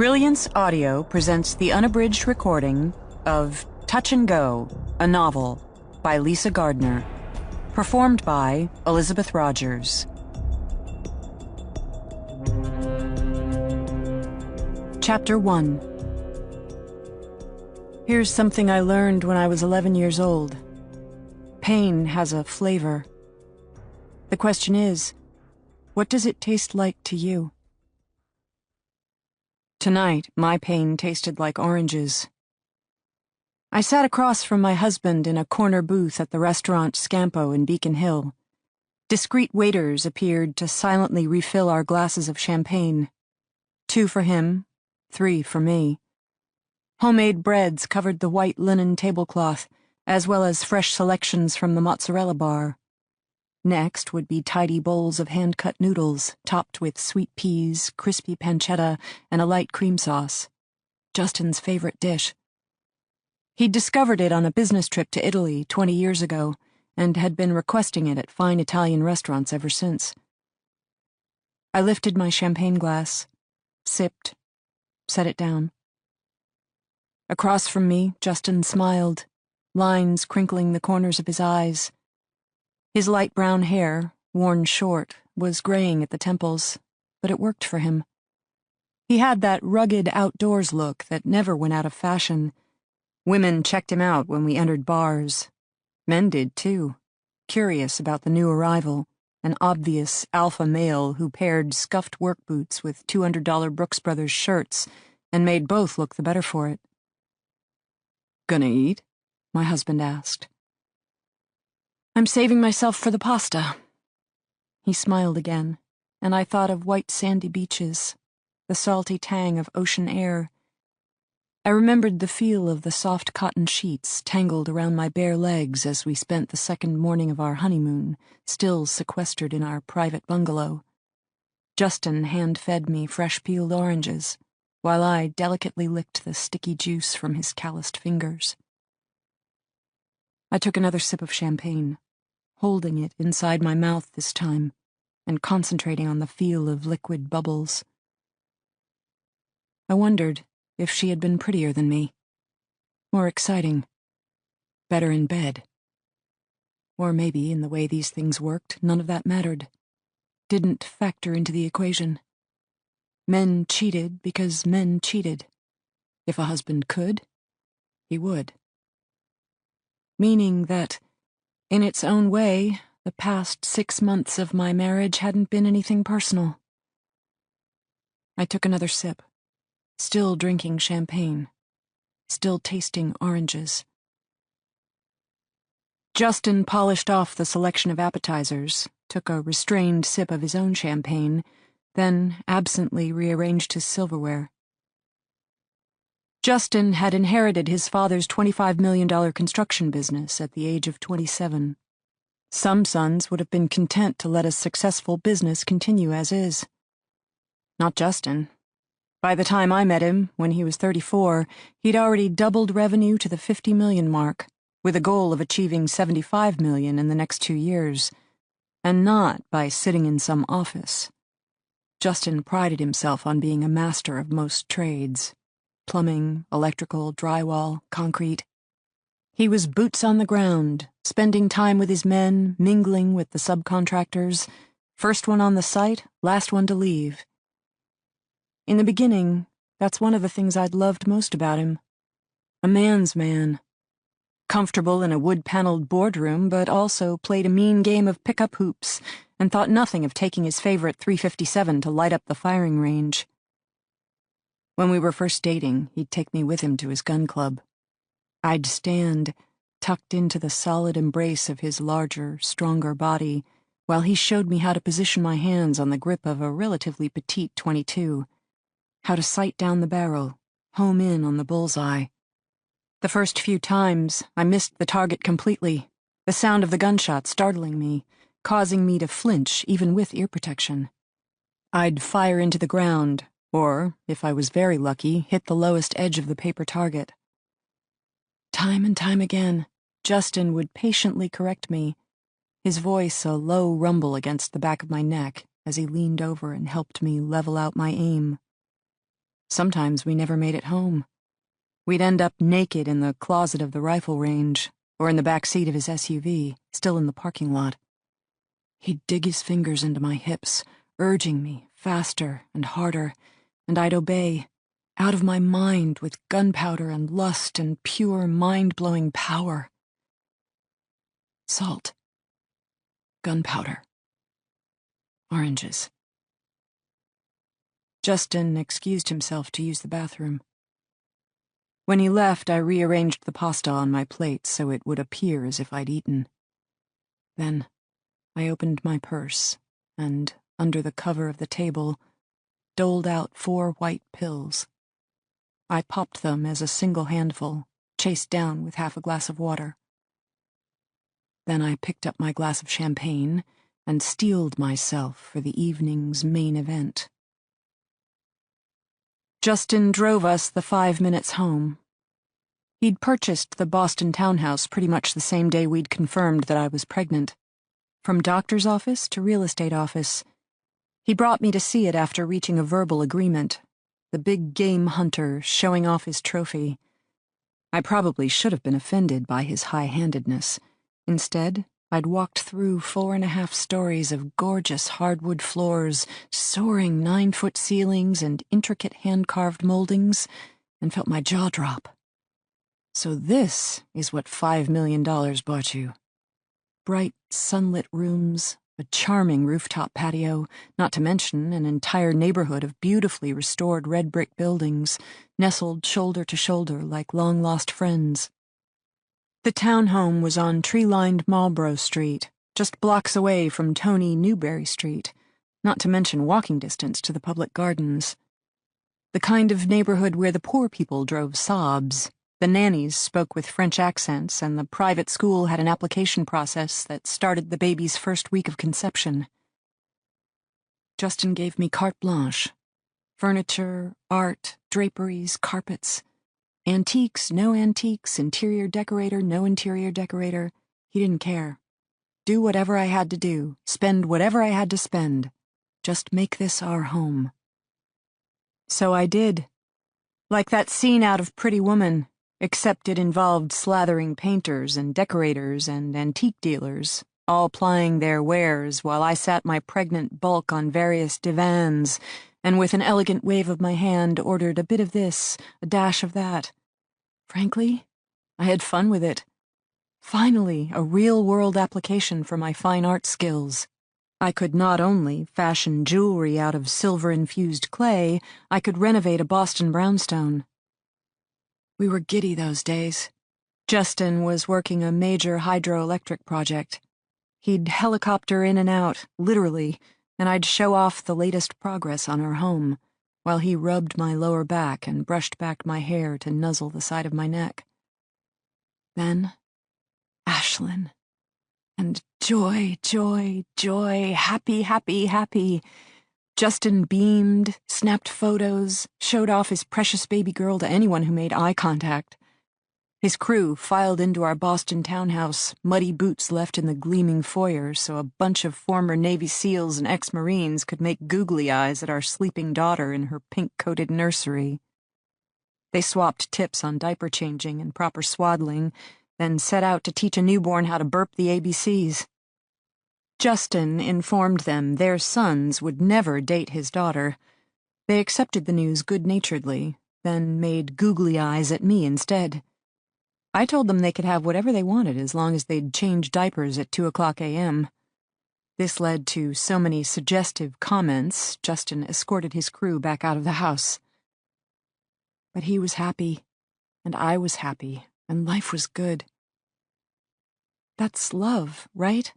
Brilliance Audio presents the unabridged recording of Touch and Go, a novel by Lisa Gardner, performed by Elizabeth Rogers. Chapter 1. Here's something I learned when I was 11 years old. Pain has a flavor. The question is, what does it taste like to you? Tonight, my pain tasted like oranges. I sat across from my husband in a corner booth at the restaurant Scampo in Beacon Hill. Discreet waiters appeared to silently refill our glasses of champagne. 2 for him, 3 for me. Homemade breads covered the white linen tablecloth, as well as fresh selections from the mozzarella bar. Next would be tidy bowls of hand-cut noodles, topped with sweet peas, crispy pancetta, and a light cream sauce. Justin's favorite dish. He'd discovered it on a business trip to Italy 20 years ago, and had been requesting it at fine Italian restaurants ever since. I lifted my champagne glass, sipped, set it down. Across from me, Justin smiled, lines crinkling the corners of his eyes. His light brown hair, worn short, was graying at the temples, but it worked for him. He had that rugged outdoors look that never went out of fashion. Women checked him out when we entered bars. Men did, too, curious about the new arrival, an obvious alpha male who paired scuffed work boots with $200 Brooks Brothers shirts and made both look the better for it. "Gonna eat?" my husband asked. "I'm saving myself for the pasta." He smiled again, and I thought of white sandy beaches, the salty tang of ocean air. I remembered the feel of the soft cotton sheets tangled around my bare legs as we spent the second morning of our honeymoon, still sequestered in our private bungalow. Justin hand-fed me fresh-peeled oranges, while I delicately licked the sticky juice from his calloused fingers. I took another sip of champagne, holding it inside my mouth this time, and concentrating on the feel of liquid bubbles. I wondered if she had been prettier than me, more exciting, better in bed. Or maybe, in the way these things worked, none of that mattered, didn't factor into the equation. Men cheated because men cheated. If a husband could, he would. Meaning that, in its own way, the past 6 months of my marriage hadn't been anything personal. I took another sip, still drinking champagne, still tasting oranges. Justin polished off the selection of appetizers, took a restrained sip of his own champagne, then absently rearranged his silverware. Justin had inherited his father's $25 million construction business at the age of 27. Some sons would have been content to let a successful business continue as is. Not Justin. By the time I met him, when he was 34, he'd already doubled revenue to the 50 million mark, with a goal of achieving 75 million in the next 2 years, and not by sitting in some office. Justin prided himself on being a master of most trades. Plumbing, electrical, drywall, concrete. He was boots on the ground, spending time with his men, mingling with the subcontractors, first one on the site, last one to leave. In the beginning, that's one of the things I'd loved most about him. A man's man. Comfortable in a wood-paneled boardroom, but also played a mean game of pick-up hoops and thought nothing of taking his favorite .357 to light up the firing range. When we were first dating, he'd take me with him to his gun club. I'd stand, tucked into the solid embrace of his larger, stronger body, while he showed me how to position my hands on the grip of a relatively petite .22, how to sight down the barrel, home in on the bullseye. The first few times, I missed the target completely, the sound of the gunshot startling me, causing me to flinch even with ear protection. I'd fire into the ground, or, if I was very lucky, hit the lowest edge of the paper target. Time and time again, Justin would patiently correct me, his voice a low rumble against the back of my neck as he leaned over and helped me level out my aim. Sometimes we never made it home. We'd end up naked in the closet of the rifle range, or in the back seat of his SUV, still in the parking lot. He'd dig his fingers into my hips, urging me faster and harder, and I'd obey, out of my mind with gunpowder and lust and pure mind-blowing power. Salt. Gunpowder. Oranges. Justin excused himself to use the bathroom. When he left, I rearranged the pasta on my plate so it would appear as if I'd eaten. Then I opened my purse and, under the cover of the table, doled out 4 white pills. I popped them as a single handful, chased down with half a glass of water. Then I picked up my glass of champagne and steeled myself for the evening's main event. Justin drove us the 5 minutes home. He'd purchased the Boston townhouse pretty much the same day we'd confirmed that I was pregnant. From doctor's office to real estate office. He brought me to see it after reaching a verbal agreement, the big game hunter showing off his trophy. I probably should have been offended by his high-handedness. Instead, I'd walked through 4.5 stories of gorgeous hardwood floors, soaring 9-foot ceilings and intricate hand-carved moldings, and felt my jaw drop. So this is what $5 million bought you. Bright, sunlit rooms, a charming rooftop patio, not to mention an entire neighborhood of beautifully restored red brick buildings, nestled shoulder to shoulder like long-lost friends. The townhome was on tree-lined Marlborough Street, just blocks away from Tony Newberry Street, not to mention walking distance to the public gardens. The kind of neighborhood where the poor people drove Saabs, the nannies spoke with French accents, and the private school had an application process that started the baby's first week of conception. Justin gave me carte blanche. Furniture, art, draperies, carpets. Antiques, no antiques, interior decorator, no interior decorator. He didn't care. Do whatever I had to do, spend whatever I had to spend. Just make this our home. So I did. Like that scene out of Pretty Woman, except it involved slathering painters and decorators and antique dealers, all plying their wares while I sat my pregnant bulk on various divans, and with an elegant wave of my hand ordered a bit of this, a dash of that. Frankly, I had fun with it. Finally, a real-world application for my fine art skills. I could not only fashion jewelry out of silver-infused clay, I could renovate a Boston brownstone. We were giddy those days. Justin was working a major hydroelectric project. He'd helicopter in and out, literally, and I'd show off the latest progress on our home, while he rubbed my lower back and brushed back my hair to nuzzle the side of my neck. Then, Ashlyn. And joy, joy, joy, happy, happy, happy. Justin beamed, snapped photos, showed off his precious baby girl to anyone who made eye contact. His crew filed into our Boston townhouse, muddy boots left in the gleaming foyer so a bunch of former Navy SEALs and ex-Marines could make googly eyes at our sleeping daughter in her pink-coated nursery. They swapped tips on diaper changing and proper swaddling, then set out to teach a newborn how to burp the ABCs. Justin informed them their sons would never date his daughter. They accepted the news good-naturedly, then made googly eyes at me instead. I told them they could have whatever they wanted as long as they'd change diapers at 2:00 a.m. This led to so many suggestive comments, Justin escorted his crew back out of the house. But he was happy, and I was happy, and life was good. That's love, right?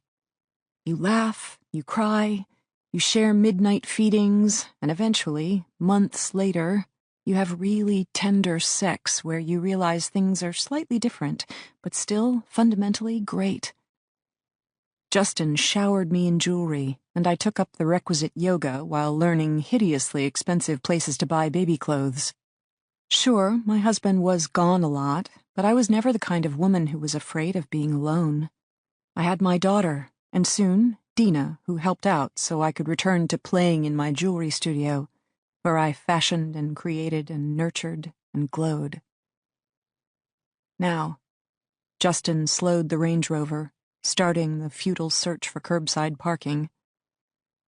You laugh, you cry, you share midnight feedings, and eventually, months later, you have really tender sex where you realize things are slightly different, but still fundamentally great. Justin showered me in jewelry, and I took up the requisite yoga while learning hideously expensive places to buy baby clothes. Sure, my husband was gone a lot, but I was never the kind of woman who was afraid of being alone. I had my daughter, and soon, Dina, who helped out so I could return to playing in my jewelry studio, where I fashioned and created and nurtured and glowed. Now, Justin slowed the Range Rover, starting the futile search for curbside parking.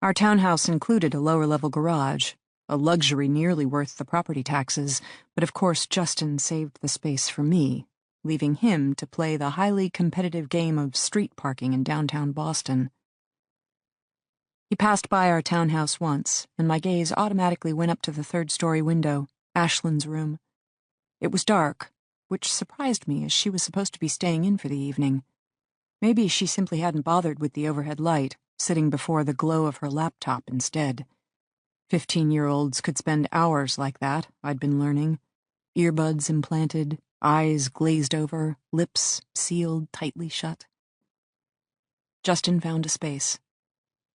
Our townhouse included a lower-level garage, a luxury nearly worth the property taxes, but of course Justin saved the space for me, leaving him to play the highly competitive game of street parking in downtown Boston. He passed by our townhouse once, and my gaze automatically went up to the third-story window, Ashlyn's room. It was dark, which surprised me as she was supposed to be staying in for the evening. Maybe she simply hadn't bothered with the overhead light, sitting before the glow of her laptop instead. 15-year-olds could spend hours like that, I'd been learning. Earbuds implanted, eyes glazed over, lips sealed tightly shut. Justin found a space.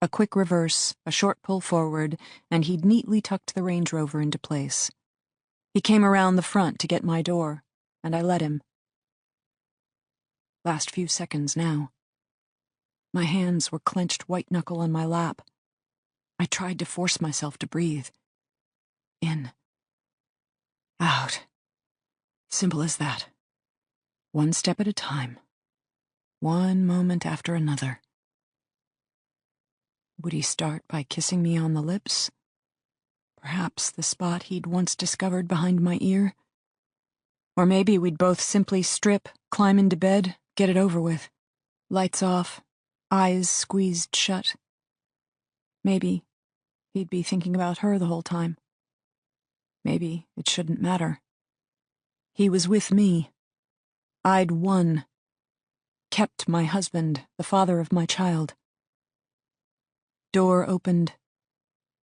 A quick reverse, a short pull forward, and he'd neatly tucked the Range Rover into place. He came around the front to get my door, and I let him. Last few seconds now. My hands were clenched white-knuckle on my lap. I tried to force myself to breathe. In. Out. Simple as that. One step at a time. One moment after another. Would he start by kissing me on the lips? Perhaps the spot he'd once discovered behind my ear? Or maybe we'd both simply strip, climb into bed, get it over with. Lights off, eyes squeezed shut. Maybe he'd be thinking about her the whole time. Maybe it shouldn't matter. He was with me. I'd won. Kept my husband, the father of my child. Door opened.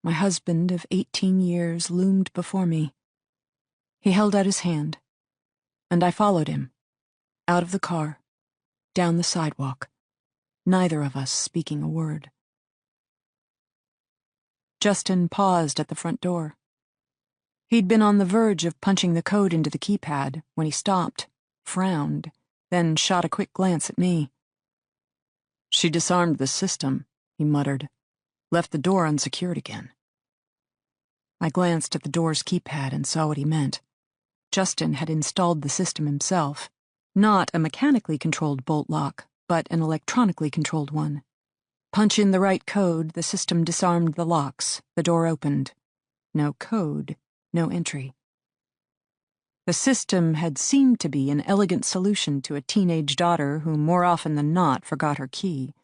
My husband of 18 years loomed before me. He held out his hand, and I followed him, out of the car, down the sidewalk, neither of us speaking a word. Justin paused at the front door. He'd been on the verge of punching the code into the keypad when he stopped, frowned, then shot a quick glance at me. "She disarmed the system," he muttered. "Left the door unsecured again." I glanced at the door's keypad and saw what he meant. Justin had installed the system himself. Not a mechanically controlled bolt lock, but an electronically controlled one. Punch in the right code, the system disarmed the locks, the door opened. No code, no entry. The system had seemed to be an elegant solution to a teenage daughter who more often than not forgot her key.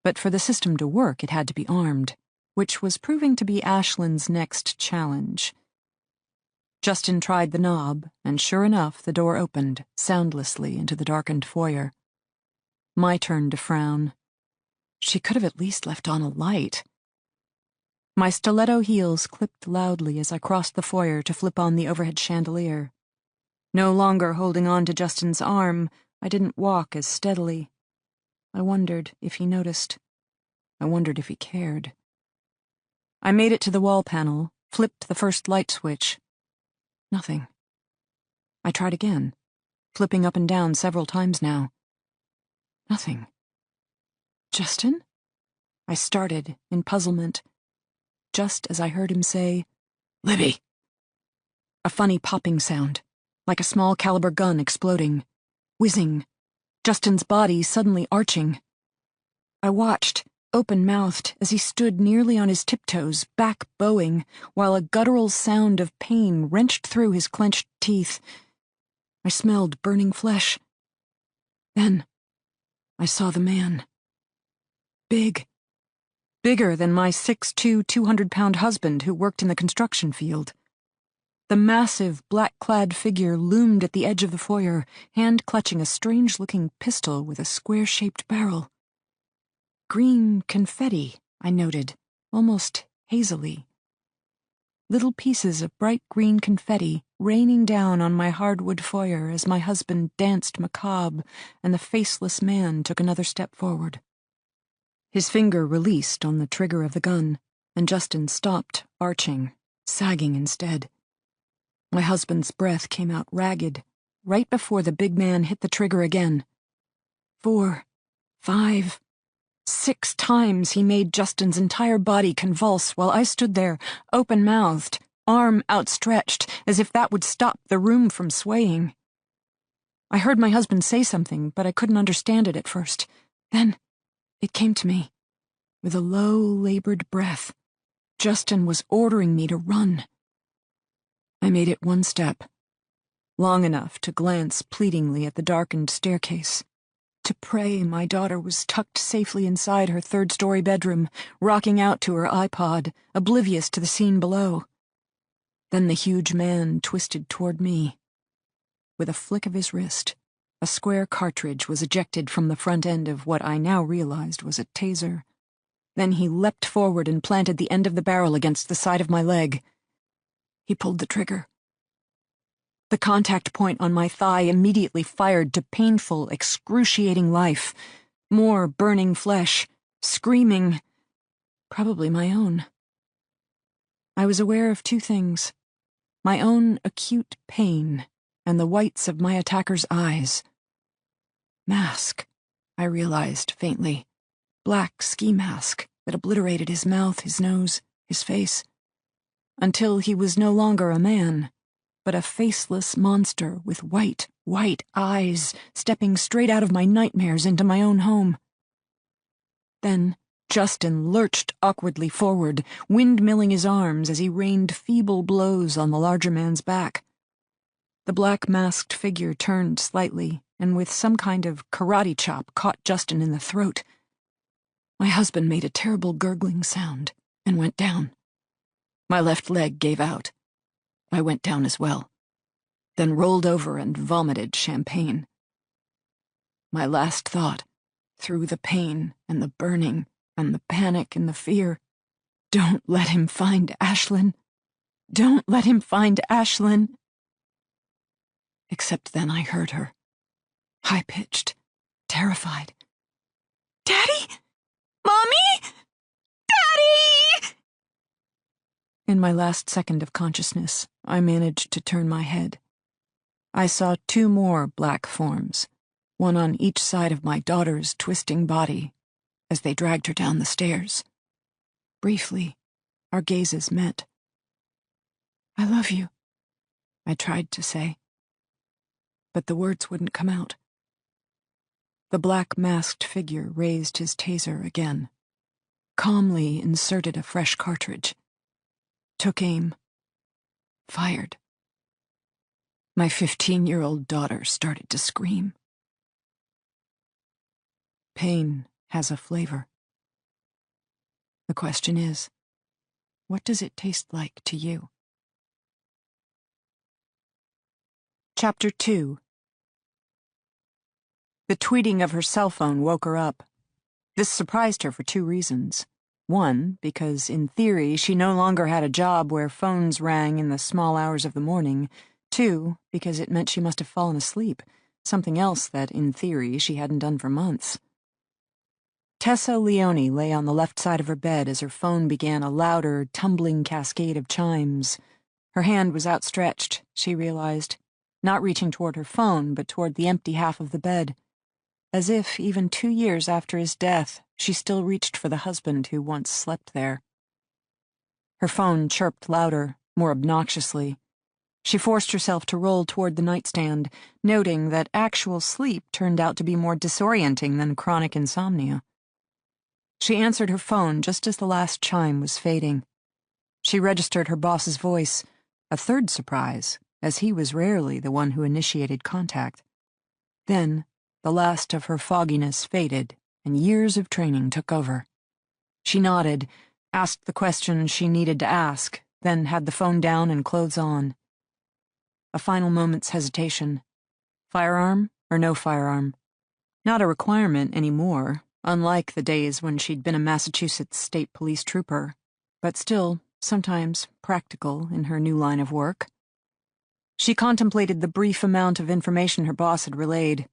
But for the system to work, it had to be armed, which was proving to be Ashlyn's next challenge. Justin tried the knob, and sure enough, the door opened, soundlessly, into the darkened foyer. My turn to frown. She could have at least left on a light. My stiletto heels clipped loudly as I crossed the foyer to flip on the overhead chandelier. No longer holding on to Justin's arm, I didn't walk as steadily. I wondered if he noticed. I wondered if he cared. I made it to the wall panel, flipped the first light switch. Nothing. I tried again, flipping up and down several times now. Nothing. "Justin?" I started, in puzzlement, just as I heard him say, "Libby!" A funny popping sound, like a small caliber gun exploding, whizzing, Justin's body suddenly arching. I watched, open-mouthed, as he stood nearly on his tiptoes, back bowing, while a guttural sound of pain wrenched through his clenched teeth. I smelled burning flesh. Then I saw the man. Big. Bigger than my 6'2", 200-pound husband who worked in the construction field. The massive, black-clad figure loomed at the edge of the foyer, hand clutching a strange-looking pistol with a square-shaped barrel. Green confetti, I noted, almost hazily. Little pieces of bright green confetti raining down on my hardwood foyer as my husband danced macabre and the faceless man took another step forward. His finger released on the trigger of the gun, and Justin stopped, arching, sagging instead. My husband's breath came out ragged, right before the big man hit the trigger again. 4, 5, 6 times he made Justin's entire body convulse while I stood there, open-mouthed, arm outstretched, as if that would stop the room from swaying. I heard my husband say something, but I couldn't understand it at first. Then it came to me. With a low, labored breath, Justin was ordering me to run. I made it one step, long enough to glance pleadingly at the darkened staircase, to pray my daughter was tucked safely inside her third-story bedroom, rocking out to her iPod, oblivious to the scene below. Then the huge man twisted toward me. With a flick of his wrist, a square cartridge was ejected from the front end of what I now realized was a taser. Then he leapt forward and planted the end of the barrel against the side of my leg. He pulled the trigger. The contact point on my thigh immediately fired to painful, excruciating life. More burning flesh, screaming, probably my own. I was aware of two things: my own acute pain and the whites of my attacker's eyes. Mask, I realized faintly. Black ski mask that obliterated his mouth, his nose, his face. Until he was no longer a man, but a faceless monster with white eyes stepping straight out of my nightmares into my own home. Then Justin lurched awkwardly forward, windmilling his arms as he rained feeble blows on the larger man's back. The black-masked figure turned slightly, and with some kind of karate chop caught Justin in the throat. My husband made a terrible gurgling sound and went down. My left leg gave out. I went down as well, then rolled over and vomited champagne. My last thought, through the pain and the burning and the panic and the fear: don't let him find Ashlyn. Don't let him find Ashlyn. Except then I heard her, high-pitched, terrified. Daddy? Mommy? Daddy! In my last second of consciousness, I managed to turn my head. I saw two more black forms, one on each side of my daughter's twisting body, as they dragged her down the stairs. Briefly, our gazes met. I love you, I tried to say. But the words wouldn't come out. The black-masked figure raised his taser again, calmly inserted a fresh cartridge, took aim, fired. My 15-year-old daughter started to scream. Pain has a flavor. The question is, what does it taste like to you? Chapter 2. The tweeting of her cell phone woke her up. This surprised her for two reasons. One, because in theory she no longer had a job where phones rang in the small hours of the morning. Two, because it meant she must have fallen asleep, something else that, in theory, she hadn't done for months. Tessa Leone lay on the left side of her bed as her phone began a louder, tumbling cascade of chimes. Her hand was outstretched, she realized, not reaching toward her phone, but toward the empty half of the bed. As if, even 2 years after his death, she still reached for the husband who once slept there. Her phone chirped louder, more obnoxiously. She forced herself to roll toward the nightstand, noting that actual sleep turned out to be more disorienting than chronic insomnia. She answered her phone just as the last chime was fading. She registered her boss's voice, a third surprise, as he was rarely the one who initiated contact. Then, the last of her fogginess faded, and years of training took over. She nodded, asked the questions she needed to ask, then had the phone down and clothes on. A final moment's hesitation. Firearm or no firearm? Not a requirement anymore, unlike the days when she'd been a Massachusetts State Police trooper, but still, sometimes practical in her new line of work. She contemplated the brief amount of information her boss had relayed,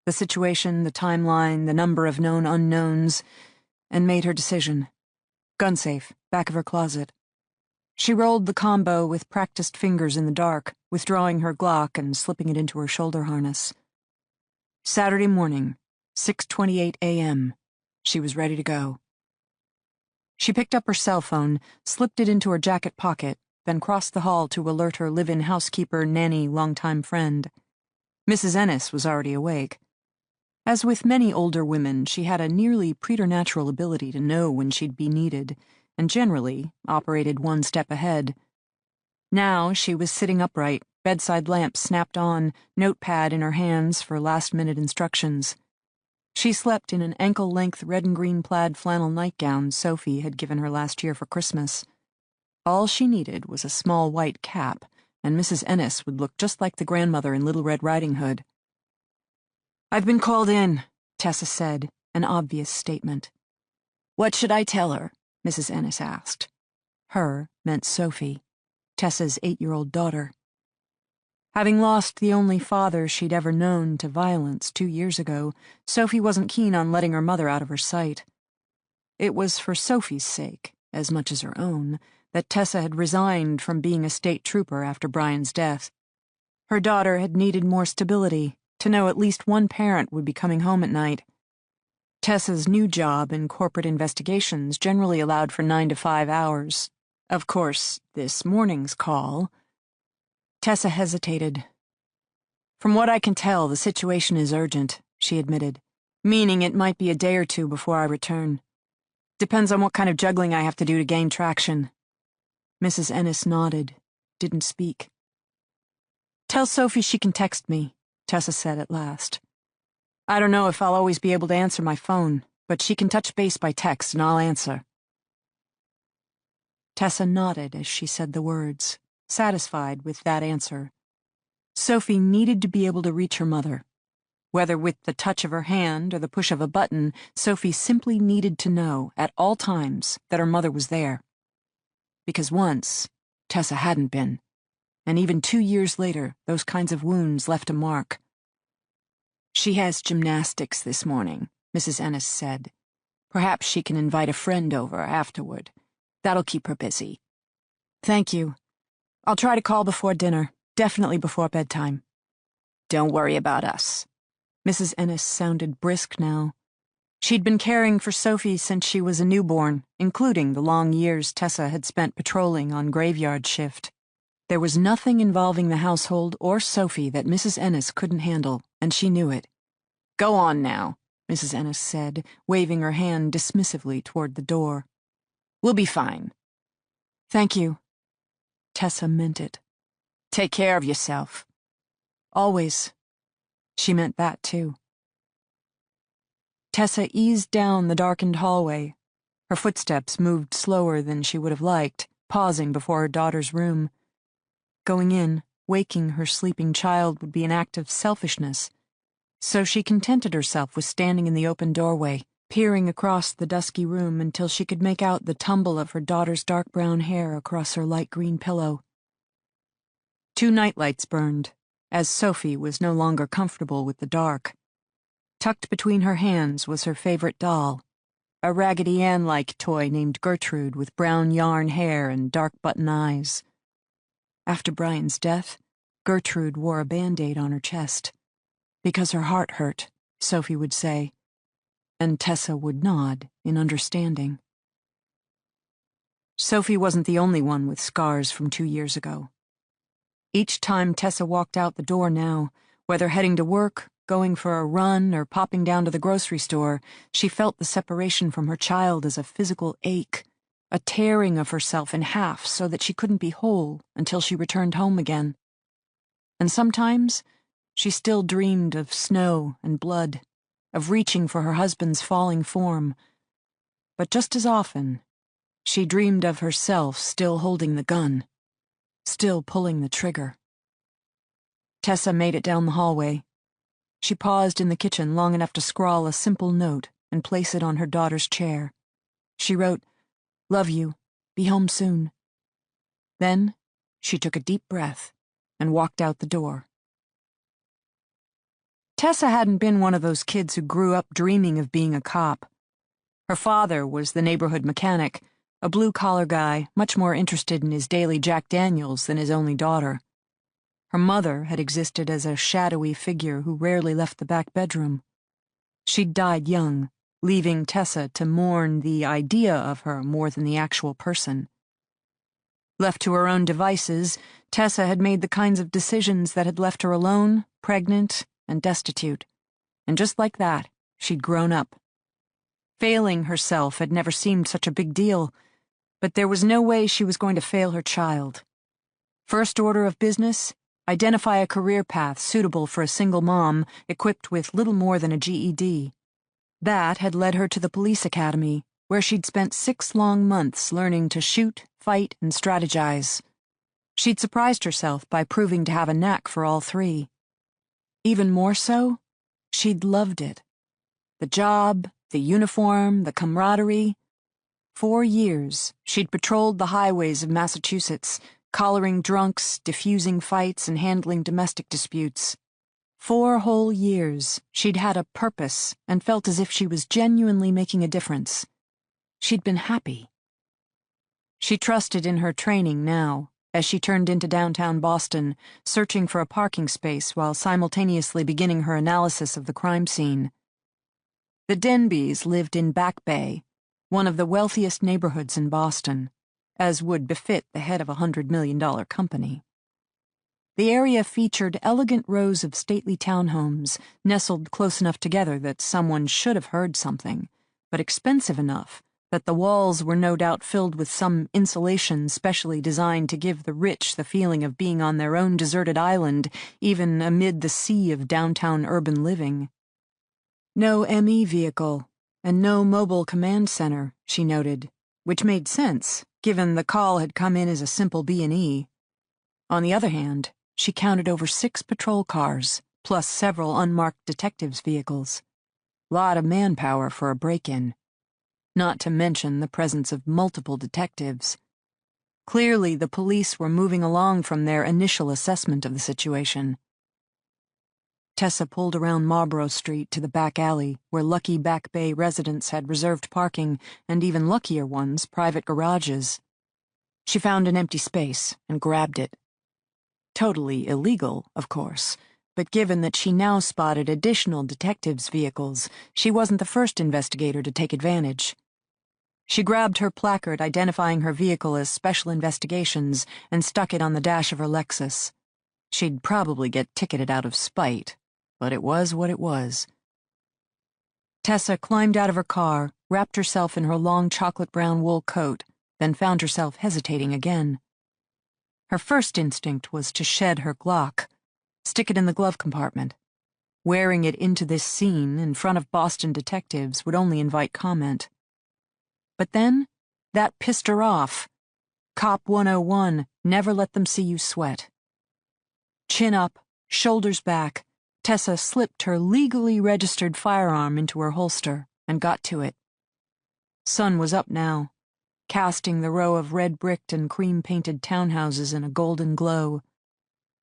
the situation, the timeline, the number of known unknowns, and made her decision. Gun safe, back of her closet. She rolled the combo with practiced fingers in the dark, withdrawing her Glock and slipping it into her shoulder harness. Saturday morning, 6:28 a.m. She was ready to go. She picked up her cell phone, slipped it into her jacket pocket, then crossed the hall to alert her live-in housekeeper, nanny, longtime friend. Mrs. Ennis was already awake. As with many older women, she had a nearly preternatural ability to know when she'd be needed, and generally operated one step ahead. Now she was sitting upright, bedside lamp snapped on, notepad in her hands for last-minute instructions. She slept in an ankle-length red and green plaid flannel nightgown Sophie had given her last year for Christmas. All she needed was a small white cap, and Mrs. Ennis would look just like the grandmother in Little Red Riding Hood. "I've been called in," Tessa said, an obvious statement. "What should I tell her?" Mrs. Ennis asked. Her meant Sophie, Tessa's 8-year-old daughter. Having lost the only father she'd ever known to violence 2 years ago, Sophie wasn't keen on letting her mother out of her sight. It was for Sophie's sake, as much as her own, that Tessa had resigned from being a state trooper after Brian's death. Her daughter had needed more stability, to know at least one parent would be coming home at night. Tessa's new job in corporate investigations generally allowed for 9 to 5 hours. Of course, this morning's call... Tessa hesitated. "From what I can tell, the situation is urgent," she admitted, "meaning it might be a day or two before I return. Depends on what kind of juggling I have to do to gain traction." Mrs. Ennis nodded, didn't speak. "Tell Sophie she can text me," Tessa said at last. "I don't know if I'll always be able to answer my phone, but she can touch base by text and I'll answer." Tessa nodded as she said the words, satisfied with that answer. Sophie needed to be able to reach her mother. Whether with the touch of her hand or the push of a button, Sophie simply needed to know, at all times, that her mother was there. Because once, Tessa hadn't been, and even 2 years later, those kinds of wounds left a mark. "She has gymnastics this morning," Mrs. Ennis said. "Perhaps she can invite a friend over afterward. That'll keep her busy." "Thank you. I'll try to call before dinner, definitely before bedtime." "Don't worry about us." Mrs. Ennis sounded brisk now. She'd been caring for Sophie since she was a newborn, including the long years Tessa had spent patrolling on graveyard shift. There was nothing involving the household or Sophie that Mrs. Ennis couldn't handle, and she knew it. "Go on now," Mrs. Ennis said, waving her hand dismissively toward the door. "We'll be fine." "Thank you." Tessa meant it. "Take care of yourself." "Always." She meant that, too. Tessa eased down the darkened hallway. Her footsteps moved slower than she would have liked, pausing before her daughter's room. Going in, waking her sleeping child would be an act of selfishness, so she contented herself with standing in the open doorway, peering across the dusky room until she could make out the tumble of her daughter's dark brown hair across her light green pillow. 2 nightlights burned, as Sophie was no longer comfortable with the dark. Tucked between her hands was her favorite doll, a Raggedy Ann-like toy named Gertrude with brown yarn hair and dark button eyes. After Brian's death, Gertrude wore a Band-Aid on her chest. Because her heart hurt, Sophie would say, and Tessa would nod in understanding. Sophie wasn't the only one with scars from 2 years ago. Each time Tessa walked out the door now, whether heading to work, going for a run, or popping down to the grocery store, she felt the separation from her child as a physical ache, a tearing of herself in half so that she couldn't be whole until she returned home again. And sometimes she still dreamed of snow and blood, of reaching for her husband's falling form. But just as often, she dreamed of herself still holding the gun, still pulling the trigger. Tessa made it down the hallway. She paused in the kitchen long enough to scrawl a simple note and place it on her daughter's chair. She wrote, "Love you. Be home soon." Then she took a deep breath and walked out the door. Tessa hadn't been one of those kids who grew up dreaming of being a cop. Her father was the neighborhood mechanic, a blue-collar guy much more interested in his daily Jack Daniels than his only daughter. Her mother had existed as a shadowy figure who rarely left the back bedroom. She'd died young, leaving Tessa to mourn the idea of her more than the actual person. Left to her own devices, Tessa had made the kinds of decisions that had left her alone, pregnant, and destitute. And just like that, she'd grown up. Failing herself had never seemed such a big deal, but there was no way she was going to fail her child. First order of business: identify a career path suitable for a single mom equipped with little more than a GED. That had led her to the police academy, where she'd spent 6 long months learning to shoot, fight, and strategize. She'd surprised herself by proving to have a knack for all 3. Even more so, she'd loved it. The job, the uniform, the camaraderie. 4 years, she'd patrolled the highways of Massachusetts, collaring drunks, diffusing fights, and handling domestic disputes. 4 whole years, she'd had a purpose and felt as if she was genuinely making a difference. She'd been happy. She trusted in her training now, as she turned into downtown Boston, searching for a parking space while simultaneously beginning her analysis of the crime scene. The Denbes lived in Back Bay, one of the wealthiest neighborhoods in Boston, as would befit the head of a $100 million company. The area featured elegant rows of stately townhomes, nestled close enough together that someone should have heard something, but expensive enough that the walls were no doubt filled with some insulation specially designed to give the rich the feeling of being on their own deserted island, even amid the sea of downtown urban living. No ME vehicle, and no mobile command center, she noted, which made sense, given the call had come in as a simple B&E. On the other hand, she counted over 6 patrol cars, plus several unmarked detectives' vehicles. Lot of manpower for a break-in. Not to mention the presence of multiple detectives. Clearly, the police were moving along from their initial assessment of the situation. Tessa pulled around Marlborough Street to the back alley, where lucky Back Bay residents had reserved parking, and even luckier ones, private garages. She found an empty space and grabbed it. Totally illegal, of course, but given that she now spotted additional detectives' vehicles, she wasn't the first investigator to take advantage. She grabbed her placard identifying her vehicle as Special Investigations and stuck it on the dash of her Lexus. She'd probably get ticketed out of spite, but it was what it was. Tessa climbed out of her car, wrapped herself in her long chocolate-brown wool coat, then found herself hesitating again. Her first instinct was to shed her Glock, stick it in the glove compartment. Wearing it into this scene in front of Boston detectives would only invite comment. But then, that pissed her off. Cop 101, never let them see you sweat. Chin up, shoulders back, Tessa slipped her legally registered firearm into her holster and got to it. Sun was up now, casting the row of red-bricked and cream-painted townhouses in a golden glow.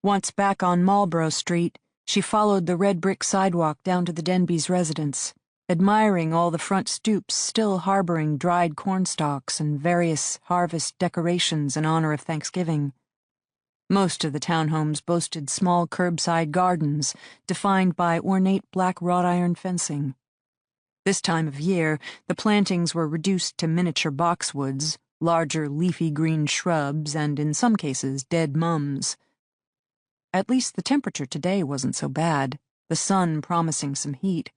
Once back on Marlborough Street, she followed the red-brick sidewalk down to the Denbes residence, admiring all the front stoops still harboring dried cornstalks and various harvest decorations in honor of Thanksgiving. Most of the townhomes boasted small curbside gardens, defined by ornate black wrought iron fencing. This time of year, the plantings were reduced to miniature boxwoods, larger leafy green shrubs, and in some cases dead mums. At least the temperature today wasn't so bad, the sun promising some heat.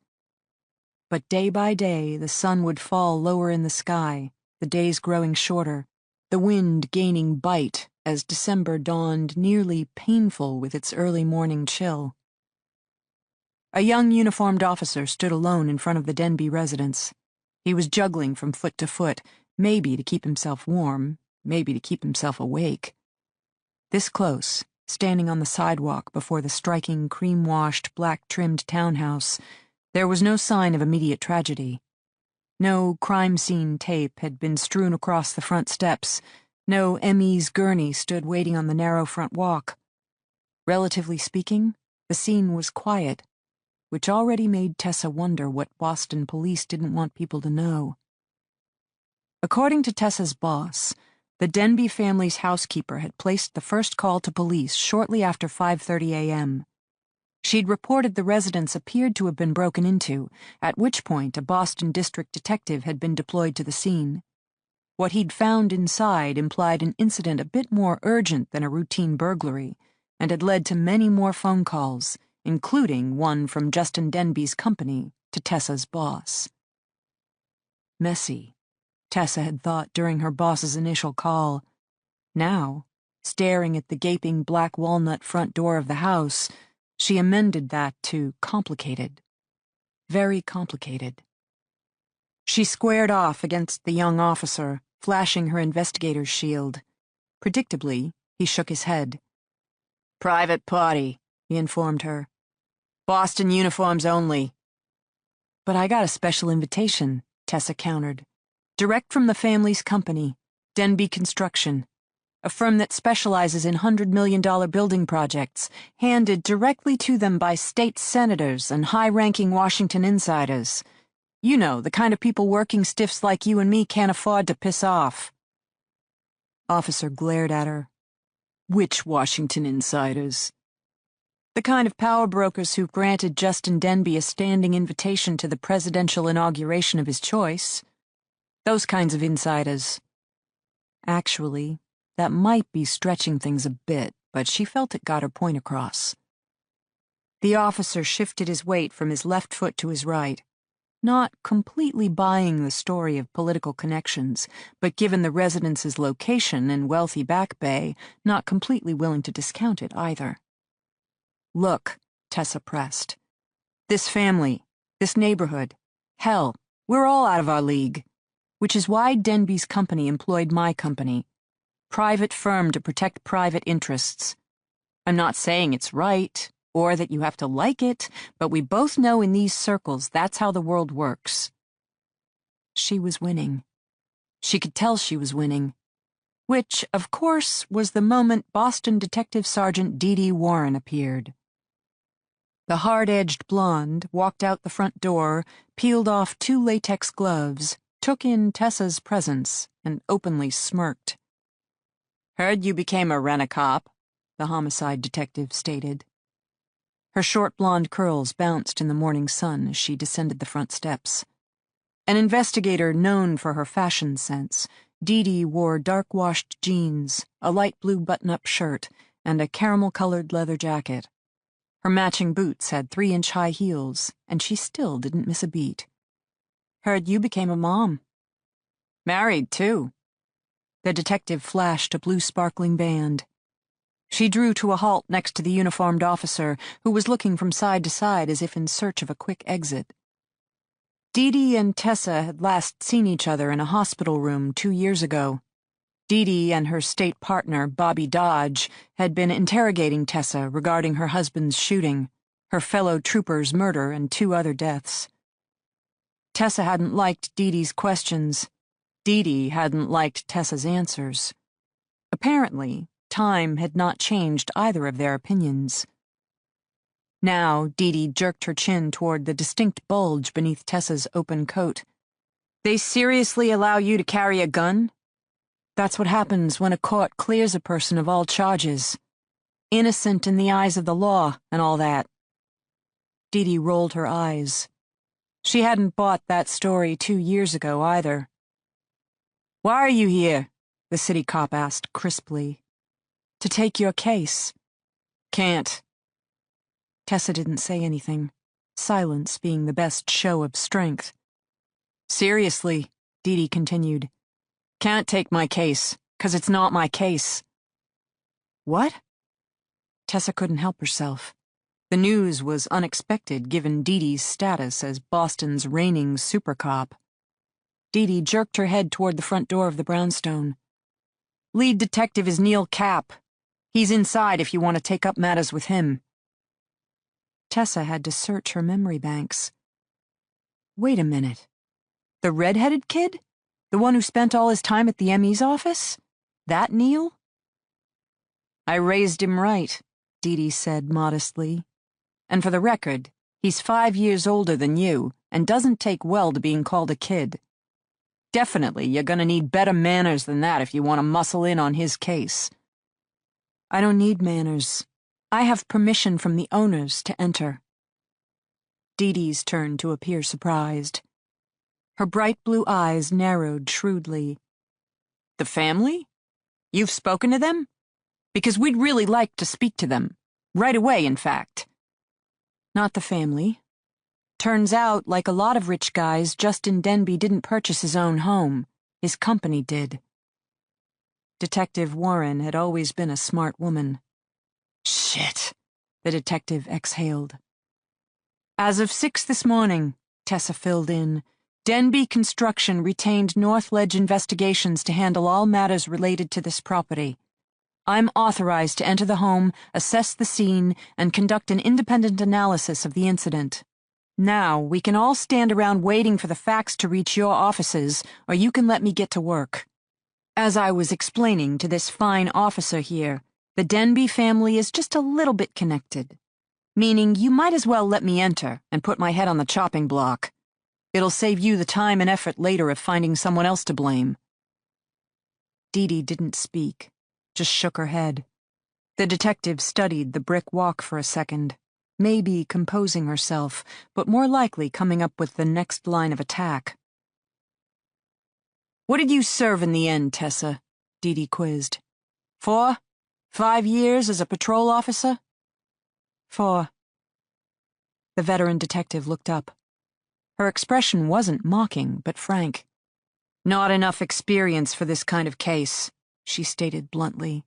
But day by day, the sun would fall lower in the sky, the days growing shorter, the wind gaining bite as December dawned nearly painful with its early morning chill. A young uniformed officer stood alone in front of the Denbe residence. He was juggling from foot to foot, maybe to keep himself warm, maybe to keep himself awake. This close, standing on the sidewalk before the striking cream-washed, black-trimmed townhouse, there was no sign of immediate tragedy. No crime scene tape had been strewn across the front steps. No ME's gurney stood waiting on the narrow front walk. Relatively speaking, the scene was quiet, which already made Tessa wonder what Boston police didn't want people to know. According to Tessa's boss, the Denbe family's housekeeper had placed the first call to police shortly after 5:30 a.m. She'd reported the residence appeared to have been broken into, at which point a Boston district detective had been deployed to the scene. What he'd found inside implied an incident a bit more urgent than a routine burglary, and had led to many more phone calls, including one from Justin Denbe's company to Tessa's boss. Messy, Tessa had thought during her boss's initial call. Now, staring at the gaping black walnut front door of the house, she amended that to complicated. Very complicated. She squared off against the young officer, flashing her investigator's shield. Predictably, he shook his head. "Private party," he informed her. "Boston uniforms only." "But I got a special invitation," Tessa countered. "Direct from the family's company, Denbe Construction, a firm that specializes in $100 million building projects, handed directly to them by state senators and high-ranking Washington insiders. You know, the kind of people working stiffs like you and me can't afford to piss off." Officer glared at her. "Which Washington insiders?" "The kind of power brokers who granted Justin Denbe a standing invitation to the presidential inauguration of his choice. Those kinds of insiders." Actually, that might be stretching things a bit, but she felt it got her point across. The officer shifted his weight from his left foot to his right. Not completely buying the story of political connections, but given the residence's location and wealthy back bay, not completely willing to discount it either. "Look," Tessa pressed. "This family, this neighborhood, hell, we're all out of our league. Which is why Denbe's company employed my company. Private firm to protect private interests. I'm not saying it's right, or that you have to like it, but we both know in these circles that's how the world works." She was winning. She could tell she was winning. Which, of course, was the moment Boston Detective Sergeant Dee Warren appeared. The hard-edged blonde walked out the front door, peeled off 2 latex gloves, took in Tessa's presence, and openly smirked. "Heard you became a rent-a-cop," the homicide detective stated. Her short blonde curls bounced in the morning sun as she descended the front steps. An investigator known for her fashion sense, Dee wore dark-washed jeans, a light blue button-up shirt, and a caramel-colored leather jacket. Her matching boots had 3-inch high heels, and she still didn't miss a beat. "Heard you became a mom." "Married, too." The detective flashed a blue sparkling band. She drew to a halt next to the uniformed officer, who was looking from side to side as if in search of a quick exit. Dee and Tessa had last seen each other in a hospital room 2 years ago. Dee and her state partner, Bobby Dodge, had been interrogating Tessa regarding her husband's shooting, her fellow trooper's murder, and 2 other deaths. Tessa hadn't liked Dee's questions. Dee hadn't liked Tessa's answers. Apparently, time had not changed either of their opinions. Now, Dee jerked her chin toward the distinct bulge beneath Tessa's open coat. "They seriously allow you to carry a gun?" "That's what happens when a court clears a person of all charges. Innocent in the eyes of the law and all that." Dee rolled her eyes. She hadn't bought that story 2 years ago either. "Why are you here?" the city cop asked crisply. "To take your case." "Can't." Tessa didn't say anything, silence being the best show of strength. "Seriously," Dee continued, "can't take my case, 'cause it's not my case." "What?" Tessa couldn't help herself. The news was unexpected given Dee's status as Boston's reigning super cop. Dee jerked her head toward the front door of the brownstone. "Lead detective is Neil Capp. He's inside if you want to take up matters with him." Tessa had to search her memory banks. Wait a minute. The red-headed kid? The one who spent all his time at the ME's office? That Neil? "I raised him right," Dee said modestly. "And for the record, he's 5 years older than you and doesn't take well to being called a kid. Definitely, you're gonna need better manners than that if you want to muscle in on his case." "I don't need manners. I have permission from the owners to enter." Dee's turn to appear surprised. Her bright blue eyes narrowed shrewdly. The family? You've spoken to them? Because we'd really like to speak to them. Right away, in fact. Not the family. Turns out, like a lot of rich guys, Justin Denbe didn't purchase his own home. His company did. Detective Warren had always been a smart woman. Shit, the detective exhaled. As of 6 this morning, Tessa filled in, Denbe Construction retained North Ledge Investigations to handle all matters related to this property. I'm authorized to enter the home, assess the scene, and conduct an independent analysis of the incident. Now, we can all stand around waiting for the facts to reach your offices, or you can let me get to work. As I was explaining to this fine officer here, the Denbe family is just a little bit connected. Meaning you might as well let me enter and put my head on the chopping block. It'll save you the time and effort later of finding someone else to blame. Dee Dee didn't speak, just shook her head. The detective studied the brick walk for a second, maybe composing herself, but more likely coming up with the next line of attack. What did you serve in the end, Tessa? Dee Dee quizzed. 4? 5 years as a patrol officer? 4. The veteran detective looked up. Her expression wasn't mocking, but frank. Not enough experience for this kind of case, she stated bluntly.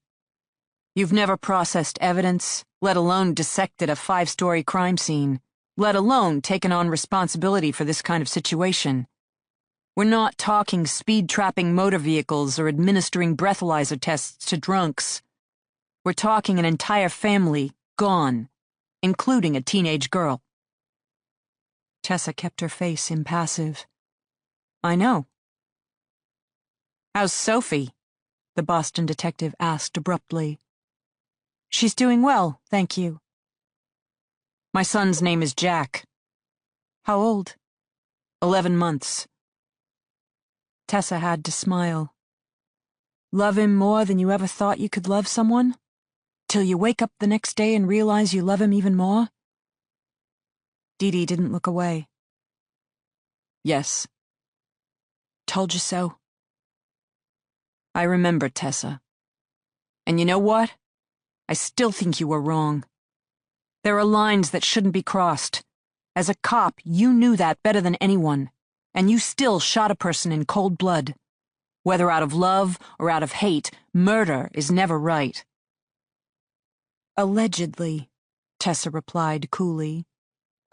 You've never processed evidence, let alone dissected a 5-story crime scene, let alone taken on responsibility for this kind of situation. We're not talking speed-trapping motor vehicles or administering breathalyzer tests to drunks. We're talking an entire family gone, including a teenage girl. Tessa kept her face impassive. I know. How's Sophie? The Boston detective asked abruptly. She's doing well, thank you. My son's name is Jack. How old? 11 months. Tessa had to smile. Love him more than you ever thought you could love someone? Till you wake up the next day and realize you love him even more? Dee Dee didn't look away. Yes. Told you so. I remember, Tessa. And you know what? I still think you were wrong. There are lines that shouldn't be crossed. As a cop, you knew that better than anyone, and you still shot a person in cold blood. Whether out of love or out of hate, murder is never right. Allegedly, Tessa replied coolly.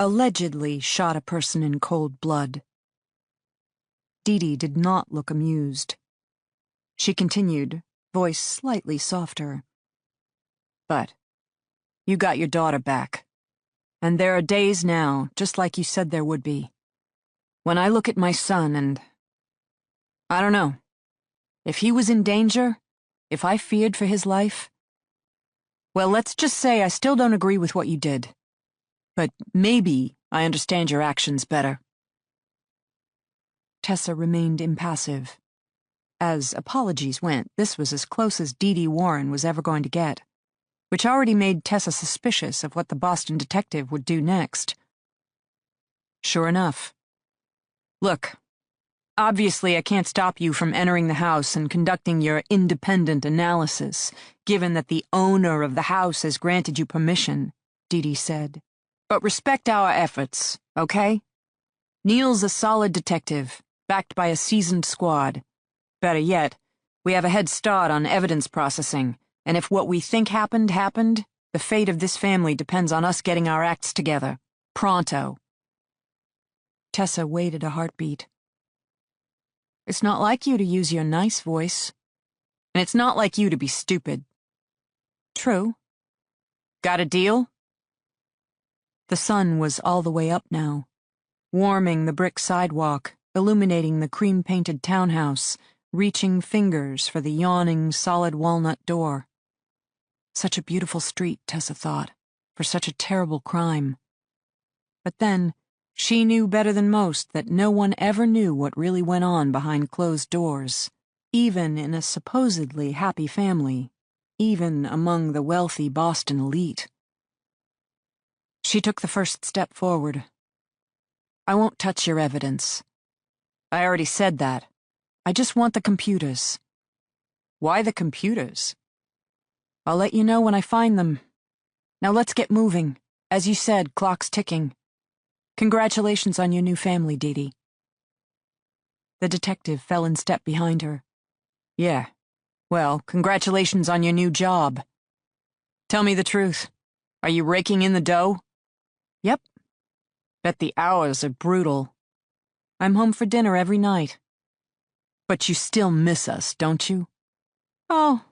Allegedly shot a person in cold blood. Dee Dee did not look amused. She continued, voice slightly softer. But you got your daughter back. And there are days now, just like you said there would be, when I look at my son and... I don't know. If he was in danger, if I feared for his life... Well, let's just say I still don't agree with what you did. But maybe I understand your actions better. Tessa remained impassive. As apologies went, this was as close as Dee Dee Warren was ever going to get, which already made Tessa suspicious of what the Boston detective would do next. Sure enough. Look, obviously I can't stop you from entering the house and conducting your independent analysis, given that the owner of the house has granted you permission, Dee Dee said. But respect our efforts, okay? Neil's a solid detective, backed by a seasoned squad. Better yet, we have a head start on evidence processing, and if what we think happened, the fate of this family depends on us getting our acts together. Pronto. Tessa waited a heartbeat. It's not like you to use your nice voice. And it's not like you to be stupid. True. Got a deal? The sun was all the way up now, warming the brick sidewalk, illuminating the cream-painted townhouse, reaching fingers for the yawning, solid walnut door. Such a beautiful street, Tessa thought, for such a terrible crime. But then, she knew better than most that no one ever knew what really went on behind closed doors, even in a supposedly happy family, even among the wealthy Boston elite. She took the first step forward. I won't touch your evidence. I already said that. I just want the computers. Why the computers? I'll let you know when I find them. Now let's get moving. As you said, clock's ticking. Congratulations on your new family, Dee Dee. The detective fell in step behind her. Yeah. Well, congratulations on your new job. Tell me the truth. Are you raking in the dough? Yep. Bet the hours are brutal. I'm home for dinner every night. But you still miss us, don't you? Oh,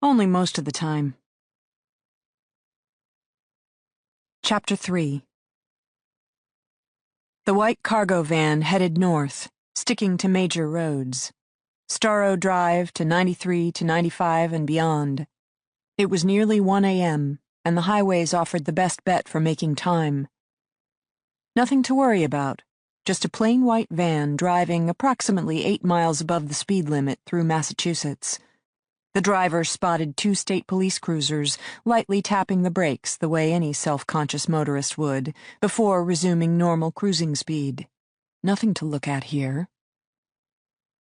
only most of the time. Chapter 3. The white cargo van headed north, sticking to major roads. Starrow Drive to 93 to 95 and beyond. It was nearly 1 a.m., and the highways offered the best bet for making time. Nothing to worry about, just a plain white van driving approximately 8 miles above the speed limit through Massachusetts. The driver spotted 2 state police cruisers, lightly tapping the brakes the way any self-conscious motorist would, before resuming normal cruising speed. Nothing to look at here.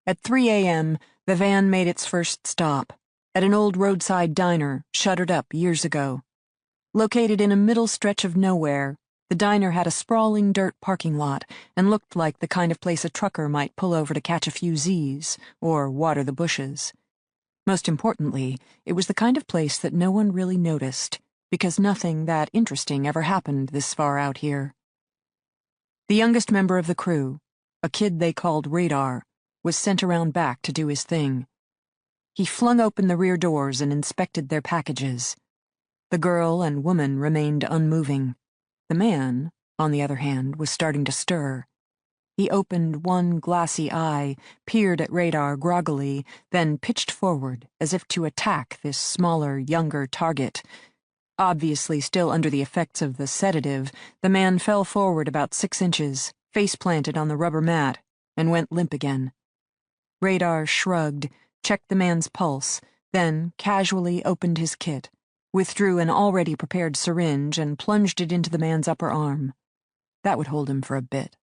At 3 a.m., the van made its first stop, at an old roadside diner shuttered up years ago. Located in a middle stretch of nowhere, the diner had a sprawling dirt parking lot and looked like the kind of place a trucker might pull over to catch a few Z's or water the bushes. Most importantly, it was the kind of place that no one really noticed, because nothing that interesting ever happened this far out here. The youngest member of the crew, a kid they called Radar, was sent around back to do his thing. He flung open the rear doors and inspected their packages. The girl and woman remained unmoving. The man, on the other hand, was starting to stir. He opened one glassy eye, peered at Radar groggily, then pitched forward as if to attack this smaller, younger target. Obviously still under the effects of the sedative, the man fell forward about 6 inches, face planted on the rubber mat, and went limp again. Radar shrugged, checked the man's pulse, then casually opened his kit, withdrew an already prepared syringe and plunged it into the man's upper arm. That would hold him for a bit.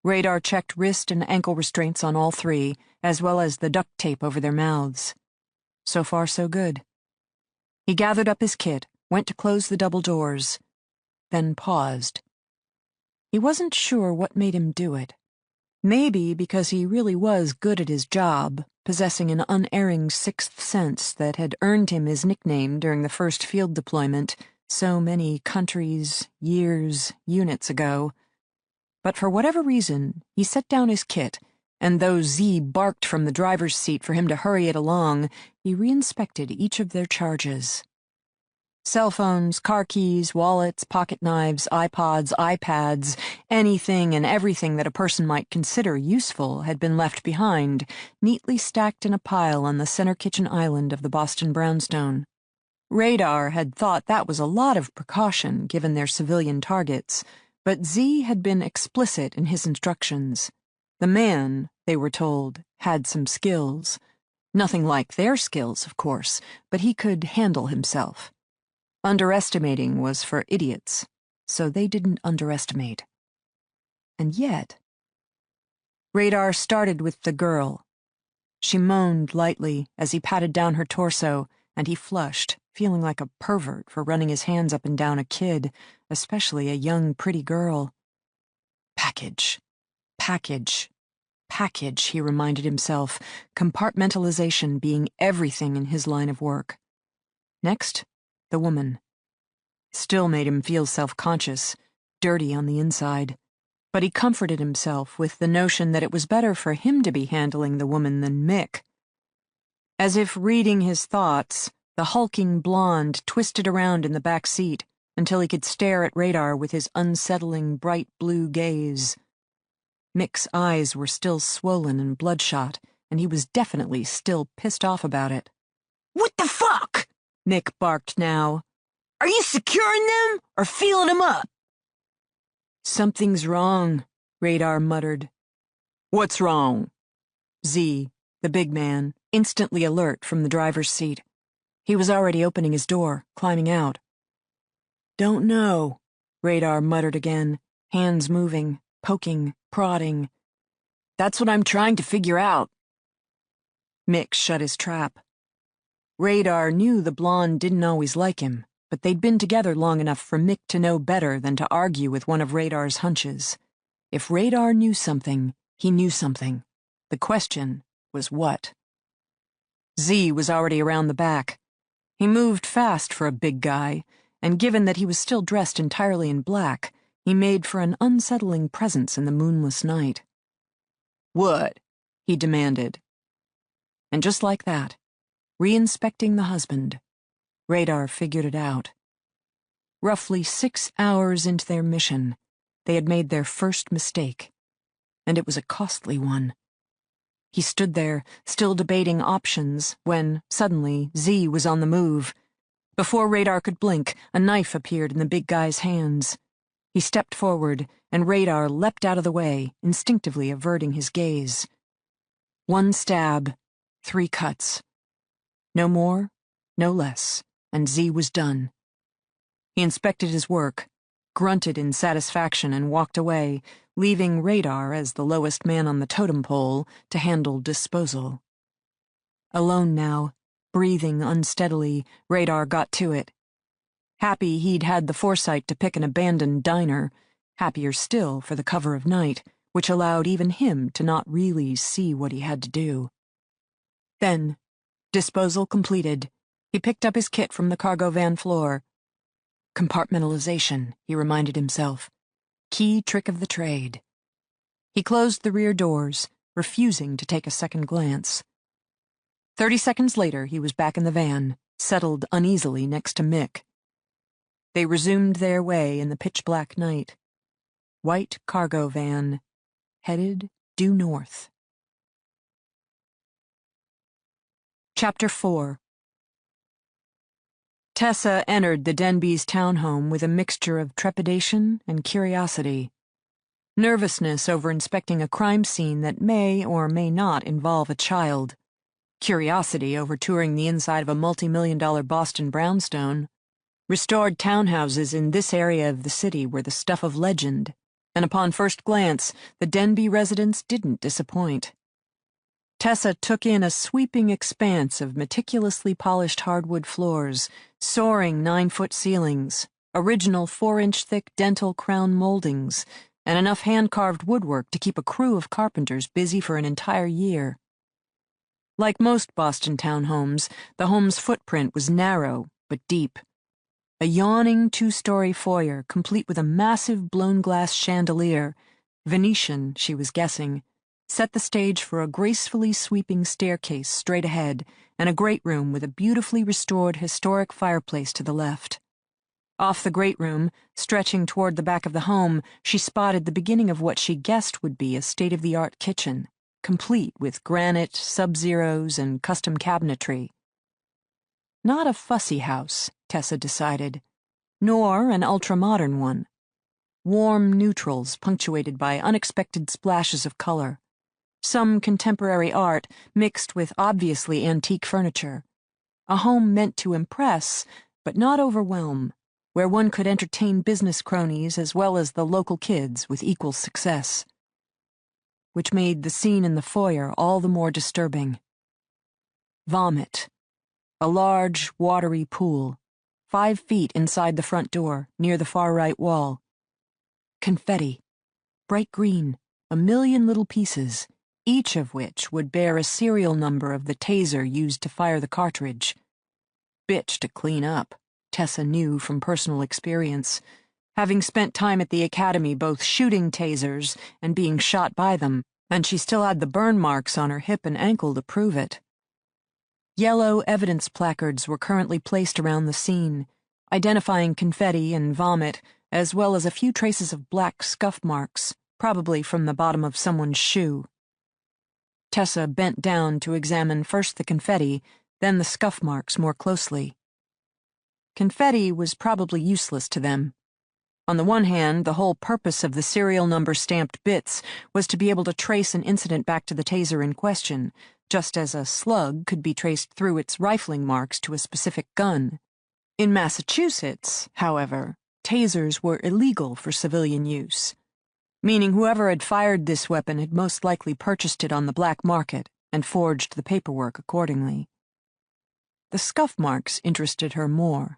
Radar checked wrist and ankle restraints on all 3, as well as the duct tape over their mouths. So far, so good. He gathered up his kit, went to close the double doors, then paused. He wasn't sure what made him do it. Maybe because he really was good at his job, possessing an unerring sixth sense that had earned him his nickname during the first field deployment so many countries, years, units ago. But for whatever reason, he set down his kit, and though Z barked from the driver's seat for him to hurry it along, he reinspected each of their charges. Cell phones, car keys, wallets, pocket knives, iPods, iPads, anything and everything that a person might consider useful had been left behind, neatly stacked in a pile on the center kitchen island of the Boston brownstone. Radar had thought that was a lot of precaution given their civilian targets, but Z had been explicit in his instructions. The man, they were told, had some skills. Nothing like their skills, of course, but he could handle himself. Underestimating was for idiots, so they didn't underestimate. And yet, Radar started with the girl. She moaned lightly as he patted down her torso, and he flushed, feeling like a pervert for running his hands up and down a kid, especially a young, pretty girl. Package, package, package, he reminded himself, compartmentalization being everything in his line of work. Next, the woman. Still made him feel self-conscious, dirty on the inside, but he comforted himself with the notion that it was better for him to be handling the woman than Mick. As if reading his thoughts, the hulking blonde twisted around in the back seat until he could stare at Radar with his unsettling bright blue gaze. Mick's eyes were still swollen and bloodshot, and he was definitely still pissed off about it. "What the fuck?" Mick barked now. "Are you securing them or feeling them up?" Something's wrong, Radar muttered. What's wrong? Z, the big man, instantly alert from the driver's seat. He was already opening his door, climbing out. Don't know, Radar muttered again, hands moving, poking, prodding. That's what I'm trying to figure out. Mick shut his trap. Radar knew the blonde didn't always like him, but they'd been together long enough for Mick to know better than to argue with one of Radar's hunches. If Radar knew something, he knew something. The question was what? Z was already around the back. He moved fast for a big guy, and given that he was still dressed entirely in black, he made for an unsettling presence in the moonless night. "What?" he demanded. And just like that, re-inspecting the husband, Radar figured it out. Roughly 6 hours into their mission, they had made their first mistake, and it was a costly one. He stood there, still debating options, when, suddenly, Z was on the move. Before Radar could blink, a knife appeared in the big guy's hands. He stepped forward, and Radar leapt out of the way, instinctively averting his gaze. 1 stab, 3 cuts. No more, no less, and Z was done. He inspected his work, grunted in satisfaction, and walked away, leaving Radar as the lowest man on the totem pole to handle disposal. Alone now, breathing unsteadily, Radar got to it. Happy he'd had the foresight to pick an abandoned diner, happier still for the cover of night, which allowed even him to not really see what he had to do. Then, disposal completed, he picked up his kit from the cargo van floor. Compartmentalization, he reminded himself. Key trick of the trade. He closed the rear doors, refusing to take a second glance. 30 seconds later, he was back in the van, settled uneasily next to Mick. They resumed their way in the pitch-black night. White cargo van, headed due north. Chapter 4. Tessa entered the Denbes townhome with a mixture of trepidation and curiosity. Nervousness over inspecting a crime scene that may or may not involve a child. Curiosity over touring the inside of a multi-million-dollar Boston brownstone. Restored townhouses in this area of the city were the stuff of legend, and upon first glance, the Denbe residence didn't disappoint. Tessa took in a sweeping expanse of meticulously polished hardwood floors, soaring 9-foot ceilings, original 4-inch thick dental crown moldings, and enough hand-carved woodwork to keep a crew of carpenters busy for an entire year. Like most Boston townhomes, the home's footprint was narrow but deep. A yawning 2-story foyer, complete with a massive blown-glass chandelier, Venetian, she was guessing, set the stage for a gracefully sweeping staircase straight ahead and a great room with a beautifully restored historic fireplace to the left. Off the great room, stretching toward the back of the home, she spotted the beginning of what she guessed would be a state-of-the-art kitchen, complete with granite, sub-zeros, and custom cabinetry. Not a fussy house, Tessa decided, nor an ultra-modern one. Warm neutrals punctuated by unexpected splashes of color. Some contemporary art mixed with obviously antique furniture. A home meant to impress, but not overwhelm, where one could entertain business cronies as well as the local kids with equal success. Which made the scene in the foyer all the more disturbing. Vomit. A large, watery pool, 5 feet inside the front door, near the far right wall. Confetti. Bright green, a million little pieces, each of which would bear a serial number of the taser used to fire the cartridge. Bitch to clean up, Tessa knew from personal experience, having spent time at the academy both shooting tasers and being shot by them, and she still had the burn marks on her hip and ankle to prove it. Yellow evidence placards were currently placed around the scene, identifying confetti and vomit, as well as a few traces of black scuff marks, probably from the bottom of someone's shoe. Tessa bent down to examine first the confetti, then the scuff marks more closely. Confetti was probably useless to them. On the one hand, the whole purpose of the serial number stamped bits was to be able to trace an incident back to the taser in question, just as a slug could be traced through its rifling marks to a specific gun. In Massachusetts, however, tasers were illegal for civilian use, meaning whoever had fired this weapon had most likely purchased it on the black market, and forged the paperwork accordingly. The scuff marks interested her more.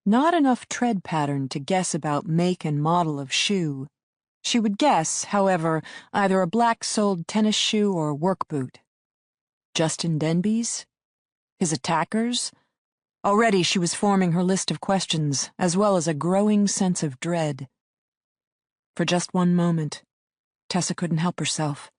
Not enough tread pattern to guess about make and model of shoe. She would guess, however, either a black-soled tennis shoe or work boot. Justin Denbes? His attackers? Already she was forming her list of questions, as well as a growing sense of dread. For just one moment, Tessa couldn't help herself.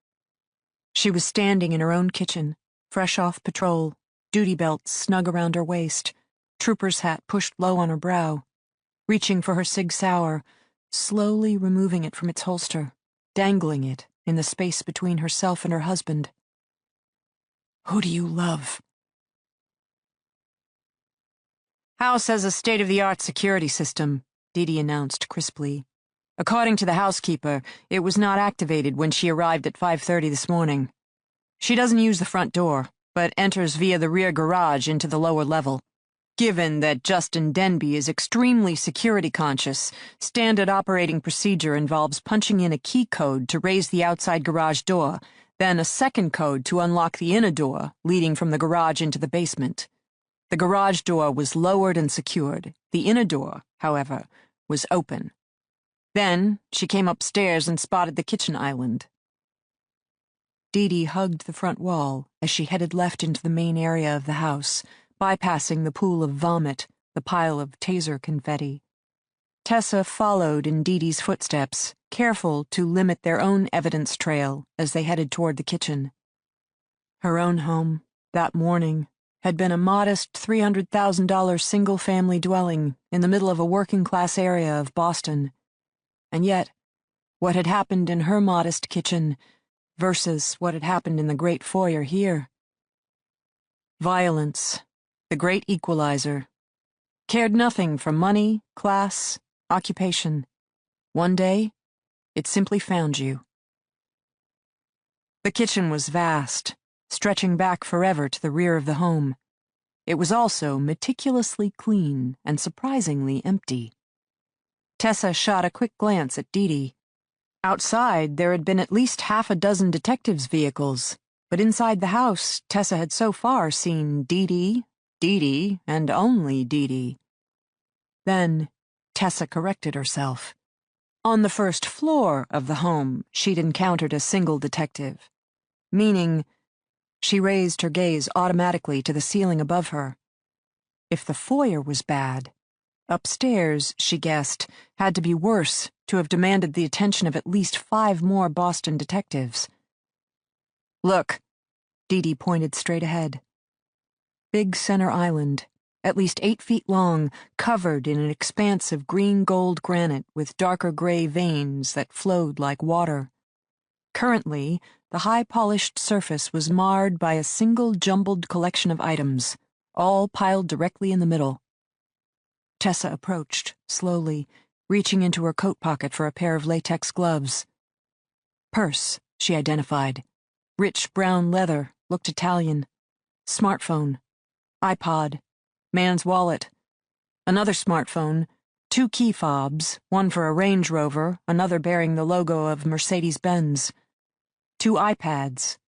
She was standing in her own kitchen, fresh off patrol, duty belt snug around her waist, trooper's hat pushed low on her brow, reaching for her Sig Sauer, slowly removing it from its holster, dangling it in the space between herself and her husband. Who do you love? House has a state-of-the-art security system, Dee announced crisply. According to the housekeeper, it was not activated when she arrived at 5:30 this morning. She doesn't use the front door, but enters via the rear garage into the lower level. Given that Justin Denbe is extremely security-conscious, standard operating procedure involves punching in a key code to raise the outside garage door, then a second code to unlock the inner door, leading from the garage into the basement. The garage door was lowered and secured. The inner door, however, was open. Then she came upstairs and spotted the kitchen island. Dee hugged the front wall as she headed left into the main area of the house, bypassing the pool of vomit, the pile of Taser confetti. Tessa followed in Dee's footsteps, careful to limit their own evidence trail as they headed toward the kitchen. Her own home, that morning, had been a modest $300,000 single-family dwelling in the middle of a working-class area of Boston. And yet, what had happened in her modest kitchen versus what had happened in the great foyer here? Violence, the great equalizer, cared nothing for money, class, occupation. One day, it simply found you. The kitchen was vast, stretching back forever to the rear of the home. It was also meticulously clean and surprisingly empty. Tessa shot a quick glance at Dee. Outside, there had been at least half a dozen detectives' vehicles, but inside the house, Tessa had so far seen Dee, and only Dee. Then, Tessa corrected herself. On the first floor of the home, she'd encountered a single detective, meaning she raised her gaze automatically to the ceiling above her. If the foyer was bad, upstairs, she guessed, had to be worse to have demanded the attention of at least 5 more Boston detectives. Look, Dee pointed straight ahead. Big center island, at least 8 feet long, covered in an expanse of green-gold granite with darker gray veins that flowed like water. Currently, the high-polished surface was marred by a single jumbled collection of items, all piled directly in the middle. Tessa approached, slowly, reaching into her coat pocket for a pair of latex gloves. Purse, she identified. Rich brown leather, looked Italian. Smartphone. iPod. Man's wallet. Another smartphone. 2 key fobs, one for a Range Rover, another bearing the logo of Mercedes-Benz. 2 iPads.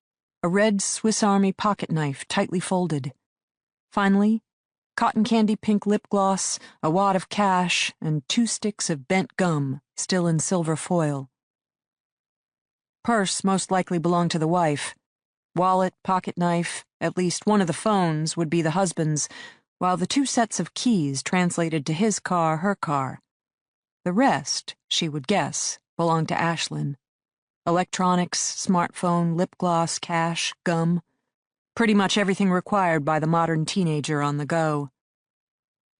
A red Swiss Army pocket knife tightly folded. Finally, cotton candy pink lip gloss, a wad of cash, and 2 sticks of bent gum, still in silver foil. Purse most likely belonged to the wife. Wallet, pocket knife, at least one of the phones would be the husband's, while the 2 sets of keys translated to his car, her car. The rest, she would guess, belonged to Ashlyn. Electronics, smartphone, lip gloss, cash, gum. Pretty much everything required by the modern teenager on the go.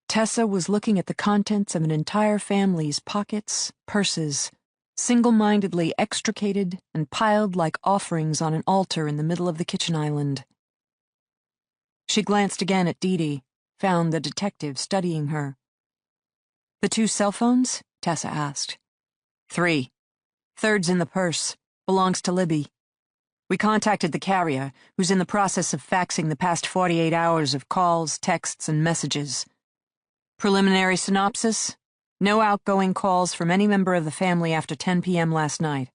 Tessa was looking at the contents of an entire family's pockets, purses, single-mindedly extricated and piled like offerings on an altar in the middle of the kitchen island. She glanced again at Dee, found the detective studying her. The 2 cell phones? Tessa asked. 3. Third's in the purse. Belongs to Libby. We contacted the carrier, who's in the process of faxing the past 48 hours of calls, texts, and messages. Preliminary synopsis? No outgoing calls from any member of the family after 10 p.m. last night.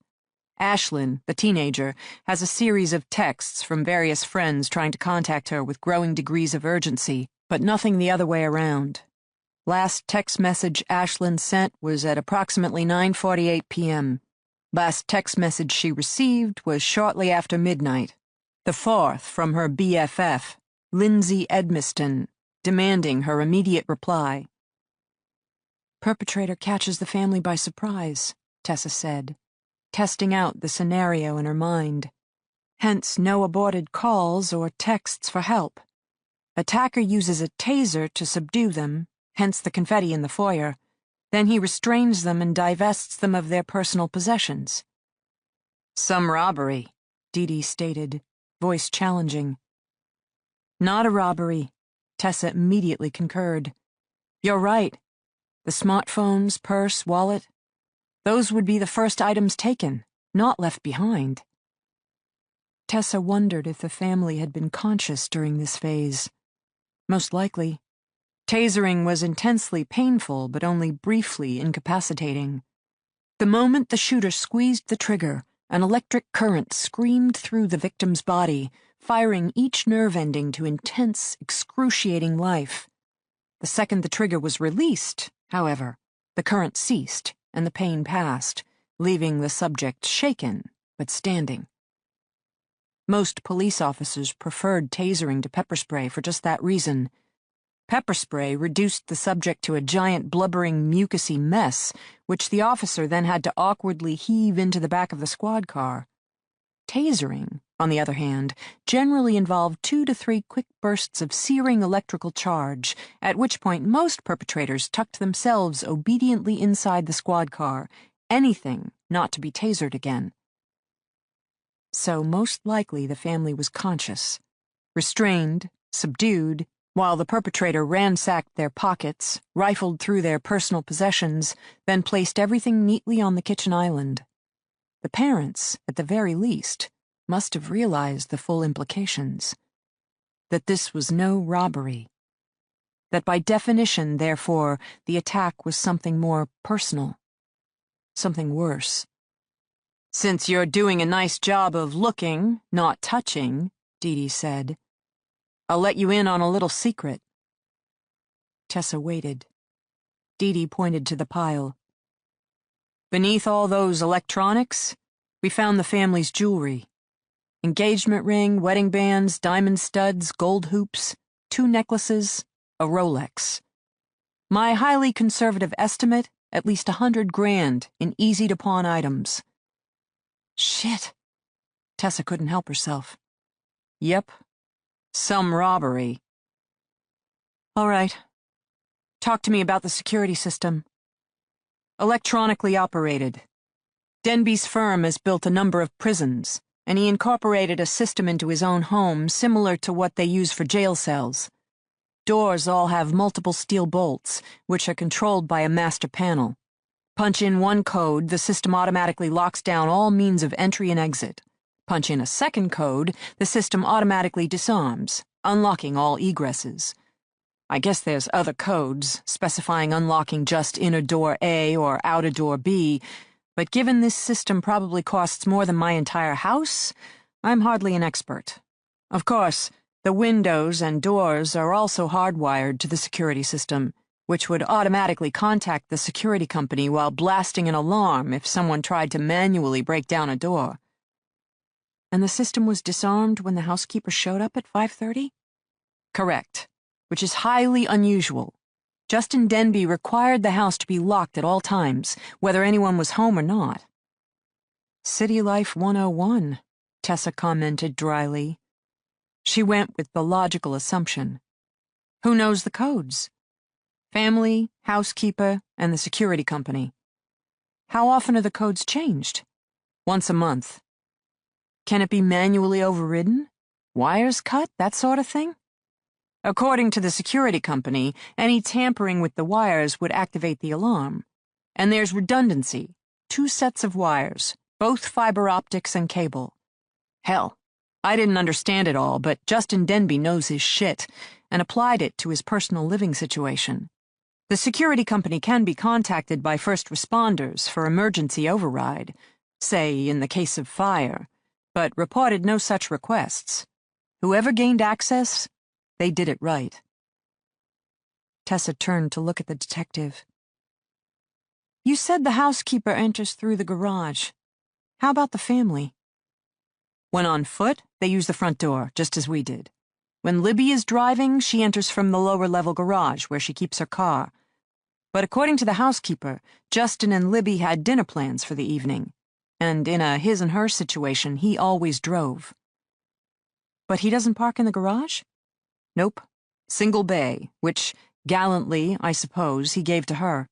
Ashlyn, the teenager, has a series of texts from various friends trying to contact her with growing degrees of urgency, but nothing the other way around. Last text message Ashlyn sent was at approximately 9:48 p.m. Last text message she received was shortly after midnight. The fourth from her BFF, Lindsay Edmiston, demanding her immediate reply. Perpetrator catches the family by surprise, Tessa said, testing out the scenario in her mind. Hence no aborted calls or texts for help. Attacker uses a taser to subdue them, hence the confetti in the foyer. Then he restrains them and divests them of their personal possessions. Some robbery, Dee stated, voice challenging. Not a robbery, Tessa immediately concurred. You're right. The smartphones, purse, wallet, those would be the first items taken, not left behind. Tessa wondered if the family had been conscious during this phase. Most likely. Tasering was intensely painful, but only briefly incapacitating. The moment the shooter squeezed the trigger, an electric current screamed through the victim's body, firing each nerve ending to intense, excruciating life. The second the trigger was released, however, the current ceased and the pain passed, leaving the subject shaken, but standing. Most police officers preferred tasering to pepper spray for just that reason. Pepper spray reduced the subject to a giant blubbering mucousy mess, which the officer then had to awkwardly heave into the back of the squad car. Tasering, on the other hand, generally involved 2 to 3 quick bursts of searing electrical charge, at which point most perpetrators tucked themselves obediently inside the squad car, anything not to be tasered again. So most likely the family was conscious, restrained, subdued, while the perpetrator ransacked their pockets, rifled through their personal possessions, then placed everything neatly on the kitchen island. The parents, at the very least, must have realized the full implications. That this was no robbery. That by definition, therefore, the attack was something more personal. Something worse. Since you're doing a nice job of looking, not touching, Dee said, I'll let you in on a little secret. Tessa waited. Dee pointed to the pile. Beneath all those electronics, we found the family's jewelry. Engagement ring, wedding bands, diamond studs, gold hoops, 2 necklaces, a Rolex. My highly conservative estimate, at least $100,000 in easy-to-pawn items. Shit. Tessa couldn't help herself. Yep. Some robbery. All right. Talk to me about the security system. Electronically operated. Denbes' firm has built a number of prisons, and he incorporated a system into his own home similar to what they use for jail cells. Doors all have multiple steel bolts, which are controlled by a master panel. Punch in one code, the system automatically locks down all means of entry and exit. Punch in a second code, the system automatically disarms, unlocking all egresses. I guess there's other codes, specifying unlocking just inner door A or outer door B, but given this system probably costs more than my entire house, I'm hardly an expert. Of course, the windows and doors are also hardwired to the security system, which would automatically contact the security company while blasting an alarm if someone tried to manually break down a door. And the system was disarmed when the housekeeper showed up at 5:30? Correct. Which is highly unusual. Justin Denbe required the house to be locked at all times, whether anyone was home or not. City Life 101, Tessa commented dryly. She went with the logical assumption. Who knows the codes? Family, housekeeper, and the security company. How often are the codes changed? Once a month. Can it be manually overridden? Wires cut, that sort of thing? According to the security company, any tampering with the wires would activate the alarm. And there's redundancy. 2 sets of wires, both fiber optics and cable. Hell, I didn't understand it all, but Justin Denbe knows his shit and applied it to his personal living situation. The security company can be contacted by first responders for emergency override, say in the case of fire, but reported no such requests. Whoever gained access, they did it right. Tessa turned to look at the detective. You said the housekeeper enters through the garage. How about the family? When on foot, they use the front door, just as we did. When Libby is driving, she enters from the lower-level garage, where she keeps her car. But according to the housekeeper, Justin and Libby had dinner plans for the evening, and in a his and her situation, he always drove. But he doesn't park in the garage? Nope. Single bay, which, gallantly, I suppose, he gave to her.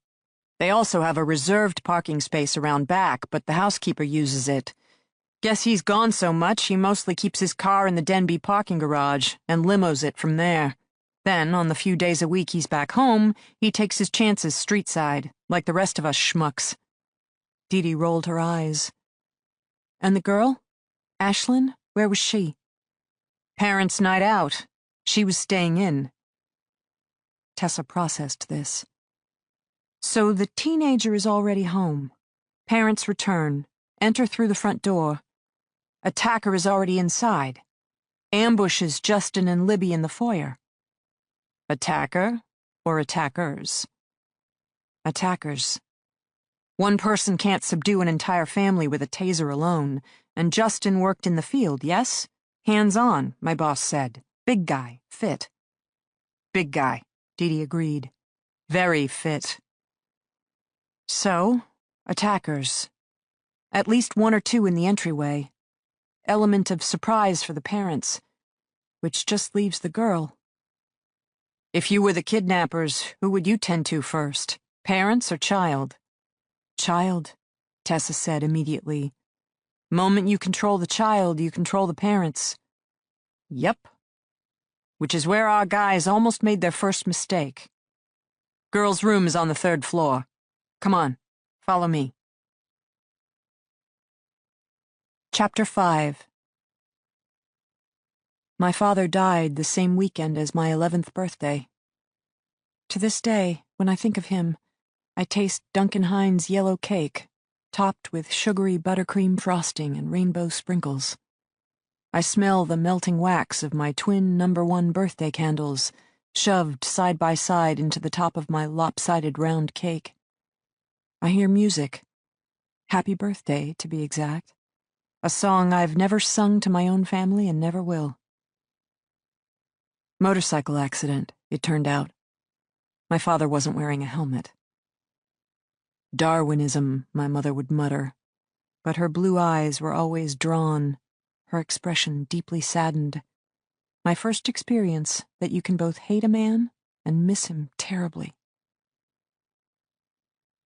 They also have a reserved parking space around back, but the housekeeper uses it. Guess he's gone so much, he mostly keeps his car in the Denbe parking garage and limos it from there. Then, on the few days a week he's back home, he takes his chances street-side, like the rest of us schmucks. Dee Dee rolled her eyes. And the girl? Ashlyn? Where was she? Parents' night out. She was staying in. Tessa processed this. So the teenager is already home. Parents return, enter through the front door. Attacker is already inside. Ambushes Justin and Libby in the foyer. Attacker or attackers? Attackers. One person can't subdue an entire family with a taser alone, and Justin worked in the field, yes? Hands-on, my boss said. Big guy, fit. Big guy, Dee Dee agreed. Very fit. So, attackers. At least one or two in the entryway. Element of surprise for the parents, which just leaves the girl. If you were the kidnappers, who would you tend to first? Parents or child? Child, Tessa said immediately. Moment you control the child, you control the parents. Yep. Which is where our guys almost made their first mistake. Girl's room is on the 3rd floor. Come on, follow me. Chapter 5. My father died the same weekend as my 11th birthday. To this day, when I think of him, I taste Duncan Hines' yellow cake, topped with sugary buttercream frosting and rainbow sprinkles. I smell the melting wax of my twin #1 birthday candles, shoved side by side into the top of my lopsided round cake. I hear music. Happy birthday, to be exact. A song I've never sung to my own family and never will. Motorcycle accident, it turned out. My father wasn't wearing a helmet. Darwinism, my mother would mutter, but her blue eyes were always drawn, her expression deeply saddened. My first experience that you can both hate a man and miss him terribly.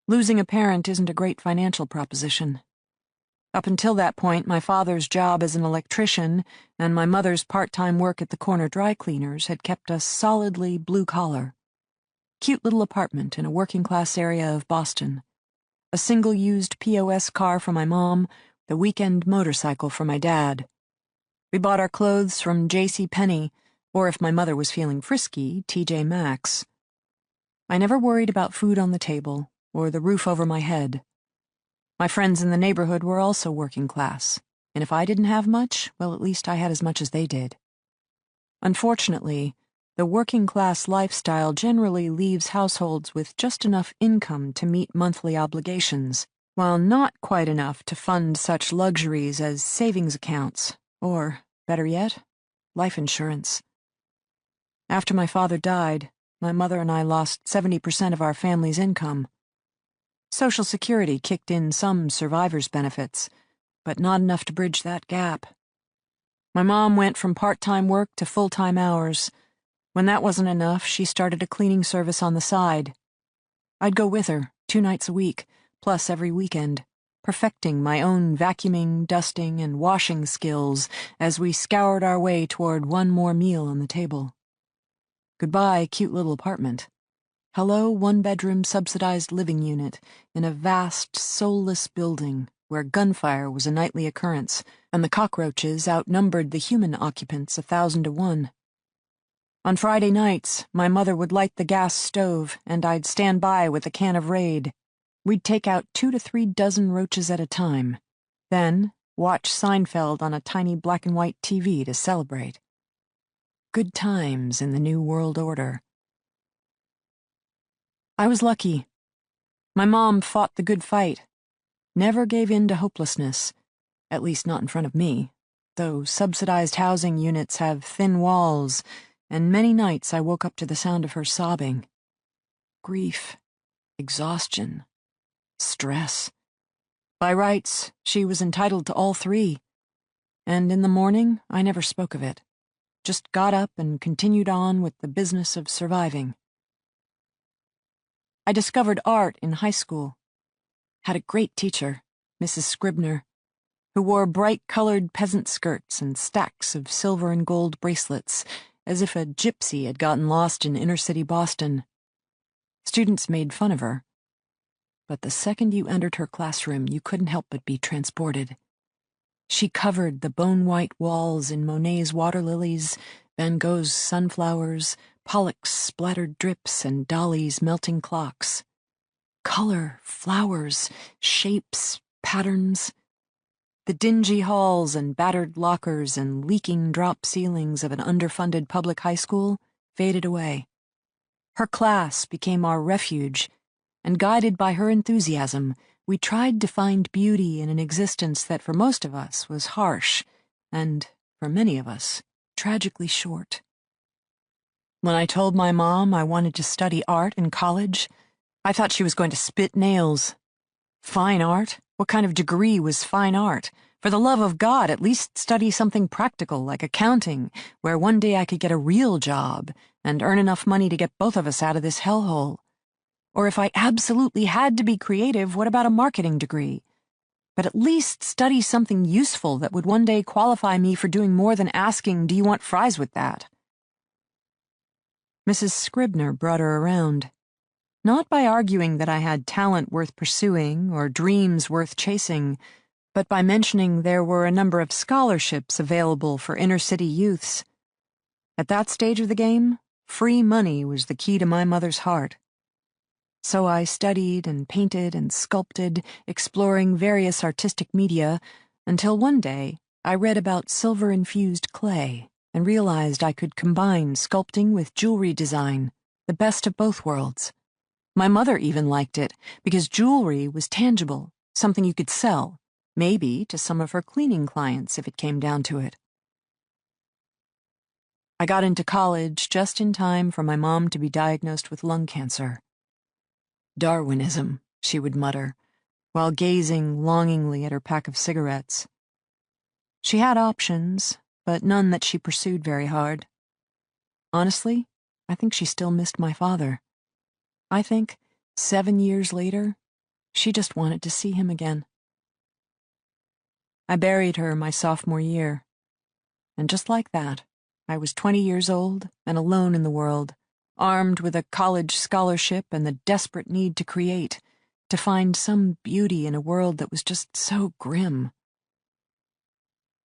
Losing a parent isn't a great financial proposition. Up until that point, my father's job as an electrician and my mother's part-time work at the corner dry cleaners had kept us solidly blue-collar. Cute little apartment in a working-class area of Boston. A single-used POS car for my mom, the weekend motorcycle for my dad. We bought our clothes from J.C. Penney, or if my mother was feeling frisky, TJ Maxx. I never worried about food on the table or the roof over my head. My friends in the neighborhood were also working class, and if I didn't have much, well, at least I had as much as they did. Unfortunately, the working-class lifestyle generally leaves households with just enough income to meet monthly obligations, while not quite enough to fund such luxuries as savings accounts, or, better yet, life insurance. After my father died, my mother and I lost 70% of our family's income. Social Security kicked in some survivor's benefits, but not enough to bridge that gap. My mom went from part-time work to full-time hours. When that wasn't enough, she started a cleaning service on the side. I'd go with her 2 nights a week, plus every weekend, perfecting my own vacuuming, dusting, and washing skills as we scoured our way toward one more meal on the table. Goodbye, cute little apartment. Hello, 1-bedroom subsidized living unit in a vast, soulless building where gunfire was a nightly occurrence and the cockroaches outnumbered the human occupants 1,000 to 1. On Friday nights, my mother would light the gas stove and I'd stand by with a can of Raid. We'd take out 2 to 3 dozen roaches at a time. Then watch Seinfeld on a tiny black-and-white TV to celebrate. Good times in the New World Order. I was lucky. My mom fought the good fight, never gave in to hopelessness, at least not in front of me, though subsidized housing units have thin walls, and many nights I woke up to the sound of her sobbing. Grief, exhaustion, stress. By rights, she was entitled to all three, and in the morning I never spoke of it, just got up and continued on with the business of surviving. I discovered art in high school. Had a great teacher, Mrs. Scribner, who wore bright-colored peasant skirts and stacks of silver and gold bracelets, as if a gypsy had gotten lost in inner-city Boston. Students made fun of her. But the second you entered her classroom, you couldn't help but be transported. She covered the bone-white walls in Monet's water lilies, Van Gogh's sunflowers, Pollock's splattered drips, and Dali's melting clocks. Color, flowers, shapes, patterns. The dingy halls and battered lockers and leaking drop ceilings of an underfunded public high school faded away. Her class became our refuge, and guided by her enthusiasm, we tried to find beauty in an existence that for most of us was harsh, and, for many of us, tragically short. When I told my mom I wanted to study art in college, I thought she was going to spit nails. Fine art? What kind of degree was fine art? For the love of God, at least study something practical like accounting, where one day I could get a real job and earn enough money to get both of us out of this hellhole. Or if I absolutely had to be creative, what about a marketing degree? But at least study something useful that would one day qualify me for doing more than asking, "Do you want fries with that?" Mrs. Scribner brought her around. Not by arguing that I had talent worth pursuing or dreams worth chasing, but by mentioning there were a number of scholarships available for inner-city youths. At that stage of the game, free money was the key to my mother's heart. So I studied and painted and sculpted, exploring various artistic media, until one day I read about silver-infused clay and realized I could combine sculpting with jewelry design, the best of both worlds. My mother even liked it, because jewelry was tangible, something you could sell, maybe to some of her cleaning clients if it came down to it. I got into college just in time for my mom to be diagnosed with lung cancer. "Darwinism," she would mutter, while gazing longingly at her pack of cigarettes. She had options, but none that she pursued very hard. Honestly, I think she still missed my father. I think, 7 years later, she just wanted to see him again. I buried her my sophomore year, and just like that, I was 20 years old and alone in the world, armed with a college scholarship and the desperate need to create, to find some beauty in a world that was just so grim.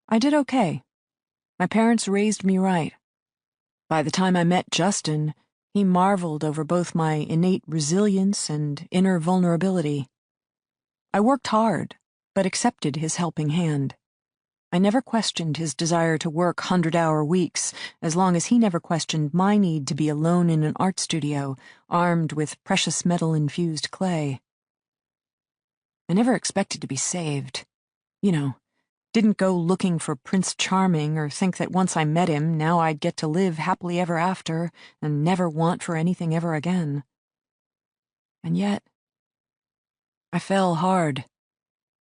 I did okay. My parents raised me right. By the time I met Justin, he marveled over both my innate resilience and inner vulnerability. I worked hard, but accepted his helping hand. I never questioned his desire to work 100-hour weeks, as long as he never questioned my need to be alone in an art studio, armed with precious metal-infused clay. I never expected to be saved. Didn't go looking for Prince Charming or think that once I met him, now I'd get to live happily ever after and never want for anything ever again. And yet, I fell hard,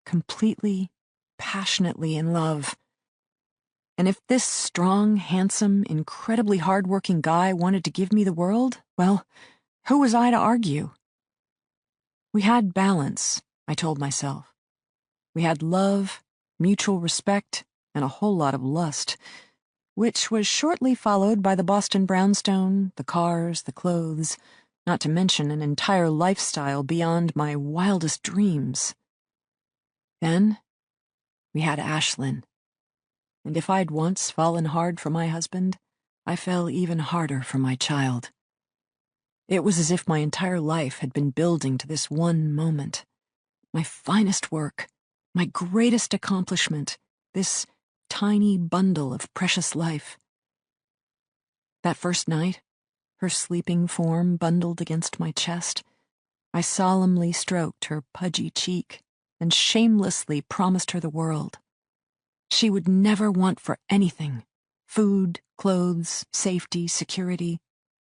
completely, passionately in love. And if this strong, handsome, incredibly hard-working guy wanted to give me the world, well, who was I to argue? We had balance, I told myself. We had love, mutual respect, and a whole lot of lust, which was shortly followed by the Boston brownstone, the cars, the clothes, not to mention an entire lifestyle beyond my wildest dreams. Then, we had Ashlyn. And if I'd once fallen hard for my husband, I fell even harder for my child. It was as if my entire life had been building to this one moment. My finest work, My greatest accomplishment, this tiny bundle of precious life. That first night, her sleeping form bundled against my chest, I solemnly stroked her pudgy cheek and shamelessly promised her the world. She would never want for anything: food, clothes, safety, security.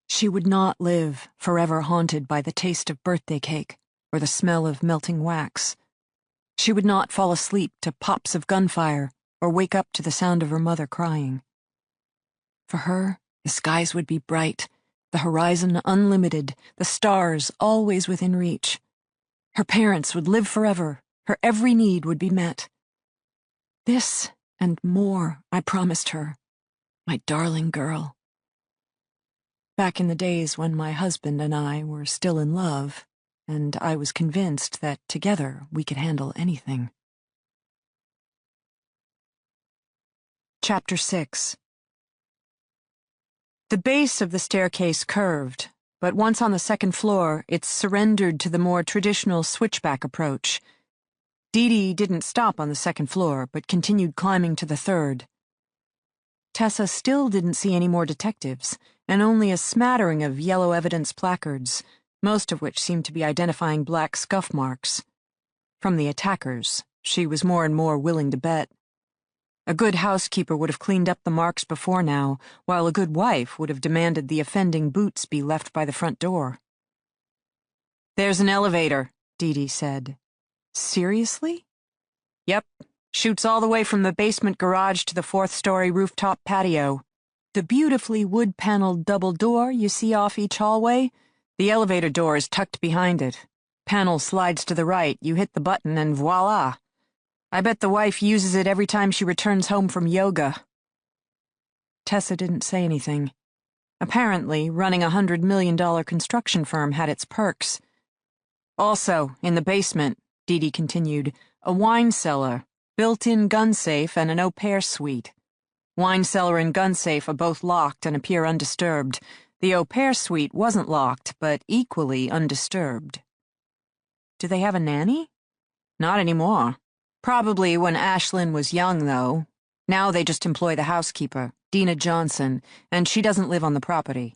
She would not live forever haunted by the taste of birthday cake or the smell of melting wax. She would not fall asleep to pops of gunfire or wake up to the sound of her mother crying. For her, the skies would be bright, the horizon unlimited, the stars always within reach. Her parents would live forever, her every need would be met. This and more I promised her, my darling girl. Back in the days when my husband and I were still in love, and I was convinced that together we could handle anything. Chapter 6. The base of the staircase curved, but once on the second floor, it surrendered to the more traditional switchback approach. Dee didn't stop on the second floor, but continued climbing to the third. Tessa still didn't see any more detectives, and only a smattering of yellow evidence placards, most of which seemed to be identifying black scuff marks. From the attackers, she was more and more willing to bet. A good housekeeper would have cleaned up the marks before now, while a good wife would have demanded the offending boots be left by the front door. "There's an elevator," Dee said. "Seriously?" "Yep. Shoots all the way from the basement garage to the fourth-story rooftop patio. The beautifully wood-paneled double door you see off each hallway, the elevator door is tucked behind it. Panel slides to the right, you hit the button, and voila. I bet the wife uses it every time she returns home from yoga." Tessa didn't say anything. Apparently, running a $100 million construction firm had its perks. "Also, in the basement," Dee continued, "a wine cellar, built-in gun safe, and an au pair suite. Wine cellar and gun safe are both locked and appear undisturbed. The au pair suite wasn't locked, but equally undisturbed." "Do they have a nanny?" "Not anymore. Probably when Ashlyn was young, though. Now they just employ the housekeeper, Dina Johnson, and she doesn't live on the property."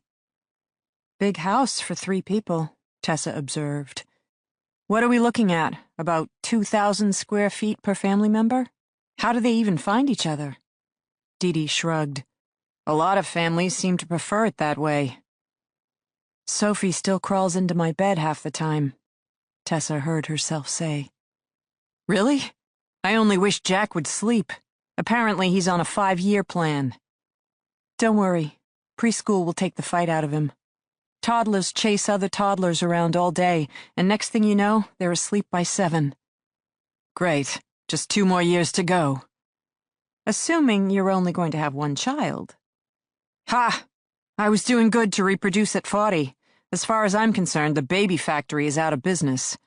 "Big house for 3 people," Tessa observed. "What are we looking at? About 2,000 square feet per family member? How do they even find each other?" Dee shrugged. "A lot of families seem to prefer it that way." "Sophie still crawls into my bed half the time," Tessa heard herself say. "Really? I only wish Jack would sleep. Apparently he's on a 5-year plan." "Don't worry. Preschool will take the fight out of him. Toddlers chase other toddlers around all day, and next thing you know, they're asleep by 7. "Great. Just 2 more years to go." "Assuming you're only going to have 1 child." "Ha! I was doing good to reproduce at 40. As far as I'm concerned, the baby factory is out of business.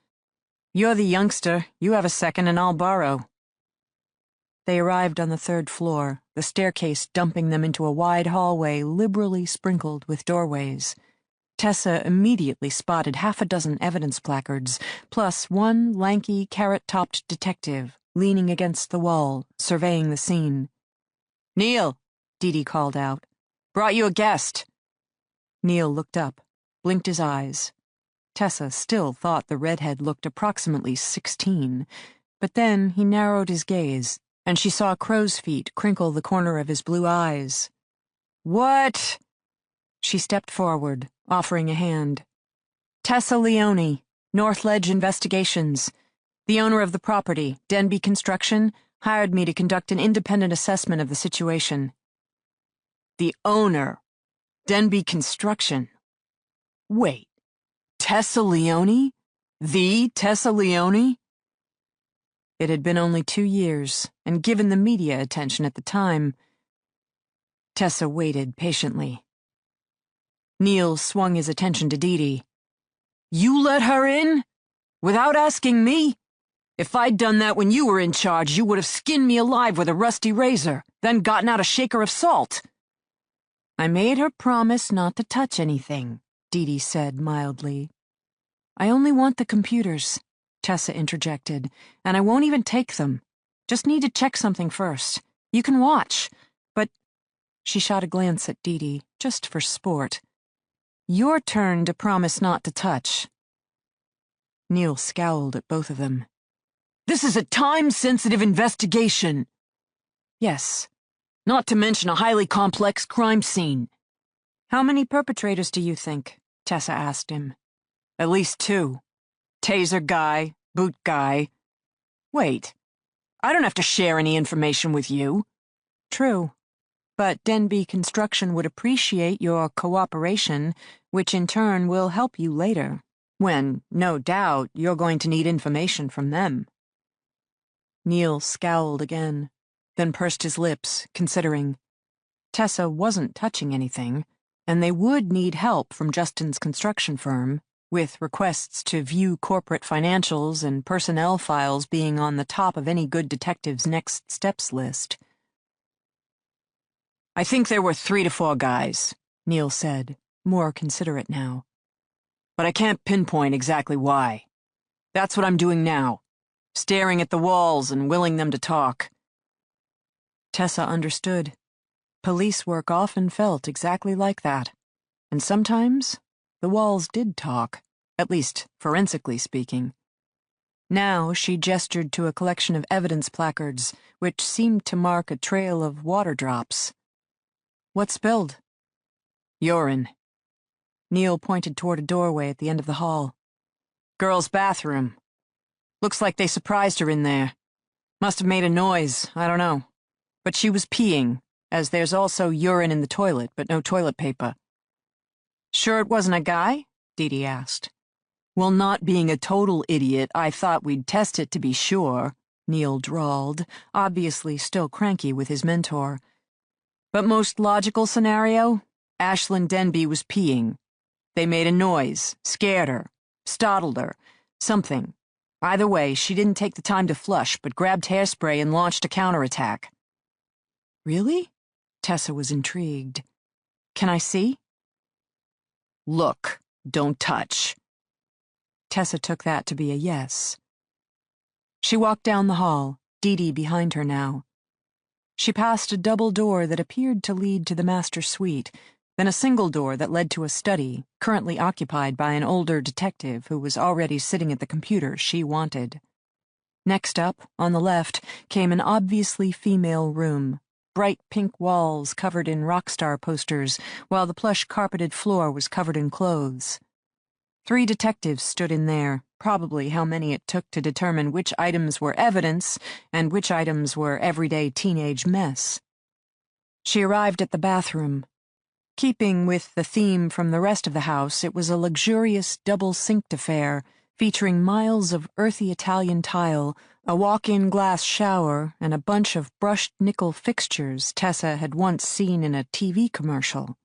You're the youngster. You have a second and I'll borrow." They arrived on the 3rd floor, the staircase dumping them into a wide hallway liberally sprinkled with doorways. Tessa immediately spotted half a dozen evidence placards, plus one lanky, carrot-topped detective leaning against the wall, surveying the scene. "Neil," Dee called out. "Brought you a guest." Neil looked up, blinked his eyes. Tessa still thought the redhead looked approximately 16, but then he narrowed his gaze, and she saw crow's feet crinkle the corner of his blue eyes. "What?" She stepped forward, offering a hand. "Tessa Leone, Northledge Investigations. The owner of the property, Denbe Construction, hired me to conduct an independent assessment of the situation." "The owner? Denbe Construction? Wait, Tessa Leone? The Tessa Leone?" It had been only 2 years, and given the media attention at the time, Tessa waited patiently. Neil swung his attention to Dee. "You let her in? Without asking me? If I'd done that when you were in charge, you would have skinned me alive with a rusty razor, then gotten out a shaker of salt." "I made her promise not to touch anything," Dee said mildly. "I only want the computers. Tessa interjected, and I won't even take them. Just need to check something first. You can watch, but... She shot a glance at Dee Dee, just for sport. Your turn to promise not to touch. Neil scowled at both of them. This is a time-sensitive investigation. Yes. Not to mention a highly complex crime scene. How many perpetrators do you think? Tessa asked him. At least 2. Taser guy, boot guy. Wait, I don't have to share any information with you. True. But Denbe Construction would appreciate your cooperation, which in turn will help you later, when, no doubt, you're going to need information from them. Neil scowled again, then pursed his lips, considering. Tessa wasn't touching anything, and they would need help from Justin's construction firm, with requests to view corporate financials and personnel files being on the top of any good detective's next steps list. I think there were 3 to 4 guys, Neil said, more considerate now. But I can't pinpoint exactly why. That's what I'm doing now, staring at the walls and willing them to talk. Tessa understood. Police work often felt exactly like that, and sometimes the walls did talk, at least forensically speaking. Now she gestured to a collection of evidence placards, which seemed to mark a trail of water drops. What spilled? Urine. Neil pointed toward a doorway at the end of the hall. Girl's bathroom. Looks like they surprised her in there. Must have made a noise, I don't know. But she was peeing, as there's also urine in the toilet, but no toilet paper. Sure it wasn't a guy? Dee Dee asked. Well, not being a total idiot, I thought we'd test it to be sure, Neil drawled, obviously still cranky with his mentor. But most logical scenario, Ashlyn Denbe was peeing. They made a noise, scared her, startled her, something. Either way, she didn't take the time to flush, but grabbed hairspray and launched a counterattack. Really? Tessa was intrigued. Can I see? Look, don't touch. Tessa took that to be a yes. She walked down the hall, Dee Dee behind her now. She passed a double door that appeared to lead to the master suite, then a single door that led to a study, currently occupied by an older detective who was already sitting at the computer she wanted. Next up, on the left, came an obviously female room, bright pink walls covered in rock star posters, while the plush carpeted floor was covered in clothes. 3 detectives stood in there, probably how many it took to determine which items were evidence and which items were everyday teenage mess. She arrived at the bathroom. Keeping with the theme from the rest of the house, it was a luxurious double-sinked affair, featuring miles of earthy Italian tile, a walk-in glass shower, and a bunch of brushed nickel fixtures Tessa had once seen in a TV commercial.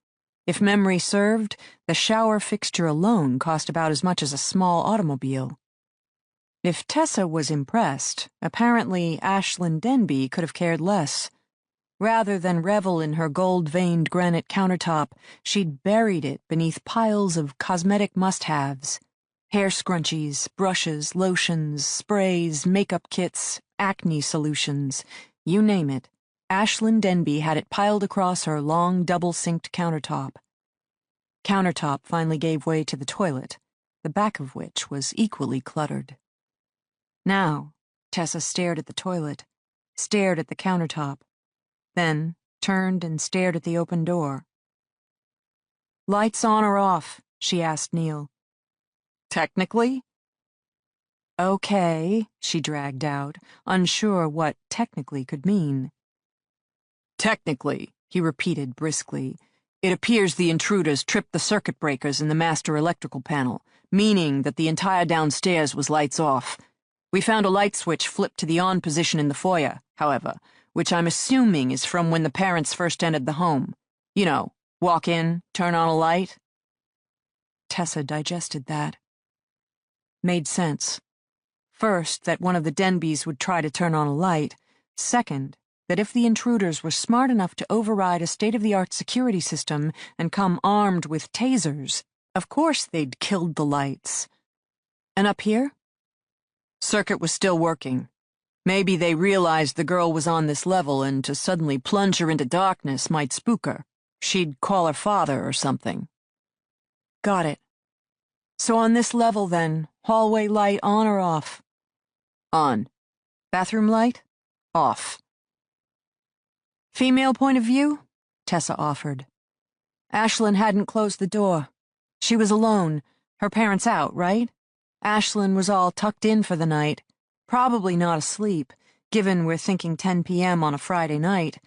If memory served, the shower fixture alone cost about as much as a small automobile. If Tessa was impressed, apparently Ashlyn Denbe could have cared less. Rather than revel in her gold-veined granite countertop, she'd buried it beneath piles of cosmetic must-haves. Hair scrunchies, brushes, lotions, sprays, makeup kits, acne solutions, you name it. Ashlyn Denbe had it piled across her long, double-sinked countertop. Countertop finally gave way to the toilet, the back of which was equally cluttered. Now, Tessa stared at the toilet, stared at the countertop, then turned and stared at the open door. "Lights on or off?" she asked Neil. Technically? Okay, she dragged out, unsure what technically could mean. Technically, he repeated briskly, it appears the intruders tripped the circuit breakers in the master electrical panel, meaning that the entire downstairs was lights off. We found a light switch flipped to the on position in the foyer, however, which I'm assuming is from when the parents first entered the home. You know, walk in, turn on a light. Tessa digested that. Made sense. First, that one of the Denbes would try to turn on a light. Second, that if the intruders were smart enough to override a state-of-the-art security system and come armed with tasers, of course they'd killed the lights. And up here? Circuit was still working. Maybe they realized the girl was on this level, and to suddenly plunge her into darkness might spook her. She'd call her father or something. Got it. So on this level then, hallway light on or off? On. Bathroom light? Off. Female point of view? Tessa offered. Ashlyn hadn't closed the door. She was alone, her parents out, right? Ashlyn was all tucked in for the night, probably not asleep, given we're thinking 10 p.m. on a Friday night,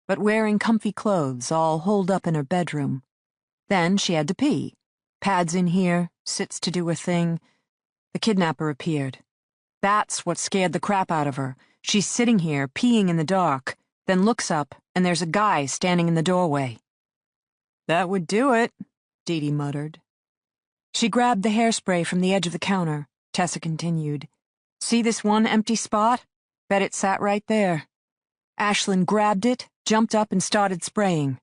but wearing comfy clothes, all holed up in her bedroom. Then she had to pee. Pads in here, sits to do her thing. The kidnapper appeared. That's what scared the crap out of her. She's sitting here, peeing in the dark, then looks up, and there's a guy standing in the doorway. That would do it, Dee Dee muttered. She grabbed the hairspray from the edge of the counter, Tessa continued. See this one empty spot? Bet it sat right there. Ashlyn grabbed it, jumped up, and started spraying.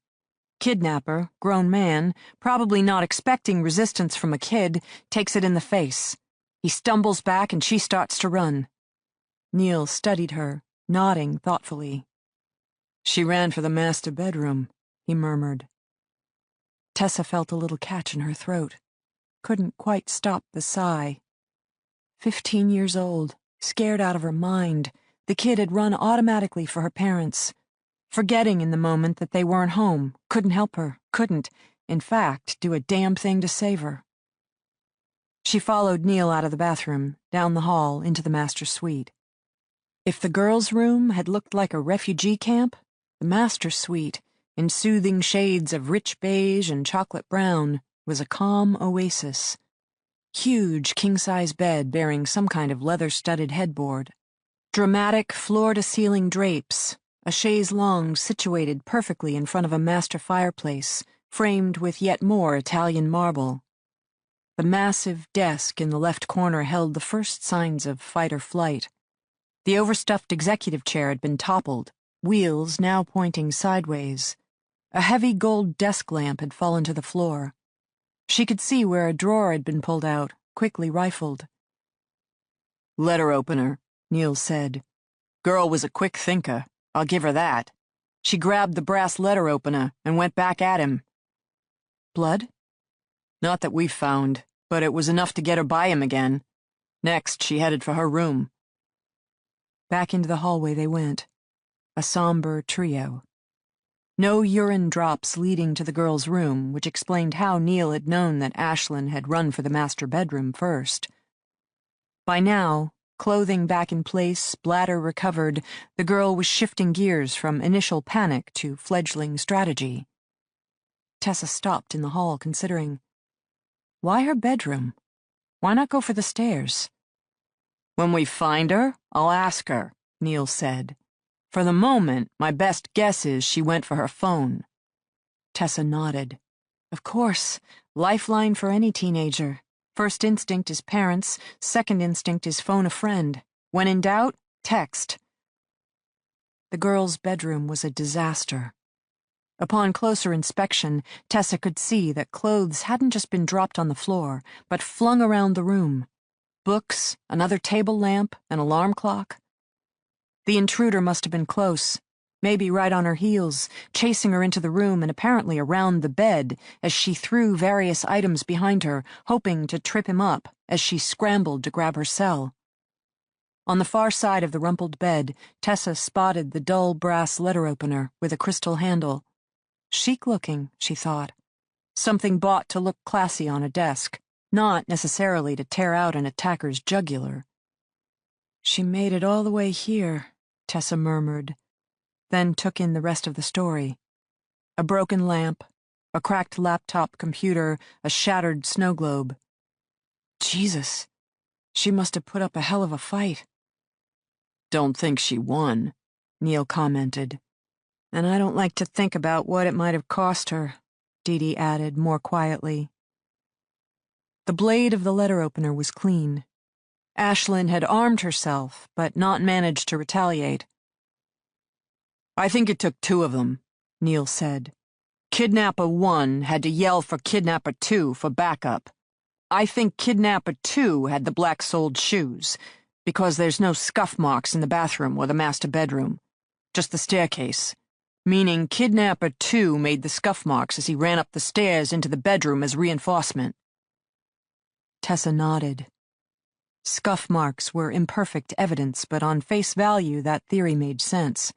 Kidnapper, grown man, probably not expecting resistance from a kid, takes it in the face. He stumbles back and she starts to run. Neil studied her, nodding thoughtfully. She ran for the master bedroom, he murmured. Tessa felt a little catch in her throat. Couldn't quite stop the sigh. 15 years old, scared out of her mind, the kid had run automatically for her parents, forgetting in the moment that they weren't home, couldn't help her, couldn't, in fact, do a damn thing to save her. She followed Neil out of the bathroom, down the hall, into the master suite. If the girls' room had looked like a refugee camp, the master suite, in soothing shades of rich beige and chocolate brown, was a calm oasis. Huge king-size bed bearing some kind of leather-studded headboard. Dramatic floor-to-ceiling drapes, a chaise longue situated perfectly in front of a master fireplace, framed with yet more Italian marble. The massive desk in the left corner held the first signs of fight or flight. The overstuffed executive chair had been toppled, wheels now pointing sideways. A heavy gold desk lamp had fallen to the floor. She could see where a drawer had been pulled out, quickly rifled. Letter opener, Neil said. Girl was a quick thinker, I'll give her that. She grabbed the brass letter opener and went back at him. Blood? Not that we've found, but it was enough to get her by him again. Next, she headed for her room. Back into the hallway they went, a somber trio. No urine drops leading to the girl's room, which explained how Neil had known that Ashlyn had run for the master bedroom first. By now, clothing back in place, bladder recovered, the girl was shifting gears from initial panic to fledgling strategy. Tessa stopped in the hall, considering. Why her bedroom? Why not go for the stairs? When we find her, I'll ask her, Neil said. For the moment, my best guess is she went for her phone. Tessa nodded. Of course, lifeline for any teenager. First instinct is parents, second instinct is phone a friend. When in doubt, text. The girl's bedroom was a disaster. Upon closer inspection, Tessa could see that clothes hadn't just been dropped on the floor, but flung around the room. Books, another table lamp, an alarm clock. The intruder must have been close, maybe right on her heels, chasing her into the room and apparently around the bed as she threw various items behind her, hoping to trip him up as she scrambled to grab her cell. On the far side of the rumpled bed, Tessa spotted the dull brass letter opener with a crystal handle. Chic-looking, she thought. Something bought to look classy on a desk, not necessarily to tear out an attacker's jugular. She made it all the way here, Tessa murmured, then took in the rest of the story. A broken lamp, a cracked laptop computer, a shattered snow globe. Jesus, she must have put up a hell of a fight. Don't think she won, Neil commented. And I don't like to think about what it might have cost her, Dee Dee added more quietly. The blade of the letter opener was clean. Ashlyn had armed herself, but not managed to retaliate. I think it took two of them, Neil said. Kidnapper 1 had to yell for Kidnapper 2 for backup. I think Kidnapper 2 had the black-soled shoes, because there's no scuff marks in the bathroom or the master bedroom, just the staircase, meaning Kidnapper 2 made the scuff marks as he ran up the stairs into the bedroom as reinforcement. Tessa nodded. Scuff marks were imperfect evidence, but on face value that theory made sense.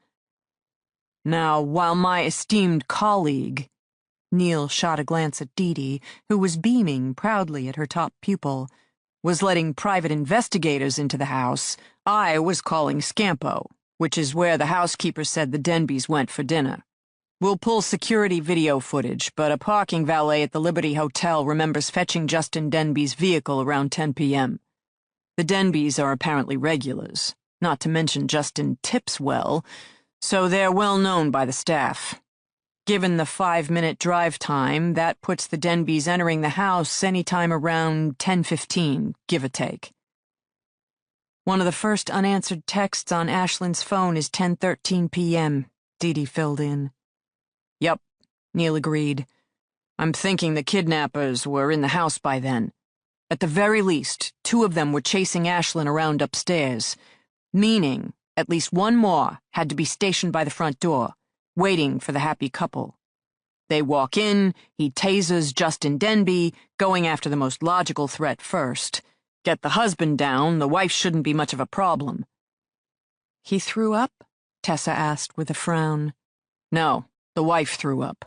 Now, while my esteemed colleague— Neil shot a glance at Dee, who was beaming proudly at her top pupil— was letting private investigators into the house, I was calling Scampo, which is where the housekeeper said the Denbes went for dinner. We'll pull security video footage, but a parking valet at the Liberty Hotel remembers fetching Justin Denbe's vehicle around 10 p.m. The Denbes are apparently regulars, not to mention Justin tips well, so they're well known by the staff. Given the 5-minute drive time, that puts the Denbes entering the house anytime around 10:15, give or take. One of the first unanswered texts on Ashlyn's phone is 10:13 p.m., Dee filled in. Yep, Neil agreed. I'm thinking the kidnappers were in the house by then. At the very least, 2 of them were chasing Ashlyn around upstairs, meaning at least one more had to be stationed by the front door, waiting for the happy couple. They walk in, he tasers Justin Denbe, going after the most logical threat first. Get the husband down, the wife shouldn't be much of a problem. He threw up? Tessa asked with a frown. No, the wife threw up.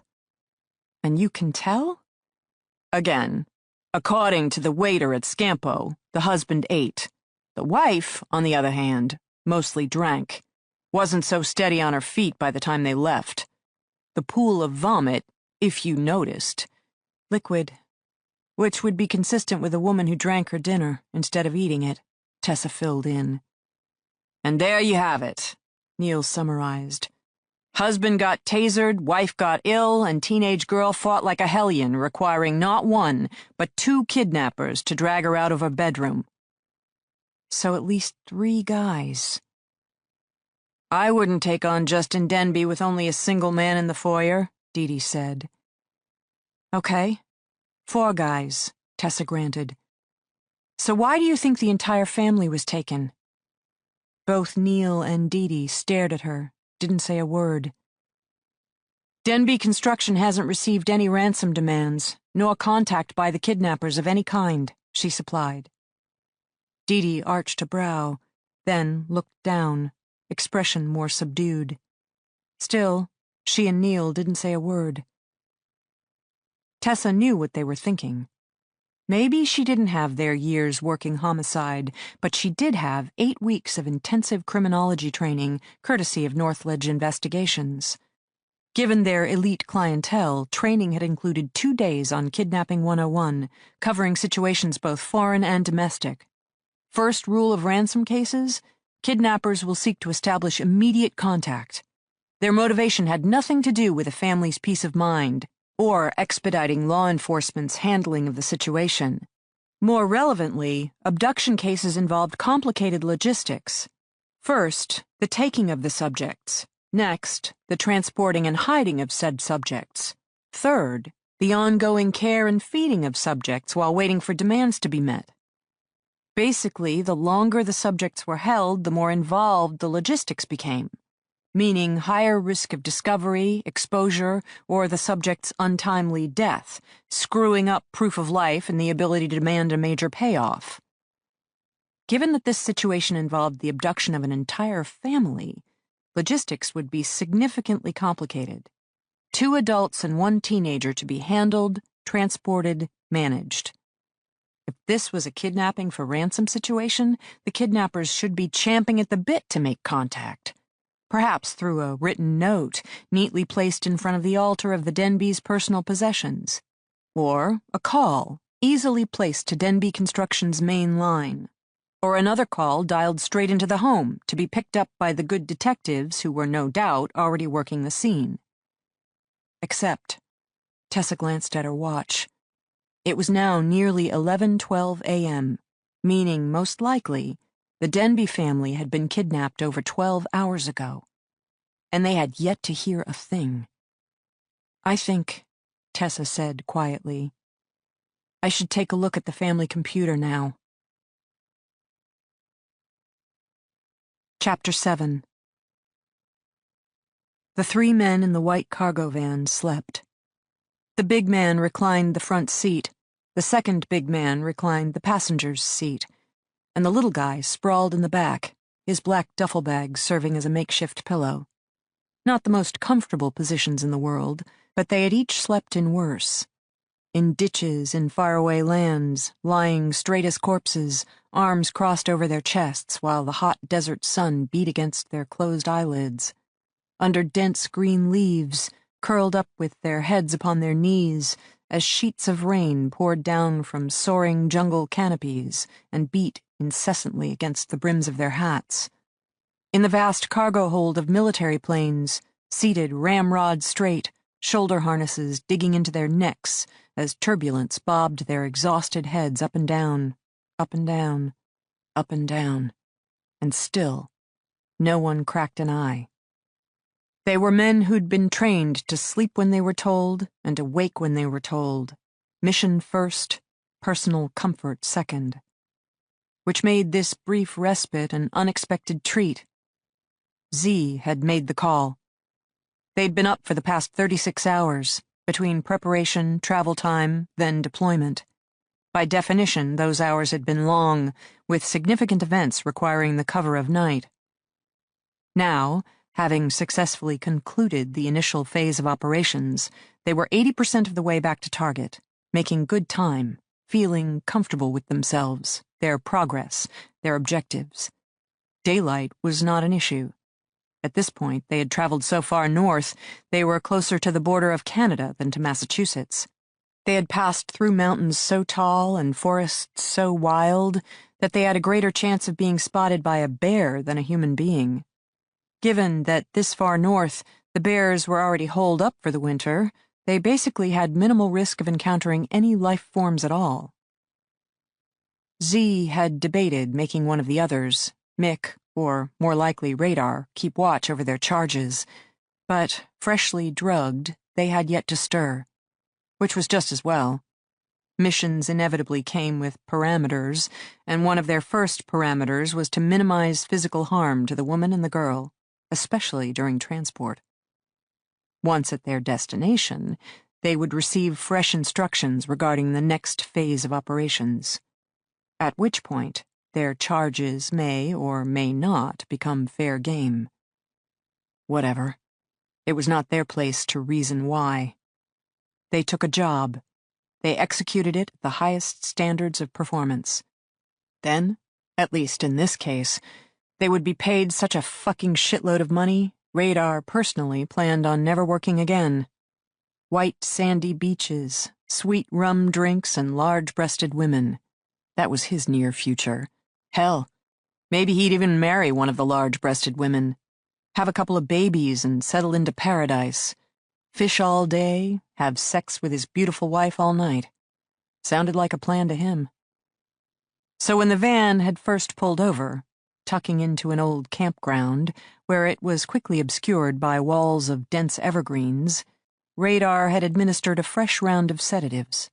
And you can tell? Again, according to the waiter at Scampo, the husband ate. The wife, on the other hand, mostly drank. Wasn't so steady on her feet by the time they left. The pool of vomit, if you noticed, liquid, which would be consistent with a woman who drank her dinner instead of eating it, Tessa filled in. And there you have it, Neil summarized. Husband got tasered, wife got ill, and teenage girl fought like a hellion, requiring not 1, but 2 kidnappers to drag her out of her bedroom. So at least 3 guys. I wouldn't take on Justin Denbe with only a single man in the foyer, Dee said. Okay. 4 guys, Tessa granted. So why do you think the entire family was taken? Both Neil and Dee stared at her, didn't say a word. Denbe Construction hasn't received any ransom demands, nor contact by the kidnappers of any kind, she supplied. Dee arched a brow, then looked down, expression more subdued. Still, she and Neil didn't say a word. Tessa knew what they were thinking. Maybe she didn't have their years working homicide, but she did have 8 weeks of intensive criminology training, courtesy of Northledge Investigations. Given their elite clientele, training had included 2 days on Kidnapping 101, covering situations both foreign and domestic. First rule of ransom cases: kidnappers will seek to establish immediate contact. Their motivation had nothing to do with a family's peace of mind or expediting law enforcement's handling of the situation. More relevantly, abduction cases involved complicated logistics. First, the taking of the subjects. Next, the transporting and hiding of said subjects. Third, the ongoing care and feeding of subjects while waiting for demands to be met. Basically, the longer the subjects were held, the more involved the logistics became, meaning higher risk of discovery, exposure, or the subject's untimely death, screwing up proof of life and the ability to demand a major payoff. Given that this situation involved the abduction of an entire family, logistics would be significantly complicated. 2 adults and 1 teenager to be handled, transported, managed. If this was a kidnapping for ransom situation, the kidnappers should be champing at the bit to make contact. Perhaps through a written note, neatly placed in front of the altar of the Denbes' personal possessions. Or a call, easily placed to Denbe Construction's main line. Or another call dialed straight into the home, to be picked up by the good detectives who were no doubt already working the scene. Except, Tessa glanced at her watch. It was now nearly 11:12 a.m., meaning, most likely, the Denbe family had been kidnapped over 12 hours ago. And they had yet to hear a thing. I think, Tessa said quietly, I should take a look at the family computer now. Chapter 7. The three men in the white cargo van slept. The big man reclined the front seat, the second big man reclined the passenger's seat, and the little guy sprawled in the back, his black duffel bag serving as a makeshift pillow. Not the most comfortable positions in the world, but they had each slept in worse. In ditches in faraway lands, lying straight as corpses, arms crossed over their chests while the hot desert sun beat against their closed eyelids. Under dense green leaves, curled up with their heads upon their knees, as sheets of rain poured down from soaring jungle canopies and beat incessantly against the brims of their hats. In the vast cargo hold of military planes, seated ramrod straight, shoulder harnesses digging into their necks as turbulence bobbed their exhausted heads up and down, up and down, up and down, and still, no one cracked an eye. They were men who'd been trained to sleep when they were told and to wake when they were told, mission first, personal comfort second. Which made this brief respite an unexpected treat. Z had made the call. They'd been up for the past 36 hours, between preparation, travel time, then deployment. By definition, those hours had been long, with significant events requiring the cover of night. Now, having successfully concluded the initial phase of operations, they were 80% of the way back to target, making good time, feeling comfortable with themselves, their progress, their objectives. Daylight was not an issue. At this point, they had traveled so far north, they were closer to the border of Canada than to Massachusetts. They had passed through mountains so tall and forests so wild that they had a greater chance of being spotted by a bear than a human being. Given that this far north, the bears were already holed up for the winter, they basically had minimal risk of encountering any life forms at all. Z had debated making one of the others, Mick, or more likely Radar, keep watch over their charges, but, freshly drugged, they had yet to stir, which was just as well. Missions inevitably came with parameters, and one of their first parameters was to minimize physical harm to the woman and the girl, especially during transport. Once at their destination, they would receive fresh instructions regarding the next phase of operations, at which point their charges may or may not become fair game. Whatever. It was not their place to reason why. They took a job. They executed it at the highest standards of performance. Then, at least in this case, they would be paid such a fucking shitload of money, Radar personally planned on never working again. White sandy beaches, sweet rum drinks, and large-breasted women. That was his near future. Hell, maybe he'd even marry one of the large-breasted women, have a couple of babies and settle into paradise, fish all day, have sex with his beautiful wife all night. Sounded like a plan to him. So when the van had first pulled over, tucking into an old campground where it was quickly obscured by walls of dense evergreens, Radar had administered a fresh round of sedatives.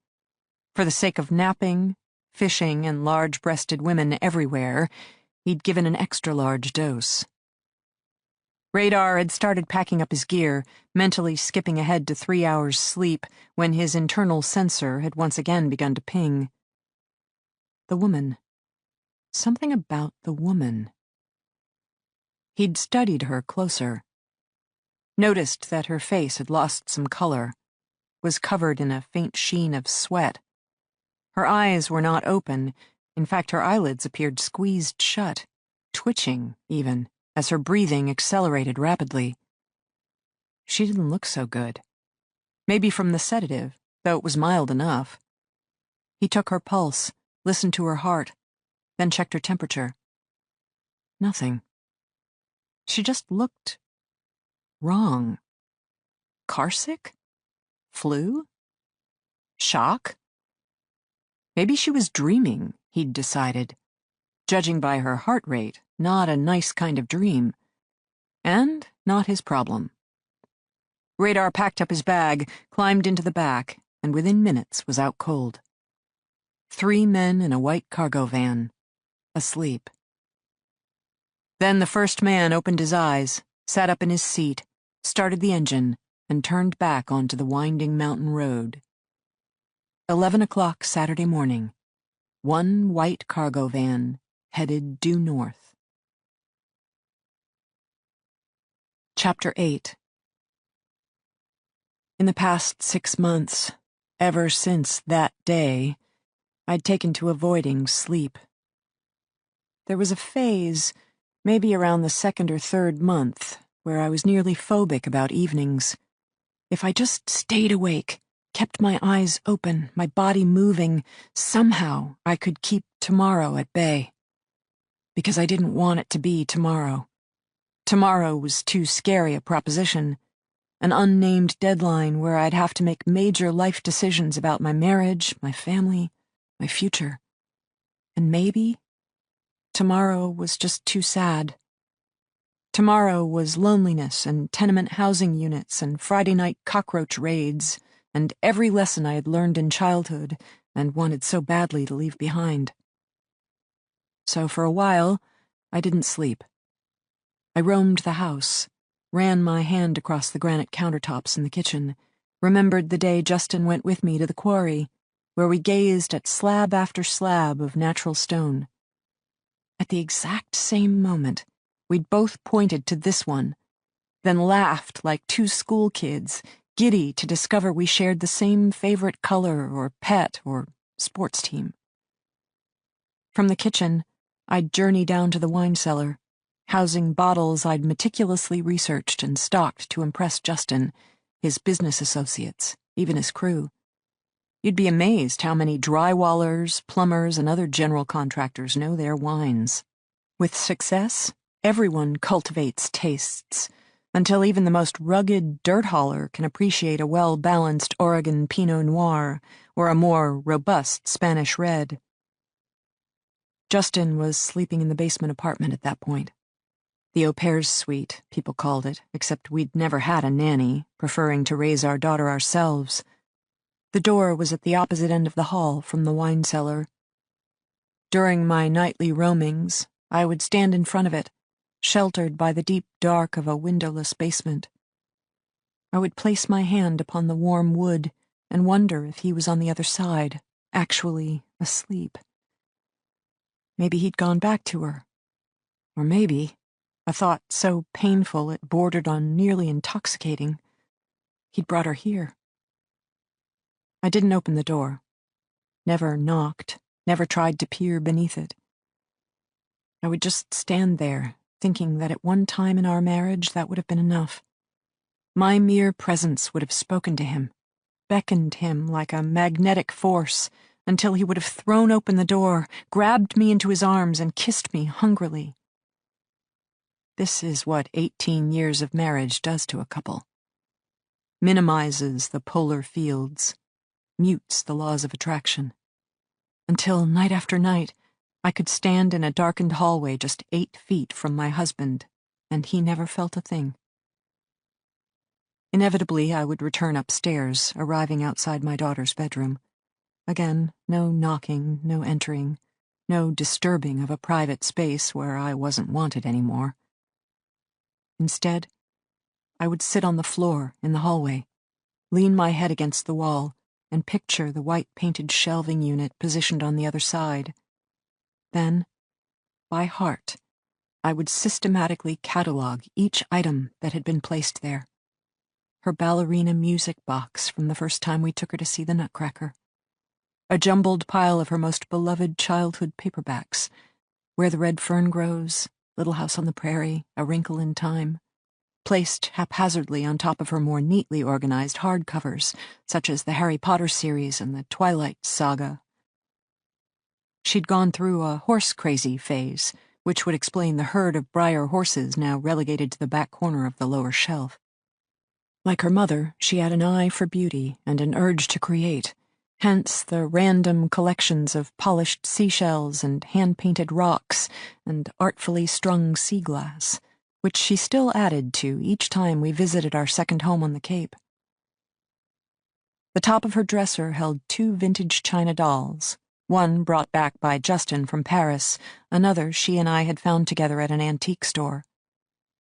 For the sake of napping, fishing, and large-breasted women everywhere, he'd given an extra-large dose. Radar had started packing up his gear, mentally skipping ahead to 3 hours' sleep when his internal sensor had once again begun to ping. The woman. Something about the woman. He'd studied her closer. Noticed that her face had lost some color, was covered in a faint sheen of sweat. Her eyes were not open. In fact, her eyelids appeared squeezed shut, twitching, even, as her breathing accelerated rapidly. She didn't look so good. Maybe from the sedative, though it was mild enough. He took her pulse, listened to her heart, then checked her temperature. Nothing. She just looked wrong. Carsick? Flu? Shock? Maybe she was dreaming, he'd decided. Judging by her heart rate, not a nice kind of dream. And not his problem. Radar packed up his bag, climbed into the back, and within minutes was out cold. 3 men in a white cargo van, asleep. Then the first man opened his eyes, sat up in his seat, started the engine, and turned back onto the winding mountain road. 11 o'clock Saturday morning. One white cargo van headed due north. Chapter 8. In the past 6 months, ever since that day, I'd taken to avoiding sleep. There was a phase, maybe around the 2nd or 3rd month, where I was nearly phobic about evenings. If I just stayed awake, kept my eyes open, my body moving, somehow I could keep tomorrow at bay. Because I didn't want it to be tomorrow. Tomorrow was too scary a proposition, an unnamed deadline where I'd have to make major life decisions about my marriage, my family, my future. And maybe tomorrow was just too sad. Tomorrow was loneliness and tenement housing units and Friday night cockroach raids and every lesson I had learned in childhood and wanted so badly to leave behind. So for a while, I didn't sleep. I roamed the house, ran my hand across the granite countertops in the kitchen, remembered the day Justin went with me to the quarry, where we gazed at slab after slab of natural stone. At the exact same moment, we'd both pointed to this one, then laughed like two school kids, giddy to discover we shared the same favorite color or pet or sports team. From the kitchen, I'd journey down to the wine cellar, housing bottles I'd meticulously researched and stocked to impress Justin, his business associates, even his crew. You'd be amazed how many drywallers, plumbers, and other general contractors know their wines. With success, everyone cultivates tastes, until even the most rugged dirt hauler can appreciate a well-balanced Oregon Pinot Noir or a more robust Spanish Red. Justin was sleeping in the basement apartment at that point. The au pair's suite, people called it, except we'd never had a nanny, preferring to raise our daughter ourselves. The door was at the opposite end of the hall from the wine cellar. During my nightly roamings, I would stand in front of it, sheltered by the deep dark of a windowless basement. I would place my hand upon the warm wood and wonder if he was on the other side, actually asleep. Maybe he'd gone back to her. Or maybe, a thought so painful it bordered on nearly intoxicating, he'd brought her here. I didn't open the door, never knocked, never tried to peer beneath it. I would just stand there, thinking that at one time in our marriage that would have been enough. My mere presence would have spoken to him, beckoned him like a magnetic force, until he would have thrown open the door, grabbed me into his arms, and kissed me hungrily. This is what 18 years of marriage does to a couple. Minimizes the polar fields, mutes the laws of attraction. Until night after night, I could stand in a darkened hallway just 8 feet from my husband, and he never felt a thing. Inevitably, I would return upstairs, arriving outside my daughter's bedroom. Again, no knocking, no entering, no disturbing of a private space where I wasn't wanted anymore. Instead, I would sit on the floor in the hallway, lean my head against the wall, and picture the white-painted shelving unit positioned on the other side. Then, by heart, I would systematically catalog each item that had been placed there. Her ballerina music box from the first time we took her to see the Nutcracker. A jumbled pile of her most beloved childhood paperbacks, Where the Red Fern Grows, Little House on the Prairie, A Wrinkle in Time, placed haphazardly on top of her more neatly organized hardcovers, such as the Harry Potter series and the Twilight Saga. She'd gone through a horse-crazy phase, which would explain the herd of Breyer horses now relegated to the back corner of the lower shelf. Like her mother, she had an eye for beauty and an urge to create, hence the random collections of polished seashells and hand-painted rocks and artfully strung sea glass, which she still added to each time we visited our second home on the Cape. The top of her dresser held 2 vintage china dolls, One brought back by Justin from Paris, another she and I had found together at an antique store.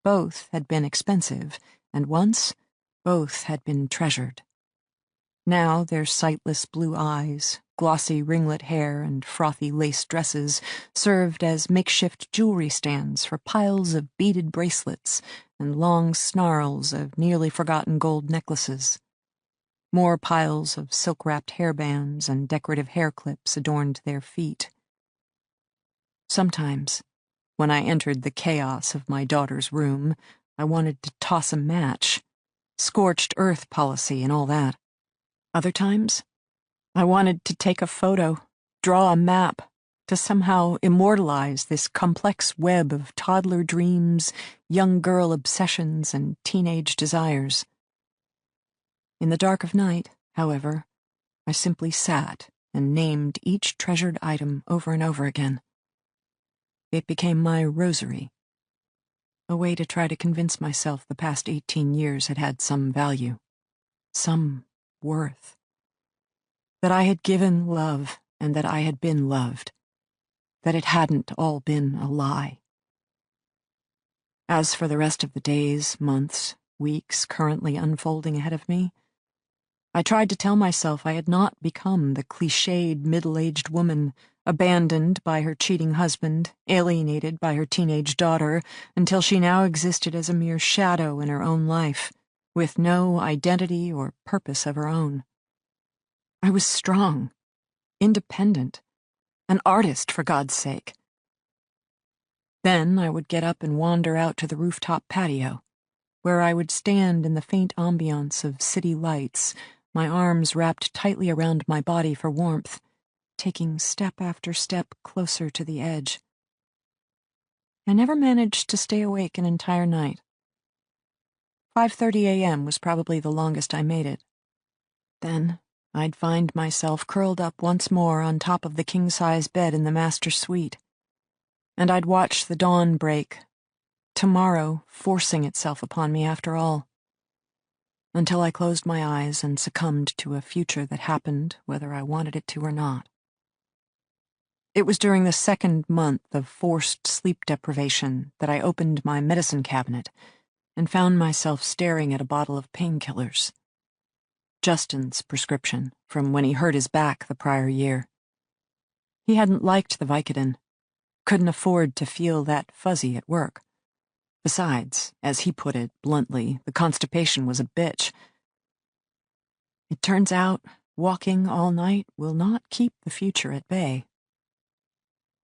Both had been expensive, and once, both had been treasured. Now their sightless blue eyes, glossy ringlet hair, and frothy lace dresses served as makeshift jewelry stands for piles of beaded bracelets and long snarls of nearly forgotten gold necklaces. More piles of silk-wrapped hairbands and decorative hair clips adorned their feet. Sometimes, when I entered the chaos of my daughter's room, I wanted to toss a match, scorched earth policy and all that. Other times, I wanted to take a photo, draw a map, to somehow immortalize this complex web of toddler dreams, young girl obsessions, and teenage desires. In the dark of night, however, I simply sat and named each treasured item over and over again. It became my rosary, a way to try to convince myself the past 18 years had had some value, some worth. That I had given love and that I had been loved. That it hadn't all been a lie. As for the rest of the days, months, weeks currently unfolding ahead of me, I tried to tell myself I had not become the cliched middle-aged woman, abandoned by her cheating husband, alienated by her teenage daughter, until she now existed as a mere shadow in her own life, with no identity or purpose of her own. I was strong, independent, an artist, for God's sake. Then I would get up and wander out to the rooftop patio, where I would stand in the faint ambiance of city lights, my arms wrapped tightly around my body for warmth, taking step after step closer to the edge. I never managed to stay awake an entire night. 5:30 a.m. was probably the longest I made it. Then I'd find myself curled up once more on top of the king-size bed in the master suite, and I'd watch the dawn break, tomorrow forcing itself upon me after all, until I closed my eyes and succumbed to a future that happened whether I wanted it to or not. It was during the second month of forced sleep deprivation that I opened my medicine cabinet and found myself staring at a bottle of painkillers. Justin's prescription, from when he hurt his back the prior year. He hadn't liked the Vicodin, couldn't afford to feel that fuzzy at work. Besides, as he put it bluntly, the constipation was a bitch. It turns out, walking all night will not keep the future at bay.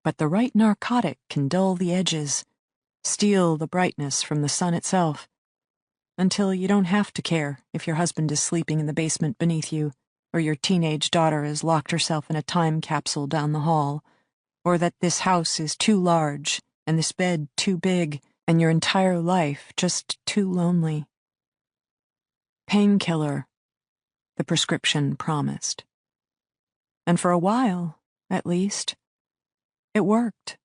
But the right narcotic can dull the edges, steal the brightness from the sun itself, until you don't have to care if your husband is sleeping in the basement beneath you, or your teenage daughter has locked herself in a time capsule down the hall, or that this house is too large and this bed too big and your entire life just too lonely. Painkiller, the prescription promised. And for a while, at least, it worked.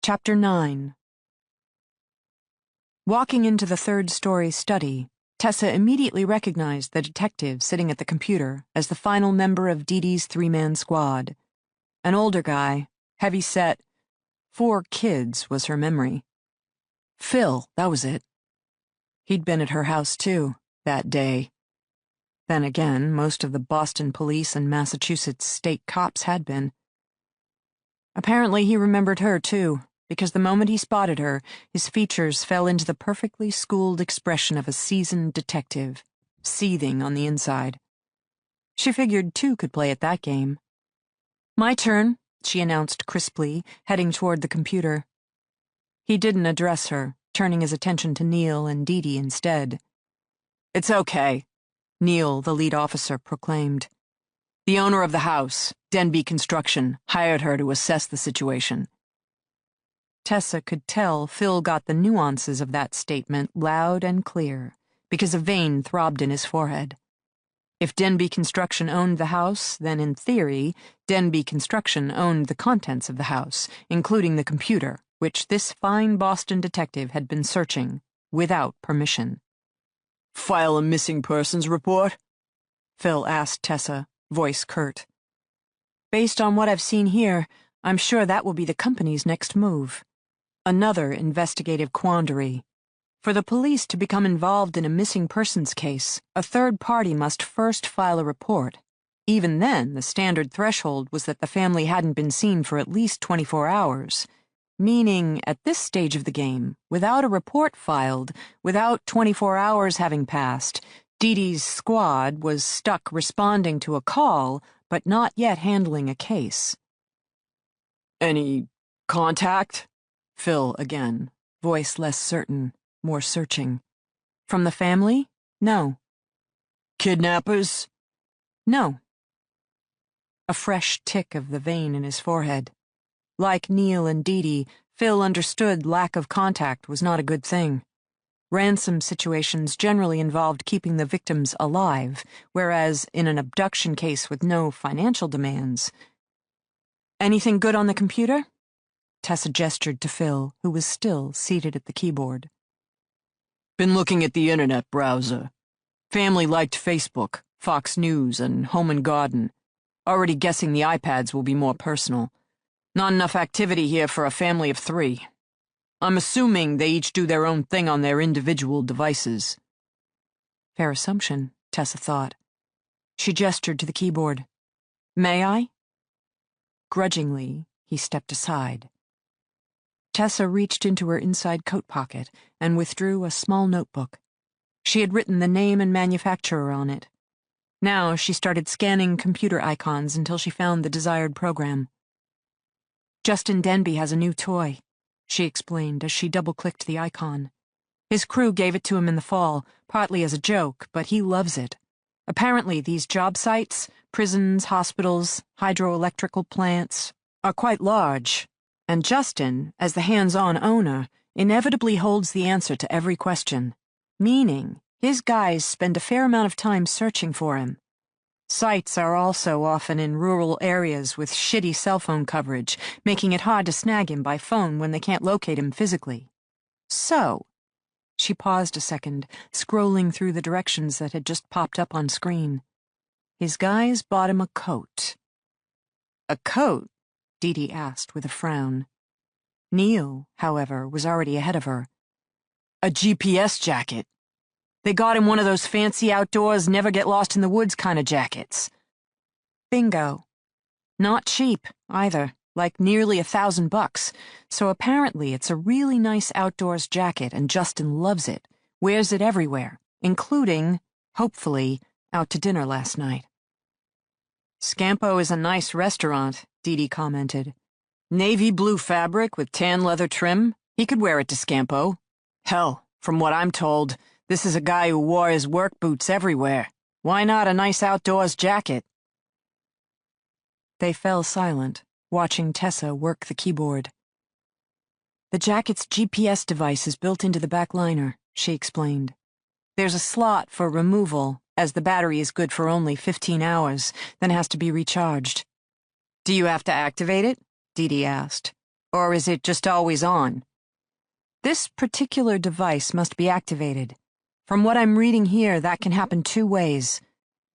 Chapter 9. Walking into the third-story study, Tessa immediately recognized the detective sitting at the computer as the final member of Dee Dee's three-man squad. An older guy, heavy-set, 4 kids was her memory. Phil, that was it. He'd been at her house, too, that day. Then again, most of the Boston police and Massachusetts state cops had been. Apparently he remembered her, too, because the moment he spotted her, his features fell into the perfectly schooled expression of a seasoned detective, seething on the inside. She figured 2 could play at that game. "My turn," she announced crisply, heading toward the computer. He didn't address her, turning his attention to Neil and Dee Dee instead. "It's okay," Neil, the lead officer, proclaimed. "The owner of the house, Denbe Construction, hired her to assess the situation." Tessa could tell Phil got the nuances of that statement loud and clear, because a vein throbbed in his forehead. If Denbe Construction owned the house, then in theory, Denbe Construction owned the contents of the house, including the computer, which this fine Boston detective had been searching, without permission. "File a missing persons report?" Phil asked Tessa, voice curt. Based on what I've seen here, I'm sure that will be the company's next move. Another investigative quandary. For the police to become involved in a missing persons case, a third party must first file a report. Even then, the standard threshold was that the family hadn't been seen for at least 24 hours. Meaning, at this stage of the game, without a report filed, without 24 hours having passed, Dee Dee's squad was stuck responding to a call, but not yet handling a case. Any contact? Phil again, voice less certain, more searching. From the family? No. Kidnappers? No. A fresh tick of the vein in his forehead. Like Neil and Dee Dee, Phil understood lack of contact was not a good thing. Ransom situations generally involved keeping the victims alive, whereas in an abduction case with no financial demands. Anything good on the computer? Tessa gestured to Phil, who was still seated at the keyboard. Been looking at the internet browser. Family liked Facebook, Fox News, and Home and Garden. Already guessing the iPads will be more personal. Not enough activity here for a family of 3. I'm assuming they each do their own thing on their individual devices. Fair assumption, Tessa thought. She gestured to the keyboard. May I? Grudgingly, he stepped aside. Tessa reached into her inside coat pocket and withdrew a small notebook. She had written the name and manufacturer on it. Now she started scanning computer icons until she found the desired program. Justin Denbe has a new toy, she explained as she double-clicked the icon. His crew gave it to him in the fall, partly as a joke, but he loves it. Apparently these job sites, prisons, hospitals, hydroelectrical plants, are quite large, and Justin, as the hands-on owner, inevitably holds the answer to every question, meaning his guys spend a fair amount of time searching for him. Sites are also often in rural areas with shitty cell phone coverage, making it hard to snag him by phone when they can't locate him physically. So, she paused a second, scrolling through the directions that had just popped up on screen. His guys bought him a coat. A coat? Dee Dee asked with a frown. Neil, however, was already ahead of her. A GPS jacket. They got him one of those fancy outdoors, never-get-lost-in-the-woods kind of jackets. Bingo. Not cheap, either, like nearly $1,000, so apparently it's a really nice outdoors jacket and Justin loves it, wears it everywhere, including, hopefully, out to dinner last night. Scampo is a nice restaurant, Dee Dee commented. Navy blue fabric with tan leather trim. He could wear it to Scampo. Hell, from what I'm told, this is a guy who wore his work boots everywhere. Why not a nice outdoors jacket? They fell silent, watching Tessa work the keyboard. The jacket's GPS device is built into the back liner, she explained. There's a slot for removal, as the battery is good for only 15 hours, then has to be recharged. Do you have to activate it? Dee Dee asked. Or is it just always on? This particular device must be activated. From what I'm reading here, that can happen 2 ways.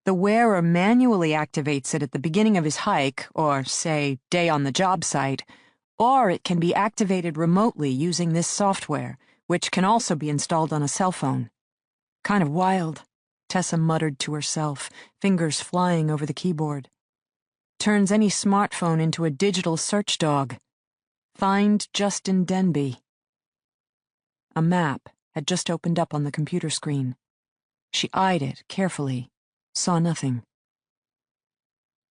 The wearer manually activates it at the beginning of his hike, or, say, day on the job site, or it can be activated remotely using this software, which can also be installed on a cell phone. Kind of wild, Tessa muttered to herself, fingers flying over the keyboard. Turns any smartphone into a digital search dog. Find Justin Denbe. A map had just opened up on the computer screen. She eyed it carefully, saw nothing.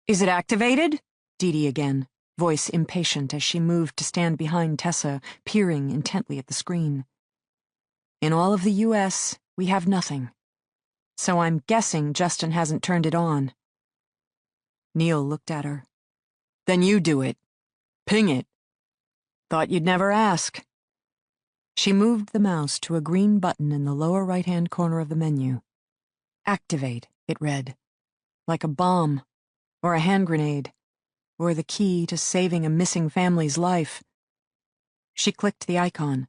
Is it activated? Dee Dee again, voice impatient as she moved to stand behind Tessa, peering intently at the screen. In all of the U.S., we have nothing. So I'm guessing Justin hasn't turned it on. Neil looked at her. Then you do it. Ping it. Thought you'd never ask. She moved the mouse to a green button in the lower right-hand corner of the menu. Activate, it read. Like a bomb, or a hand grenade, or the key to saving a missing family's life. She clicked the icon.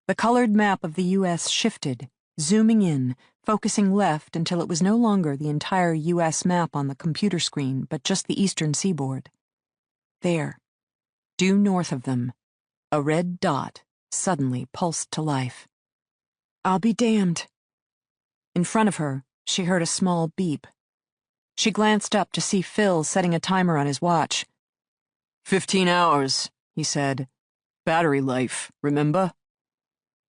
The colored map of the U.S. shifted, zooming in, focusing left until it was no longer the entire U.S. map on the computer screen, but just the eastern seaboard. There, due north of them, a red dot suddenly pulsed to life. I'll be damned. In front of her, she heard a small beep. She glanced up to see Phil setting a timer on his watch. 15 hours, he said. Battery life, remember?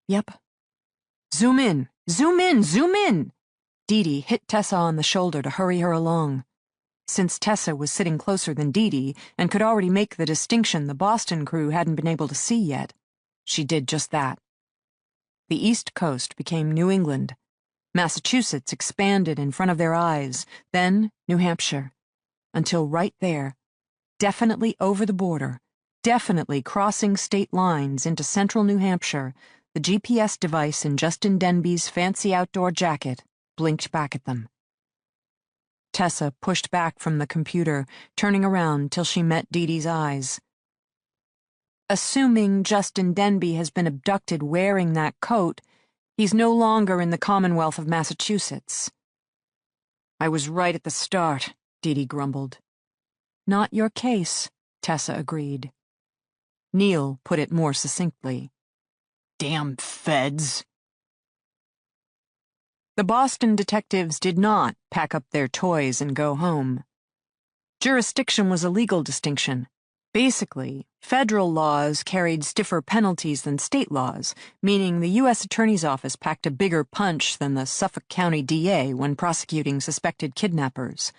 Yep. Zoom in, zoom in, zoom in! Dee Dee hit Tessa on the shoulder to hurry her along. Since Tessa was sitting closer than Dee Dee and could already make the distinction the Boston crew hadn't been able to see yet, she did just that. The East Coast became New England. Massachusetts expanded in front of their eyes, then New Hampshire, until right there, definitely over the border, definitely crossing state lines into central New Hampshire, the GPS device in Justin Denbe's fancy outdoor jacket blinked back at them. Tessa pushed back from the computer, turning around till she met Dee Dee's eyes. Assuming Justin Denbe has been abducted wearing that coat, he's no longer in the Commonwealth of Massachusetts. I was right at the start, Dee Dee grumbled. Not your case, Tessa agreed. Neil put it more succinctly. Damn feds. The Boston detectives did not pack up their toys and go home. Jurisdiction was a legal distinction. Basically, federal laws carried stiffer penalties than state laws, meaning the U.S. Attorney's Office packed a bigger punch than the Suffolk County DA when prosecuting suspected kidnappers.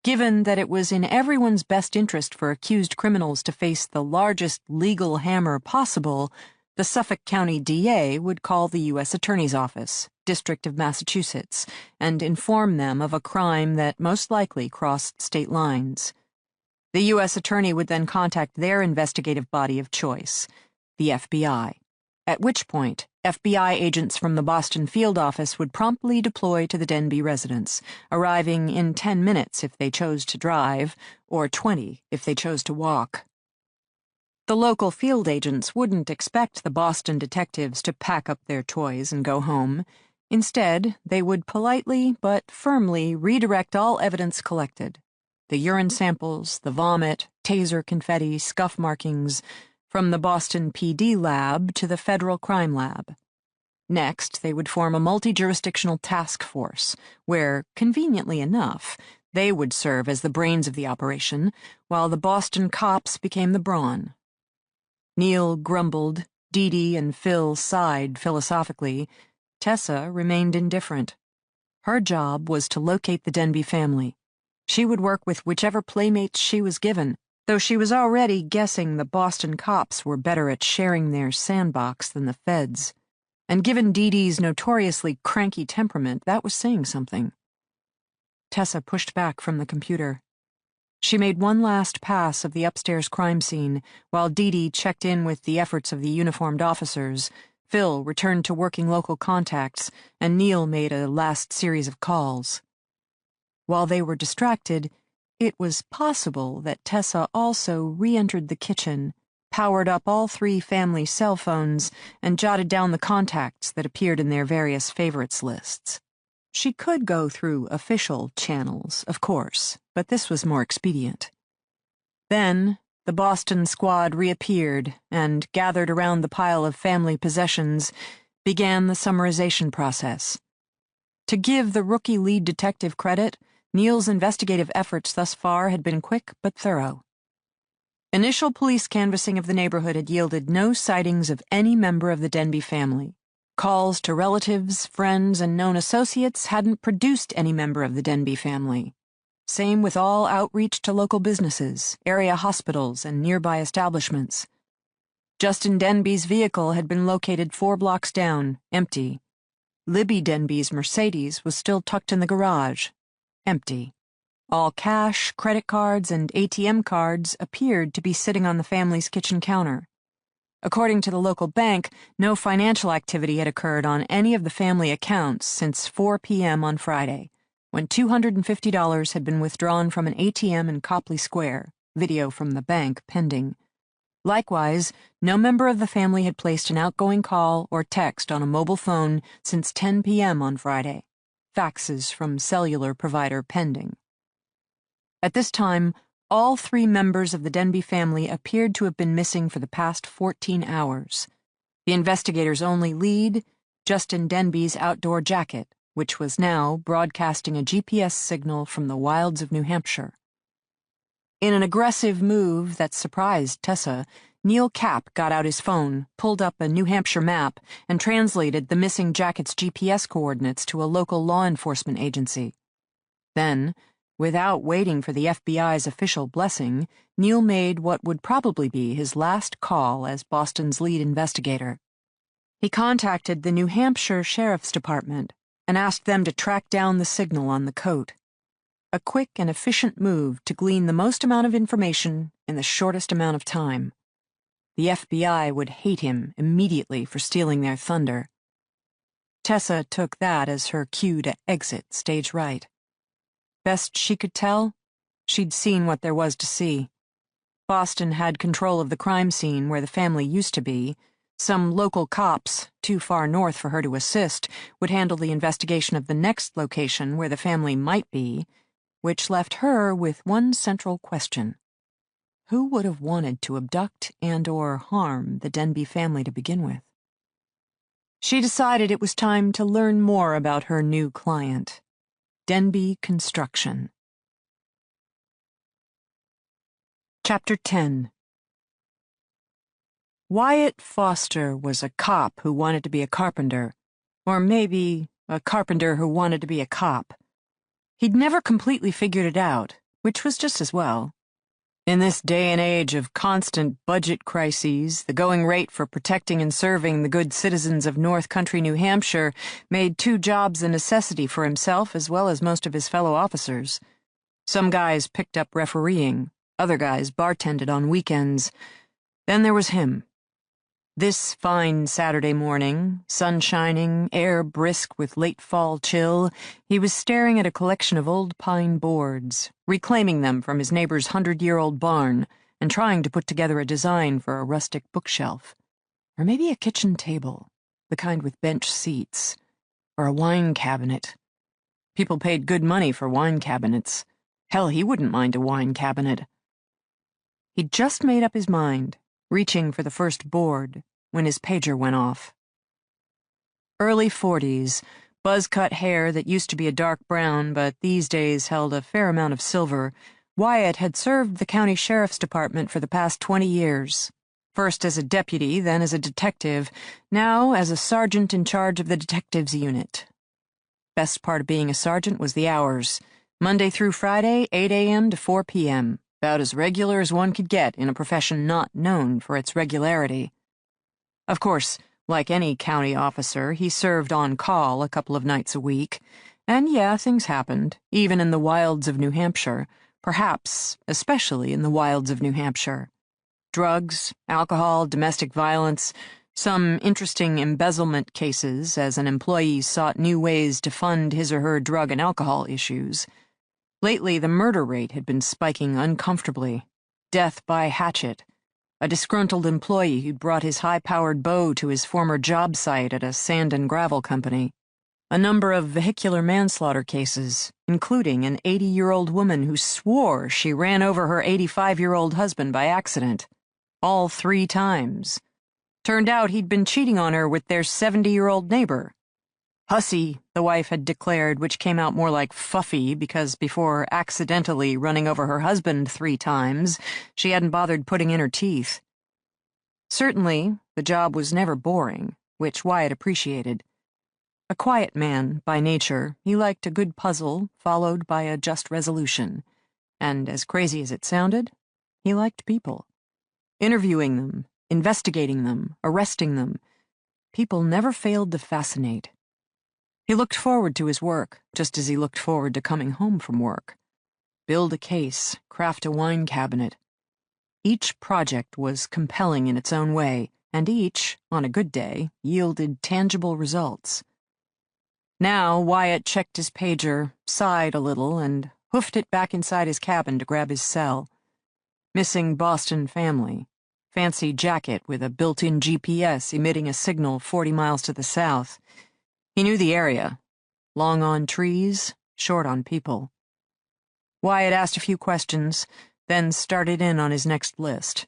Given that it was in everyone's best interest for accused criminals to face the largest legal hammer possible, the Suffolk County DA would call the U.S. Attorney's Office, District of Massachusetts, and inform them of a crime that most likely crossed state lines. The U.S. Attorney would then contact their investigative body of choice, the FBI, at which point FBI agents from the Boston field office would promptly deploy to the Denbe residence, arriving in 10 minutes if they chose to drive, or 20 if they chose to walk. The local field agents wouldn't expect the Boston detectives to pack up their toys and go home. Instead, they would politely but firmly redirect all evidence collected. The urine samples, the vomit, taser confetti, scuff markings, from the Boston PD lab to the federal crime lab. Next, they would form a multi-jurisdictional task force, where, conveniently enough, they would serve as the brains of the operation, while the Boston cops became the brawn. Neil grumbled, Dee Dee and Phil sighed philosophically. Tessa remained indifferent. Her job was to locate the Denbe family. She would work with whichever playmates she was given, though she was already guessing the Boston cops were better at sharing their sandbox than the feds. And given Dee Dee's notoriously cranky temperament, that was saying something. Tessa pushed back from the computer. She made one last pass of the upstairs crime scene, while Dee Dee checked in with the efforts of the uniformed officers. Phil returned to working local contacts, and Neil made a last series of calls. While they were distracted, it was possible that Tessa also re-entered the kitchen, powered up all 3 family cell phones, and jotted down the contacts that appeared in their various favorites lists. She could go through official channels, of course, but this was more expedient. Then, the Boston squad reappeared and, gathered around the pile of family possessions, began the summarization process. To give the rookie lead detective credit, Neil's investigative efforts thus far had been quick but thorough. Initial police canvassing of the neighborhood had yielded no sightings of any member of the Denbe family. Calls to relatives, friends, and known associates hadn't produced any member of the Denbe family. Same with all outreach to local businesses, area hospitals, and nearby establishments. Justin Denbe's vehicle had been located 4 blocks down, empty. Libby Denbe's Mercedes was still tucked in the garage, empty. All cash, credit cards, and ATM cards appeared to be sitting on the family's kitchen counter. According to the local bank, no financial activity had occurred on any of the family accounts since 4 p.m. on Friday, when $250 had been withdrawn from an ATM in Copley Square, video from the bank pending. Likewise, no member of the family had placed an outgoing call or text on a mobile phone since 10 p.m. on Friday, faxes from cellular provider pending. At this time, all 3 members of the Denbe family appeared to have been missing for the past 14 hours. The investigator's only lead, Justin Denbe's outdoor jacket, which was now broadcasting a GPS signal from the wilds of New Hampshire. In an aggressive move that surprised Tessa, Neil Capp got out his phone, pulled up a New Hampshire map, and translated the missing jacket's GPS coordinates to a local law enforcement agency. Then, without waiting for the FBI's official blessing, Neil made what would probably be his last call as Boston's lead investigator. He contacted the New Hampshire Sheriff's Department and asked them to track down the signal on the coat. A quick and efficient move to glean the most amount of information in the shortest amount of time. The FBI would hate him immediately for stealing their thunder. Tessa took that as her cue to exit stage right. Best she could tell, she'd seen what there was to see. Boston had control of the crime scene where the family used to be. Some local cops, too far north for her to assist, would handle the investigation of the next location where the family might be, which left her with one central question. Who would have wanted to abduct and/or harm the Denbe family to begin with? She decided it was time to learn more about her new client, Denbe Construction. Chapter 10. Wyatt Foster was a cop who wanted to be a carpenter, or maybe a carpenter who wanted to be a cop. He'd never completely figured it out, which was just as well. In this day and age of constant budget crises, the going rate for protecting and serving the good citizens of North Country, New Hampshire, made 2 jobs a necessity for himself as well as most of his fellow officers. Some guys picked up refereeing, other guys bartended on weekends. Then there was him. This fine Saturday morning, sun shining, air brisk with late fall chill, he was staring at a collection of old pine boards, reclaiming them from his neighbor's 100-year-old barn, and trying to put together a design for a rustic bookshelf. Or maybe a kitchen table, the kind with bench seats. Or a wine cabinet. People paid good money for wine cabinets. Hell, he wouldn't mind a wine cabinet. He'd just made up his mind, reaching for the first board, when his pager went off. Early 40s, buzz-cut hair that used to be a dark brown but these days held a fair amount of silver, Wyatt had served the county sheriff's department for the past 20 years. First as a deputy, then as a detective, now as a sergeant in charge of the detectives unit. Best part of being a sergeant was the hours. Monday through Friday, 8 a.m. to 4 p.m., about as regular as one could get in a profession not known for its regularity. Of course, like any county officer, he served on call a couple of nights a week. And yeah, things happened, even in the wilds of New Hampshire, perhaps especially in the wilds of New Hampshire. Drugs, alcohol, domestic violence, some interesting embezzlement cases as an employee sought new ways to fund his or her drug and alcohol issues. Lately, the murder rate had been spiking uncomfortably. Death by hatchet. A disgruntled employee who'd brought his high-powered bow to his former job site at a sand and gravel company. A number of vehicular manslaughter cases, including an 80-year-old woman who swore she ran over her 85-year-old husband by accident. All 3 times. Turned out he'd been cheating on her with their 70-year-old neighbor. Hussy, the wife had declared, which came out more like fuffy because before accidentally running over her husband 3 times, she hadn't bothered putting in her teeth. Certainly, the job was never boring, which Wyatt appreciated. A quiet man, by nature, he liked a good puzzle followed by a just resolution. And as crazy as it sounded, he liked people. Interviewing them, investigating them, arresting them. People never failed to fascinate. He looked forward to his work, just as he looked forward to coming home from work. Build a case, craft a wine cabinet. Each project was compelling in its own way, and each, on a good day, yielded tangible results. Now Wyatt checked his pager, sighed a little, and hoofed it back inside his cabin to grab his cell. Missing Boston family. fancy jacket with a built-in GPS emitting a signal 40 miles to the south. He knew the area. Long on trees, short on people. Wyatt asked a few questions, then started in on his next list.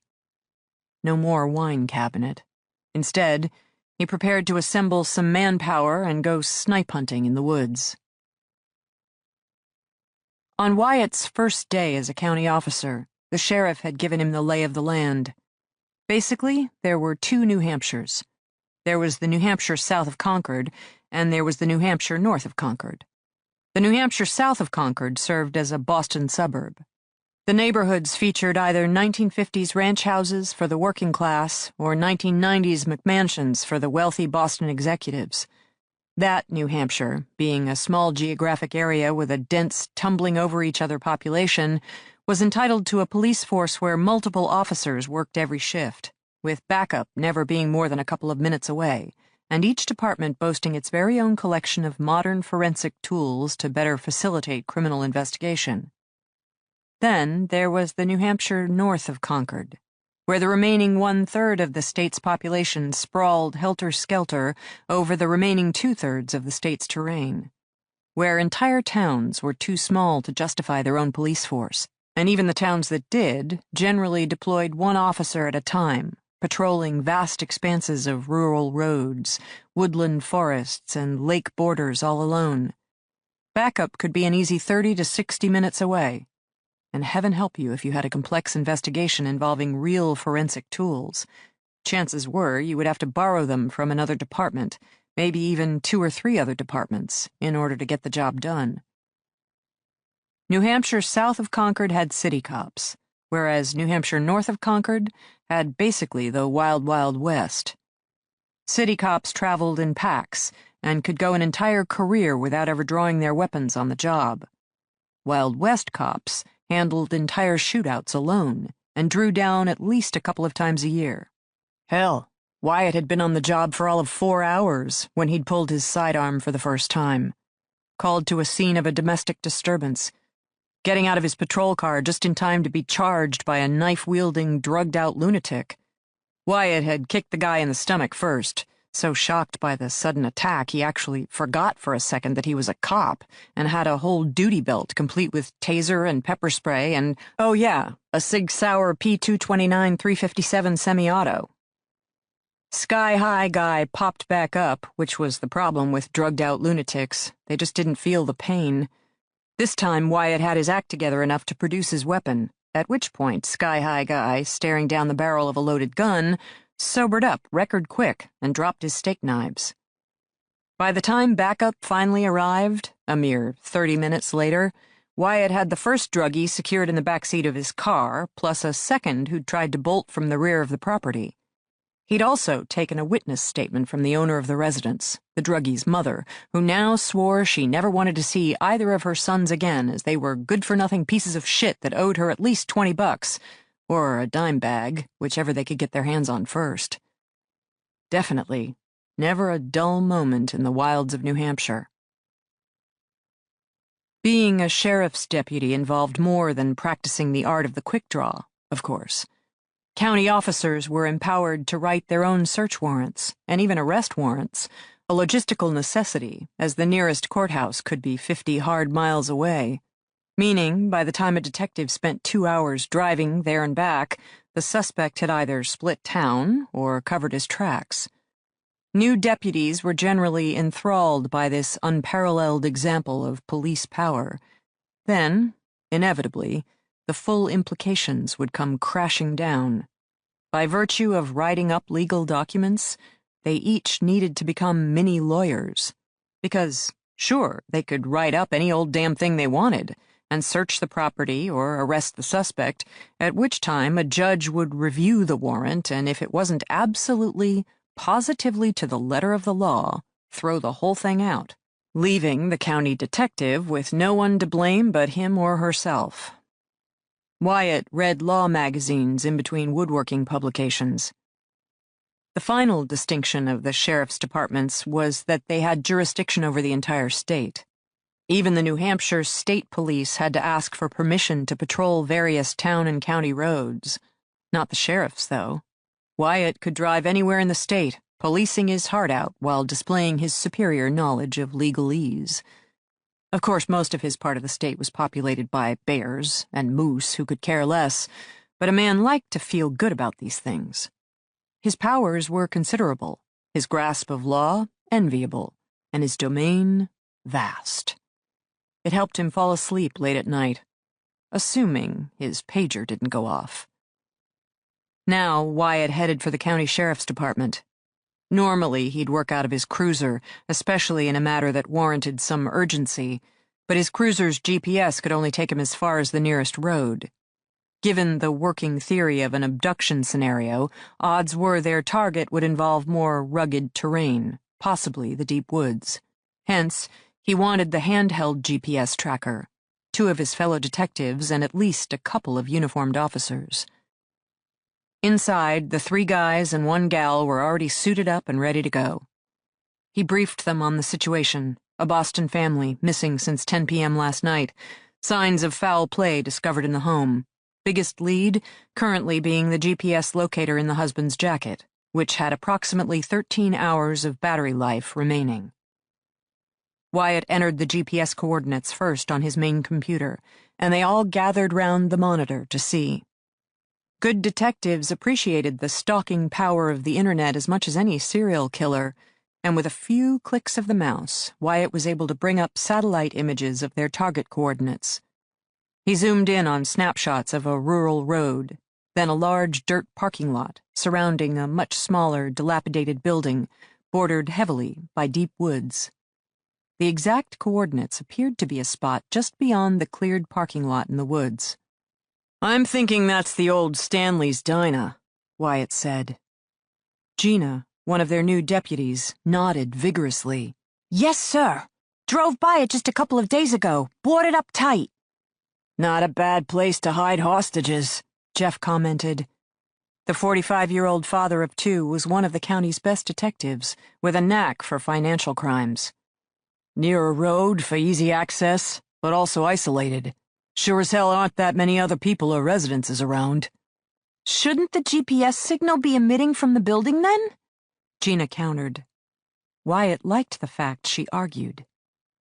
No more wine cabinet. Instead, he prepared to assemble some manpower and go snipe hunting in the woods. On Wyatt's first day as a county officer, the sheriff had given him the lay of the land. Basically, there were two New Hampshires. There was the New Hampshire south of Concord, and there was the New Hampshire north of Concord. The New Hampshire south of Concord served as a Boston suburb. The neighborhoods featured either 1950s ranch houses for the working class or 1990s McMansions for the wealthy Boston executives. That New Hampshire, being a small geographic area with a dense, tumbling-over-each-other population, was entitled to a police force where multiple officers worked every shift, with backup never being more than a couple of minutes away, and each department boasting its very own collection of modern forensic tools to better facilitate criminal investigation. Then there was the New Hampshire north of Concord, where the remaining one-third of the state's population sprawled helter-skelter over the remaining two-thirds of the state's terrain, where entire towns were too small to justify their own police force, and even the towns that did generally deployed one officer at a time, patrolling vast expanses of rural roads, woodland forests, and lake borders all alone. Backup could be an easy 30 to 60 minutes away. And heaven help you if you had a complex investigation involving real forensic tools. Chances were you would have to borrow them from another department, maybe even 2 or 3 other departments, in order to get the job done. New Hampshire south of Concord had city cops, whereas New Hampshire north of Concord had basically the Wild Wild West. City cops traveled in packs and could go an entire career without ever drawing their weapons on the job. Wild West cops handled entire shootouts alone and drew down at least a couple of times a year. Hell, Wyatt had been on the job for all of 4 hours when he'd pulled his sidearm for the first time, called to a scene of a domestic disturbance, getting out of his patrol car just in time to be charged by a knife-wielding, drugged-out lunatic. Wyatt had kicked the guy in the stomach first, so shocked by the sudden attack he actually forgot for a second that he was a cop and had a whole duty belt complete with taser and pepper spray and, oh yeah, a Sig Sauer P229 357 semi-auto. Sky High guy popped back up, which was the problem with drugged-out lunatics. They just didn't feel the pain. This time Wyatt had his act together enough to produce his weapon, at which point Sky High guy, staring down the barrel of a loaded gun, sobered up record quick and dropped his steak knives. By the time backup finally arrived, a mere 30 minutes later, Wyatt had the first druggie secured in the backseat of his car, plus a second who'd tried to bolt from the rear of the property. He'd also taken a witness statement from the owner of the residence, the druggie's mother, who now swore she never wanted to see either of her sons again as they were good-for-nothing pieces of shit that owed her at least $20, or a dime bag, whichever they could get their hands on first. Definitely, never a dull moment in the wilds of New Hampshire. Being a sheriff's deputy involved more than practicing the art of the quick draw, of course. County officers were empowered to write their own search warrants, and even arrest warrants, a logistical necessity, as the nearest courthouse could be 50 hard miles away. Meaning, by the time a detective spent 2 hours driving there and back, the suspect had either split town or covered his tracks. New deputies were generally enthralled by this unparalleled example of police power. Then, inevitably, the full implications would come crashing down. By virtue of writing up legal documents, they each needed to become mini lawyers. Because, sure, they could write up any old damn thing they wanted, and search the property or arrest the suspect, at which time a judge would review the warrant and if it wasn't absolutely, positively to the letter of the law, throw the whole thing out, leaving the county detective with no one to blame but him or herself. Wyatt read law magazines in between woodworking publications. The final distinction of the sheriff's departments was that they had jurisdiction over the entire state. Even the New Hampshire State Police had to ask for permission to patrol various town and county roads. Not the sheriffs, though. Wyatt could drive anywhere in the state, policing his heart out while displaying his superior knowledge of legalese. Of course, most of his part of the state was populated by bears and moose who could care less, but a man liked to feel good about these things. His powers were considerable, his grasp of law enviable, and his domain vast. It helped him fall asleep late at night, assuming his pager didn't go off. Now, Wyatt headed for the county sheriff's department. Normally, he'd work out of his cruiser, especially in a matter that warranted some urgency, but his cruiser's GPS could only take him as far as the nearest road. Given the working theory of an abduction scenario, odds were their target would involve more rugged terrain, possibly the deep woods. Hence, he wanted the handheld GPS tracker, 2 of his fellow detectives, and at least a couple of uniformed officers. Inside, the 3 guys and 1 gal were already suited up and ready to go. He briefed them on the situation, a Boston family missing since 10 p.m. last night, signs of foul play discovered in the home, biggest lead currently being the GPS locator in the husband's jacket, which had approximately 13 hours of battery life remaining. Wyatt entered the GPS coordinates first on his main computer, and they all gathered round the monitor to see. Good detectives appreciated the stalking power of the internet as much as any serial killer, and with a few clicks of the mouse, Wyatt was able to bring up satellite images of their target coordinates. He zoomed in on snapshots of a rural road, then a large dirt parking lot surrounding a much smaller, dilapidated building, bordered heavily by deep woods. The exact coordinates appeared to be a spot just beyond the cleared parking lot in the woods. "I'm thinking that's the old Stanley's Diner," Wyatt said. Gina, one of their new deputies, nodded vigorously. "Yes, sir. Drove by it just a couple of days ago. Boarded up tight." "Not a bad place to hide hostages," Jeff commented. The 45-year-old father of 2 was one of the county's best detectives, with a knack for financial crimes. "Near a road for easy access, but also isolated. Sure as hell aren't that many other people or residences around." "Shouldn't the GPS signal be emitting from the building then?" Gina countered. Wyatt liked the fact she argued.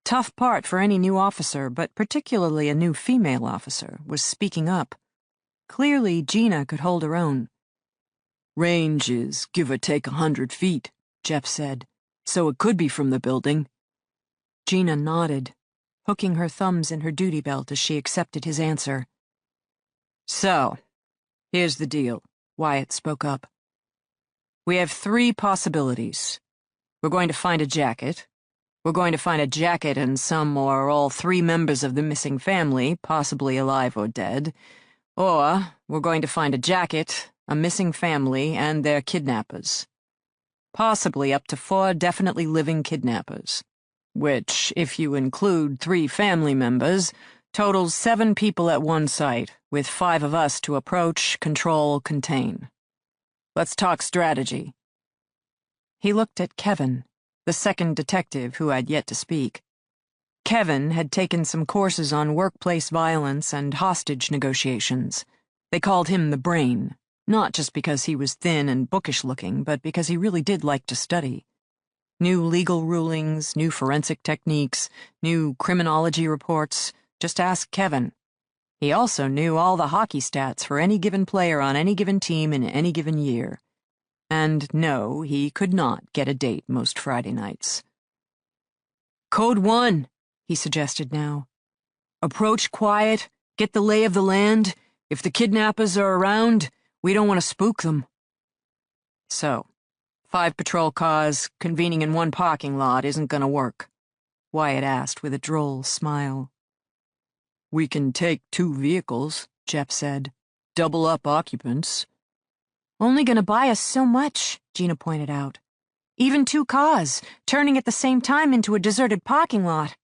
Tough part for any new officer, but particularly a new female officer, was speaking up. Clearly, Gina could hold her own. "Range is give or take 100 feet, Jeff said, so it could be from the building." Gina nodded, hooking her thumbs in her duty belt as she accepted his answer. "So, here's the deal," Wyatt spoke up. "We have 3 possibilities. We're going to find a jacket. We're going to find a jacket and some or all 3 members of the missing family, possibly alive or dead. Or we're going to find a jacket, a missing family, and their kidnappers. Possibly up to 4 definitely living kidnappers. Which, if you include 3 family members, totals 7 people at one site, with 5 of us to approach, control, contain. Let's talk strategy." He looked at Kevin, the second detective who had yet to speak. Kevin had taken some courses on workplace violence and hostage negotiations. They called him the brain, not just because he was thin and bookish-looking, but because he really did like to study. New legal rulings, new forensic techniques, new criminology reports. Just ask Kevin. He also knew all the hockey stats for any given player on any given team in any given year. And no, he could not get a date most Friday nights. "Code 1, he suggested now. "Approach quiet, get the lay of the land. If the kidnappers are around, we don't want to spook them." So, 5 patrol cars convening in one parking lot isn't going to work, Wyatt asked with a droll smile. "We can take 2 vehicles, Jeff said. Double up occupants." "Only gonna buy us so much," Gina pointed out. "Even 2 cars, turning at the same time into a deserted parking lot."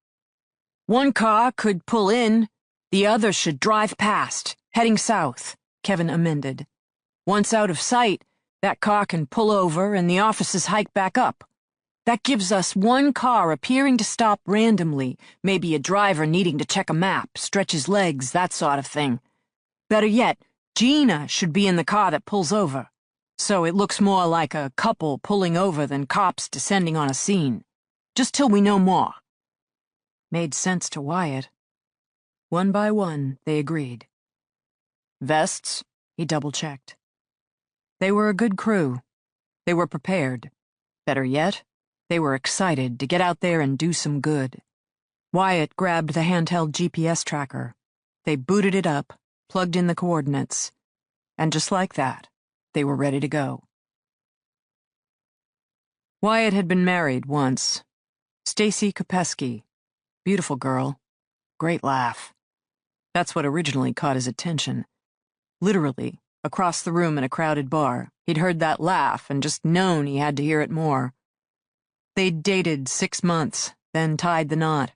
"One car could pull in, the other should drive past, heading south," Kevin amended. "Once out of sight, that car can pull over and the officers hike back up. That gives us 1 car appearing to stop randomly, maybe a driver needing to check a map, stretch his legs, that sort of thing. Better yet, Gina should be in the car that pulls over. so it looks more like a couple pulling over than cops descending on a scene. Just till we know more." Made sense to Wyatt. One by one, they agreed. Vests? He double-checked. They were a good crew. They were prepared. Better yet, they were excited to get out there and do some good. Wyatt grabbed the handheld GPS tracker. They booted it up, plugged in the coordinates, and just like that, they were ready to go. Wyatt had been married once. Stacy Kopeski. Beautiful girl. Great laugh. That's what originally caught his attention. Literally, across the room in a crowded bar, he'd heard that laugh and just known he had to hear it more. They'd dated 6 months, then tied the knot.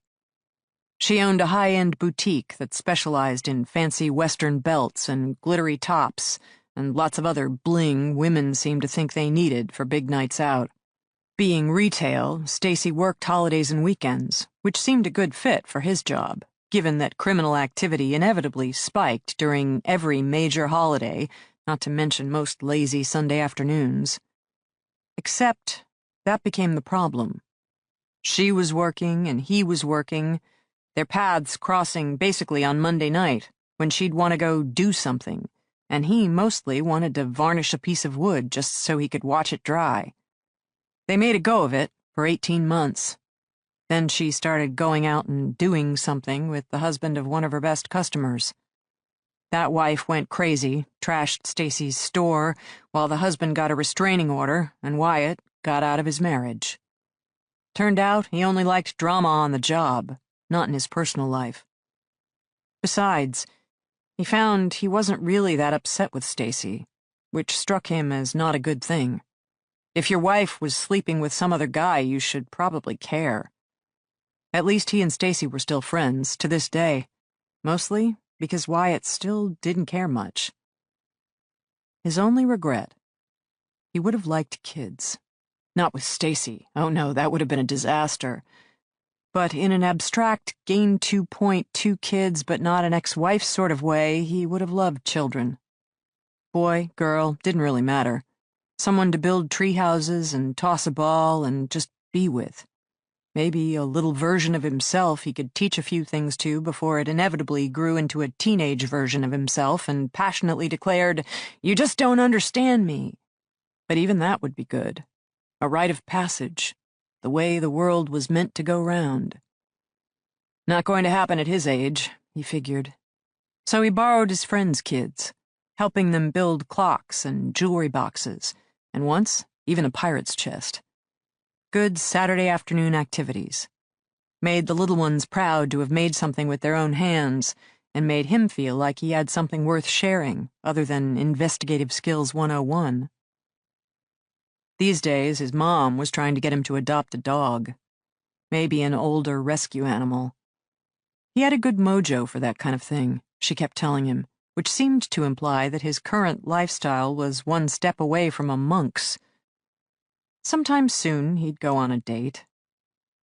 She owned a high-end boutique that specialized in fancy Western belts and glittery tops and lots of other bling women seemed to think they needed for big nights out. Being retail, Stacy worked holidays and weekends, which seemed a good fit for his job, given that criminal activity inevitably spiked during every major holiday, not to mention most lazy Sunday afternoons. Except that became the problem. She was working and he was working, their paths crossing basically on Monday night, when she'd want to go do something, and he mostly wanted to varnish a piece of wood just so he could watch it dry. They made a go of it for 18 months. Then she started going out and doing something with the husband of one of her best customers. That wife went crazy, trashed Stacy's store, while the husband got a restraining order and Wyatt got out of his marriage. Turned out he only liked drama on the job, not in his personal life. Besides, he found he wasn't really that upset with Stacy, which struck him as not a good thing. If your wife was sleeping with some other guy, you should probably care. At least he and Stacy were still friends, to this day, mostly because Wyatt still didn't care much. His only regret? He would have liked kids. Not with Stacy. Oh no, that would have been a disaster. But in an abstract gain 2.2 kids but not an ex-wife sort of way, he would have loved children. Boy, girl, didn't really matter. Someone to build tree houses and toss a ball and just be with. Maybe a little version of himself he could teach a few things to before it inevitably grew into a teenage version of himself and passionately declared, "You just don't understand me." But even that would be good. A rite of passage, the way the world was meant to go round. Not going to happen at his age, he figured. So he borrowed his friends' kids, helping them build clocks and jewelry boxes, and once, even a pirate's chest. Good Saturday afternoon activities. Made the little ones proud to have made something with their own hands, and made him feel like he had something worth sharing, other than investigative skills 101. These days, his mom was trying to get him to adopt a dog. Maybe an older rescue animal. He had a good mojo for that kind of thing, she kept telling him, which seemed to imply that his current lifestyle was one step away from a monk's. Sometime soon, he'd go on a date.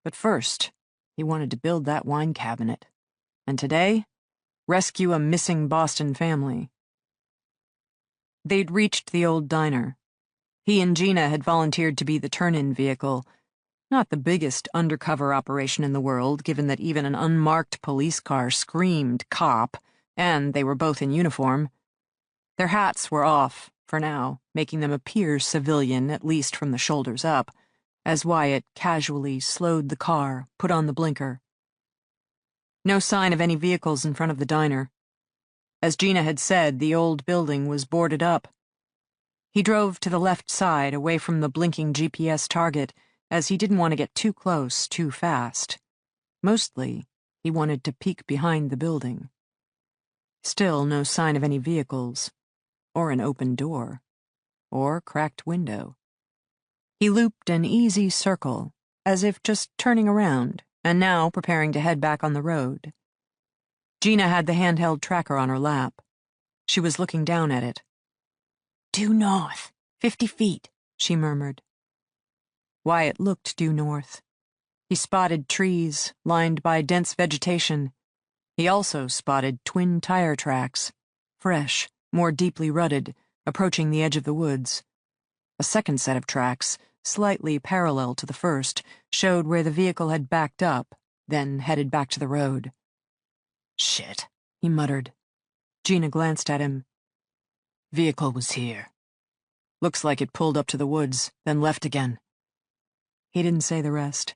But first, he wanted to build that wine cabinet. And today, rescue a missing Boston family. They'd reached the old diner. He and Gina had volunteered to be the turn-in vehicle. Not the biggest undercover operation in the world, given that even an unmarked police car screamed cop, and they were both in uniform. Their hats were off, for now, making them appear civilian, at least from the shoulders up, as Wyatt casually slowed the car, put on the blinker. No sign of any vehicles in front of the diner. As Gina had said, the old building was boarded up. He drove to the left side, away from the blinking GPS target, as he didn't want to get too close too fast. Mostly, he wanted to peek behind the building. Still no sign of any vehicles, or an open door, or cracked window. He looped an easy circle, as if just turning around, and now preparing to head back on the road. Gina had the handheld tracker on her lap. She was looking down at it. "Due north, 50 feet, she murmured. Wyatt looked due north. He spotted trees, lined by dense vegetation. He also spotted twin tire tracks, fresh, more deeply rutted, approaching the edge of the woods. A second set of tracks, slightly parallel to the first, showed where the vehicle had backed up, then headed back to the road. Shit, he muttered. Gina glanced at him. Vehicle was here. Looks like it pulled up to the woods, then left again. He didn't say the rest.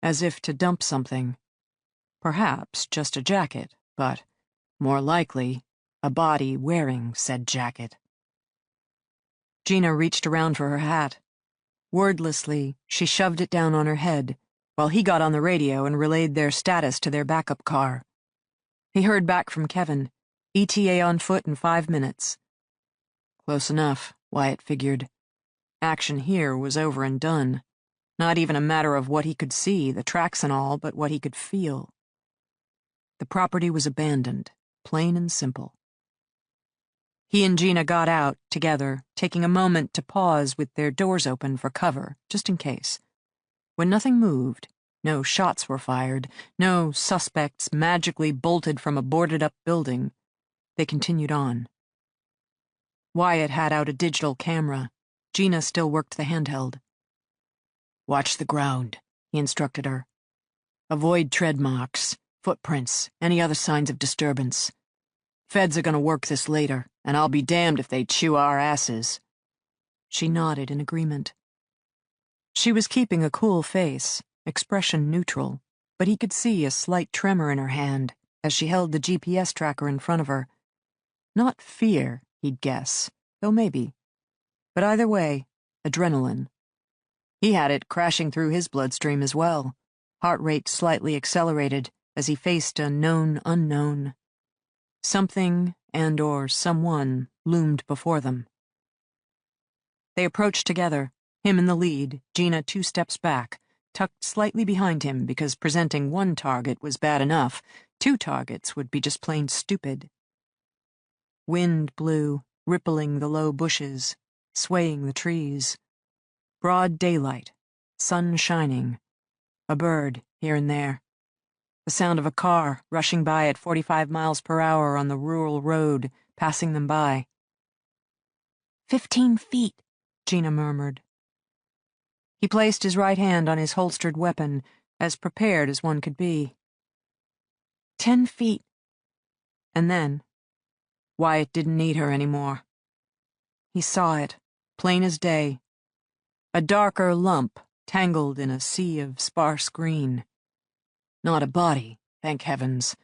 As if to dump something. Perhaps just a jacket, but, more likely, a body wearing said jacket. Gina reached around for her hat. Wordlessly, she shoved it down on her head, while he got on the radio and relayed their status to their backup car. He heard back from Kevin. ETA on foot in 5 minutes. Close enough, Wyatt figured. Action here was over and done. Not even a matter of what he could see, the tracks and all, but what he could feel. The property was abandoned, plain and simple. He and Gina got out, together, taking a moment to pause with their doors open for cover, just in case. When nothing moved, no shots were fired, no suspects magically bolted from a boarded-up building, they continued on. Wyatt had out a digital camera. Gina still worked the handheld. Watch the ground, he instructed her. Avoid tread marks, footprints, any other signs of disturbance. Feds are gonna work this later, and I'll be damned if they chew our asses. She nodded in agreement. She was keeping a cool face, expression neutral, but he could see a slight tremor in her hand as she held the GPS tracker in front of her. Not fear, he'd guess, though maybe. But either way, adrenaline. He had it crashing through his bloodstream as well, heart rate slightly accelerated as he faced a known unknown. Something and/or someone loomed before them. They approached together, him in the lead, Gina 2 steps back, tucked slightly behind him because presenting one target was bad enough. 2 targets would be just plain stupid. Wind blew, rippling the low bushes, swaying the trees. Broad daylight, sun shining, a bird here and there. The sound of a car rushing by at 45 miles per hour on the rural road, passing them by. 15 feet, Gina murmured. He placed his right hand on his holstered weapon, as prepared as one could be. 10 feet. And then, Wyatt didn't need her anymore. He saw it, plain as day. A darker lump tangled in a sea of sparse green. Not a body, thank heavens,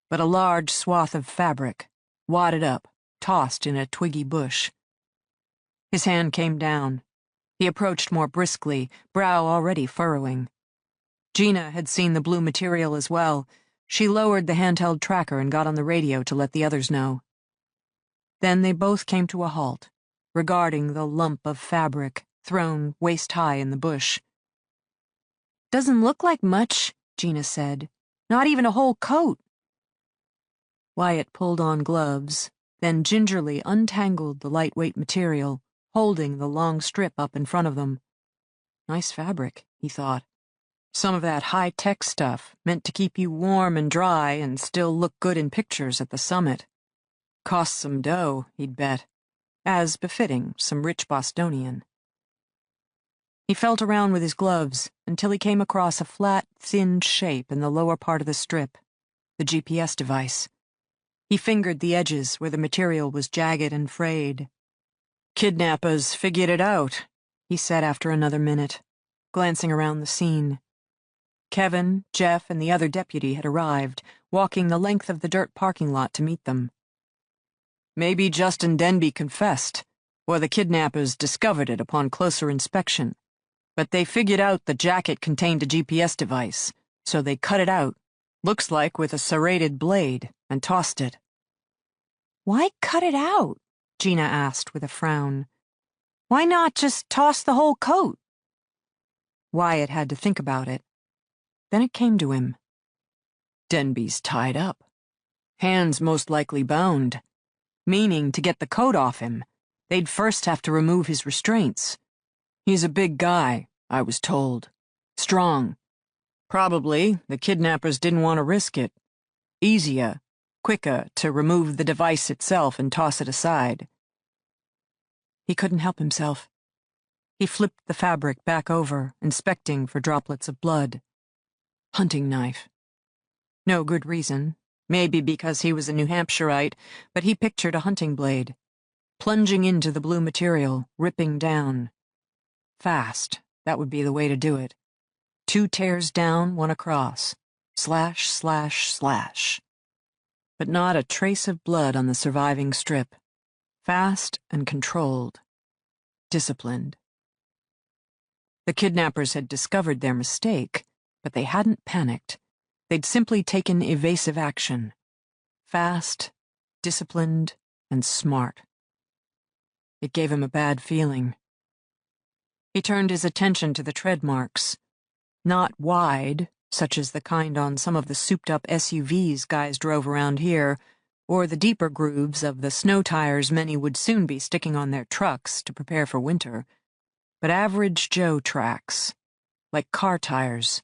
but a large swath of fabric, wadded up, tossed in a twiggy bush. His hand came down. He approached more briskly, brow already furrowing. Gina had seen the blue material as well. She lowered the handheld tracker and got on the radio to let the others know. Then they both came to a halt, regarding the lump of fabric thrown waist-high in the bush. "Doesn't look like much," Gina said. "Not even a whole coat." Wyatt pulled on gloves, then gingerly untangled the lightweight material, holding the long strip up in front of them. Nice fabric, he thought. Some of that high-tech stuff meant to keep you warm and dry and still look good in pictures at the summit. Cost some dough, he'd bet, as befitting some rich Bostonian. He felt around with his gloves until he came across a flat, thin shape in the lower part of the strip, the GPS device. He fingered the edges where the material was jagged and frayed. "Kidnappers figured it out," he said after another minute, glancing around the scene. Kevin, Jeff, and the other deputy had arrived, walking the length of the dirt parking lot to meet them. "Maybe Justin Denbe confessed, or the kidnappers discovered it upon closer inspection. But they figured out the jacket contained a GPS device, so they cut it out, looks like with a serrated blade, and tossed it." "Why cut it out?" Gina asked with a frown. "Why not just toss the whole coat?" Wyatt had to think about it. Then it came to him. Denbe's tied up. Hands most likely bound. Meaning to get the coat off him, they'd first have to remove his restraints. He's a big guy, I was told. Strong. Probably the kidnappers didn't want to risk it. Easier, quicker to remove the device itself and toss it aside. He couldn't help himself. He flipped the fabric back over, inspecting for droplets of blood. Hunting knife. No good reason. Maybe because he was a New Hampshireite, but he pictured a hunting blade. Plunging into the blue material, ripping down. Fast, that would be the way to do it. 2 tears down, 1 across. Slash, slash, slash. But not a trace of blood on the surviving strip. Fast and controlled. Disciplined. The kidnappers had discovered their mistake, but they hadn't panicked. They'd simply taken evasive action. Fast, disciplined, and smart. It gave him a bad feeling. He turned his attention to the tread marks. Not wide, such as the kind on some of the souped-up SUVs guys drove around here, or the deeper grooves of the snow tires many would soon be sticking on their trucks to prepare for winter, but average Joe tracks, like car tires.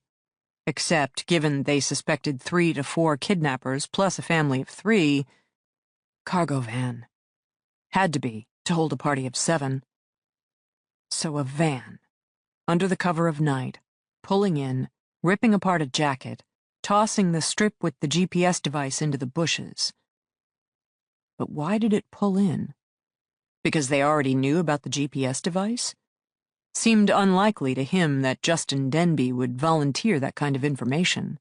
Except, given they suspected 3 to 4 kidnappers plus a family of 3, cargo van. Had to be, to hold a party of 7. So a van, under the cover of night, pulling in, ripping apart a jacket, tossing the strip with the GPS device into the bushes. But why did it pull in? Because they already knew about the GPS device? Seemed unlikely to him that Justin Denbe would volunteer that kind of information.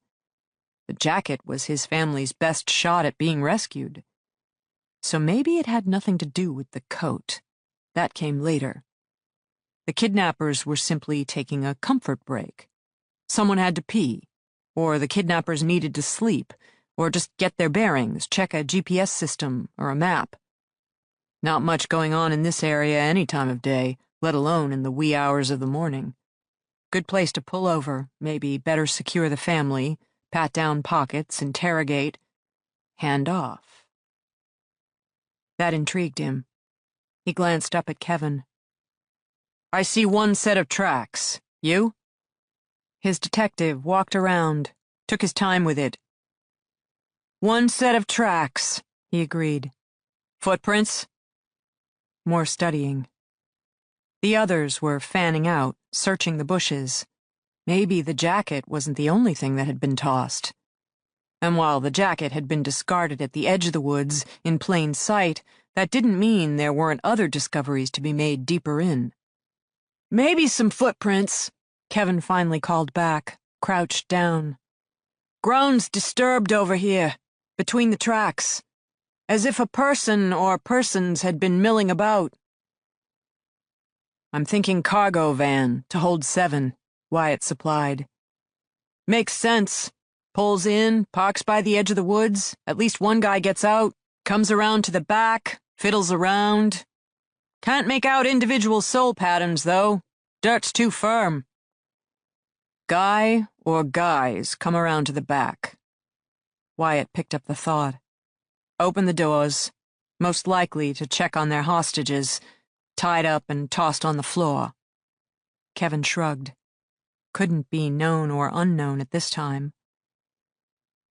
The jacket was his family's best shot at being rescued. So maybe it had nothing to do with the coat. That came later. The kidnappers were simply taking a comfort break. Someone had to pee, or the kidnappers needed to sleep, or just get their bearings, check a GPS system or a map. Not much going on in this area any time of day, let alone in the wee hours of the morning. Good place to pull over, maybe better secure the family, pat down pockets, interrogate, hand off. That intrigued him. He glanced up at Kevin. I see 1 set of tracks. You? His detective walked around, took his time with it. 1 set of tracks, he agreed. Footprints? More studying. The others were fanning out, searching the bushes. Maybe the jacket wasn't the only thing that had been tossed. And while the jacket had been discarded at the edge of the woods, in plain sight, that didn't mean there weren't other discoveries to be made deeper in. Maybe some footprints, Kevin finally called back, crouched down. Ground's disturbed over here, between the tracks, as if a person or persons had been milling about. I'm thinking cargo van, to hold 7, Wyatt supplied. Makes sense. Pulls in, parks by the edge of the woods, at least 1 guy gets out, comes around to the back, fiddles around. Can't make out individual sole patterns, though. Dirt's too firm. Guy or guys come around to the back. Wyatt picked up the thought. Open the doors, most likely to check on their hostages, tied up and tossed on the floor. Kevin shrugged. Couldn't be known or unknown at this time.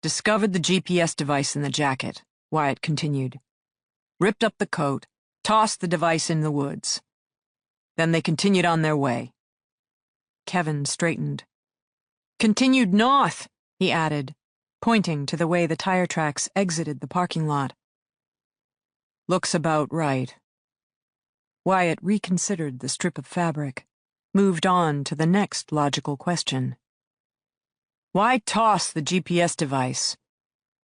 Discovered the GPS device in the jacket, Wyatt continued. Ripped up the coat, tossed the device in the woods. Then they continued on their way. Kevin straightened. Continued north, he added, pointing to the way the tire tracks exited the parking lot. Looks about right. Wyatt reconsidered the strip of fabric, moved on to the next logical question. Why toss the GPS device?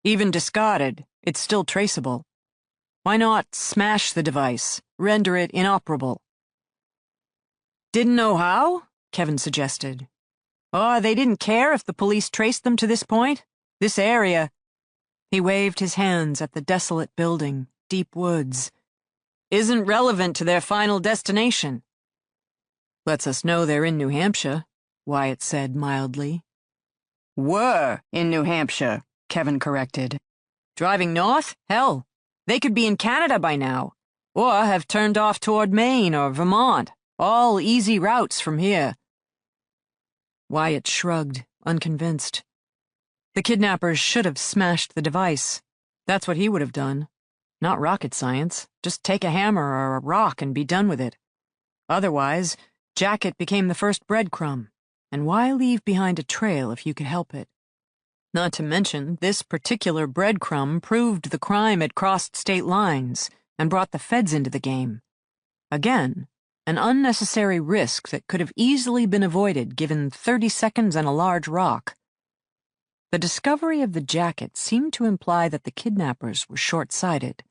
Even discarded, it's still traceable. Why not smash the device, render it inoperable? Didn't know how? Kevin suggested. Oh, they didn't care if the police traced them to this point? This area. He waved his hands at the desolate building, deep woods. Isn't relevant to their final destination. Lets us know they're in New Hampshire, Wyatt said mildly. Were in New Hampshire, Kevin corrected. Driving north? Hell, they could be in Canada by now, or have turned off toward Maine or Vermont. All easy routes from here. Wyatt shrugged, unconvinced. The kidnappers should have smashed the device. That's what he would have done. Not rocket science. Just take a hammer or a rock and be done with it. Otherwise, Jacket became the first breadcrumb, and why leave behind a trail if you could help it? Not to mention, this particular breadcrumb proved the crime had crossed state lines and brought the feds into the game. Again, an unnecessary risk that could have easily been avoided given 30 seconds and a large rock. The discovery of the jacket seemed to imply that the kidnappers were short-sighted,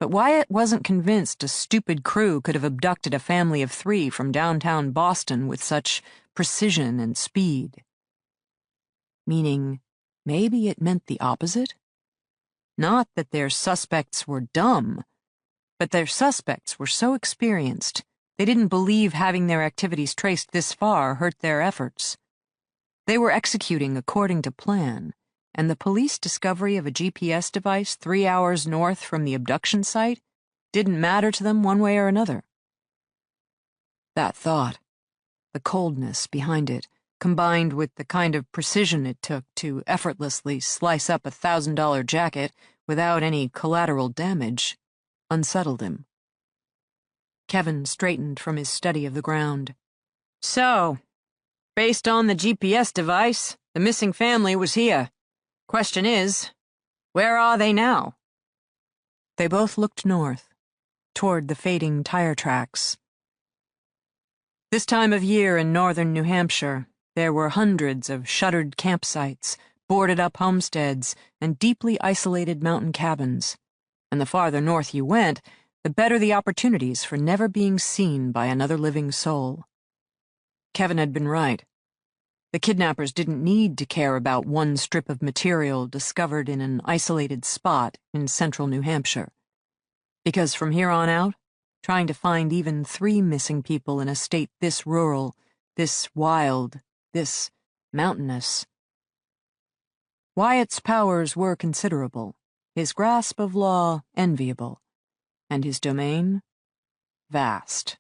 but Wyatt wasn't convinced a stupid crew could have abducted a family of 3 from downtown Boston with such precision and speed. Meaning, maybe it meant the opposite? Not that their suspects were dumb, but their suspects were so experienced they didn't believe having their activities traced this far hurt their efforts. They were executing according to plan, and the police discovery of a GPS device 3 hours north from the abduction site didn't matter to them one way or another. That thought, the coldness behind it, combined with the kind of precision it took to effortlessly slice up a $1,000 jacket without any collateral damage, unsettled him. Kevin straightened from his study of the ground. So, based on the GPS device, the missing family was here. Question is, where are they now? They both looked north, toward the fading tire tracks. This time of year in northern New Hampshire, there were hundreds of shuttered campsites, boarded-up homesteads, and deeply isolated mountain cabins. And the farther north you went, the better the opportunities for never being seen by another living soul. Kevin had been right. The kidnappers didn't need to care about one strip of material discovered in an isolated spot in central New Hampshire. Because from here on out, trying to find even 3 missing people in a state this rural, this wild, this mountainous. Wyatt's powers were considerable, his grasp of law enviable, and his domain vast.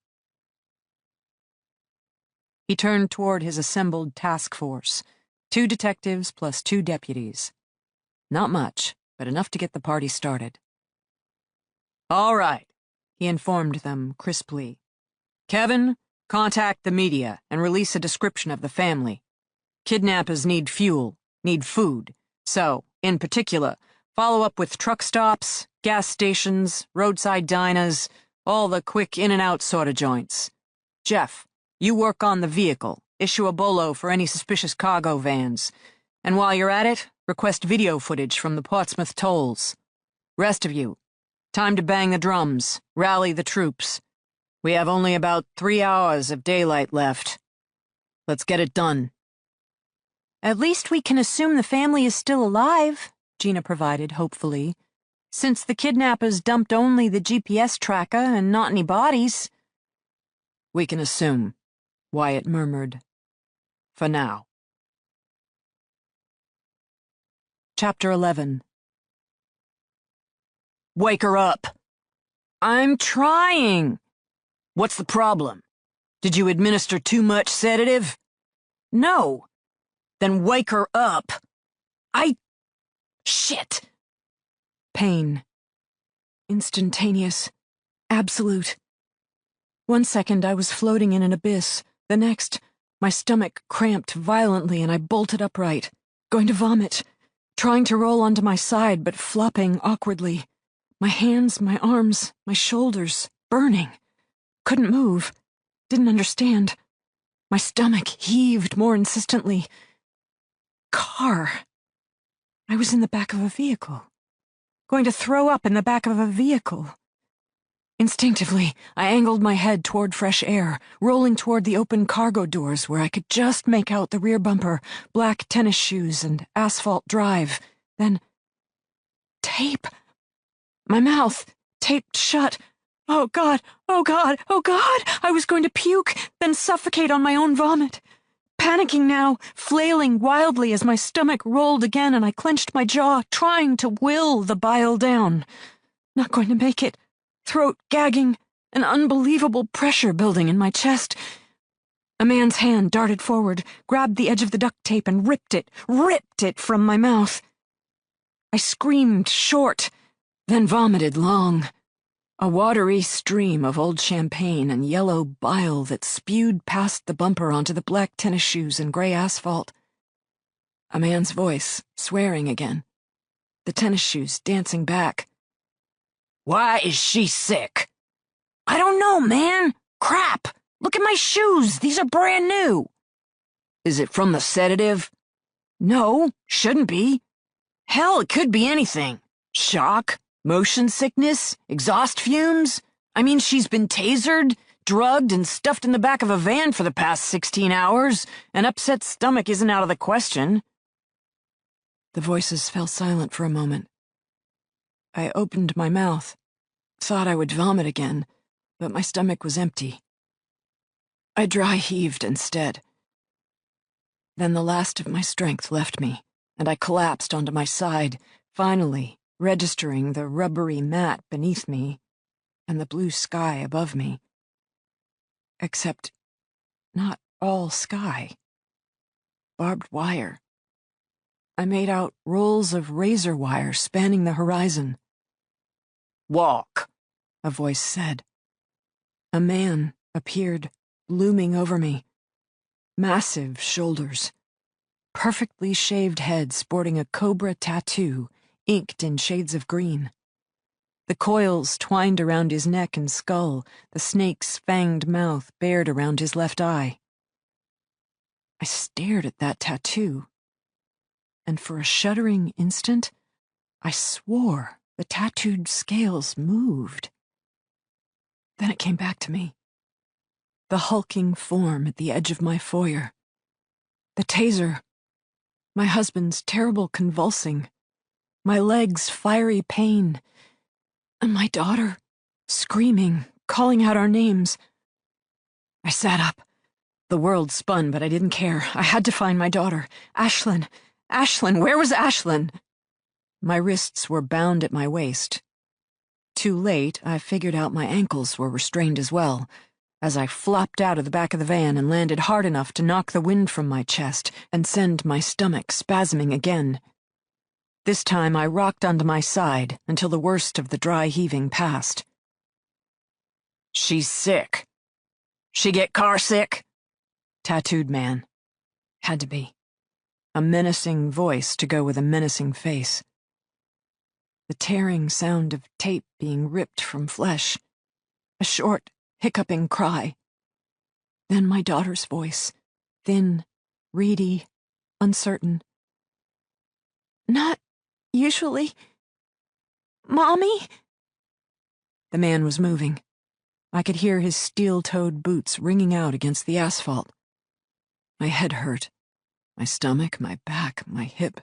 He turned toward his assembled task force, 2 detectives plus 2 deputies. Not much, but enough to get the party started. All right, he informed them crisply. Kevin, contact the media and release a description of the family. Kidnappers need fuel, need food, so, in particular, follow up with truck stops, gas stations, roadside diners, all the quick in-and-out sort of joints. Jeff, you work on the vehicle, issue a bolo for any suspicious cargo vans, and while you're at it, request video footage from the Portsmouth tolls. Rest of you, time to bang the drums, rally the troops. We have only about 3 hours of daylight left. Let's get it done. At least we can assume the family is still alive, Gina provided hopefully, since the kidnappers dumped only the GPS tracker and not any bodies. We can assume, Wyatt murmured. For now. Chapter 11. Wake her up. I'm trying. What's the problem? Did you administer too much sedative? No. Then wake her up. Shit. Pain. Instantaneous. Absolute. 1 second I was floating in an abyss. The next, my stomach cramped violently and I bolted upright, going to vomit, trying to roll onto my side but flopping awkwardly. My hands, my arms, my shoulders, burning. Couldn't move. Didn't understand. My stomach heaved more insistently. Car. I was in the back of a vehicle. Going to throw up in the back of a vehicle. Instinctively, I angled my head toward fresh air, rolling toward the open cargo doors where I could just make out the rear bumper, black tennis shoes, and asphalt drive. Then, tape. My mouth, taped shut. Oh God, oh God, oh God! I was going to puke, then suffocate on my own vomit. Panicking now, flailing wildly as my stomach rolled again and I clenched my jaw, trying to will the bile down. Not going to make it. Throat gagging, an unbelievable pressure building in my chest. A man's hand darted forward, grabbed the edge of the duct tape and ripped it from my mouth. I screamed short, then vomited long. A watery stream of old champagne and yellow bile that spewed past the bumper onto the black tennis shoes and gray asphalt. A man's voice, swearing again. The tennis shoes dancing back. "Why is she sick?" "I don't know, man. Crap! Look at my shoes. These are brand new." "Is it from the sedative?" "No, shouldn't be. Hell, it could be anything. Shock, motion sickness, exhaust fumes. I mean, she's been tasered, drugged, and stuffed in the back of a van for the past 16 hours. An upset stomach isn't out of the question." The voices fell silent for a moment. I opened my mouth, thought I would vomit again, but my stomach was empty. I dry heaved instead. Then the last of my strength left me, and I collapsed onto my side, finally registering the rubbery mat beneath me and the blue sky above me. Except not all sky. Barbed wire. I made out rolls of razor wire spanning the horizon. "Walk," a voice said. A man appeared, looming over me. Massive shoulders. Perfectly shaved head sporting a cobra tattoo, inked in shades of green. The coils twined around his neck and skull, the snake's fanged mouth bared around his left eye. I stared at that tattoo, and for a shuddering instant, I swore the tattooed scales moved. Then it came back to me. The hulking form at the edge of my foyer. The taser. My husband's terrible convulsing. My legs' fiery pain. And my daughter, screaming, calling out our names. I sat up. The world spun, but I didn't care. I had to find my daughter. Ashlyn. Ashlyn, where was Ashlyn? My wrists were bound at my waist. Too late, I figured out my ankles were restrained as well, as I flopped out of the back of the van and landed hard enough to knock the wind from my chest and send my stomach spasming again. This time I rocked onto my side until the worst of the dry heaving passed. "She's sick. She get car sick?" Tattooed man. Had to be. A menacing voice to go with a menacing face. The tearing sound of tape being ripped from flesh. A short, hiccuping cry. Then my daughter's voice, thin, reedy, uncertain. "Not usually. Mommy?" The man was moving. I could hear his steel-toed boots ringing out against the asphalt. My head hurt. My stomach, my back, my hip.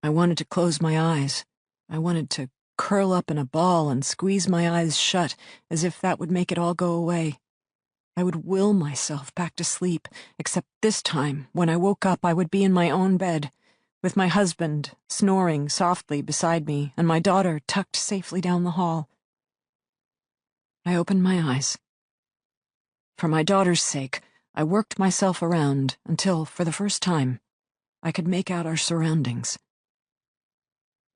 I wanted to close my eyes. I wanted to curl up in a ball and squeeze my eyes shut as if that would make it all go away. I would will myself back to sleep, except this time, when I woke up, I would be in my own bed, with my husband snoring softly beside me and my daughter tucked safely down the hall. I opened my eyes. For my daughter's sake, I worked myself around until, for the first time, I could make out our surroundings.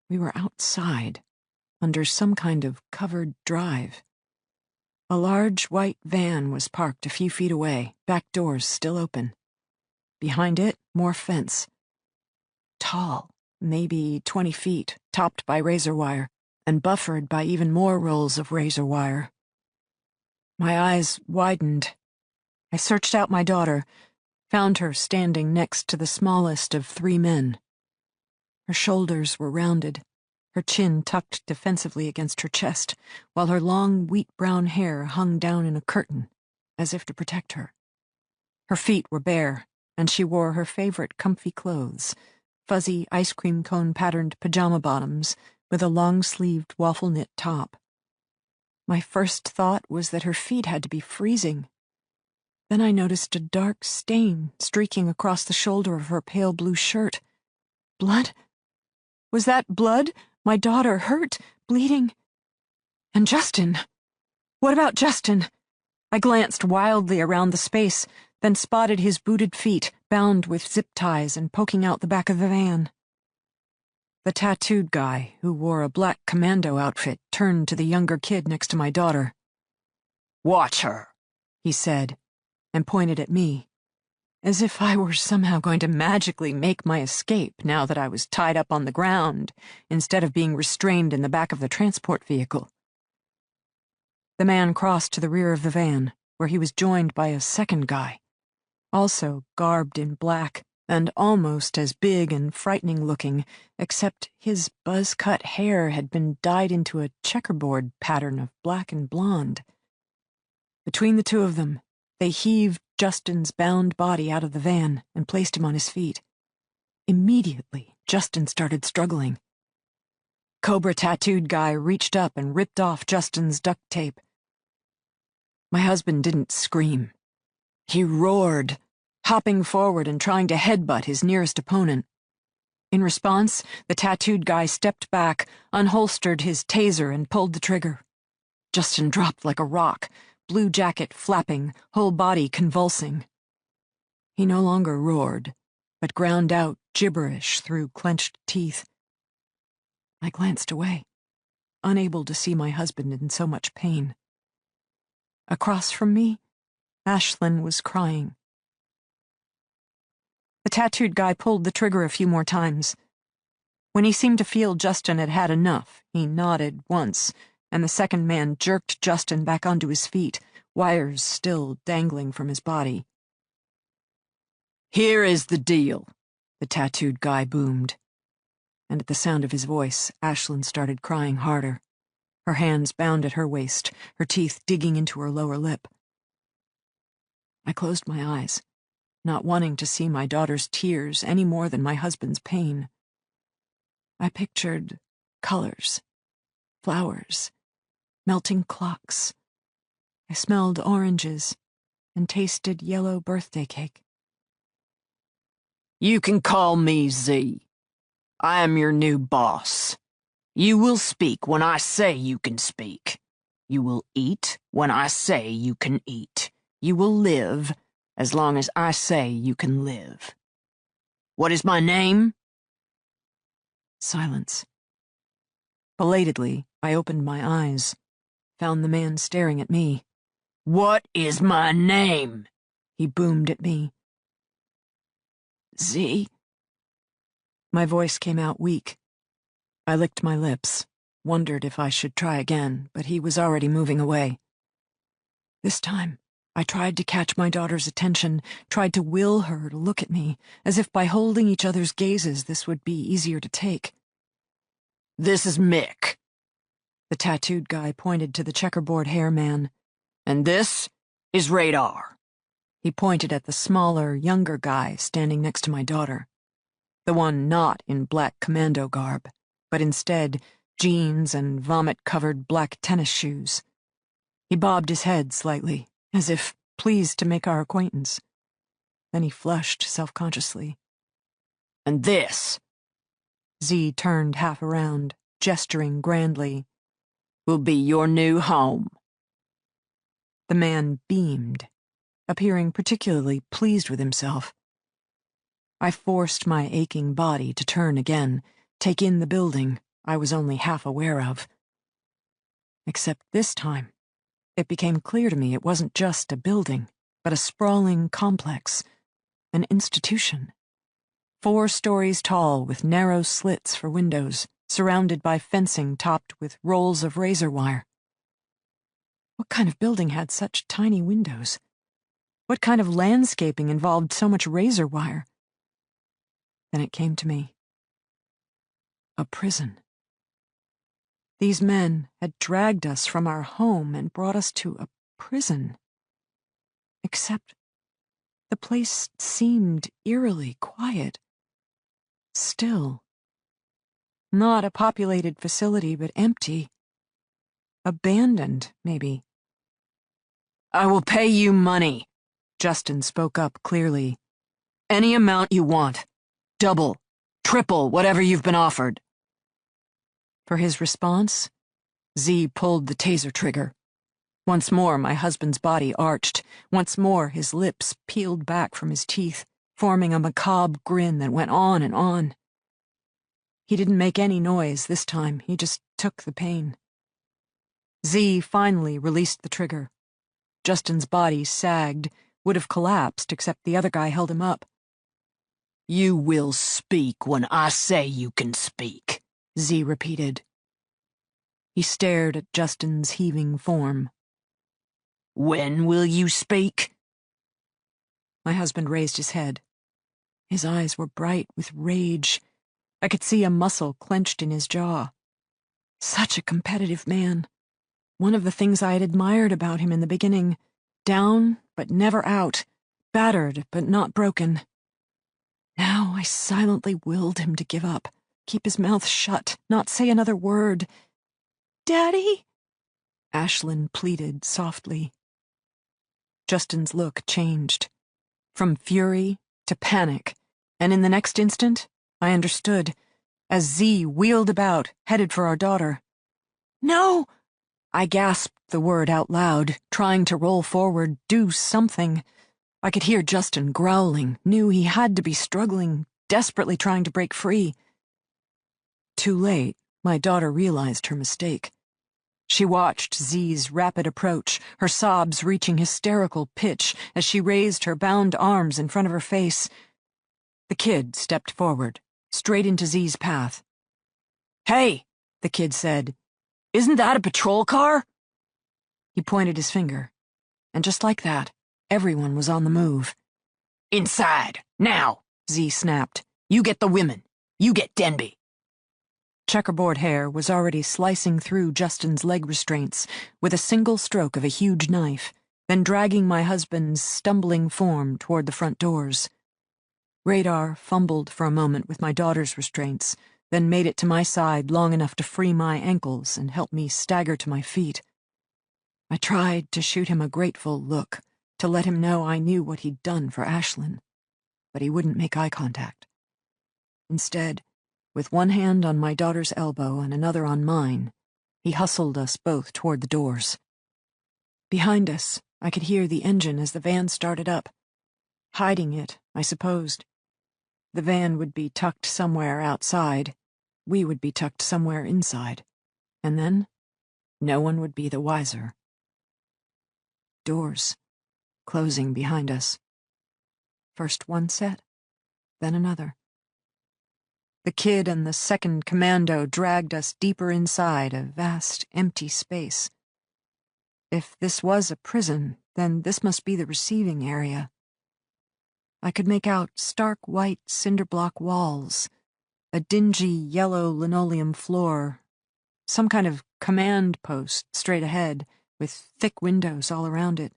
We were outside, under some kind of covered drive. A large white van was parked a few feet away, back doors still open. Behind it, more fence. Tall, maybe 20 feet, topped by razor wire, and buffered by even more rolls of razor wire. My eyes widened. I searched out my daughter, found her standing next to the smallest of 3 men. Her shoulders were rounded, her chin tucked defensively against her chest, while her long wheat-brown hair hung down in a curtain, as if to protect her. Her feet were bare, and she wore her favorite comfy clothes, fuzzy ice cream cone-patterned pajama bottoms with a long-sleeved waffle-knit top. My first thought was that her feet had to be freezing. Then I noticed a dark stain streaking across the shoulder of her pale blue shirt. Blood? Was that blood? My daughter, hurt, bleeding? And Justin? What about Justin? I glanced wildly around the space, then spotted his booted feet, bound with zip ties and poking out the back of the van. The tattooed guy, who wore a black commando outfit, turned to the younger kid next to my daughter. "Watch her," he said, and pointed at me, as if I were somehow going to magically make my escape now that I was tied up on the ground instead of being restrained in the back of the transport vehicle. The man crossed to the rear of the van, where he was joined by a second guy, also garbed in black and almost as big and frightening looking, except his buzz-cut hair had been dyed into a checkerboard pattern of black and blonde. Between the two of them, they heaved Justin's bound body out of the van and placed him on his feet. Immediately, Justin started struggling. Cobra tattooed guy reached up and ripped off Justin's duct tape. My husband didn't scream. He roared, hopping forward and trying to headbutt his nearest opponent. In response, the tattooed guy stepped back, unholstered his taser, and pulled the trigger. Justin dropped like a rock, blue jacket flapping, whole body convulsing. He no longer roared, but ground out gibberish through clenched teeth. I glanced away, unable to see my husband in so much pain. Across from me, Ashlyn was crying. The tattooed guy pulled the trigger a few more times. When he seemed to feel Justin had had enough, he nodded once, and the second man jerked Justin back onto his feet, wires still dangling from his body. "Here is the deal," the tattooed guy boomed. And at the sound of his voice, Ashlyn started crying harder. Her hands bound at her waist, her teeth digging into her lower lip. I closed my eyes, not wanting to see my daughter's tears any more than my husband's pain. I pictured colors, flowers, melting clocks. I smelled oranges and tasted yellow birthday cake. "You can call me Z. I am your new boss. You will speak when I say you can speak. You will eat when I say you can eat. You will live as long as I say you can live. What is my name?" Silence. Belatedly, I opened my eyes, found the man staring at me. "What is my name?" he boomed at me. Z. My voice came out weak. I licked my lips, wondered if I should try again, but he was already moving away. This time, I tried to catch my daughter's attention, tried to will her to look at me, as if by holding each other's gazes this would be easier to take. "This is Mick." The tattooed guy pointed to the checkerboard hair man. "And this is Radar." He pointed at the smaller, younger guy standing next to my daughter. The one not in black commando garb, but instead jeans and vomit-covered black tennis shoes. He bobbed his head slightly, as if pleased to make our acquaintance. Then he flushed self-consciously. "And this," Z turned half around, gesturing grandly, "will be your new home." The man beamed, appearing particularly pleased with himself. I forced my aching body to turn again, take in the building I was only half aware of. Except this time, it became clear to me it wasn't just a building, but a sprawling complex, an institution. 4 stories tall with narrow slits for windows, surrounded by fencing topped with rolls of razor wire. What kind of building had such tiny windows? What kind of landscaping involved so much razor wire? Then it came to me. A prison. These men had dragged us from our home and brought us to a prison. Except the place seemed eerily quiet. Still. Not a populated facility, but empty. Abandoned, maybe. "I will pay you money," Justin spoke up clearly. "Any amount you want. Double, triple, whatever you've been offered." For his response, Z pulled the taser trigger. Once more, my husband's body arched. Once more, his lips peeled back from his teeth, forming a macabre grin that went on and on. He didn't make any noise this time. He just took the pain. Z finally released the trigger. Justin's body sagged, would have collapsed except the other guy held him up. "You will speak when I say you can speak," Z repeated. He stared at Justin's heaving form. "When will you speak?" My husband raised his head. His eyes were bright with rage. I could see a muscle clenched in his jaw. Such a competitive man. One of the things I had admired about him in the beginning. Down, but never out. Battered, but not broken. Now I silently willed him to give up, keep his mouth shut, not say another word. "Daddy?" Ashlyn pleaded softly. Justin's look changed, from fury to panic, and in the next instant, I understood, as Z wheeled about, headed for our daughter. "No!" I gasped the word out loud, trying to roll forward, do something. I could hear Justin growling, knew he had to be struggling, desperately trying to break free. Too late, my daughter realized her mistake. She watched Z's rapid approach, her sobs reaching hysterical pitch as she raised her bound arms in front of her face. The kid stepped forward, straight into Z's path. "Hey," the kid said, "isn't that a patrol car?" He pointed his finger, and just like that, everyone was on the move. "Inside, now," Z snapped. "You get the women. You get Denbe." Checkerboard hair was already slicing through Justin's leg restraints with a single stroke of a huge knife, then dragging my husband's stumbling form toward the front doors. Radar fumbled for a moment with my daughter's restraints, then made it to my side long enough to free my ankles and help me stagger to my feet. I tried to shoot him a grateful look, to let him know I knew what he'd done for Ashlyn, but he wouldn't make eye contact. Instead, with one hand on my daughter's elbow and another on mine, he hustled us both toward the doors. Behind us, I could hear the engine as the van started up. Hiding it, I supposed. The van would be tucked somewhere outside. We would be tucked somewhere inside. And then, no one would be the wiser. Doors, closing behind us. First one set, then another. The kid and the second commando dragged us deeper inside a vast, empty space. If this was a prison, then this must be the receiving area. I could make out stark white cinder block walls, a dingy yellow linoleum floor, some kind of command post straight ahead, with thick windows all around it.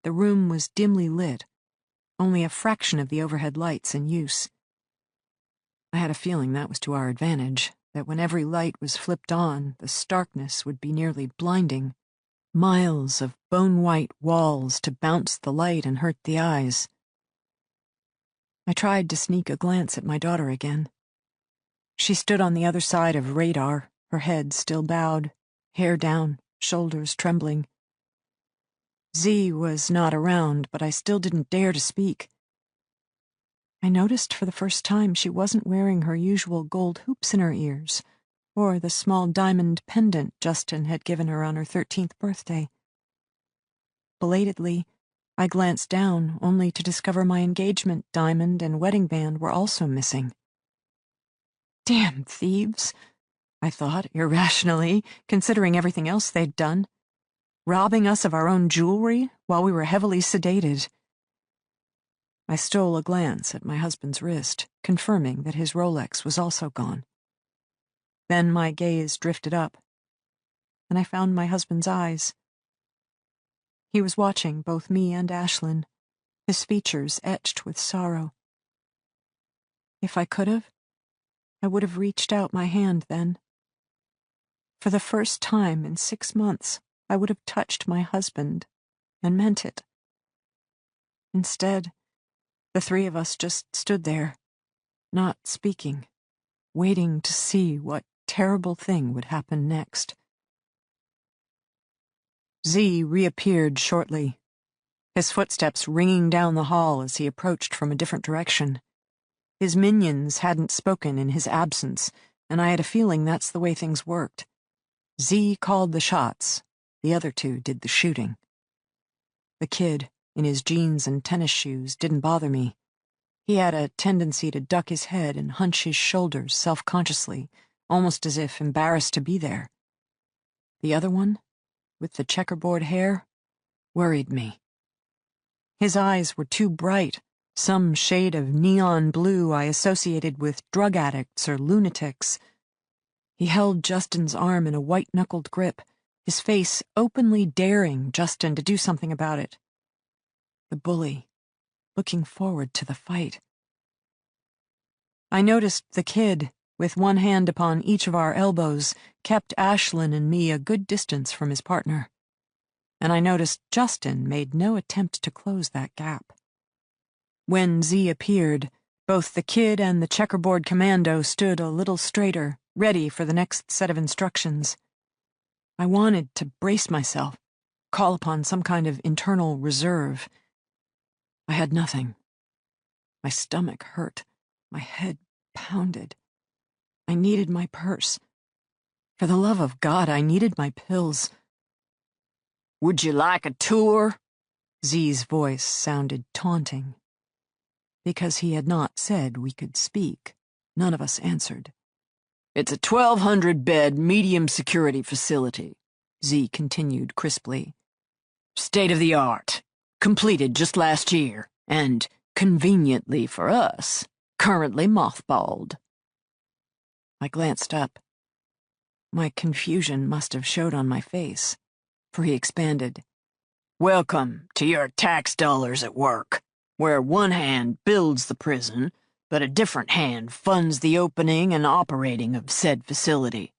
The room was dimly lit, only a fraction of the overhead lights in use. I had a feeling that was to our advantage, that when every light was flipped on, the starkness would be nearly blinding. Miles of bone-white walls to bounce the light and hurt the eyes. I tried to sneak a glance at my daughter again. She stood on the other side of radar, her head still bowed, hair down, shoulders trembling. Z was not around, but I still didn't dare to speak. I noticed for the first time she wasn't wearing her usual gold hoops in her ears, or the small diamond pendant Justin had given her on her 13th birthday. Belatedly, I glanced down, only to discover my engagement diamond and wedding band were also missing. Damn thieves, I thought, irrationally, considering everything else they'd done. Robbing us of our own jewelry while we were heavily sedated. I stole a glance at my husband's wrist, confirming that his Rolex was also gone. Then my gaze drifted up, and I found my husband's eyes. He was watching both me and Ashlyn, his features etched with sorrow. If I could have, I would have reached out my hand then. For the first time in 6 months, I would have touched my husband, and meant it. Instead, the three of us just stood there, not speaking, waiting to see what terrible thing would happen next. Z reappeared shortly, his footsteps ringing down the hall as he approached from a different direction. His minions hadn't spoken in his absence, and I had a feeling that's the way things worked. Z called the shots. The other two did the shooting. The kid, in his jeans and tennis shoes, didn't bother me. He had a tendency to duck his head and hunch his shoulders self-consciously, almost as if embarrassed to be there. The other one, with the checkerboard hair, worried me. His eyes were too bright, some shade of neon blue I associated with drug addicts or lunatics. He held Justin's arm in a white-knuckled grip, his face openly daring Justin to do something about it. The bully, looking forward to the fight. I noticed the kid, with one hand upon each of our elbows, kept Ashlyn and me a good distance from his partner. And I noticed Justin made no attempt to close that gap. When Z appeared, both the kid and the checkerboard commando stood a little straighter, ready for the next set of instructions. I wanted to brace myself, call upon some kind of internal reserve. I had nothing. My stomach hurt. My head pounded. I needed my purse. For the love of God, I needed my pills. Would you like a tour? Z's voice sounded taunting. Because he had not said we could speak, none of us answered. It's a 1,200-bed medium security facility, Z continued crisply. State-of-the-art. Completed just last year, and, conveniently for us, currently mothballed. I glanced up. My confusion must have showed on my face, for he expanded. Welcome to your tax dollars at work, where one hand builds the prison, but a different hand funds the opening and operating of said facility.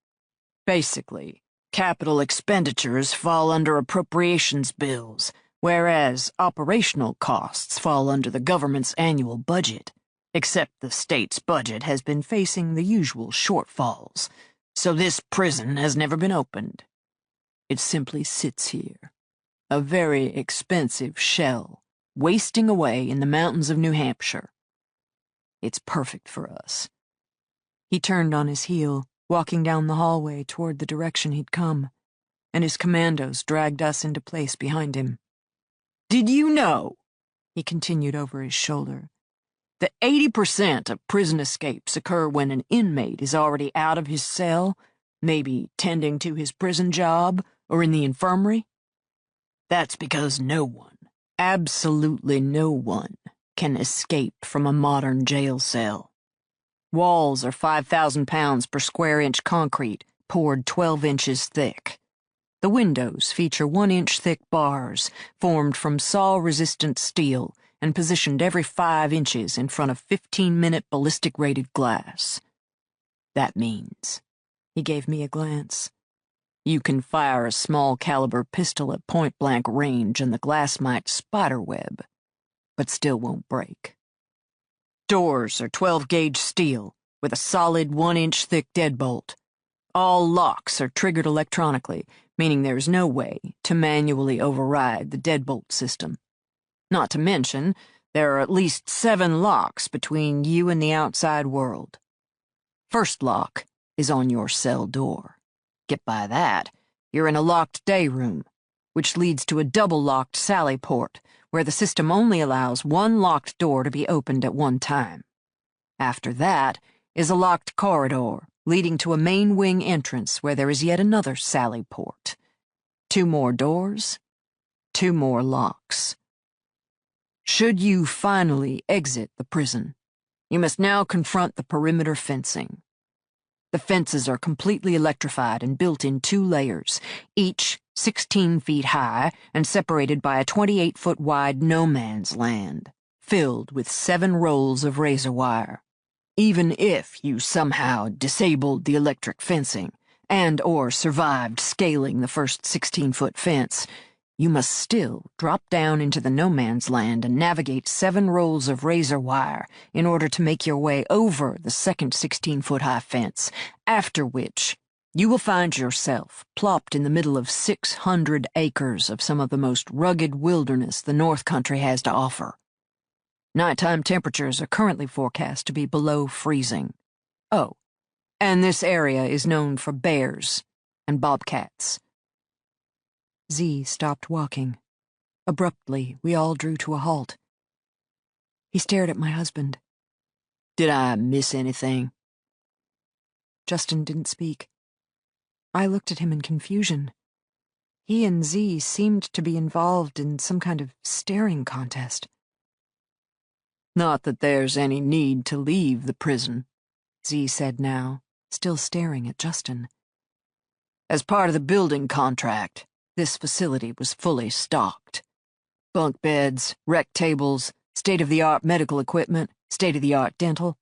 Basically, capital expenditures fall under appropriations bills, whereas operational costs fall under the government's annual budget, except the state's budget has been facing the usual shortfalls, so this prison has never been opened. It simply sits here, a very expensive shell, wasting away in the mountains of New Hampshire. It's perfect for us. He turned on his heel, walking down the hallway toward the direction he'd come, and his commandos dragged us into place behind him. Did you know, he continued over his shoulder, that 80% of prison escapes occur when an inmate is already out of his cell, maybe tending to his prison job or in the infirmary? That's because no one, absolutely no one, can escape from a modern jail cell. Walls are 5,000 pounds per square inch concrete, poured 12 inches thick. The windows feature 1-inch thick bars formed from saw-resistant steel and positioned every 5 inches in front of 15-minute ballistic-rated glass. That means, he gave me a glance, you can fire a small-caliber pistol at point-blank range and the glass might spiderweb, but still won't break. Doors are 12-gauge steel with a solid 1-inch thick deadbolt. All locks are triggered electronically, meaning there's no way to manually override the deadbolt system. Not to mention, there are at least 7 locks between you and the outside world. First lock is on your cell door. Get by that, you're in a locked day room, which leads to a double-locked sally port, where the system only allows one locked door to be opened at one time. After that is a locked corridor, leading to a main wing entrance where there is yet another sally port. 2 more doors, 2 more locks. Should you finally exit the prison, you must now confront the perimeter fencing. The fences are completely electrified and built in 2 layers, each 16 feet high and separated by a 28-foot wide no-man's land, filled with 7 rolls of razor wire. Even if you somehow disabled the electric fencing and/or survived scaling the first 16-foot fence, you must still drop down into the no-man's land and navigate 7 rolls of razor wire in order to make your way over the second 16-foot-high fence, after which you will find yourself plopped in the middle of 600 acres of some of the most rugged wilderness the North Country has to offer. Nighttime temperatures are currently forecast to be below freezing. Oh, and this area is known for bears and bobcats. Z stopped walking. Abruptly, we all drew to a halt. He stared at my husband. Did I miss anything? Justin didn't speak. I looked at him in confusion. He and Z seemed to be involved in some kind of staring contest. Not that there's any need to leave the prison, Z said now, still staring at Justin. As part of the building contract, this facility was fully stocked. Bunk beds, rec tables, state-of-the-art medical equipment, state-of-the-art dental.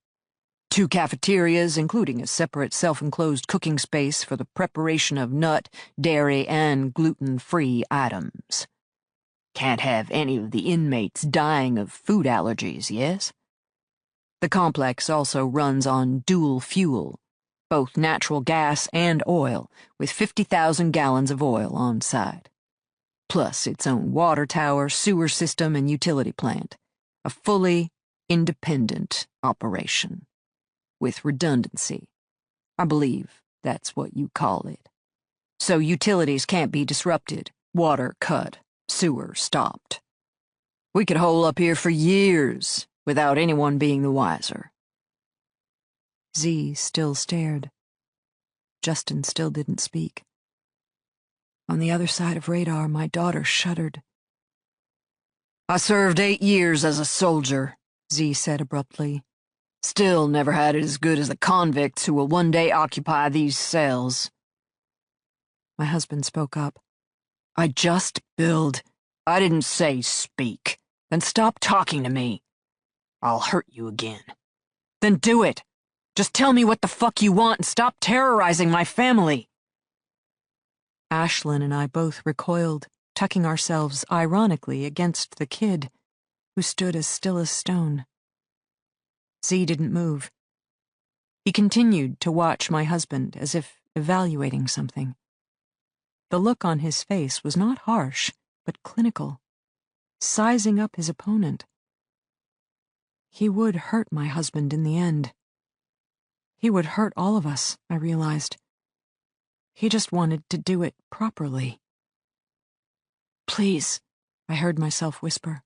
2 cafeterias, including a separate self-enclosed cooking space for the preparation of nut, dairy, and gluten-free items. Can't have any of the inmates dying of food allergies, yes? The complex also runs on dual fuel, both natural gas and oil, with 50,000 gallons of oil on site. Plus its own water tower, sewer system, and utility plant. A fully independent operation. With redundancy. I believe that's what you call it. So utilities can't be disrupted, water cut, sewer stopped. We could hole up here for years without anyone being the wiser. Z still stared. Justin still didn't speak. On the other side of radar, my daughter shuddered. I served 8 years as a soldier, Z said abruptly. Still never had it as good as the convicts who will one day occupy these cells. My husband spoke up. I just build. I didn't say speak. Then stop talking to me. I'll hurt you again. Then do it. Just tell me what the fuck you want and stop terrorizing my family. Ashlyn and I both recoiled, tucking ourselves ironically against the kid, who stood as still as stone. Z didn't move. He continued to watch my husband as if evaluating something. The look on his face was not harsh, but clinical, sizing up his opponent. He would hurt my husband in the end. He would hurt all of us, I realized. He just wanted to do it properly. Please, I heard myself whisper.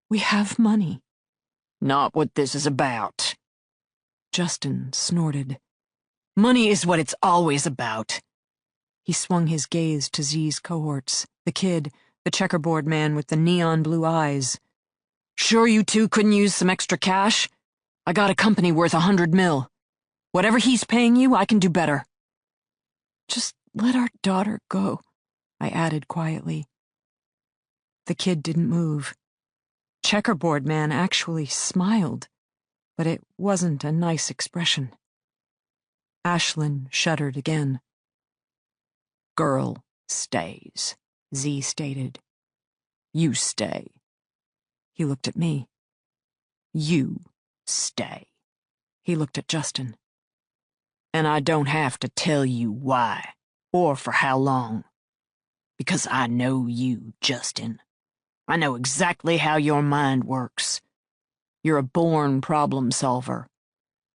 We have money. Not what this is about. Justin snorted. Money is what it's always about. He swung his gaze to Z's cohorts, the kid, the checkerboard man with the neon blue eyes. Sure you two couldn't use some extra cash? I got a company worth $100 million. Whatever he's paying you, I can do better. Just let our daughter go, I added quietly. The kid didn't move. Checkerboard man actually smiled, but it wasn't a nice expression. Ashlyn shuddered again. Girl stays, Z stated. You stay. He looked at me. You stay. He looked at Justin. And I don't have to tell you why, or for how long. Because I know you, Justin. I know exactly how your mind works. You're a born problem solver.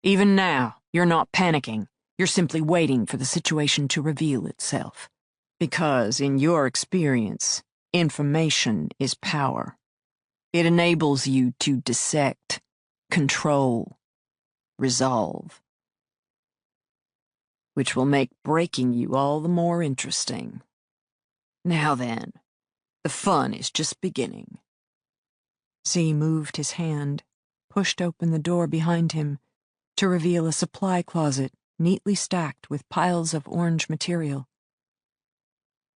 Even now, you're not panicking. You're simply waiting for the situation to reveal itself. Because, in your experience, information is power. It enables you to dissect, control, resolve. Which will make breaking you all the more interesting. Now then, the fun is just beginning. Z moved his hand, pushed open the door behind him, to reveal a supply closet neatly stacked with piles of orange material.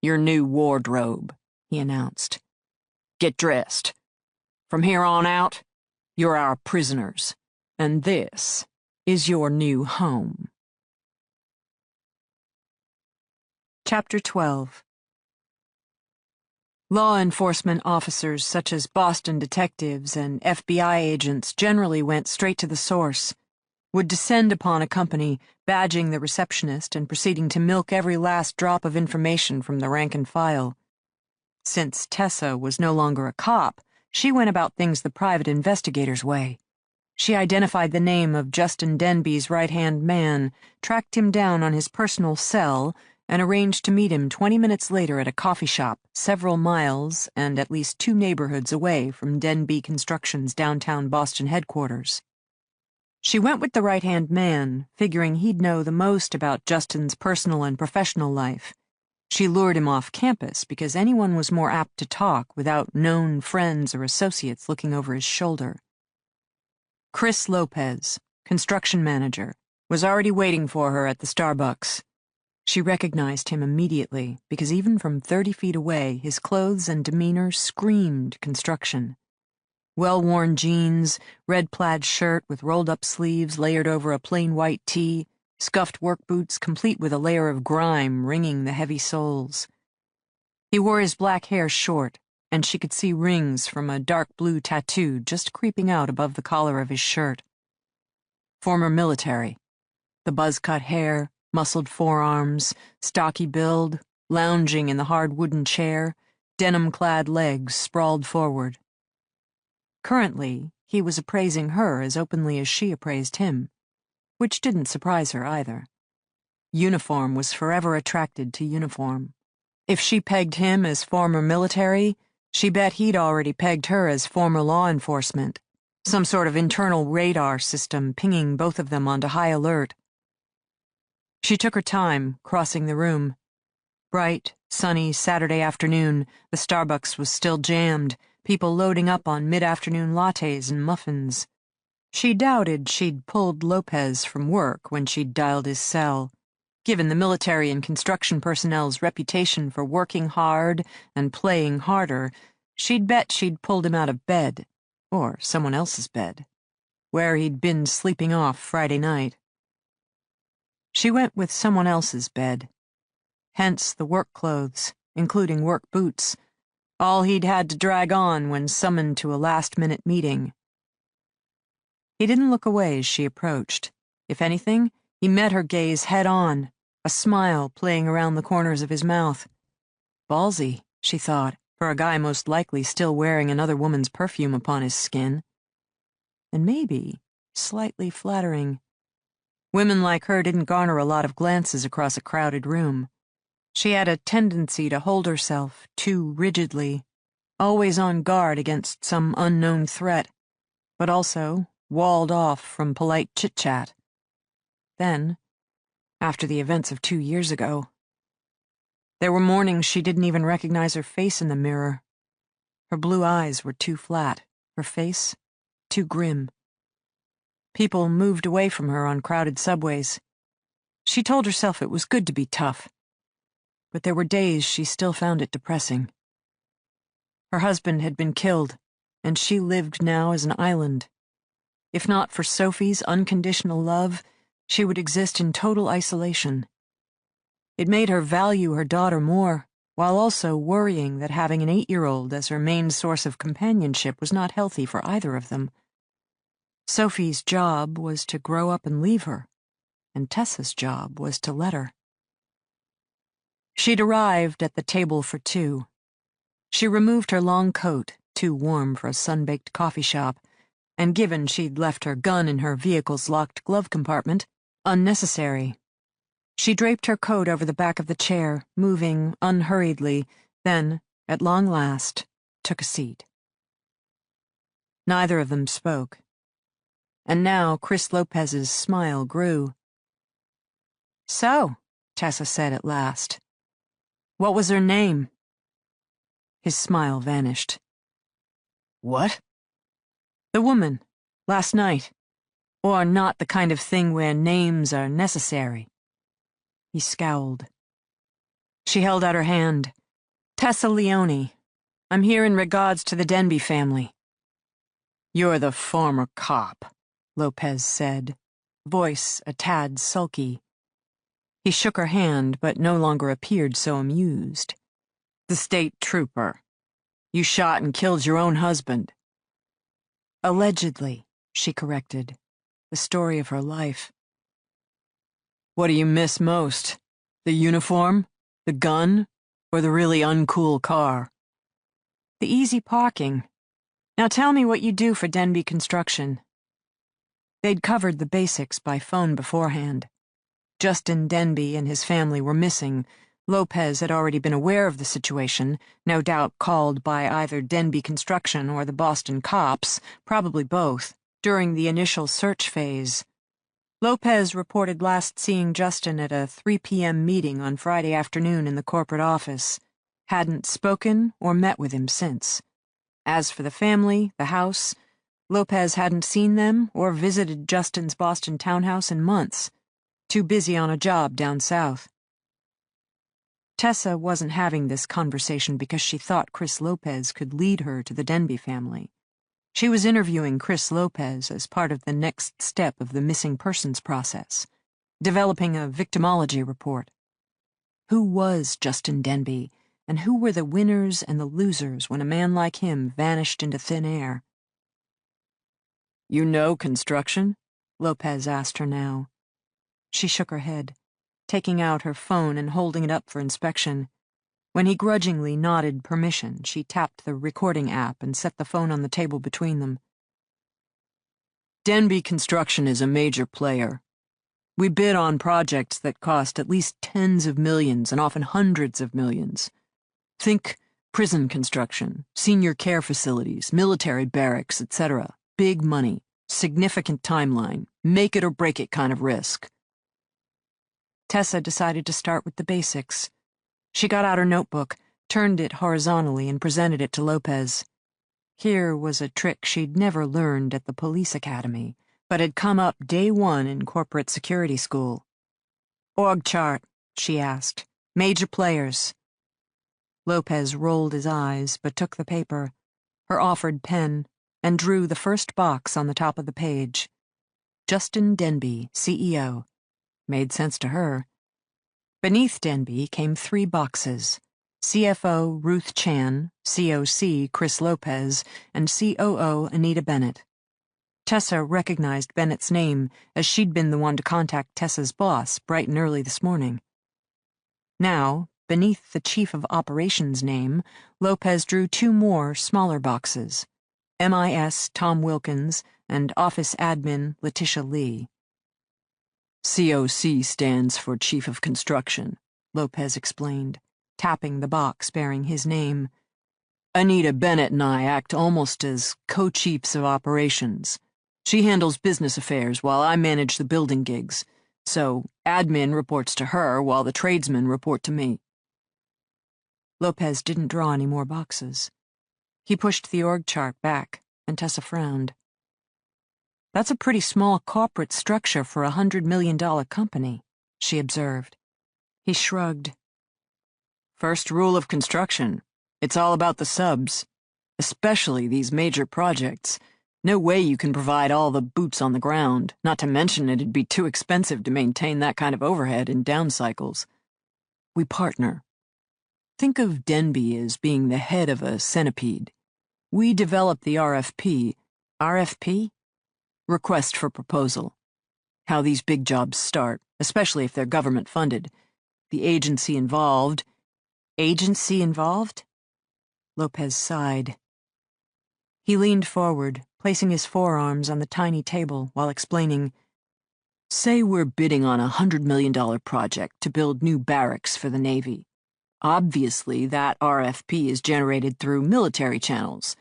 Your new wardrobe, he announced. Get dressed. From here on out, you're our prisoners, and this is your new home. Chapter 12. Law enforcement officers such as Boston detectives and FBI agents generally went straight to the source, would descend upon a company, badging the receptionist and proceeding to milk every last drop of information from the rank and file. Since Tessa was no longer a cop, She went about things the private investigator's way. She identified the name of Justin Denbe's right-hand man, tracked him down on his personal cell, and arranged to meet him 20 minutes later at a coffee shop several miles and at least 2 neighborhoods away from Denbe Construction's downtown Boston headquarters. She went with the right-hand man, figuring he'd know the most about Justin's personal and professional life. She lured him off campus because anyone was more apt to talk without known friends or associates looking over his shoulder. Chris Lopez, construction manager, was already waiting for her at the Starbucks. She recognized him immediately because even from 30 feet away, his clothes and demeanor screamed construction. Well-worn jeans, red plaid shirt with rolled-up sleeves layered over a plain white tee, scuffed work boots complete with a layer of grime ringing the heavy soles. He wore his black hair short, and she could see rings from a dark blue tattoo just creeping out above the collar of his shirt. Former military. The buzz-cut hair, muscled forearms, stocky build, lounging in the hard wooden chair, denim-clad legs sprawled forward. Currently, he was appraising her as openly as she appraised him, which didn't surprise her either. Uniform was forever attracted to uniform. If she pegged him as former military, she bet he'd already pegged her as former law enforcement, some sort of internal radar system pinging both of them onto high alert. She took her time, crossing the room. Bright, sunny Saturday afternoon, the Starbucks was still jammed, people loading up on mid-afternoon lattes and muffins. She doubted she'd pulled Lopez from work when she'd dialed his cell. Given the military and construction personnel's reputation for working hard and playing harder, she'd bet she'd pulled him out of bed, or someone else's bed, where he'd been sleeping off Friday night. She went with someone else's bed. Hence the work clothes, including work boots, all he'd had to drag on when summoned to a last-minute meeting. He didn't look away as she approached. If anything, he met her gaze head-on, a smile playing around the corners of his mouth. Ballsy, she thought, for a guy most likely still wearing another woman's perfume upon his skin. And maybe slightly flattering. Women like her didn't garner a lot of glances across a crowded room. She had a tendency to hold herself too rigidly, always on guard against some unknown threat, but also walled off from polite chit-chat. Then, after the events of 2 years ago, there were mornings she didn't even recognize her face in the mirror. Her blue eyes were too flat, her face too grim. People moved away from her on crowded subways. She told herself it was good to be tough, but there were days she still found it depressing. Her husband had been killed, and she lived now as an island. If not for Sophie's unconditional love, she would exist in total isolation. It made her value her daughter more, while also worrying that having an 8-year-old as her main source of companionship was not healthy for either of them. Sophie's job was to grow up and leave her, and Tessa's job was to let her. She'd arrived at the table for 2. She removed her long coat, too warm for a sun-baked coffee shop, and given she'd left her gun in her vehicle's locked glove compartment, unnecessary. She draped her coat over the back of the chair, moving unhurriedly, then, at long last, took a seat. Neither of them spoke. And now Chris Lopez's smile grew. "So," Tessa said at last, "what was her name?" His smile vanished. "What?" "The woman, last night. Or not the kind of thing where names are necessary." He scowled. She held out her hand. "Tessa Leone. I'm here in regards to the Denbe family." "You're the former cop," Lopez said, voice a tad sulky. He shook her hand, but no longer appeared so amused. "The state trooper. You shot and killed your own husband." "Allegedly," she corrected. The story of her life. "What do you miss most? The uniform? The gun? Or the really uncool car?" "The easy parking. Now tell me what you do for Denbe Construction. They'd covered the basics by phone beforehand. Justin Denbe and his family were missing. Lopez had already been aware of the situation, no doubt called by either Denbe Construction or the Boston cops, probably both, during the initial search phase. Lopez reported last seeing Justin at a 3 p.m. meeting on Friday afternoon in the corporate office. Hadn't spoken or met with him since. As for the family, the house, Lopez hadn't seen them or visited Justin's Boston townhouse in months. Too busy on a job down south. Tessa wasn't having this conversation because she thought Chris Lopez could lead her to the Denbe family. She was interviewing Chris Lopez as part of the next step of the missing persons process, developing a victimology report. Who was Justin Denbe, and who were the winners and the losers when a man like him vanished into thin air? You know construction? Lopez asked her now. She shook her head, taking out her phone and holding it up for inspection. When he grudgingly nodded permission, she tapped the recording app and set the phone on the table between them. Denbe Construction is a major player. We bid on projects that cost at least tens of millions and often hundreds of millions. Think prison construction, senior care facilities, military barracks, etc. Big money, significant timeline, make it or break it kind of risk. Tessa decided to start with the basics. She got out her notebook, turned it horizontally, and presented it to Lopez. Here was a trick she'd never learned at the police academy, but had come up day one in corporate security school. Org chart, she asked. Major players. Lopez rolled his eyes, but took the paper, her offered pen, and drew the first box on the top of the page. Justin Denbe, CEO. Made sense to her. Beneath Denbe came 3 boxes: CFO Ruth Chan, COC Chris Lopez, and COO Anita Bennett. Tessa recognized Bennett's name, as she'd been the one to contact Tessa's boss bright and early this morning. Now, beneath the Chief of Operations name, Lopez drew 2 more, smaller boxes: MIS Tom Wilkins and Office Admin Letitia Lee. COC stands for Chief of Construction, Lopez explained, tapping the box bearing his name. Anita Bennett and I act almost as co-chiefs of operations. She handles business affairs while I manage the building gigs, so admin reports to her while the tradesmen report to me. Lopez didn't draw any more boxes. He pushed the org chart back, and Tessa frowned. That's a pretty small corporate structure for a $100 million company, she observed. He shrugged. First rule of construction. It's all about the subs. Especially these major projects. No way you can provide all the boots on the ground, not to mention it'd be too expensive to maintain that kind of overhead in down cycles. We partner. Think of Denbe as being the head of a centipede. We develop the RFP. RFP? Request for proposal. How these big jobs start, especially if they're government funded. The agency involved. Agency involved? Lopez sighed. He leaned forward, placing his forearms on the tiny table while explaining. Say we're bidding on a $100 million project to build new barracks for the Navy. Obviously, that RFP is generated through military channels.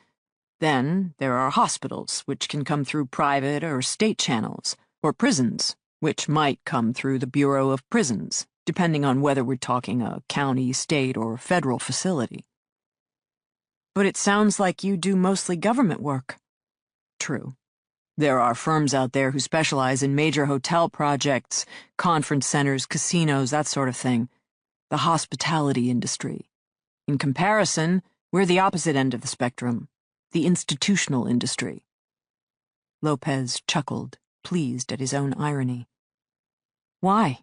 Then there are hospitals, which can come through private or state channels, or prisons, which might come through the Bureau of Prisons, depending on whether we're talking a county, state, or federal facility. But it sounds like you do mostly government work. True. There are firms out there who specialize in major hotel projects, conference centers, casinos, that sort of thing. The hospitality industry. In comparison, we're the opposite end of the spectrum. The institutional industry. Lopez chuckled, pleased at his own irony. Why?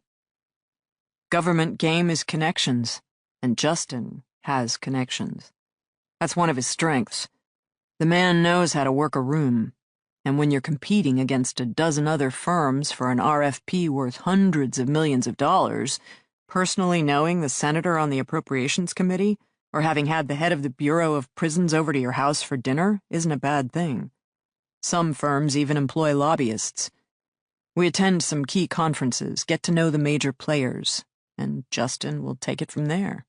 Government game is connections, and Justin has connections. That's one of his strengths. The man knows how to work a room, and when you're competing against a dozen other firms for an RFP worth hundreds of millions of dollars, personally knowing the senator on the Appropriations Committee, or having had the head of the Bureau of Prisons over to your house for dinner isn't a bad thing. Some firms even employ lobbyists. We attend some key conferences, get to know the major players, and Justin will take it from there.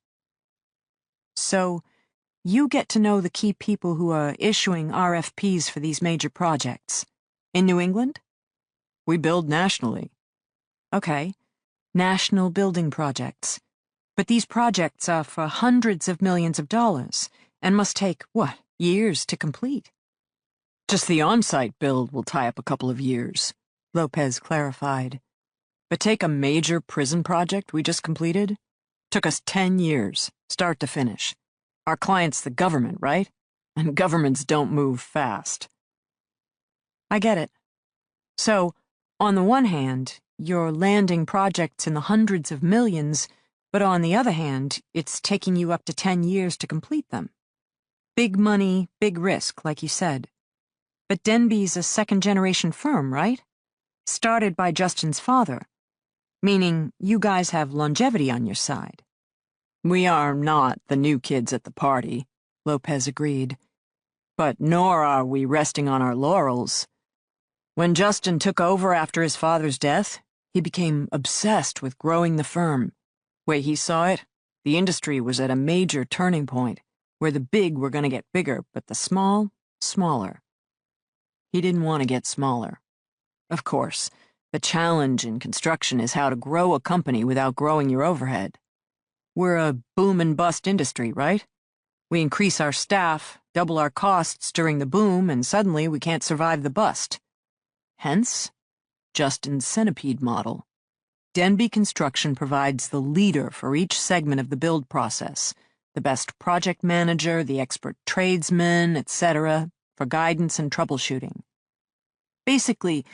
So, you get to know the key people who are issuing RFPs for these major projects. In New England? We build nationally. Okay, national building projects. But these projects are for hundreds of millions of dollars and must take, years to complete? Just the on-site build will tie up a couple of years, Lopez clarified. But take a major prison project we just completed. Took us 10 years, start to finish. Our client's the government, right? And governments don't move fast. I get it. So, on the one hand, you're landing projects in the hundreds of millions, but on the other hand, it's taking you up to 10 years to complete them. Big money, big risk, like you said. But Denbe's a second-generation firm, right? Started by Justin's father, meaning you guys have longevity on your side. We are not the new kids at the party, Lopez agreed. But nor are we resting on our laurels. When Justin took over after his father's death, he became obsessed with growing the firm. Way he saw it, the industry was at a major turning point, where the big were going to get bigger, but the small, smaller. He didn't want to get smaller. Of course, the challenge in construction is how to grow a company without growing your overhead. We're a boom and bust industry, right? We increase our staff, double our costs during the boom, and suddenly we can't survive the bust. Hence, Justin's centipede model. Denbe Construction provides the leader for each segment of the build process, the best project manager, the expert tradesman, etc., for guidance and troubleshooting. Basically,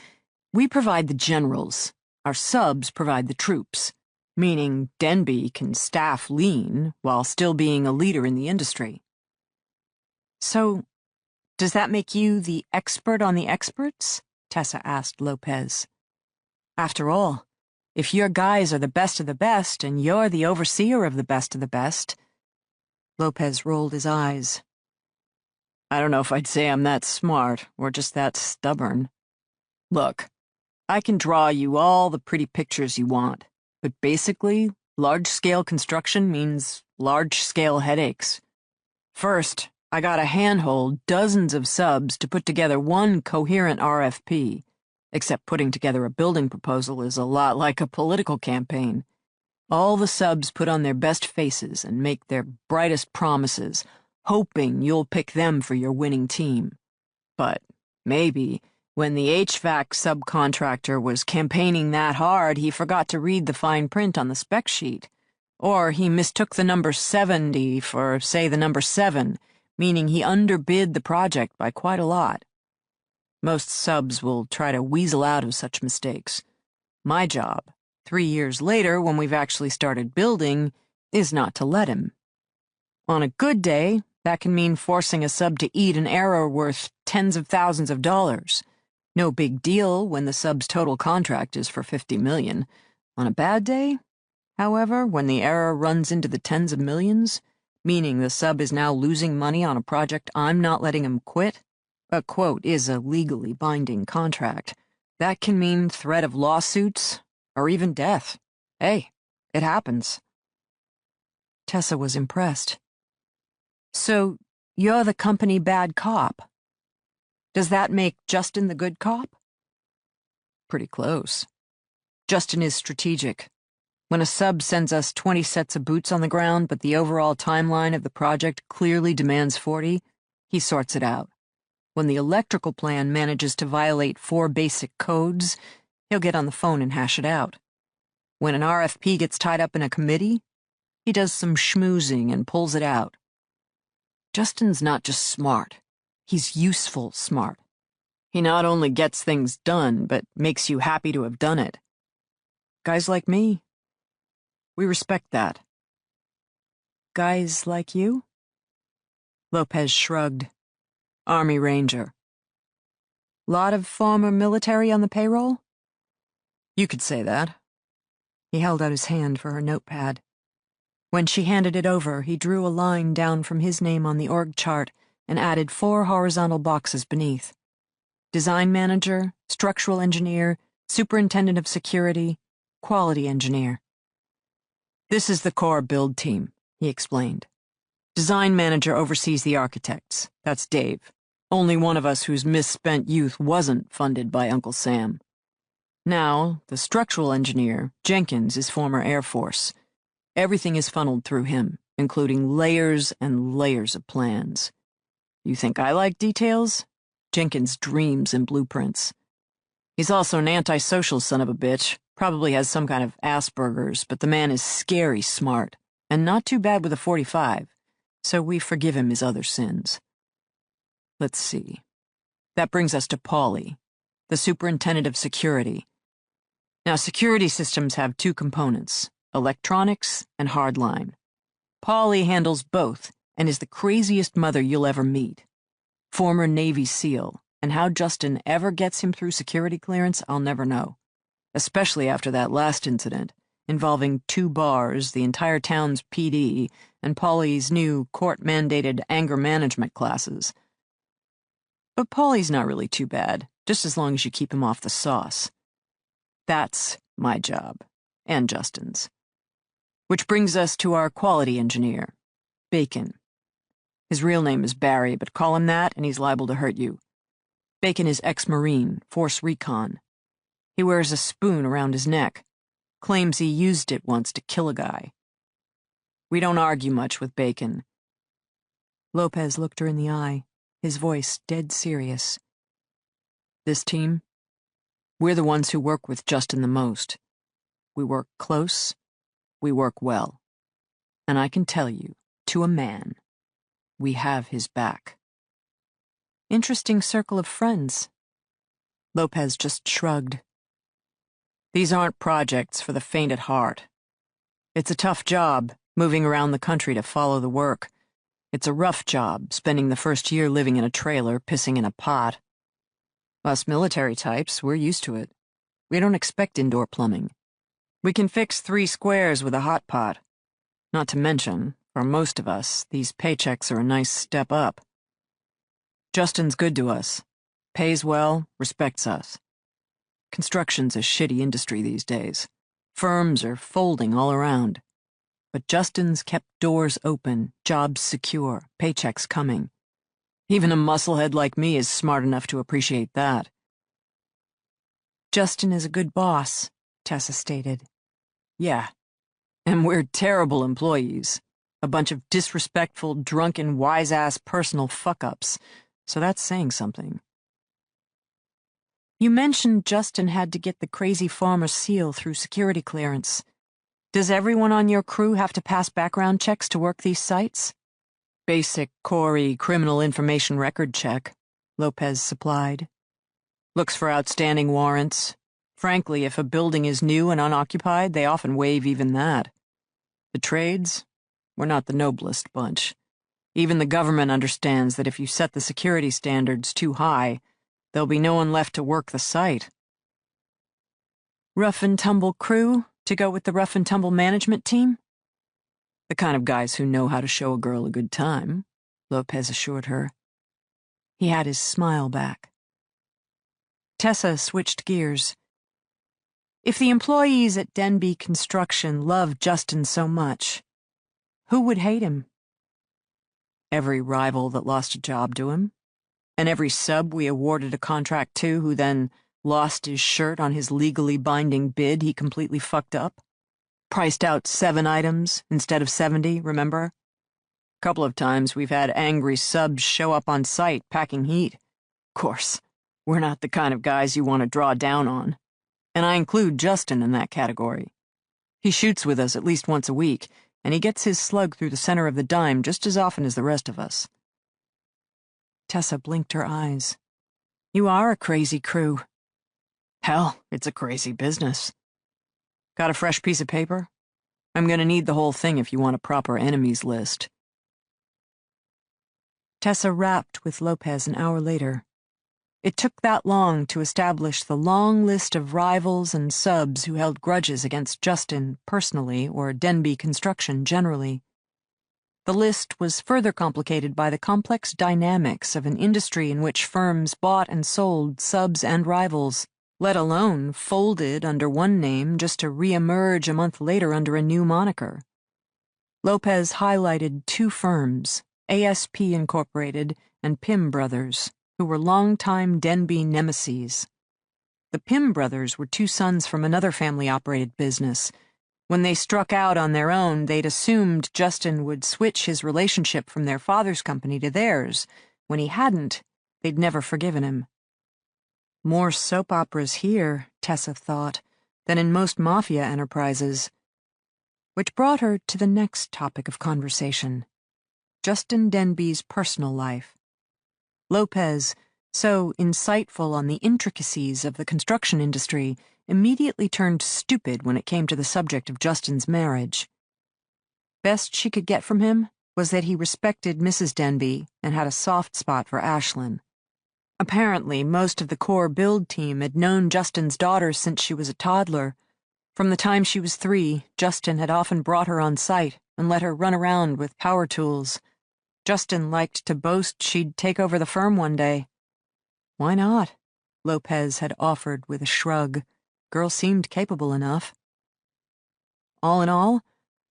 we provide the generals, our subs provide the troops, meaning Denbe can staff lean while still being a leader in the industry. So, does that make you the expert on the experts? Tessa asked Lopez. After all, if your guys are the best of the best and you're the overseer of the best of the best. Lopez rolled his eyes. I don't know if I'd say I'm that smart or just that stubborn. Look, I can draw you all the pretty pictures you want, but basically, large-scale construction means large-scale headaches. First, I gotta handhold dozens of subs to put together one coherent RFP, except putting together a building proposal is a lot like a political campaign. All the subs put on their best faces and make their brightest promises, hoping you'll pick them for your winning team. But maybe, when the HVAC subcontractor was campaigning that hard, he forgot to read the fine print on the spec sheet. Or he mistook the number 70 for, say, the number 7, meaning he underbid the project by quite a lot. Most subs will try to weasel out of such mistakes. My job, 3 years later when we've actually started building, is not to let him. On a good day, that can mean forcing a sub to eat an error worth tens of thousands of dollars. No big deal when the sub's total contract is for $50 million. On a bad day, however, when the error runs into the tens of millions, meaning the sub is now losing money on a project I'm not letting him quit, a quote is a legally binding contract. That can mean threat of lawsuits or even death. Hey, it happens. Tessa was impressed. So, you're the company bad cop. Does that make Justin the good cop? Pretty close. Justin is strategic. When a sub sends us 20 sets of boots on the ground, but the overall timeline of the project clearly demands 40, he sorts it out. When the electrical plan manages to violate 4 basic codes, he'll get on the phone and hash it out. When an RFP gets tied up in a committee, he does some schmoozing and pulls it out. Justin's not just smart, he's useful smart. He not only gets things done, but makes you happy to have done it. Guys like me, we respect that. Guys like you? Lopez shrugged. Army Ranger. Lot of former military on the payroll? You could say that. He held out his hand for her notepad. When she handed it over, he drew a line down from his name on the org chart and added 4 horizontal boxes beneath. Design manager, structural engineer, superintendent of security, quality engineer. This is the core build team, he explained. Design manager oversees the architects. That's Dave. Only one of us whose misspent youth wasn't funded by Uncle Sam. Now, the structural engineer, Jenkins, is former Air Force. Everything is funneled through him, including layers and layers of plans. You think I like details? Jenkins dreams in blueprints. He's also an antisocial son of a bitch, probably has some kind of Asperger's, but the man is scary smart, and not too bad with a .45, so we forgive him his other sins. Let's see. That brings us to Paulie, the superintendent of security. Now, security systems have 2 components, electronics and hardline. Paulie handles both and is the craziest mother you'll ever meet. Former Navy SEAL, and how Justin ever gets him through security clearance, I'll never know. Especially after that last incident, involving 2 bars, the entire town's PD, and Paulie's new court-mandated anger management classes. But Paulie's not really too bad, just as long as you keep him off the sauce. That's my job, and Justin's. Which brings us to our quality engineer, Bacon. His real name is Barry, but call him that and he's liable to hurt you. Bacon is ex-Marine, Force Recon. He wears a spoon around his neck, claims he used it once to kill a guy. We don't argue much with Bacon. Lopez looked her in the eye, his voice dead serious. This team, we're the ones who work with Justin the most. We work close, we work well. And I can tell you, to a man, we have his back. Interesting circle of friends. Lopez just shrugged. These aren't projects for the faint at heart. It's a tough job, moving around the country to follow the work. It's a rough job, spending the first year living in a trailer, pissing in a pot. Us military types, we're used to it. We don't expect indoor plumbing. We can fix 3 squares with a hot pot. Not to mention, for most of us, these paychecks are a nice step up. Justin's good to us. Pays well, respects us. Construction's a shitty industry these days. Firms are folding all around. But Justin's kept doors open, jobs secure, paychecks coming. Even a musclehead like me is smart enough to appreciate that. Justin is a good boss, Tessa stated. Yeah. And we're terrible employees. A bunch of disrespectful, drunken, wise-ass personal fuck-ups. So that's saying something. You mentioned Justin had to get the crazy farmer SEAL through security clearance. Does everyone on your crew have to pass background checks to work these sites? Basic, Corey, criminal information record check, Lopez supplied. Looks for outstanding warrants. Frankly, if a building is new and unoccupied, they often waive even that. The trades? We're not the noblest bunch. Even the government understands that if you set the security standards too high, there'll be no one left to work the site. Rough and tumble crew to go with the rough and tumble management team? The kind of guys who know how to show a girl a good time, Lopez assured her. He had his smile back. Tessa switched gears. If the employees at Denbe Construction loved Justin so much, who would hate him? Every rival that lost a job to him, and every sub we awarded a contract to who then lost his shirt on his legally binding bid he completely fucked up. Priced out 7 items instead of 70, remember? Couple of times we've had angry subs show up on site packing heat. Of course, we're not the kind of guys you want to draw down on. And I include Justin in that category. He shoots with us at least once a week, and he gets his slug through the center of the dime just as often as the rest of us. Tessa blinked her eyes. You are a crazy crew. Hell, it's a crazy business. Got a fresh piece of paper? I'm gonna need the whole thing if you want a proper enemies list. Tessa rapped with Lopez an hour later. It took that long to establish the long list of rivals and subs who held grudges against Justin personally or Denbe Construction generally. The list was further complicated by the complex dynamics of an industry in which firms bought and sold subs and rivals, let alone folded under one name just to re-emerge a month later under a new moniker. Lopez highlighted two firms, ASP Incorporated and Pym Brothers, who were longtime Denbe nemeses. The Pym brothers were two sons from another family-operated business. When they struck out on their own, they'd assumed Justin would switch his relationship from their father's company to theirs. When he hadn't, they'd never forgiven him. More soap operas here, Tessa thought, than in most mafia enterprises. Which brought her to the next topic of conversation, Justin Denbe's personal life. Lopez, so insightful on the intricacies of the construction industry, immediately turned stupid when it came to the subject of Justin's marriage. Best she could get from him was that he respected Mrs. Denbe and had a soft spot for Ashlyn. Apparently, most of the core build team had known Justin's daughter since she was a toddler. From the time she was 3, Justin had often brought her on site and let her run around with power tools. Justin liked to boast she'd take over the firm one day. Why not? Lopez had offered with a shrug. Girl seemed capable enough. All in all,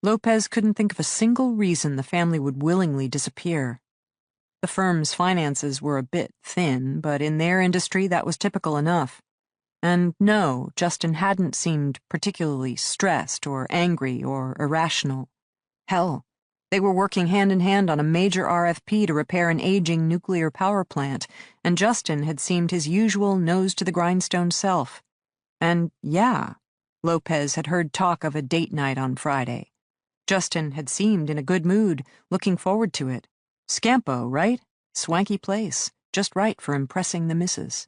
Lopez couldn't think of a single reason the family would willingly disappear. The firm's finances were a bit thin, but in their industry that was typical enough. And no, Justin hadn't seemed particularly stressed or angry or irrational. Hell, they were working hand in hand on a major RFP to repair an aging nuclear power plant, and Justin had seemed his usual nose-to-the-grindstone self. And yeah, Lopez had heard talk of a date night on Friday. Justin had seemed in a good mood, looking forward to it. Scampo, right? Swanky place, just right for impressing the missus.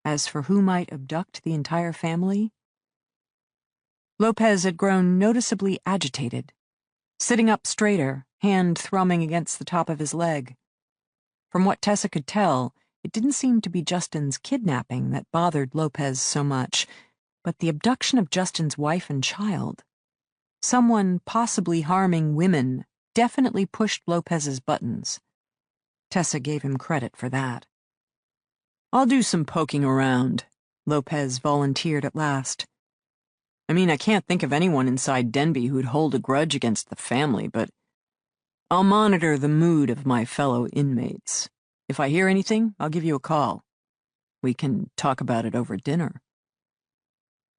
As for who might abduct the entire family, Lopez had grown noticeably agitated, sitting up straighter, hand thrumming against the top of his leg. From what Tessa could tell, it didn't seem to be Justin's kidnapping that bothered Lopez so much, but the abduction of Justin's wife and child. Someone possibly harming women definitely pushed Lopez's buttons. Tessa gave him credit for that. I'll do some poking around, Lopez volunteered at last. I mean, I can't think of anyone inside Denbe who'd hold a grudge against the family, but I'll monitor the mood of my fellow inmates. If I hear anything, I'll give you a call. We can talk about it over dinner.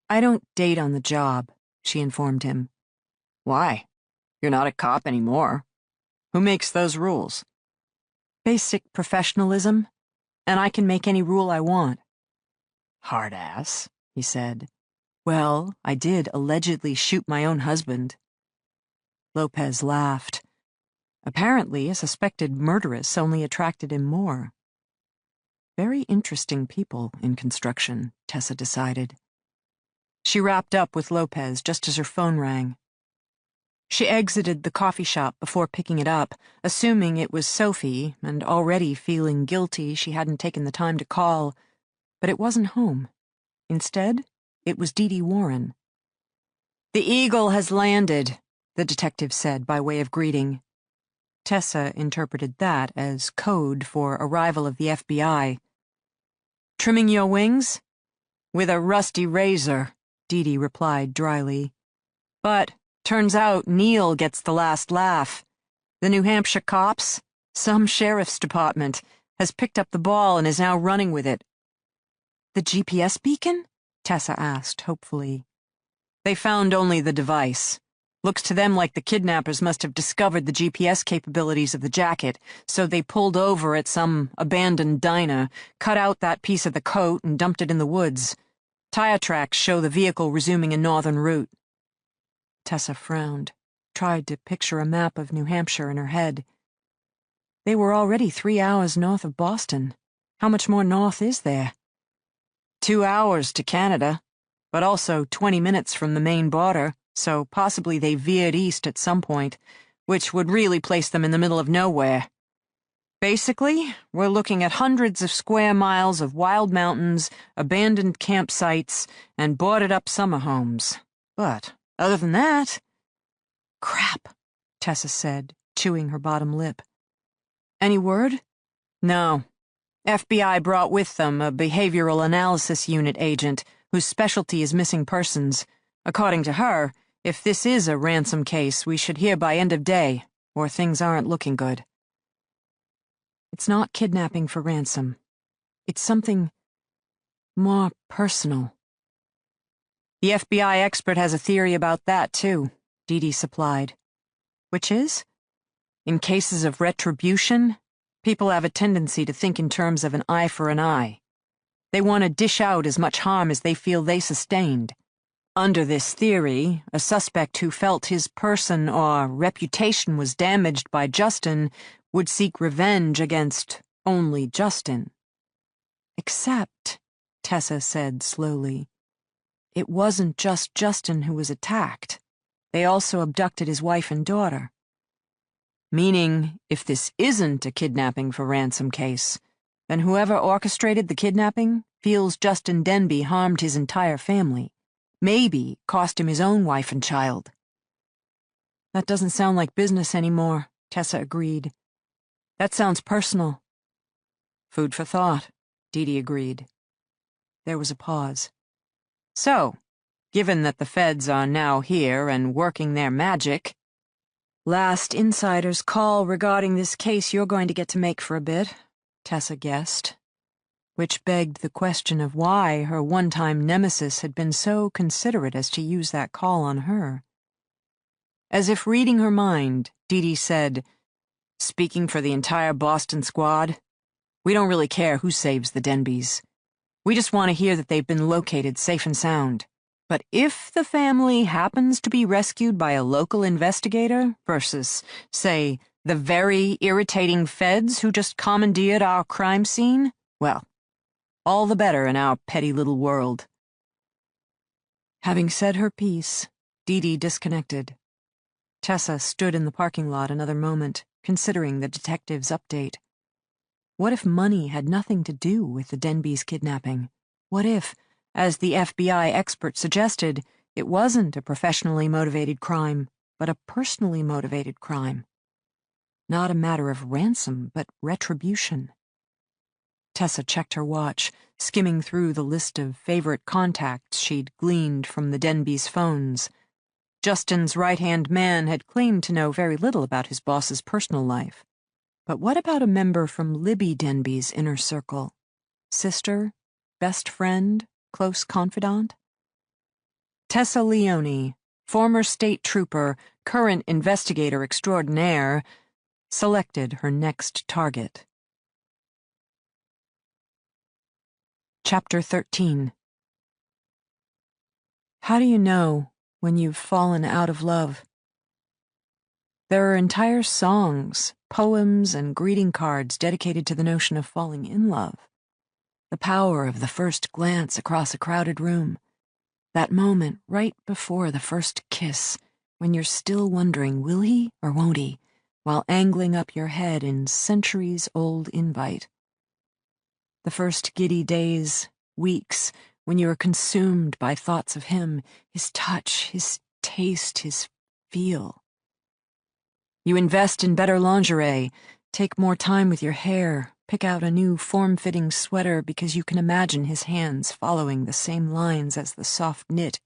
I don't date on the job, she informed him. Why? You're not a cop anymore. Who makes those rules? Basic professionalism, and I can make any rule I want. Hard ass, he said. Well, I did allegedly shoot my own husband. Lopez laughed. Apparently, a suspected murderess only attracted him more. Very interesting people in construction, Tessa decided. She wrapped up with Lopez just as her phone rang. She exited the coffee shop before picking it up, assuming it was Sophie, and already feeling guilty she hadn't taken the time to call. But it wasn't home. Instead, it was Dee Dee Warren. "The Eagle has landed," the detective said by way of greeting. Tessa interpreted that as code for arrival of the FBI. "Trimming your wings?" "With a rusty razor," Dee Dee replied dryly. "But turns out Neil gets the last laugh. The New Hampshire cops, some sheriff's department, has picked up the ball and is now running with it." "The GPS beacon?" Tessa asked hopefully. "They found only the device. Looks to them like the kidnappers must have discovered the GPS capabilities of the jacket, so they pulled over at some abandoned diner, cut out that piece of the coat and dumped it in the woods. Tire tracks show the vehicle resuming a northern route." Tessa frowned, tried to picture a map of New Hampshire in her head. They were already 3 hours north of Boston. How much more north is there? 2 hours to Canada, but also 20 minutes from the Maine border, so possibly they veered east at some point, which would really place them in the middle of nowhere. Basically, we're looking at hundreds of square miles of wild mountains, abandoned campsites, and boarded-up summer homes. But, other than that... Crap, Tessa said, chewing her bottom lip. Any word? No. FBI brought with them a behavioral analysis unit agent whose specialty is missing persons. According to her, if this is a ransom case, we should hear by end of day, or things aren't looking good. It's not kidnapping for ransom. It's something more personal. The FBI expert has a theory about that, too, Dee Dee supplied. Which is? In cases of retribution, people have a tendency to think in terms of an eye for an eye. They want to dish out as much harm as they feel they sustained. Under this theory, a suspect who felt his person or reputation was damaged by Justin would seek revenge against only Justin. Except, Tessa said slowly, it wasn't just Justin who was attacked. They also abducted his wife and daughter. Meaning, if this isn't a kidnapping for ransom case, then whoever orchestrated the kidnapping feels Justin Denbe harmed his entire family, maybe cost him his own wife and child. That doesn't sound like business anymore, Tessa agreed. That sounds personal. Food for thought, Dee Dee agreed. There was a pause. So, given that the feds are now here and working their magic... Last insider's call regarding this case you're going to get to make for a bit, Tessa guessed, which begged the question of why her one-time nemesis had been so considerate as to use that call on her. As if reading her mind, Dee Dee said, "Speaking for the entire Boston squad, we don't really care who saves the Denbes. We just want to hear that they've been located safe and sound. But if the family happens to be rescued by a local investigator versus, say, the very irritating feds who just commandeered our crime scene, well, all the better in our petty little world." Having said her piece, Dee Dee disconnected. Tessa stood in the parking lot another moment, considering the detective's update. What if money had nothing to do with the Denbes kidnapping? What if, as the FBI expert suggested, it wasn't a professionally motivated crime, but a personally motivated crime? Not a matter of ransom, but retribution. Tessa checked her watch, skimming through the list of favorite contacts she'd gleaned from the Denbes' phones. Justin's right-hand man had claimed to know very little about his boss's personal life. But what about a member from Libby Denbe's inner circle? Sister? Best friend? Close confidant? Tessa Leone, former state trooper, current investigator extraordinaire, selected her next target. Chapter 13. How do you know when you've fallen out of love? There are entire songs, poems, and greeting cards dedicated to the notion of falling in love. The power of the first glance across a crowded room. That moment right before the first kiss, when you're still wondering, will he or won't he, while angling up your head in centuries-old invite. The first giddy days, weeks, when you are consumed by thoughts of him, his touch, his taste, his feel. You invest in better lingerie, take more time with your hair, pick out a new form-fitting sweater because you can imagine his hands following the same lines as the soft knit,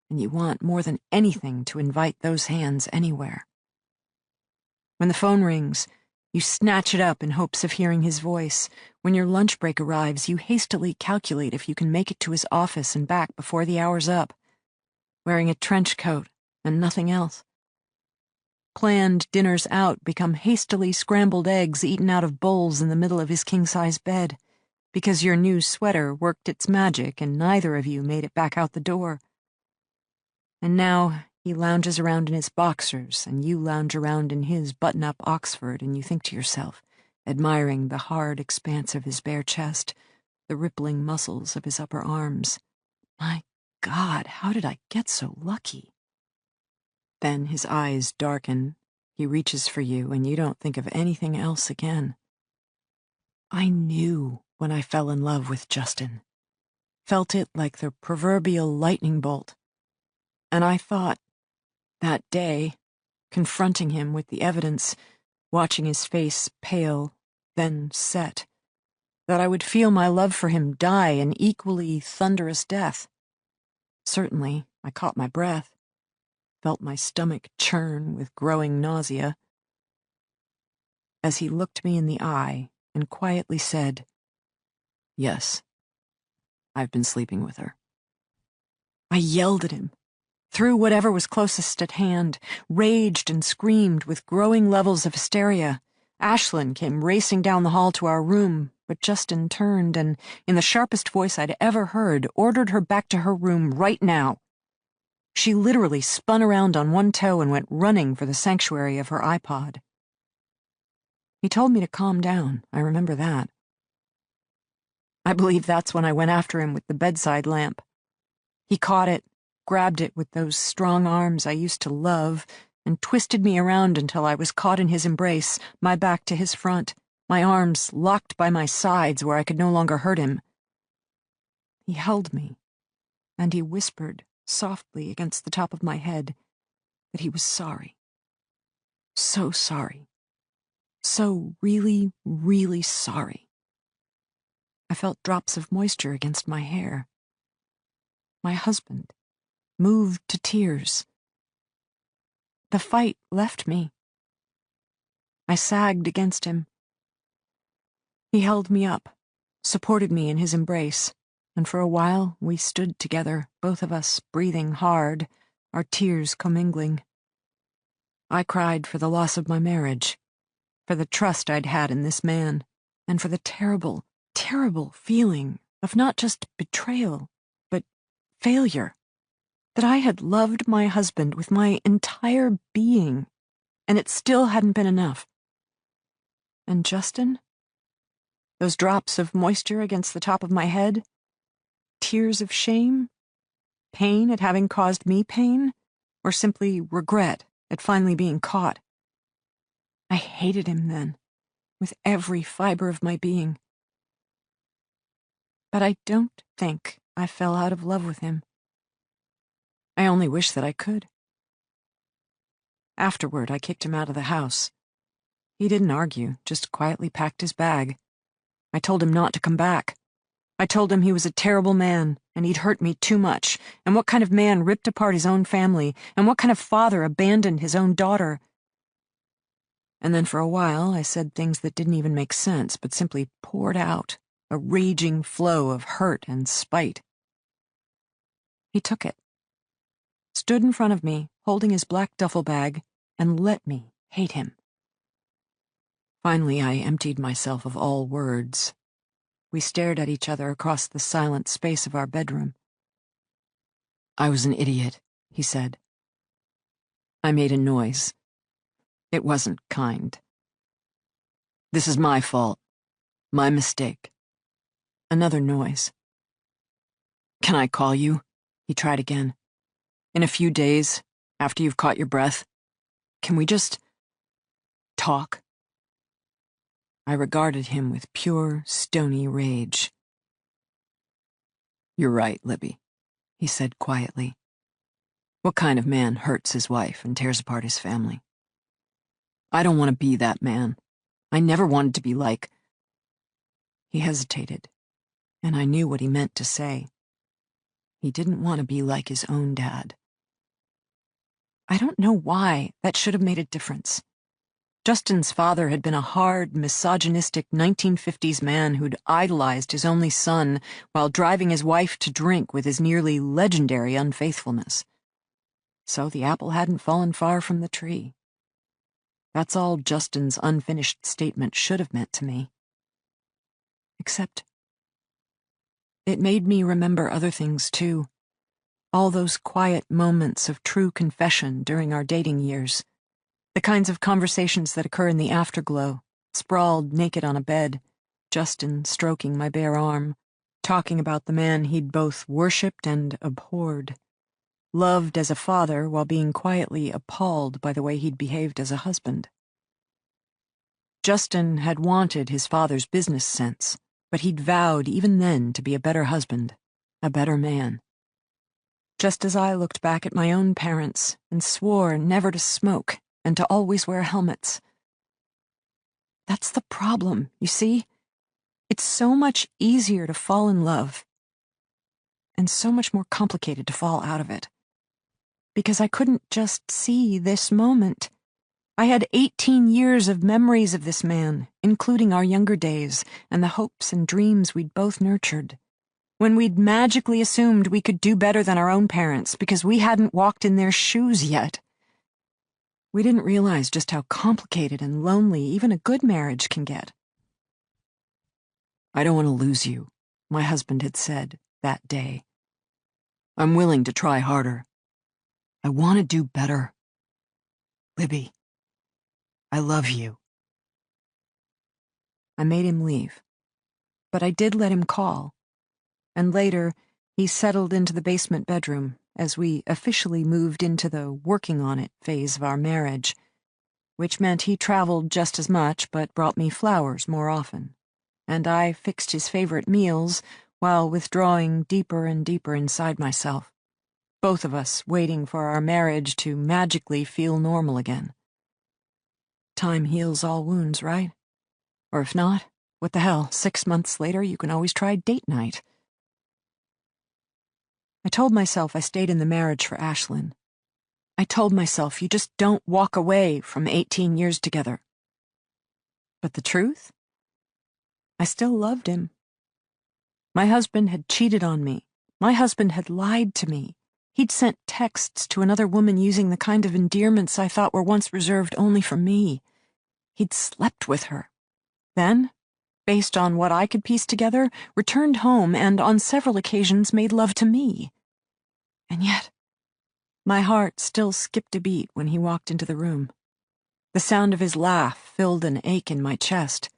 and you want more than anything to invite those hands anywhere. When the phone rings, you snatch it up in hopes of hearing his voice. When your lunch break arrives, you hastily calculate if you can make it to his office and back before the hour's up, wearing a trench coat and nothing else. Planned dinners out become hastily scrambled eggs eaten out of bowls in the middle of his king-size bed, because your new sweater worked its magic and neither of you made it back out the door. And now he lounges around in his boxers, and you lounge around in his button-up Oxford, and you think to yourself, admiring the hard expanse of his bare chest, the rippling muscles of his upper arms, my God, how did I get so lucky? Then his eyes darken, he reaches for you, and you don't think of anything else again. I knew when I fell in love with Justin. Felt it like the proverbial lightning bolt. And I thought, that day, confronting him with the evidence, watching his face pale, then set, that I would feel my love for him die an equally thunderous death. Certainly, I caught my breath, felt my stomach churn with growing nausea, as he looked me in the eye and quietly said, "Yes, I've been sleeping with her." I yelled at him, threw whatever was closest at hand, raged and screamed with growing levels of hysteria. Ashlyn came racing down the hall to our room, but Justin turned and, in the sharpest voice I'd ever heard, ordered her back to her room right now. She literally spun around on one toe and went running for the sanctuary of her iPod. He told me to calm down, I remember that. I believe that's when I went after him with the bedside lamp. He caught it, grabbed it with those strong arms I used to love, and twisted me around until I was caught in his embrace, my back to his front, my arms locked by my sides where I could no longer hurt him. He held me, and he whispered softly against the top of my head that he was sorry. So sorry. So really, really sorry. I felt drops of moisture against my hair. My husband, moved to tears. The fight left me. I sagged against him. He held me up, supported me in his embrace, and for a while we stood together, both of us breathing hard, our tears commingling. I cried for the loss of my marriage, for the trust I'd had in this man, and for the terrible, terrible feeling of not just betrayal, but failure. That I had loved my husband with my entire being, and it still hadn't been enough. And Justin? Those drops of moisture against the top of my head? Tears of shame? Pain at having caused me pain? Or simply regret at finally being caught? I hated him then, with every fiber of my being. But I don't think I fell out of love with him. I only wish that I could. Afterward, I kicked him out of the house. He didn't argue, just quietly packed his bag. I told him not to come back. I told him he was a terrible man, and he'd hurt me too much, and what kind of man ripped apart his own family, and what kind of father abandoned his own daughter. And then for a while, I said things that didn't even make sense, but simply poured out, a raging flow of hurt and spite. He took it, stood in front of me, holding his black duffel bag, and let me hate him. Finally, I emptied myself of all words. We stared at each other across the silent space of our bedroom. "I was an idiot," he said. I made a noise. It wasn't kind. "This is my fault. My mistake." Another noise. "Can I call you?" He tried again. "In a few days, after you've caught your breath, can we just talk?" I regarded him with pure, stony rage. "You're right, Libby," he said quietly. "What kind of man hurts his wife and tears apart his family? I don't want to be that man. I never wanted to be like—" He hesitated, and I knew what he meant to say. He didn't want to be like his own dad. I don't know why that should have made a difference. Justin's father had been a hard, misogynistic 1950s man who'd idolized his only son while driving his wife to drink with his nearly legendary unfaithfulness. So the apple hadn't fallen far from the tree. That's all Justin's unfinished statement should have meant to me. Except it made me remember other things, too. All those quiet moments of true confession during our dating years. The kinds of conversations that occur in the afterglow, sprawled naked on a bed, Justin stroking my bare arm, talking about the man he'd both worshipped and abhorred, loved as a father while being quietly appalled by the way he'd behaved as a husband. Justin had wanted his father's business sense, but he'd vowed even then to be a better husband, a better man. Just as I looked back at my own parents and swore never to smoke and to always wear helmets. That's the problem, you see? It's so much easier to fall in love, and so much more complicated to fall out of it. Because I couldn't just see this moment. I had 18 years of memories of this man, including our younger days and the hopes and dreams we'd both nurtured. When we'd magically assumed we could do better than our own parents because we hadn't walked in their shoes yet. We didn't realize just how complicated and lonely even a good marriage can get. "I don't want to lose you," my husband had said that day. "I'm willing to try harder. I want to do better. Libby, I love you." I made him leave, but I did let him call. And later, he settled into the basement bedroom as we officially moved into the working on it phase of our marriage, which meant he traveled just as much but brought me flowers more often, and I fixed his favorite meals while withdrawing deeper and deeper inside myself, both of us waiting for our marriage to magically feel normal again. Time heals all wounds, right? Or if not, what the hell, 6 months later you can always try date night. I told myself I stayed in the marriage for Ashlyn. I told myself you just don't walk away from 18 years together. But the truth? I still loved him. My husband had cheated on me. My husband had lied to me. He'd sent texts to another woman using the kind of endearments I thought were once reserved only for me. He'd slept with her. Then, based on what I could piece together, returned home and, on several occasions, made love to me. And yet, my heart still skipped a beat when he walked into the room. The sound of his laugh filled an ache in my chest.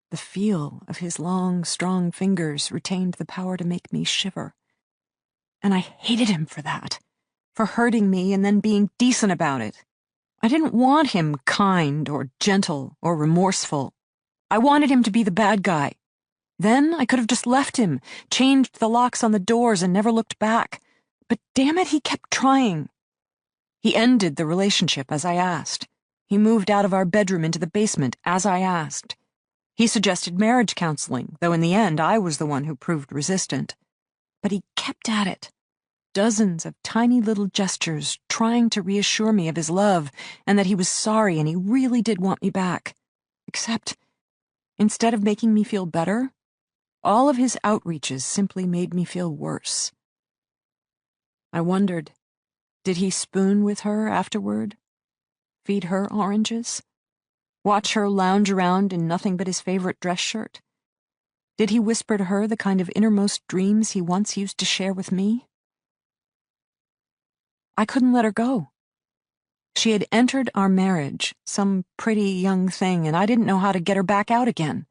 The feel of his long, strong fingers retained the power to make me shiver. And I hated him for that, for hurting me and then being decent about it. I didn't want him kind or gentle or remorseful. I wanted him to be the bad guy. Then I could have just left him, changed the locks on the doors, and never looked back. But damn it, he kept trying. He ended the relationship as I asked. He moved out of our bedroom into the basement as I asked. He suggested marriage counseling, though in the end I was the one who proved resistant. But he kept at it. Dozens of tiny little gestures trying to reassure me of his love and that he was sorry and he really did want me back. Except, instead of making me feel better, all of his outreaches simply made me feel worse. I wondered, did he spoon with her afterward? Feed her oranges? Watch her lounge around in nothing but his favorite dress shirt? Did he whisper to her the kind of innermost dreams he once used to share with me? I couldn't let her go. She had entered our marriage, some pretty young thing, and I didn't know how to get her back out again.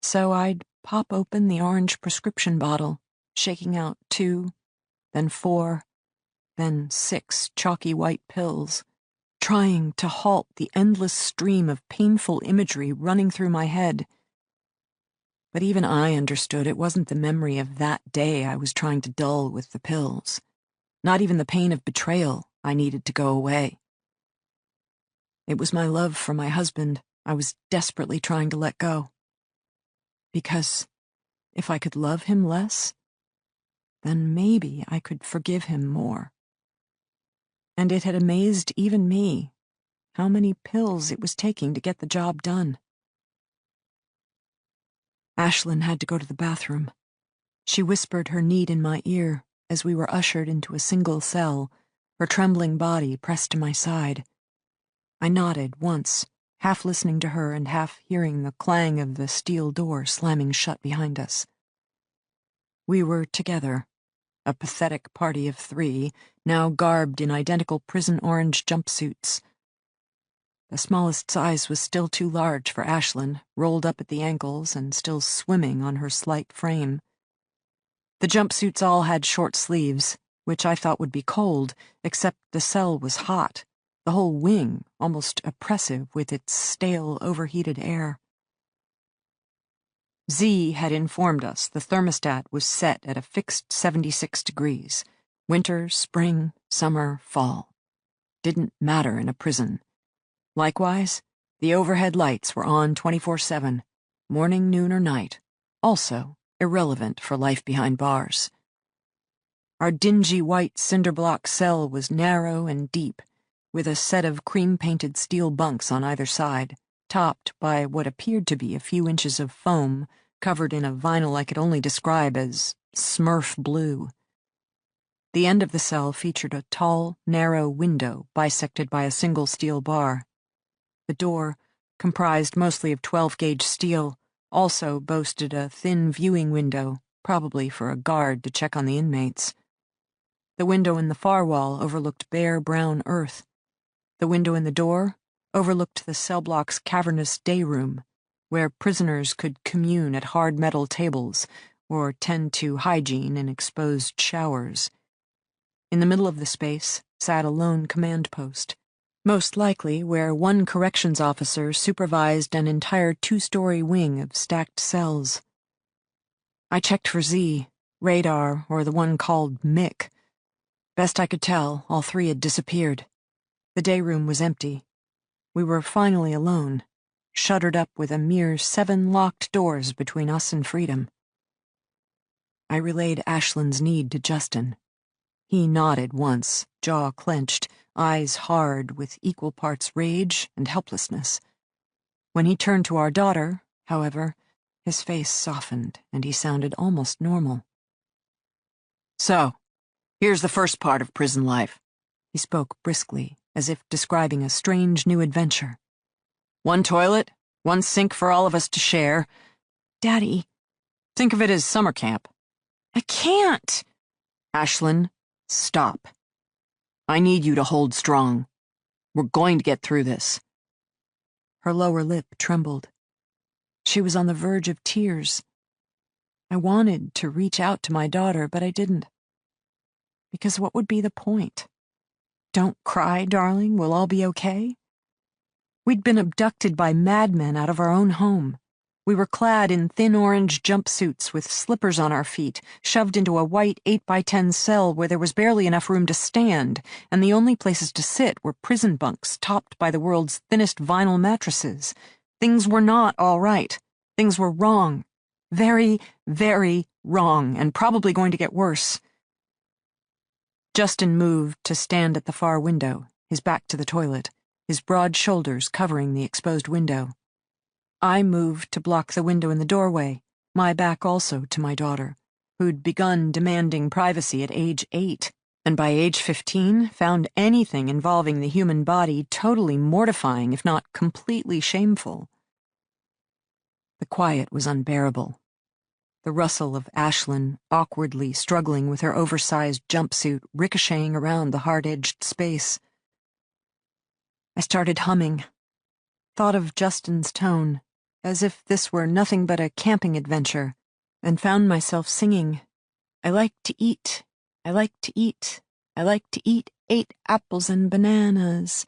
So I'd pop open the orange prescription bottle, shaking out 2, then 4, then 6 chalky white pills, trying to halt the endless stream of painful imagery running through my head. But even I understood it wasn't the memory of that day I was trying to dull with the pills. Not even the pain of betrayal I needed to go away. It was my love for my husband I was desperately trying to let go. Because if I could love him less, then maybe I could forgive him more. And it had amazed even me how many pills it was taking to get the job done. Ashlyn had to go to the bathroom. She whispered her need in my ear as we were ushered into a single cell, her trembling body pressed to my side. I nodded once, half listening to her and half hearing the clang of the steel door slamming shut behind us. We were together, a pathetic party of 3, now garbed in identical prison orange jumpsuits. The smallest size was still too large for Ashlyn, rolled up at the ankles and still swimming on her slight frame. The jumpsuits all had short sleeves, which I thought would be cold, except the cell was hot, the whole wing almost oppressive with its stale, overheated air. Z had informed us the thermostat was set at a fixed 76 degrees. Winter, spring, summer, fall. Didn't matter in a prison. Likewise, the overhead lights were on 24/7, morning, noon, or night, also irrelevant for life behind bars. Our dingy white cinder-block cell was narrow and deep, with a set of cream-painted steel bunks on either side, topped by what appeared to be a few inches of foam covered in a vinyl I could only describe as Smurf blue. The end of the cell featured a tall, narrow window bisected by a single steel bar. The door, comprised mostly of 12-gauge steel, also boasted a thin viewing window, probably for a guard to check on the inmates. The window in the far wall overlooked bare brown earth. The window in the door overlooked the cell block's cavernous day room, where prisoners could commune at hard metal tables or tend to hygiene in exposed showers. In the middle of the space sat a lone command post, most likely where one corrections officer supervised an entire 2-story wing of stacked cells. I checked for Z, radar, or the one called Mick. Best I could tell, all three had disappeared. The day room was empty. We were finally alone, shuttered up with a mere 7 locked doors between us and freedom. I relayed Ashland's need to Justin. He nodded once, jaw clenched, eyes hard with equal parts rage and helplessness. When he turned to our daughter, however, his face softened and he sounded almost normal. So, here's the first part of prison life. He spoke briskly, as if describing a strange new adventure. 1 toilet, 1 sink for all of us to share. Daddy. Think of it as summer camp. I can't. Ashlyn, stop. I need you to hold strong. We're going to get through this. Her lower lip trembled. She was on the verge of tears. I wanted to reach out to my daughter, but I didn't. Because what would be the point? Don't cry, darling, we'll all be okay. We'd been abducted by madmen out of our own home. We were clad in thin orange jumpsuits with slippers on our feet, shoved into a white 8x10 cell where there was barely enough room to stand, and the only places to sit were prison bunks topped by the world's thinnest vinyl mattresses. Things were not all right. Things were wrong. Very, very wrong, and probably going to get worse. Justin moved to stand at the far window, his back to the toilet, his broad shoulders covering the exposed window. I moved to block the window in the doorway, my back also to my daughter, who'd begun demanding privacy at age 8, and by age 15 found anything involving the human body totally mortifying, if not completely shameful. The quiet was unbearable. The rustle of Ashlyn awkwardly struggling with her oversized jumpsuit ricocheting around the hard-edged space. I started humming, thought of Justin's tone, as if this were nothing but a camping adventure, and found myself singing, I like to eat, I like to eat, I like to eat 8 apples and bananas,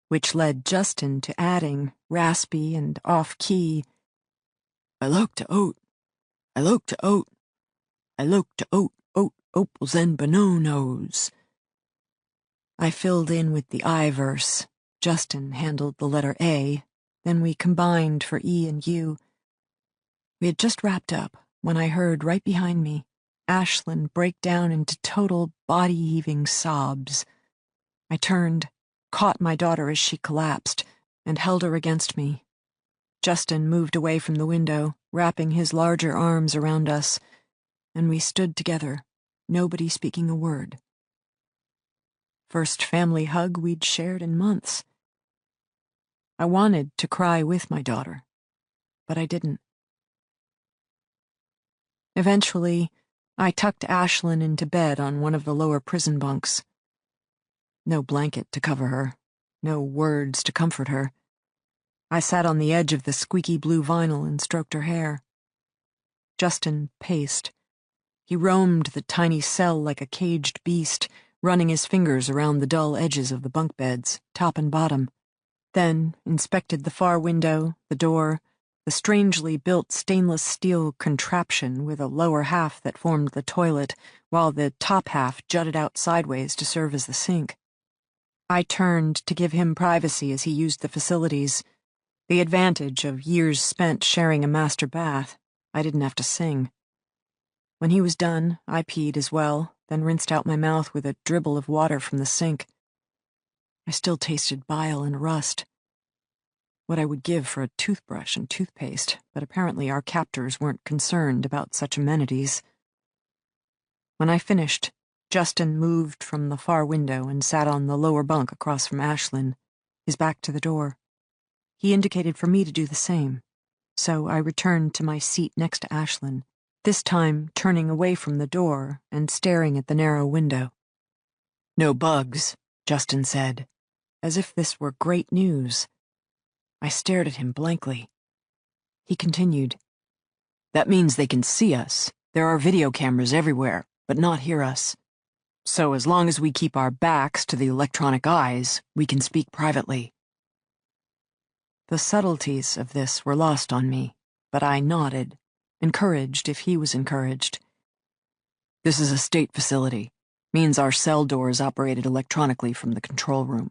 which led Justin to adding, raspy and off-key, I look to oat, I look to oat, I look to oat, opals and bananas. I filled in with the I verse. Justin handled the letter A, then we combined for E and U. We had just wrapped up when I heard right behind me Ashlyn break down into total body-heaving sobs. I turned, caught my daughter as she collapsed, and held her against me. Justin moved away from the window, wrapping his larger arms around us, and we stood together, nobody speaking a word. First family hug we'd shared in months. I wanted to cry with my daughter, but I didn't. Eventually, I tucked Ashlyn into bed on one of the lower prison bunks. No blanket to cover her, no words to comfort her. I sat on the edge of the squeaky blue vinyl and stroked her hair. Justin paced. He roamed the tiny cell like a caged beast, running his fingers around the dull edges of the bunk beds, top and bottom, then inspected the far window, the door, the strangely built stainless steel contraption with a lower half that formed the toilet, while the top half jutted out sideways to serve as the sink. I turned to give him privacy as he used the facilities. The advantage of years spent sharing a master bath. I didn't have to sing. When he was done, I peed as well, then rinsed out my mouth with a dribble of water from the sink. I still tasted bile and rust. What I would give for a toothbrush and toothpaste, but apparently our captors weren't concerned about such amenities. When I finished, Justin moved from the far window and sat on the lower bunk across from Ashlyn, his back to the door. He indicated for me to do the same, so I returned to my seat next to Ashlyn, this time turning away from the door and staring at the narrow window. "No bugs," Justin said, as if this were great news. I stared at him blankly. He continued, "That means they can see us. There are video cameras everywhere, but not hear us. So as long as we keep our backs to the electronic eyes, we can speak privately." The subtleties of this were lost on me, but I nodded, encouraged if he was encouraged. "This is a state facility. Means our cell door is operated electronically from the control room.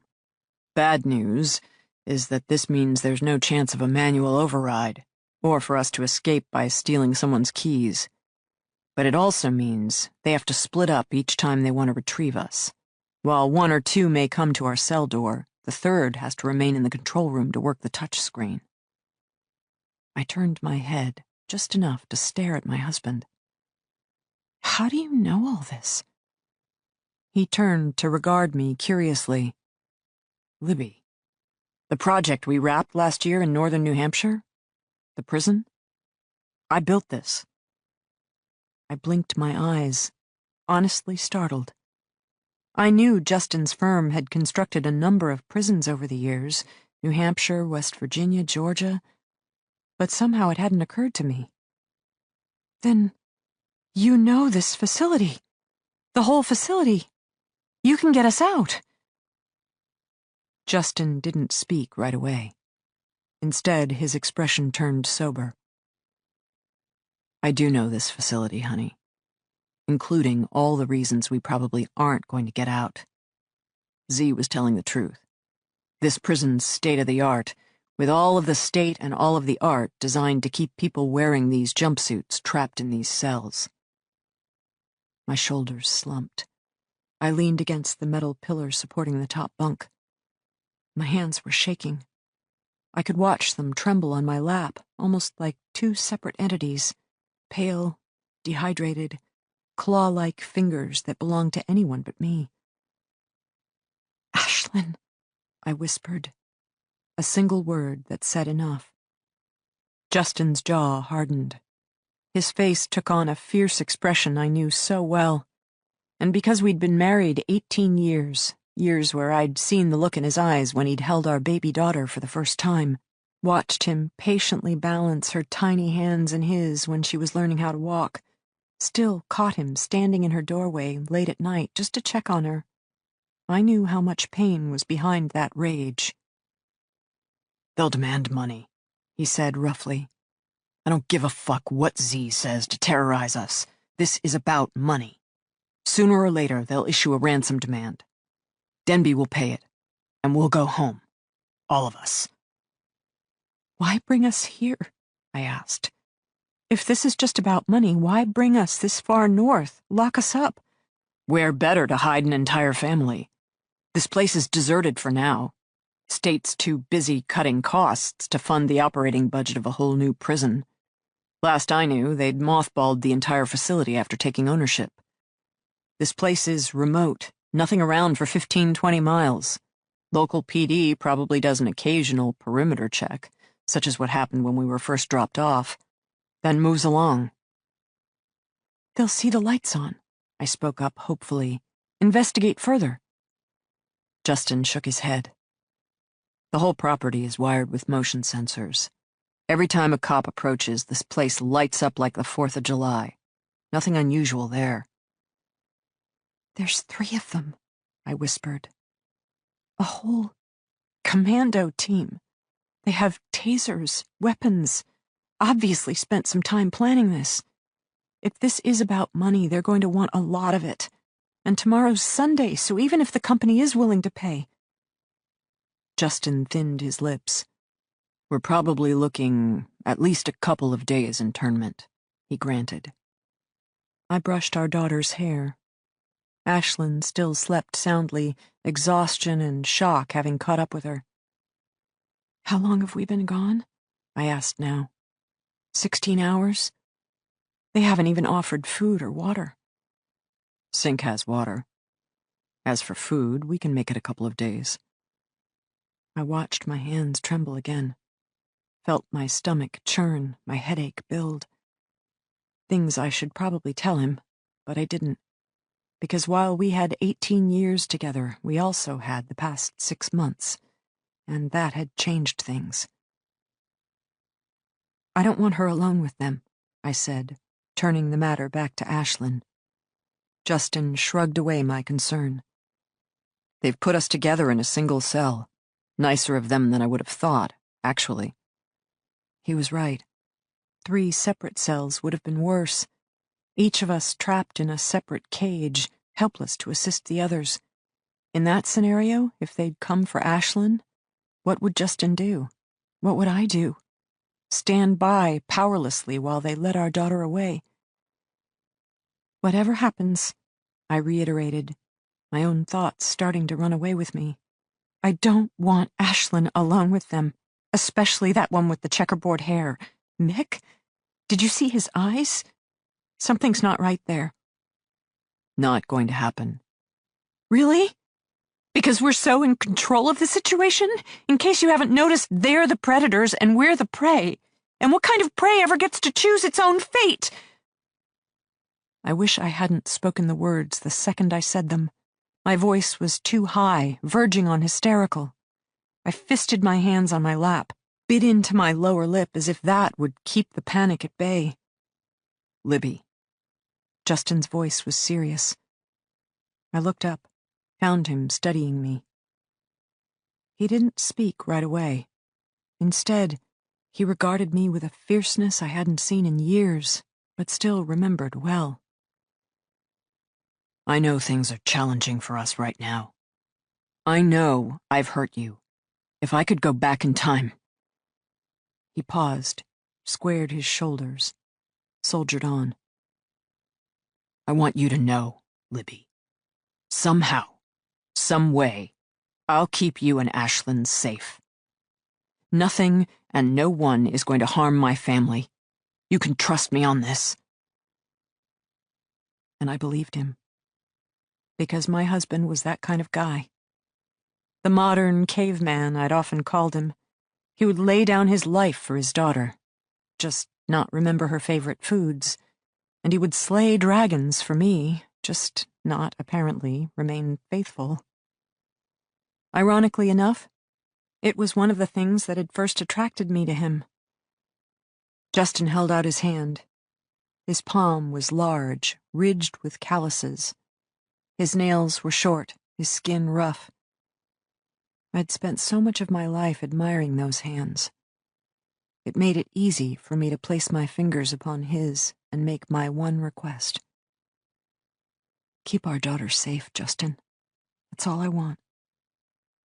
Bad news is that this means there's no chance of a manual override, or for us to escape by stealing someone's keys. But it also means they have to split up each time they want to retrieve us. While one or two may come to our cell door, the third has to remain in the control room to work the touch screen." I turned my head just enough to stare at my husband. "How do you know all this?" He turned to regard me curiously. "Libby, the project we wrapped last year in northern New Hampshire? The prison? I built this." I blinked my eyes, honestly startled. I knew Justin's firm had constructed a number of prisons over the years, New Hampshire, West Virginia, Georgia, but somehow it hadn't occurred to me. "Then you know this facility, the whole facility. You can get us out." Justin didn't speak right away. Instead, his expression turned sober. "I do know this facility, honey, including all the reasons we probably aren't going to get out." Z was telling the truth. This prison's state-of-the-art, with all of the state and all of the art designed to keep people wearing these jumpsuits trapped in these cells. My shoulders slumped. I leaned against the metal pillar supporting the top bunk. My hands were shaking. I could watch them tremble on my lap, almost like two separate entities, pale, dehydrated, claw-like fingers that belonged to anyone but me. "Ashlyn," I whispered, a single word that said enough. Justin's jaw hardened. His face took on a fierce expression I knew so well. And because we'd been married 18 years, years where I'd seen the look in his eyes when he'd held our baby daughter for the first time, watched him patiently balance her tiny hands in his when she was learning how to walk, still caught him standing in her doorway late at night just to check on her, I knew how much pain was behind that rage. "They'll demand money," he said roughly. "I don't give a fuck what Z says to terrorize us. This is about money. Sooner or later, they'll issue a ransom demand. Denbe will pay it, and we'll go home. All of us." "Why bring us here?" I asked. "If this is just about money, why bring us this far north, lock us up?" "Where better to hide an entire family? This place is deserted for now. State's too busy cutting costs to fund the operating budget of a whole new prison. Last I knew, they'd mothballed the entire facility after taking ownership. This place is remote, nothing around for 15-20 miles. Local PD probably does an occasional perimeter check, such as what happened when we were first dropped off, then moves along." "They'll see the lights on," I spoke up hopefully. "Investigate further." Justin shook his head. "The whole property is wired with motion sensors. Every time a cop approaches, this place lights up like the 4th of July. Nothing unusual there." There's 3 of them, I whispered. A whole commando team. They have tasers, weapons, obviously spent some time planning this. If this is about money, they're going to want a lot of it. And tomorrow's Sunday, so even if the company is willing to pay. Justin thinned his lips. We're probably looking at least a couple of days internment, he granted. I brushed our daughter's hair. Ashlyn still slept soundly, exhaustion and shock having caught up with her. How long have we been gone? I asked now. 16 hours? They haven't even offered food or water. Sink has water. As for food, we can make it a couple of days. I watched my hands tremble again. Felt my stomach churn, my headache build. Things I should probably tell him, but I didn't. Because while we had 18 years together, we also had the past 6 months, and that had changed things. I don't want her alone with them, I said, turning the matter back to Ashlyn. Justin shrugged away my concern. They've put us together in a single cell. Nicer of them than I would have thought, actually. He was right. 3 separate cells would have been worse. Each of us trapped in a separate cage, helpless to assist the others. In that scenario, if they'd come for Ashlyn, what would Justin do? What would I do? Stand by powerlessly while they led our daughter away. Whatever happens, I reiterated, my own thoughts starting to run away with me. I don't want Ashlyn alone with them, especially that one with the checkerboard hair. Mick? Did you see his eyes? Something's not right there. Not going to happen. Really? Because we're so in control of the situation? In case you haven't noticed, they're the predators and we're the prey. And what kind of prey ever gets to choose its own fate? I wish I hadn't spoken the words the second I said them. My voice was too high, verging on hysterical. I fisted my hands on my lap, bit into my lower lip as if that would keep the panic at bay. Libby. Justin's voice was serious. I looked up, found him studying me. He didn't speak right away. Instead, he regarded me with a fierceness I hadn't seen in years, but still remembered well. I know things are challenging for us right now. I know I've hurt you. If I could go back in time. He paused, squared his shoulders, soldiered on. I want you to know, Libby. Somehow, some way, I'll keep you and Ashlyn safe. Nothing and no one is going to harm my family. You can trust me on this. And I believed him. Because my husband was that kind of guy. The modern caveman I'd often called him. He would lay down his life for his daughter, just not remember her favorite foods, and he would slay dragons for me, just not, apparently, remain faithful. Ironically enough, it was one of the things that had first attracted me to him. Justin held out his hand. His palm was large, ridged with calluses. His nails were short, his skin rough. I'd spent so much of my life admiring those hands. It made it easy for me to place my fingers upon his and make my one request. Keep our daughter safe, Justin. That's all I want.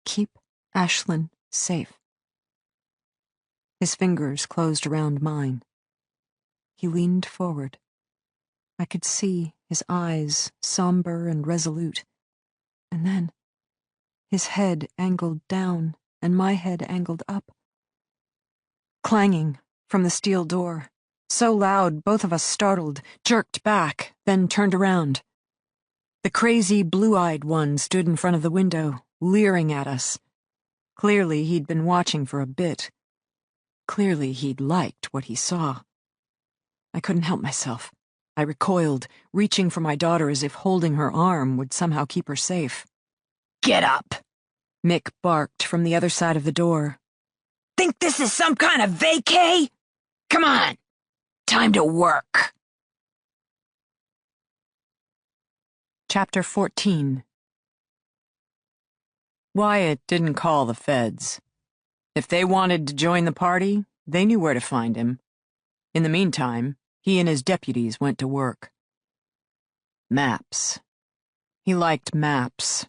Keep Ashlyn safe. His fingers closed around mine. He leaned forward. I could see his eyes somber and resolute. And then, his head angled down and my head angled up. Clanging from the steel door, so loud both of us startled, jerked back, then turned around. The crazy blue-eyed one stood in front of the window, leering at us. Clearly he'd been watching for a bit. Clearly he'd liked what he saw. I couldn't help myself. I recoiled, reaching for my daughter as if holding her arm would somehow keep her safe. Get up! Mick barked from the other side of the door. Think this is some kind of vacay? Come on! Time to work! Chapter 14. Wyatt didn't call the feds. If they wanted to join the party, they knew where to find him. In the meantime, he and his deputies went to work. Maps. He liked maps.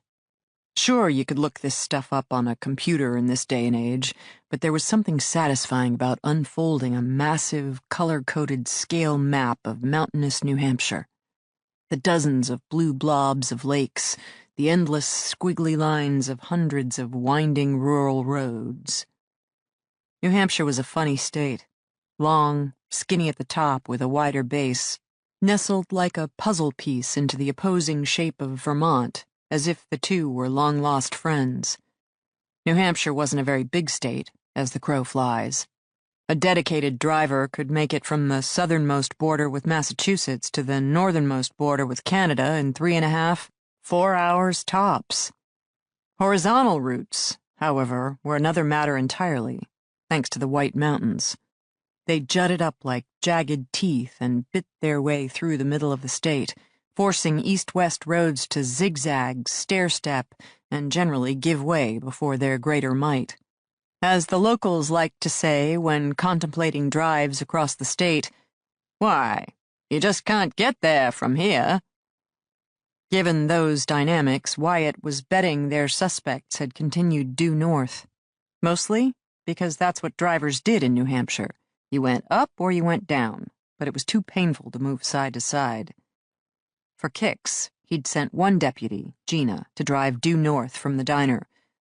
Sure, you could look this stuff up on a computer in this day and age, but there was something satisfying about unfolding a massive, color-coded scale map of mountainous New Hampshire. The dozens of blue blobs of lakes, the endless squiggly lines of hundreds of winding rural roads. New Hampshire was a funny state. Long, skinny at the top with a wider base, nestled like a puzzle piece into the opposing shape of Vermont, as if the two were long-lost friends. New Hampshire wasn't a very big state, as the crow flies. A dedicated driver could make it from the southernmost border with Massachusetts to the northernmost border with Canada in 3.5, 4 hours tops. Horizontal routes, however, were another matter entirely, thanks to the White Mountains. They jutted up like jagged teeth and bit their way through the middle of the state, forcing east-west roads to zigzag, stair-step, and generally give way before their greater might. As the locals liked to say when contemplating drives across the state, "Why, you just can't get there from here." Given those dynamics, Wyatt was betting their suspects had continued due north. Mostly because that's what drivers did in New Hampshire. You went up or you went down, but it was too painful to move side to side. For kicks, he'd sent one deputy, Gina, to drive due north from the diner,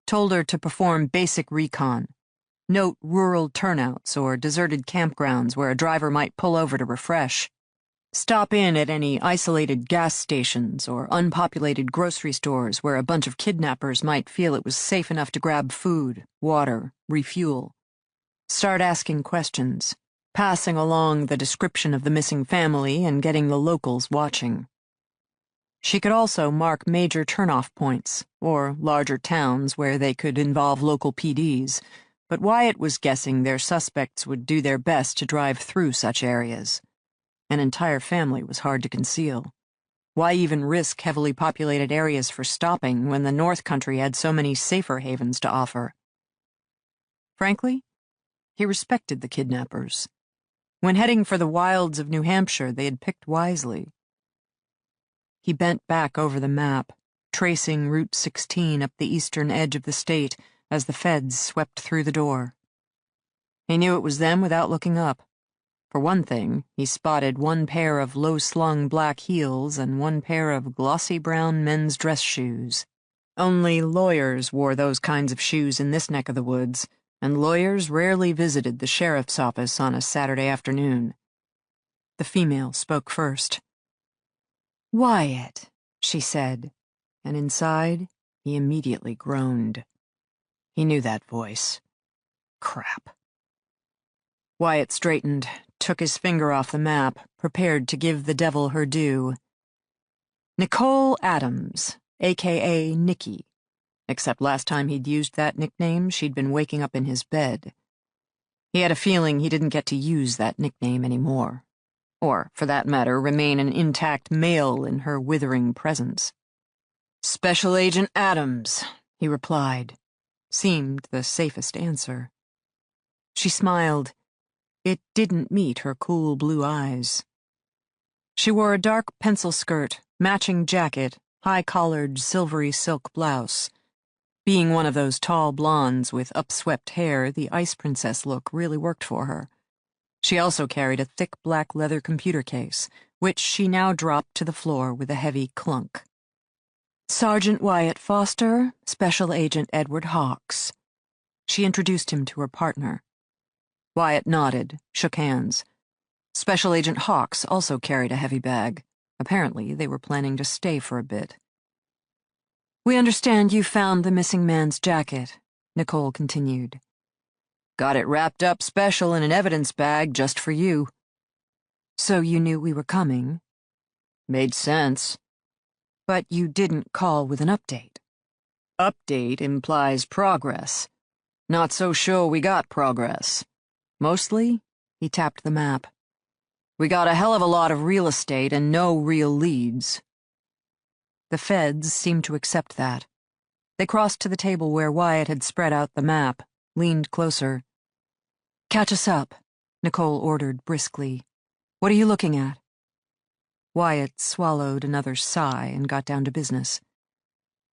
told her to perform basic recon, note rural turnouts or deserted campgrounds where a driver might pull over to refresh, stop in at any isolated gas stations or unpopulated grocery stores where a bunch of kidnappers might feel it was safe enough to grab food, water, refuel. Start asking questions, passing along the description of the missing family and getting the locals watching. She could also mark major turnoff points, or larger towns where they could involve local PDs, but Wyatt was guessing their suspects would do their best to drive through such areas. An entire family was hard to conceal. Why even risk heavily populated areas for stopping when the North Country had so many safer havens to offer? Frankly, he respected the kidnappers. When heading for the wilds of New Hampshire, they had picked wisely. He bent back over the map, tracing Route 16 up the eastern edge of the state as the feds swept through the door. He knew it was them without looking up. For one thing, he spotted one pair of low-slung black heels and one pair of glossy brown men's dress shoes. Only lawyers wore those kinds of shoes in this neck of the woods, and lawyers rarely visited the sheriff's office on a Saturday afternoon. The female spoke first. "Wyatt," she said, and inside, he immediately groaned. He knew that voice. Crap. Wyatt straightened, took his finger off the map, prepared to give the devil her due. Nicole Adams, a.k.a. Nikki. Except last time he'd used that nickname, she'd been waking up in his bed. He had a feeling he didn't get to use that nickname anymore. Or, for that matter, remain an intact male in her withering presence. "Special Agent Adams," he replied. Seemed the safest answer. She smiled. It didn't meet her cool blue eyes. She wore a dark pencil skirt, matching jacket, high-collared silvery silk blouse. Being one of those tall blondes with upswept hair, the Ice Princess look really worked for her. She also carried a thick black leather computer case, which she now dropped to the floor with a heavy clunk. "Sergeant Wyatt Foster, Special Agent Edward Hawks." She introduced him to her partner. Wyatt nodded, shook hands. Special Agent Hawks also carried a heavy bag. Apparently, they were planning to stay for a bit. "We understand you found the missing man's jacket," Nicole continued. "Got it wrapped up special in an evidence bag just for you." "So you knew we were coming?" "Made sense." "But you didn't call with an update." "Update implies progress. Not so sure we got progress. Mostly," he tapped the map, "we got a hell of a lot of real estate and no real leads." The feds seemed to accept that. They crossed to the table where Wyatt had spread out the map, leaned closer. "Catch us up," Nicole ordered briskly. "What are you looking at?" Wyatt swallowed another sigh and got down to business.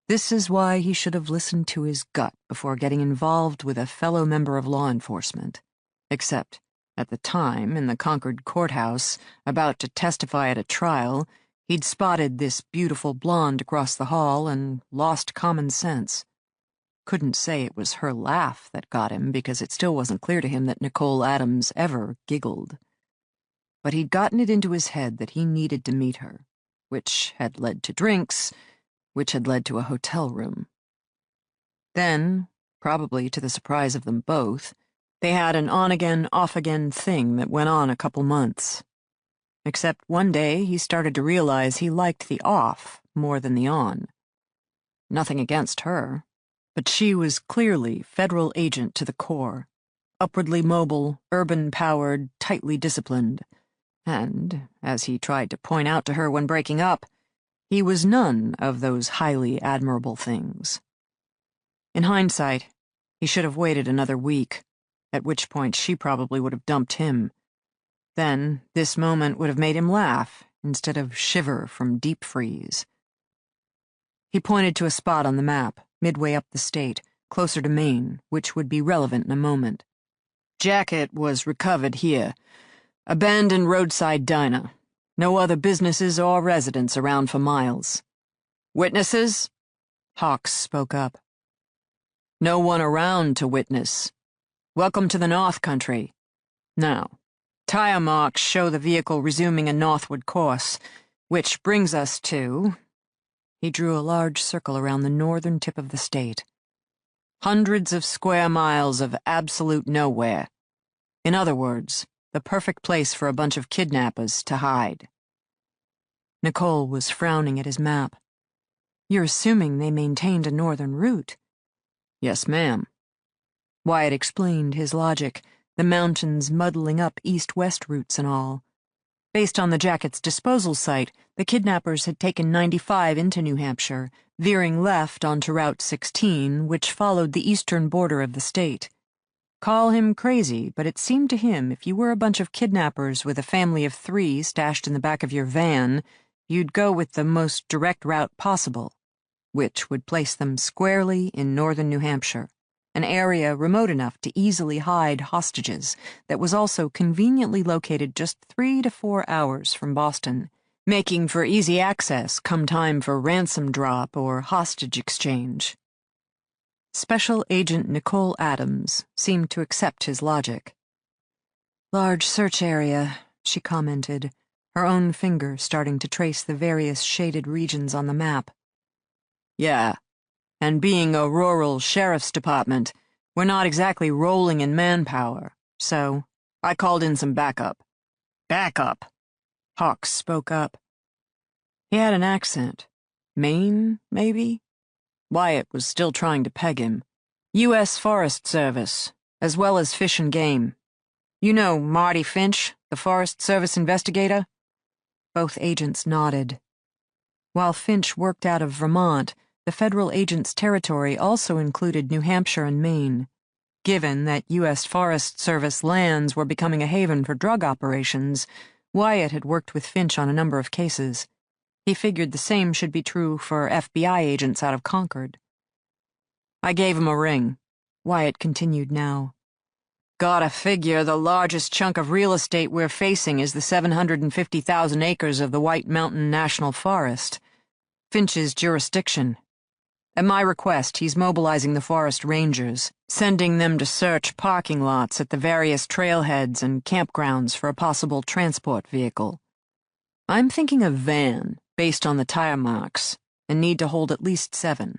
This is why he should have listened to his gut before getting involved with a fellow member of law enforcement. Except, at the time, in the Concord courthouse, about to testify at a trial, he'd spotted this beautiful blonde across the hall and lost common sense. Couldn't say it was her laugh that got him, because it still wasn't clear to him that Nicole Adams ever giggled. But he'd gotten it into his head that he needed to meet her, which had led to drinks, which had led to a hotel room. Then, probably to the surprise of them both, they had an on-again, off-again thing that went on a couple months. Except one day he started to realize he liked the off more than the on. Nothing against her, but she was clearly federal agent to the core, upwardly mobile, urban-powered, tightly disciplined. And, as he tried to point out to her when breaking up, he was none of those highly admirable things. In hindsight, he should have waited another week, at which point she probably would have dumped him. Then, this moment would have made him laugh instead of shiver from deep freeze. He pointed to a spot on the map, midway up the state, closer to Maine, which would be relevant in a moment. Jacket was recovered here. Abandoned roadside diner. No other businesses or residents around for miles. Witnesses? Hawks spoke up. No one around to witness. Welcome to the North Country. Now, tire marks show the vehicle resuming a northward course, which brings us to... He drew a large circle around the northern tip of the state. Hundreds of square miles of absolute nowhere. In other words, the perfect place for a bunch of kidnappers to hide. Nicole was frowning at his map. "You're assuming they maintained a northern route." "Yes, ma'am." Wyatt explained his logic, the mountains muddling up east-west routes and all. Based on the Jacket's disposal site, the kidnappers had taken 95 into New Hampshire, veering left onto Route 16, which followed the eastern border of the state. Call him crazy, but it seemed to him if you were a bunch of kidnappers with a family of 3 stashed in the back of your van, you'd go with the most direct route possible, which would place them squarely in northern New Hampshire, an area remote enough to easily hide hostages that was also conveniently located just 3 to 4 hours from Boston, making for easy access come time for ransom drop or hostage exchange. Special Agent Nicole Adams seemed to accept his logic. "Large search area," she commented, her own finger starting to trace the various shaded regions on the map. "Yeah, and being a rural sheriff's department, we're not exactly rolling in manpower, so I called in some backup." "Backup?" Hawks spoke up. He had an accent. Maine, maybe? Wyatt was still trying to peg him. U.S. Forest Service, as well as Fish and Game. You know Marty Finch, the Forest Service investigator? Both agents nodded. While Finch worked out of Vermont, the federal agent's territory also included New Hampshire and Maine. Given that U.S. Forest Service lands were becoming a haven for drug operations, Wyatt had worked with Finch on a number of cases. He figured the same should be true for FBI agents out of Concord. "I gave him a ring," Wyatt continued now. "Gotta figure the largest chunk of real estate we're facing is the 750,000 acres of the White Mountain National Forest. Finch's jurisdiction. At my request, he's mobilizing the forest rangers, sending them to search parking lots at the various trailheads and campgrounds for a possible transport vehicle. I'm thinking a van, based on the tire marks, and need to hold at least 7.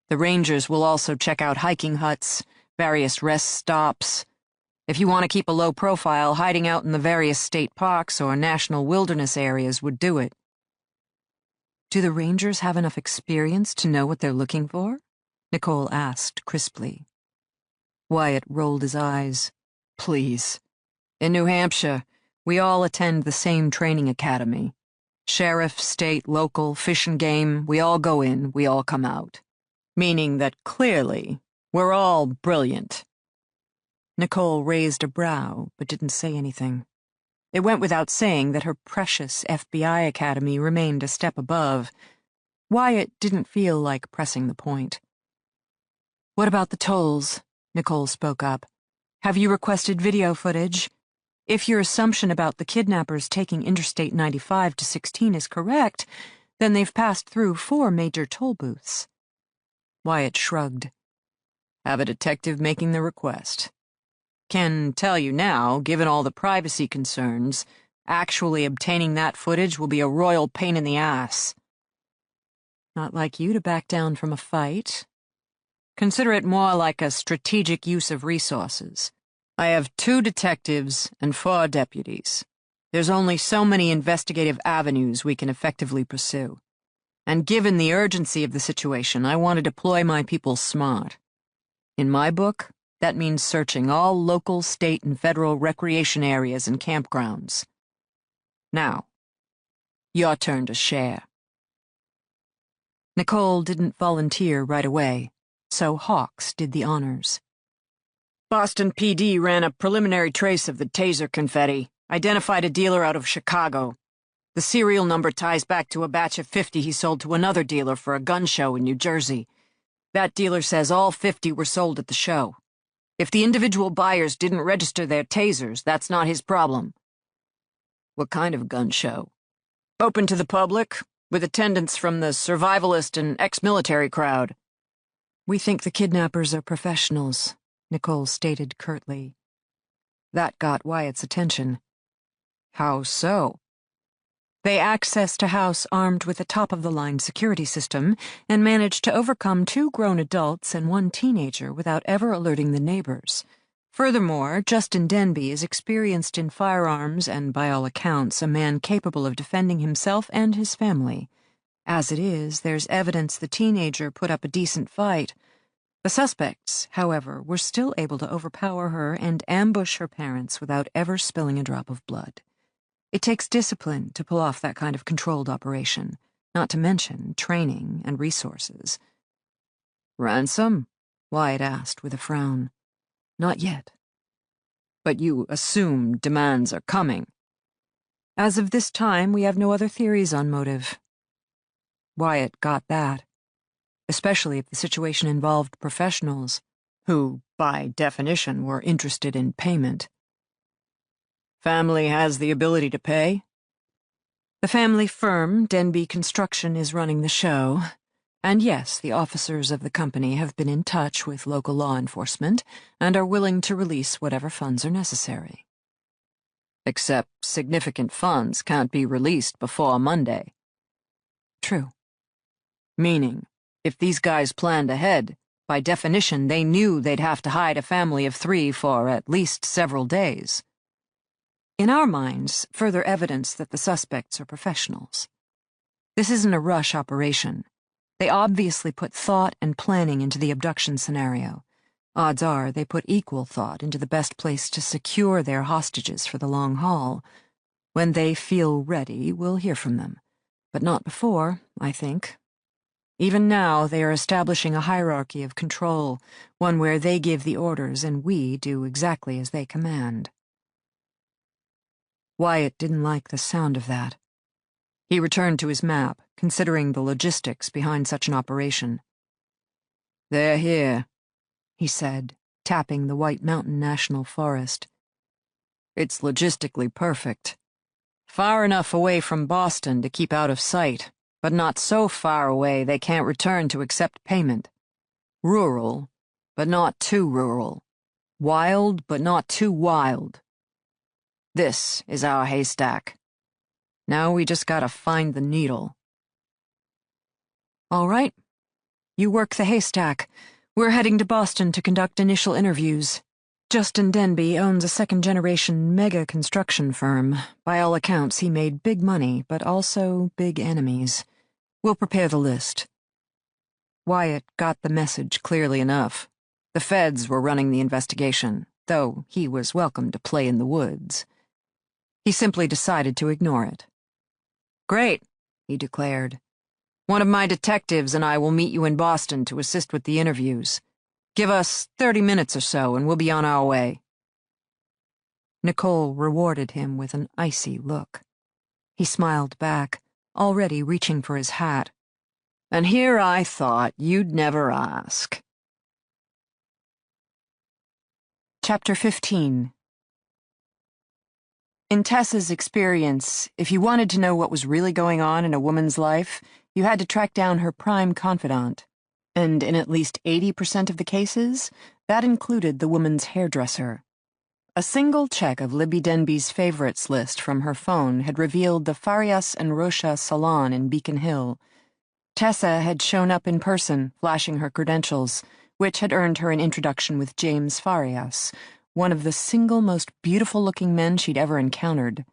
The rangers will also check out hiking huts, various rest stops. If you want to keep a low profile, hiding out in the various state parks or national wilderness areas would do it." "Do the rangers have enough experience to know what they're looking for?" Nicole asked crisply. Wyatt rolled his eyes. "Please. In New Hampshire, we all attend the same training academy. Sheriff, state, local, fish and game, we all go in, we all come out. Meaning that clearly, we're all brilliant. Nicole raised a brow, but didn't say anything. It went without saying that her precious FBI academy remained a step above. Wyatt didn't feel like pressing the point. "What about the tolls?" Nicole spoke up. "Have you requested video footage? If your assumption about the kidnappers taking Interstate 95 to 16 is correct, then they've passed through 4 major toll booths." Wyatt shrugged. "Have a detective making the request. Can tell you now, given all the privacy concerns, actually obtaining that footage will be a royal pain in the ass." "Not like you to back down from a fight." "Consider it more like a strategic use of resources. I have 2 detectives and 4 deputies. There's only so many investigative avenues we can effectively pursue. And given the urgency of the situation, I want to deploy my people smart. In my book, that means searching all local, state, and federal recreation areas and campgrounds. Now, your turn to share." Nicole didn't volunteer right away, so Hawks did the honors. Boston PD ran a preliminary trace of the Taser confetti, identified a dealer out of Chicago. The serial number ties back to a batch of 50 he sold to another dealer for a gun show in New Jersey. That dealer says all 50 were sold at the show. If the individual buyers didn't register their tasers, that's not his problem." "What kind of gun show?" "Open to the public, with attendance from the survivalist and ex-military crowd." "We think the kidnappers are professionals," Nicole stated curtly. That got Wyatt's attention. "How so?" "They accessed a house armed with a top-of-the-line security system and managed to overcome 2 grown adults and 1 teenager without ever alerting the neighbors. Furthermore, Justin Denbe is experienced in firearms and, by all accounts, a man capable of defending himself and his family. As it is, there's evidence the teenager put up a decent fight. The suspects, however, were still able to overpower her and ambush her parents without ever spilling a drop of blood. It takes discipline to pull off that kind of controlled operation, not to mention training and resources." "Ransom?" Wyatt asked with a frown. "Not yet." "But you assume demands are coming." "As of this time, we have no other theories on motive." Wyatt got that. Especially if the situation involved professionals, who, by definition, were interested in payment. "Family has the ability to pay?" "The family firm, Denbe Construction, is running the show. And yes, the officers of the company have been in touch with local law enforcement and are willing to release whatever funds are necessary." "Except significant funds can't be released before Monday." "True." "Meaning, if these guys planned ahead, by definition they knew they'd have to hide a family of 3 for at least several days." "In our minds, further evidence that the suspects are professionals. This isn't a rush operation. They obviously put thought and planning into the abduction scenario. Odds are they put equal thought into the best place to secure their hostages for the long haul. When they feel ready, we'll hear from them. But not before, I think. Even now, they are establishing a hierarchy of control, one where they give the orders and we do exactly as they command." Wyatt didn't like the sound of that. He returned to his map, considering the logistics behind such an operation. "They're here," he said, tapping the White Mountain National Forest. "It's logistically perfect. Far enough away from Boston to keep out of sight, but not so far away they can't return to accept payment. Rural, but not too rural. Wild, but not too wild. This is our haystack. Now we just gotta find the needle." "All right. You work the haystack. We're heading to Boston to conduct initial interviews. Justin Denbe owns a second-generation mega construction firm. By all accounts, he made big money, but also big enemies. We'll prepare the list." Wyatt got the message clearly enough. The feds were running the investigation, though he was welcome to play in the woods. He simply decided to ignore it. Great, he declared. One of my detectives and I will meet you in Boston to assist with the interviews. Give us 30 minutes or so and we'll be on our way. Nicole rewarded him with an icy look. He smiled back, already reaching for his hat. And here I thought you'd never ask. Chapter 15. In Tessa's experience, if you wanted to know what was really going on in a woman's life, you had to track down her prime confidant. And in at least 80% of the cases, that included the woman's hairdresser. A single check of Libby Denbe's favorites list from her phone had revealed the Farias and Rocha salon in Beacon Hill. Tessa had shown up in person, flashing her credentials, which had earned her an introduction with James Farias, one of the single most beautiful-looking men she'd ever encountered.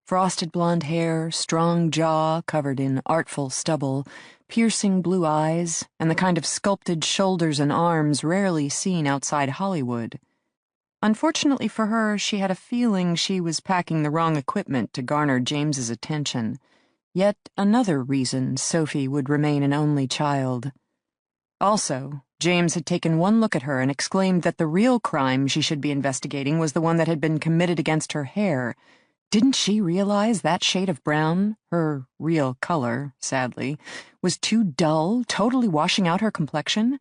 Frosted blonde hair, strong jaw covered in artful stubble, piercing blue eyes, and the kind of sculpted shoulders and arms rarely seen outside Hollywood. Unfortunately for her, she had a feeling she was packing the wrong equipment to garner James's attention. Yet another reason Sophie would remain an only child. Also, James had taken one look at her and exclaimed that the real crime she should be investigating was the one that had been committed against her hair. Didn't she realize that shade of brown, her real color, sadly, was too dull, totally washing out her complexion?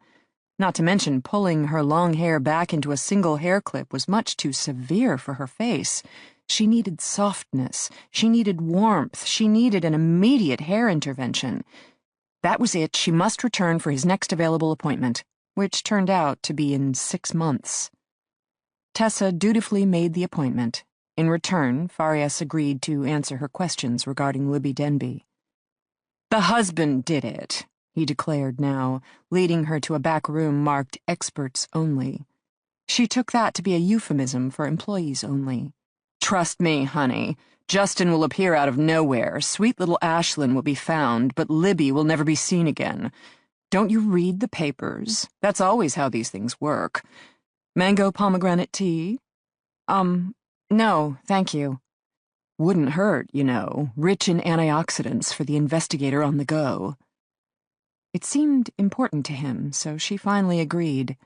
Not to mention pulling her long hair back into a single hair clip was much too severe for her face. She needed softness, she needed warmth, she needed an immediate hair intervention. That was it. She must return for his next available appointment, which turned out to be in 6 months. Tessa dutifully made the appointment. In return, Farias agreed to answer her questions regarding Libby Denbe. "The husband did it," he declared now, leading her to a back room marked experts only. She took that to be a euphemism for employees only. "Trust me, honey. Justin will appear out of nowhere, sweet little Ashlyn will be found, but Libby will never be seen again. Don't you read the papers? That's always how these things work. Mango pomegranate tea? No, thank you. Wouldn't hurt, you know, rich in antioxidants for the investigator on the go." It seemed important to him, so she finally agreed.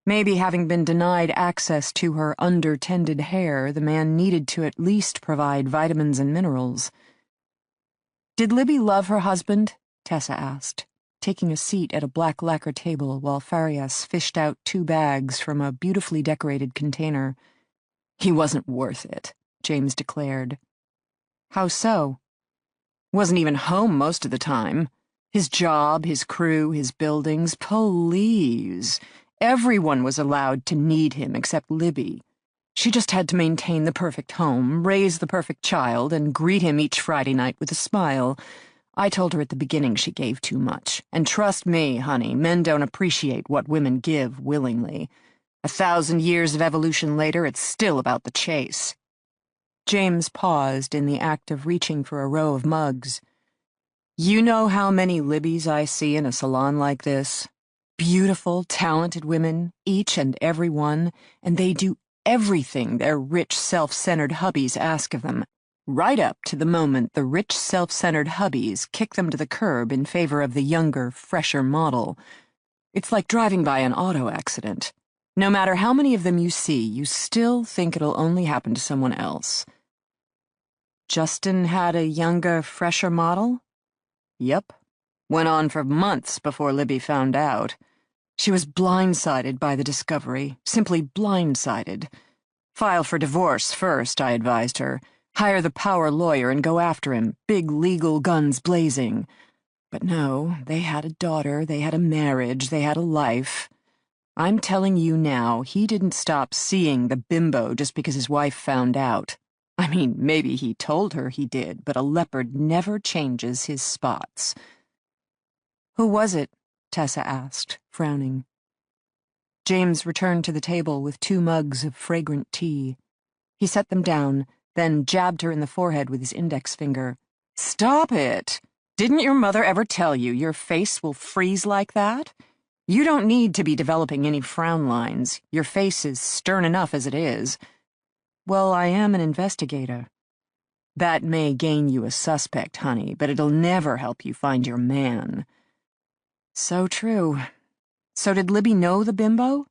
Maybe having been denied access to her under-tended hair, the man needed to at least provide vitamins and minerals. "Did Libby love her husband?" Tessa asked, taking a seat at a black lacquer table while Farias fished out 2 bags from a beautifully decorated container. "He wasn't worth it," James declared. "How so?" "Wasn't even home most of the time. His job, his crew, his buildings, please. Everyone was allowed to need him except Libby. She just had to maintain the perfect home, raise the perfect child, and greet him each Friday night with a smile. I told her at the beginning she gave too much. And trust me, honey, men don't appreciate what women give willingly. 1,000 years of evolution later, it's still about the chase." James paused in the act of reaching for a row of mugs. "You know how many Libbys I see in a salon like this? Beautiful, talented women, each and every one, and they do everything their rich, self-centered hubbies ask of them, right up to the moment the rich, self-centered hubbies kick them to the curb in favor of the younger, fresher model. It's like driving by an auto accident. No matter how many of them you see, you still think it'll only happen to someone else." "Justin had a younger, fresher model?" "Yep. Went on for months before Libby found out. She was blindsided by the discovery, simply blindsided. File for divorce first, I advised her. Hire the power lawyer and go after him, big legal guns blazing. But no, they had a daughter, they had a marriage, they had a life. I'm telling you now, he didn't stop seeing the bimbo just because his wife found out. I mean, maybe he told her he did, but a leopard never changes his spots." "Who was it?" Tessa asked, frowning. James returned to the table with 2 mugs of fragrant tea. He set them down, then jabbed her in the forehead with his index finger. "Stop it! Didn't your mother ever tell you your face will freeze like that? You don't need to be developing any frown lines. Your face is stern enough as it is." "Well, I am an investigator." That may gain you a suspect, honey, but it'll never help you find your man. So true. So did Libby know the bimbo?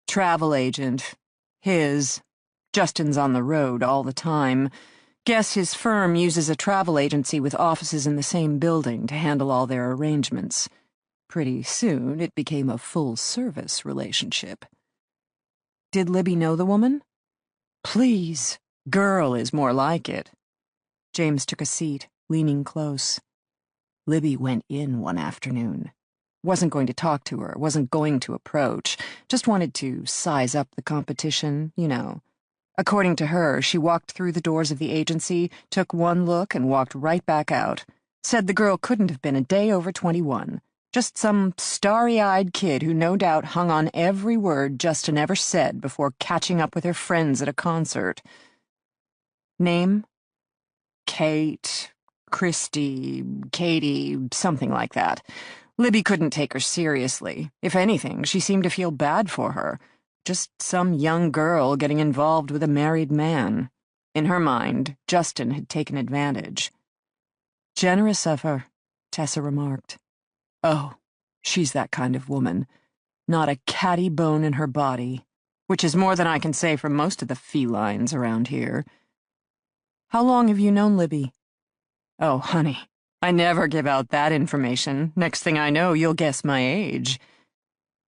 Travel agent. His. Justin's on the road all the time. Guess his firm uses a travel agency with offices in the same building to handle all their arrangements. Pretty soon, it became a full-service relationship. Did Libby know the woman? Please. Girl is more like it. James took a seat, leaning close. Libby went in one afternoon. Wasn't going to talk to her, wasn't going to approach, just wanted to size up the competition, you know. According to her, she walked through the doors of the agency, took one look, and walked right back out. Said the girl couldn't have been a day over 21. Just some starry-eyed kid who no doubt hung on every word Justin ever said before catching up with her friends at a concert. Name? Kate, Christy, Katie, something like that. Libby couldn't take her seriously. If anything, she seemed to feel bad for her. Just some young girl getting involved with a married man. In her mind, Justin had taken advantage. Generous of her, Tessa remarked. Oh, she's that kind of woman. Not a catty bone in her body, which is more than I can say for most of the felines around here. How long have you known Libby? Oh, honey, I never give out that information. Next thing I know, you'll guess my age.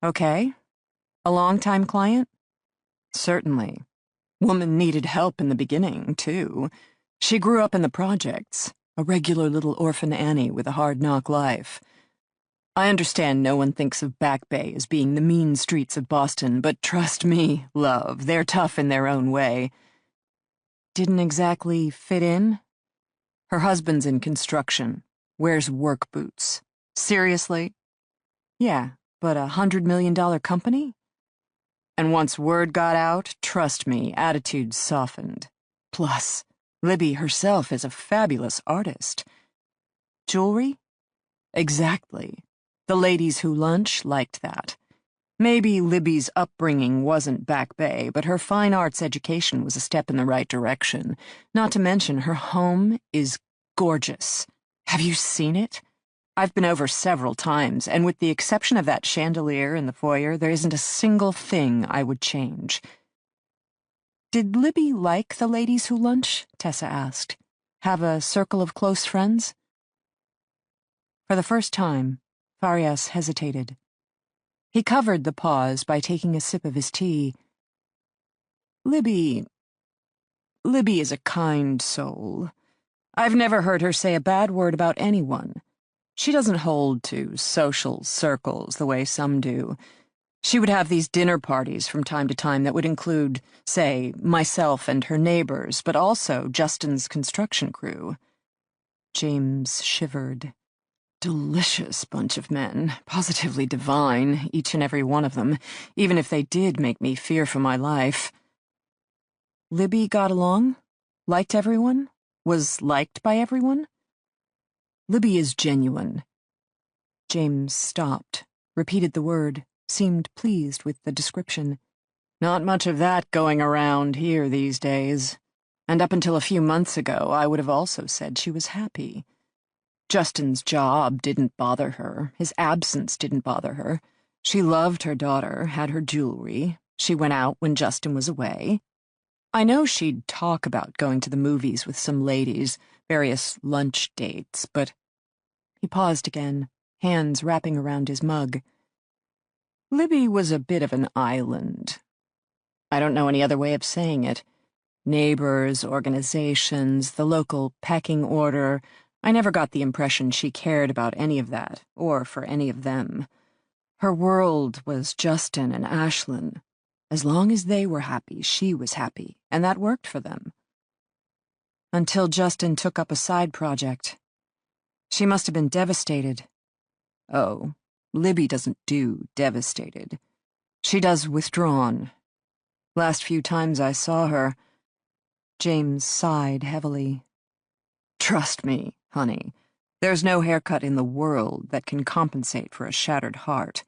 Okay. A long-time client? Certainly. Woman needed help in the beginning, too. She grew up in the projects, a regular little orphan Annie with a hard-knock life. I understand no one thinks of Back Bay as being the mean streets of Boston, but trust me, love, they're tough in their own way. Didn't exactly fit in? Her husband's in construction, wears work boots. Seriously? Yeah, but $100 million company? And once word got out, trust me, attitudes softened. Plus, Libby herself is a fabulous artist. Jewelry? Exactly. The ladies who lunch liked that. Maybe Libby's upbringing wasn't Back Bay, but her fine arts education was a step in the right direction. Not to mention, her home is gorgeous. Have you seen it? I've been over several times, and with the exception of that chandelier in the foyer, there isn't a single thing I would change. Did Libby like the ladies who lunch? Tessa asked. Have a circle of close friends? For the first time, Farias hesitated. He covered the pause by taking a sip of his tea. Libby is a kind soul. I've never heard her say a bad word about anyone. She doesn't hold to social circles the way some do. She would have these dinner parties from time to time that would include, say, myself and her neighbors, but also Justin's construction crew. James shivered. Delicious bunch of men, positively divine, each and every one of them, even if they did make me fear for my life. Libby got along? Liked everyone? Was liked by everyone? Libby is genuine. James stopped, repeated the word, seemed pleased with the description. Not much of that going around here these days. And up until a few months ago, I would have also said she was happy. Justin's job didn't bother her. His absence didn't bother her. She loved her daughter, had her jewelry. She went out when Justin was away. I know she'd talk about going to the movies with some ladies, various lunch dates, but... He paused again, hands wrapping around his mug. Libby was a bit of an island. I don't know any other way of saying it. Neighbors, organizations, the local pecking order. I never got the impression she cared about any of that, or for any of them. Her world was Justin and Ashlyn. As long as they were happy, she was happy, and that worked for them. Until Justin took up a side project. She must have been devastated. Oh, Libby doesn't do devastated. She does withdrawn. Last few times I saw her, James sighed heavily. Trust me, honey, there's no haircut in the world that can compensate for a shattered heart.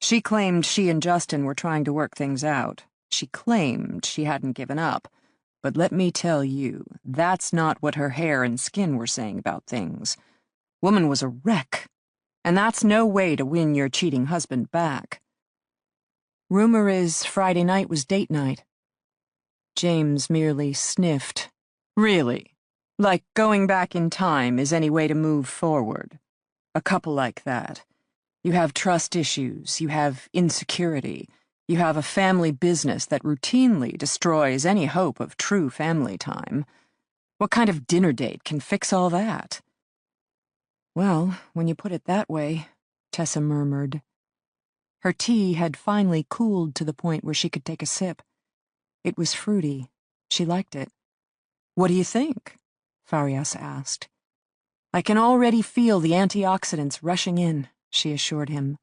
She claimed she and Justin were trying to work things out. She claimed she hadn't given up. But let me tell you, that's not what her hair and skin were saying about things. Woman was a wreck, and that's no way to win your cheating husband back. Rumor is Friday night was date night. James merely sniffed. Really? Like going back in time is any way to move forward. A couple like that. You have trust issues, you have insecurity, you have a family business that routinely destroys any hope of true family time. What kind of dinner date can fix all that? Well, when you put it that way, Tessa murmured. Her tea had finally cooled to the point where she could take a sip. It was fruity. She liked it. What do you think? Farias asked. I can already feel the antioxidants rushing in, she assured him.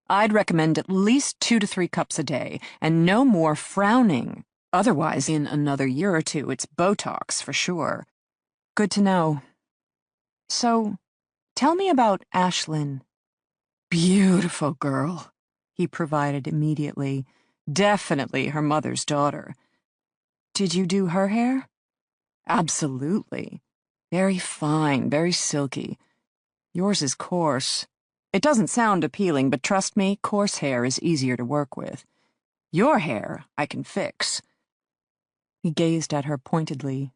I'd recommend at least 2 to 3 cups a day, and no more frowning. Otherwise, in another year or two, it's Botox for sure. Good to know. So, tell me about Ashlyn. Beautiful girl, he provided immediately. Definitely her mother's daughter. Did you do her hair? Absolutely. Very fine, very silky. Yours is coarse. It doesn't sound appealing, but trust me, coarse hair is easier to work with. Your hair, I can fix. He gazed at her pointedly.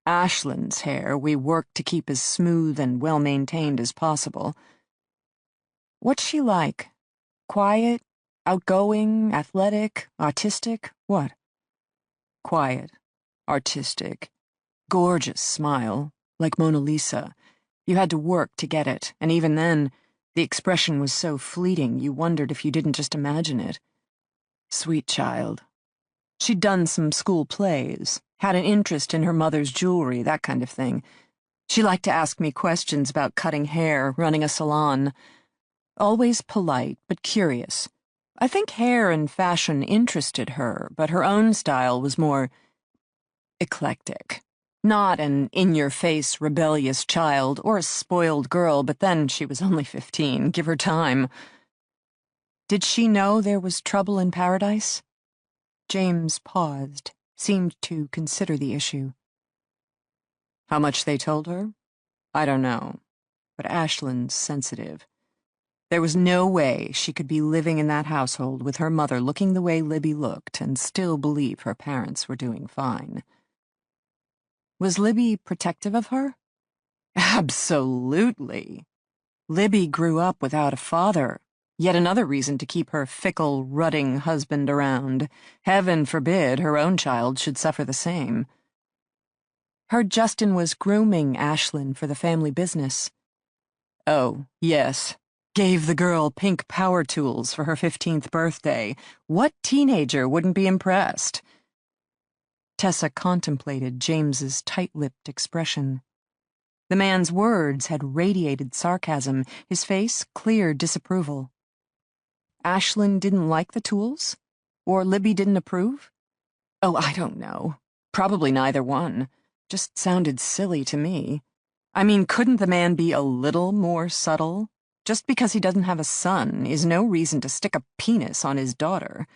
Ashlyn's hair we work to keep as smooth and well-maintained as possible. What's she like? Quiet, outgoing, athletic, artistic, what? Quiet, artistic, gorgeous smile, like Mona Lisa. You had to work to get it, and even then, the expression was so fleeting you wondered if you didn't just imagine it. Sweet child. She'd done some school plays, had an interest in her mother's jewelry, that kind of thing. She liked to ask me questions about cutting hair, running a salon. Always polite, but curious. I think hair and fashion interested her, but her own style was more eclectic. Not an in-your-face, rebellious child or a spoiled girl, but then she was only 15. Give her time. Did she know there was trouble in paradise? James paused, seemed to consider the issue. How much they told her? I don't know, but Ashlyn's sensitive. There was no way she could be living in that household with her mother looking the way Libby looked and still believe her parents were doing fine. Was Libby protective of her? Absolutely. Libby grew up without a father. Yet another reason to keep her fickle, rutting husband around. Heaven forbid her own child should suffer the same. Heard Justin was grooming Ashlyn for the family business. Oh, yes. Gave the girl pink power tools for her 15th birthday. What teenager wouldn't be impressed? Tessa contemplated James's tight-lipped expression. The man's words had radiated sarcasm, his face clear disapproval. Ashlyn didn't like the tools? Or Libby didn't approve? Oh, I don't know. Probably neither one. Just sounded silly to me. I mean, couldn't the man be a little more subtle? Just because he doesn't have a son is no reason to stick a penis on his daughter.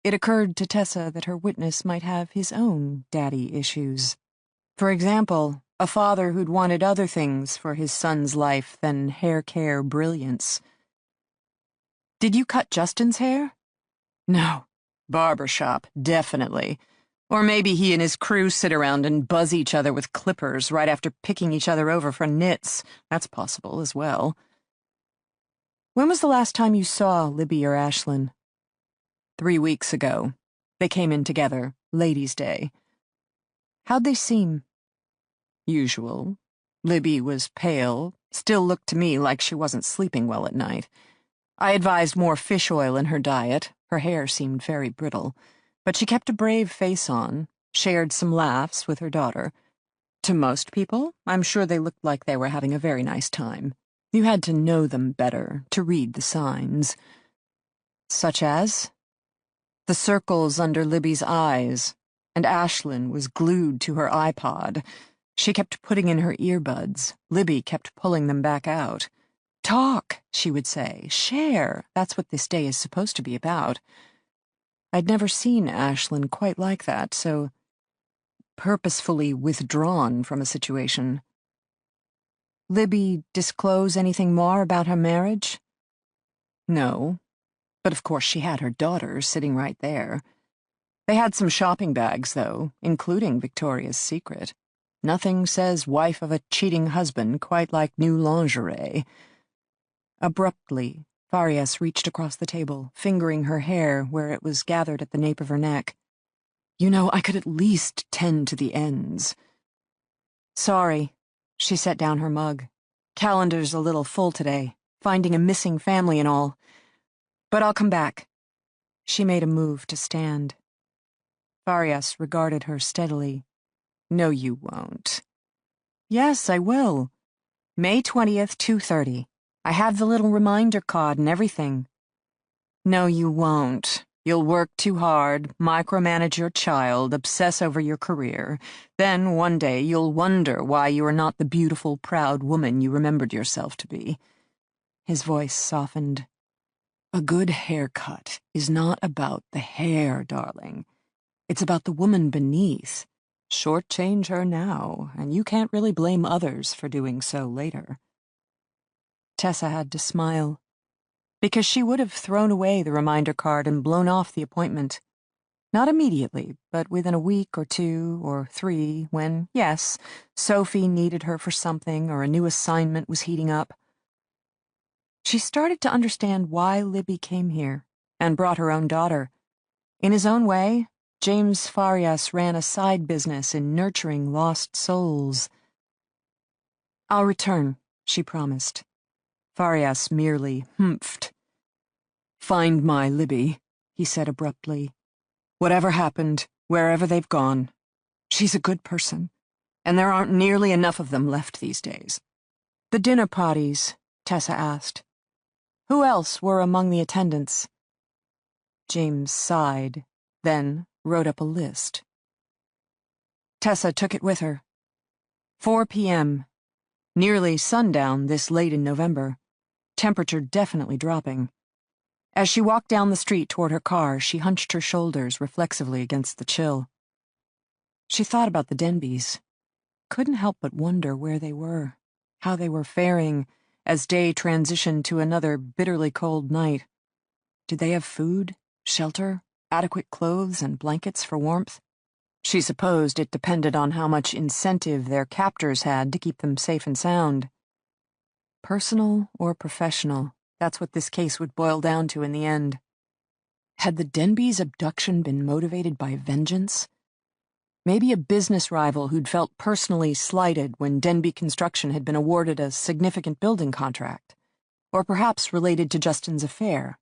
It occurred to Tessa that her witness might have his own daddy issues. For example, a father who'd wanted other things for his son's life than hair care brilliance. Did you cut Justin's hair? No. Barber shop, definitely. Or maybe he and his crew sit around and buzz each other with clippers right after picking each other over for nits. That's possible as well. When was the last time you saw Libby or Ashlyn? 3 weeks ago. They came in together, Ladies' Day. How'd they seem? Usual. Libby was pale, still looked to me like she wasn't sleeping well at night. I advised more fish oil in her diet. Her hair seemed very brittle. But she kept a brave face on, shared some laughs with her daughter. To most people, I'm sure they looked like they were having a very nice time. You had to know them better, to read the signs. Such as? The circles under Libby's eyes, and Ashlyn was glued to her iPod. She kept putting in her earbuds. Libby kept pulling them back out. Talk, she would say. Share. That's what this day is supposed to be about. I'd never seen Ashlyn quite like that, so purposefully withdrawn from a situation. Libby disclose anything more about her marriage? No, but of course she had her daughter sitting right there. They had some shopping bags, though, including Victoria's Secret. Nothing says wife of a cheating husband quite like new lingerie. Abruptly, Farias reached across the table, fingering her hair where it was gathered at the nape of her neck. You know, I could at least tend to the ends. Sorry. She set down her mug. Calendar's a little full today, finding a missing family and all. But I'll come back. She made a move to stand. Farias regarded her steadily. No, you won't. Yes, I will. May 20th, 2:30. I have the little reminder card and everything. No, you won't. You'll work too hard, micromanage your child, obsess over your career. Then, one day, you'll wonder why you are not the beautiful, proud woman you remembered yourself to be. His voice softened. A good haircut is not about the hair, darling. It's about the woman beneath. Shortchange her now, and you can't really blame others for doing so later. Tessa had to smile, because she would have thrown away the reminder card and blown off the appointment. Not immediately, but within a week or 2 or 3, when, yes, Sophie needed her for something or a new assignment was heating up. She started to understand why Libby came here and brought her own daughter. In his own way, James Farias ran a side business in nurturing lost souls. I'll return, she promised. Farias merely humphed. Find my Libby, he said abruptly. Whatever happened, wherever they've gone. She's a good person, and there aren't nearly enough of them left these days. The dinner parties, Tessa asked. Who else were among the attendants? James sighed, then wrote up a list. Tessa took it with her. 4 p.m. Nearly sundown this late in November. Temperature definitely dropping. As she walked down the street toward her car, she hunched her shoulders reflexively against the chill. She thought about the Denbes. Couldn't help but wonder where they were, how they were faring as day transitioned to another bitterly cold night. Did they have food, shelter, adequate clothes and blankets for warmth? She supposed it depended on how much incentive their captors had to keep them safe and sound. Personal or professional, that's what this case would boil down to in the end. Had the Denbes' abduction been motivated by vengeance? Maybe a business rival who'd felt personally slighted when Denbe Construction had been awarded a significant building contract. Or perhaps related to Justin's affair.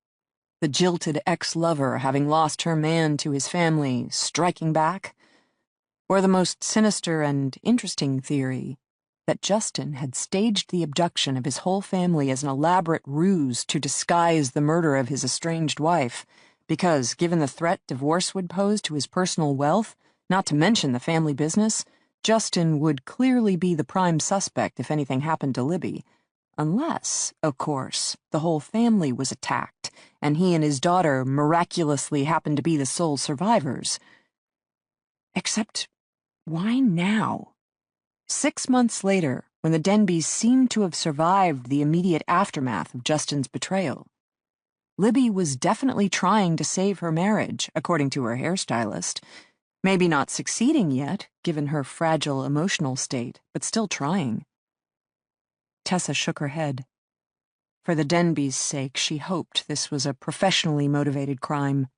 The jilted ex-lover having lost her man to his family, striking back? Or the most sinister and interesting theory, that Justin had staged the abduction of his whole family as an elaborate ruse to disguise the murder of his estranged wife, because, given the threat divorce would pose to his personal wealth, not to mention the family business, Justin would clearly be the prime suspect if anything happened to Libby. Unless, of course, the whole family was attacked, and he and his daughter miraculously happened to be the sole survivors. Except, why now? 6 months later, when the Denbes seemed to have survived the immediate aftermath of Justin's betrayal. Libby was definitely trying to save her marriage, according to her hairstylist. Maybe not succeeding yet, given her fragile emotional state, but still trying. Tessa shook her head. For the Denbes' sake, she hoped this was a professionally motivated crime.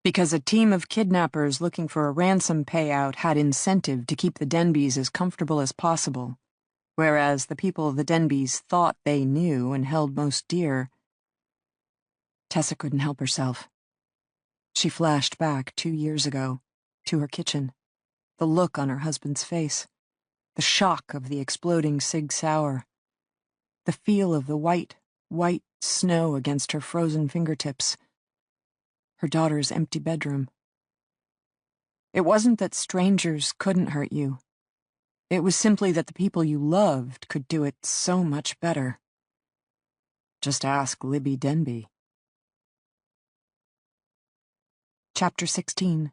Because a team of kidnappers looking for a ransom payout had incentive to keep the Denbes as comfortable as possible, whereas the people the Denbes thought they knew and held most dear. Tessa couldn't help herself. She flashed back 2 years ago, to her kitchen, the look on her husband's face, the shock of the exploding Sig Sauer, the feel of the white snow against her frozen fingertips, her daughter's empty bedroom. It wasn't that strangers couldn't hurt you. It was simply that the people you loved could do it so much better. Just ask Libby Denbe. Chapter 16.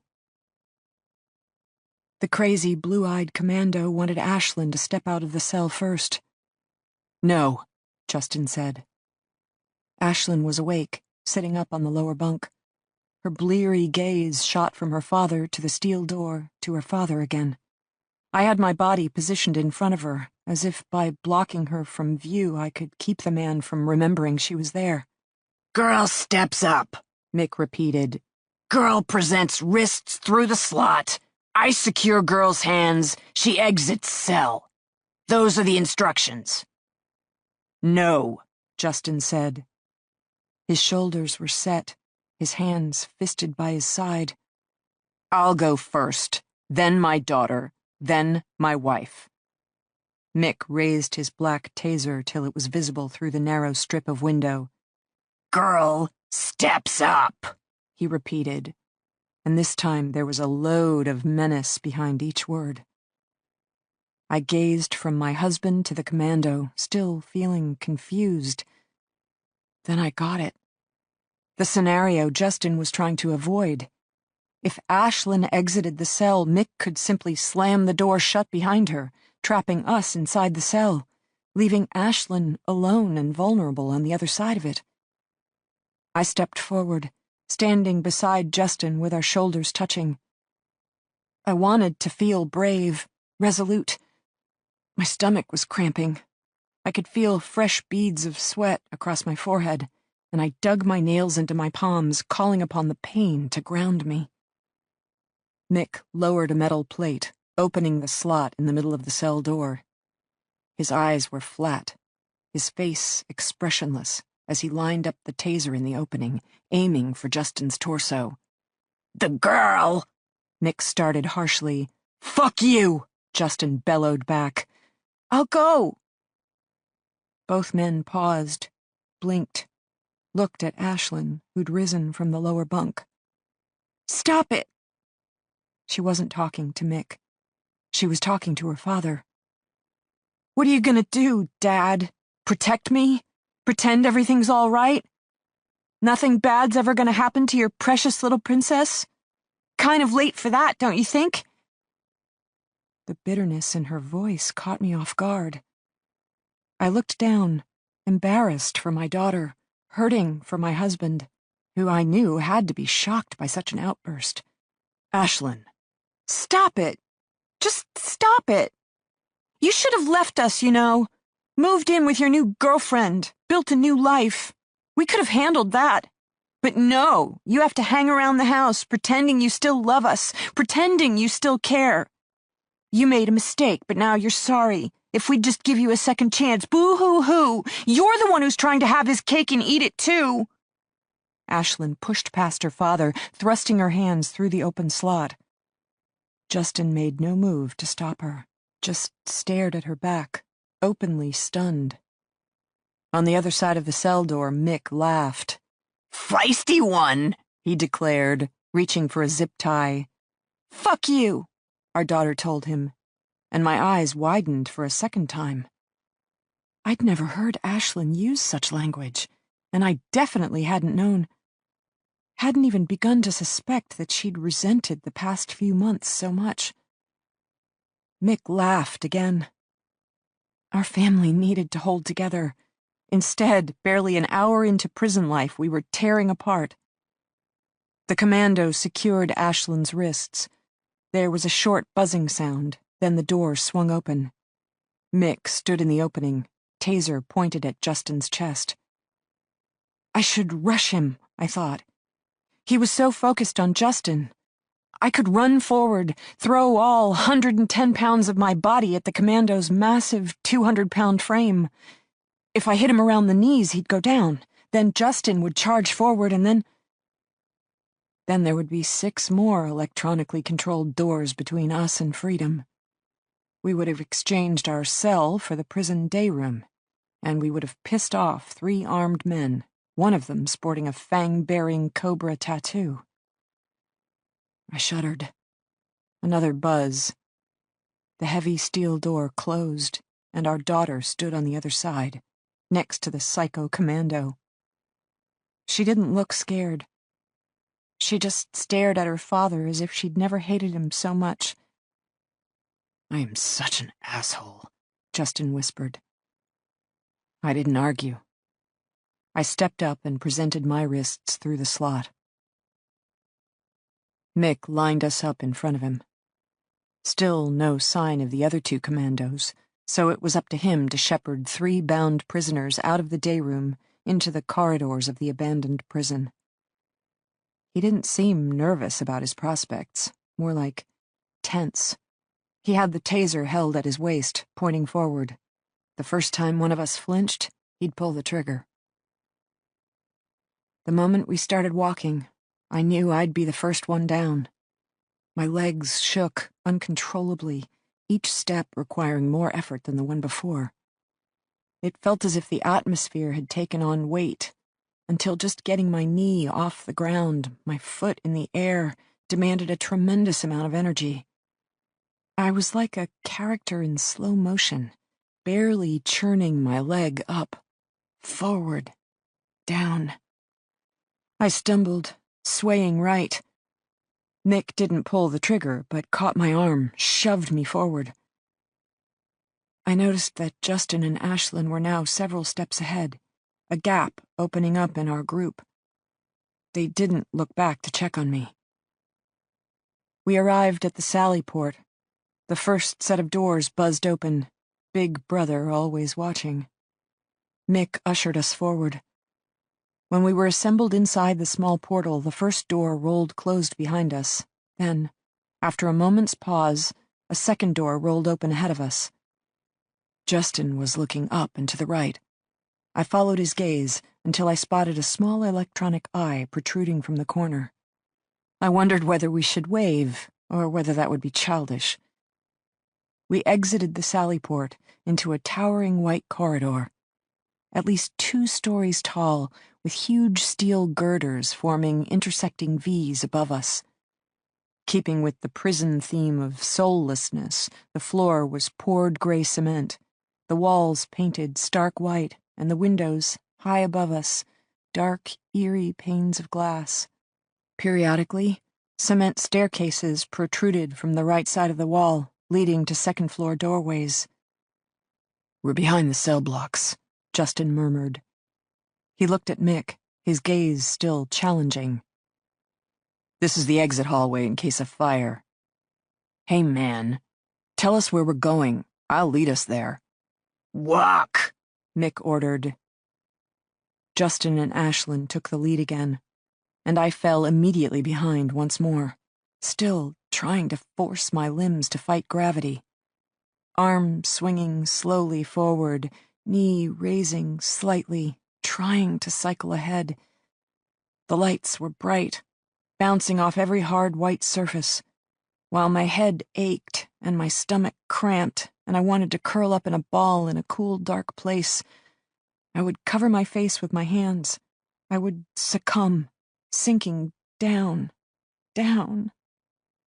The crazy, blue-eyed commando wanted Ashlyn to step out of the cell first. No, Justin said. Ashlyn was awake, sitting up on the lower bunk. Her bleary gaze shot from her father to the steel door to her father again. I had my body positioned in front of her, as if by blocking her from view I could keep the man from remembering she was there. Girl steps up, Mick repeated. Girl presents wrists through the slot. I secure girl's hands. She exits cell. Those are the instructions. No, Justin said. His shoulders were set, his hands fisted by his side. I'll go first, then my daughter, then my wife. Mick raised his black taser till it was visible through the narrow strip of window. Girl steps up, he repeated, and this time there was a load of menace behind each word. I gazed from my husband to the commando, still feeling confused. Then I got it. The scenario Justin was trying to avoid. If Ashlyn exited the cell, Mick could simply slam the door shut behind her, trapping us inside the cell, leaving Ashlyn alone and vulnerable on the other side of it. I stepped forward, standing beside Justin with our shoulders touching. I wanted to feel brave, resolute. My stomach was cramping. I could feel fresh beads of sweat across my forehead, and I dug my nails into my palms, calling upon the pain to ground me. Mick lowered a metal plate, opening the slot in the middle of the cell door. His eyes were flat, his face expressionless, as he lined up the taser in the opening, aiming for Justin's torso. The girl, Mick started harshly. Fuck you, Justin bellowed back. I'll go. Both men paused, blinked, looked at Ashlyn, who'd risen from the lower bunk. Stop it! She wasn't talking to Mick. She was talking to her father. What are you gonna do, Dad? Protect me? Pretend everything's all right? Nothing bad's ever gonna happen to your precious little princess? Kind of late for that, don't you think? The bitterness in her voice caught me off guard. I looked down, embarrassed for my daughter, hurting for my husband, who I knew had to be shocked by such an outburst. Ashlyn. Stop it! Just stop it! You should have left us, you know. Moved in with your new girlfriend, built a new life. We could have handled that. But no, you have to hang around the house pretending you still love us, pretending you still care. You made a mistake, but now you're sorry. If we'd just give you a second chance, boo-hoo-hoo. You're the one who's trying to have his cake and eat it, too. Ashlyn pushed past her father, thrusting her hands through the open slot. Justin made no move to stop her, just stared at her back, openly stunned. On the other side of the cell door, Mick laughed. Feisty one, he declared, reaching for a zip tie. Fuck you, our daughter told him, and my eyes widened for a second time. I'd never heard Ashlyn use such language, and I definitely hadn't even begun to suspect that she'd resented the past few months so much. Mick laughed again. Our family needed to hold together. Instead, barely an hour into prison life, we were tearing apart. The commando secured Ashlyn's wrists. There was a short buzzing sound, then the door swung open. Mick stood in the opening, taser pointed at Justin's chest. I should rush him, I thought. He was so focused on Justin. I could run forward, throw all 110 pounds of my body at the commando's massive 200-pound frame. If I hit him around the knees, he'd go down. Then Justin would charge forward, and then there would be 6 more electronically controlled doors between us and freedom. We would have exchanged our cell for the prison day room, and we would have pissed off 3 armed men, one of them sporting a fang-bearing cobra tattoo. I shuddered. Another buzz. The heavy steel door closed, and our daughter stood on the other side, next to the psycho commando. She didn't look scared. She She just stared at her father as if she'd never hated him so much. "I am such an asshole," Justin whispered. I didn't argue. I stepped up and presented my wrists through the slot. Mick lined us up in front of him. Still no sign of the other two commandos, so it was up to him to shepherd 3 bound prisoners out of the day room into the corridors of the abandoned prison. He didn't seem nervous about his prospects, more like tense. He had the taser held at his waist, pointing forward. The first time one of us flinched, he'd pull the trigger. The moment we started walking, I knew I'd be the first one down. My legs shook uncontrollably, each step requiring more effort than the one before. It felt as if the atmosphere had taken on weight, until just getting my knee off the ground, my foot in the air, demanded a tremendous amount of energy. I was like a character in slow motion, barely churning my leg up, forward, down. I stumbled, swaying right. Mick didn't pull the trigger, but caught my arm, shoved me forward. I noticed that Justin and Ashlyn were now several steps ahead, a gap opening up in our group. They didn't look back to check on me. We arrived at the sally port. The first set of doors buzzed open, Big Brother always watching. Mick ushered us forward. When we were assembled inside the small portal, the first door rolled closed behind us. Then, after a moment's pause, a second door rolled open ahead of us. Justin was looking up and to the right. I followed his gaze until I spotted a small electronic eye protruding from the corner. I wondered whether we should wave, or whether that would be childish. We exited the sally port into a towering white corridor, at least 2 stories tall, with huge steel girders forming intersecting V's above us. Keeping with the prison theme of soullessness, the floor was poured gray cement, the walls painted stark white, and the windows, high above us, dark, eerie panes of glass. Periodically, cement staircases protruded from the right side of the wall, leading to second-floor doorways. "We're behind the cell blocks," Justin murmured. He looked at Mick, his gaze still challenging. "This is the exit hallway in case of fire." "Hey, man, tell us where we're going. I'll lead us there." "Walk," Mick ordered. Justin and Ashlyn took the lead again, and I fell immediately behind once more, still trying to force my limbs to fight gravity. Arm swinging slowly forward, knee raising slightly, trying to cycle ahead. The lights were bright, bouncing off every hard white surface, while my head ached and my stomach cramped and I wanted to curl up in a ball in a cool, dark place. I would cover my face with my hands. I would succumb, sinking down, down,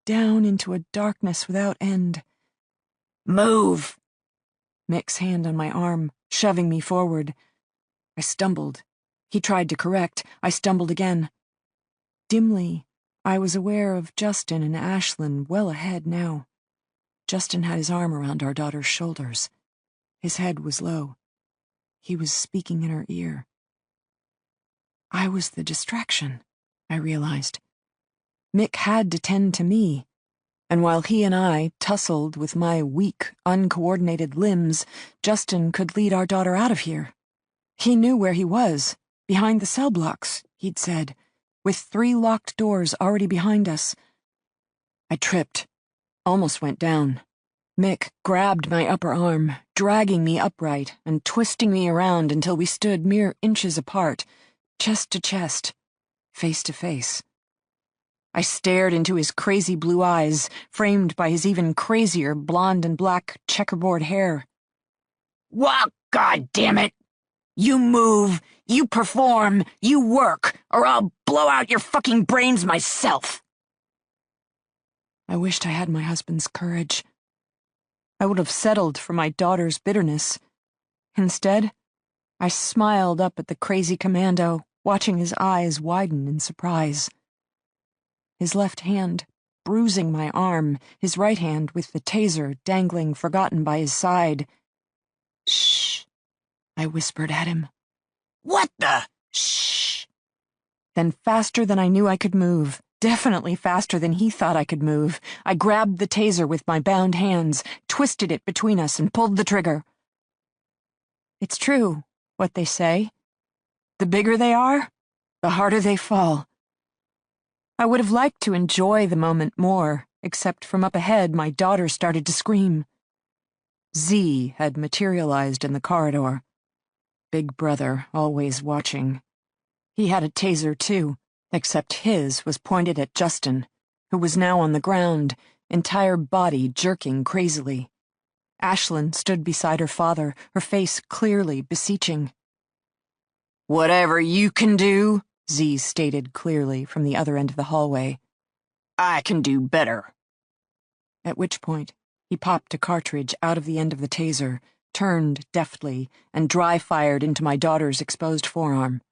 down into a darkness without end. "Move!" Mick's hand on my arm, shoving me forward. I stumbled. He tried to correct. I stumbled again. Dimly, I was aware of Justin and Ashlyn well ahead now. Justin had his arm around our daughter's shoulders. His head was low. He was speaking in her ear. I was the distraction, I realized. Mick had to tend to me, and while he and I tussled with my weak, uncoordinated limbs, Justin could lead our daughter out of here. He knew where he was, behind the cell blocks, he'd said, with 3 locked doors already behind us. I tripped, almost went down. Mick grabbed my upper arm, dragging me upright and twisting me around until we stood mere inches apart, chest to chest, face to face. I stared into his crazy blue eyes, framed by his even crazier blonde and black checkerboard hair. "Walk, goddammit! You move, you perform, you work, or I'll blow out your fucking brains myself!" I wished I had my husband's courage. I would have settled for my daughter's bitterness. Instead, I smiled up at the crazy commando, watching his eyes widen in surprise. his left hand bruising my arm, his right hand with the taser dangling forgotten by his side. "Shh," I whispered at him. What the? Shh. Then faster than I knew I could move, definitely faster than he thought I could move, I grabbed the taser with my bound hands, twisted it between us, and pulled the trigger. It's true, what they say. The bigger they are, the harder they fall. I would have liked to enjoy the moment more, except from up ahead my daughter started to scream. Z had materialized in the corridor. Big brother, always watching. He had a taser too, except his was pointed at Justin, who was now on the ground, entire body jerking crazily. Ashlyn stood beside her father, her face clearly beseeching. Whatever you can do, Z stated clearly from the other end of the hallway. I can do better. At which point, he popped a cartridge out of the end of the taser, turned deftly, and dry-fired into my daughter's exposed forearm.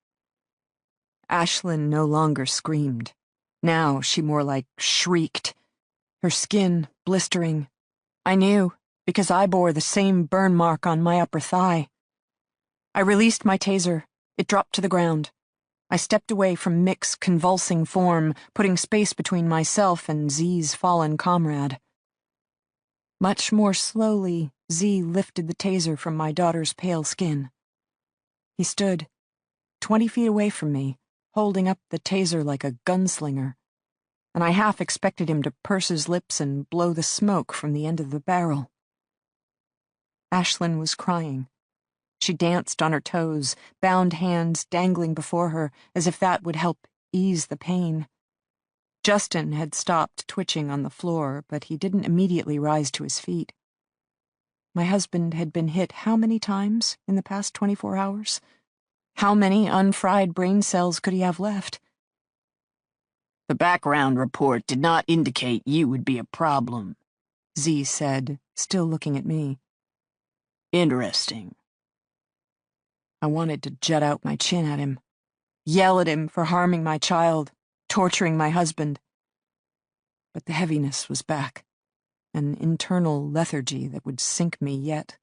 Ashlyn no longer screamed. Now she more like shrieked, her skin blistering. I knew, because I bore the same burn mark on my upper thigh. I released my taser. It dropped to the ground. I stepped away from Mick's convulsing form, putting space between myself and Z's fallen comrade. Much more slowly, Z lifted the taser from my daughter's pale skin. He stood, 20 feet away from me, holding up the taser like a gunslinger, and I half expected him to purse his lips and blow the smoke from the end of the barrel. Ashlyn was crying. She danced on her toes, bound hands dangling before her, as if that would help ease the pain. Justin had stopped twitching on the floor, but he didn't immediately rise to his feet. My husband had been hit how many times in the past 24 hours? How many unfried brain cells could he have left? The background report did not indicate you would be a problem, Z said, still looking at me. Interesting. I wanted to jut out my chin at him, yell at him for harming my child, torturing my husband. But the heaviness was back, an internal lethargy that would sink me yet.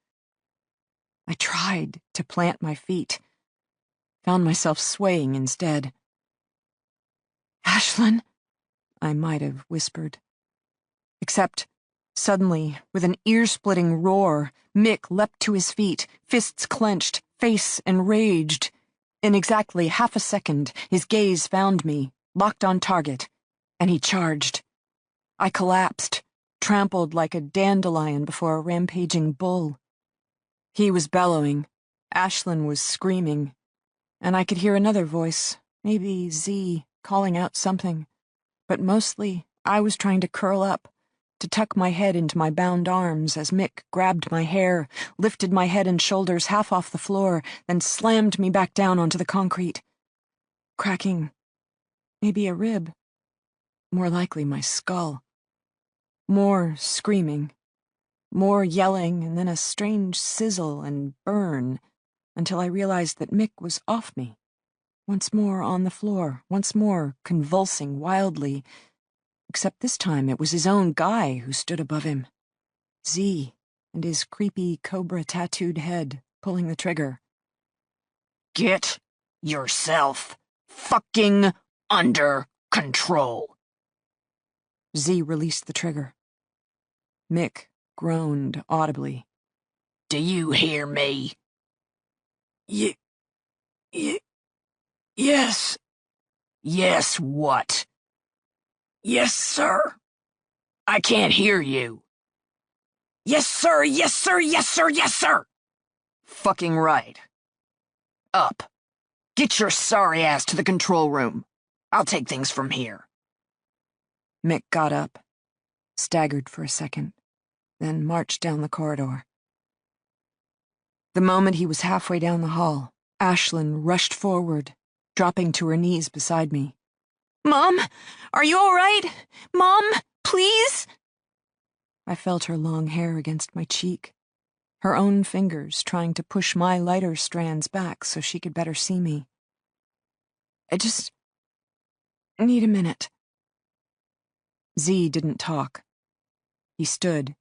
I tried to plant my feet, found myself swaying instead. "Ashlyn," I might have whispered. Except, suddenly, with an ear-splitting roar, Mick leapt to his feet, fists clenched, face enraged. In exactly half a second, his gaze found me, locked on target, and he charged. I collapsed, trampled like a dandelion before a rampaging bull. He was bellowing, Ashlyn was screaming, and I could hear another voice, maybe Z, calling out something. But mostly, I was trying to curl up, to tuck my head into my bound arms as Mick grabbed my hair, lifted my head and shoulders half off the floor, then slammed me back down onto the concrete. Cracking, maybe a rib, more likely my skull. More screaming, more yelling, and then a strange sizzle and burn, until I realized that Mick was off me. Once more on the floor, once more convulsing wildly, except this time it was his own guy who stood above him. Z, and his creepy cobra-tattooed head, pulling the trigger. Get yourself fucking under control. Z released the trigger. Mick groaned audibly. Do you hear me? Yes. Yes, what? Yes, sir. I can't hear you. Yes, sir, yes, sir, yes, sir, yes, sir. Fucking right. Up. Get your sorry ass to the control room. I'll take things from here. Mick got up, staggered for a second, then marched down the corridor. The moment he was halfway down the hall, Ashlyn rushed forward, dropping to her knees beside me. Mom, are you all right? Mom, please? I felt her long hair against my cheek, her own fingers trying to push my lighter strands back so she could better see me. I just need a minute. Z didn't talk. He stood.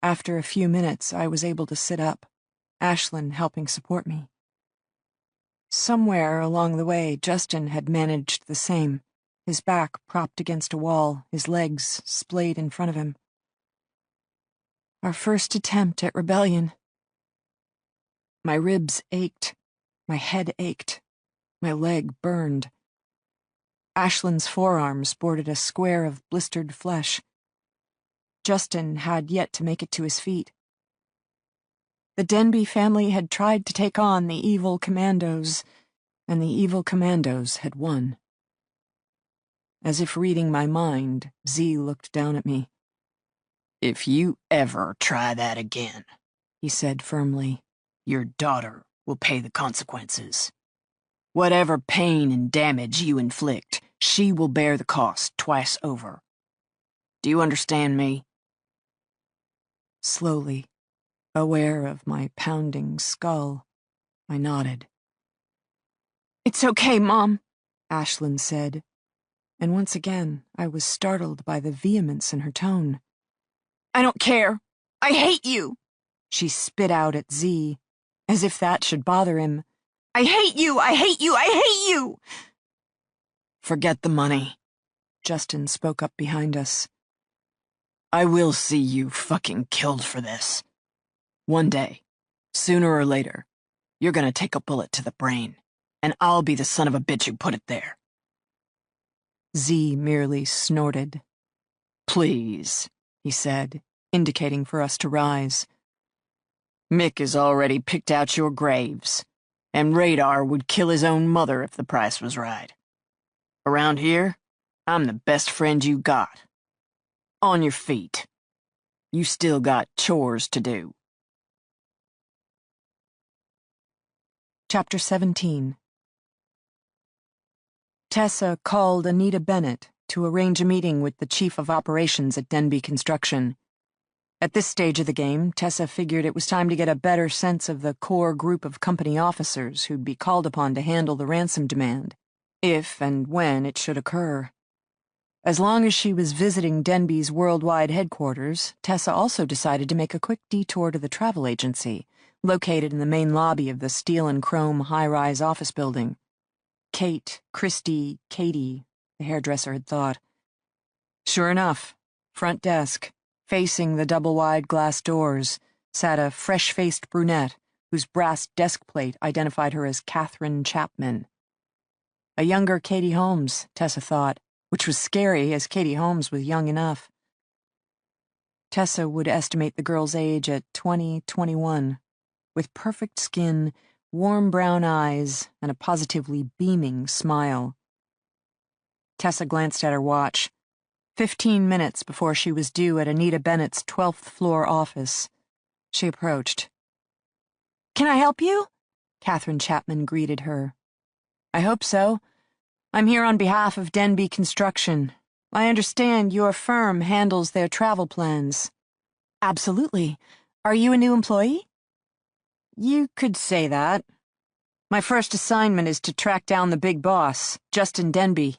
After a few minutes, I was able to sit up, Ashlyn helping support me. Somewhere along the way, Justin had managed the same, his back propped against a wall, his legs splayed in front of him. Our first attempt at rebellion. My ribs ached, my head ached, my leg burned. Ashlyn's forearm sported a square of blistered flesh. Justin had yet to make it to his feet. The Denbe family had tried to take on the evil commandos, and the evil commandos had won. As if reading my mind, Z looked down at me. If you ever try that again, he said firmly, your daughter will pay the consequences. Whatever pain and damage you inflict, she will bear the cost twice over. Do you understand me? Slowly, aware of my pounding skull, I nodded. "It's okay, Mom," Ashlyn said, and once again I was startled by the vehemence in her tone. "I don't care. I hate you," she spit out at Z, as if that should bother him. "I hate you! I hate you! I hate you!" Forget the money, Justin spoke up behind us. I will see you fucking killed for this. One day, sooner or later, you're gonna take a bullet to the brain, and I'll be the son of a bitch who put it there. Z merely snorted. Please, he said, indicating for us to rise. Mick has already picked out your graves, and Radar would kill his own mother if the price was right. Around here, I'm the best friend you got. On your feet. You still got chores to do. Chapter 17. Tessa called Anita Bennett to arrange a meeting with the chief of operations at Denbe Construction. At this stage of the game, Tessa figured it was time to get a better sense of the core group of company officers who'd be called upon to handle the ransom demand, if and when it should occur. As long as she was visiting Denbe's worldwide headquarters, Tessa also decided to make a quick detour to the travel agency, located in the main lobby of the steel and chrome high-rise office building. Katie, the hairdresser had thought. Sure enough, front desk, facing the double-wide glass doors, sat a fresh-faced brunette whose brass desk plate identified her as Catherine Chapman. A younger Katie Holmes, Tessa thought, which was scary as Katie Holmes was young enough. Tessa would estimate the girl's age at 21, with perfect skin, warm brown eyes, and a positively beaming smile. Tessa glanced at her watch. 15 minutes before she was due at Anita Bennett's 12th floor office. She approached. "Can I help you?" Catherine Chapman greeted her. "I hope so. I'm here on behalf of Denbe Construction. I understand your firm handles their travel plans." "Absolutely. Are you a new employee?" "You could say that. My first assignment is to track down the big boss, Justin Denbe.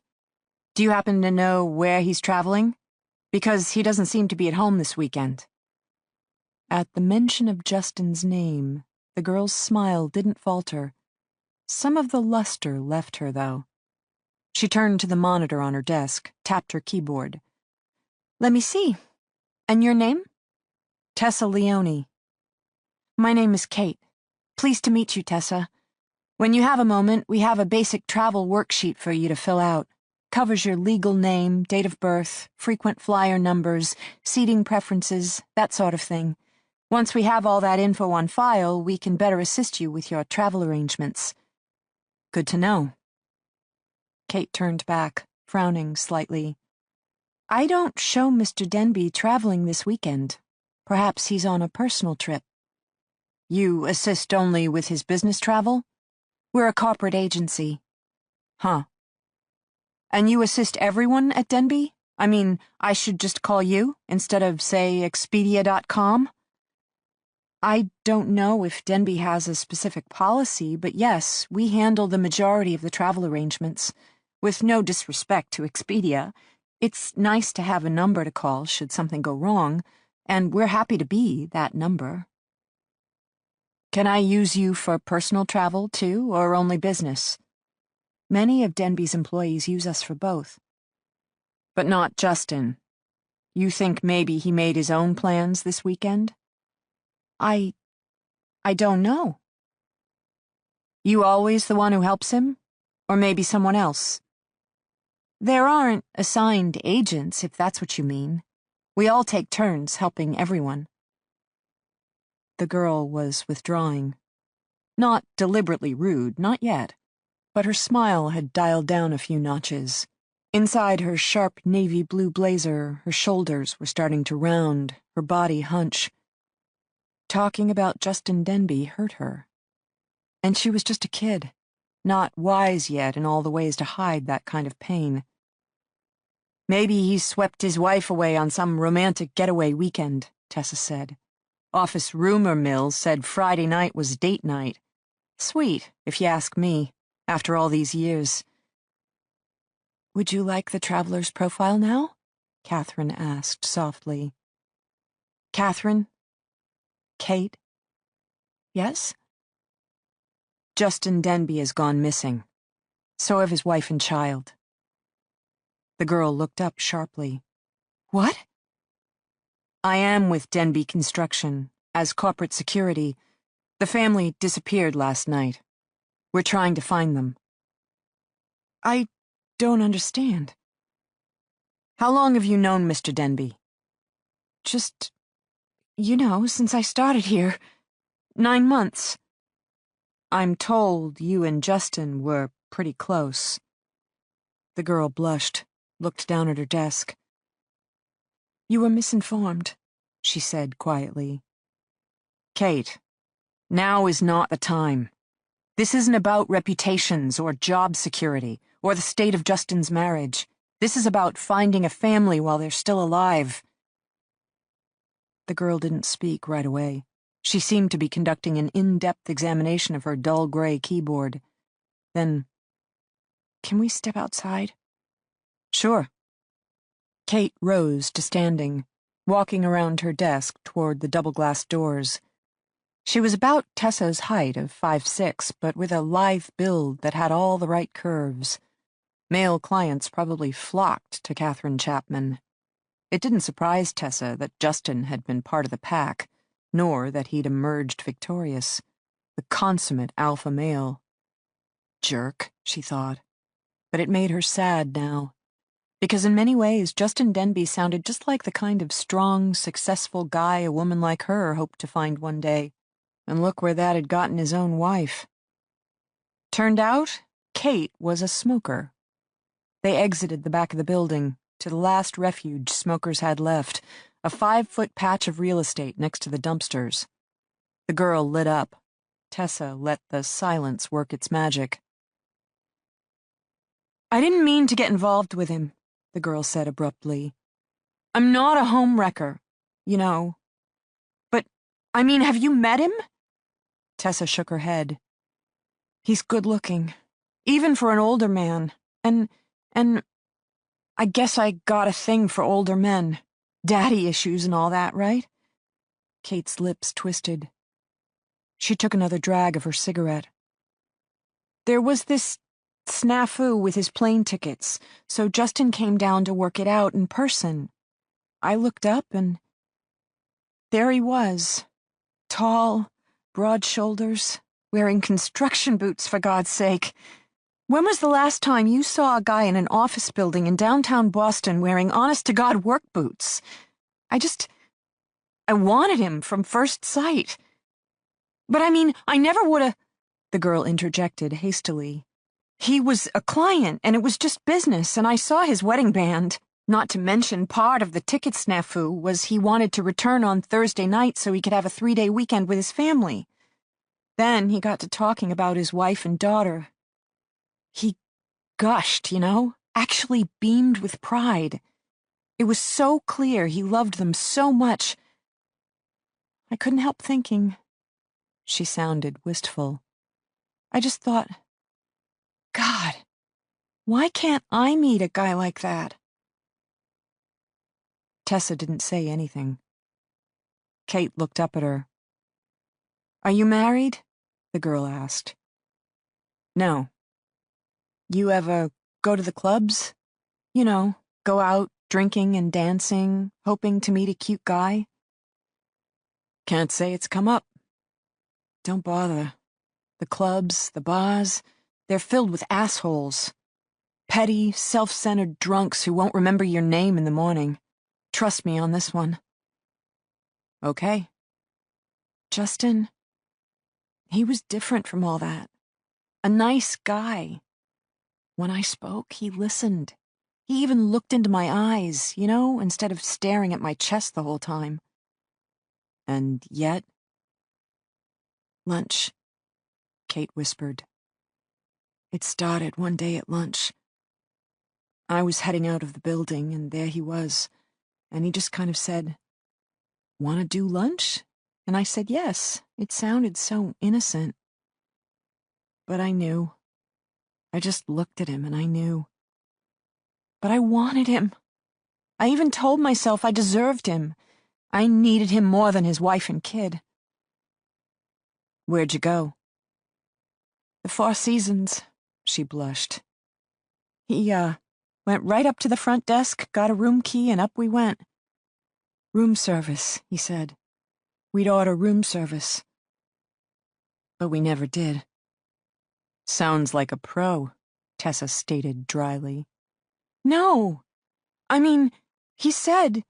Do you happen to know where he's traveling? Because he doesn't seem to be at home this weekend." At the mention of Justin's name, the girl's smile didn't falter. Some of the luster left her, though. She turned to the monitor on her desk, tapped her keyboard. "Let me see. And your name?" "Tessa Leone." "My name is Kate. Pleased to meet you, Tessa. When you have a moment, we have a basic travel worksheet for you to fill out. Covers your legal name, date of birth, frequent flyer numbers, seating preferences, that sort of thing. Once we have all that info on file, we can better assist you with your travel arrangements." "Good to know." Kate turned back, frowning slightly. "I don't show Mr. Denbe traveling this weekend. Perhaps he's on a personal trip." "You assist only with his business travel?" "We're a corporate agency." "Huh. And you assist everyone at Denbe? I mean, I should just call you, instead of, say, Expedia.com? "I don't know if Denbe has a specific policy, but yes, we handle the majority of the travel arrangements. With no disrespect to Expedia, It's nice to have a number to call should something go wrong, and we're happy to be that number. Can I use you for personal travel, too, or only business? Many of Denbe's employees use us for both. But not Justin. You think maybe he made his own plans this weekend? I don't know. You always the one who helps him? Or maybe someone else? There aren't assigned agents, if that's what you mean. We all take turns helping everyone. The girl was withdrawing. Not deliberately rude, not yet, but her smile had dialed down a few notches. Inside her sharp navy blue blazer, her shoulders were starting to round, her body hunch. Talking about Justin Denbe hurt her. And she was just a kid, not wise yet in all the ways to hide that kind of pain. Maybe he swept his wife away on some romantic getaway weekend, Tessa said. Office rumor mill said Friday night was date night. Sweet, if you ask me, after all these years. Would you like the traveler's profile now? Catherine asked softly. Catherine? Kate? Yes? Justin Denbe has gone missing. So have his wife and child. The girl looked up sharply. What? I am with Denbe Construction, as corporate security. The family disappeared last night. We're trying to find them. I don't understand. How long have you known Mr. Denbe? Just, since I started here. 9 months. I'm told you and Justin were pretty close. The girl blushed, looked down at her desk. You were misinformed, she said quietly. Kate, now is not the time. This isn't about reputations or job security or the state of Justin's marriage. This is about finding a family while they're still alive. The girl didn't speak right away. She seemed to be conducting an in-depth examination of her dull gray keyboard. Then, can we step outside? Sure. Kate rose to standing, walking around her desk toward the double-glass doors. She was about Tessa's height of 5'6", but with a lithe build that had all the right curves. Male clients probably flocked to Catherine Chapman. It didn't surprise Tessa that Justin had been part of the pack, nor that he'd emerged victorious. The consummate alpha male. Jerk, she thought. But it made her sad now. Because in many ways, Justin Denbe sounded just like the kind of strong, successful guy a woman like her hoped to find one day. And look where that had gotten his own wife. Turned out, Kate was a smoker. They exited the back of the building, to the last refuge smokers had left, a 5-foot patch of real estate next to the dumpsters. The girl lit up. Tessa let the silence work its magic. I didn't mean to get involved with him, the girl said abruptly. I'm not a homewrecker, But, have you met him? Tessa shook her head. He's good-looking, even for an older man, and I guess I got a thing for older men. Daddy issues and all that, right? Kate's lips twisted. She took another drag of her cigarette. There was this snafu with his plane tickets, so Justin came down to work it out in person. I looked up and there he was, tall, broad shoulders, wearing construction boots, for God's sake. When was the last time you saw a guy in an office building in downtown Boston wearing honest-to-God work boots? I wanted him from first sight. But I never would've, the girl interjected hastily. He was a client, and it was just business, and I saw his wedding band. Not to mention part of the ticket snafu was he wanted to return on Thursday night so he could have a 3-day weekend with his family. Then he got to talking about his wife and daughter. He gushed, actually beamed with pride. It was so clear he loved them so much. I couldn't help thinking. She sounded wistful. I just thought, God, why can't I meet a guy like that? Tessa didn't say anything. Kate looked up at her. "Are you married?" the girl asked. "No." "You ever go to the clubs? You know, go out drinking and dancing, hoping to meet a cute guy?" "Can't say it's come up." "Don't bother. The clubs, the bars, they're filled with assholes. Petty, self-centered drunks who won't remember your name in the morning. Trust me on this one." "Okay." Justin, he was different from all that. A nice guy. When I spoke, he listened. He even looked into my eyes, you know, instead of staring at my chest the whole time. And yet... "Lunch," Kate whispered. "It started one day at lunch. I was heading out of the building, and there he was, and he just kind of said, 'Want to do lunch?' And I said yes. It sounded so innocent. But I knew. I just looked at him and I knew. But I wanted him. I even told myself I deserved him. I needed him more than his wife and kid." "Where'd you go?" "The Four Seasons," she blushed. He, went right up to the front desk, got a room key, and up we went. "Room service," he said. "We'd order room service." But we never did. "Sounds like a pro," Tessa stated dryly. "No. I mean, he said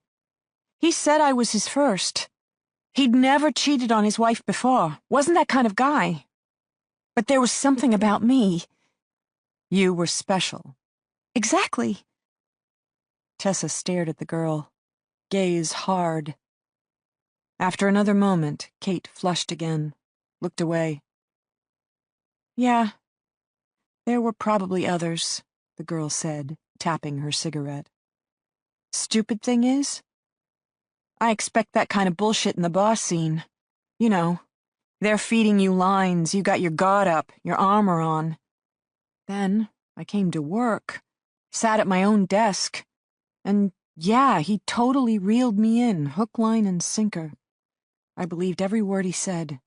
I was his first. He'd never cheated on his wife before. Wasn't that kind of guy. But there was something about me." "You were special." "Exactly." Tessa stared at the girl, gaze hard. After another moment, Kate flushed again, looked away. "Yeah, there were probably others," the girl said, tapping her cigarette. "Stupid thing is, I expect that kind of bullshit in the boss scene. You know, they're feeding you lines, you got your guard up, your armor on. Then I came to work, sat at my own desk, and yeah, he totally reeled me in, hook, line, and sinker. I believed every word he said,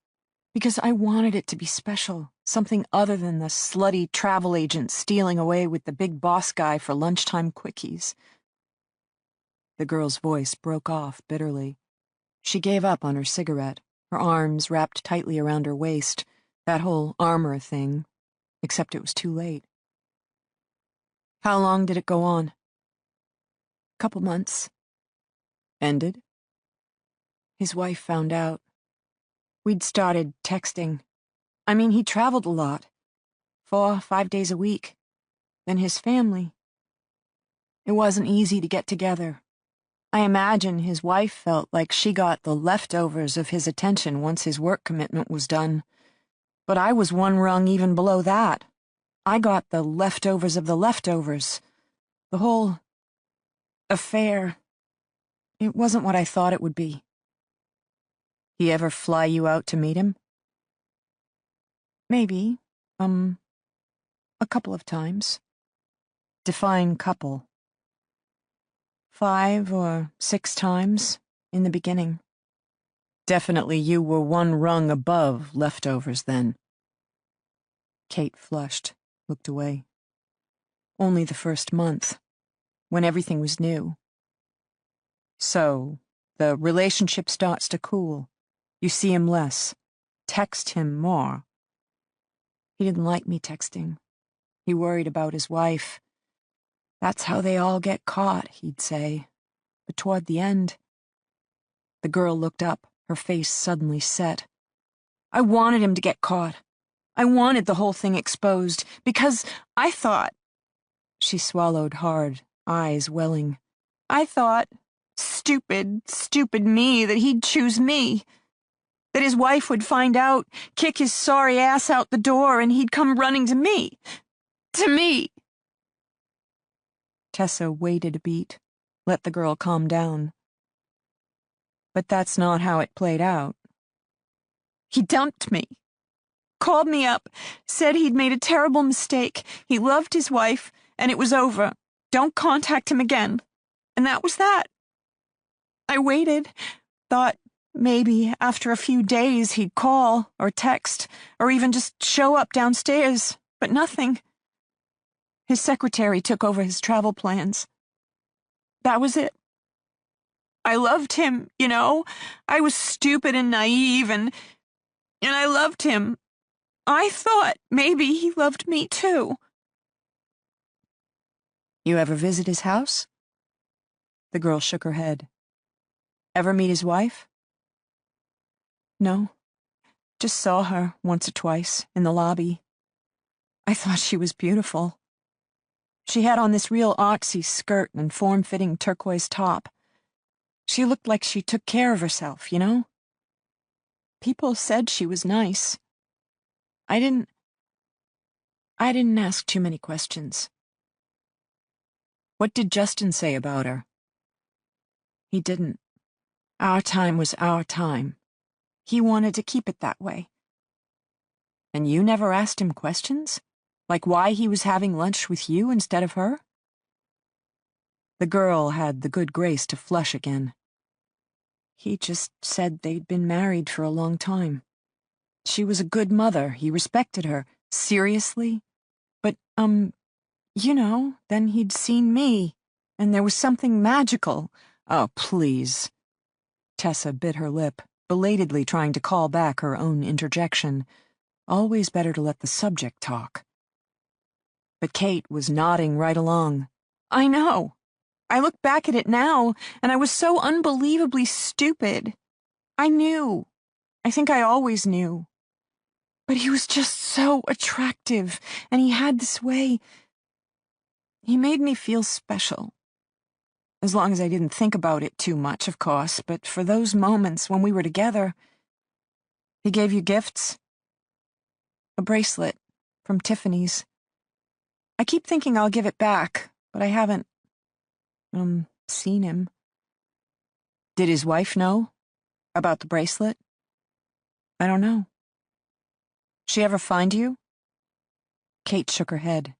because I wanted it to be special, something other than the slutty travel agent stealing away with the big boss guy for lunchtime quickies." The girl's voice broke off bitterly. She gave up on her cigarette, her arms wrapped tightly around her waist, that whole armor thing, except it was too late. "How long did it go on?" "Couple months." "Ended?" "His wife found out. We'd started texting. I mean, he traveled a lot. 4, 5 days a week. Then his family. It wasn't easy to get together. I imagine his wife felt like she got the leftovers of his attention once his work commitment was done. But I was one rung even below that. I got the leftovers of the leftovers. The whole affair. It wasn't what I thought it would be." "He ever fly you out to meet him?" "Maybe. A couple of times." "Define couple." 5 or 6 times, in the beginning." "Definitely you were one rung above leftovers then." Kate flushed, looked away. "Only the first month, when everything was new." "So, the relationship starts to cool. You see him less. Text him more." "He didn't like me texting. He worried about his wife. That's how they all get caught," he'd say. But toward the end... The girl looked up, her face suddenly set. "I wanted him to get caught. I wanted the whole thing exposed, because I thought..." She swallowed hard, eyes welling. "I thought, stupid, stupid me, that he'd choose me. That his wife would find out, kick his sorry ass out the door, and he'd come running to me. To me." Tessa waited a beat, let the girl calm down. "But that's not how it played out." "He dumped me. Called me up, said he'd made a terrible mistake. He loved his wife, and it was over. Don't contact him again. And that was that." I waited, thought maybe after a few days he'd call or text or even just show up downstairs, but nothing. His secretary took over his travel plans. That was it. I loved him, you know. I was stupid and naive, and I loved him. I thought maybe he loved me too. You ever visit his house? The girl shook her head. Ever meet his wife? No. Just saw her once or twice in the lobby. I thought she was beautiful. She had on this real artsy skirt and form-fitting turquoise top. She looked like she took care of herself, you know? People said she was nice. I didn't ask too many questions. What did Justin say about her? He didn't. Our time was our time. He wanted to keep it that way. And you never asked him questions? Like why he was having lunch with you instead of her? The girl had the good grace to flush again. He just said they'd been married for a long time. She was a good mother. He respected her. Seriously? But, you know, then he'd seen me, and there was something magical. Oh, please. Tessa bit her lip, belatedly trying to call back her own interjection. Always better to let the subject talk. But Kate was nodding right along. I know. I look back at it now, and I was so unbelievably stupid. I knew. I think I always knew. But he was just so attractive, and he had this way. He made me feel special. As long as I didn't think about it too much, of course, but for those moments when we were together. He gave you gifts? A bracelet from Tiffany's. I keep thinking I'll give it back, but I haven't, seen him. Did his wife know about the bracelet? I don't know. She ever find you? Kate shook her head.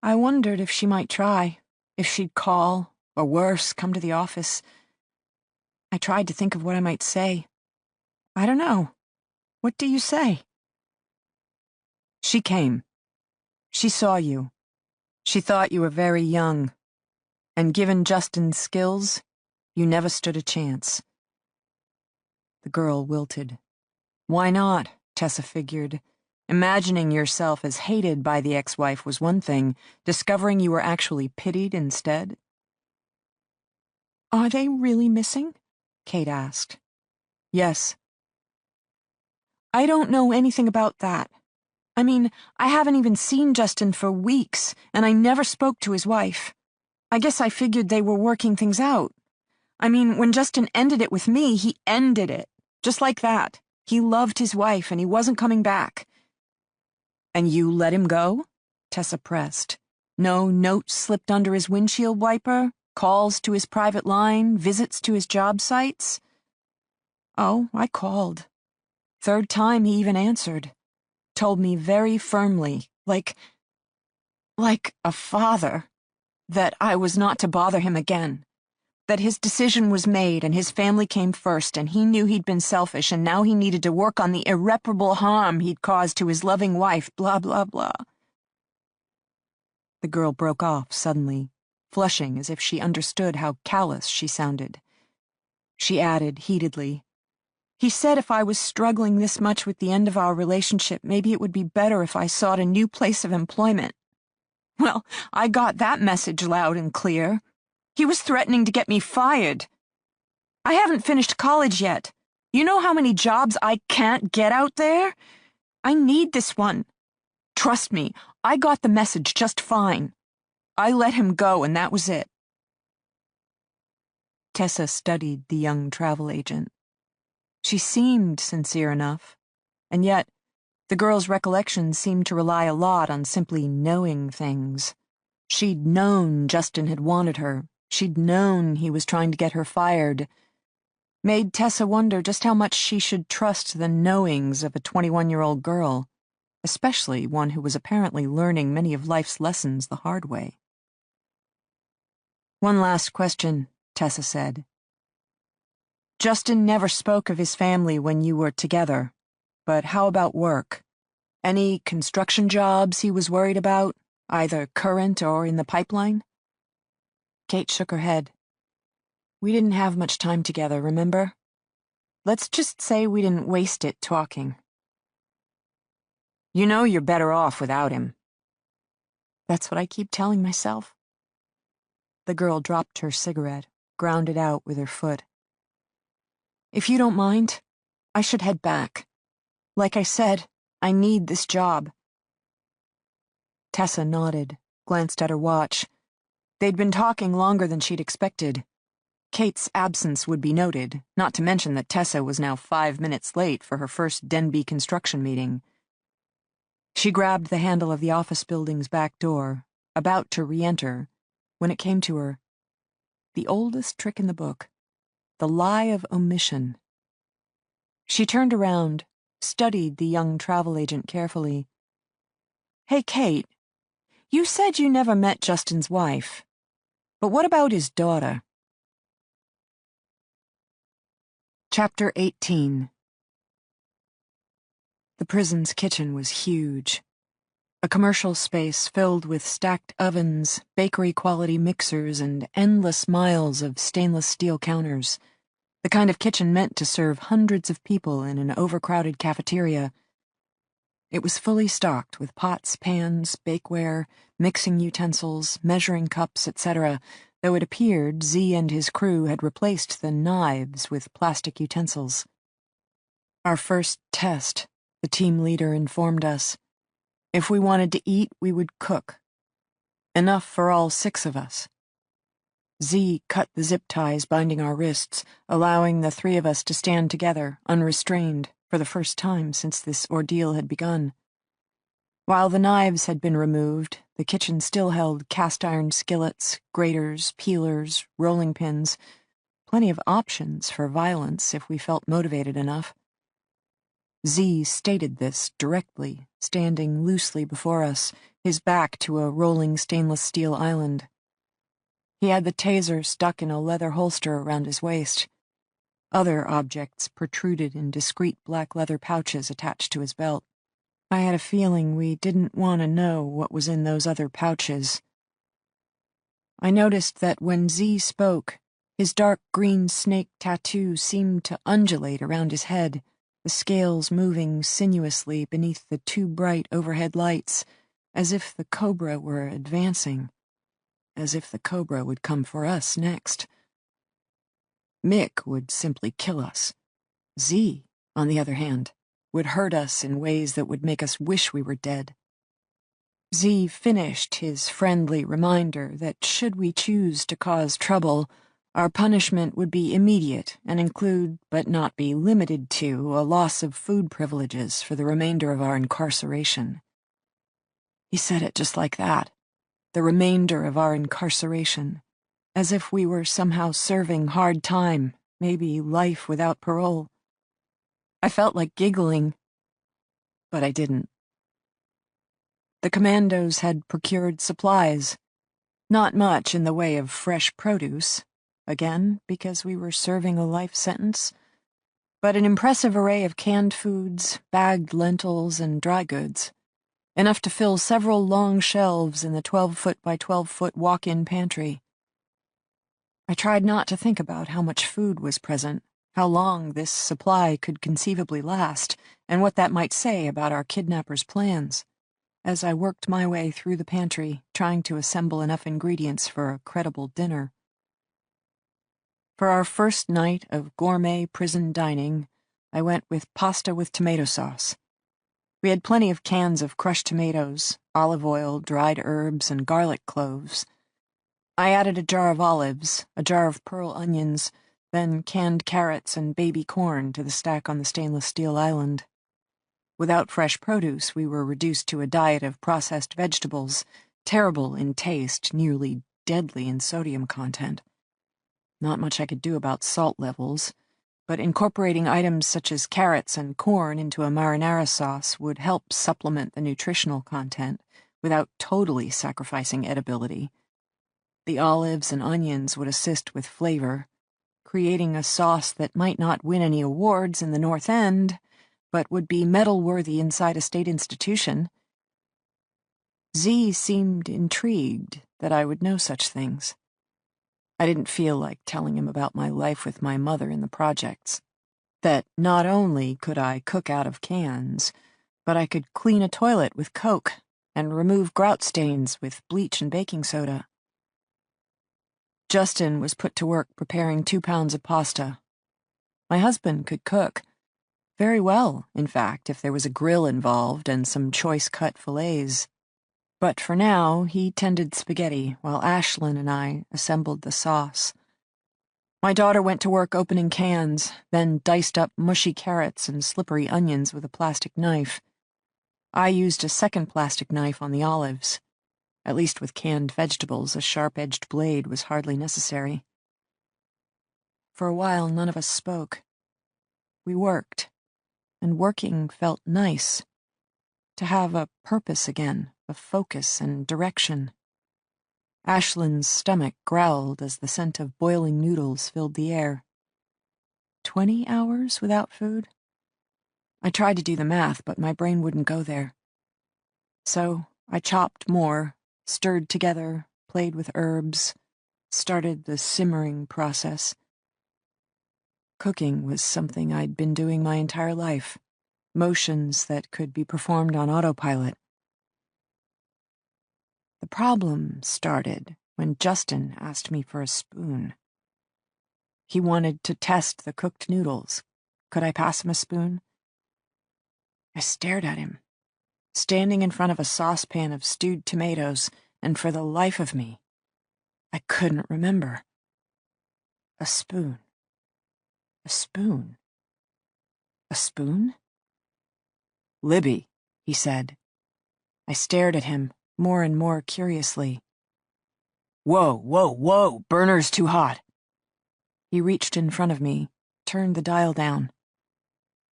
I wondered if she might try, if she'd call, or worse, come to the office. I tried to think of what I might say. I don't know. What do you say? She came. She saw you. She thought you were very young. And given Justin's skills, you never stood a chance. The girl wilted. Why not? Tessa figured. Imagining yourself as hated by the ex-wife was one thing, discovering you were actually pitied instead. Are they really missing? Kate asked. Yes. I don't know anything about that. I mean, I haven't even seen Justin for weeks, and I never spoke to his wife. I guess I figured they were working things out. I mean, when Justin ended it with me, he ended it. Just like that. He loved his wife, and he wasn't coming back. And you let him go? Tessa pressed. No notes slipped under his windshield wiper? Calls to his private line? Visits to his job sites? Oh, I called. Third time he even answered. Told me very firmly, like a father, that I was not to bother him again. That his decision was made and his family came first, and he knew he'd been selfish, and now he needed to work on the irreparable harm he'd caused to his loving wife, blah, blah, blah. The girl broke off suddenly, flushing as if she understood how callous she sounded. She added heatedly, He said if I was struggling this much with the end of our relationship, maybe it would be better if I sought a new place of employment. Well, I got that message loud and clear. He was threatening to get me fired. I haven't finished college yet. You know how many jobs I can't get out there? I need this one. Trust me, I got the message just fine. I let him go, and that was it. Tessa studied the young travel agent. She seemed sincere enough, and yet the girl's recollections seemed to rely a lot on simply knowing things. She'd known Justin had wanted her. She'd known he was trying to get her fired. Made Tessa wonder just how much she should trust the knowings of a 21-year-old girl, especially one who was apparently learning many of life's lessons the hard way. One last question, Tessa said. Justin never spoke of his family when you were together, but how about work? Any construction jobs he was worried about, either current or in the pipeline? Kate shook her head. We didn't have much time together, remember? Let's just say we didn't waste it talking. You know you're better off without him. That's what I keep telling myself. The girl dropped her cigarette, ground it out with her foot. If you don't mind, I should head back. Like I said, I need this job. Tessa nodded, glanced at her watch. They'd been talking longer than she'd expected. Kate's absence would be noted, not to mention that Tessa was now 5 minutes late for her first Denbe construction meeting. She grabbed the handle of the office building's back door, about to re-enter, when it came to her. The oldest trick in the book. The lie of omission. She turned around, studied the young travel agent carefully. Hey, Kate, you said you never met Justin's wife, but what about his daughter? Chapter 18. The prison's kitchen was huge. A commercial space filled with stacked ovens, bakery-quality mixers, and endless miles of stainless steel counters. The kind of kitchen meant to serve hundreds of people in an overcrowded cafeteria. It was fully stocked with pots, pans, bakeware, mixing utensils, measuring cups, etc., though it appeared Z and his crew had replaced the knives with plastic utensils. Our first test, the team leader informed us. If we wanted to eat, we would cook. Enough for all 6 of us. Z cut the zip ties binding our wrists, allowing the 3 of us to stand together, unrestrained, for the first time since this ordeal had begun. While the knives had been removed, the kitchen still held cast-iron skillets, graters, peelers, rolling pins, plenty of options for violence if we felt motivated enough. Z stated this directly, standing loosely before us, his back to a rolling stainless steel island. He had the taser stuck in a leather holster around his waist. Other objects protruded in discreet black leather pouches attached to his belt. I had a feeling we didn't want to know what was in those other pouches. I noticed that when Z spoke, his dark green snake tattoo seemed to undulate around his head, the scales moving sinuously beneath the 2 bright overhead lights, as if the cobra were advancing, as if the cobra would come for us next. Mick would simply kill us. Z, on the other hand, would hurt us in ways that would make us wish we were dead. Z finished his friendly reminder that should we choose to cause trouble, our punishment would be immediate and include, but not be limited to, a loss of food privileges for the remainder of our incarceration. He said it just like that. The remainder of our incarceration. As if we were somehow serving hard time, maybe life without parole. I felt like giggling, but I didn't. The commandos had procured supplies. Not much in the way of fresh produce, again because we were serving a life sentence, but an impressive array of canned foods, bagged lentils, and dry goods, enough to fill several long shelves in the 12-foot by 12-foot walk-in pantry. I tried not to think about how much food was present, how long this supply could conceivably last, and what that might say about our kidnappers' plans, as I worked my way through the pantry, trying to assemble enough ingredients for a credible dinner. For our first night of gourmet prison dining, I went with pasta with tomato sauce. We had plenty of cans of crushed tomatoes, olive oil, dried herbs, and garlic cloves. I added a jar of olives, a jar of pearl onions, then canned carrots and baby corn to the stack on the stainless steel island. Without fresh produce, we were reduced to a diet of processed vegetables, terrible in taste, nearly deadly in sodium content. Not much I could do about salt levels, but incorporating items such as carrots and corn into a marinara sauce would help supplement the nutritional content without totally sacrificing edibility. The olives and onions would assist with flavor, creating a sauce that might not win any awards in the North End, but would be medal-worthy inside a state institution. Z seemed intrigued that I would know such things. I didn't feel like telling him about my life with my mother in the projects. That not only could I cook out of cans, but I could clean a toilet with Coke and remove grout stains with bleach and baking soda. Justin was put to work preparing 2 pounds of pasta. My husband could cook. Very well, in fact, if there was a grill involved and some choice-cut fillets. But for now, he tended spaghetti while Ashlyn and I assembled the sauce. My daughter went to work opening cans, then diced up mushy carrots and slippery onions with a plastic knife. I used a second plastic knife on the olives. At least with canned vegetables, a sharp-edged blade was hardly necessary. For a while, none of us spoke. We worked, and working felt nice. To have a purpose again, a focus and direction. Ashlyn's stomach growled as the scent of boiling noodles filled the air. 20 hours without food? I tried to do the math, but my brain wouldn't go there. So I chopped more, stirred together, played with herbs, started the simmering process. Cooking was something I'd been doing my entire life, motions that could be performed on autopilot. The problem started when Justin asked me for a spoon. He wanted to test the cooked noodles. Could I pass him a spoon? I stared at him, standing in front of a saucepan of stewed tomatoes, and for the life of me, I couldn't remember. A spoon. A spoon. A spoon? "Libby," he said. I stared at him, more and more curiously. "Whoa, whoa, whoa! Burner's too hot." He reached in front of me, turned the dial down.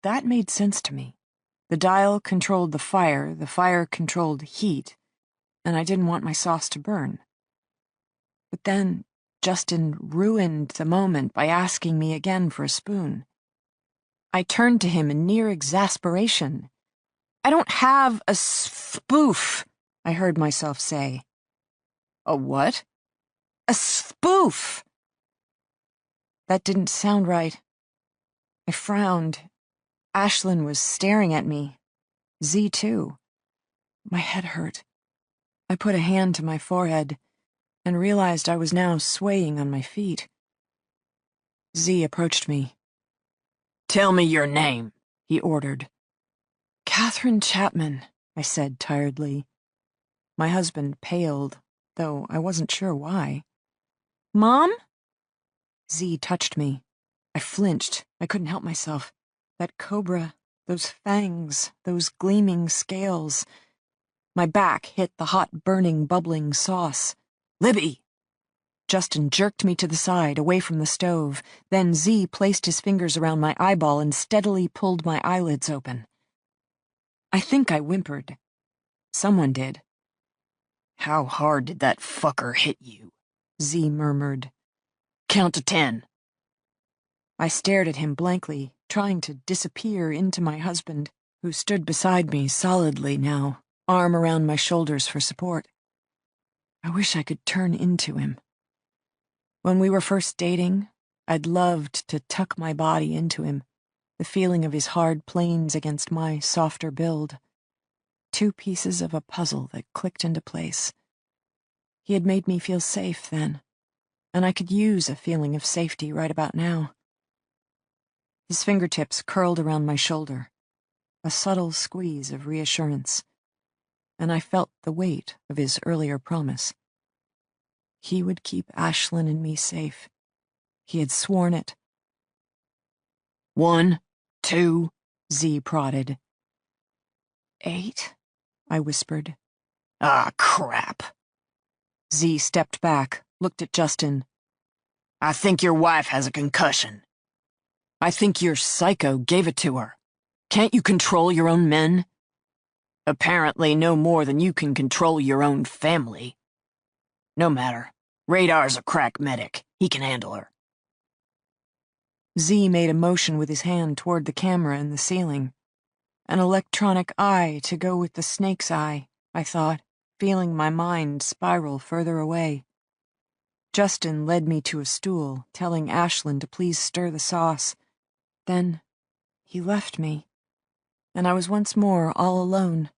That made sense to me. The dial controlled the fire controlled heat, and I didn't want my sauce to burn. But then Justin ruined the moment by asking me again for a spoon. I turned to him in near exasperation. "I don't have a spoof," I heard myself say. "A what?" "A spoof!" That didn't sound right. I frowned. Ashlyn was staring at me. Z, too. My head hurt. I put a hand to my forehead and realized I was now swaying on my feet. Z approached me. "Tell me your name," he ordered. "Catherine Chapman," I said tiredly. My husband paled, though I wasn't sure why. "Mom?" Z touched me. I flinched. I couldn't help myself. That cobra, those fangs, those gleaming scales. My back hit the hot, burning, bubbling sauce. "Libby!" Justin jerked me to the side, away from the stove. Then Z placed his fingers around my eyeball and steadily pulled my eyelids open. I think I whimpered. Someone did. "How hard did that fucker hit you?" Z murmured. "Count to 10. I stared at him blankly, trying to disappear into my husband, who stood beside me solidly now, arm around my shoulders for support. I wish I could turn into him. When we were first dating, I'd loved to tuck my body into him, the feeling of his hard planes against my softer build. 2 pieces of a puzzle that clicked into place. He had made me feel safe then, and I could use a feeling of safety right about now. His fingertips curled around my shoulder, a subtle squeeze of reassurance, and I felt the weight of his earlier promise. He would keep Ashlyn and me safe. He had sworn it. 1, 2, Z prodded. 8, I whispered. "Ah, crap." Z stepped back, looked at Justin. "I think your wife has a concussion." "I think your psycho gave it to her. Can't you control your own men?" "Apparently no more than you can control your own family." "No matter. Radar's a crack medic. He can handle her." Z made a motion with his hand toward the camera in the ceiling. An electronic eye to go with the snake's eye, I thought, feeling my mind spiral further away. Justin led me to a stool, telling Ashlyn to please stir the sauce. Then he left me, and I was once more all alone,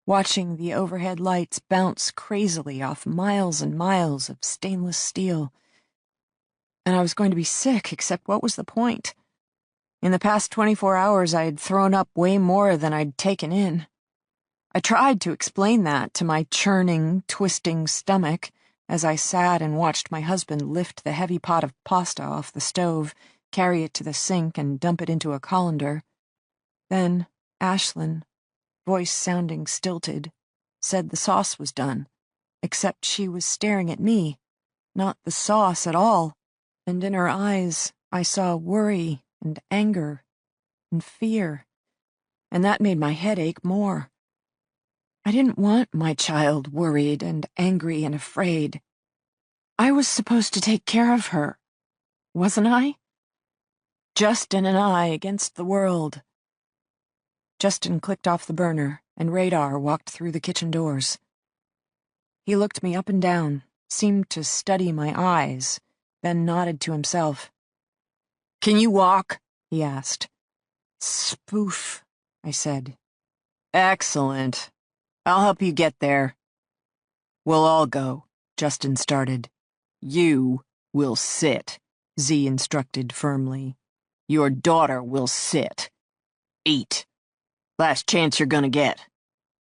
watching the overhead lights bounce crazily off miles and miles of stainless steel. And I was going to be sick, except what was the point? In the past 24 hours, I had thrown up way more than I'd taken in. I tried to explain that to my churning, twisting stomach as I sat and watched my husband lift the heavy pot of pasta off the stove, carry it to the sink, and dump it into a colander. Then Ashlyn, voice sounding stilted, said the sauce was done, except she was staring at me, not the sauce at all, and in her eyes I saw worry and anger and fear, and that made my head ache more. I didn't want my child worried and angry and afraid. I was supposed to take care of her, wasn't I? Justin and I against the world. Justin clicked off the burner, and Radar walked through the kitchen doors. He looked me up and down, seemed to study my eyes, then nodded to himself. Can you walk? He asked. Spoof, I said. Excellent. I'll help you get there. We'll all go, Justin started. You will sit, Z instructed firmly. Your daughter will sit. Eat. Last chance you're gonna get.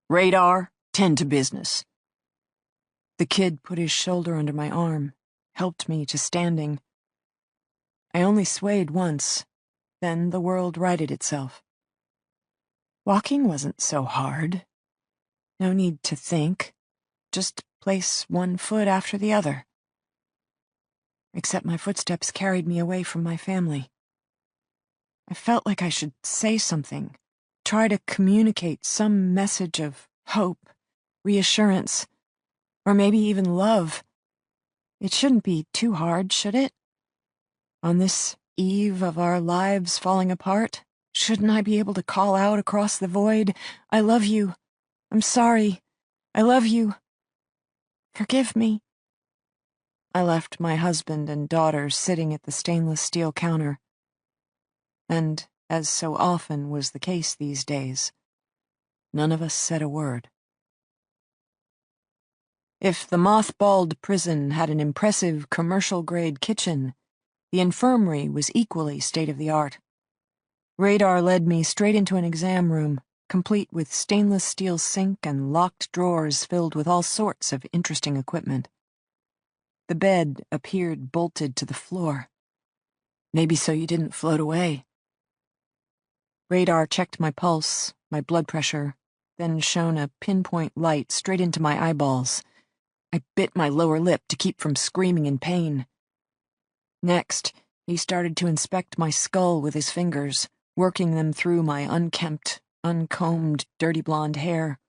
Radar, tend to business. The kid put his shoulder under my arm, helped me to standing. I only swayed once, then the world righted itself. Walking wasn't so hard. No need to think. Just place one foot after the other. Except my footsteps carried me away from my family. I felt like I should say something, try to communicate some message of hope, reassurance, or maybe even love. It shouldn't be too hard, should it? On this eve of our lives falling apart, shouldn't I be able to call out across the void, I love you, I'm sorry, I love you, forgive me? I left my husband and daughter sitting at the stainless steel counter. And, as so often was the case these days, none of us said a word. If the mothballed prison had an impressive commercial-grade kitchen, the infirmary was equally state-of-the-art. Radar led me straight into an exam room, complete with stainless steel sink and locked drawers filled with all sorts of interesting equipment. The bed appeared bolted to the floor. Maybe so you didn't float away. Radar checked my pulse, my blood pressure, then shone a pinpoint light straight into my eyeballs. I bit my lower lip to keep from screaming in pain. Next, he started to inspect my skull with his fingers, working them through my unkempt, uncombed, dirty blonde hair.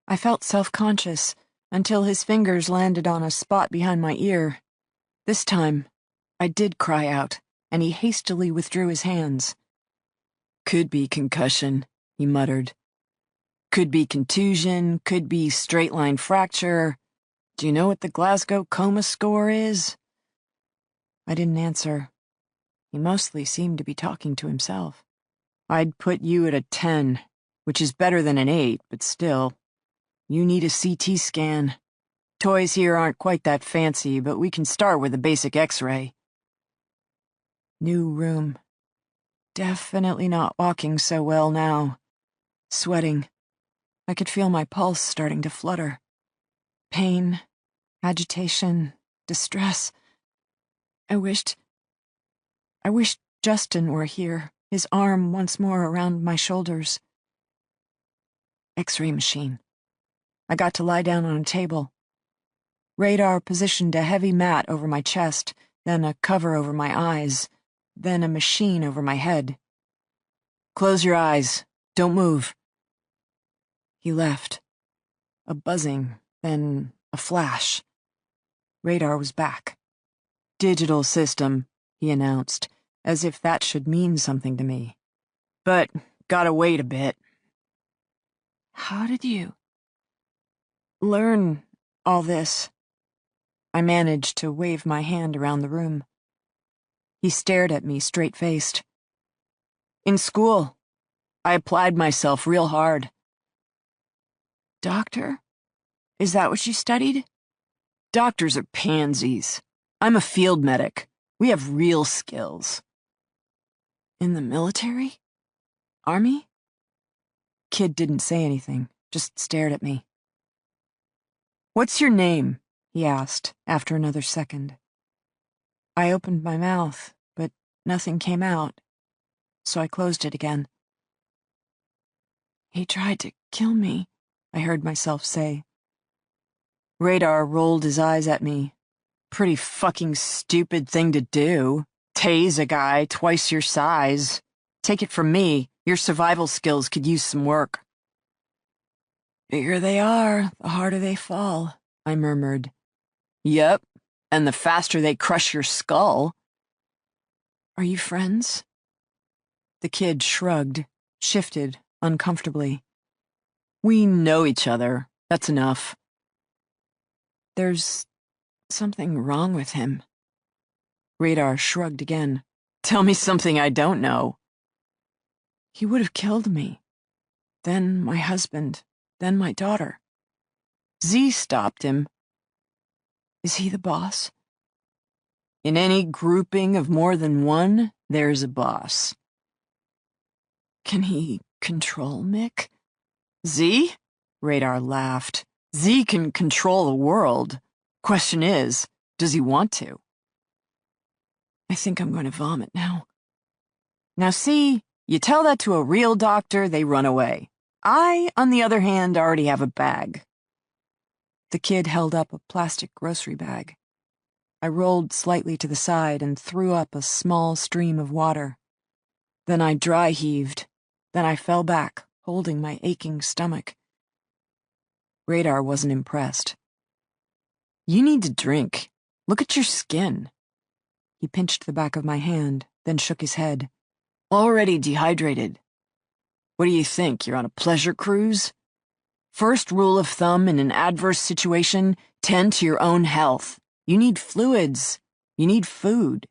I felt self-conscious until his fingers landed on a spot behind my ear. This time, I did cry out, and he hastily withdrew his hands. Could be concussion, he muttered. Could be contusion, could be straight-line fracture. Do you know what the Glasgow coma score is? I didn't answer. He mostly seemed to be talking to himself. I'd put you at a 10, which is better than an 8, but still. You need a CT scan. Toys here aren't quite that fancy, but we can start with a basic X-ray. New room. Definitely not walking so well now. Sweating. I could feel my pulse starting to flutter. Pain, agitation, distress. I wished Justin were here, his arm once more around my shoulders. X-ray machine. I got to lie down on a table. Radar positioned a heavy mat over my chest, then a cover over my eyes, then a machine over my head. Close your eyes. Don't move. He left. A buzzing, then a flash. Radar was back. Digital system, he announced. as if that should mean something to me. But gotta wait a bit. How did you learn all this? I managed to wave my hand around the room. He stared at me straight-faced. In school, I applied myself real hard. Doctor? Is that what you studied? Doctors are pansies. I'm a field medic. We have real skills. In the military? Army? Kid didn't say anything, just stared at me. What's your name? He asked after another second. I opened my mouth, but nothing came out, so I closed it again. He tried to kill me, I heard myself say. Radar rolled his eyes at me. Pretty fucking stupid thing to do. Tase a guy twice your size. Take it from me, your survival skills could use some work. Bigger they are, the harder they fall, I murmured. Yep, and the faster they crush your skull. Are you friends? The kid shrugged, shifted uncomfortably. We know each other. That's enough. There's something wrong with him. Radar shrugged again. Tell me something I don't know. He would have killed me. Then my husband. Then my daughter. Z stopped him. Is he the boss? In any grouping of more than one, there's a boss. Can he control Mick? Z? Radar laughed. Z can control the world. Question is, does he want to? I think I'm going to vomit now. Now see, you tell that to a real doctor, they run away. I, on the other hand, already have a bag. The kid held up a plastic grocery bag. I rolled slightly to the side and threw up a small stream of water. Then I dry heaved. Then I fell back, holding my aching stomach. Radar wasn't impressed. You need to drink. Look at your skin. He pinched the back of my hand, then shook his head. Already dehydrated. What do you think, you're on a pleasure cruise? First rule of thumb in an adverse situation, tend to your own health. You need fluids. You need food.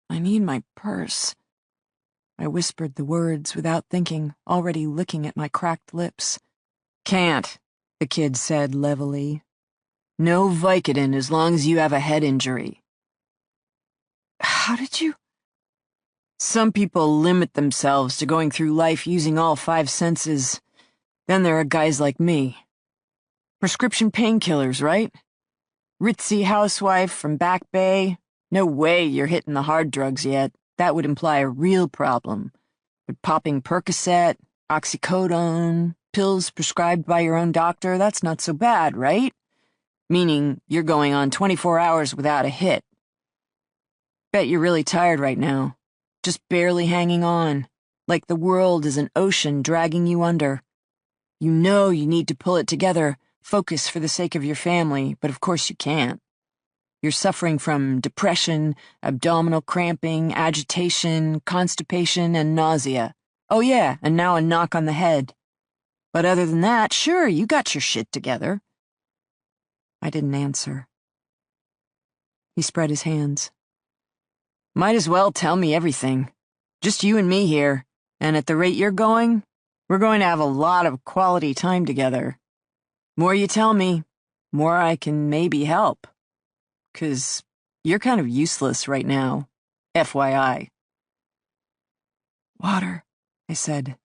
I need my purse. I whispered the words without thinking, already licking at my cracked lips. Can't, the kid said levelly. No Vicodin as long as you have a head injury. How did you? Some people limit themselves to going through life using all 5 senses. Then there are guys like me. Prescription painkillers, right? Ritzy housewife from Back Bay. No way you're hitting the hard drugs yet. That would imply a real problem. But popping Percocet, oxycodone, pills prescribed by your own doctor, that's not so bad, right? Meaning you're going on 24 hours without a hit. Bet you're really tired right now. Just barely hanging on, like the world is an ocean dragging you under. You know you need to pull it together, focus for the sake of your family, but of course you can't. You're suffering from depression, abdominal cramping, agitation, constipation, and nausea. Oh yeah, and now a knock on the head. But other than that, sure, you got your shit together. I didn't answer. He spread his hands. Might as well tell me everything. Just you and me here, and at the rate you're going, we're going to have a lot of quality time together. More you tell me, more I can maybe help. 'Cause you're kind of useless right now, FYI. Water, I said.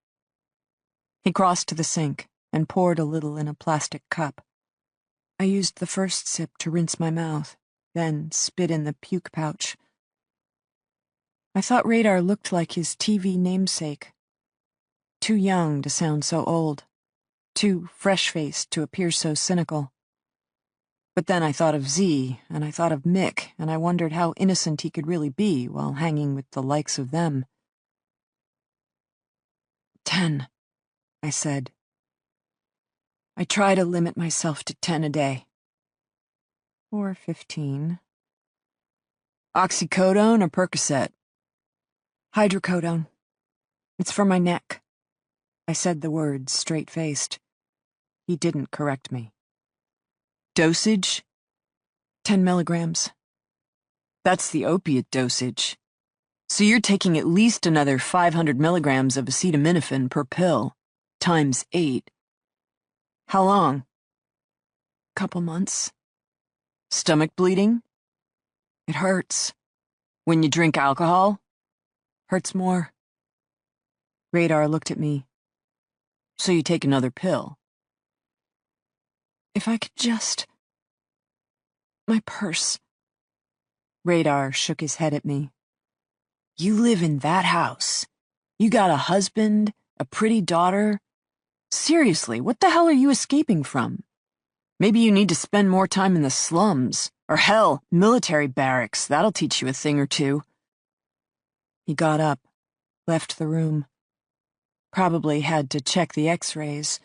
He crossed to the sink and poured a little in a plastic cup. I used the first sip to rinse my mouth, then spit in the puke pouch. I thought Radar looked like his TV namesake. Too young to sound so old. Too fresh-faced to appear so cynical. But then I thought of Z, and I thought of Mick, and I wondered how innocent he could really be while hanging with the likes of them. 10, I said. I try to limit myself to 10 a day. Or 15. Oxycodone or Percocet? Hydrocodone. It's for my neck. I said the words straight-faced. He didn't correct me. Dosage? 10 milligrams. That's the opiate dosage. So you're taking at least another 500 milligrams of acetaminophen per pill, times 8. How long? Couple months. Stomach bleeding? It hurts. When you drink alcohol? Hurts more. Radar looked at me. So you take another pill? If I could just... My purse. Radar shook his head at me. You live in that house. You got a husband, a pretty daughter. Seriously, what the hell are you escaping from? Maybe you need to spend more time in the slums, or hell, military barracks. That'll teach you a thing or two. He got up, left the room. Probably had to check the x-rays,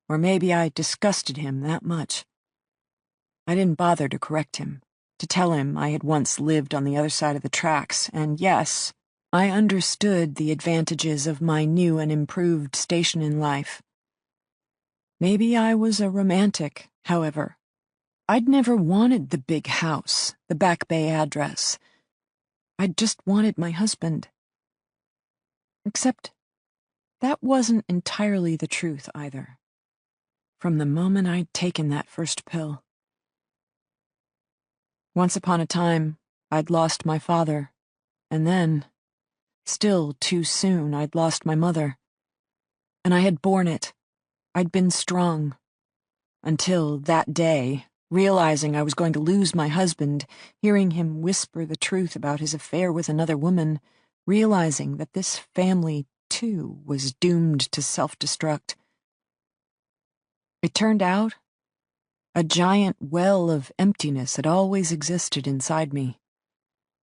or maybe I disgusted him that much. I didn't bother to correct him, to tell him I had once lived on the other side of the tracks, and yes, I understood the advantages of my new and improved station in life. Maybe I was a romantic, however. I'd never wanted the big house, the Back Bay address. I'd just wanted my husband. Except that wasn't entirely the truth either. From the moment I'd taken that first pill. Once upon a time, I'd lost my father, and then, still too soon, I'd lost my mother. And I had borne it. I'd been strong. Until that day, realizing I was going to lose my husband, hearing him whisper the truth about his affair with another woman, realizing that this family, too, was doomed to self-destruct. It turned out a giant well of emptiness had always existed inside me.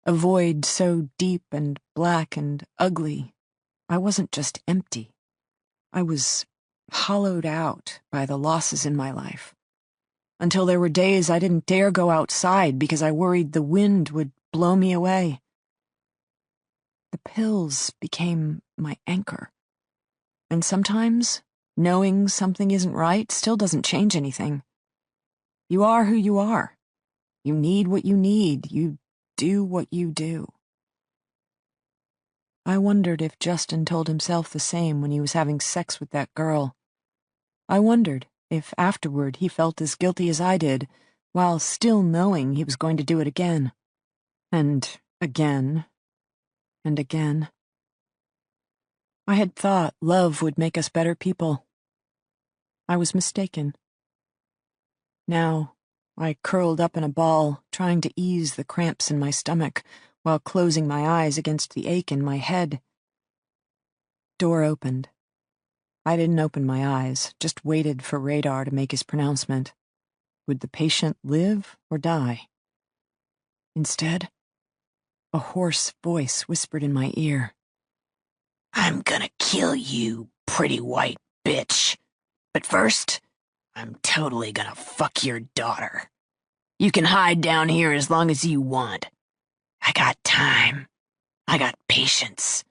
A void so deep and black and ugly, I wasn't just empty. I was hollowed out by the losses in my life. Until there were days I didn't dare go outside because I worried the wind would blow me away. The pills became my anchor. And sometimes, knowing something isn't right still doesn't change anything. You are who you are. You need what you need. You do what you do. I wondered if Justin told himself the same when he was having sex with that girl. I wondered if afterward he felt as guilty as I did, while still knowing he was going to do it again. And again. And again. I had thought love would make us better people. I was mistaken. Now, I curled up in a ball, trying to ease the cramps in my stomach, while closing my eyes against the ache in my head. Door opened. I didn't open my eyes, just waited for Radar to make his pronouncement. Would the patient live or die? Instead, a hoarse voice whispered in my ear. I'm gonna kill you, pretty white bitch. But first, I'm totally gonna fuck your daughter. You can hide down here as long as you want. I got time. I got patience.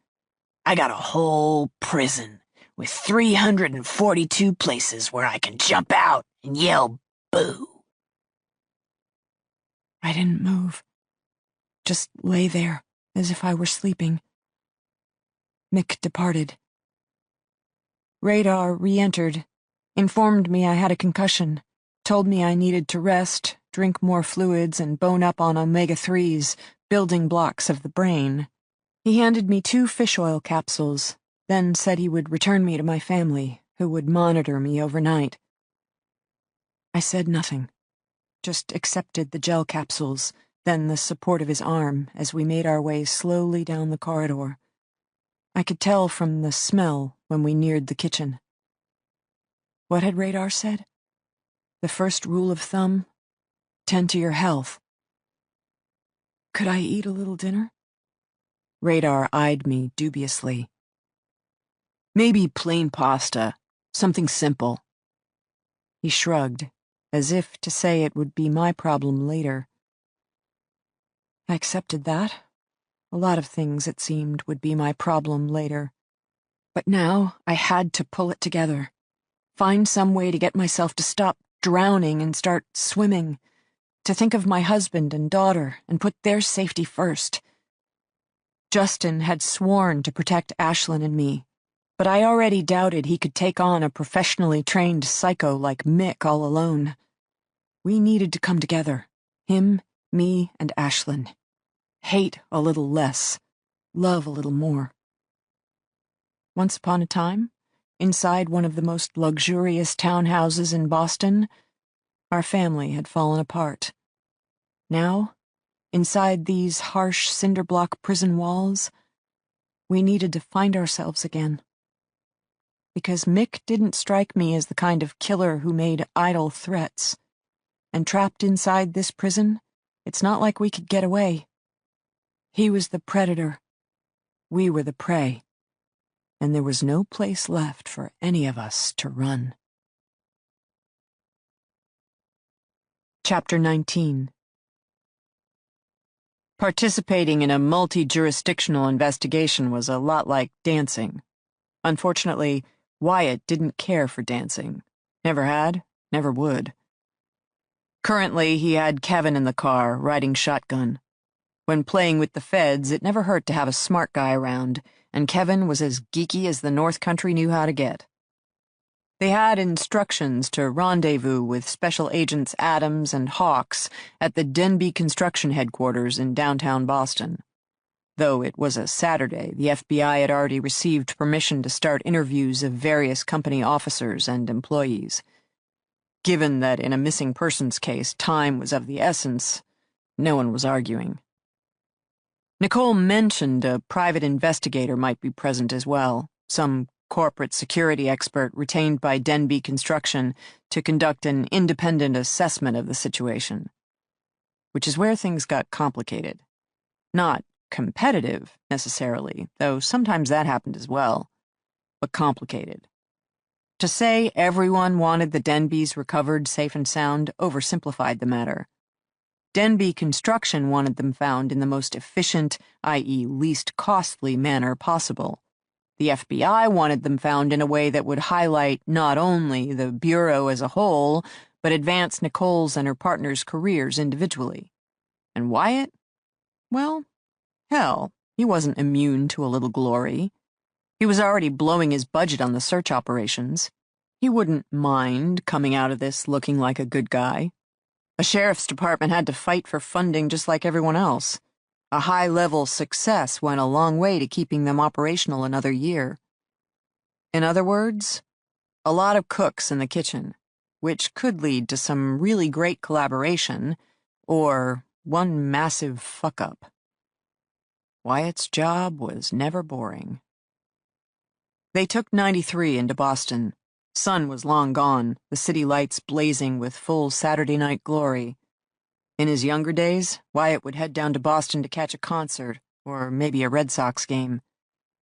I got a whole prison with 342 places where I can jump out and yell boo. I didn't move. Just lay there, as if I were sleeping. Mick departed. Radar re-entered, informed me I had a concussion, told me I needed to rest, drink more fluids, and bone up on omega-3s, building blocks of the brain. He handed me 2 fish oil capsules, then said he would return me to my family, who would monitor me overnight. I said nothing, just accepted the gel capsules, then the support of his arm as we made our way slowly down the corridor. I could tell from the smell when we neared the kitchen. What had Radar said? The first rule of thumb? Tend to your health. Could I eat a little dinner? Radar eyed me dubiously. Maybe plain pasta, something simple. He shrugged, as if to say it would be my problem later. I accepted that, A lot of things, it seemed, would be my problem later. But now I had to pull it together. Find some way to get myself to stop drowning and start swimming. To think of my husband and daughter and put their safety first. Justin had sworn to protect Ashlyn and me, but I already doubted he could take on a professionally trained psycho like Mick all alone. We needed to come together. Him, me, and Ashlyn. Hate a little less. Love a little more. Once upon a time, inside one of the most luxurious townhouses in Boston, our family had fallen apart. Now, inside these harsh cinder-block prison walls, we needed to find ourselves again. Because Mick didn't strike me as the kind of killer who made idle threats. And trapped inside this prison, it's not like we could get away. He was the predator. We were the prey. And there was no place left for any of us to run. Chapter 19. Participating in a multi-jurisdictional investigation was a lot like dancing. Unfortunately, Wyatt didn't care for dancing. Never had, never would. Currently, he had Kevin in the car, riding shotgun. When playing with the feds, it never hurt to have a smart guy around, and Kevin was as geeky as the North Country knew how to get. They had instructions to rendezvous with Special Agents Adams and Hawks at the Denbe construction headquarters in downtown Boston. Though it was a Saturday, the FBI had already received permission to start interviews of various company officers and employees. Given that in a missing persons case time was of the essence, no one was arguing. Nicole mentioned a private investigator might be present as well, some corporate security expert retained by Denbe Construction to conduct an independent assessment of the situation. Which is where things got complicated. Not competitive, necessarily, though sometimes that happened as well, but complicated. To say everyone wanted the Denbes recovered safe and sound oversimplified the matter. Denbe Construction wanted them found in the most efficient, i.e. least costly manner possible. The FBI wanted them found in a way that would highlight not only the Bureau as a whole, but advance Nicole's and her partner's careers individually. And Wyatt? Well, hell, he wasn't immune to a little glory. He was already blowing his budget on the search operations. He wouldn't mind coming out of this looking like a good guy. A sheriff's department had to fight for funding just like everyone else. A high-level success went a long way to keeping them operational another year. In other words, a lot of cooks in the kitchen, which could lead to some really great collaboration, or one massive fuck-up. Wyatt's job was never boring. They took 93 into Boston. Sun was long gone, the city lights blazing with full Saturday night glory. In his younger days, Wyatt would head down to Boston to catch a concert, or maybe a Red Sox game.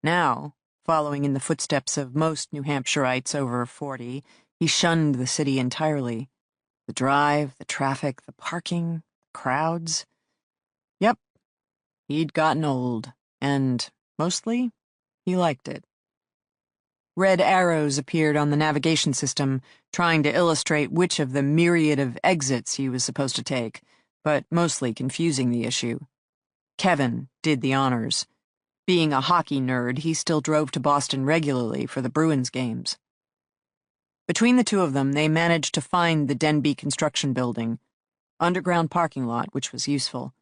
Now, following in the footsteps of most New Hampshireites over 40, he shunned the city entirely. The drive, the traffic, the parking, the crowds. Yep, he'd gotten old, and, mostly, he liked it. Red arrows appeared on the navigation system, trying to illustrate which of the myriad of exits he was supposed to take, but mostly confusing the issue. Kevin did the honors. Being a hockey nerd, he still drove to Boston regularly for the Bruins games. Between the two of them, they managed to find the Denbe Construction Building, underground parking lot, which was useful.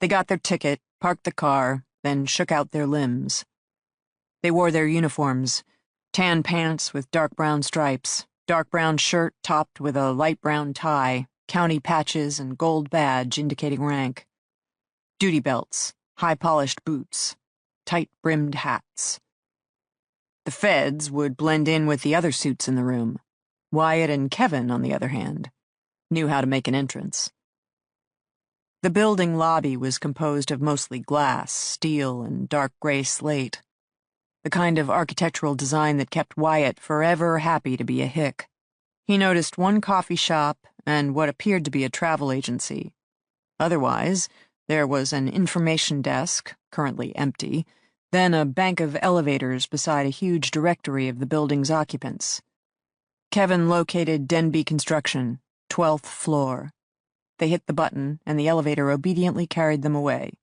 They got their ticket, parked the car, then shook out their limbs. They wore their uniforms, tan pants with dark brown stripes, dark brown shirt topped with a light brown tie, county patches and gold badge indicating rank. Duty belts, high-polished boots, tight-brimmed hats. The feds would blend in with the other suits in the room. Wyatt and Kevin, on the other hand, knew how to make an entrance. The building lobby was composed of mostly glass, steel, and dark gray slate. The kind of architectural design that kept Wyatt forever happy to be a hick. He noticed one coffee shop and what appeared to be a travel agency. Otherwise, There was an information desk, currently empty, then a bank of elevators beside a huge directory of the building's occupants. Kevin located Denbe Construction, 12th floor. They hit the button, and the elevator obediently carried them away.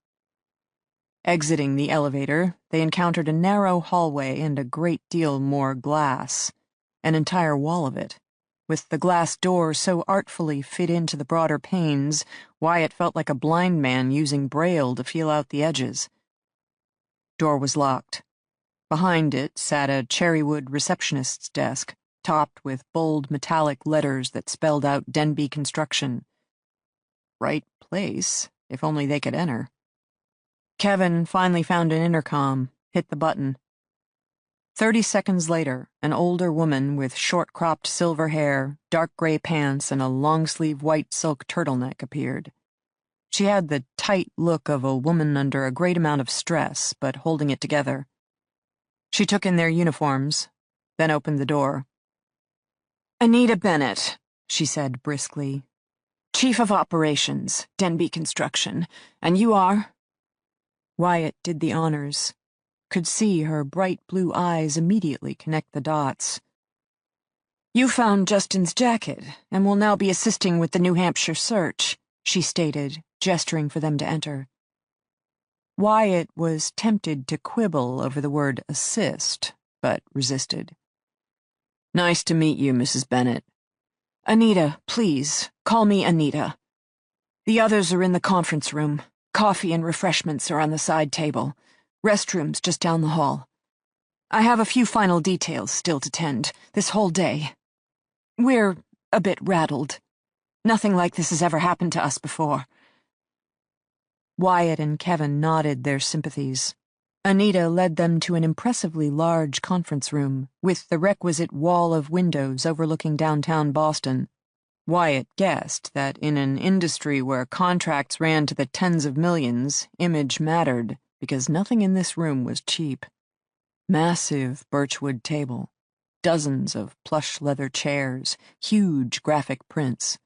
Exiting the elevator, they encountered a narrow hallway and a great deal more glass, an entire wall of it. With the glass door so artfully fit into the broader panes, Wyatt felt like a blind man using braille to feel out the edges. Door was locked. Behind it sat a cherrywood receptionist's desk, topped with bold metallic letters that spelled out Denbe Construction. Right place, if only they could enter. Kevin finally found an intercom, hit the button. 30 seconds later, an older woman with short-cropped silver hair, dark gray pants, and a long-sleeve white silk turtleneck appeared. She had the tight look of a woman under a great amount of stress, but holding it together. She took in their uniforms, then opened the door. "Anita Bennett," she said briskly. "Chief of Operations, Denbe Construction. And you are?" Wyatt did the honors. Could see her bright blue eyes immediately connect the dots. "You found Justin's jacket, and will now be assisting with the New Hampshire search," she stated, gesturing for them to enter. Wyatt was tempted to quibble over the word assist, but resisted. Nice to meet you, Mrs. Bennett. "Anita, please, call me Anita. The others are in the conference room. Coffee and refreshments are on the side table. Restrooms just down the hall. I have a few final details still to tend, this whole day. We're a bit rattled. Nothing like this has ever happened to us before." Wyatt and Kevin nodded their sympathies. Anita led them to an impressively large conference room, with the requisite wall of windows overlooking downtown Boston. Wyatt guessed that in an industry where contracts ran to the tens of millions, image mattered, because nothing in this room was cheap. Massive birchwood table, dozens of plush leather chairs, huge graphic prints.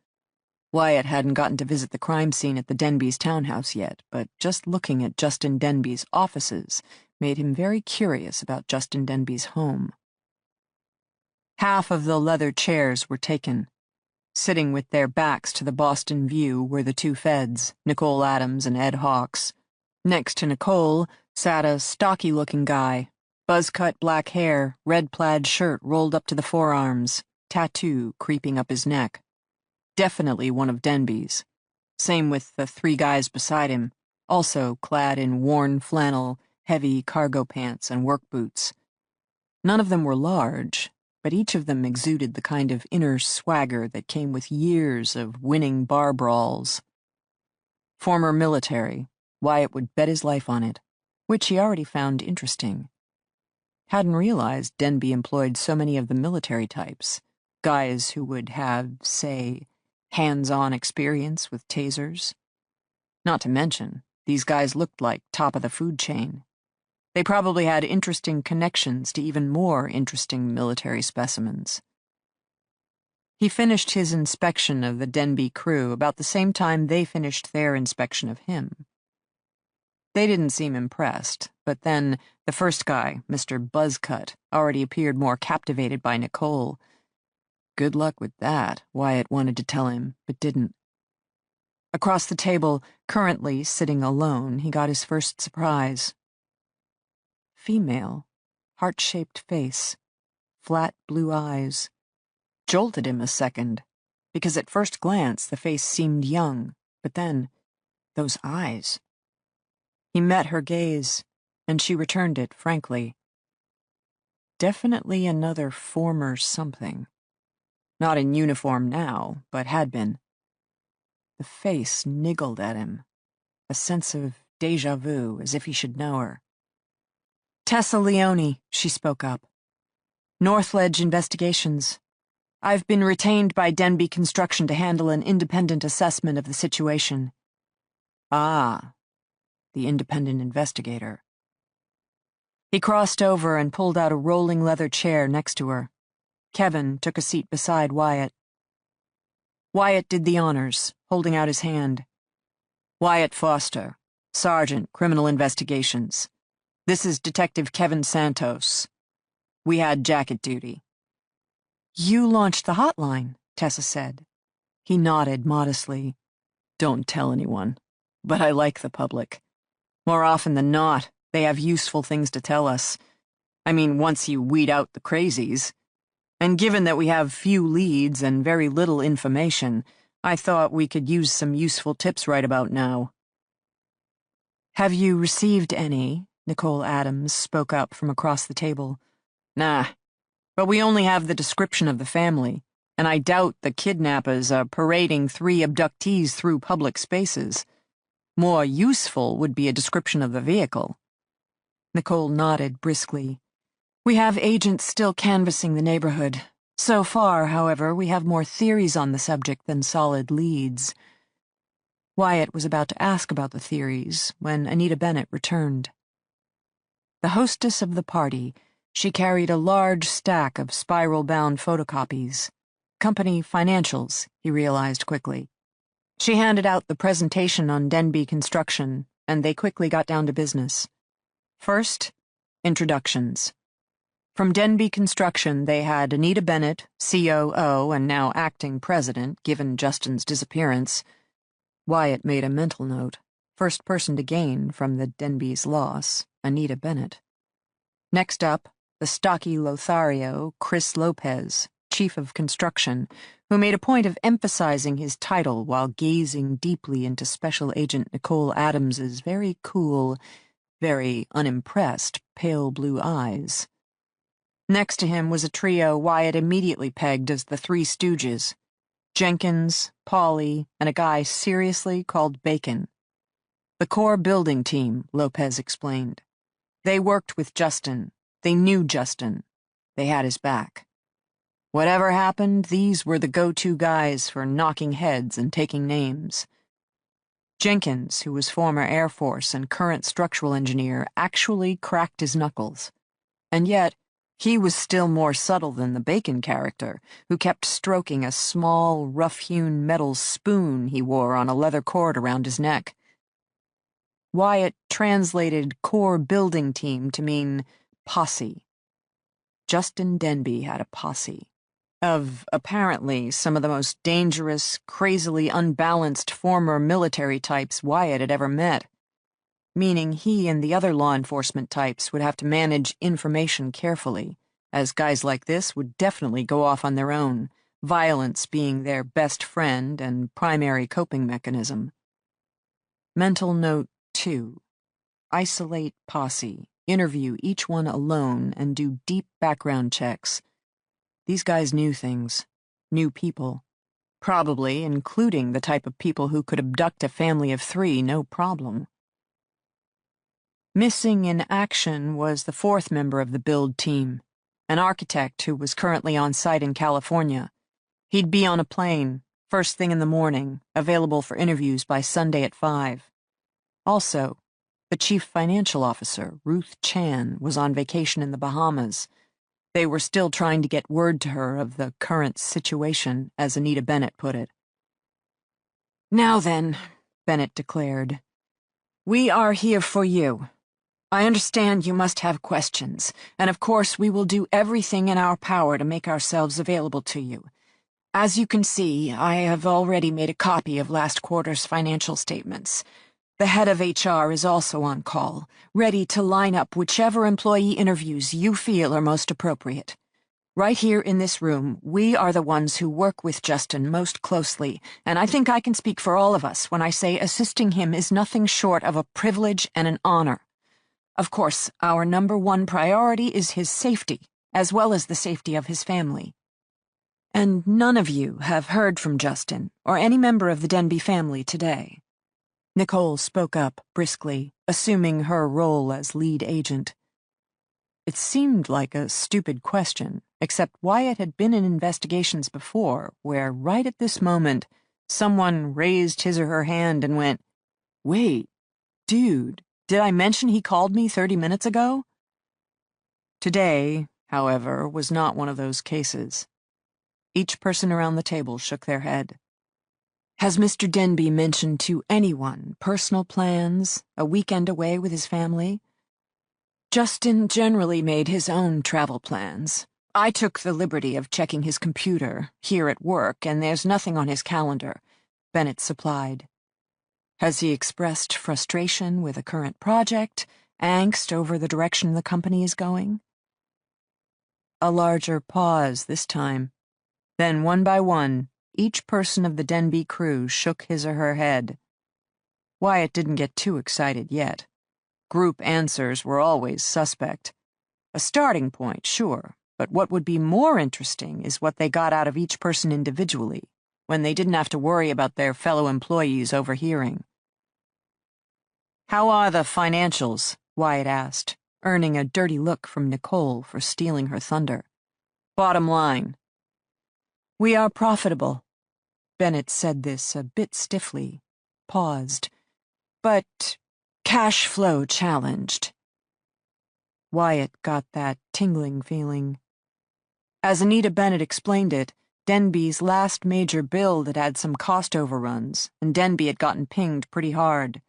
Wyatt hadn't gotten to visit the crime scene at the Denbes townhouse yet, but just looking at Justin Denbe's offices made him very curious about Justin Denbe's home. Half of the leather chairs were taken. Sitting with their backs to the Boston view were the two feds, Nicole Adams and Ed Hawks. Next to Nicole sat a stocky-looking guy, buzz-cut black hair, red plaid shirt rolled up to the forearms, tattoo creeping up his neck. Definitely one of Denbe's. Same with the three guys beside him, also clad in worn flannel, heavy cargo pants, and work boots. None of them were large, but each of them exuded the kind of inner swagger that came with years of winning bar brawls. Former military, Wyatt would bet his life on it, which he already found interesting. Hadn't realized Denbe employed so many of the military types, guys who would have, say, hands-on experience with tasers. Not to mention, these guys looked like top of the food chain. They probably had interesting connections to even more interesting military specimens. He finished his inspection of the Denbe crew about the same time they finished their inspection of him. They didn't seem impressed, but then the first guy, Mr. Buzzcut, already appeared more captivated by Nicole. Good luck with that, Wyatt wanted to tell him, but didn't. Across the table, currently sitting alone, he got his first surprise. Female, heart-shaped face, flat blue eyes. Jolted him a second, because at first glance the face seemed young, but then, those eyes. He met her gaze, and she returned it frankly. Definitely another former something. Not in uniform now, but had been. The face niggled at him, a sense of déjà vu, as if he should know her. "Tessa Leone," she spoke up. "Northledge Investigations. I've been retained by Denbe Construction to handle an independent assessment of the situation." Ah, the independent investigator. He crossed over and pulled out a rolling leather chair next to her. Kevin took a seat beside Wyatt. Wyatt did the honors, holding out his hand. Wyatt Foster, Sergeant, Criminal Investigations. This is Detective Kevin Santos. We had jacket duty." "You launched the hotline," Tessa said. He nodded modestly. "Don't tell anyone, but I like the public. More often than not, they have useful things to tell us. I mean, once you weed out the crazies. And given that we have few leads and very little information, I thought we could use some useful tips right about now." "Have you received any?" Nicole Adams spoke up from across the table. "Nah, but we only have the description of the family, and I doubt the kidnappers are parading 3 abductees through public spaces. More useful would be a description of the vehicle." Nicole nodded briskly. "We have agents still canvassing the neighborhood. So far, however, we have more theories on the subject than solid leads." Wyatt was about to ask about the theories when Anita Bennett returned. The hostess of the party, she carried a large stack of spiral-bound photocopies. Company financials, he realized quickly. She handed out the presentation on Denbe construction, and they quickly got down to business. First, introductions. From Denbe Construction, they had Anita Bennett, COO and now acting president, given Justin's disappearance. Wyatt made a mental note. First person to gain from the Denbe's loss, Anita Bennett. Next up, the stocky Lothario, Chris Lopez, chief of construction, who made a point of emphasizing his title while gazing deeply into Special Agent Nicole Adams's very cool, very unimpressed, pale blue eyes. Next to him was a trio Wyatt immediately pegged as the Three Stooges: Jenkins, Pauly, and a guy seriously called Bacon. The core building team, Lopez explained. They worked with Justin. They knew Justin. They had his back. Whatever happened, these were the go-to guys for knocking heads and taking names. Jenkins, who was former Air Force and current structural engineer, actually cracked his knuckles. And yet, he was still more subtle than the Bacon character, who kept stroking a small, rough-hewn metal spoon he wore on a leather cord around his neck. Wyatt translated core building team to mean posse. Justin Denbe had a posse of, apparently, some of the most dangerous, crazily unbalanced former military types Wyatt had ever met, meaning he and the other law enforcement types would have to manage information carefully, as guys like this would definitely go off on their own, violence being their best friend and primary coping mechanism. Mental note 2. Isolate posse, interview each one alone, and do deep background checks. These guys knew things, knew people, probably including the type of people who could abduct a family of 3, no problem. Missing in action was the 4th member of the build team, an architect who was currently on site in California. He'd be on a plane, first thing in the morning, available for interviews by Sunday at 5. Also, the chief financial officer, Ruth Chan, was on vacation in the Bahamas. They were still trying to get word to her of the current situation, as Anita Bennett put it. "Now then," Bennett declared, "we are here for you. I understand you must have questions, and of course we will do everything in our power to make ourselves available to you. As you can see, I have already made a copy of last quarter's financial statements. The head of HR is also on call, ready to line up whichever employee interviews you feel are most appropriate. Right here in this room, we are the ones who work with Justin most closely, and I think I can speak for all of us when I say assisting him is nothing short of a privilege and an honor. Of course, our #1 priority is his safety, as well as the safety of his family. And none of you have heard from Justin or any member of the Denbe family today." Nicole spoke up briskly, assuming her role as lead agent. It seemed like a stupid question, except Wyatt had been in investigations before, where right at this moment, someone raised his or her hand and went, "Wait, dude, did I mention he called me 30 minutes ago?" Today, however, was not one of those cases. Each person around the table shook their head. Has Mr. Denbe mentioned to anyone personal plans, a weekend away with his family? Justin generally made his own travel plans. I took the liberty of checking his computer here at work, and there's nothing on his calendar, Bennett supplied. Has he expressed frustration with a current project, angst over the direction the company is going? A larger pause this time. Then, one by one, each person of the Denbe crew shook his or her head. Wyatt didn't get too excited yet. Group answers were always suspect. A starting point, sure, but what would be more interesting is what they got out of each person individually, when they didn't have to worry about their fellow employees overhearing. "How are the financials?" Wyatt asked, earning a dirty look from Nicole for stealing her thunder. "Bottom line." "We are profitable." Bennett said this a bit stiffly, paused. "But cash flow challenged." Wyatt got that tingling feeling. As Anita Bennett explained it, Denbe's last major build had had some cost overruns, and Denbe had gotten pinged pretty hard.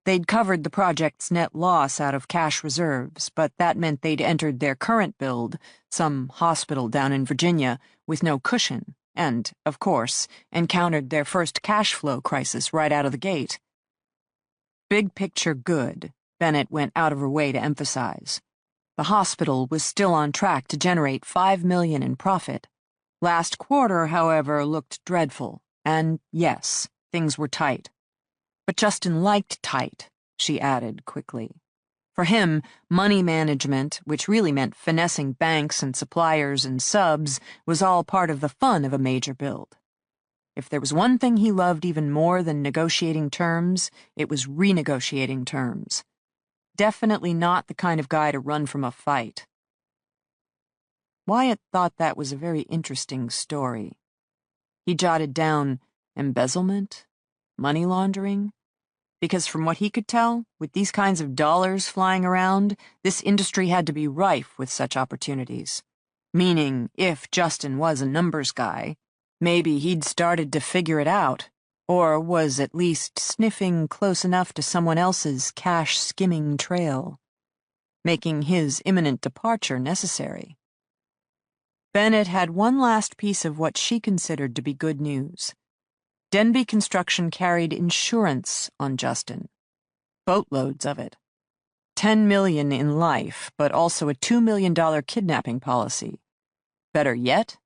They'd covered the project's net loss out of cash reserves, but that meant they'd entered their current build, some hospital down in Virginia, with no cushion, and, of course, encountered their first cash flow crisis right out of the gate. Big picture good, Bennett went out of her way to emphasize. The hospital was still on track to generate $5 million in profit. Last quarter, however, looked dreadful, and yes, things were tight. But Justin liked tight, she added quickly. For him, money management, which really meant finessing banks and suppliers and subs, was all part of the fun of a major build. If there was one thing he loved even more than negotiating terms, it was renegotiating terms. Definitely not the kind of guy to run from a fight. Wyatt thought that was a very interesting story. He jotted down embezzlement, money laundering, because from what he could tell, with these kinds of dollars flying around, this industry had to be rife with such opportunities. Meaning, if Justin was a numbers guy, maybe he'd started to figure it out, or was at least sniffing close enough to someone else's cash-skimming trail, making his imminent departure necessary. Bennett had one last piece of what she considered to be good news. Denbe Construction carried insurance on Justin. Boatloads of it. $10 million in life, but also a $2 million kidnapping policy. Better yet,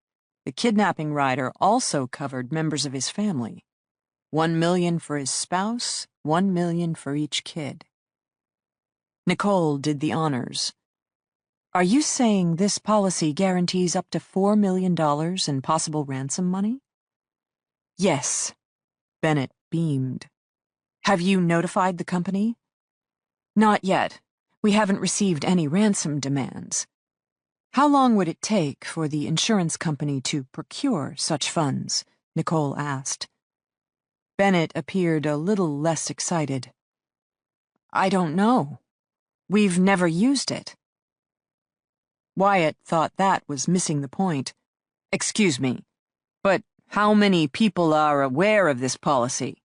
the kidnapping rider also covered members of his family. $1 million for his spouse, $1 million for each kid. Nicole did the honors. "Are you saying this policy guarantees up to $4 million in possible ransom money?" "Yes." Bennett beamed. "Have you notified the company?" "Not yet. We haven't received any ransom demands." "How long would it take for the insurance company to procure such funds?" Nicole asked. Bennett appeared a little less excited. "I don't know. We've never used it." Wyatt thought that was missing the point. "Excuse me, but how many people are aware of this policy?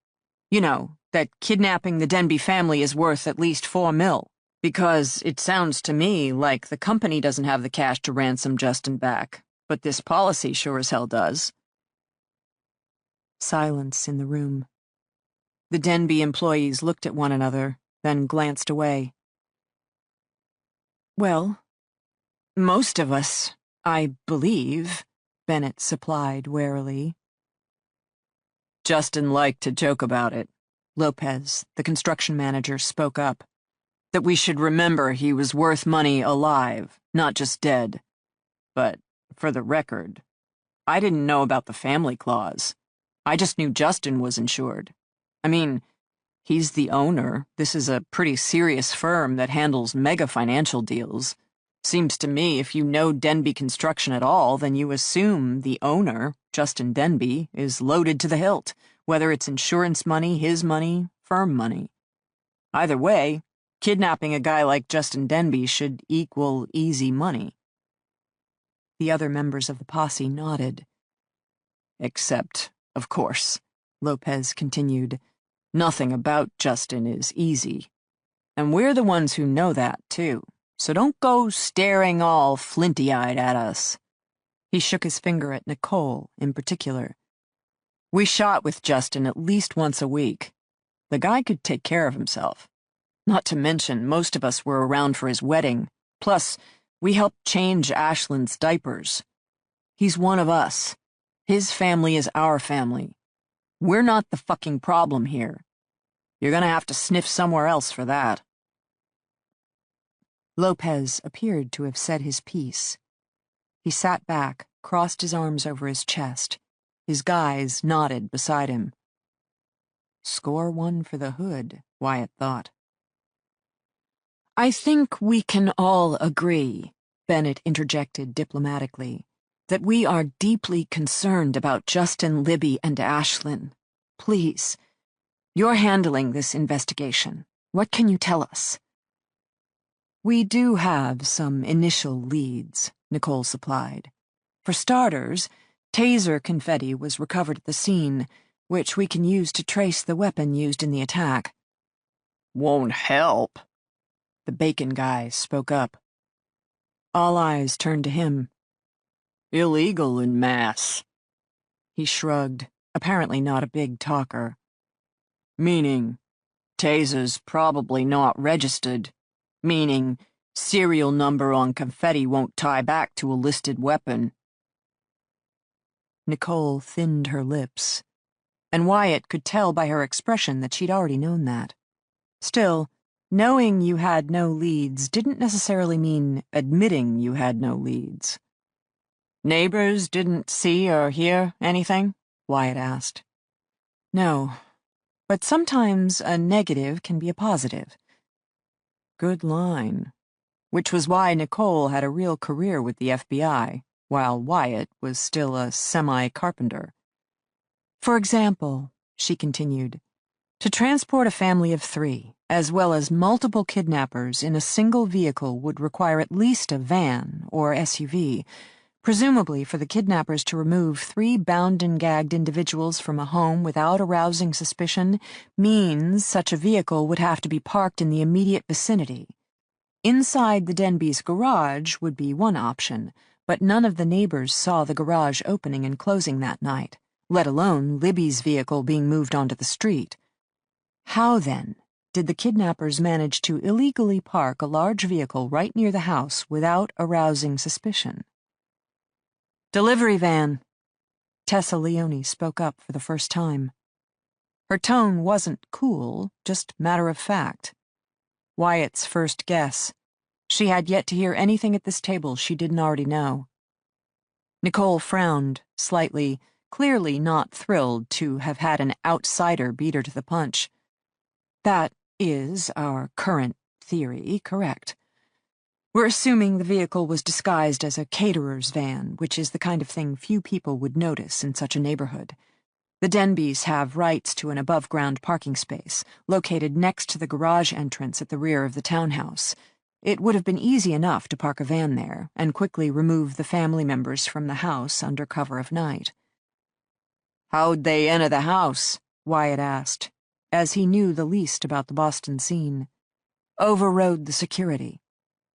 You know, that kidnapping the Denbe family is worth at least $4 million. Because it sounds to me like the company doesn't have the cash to ransom Justin back, but this policy sure as hell does." Silence in the room. The Denbe employees looked at one another, then glanced away. "Well, most of us, I believe," Bennett supplied warily. "Justin liked to joke about it." Lopez, the construction manager, spoke up. "That we should remember he was worth money alive, not just dead. But, for the record, I didn't know about the family clause. I just knew Justin was insured. I mean, he's the owner. This is a pretty serious firm that handles mega financial deals. Seems to me if you know Denbe Construction at all, then you assume the owner, Justin Denbe, is loaded to the hilt, whether it's insurance money, his money, firm money. Either way, kidnapping a guy like Justin Denbe should equal easy money." The other members of the posse nodded. "Except, of course, Lopez continued. Nothing about Justin is easy. And we're the ones who know that, too. So don't go staring all flinty-eyed at us. He shook his finger at Nicole, in particular. We shot with Justin at least once a week. The guy could take care of himself. Not to mention, most of us were around for his wedding. Plus, we helped change Ashland's diapers. He's one of us. His family is our family. We're not the fucking problem here. You're gonna have to sniff somewhere else for that. Lopez appeared to have said his piece. He sat back, crossed his arms over his chest. His guys nodded beside him. Score one for the hood, Wyatt thought. I think we can all agree, Bennett interjected diplomatically, that we are deeply concerned about Justin, Libby, and Ashlyn. Please, you're handling this investigation. What can you tell us? We do have some initial leads, Nicole supplied. For starters, Taser confetti was recovered at the scene, which we can use to trace the weapon used in the attack. Won't help. The bacon guy spoke up. All eyes turned to him. Illegal in mass. He shrugged, apparently not a big talker. Meaning, Taser's probably not registered. Meaning, serial number on confetti won't tie back to a listed weapon. Nicole thinned her lips, and Wyatt could tell by her expression that she'd already known that. Still, knowing you had no leads didn't necessarily mean admitting you had no leads. Neighbors didn't see or hear anything? Wyatt asked. No, but sometimes a negative can be a positive. Good line. Which was why Nicole had a real career with the FBI, while Wyatt was still a semi-carpenter. For example, she continued, to transport a family of 3, as well as multiple kidnappers in a single vehicle would require at least a van or SUV, presumably for the kidnappers to remove 3 bound and gagged individuals from a home without arousing suspicion means such a vehicle would have to be parked in the immediate vicinity. Inside the Denbes' garage would be one option, but none of the neighbors saw the garage opening and closing that night, let alone Libby's vehicle being moved onto the street. How, then, did the kidnappers manage to illegally park a large vehicle right near the house without arousing suspicion? Delivery van. Tessa Leone spoke up for the first time. Her tone wasn't cool, just matter of fact. Wyatt's first guess. She had yet to hear anything at this table she didn't already know. Nicole frowned, slightly, clearly not thrilled to have had an outsider beat her to the punch. That is our current theory, correct? We're assuming the vehicle was disguised as a caterer's van, which is the kind of thing few people would notice in such a neighborhood. The Denbes have rights to an above-ground parking space, located next to the garage entrance at the rear of the townhouse. It would have been easy enough to park a van there and quickly remove the family members from the house under cover of night. How'd they enter the house? Wyatt asked, as he knew the least about the Boston scene. Overrode the security.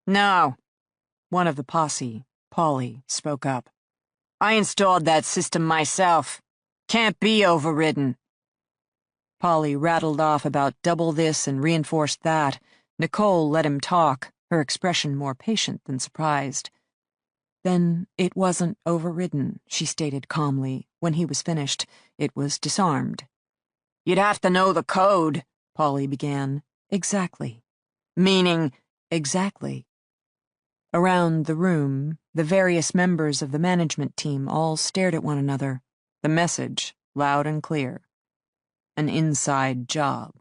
No. One of the posse, Paulie, spoke up. I installed that system myself. Can't be overridden. Paulie rattled off about double this and reinforced that. Nicole let him talk, her expression more patient than surprised. Then it wasn't overridden, she stated calmly. When he was finished, it was disarmed. You'd have to know the code, Paulie began. Exactly. Meaning, exactly. Around the room, the various members of the management team all stared at one another. The message, loud and clear. An inside job.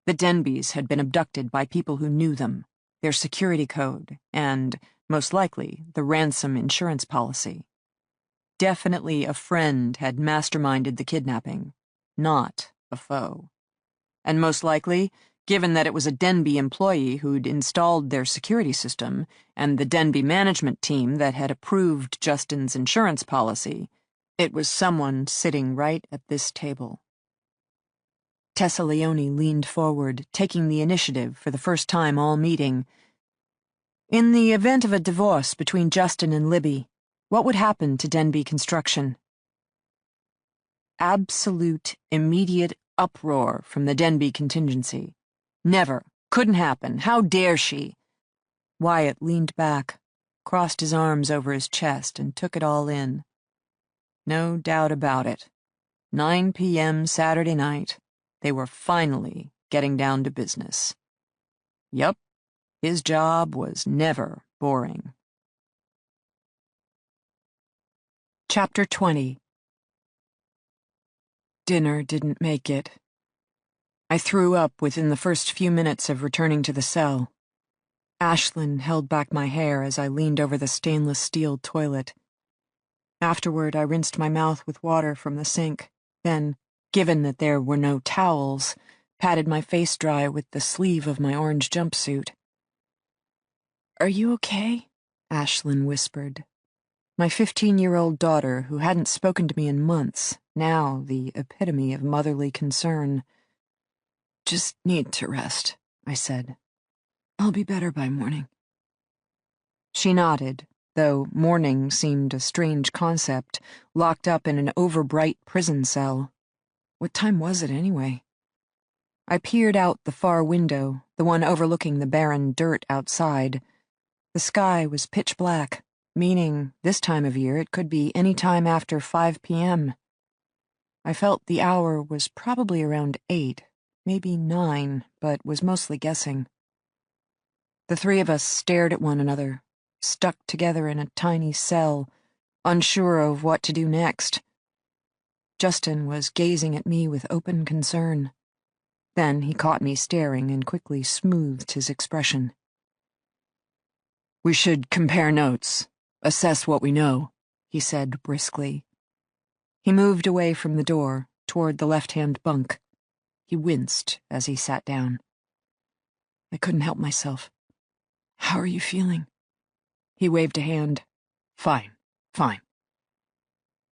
The Denbes had been abducted by people who knew them, their security code, and, most likely, the ransom insurance policy. Definitely a friend had masterminded the kidnapping, not a foe. And most likely, given that it was a Denbe employee who'd installed their security system, and the Denbe management team that had approved Justin's insurance policy, It was someone sitting right at this table. Tessa Leone leaned forward, taking the initiative for the first time all meeting. In the event of a divorce between Justin and Libby, what would happen to Denbe Construction? Absolute, immediate uproar from the Denbe contingency. Never. Couldn't happen. How dare she? Wyatt leaned back, crossed his arms over his chest, and took it all in. No doubt about it. 9 p.m. Saturday night. They were finally getting down to business. Yup, his job was never boring. Chapter 20. Dinner didn't make it. I threw up within the first few minutes of returning to the cell. Ashlyn held back my hair as I leaned over the stainless steel toilet. Afterward, I rinsed my mouth with water from the sink, then, given that there were no towels, patted my face dry with the sleeve of my orange jumpsuit. "Are you okay?" Ashlyn whispered. My 15-year-old daughter, who hadn't spoken to me in months, now the epitome of motherly concern. "Just need to rest," I said. "I'll be better by morning." She nodded, though morning seemed a strange concept, locked up in an overbright prison cell. What time was it, anyway? I peered out the far window, the one overlooking the barren dirt outside. The sky was pitch black, meaning this time of year it could be any time after 5 p.m. I felt the hour was probably around 8, maybe 9, but was mostly guessing. The three of us stared at one another, stuck together in a tiny cell, unsure of what to do next. Justin was gazing at me with open concern. Then he caught me staring and quickly smoothed his expression. "We should compare notes, assess what we know," he said briskly. He moved away from the door, toward the left-hand bunk. He winced as he sat down. I couldn't help myself. "How are you feeling?" He waved a hand. "Fine, fine."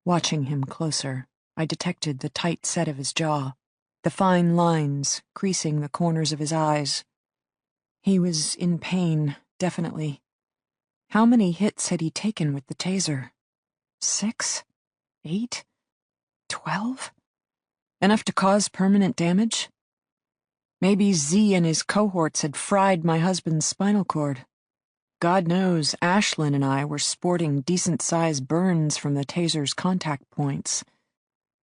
Watching him closer, I detected the tight set of his jaw, the fine lines creasing the corners of his eyes. He was in pain, definitely. How many hits had he taken with the taser? 6? 8? 12? Enough to cause permanent damage? Maybe Z and his cohorts had fried my husband's spinal cord. God knows Ashlyn and I were sporting decent-sized burns from the taser's contact points.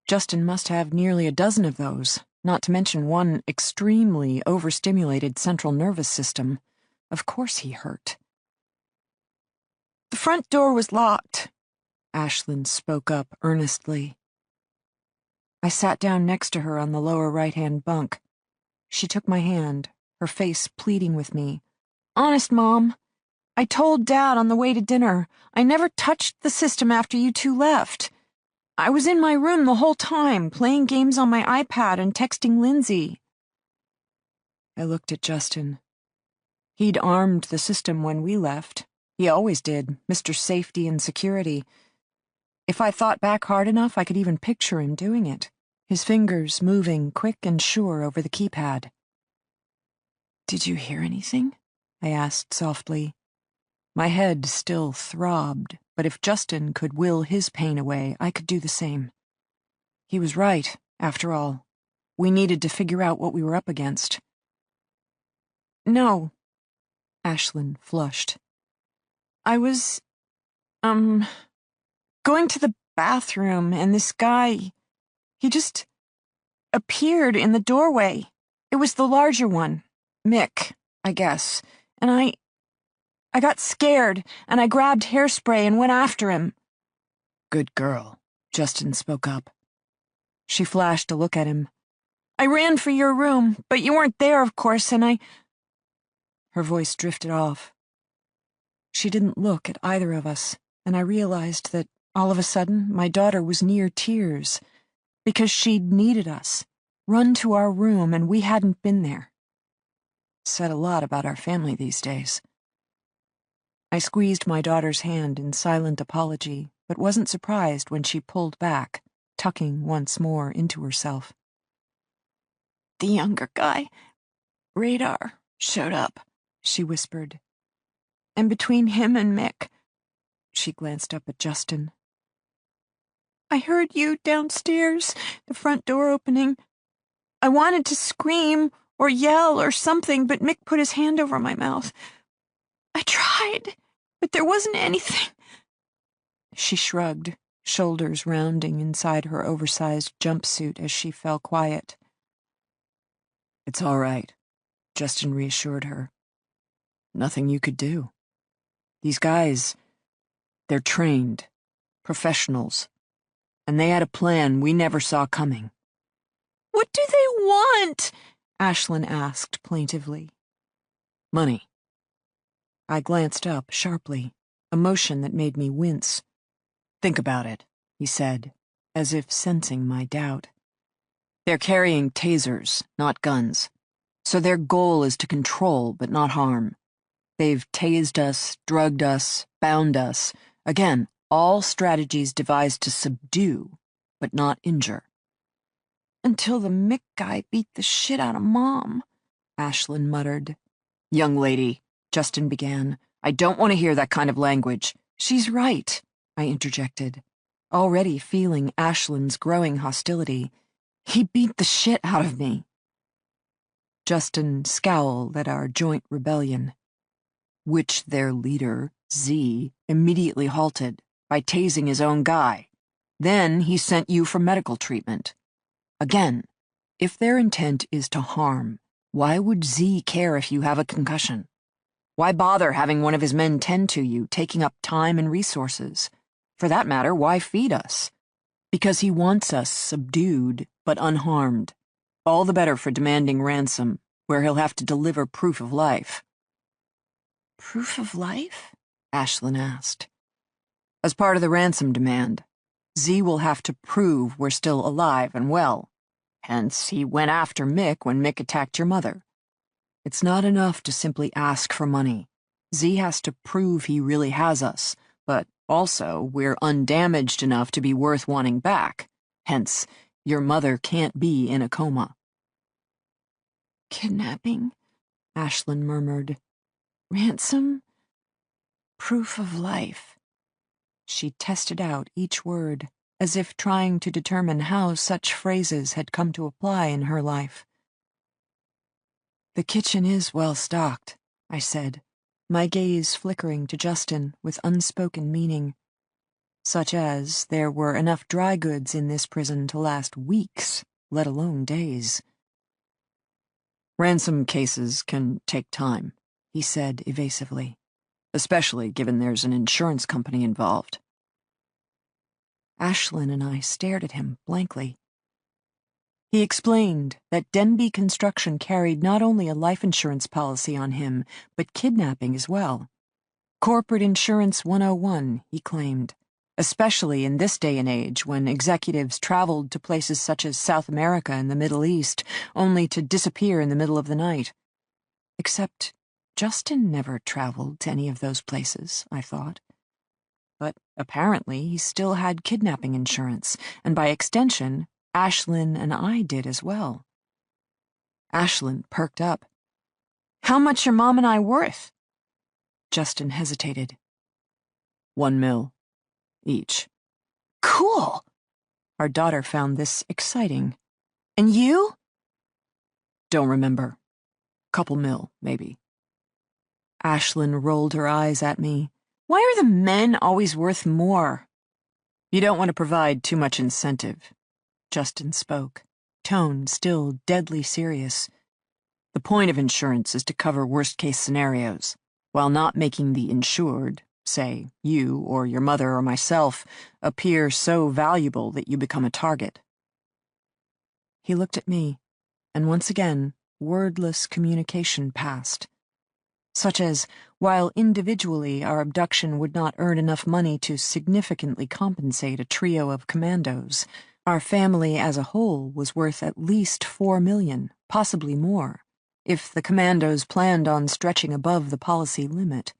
Justin must have nearly a dozen of those, not to mention one extremely overstimulated central nervous system. Of course he hurt. "The front door was locked," Ashlyn spoke up earnestly. I sat down next to her on the lower right-hand bunk. She took my hand, her face pleading with me. "Honest, Mom. I told Dad on the way to dinner. I never touched the system after you two left. I was in my room the whole time, playing games on my iPad and texting Lindsay." I looked at Justin. He'd armed the system when we left. He always did, Mr. Safety and Security. If I thought back hard enough, I could even picture him doing it, his fingers moving quick and sure over the keypad. "Did you hear anything?" I asked softly. My head still throbbed, but if Justin could will his pain away, I could do the same. He was right, after all. We needed to figure out what we were up against. "No." Ashlyn flushed. "I was, going to the bathroom, and this guy, he just appeared in the doorway. It was the larger one, Mick, I guess, and I got scared, and I grabbed hairspray and went after him." "Good girl," Justin spoke up. She flashed a look at him. "I ran for your room, but you weren't there, of course, and I—" Her voice drifted off. She didn't look at either of us, and I realized that, all of a sudden, my daughter was near tears, because she'd needed us, run to our room, and we hadn't been there. Said a lot about our family these days. I squeezed my daughter's hand in silent apology, but wasn't surprised when she pulled back, tucking once more into herself. The younger guy, Radar, showed up, she whispered. And between him and Mick, she glanced up at Justin. I heard you downstairs, the front door opening. I wanted to scream or yell or something, but Mick put his hand over my mouth. I tried, but there wasn't anything. She shrugged, shoulders rounding inside her oversized jumpsuit as she fell quiet. It's all right, Justin reassured her. Nothing you could do. These guys, they're trained, professionals, and they had a plan we never saw coming. What do they want? Ashlyn asked plaintively. Money. I glanced up sharply, a motion that made me wince. Think about it, he said, as if sensing my doubt. They're carrying tasers, not guns, so their goal is to control but not harm. They've tased us, drugged us, bound us. Again, all strategies devised to subdue, but not injure. Until the Mick guy beat the shit out of Mom, Ashlyn muttered. Young lady, Justin began, I don't want to hear that kind of language. She's right, I interjected, already feeling Ashlyn's growing hostility. He beat the shit out of me. Justin scowled at our joint rebellion, which their leader, Z, immediately halted by tasing his own guy. Then he sent you for medical treatment. Again, if their intent is to harm, why would Z care if you have a concussion? Why bother having one of his men tend to you, taking up time and resources? For that matter, why feed us? Because he wants us subdued but unharmed. All the better for demanding ransom, where he'll have to deliver proof of life. Proof of life? Ashlyn asked. As part of the ransom demand, Z will have to prove we're still alive and well. Hence, he went after Mick when Mick attacked your mother. It's not enough to simply ask for money. Z has to prove he really has us, but also we're undamaged enough to be worth wanting back. Hence, your mother can't be in a coma. Kidnapping? Ashlyn murmured. Ransom? Proof of life. She tested out each word, as if trying to determine how such phrases had come to apply in her life. The kitchen is well stocked, I said, my gaze flickering to Justin with unspoken meaning, such as there were enough dry goods in this prison to last weeks, let alone days. Ransom cases can take time, he said evasively, especially given there's an insurance company involved. Ashlyn and I stared at him blankly. He explained that Denbe Construction carried not only a life insurance policy on him, but kidnapping as well. Corporate Insurance 101, he claimed, especially in this day and age when executives traveled to places such as South America and the Middle East, only to disappear in the middle of the night. Except Justin never traveled to any of those places, I thought. But apparently he still had kidnapping insurance, and by extension, Ashlyn and I did as well. Ashlyn perked up. How much are Mom and I worth? Justin hesitated. $1 million each. Cool. Our daughter found this exciting. And you? Don't remember. Couple mil, maybe. Ashlyn rolled her eyes at me. Why are the men always worth more? You don't want to provide too much incentive. Justin spoke, tone still deadly serious. The point of insurance is to cover worst-case scenarios, while not making the insured, say, you or your mother or myself, appear so valuable that you become a target. He looked at me, and once again, wordless communication passed. Such as, while individually our abduction would not earn enough money to significantly compensate a trio of commandos, our family as a whole was worth at least $4 million, possibly more, if the commandos planned on stretching above the policy limit.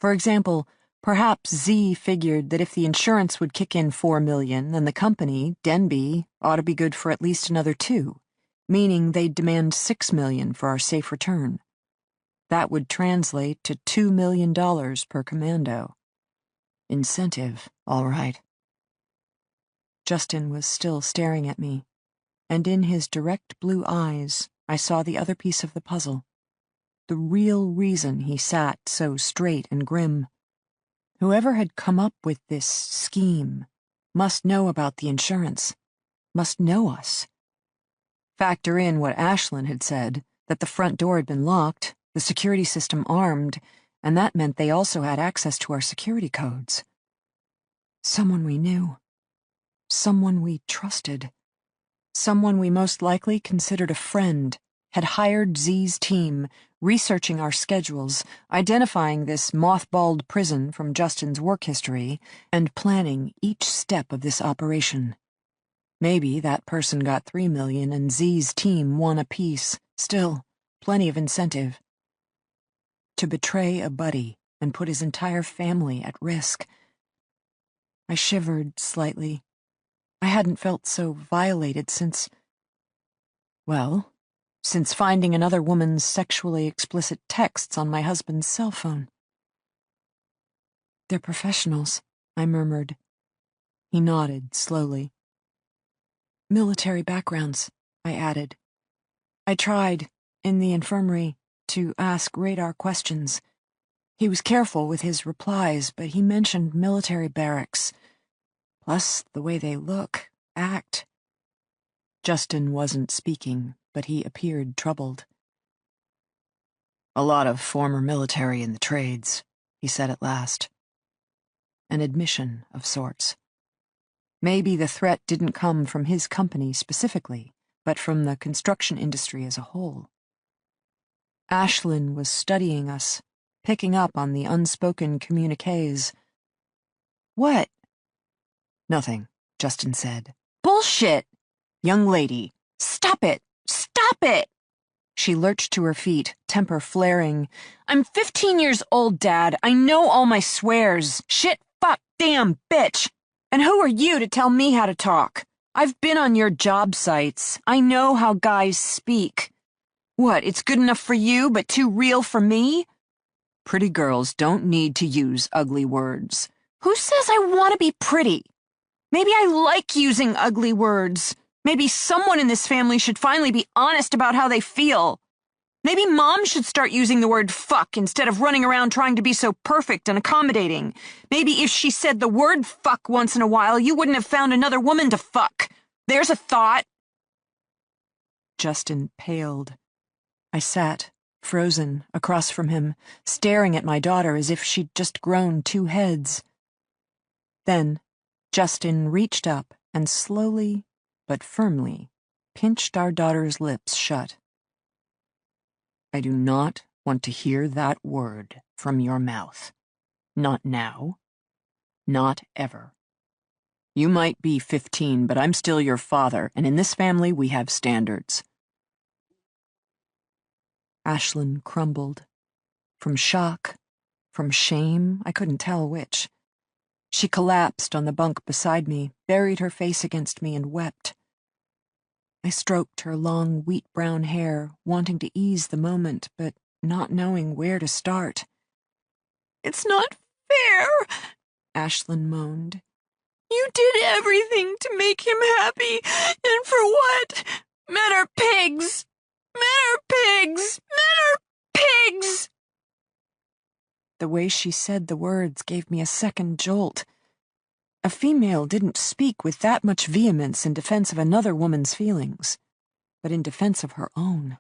For example, Perhaps Z figured that if the insurance would kick in $4 million, then the company, Denbe, ought to be good for at least another 2, meaning they'd demand $6 million for our safe return. That would translate to $2 million per commando. Incentive, all right. Justin was still staring at me, and in his direct blue eyes, I saw the other piece of the puzzle. The real reason he sat so straight and grim. Whoever had come up with this scheme must know about the insurance, must know us. Factor in what Ashlyn had said, that the front door had been locked, the security system armed, and that meant they also had access to our security codes. Someone we knew. Someone we trusted. Someone we most likely considered a friend had hired Z's team, researching our schedules, identifying this mothballed prison from Justin's work history, and planning each step of this operation. Maybe that person got $3 million and Z's team won a piece. Still, plenty of incentive. To betray a buddy and put his entire family at risk. I shivered slightly. I hadn't felt so violated since finding another woman's sexually explicit texts on my husband's cell phone. They're professionals, I murmured. He nodded slowly. Military backgrounds, I added. I tried, in the infirmary, to ask radar questions. He was careful with his replies, but he mentioned military barracks. Plus, the way they look, act. Justin wasn't speaking, but he appeared troubled. A lot of former military in the trades, he said at last. An admission of sorts. Maybe the threat didn't come from his company specifically, but from the construction industry as a whole. Ashlyn was studying us, picking up on the unspoken communiques. What? Nothing, Justin said. Bullshit! Young lady, stop it! Stop it! She lurched to her feet, temper flaring. I'm 15 years old, Dad. I know all my swears. Shit, fuck, damn, bitch. And who are you to tell me how to talk? I've been on your job sites. I know how guys speak. What, it's good enough for you, but too real for me? Pretty girls don't need to use ugly words. Who says I want to be pretty? Maybe I like using ugly words. Maybe someone in this family should finally be honest about how they feel. Maybe Mom should start using the word fuck instead of running around trying to be so perfect and accommodating. Maybe if she said the word fuck once in a while, you wouldn't have found another woman to fuck. There's a thought. Justin paled. I sat, frozen, across from him, staring at my daughter as if she'd just grown 2 heads. Then, Justin reached up and slowly, but firmly, pinched our daughter's lips shut. I do not want to hear that word from your mouth. Not now. Not ever. You might be 15, but I'm still your father, and in this family we have standards. Ashlyn crumbled. From shock, from shame, I couldn't tell which. She collapsed on the bunk beside me, buried her face against me, and wept. I stroked her long, wheat-brown hair, wanting to ease the moment, but not knowing where to start. It's not fair, Ashlyn moaned. You did everything to make him happy, and for what? Men are pigs! Men are pigs! Men are pigs! The way she said the words gave me a second jolt. A female didn't speak with that much vehemence in defense of another woman's feelings, but in defense of her own.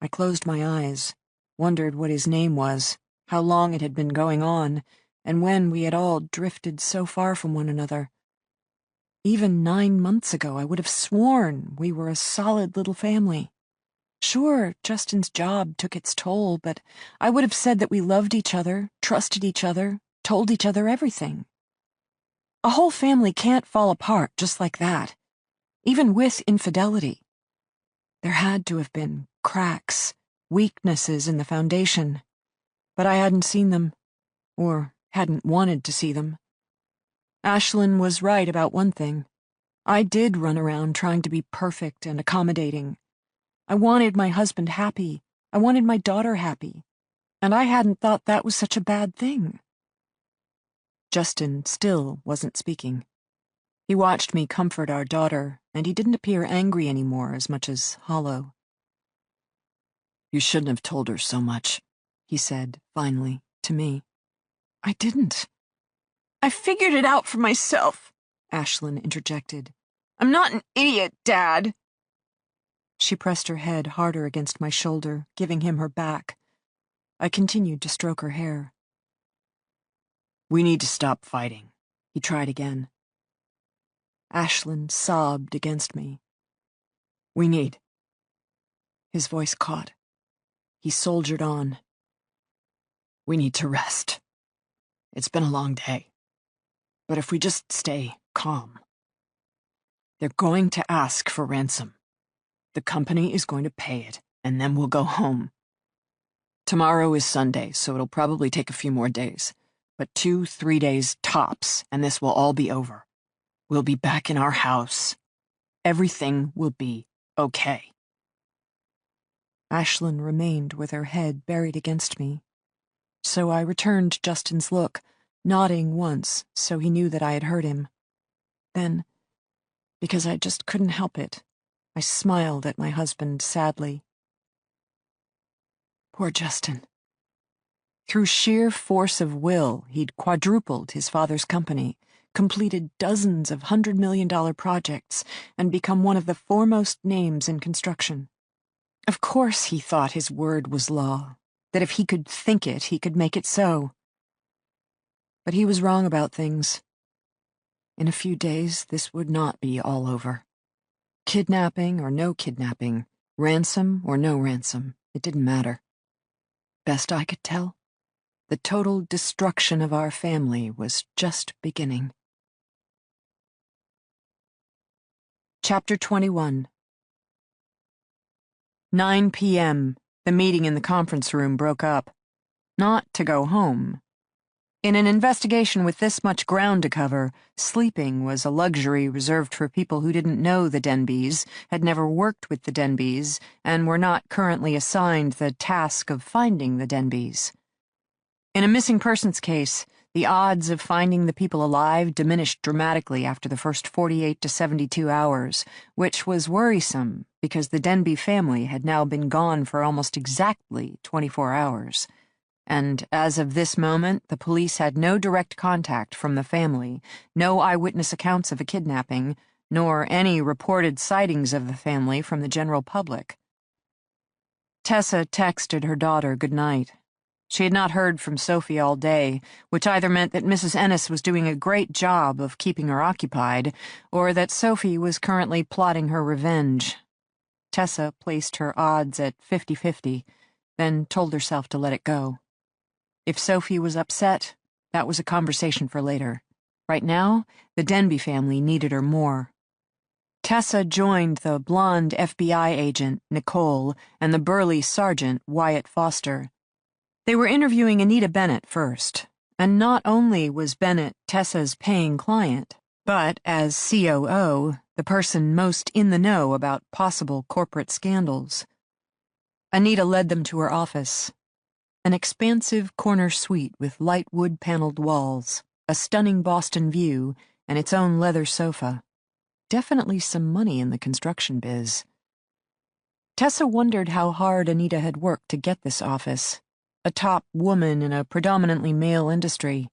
I closed my eyes, wondered what his name was, how long it had been going on, and when we had all drifted so far from one another. Even 9 months ago, I would have sworn we were a solid little family. Sure, Justin's job took its toll, but I would have said that we loved each other, trusted each other, told each other everything. A whole family can't fall apart just like that, even with infidelity. There had to have been cracks, weaknesses in the foundation, but I hadn't seen them, or hadn't wanted to see them. Ashlyn was right about one thing. I did run around trying to be perfect and accommodating. I wanted my husband happy. I wanted my daughter happy. And I hadn't thought that was such a bad thing. Justin still wasn't speaking. He watched me comfort our daughter, and he didn't appear angry anymore as much as hollow. You shouldn't have told her so much, he said, finally, to me. I didn't. I figured it out for myself, Ashlyn interjected. I'm not an idiot, Dad. She pressed her head harder against my shoulder, giving him her back. I continued to stroke her hair. We need to stop fighting, he tried again. Ashlyn sobbed against me. We need. His voice caught. He soldiered on. We need to rest. It's been a long day. But if we just stay calm. They're going to ask for ransom. The company is going to pay it, and then we'll go home. Tomorrow is Sunday, so it'll probably take a few more days. But 2-3 days tops, and this will all be over. We'll be back in our house. Everything will be okay. Ashlyn remained with her head buried against me. So I returned Justin's look, nodding once so he knew that I had heard him. Then, because I just couldn't help it, I smiled at my husband sadly. Poor Justin. Through sheer force of will, he'd quadrupled his father's company, completed dozens of $100 million projects, and become one of the foremost names in construction. Of course he thought his word was law, that if he could think it, he could make it so. But he was wrong about things. In a few days, this would not be all over. Kidnapping or no kidnapping, ransom or no ransom, it didn't matter. Best I could tell, the total destruction of our family was just beginning. Chapter 21. 9 p.m. The meeting in the conference room broke up. Not to go home. In an investigation with this much ground to cover, sleeping was a luxury reserved for people who didn't know the Denbes, had never worked with the Denbes, and were not currently assigned the task of finding the Denbes. In a missing persons case, the odds of finding the people alive diminished dramatically after the first 48 to 72 hours, which was worrisome because the Denbe family had now been gone for almost exactly 24 hours. And as of this moment, the police had no direct contact from the family, no eyewitness accounts of a kidnapping, nor any reported sightings of the family from the general public. Tessa texted her daughter good night. She had not heard from Sophie all day, which either meant that Mrs. Ennis was doing a great job of keeping her occupied, or that Sophie was currently plotting her revenge. Tessa placed her odds at 50-50, then told herself to let it go. If Sophie was upset, that was a conversation for later. Right now, the Denbe family needed her more. Tessa joined the blonde FBI agent, Nicole, and the burly sergeant, Wyatt Foster. They were interviewing Anita Bennett first, and not only was Bennett Tessa's paying client, but as COO, the person most in the know about possible corporate scandals. Anita led them to her office. An expansive corner suite with light wood-paneled walls, a stunning Boston view, and its own leather sofa. Definitely some money in the construction biz. Tessa wondered how hard Anita had worked to get this office, a top woman in a predominantly male industry.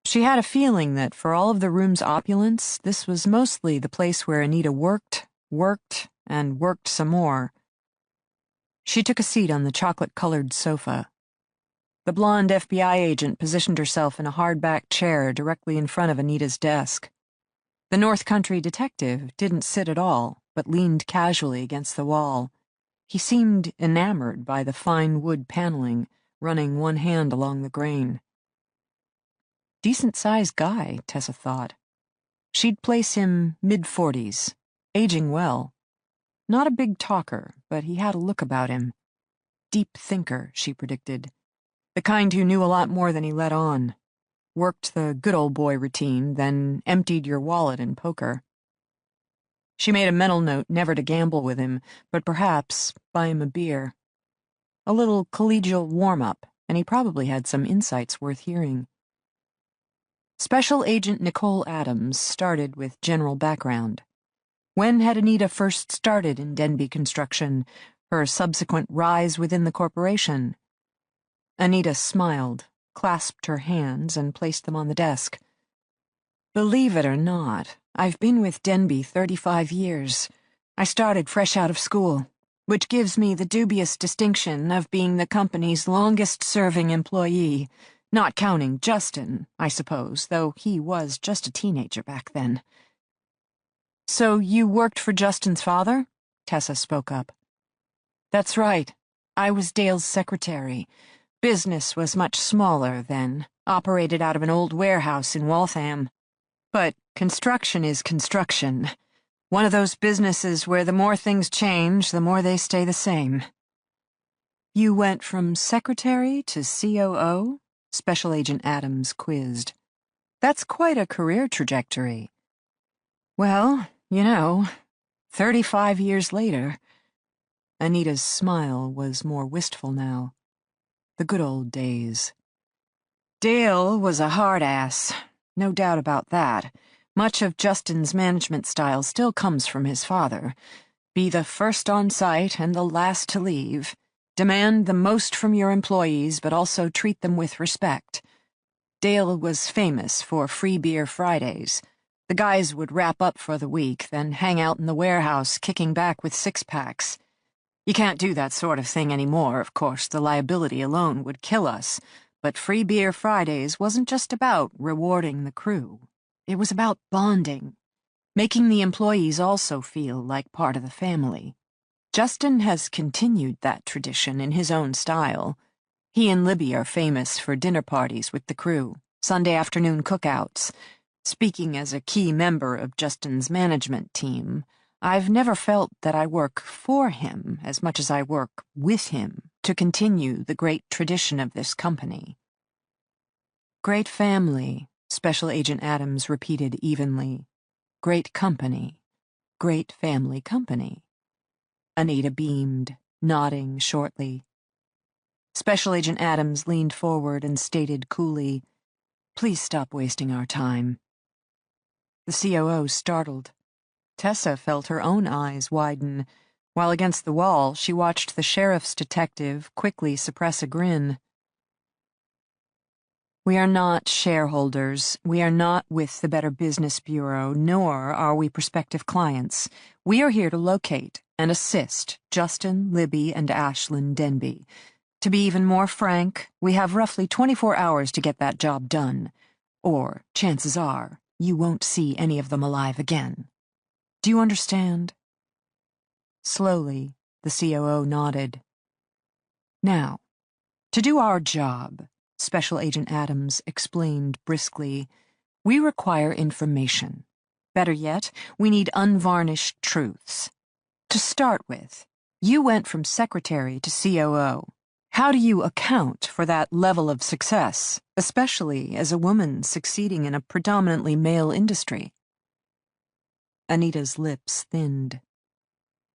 She had a feeling that for all of the room's opulence, this was mostly the place where Anita worked, and worked some more. She took a seat on the chocolate-colored sofa. The blonde FBI agent positioned herself in a hardback chair directly in front of Anita's desk. The North Country detective didn't sit at all, but leaned casually against the wall. He seemed enamored by the fine wood paneling, running one hand along the grain. Decent-sized guy, Tessa thought. She'd place him mid-40s, aging well. Not a big talker, but he had a look about him. Deep thinker, she predicted. The kind who knew a lot more than he let on. worked the good old boy routine, then emptied your wallet in poker. She made a mental note never to gamble with him, but perhaps buy him a beer. A little collegial warm-up, and he probably had some insights worth hearing. Special Agent Nicole Adams started with general background. When had Anita first started in Denbe construction, her subsequent rise within the corporation? Anita smiled, clasped her hands, and placed them on the desk. Believe it or not, I've been with Denbe 35 years. I started fresh out of school, which gives me the dubious distinction of being the company's longest-serving employee, not counting Justin, I suppose, though he was just a teenager back then. So you worked for Justin's father? Tessa spoke up. That's right. I was Dale's secretary. Business was much smaller then, operated out of an old warehouse in Waltham. But construction is construction. One of those businesses where the more things change, the more they stay the same. You went from secretary to COO? Special Agent Adams quizzed. That's quite a career trajectory. Well, 35 years later. Anita's smile was more wistful now. The good old days. Dale was a hard ass. No doubt about that. Much of Justin's management style still comes from his father. Be the first on site and the last to leave. Demand the most from your employees, but also treat them with respect. Dale was famous for free beer Fridays. The guys would wrap up for the week, then hang out in the warehouse, kicking back with six-packs. You can't do that sort of thing anymore, of course. The liability alone would kill us. But Free Beer Fridays wasn't just about rewarding the crew. It was about bonding, making the employees also feel like part of the family. Justin has continued that tradition in his own style. He and Libby are famous for dinner parties with the crew, Sunday afternoon cookouts. Speaking as a key member of Justin's management team, I've never felt that I work for him as much as I work with him to continue the great tradition of this company. Great family, Special Agent Adams repeated evenly. Great company. Great family company. Anita beamed, nodding shortly. Special Agent Adams leaned forward and stated coolly, "Please stop wasting our time." The COO startled. Tessa felt her own eyes widen, while against the wall she watched the sheriff's detective quickly suppress a grin. We are not shareholders. We are not with the Better Business Bureau, nor are we prospective clients. We are here to locate and assist Justin, Libby, and Ashlyn Denbe. To be even more frank, we have roughly 24 hours to get that job done. Or, chances are, you won't see any of them alive again. Do you understand? Slowly, the COO nodded. Now, to do our job, Special Agent Adams explained briskly, we require information. Better yet, we need unvarnished truths. To start with, you went from secretary to COO. How do you account for that level of success, especially as a woman succeeding in a predominantly male industry? Anita's lips thinned.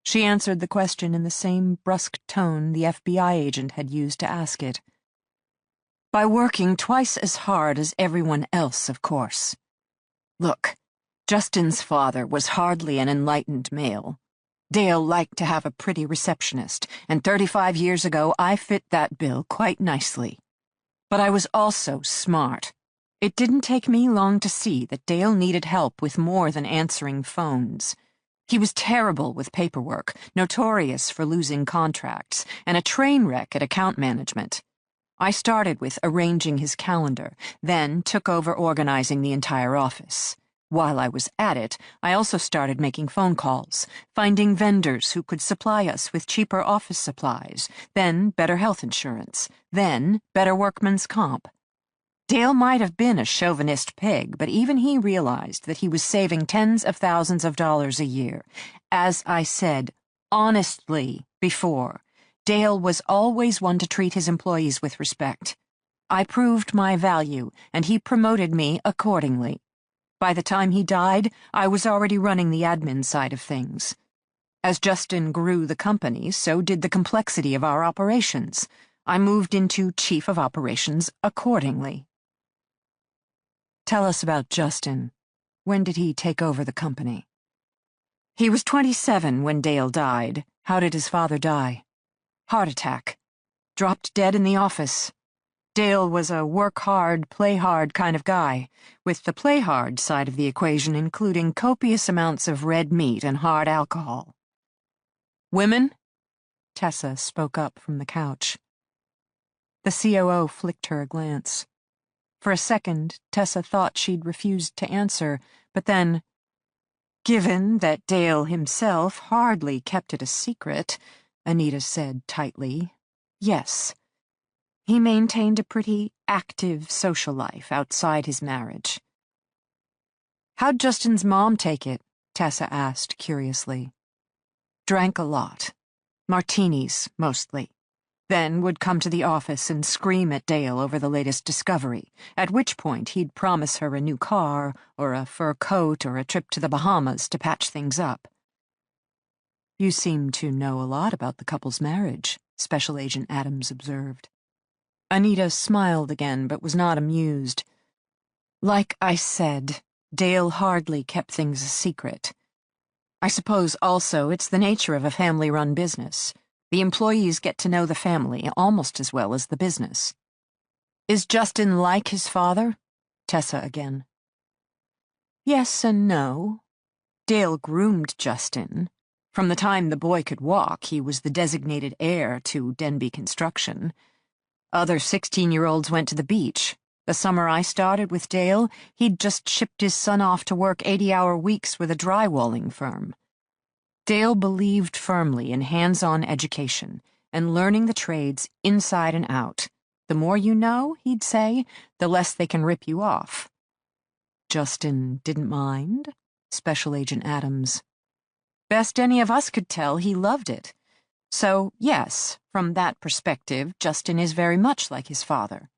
She answered the question in the same brusque tone the FBI agent had used to ask it. By working twice as hard as everyone else, of course. Look, Justin's father was hardly an enlightened male. Dale liked to have a pretty receptionist, and 35 years ago I fit that bill quite nicely. But I was also smart. It didn't take me long to see that Dale needed help with more than answering phones. He was terrible with paperwork, notorious for losing contracts, and a train wreck at account management. I started with arranging his calendar, then took over organizing the entire office. While I was at it, I also started making phone calls, finding vendors who could supply us with cheaper office supplies, then better health insurance, then better workman's comp. Dale might have been a chauvinist pig, but even he realized that he was saving tens of thousands of dollars a year. As I said, honestly, before, Dale was always one to treat his employees with respect. I proved my value, and he promoted me accordingly. By the time he died, I was already running the admin side of things. As Justin grew the company, so did the complexity of our operations. I moved into chief of operations accordingly. Tell us about Justin. When did he take over the company? He was 27 when Dale died. How did his father die? Heart attack. Dropped dead in the office. Dale was a work hard, play hard kind of guy, with the play hard side of the equation including copious amounts of red meat and hard alcohol. Women? Tessa spoke up from the couch. The COO flicked her a glance. For a second, Tessa thought she'd refused to answer, but then, given that Dale himself hardly kept it a secret, Anita said tightly, yes. He maintained a pretty active social life outside his marriage. How'd Justin's mom take it? Tessa asked curiously. Drank a lot. Martinis, mostly. Then would come to the office and scream at Dale over the latest discovery, at which point he'd promise her a new car, or a fur coat, or a trip to the Bahamas to patch things up. You seem to know a lot about the couple's marriage, Special Agent Adams observed. Anita smiled again, but was not amused. Like I said, Dale hardly kept things a secret. I suppose also it's the nature of a family-run business. The employees get to know the family almost as well as the business. Is Justin like his father? Tessa again. Yes and no. Dale groomed Justin. From the time the boy could walk, he was the designated heir to Denbe Construction. Other 16-year-olds went to the beach. The summer I started with Dale, he'd just shipped his son off to work 80-hour weeks with a drywalling firm. Dale believed firmly in hands-on education and learning the trades inside and out. The more you know, he'd say, the less they can rip you off. Justin didn't mind? Special Agent Adams. Best any of us could tell, he loved it. So, yes, from that perspective, Justin is very much like his father.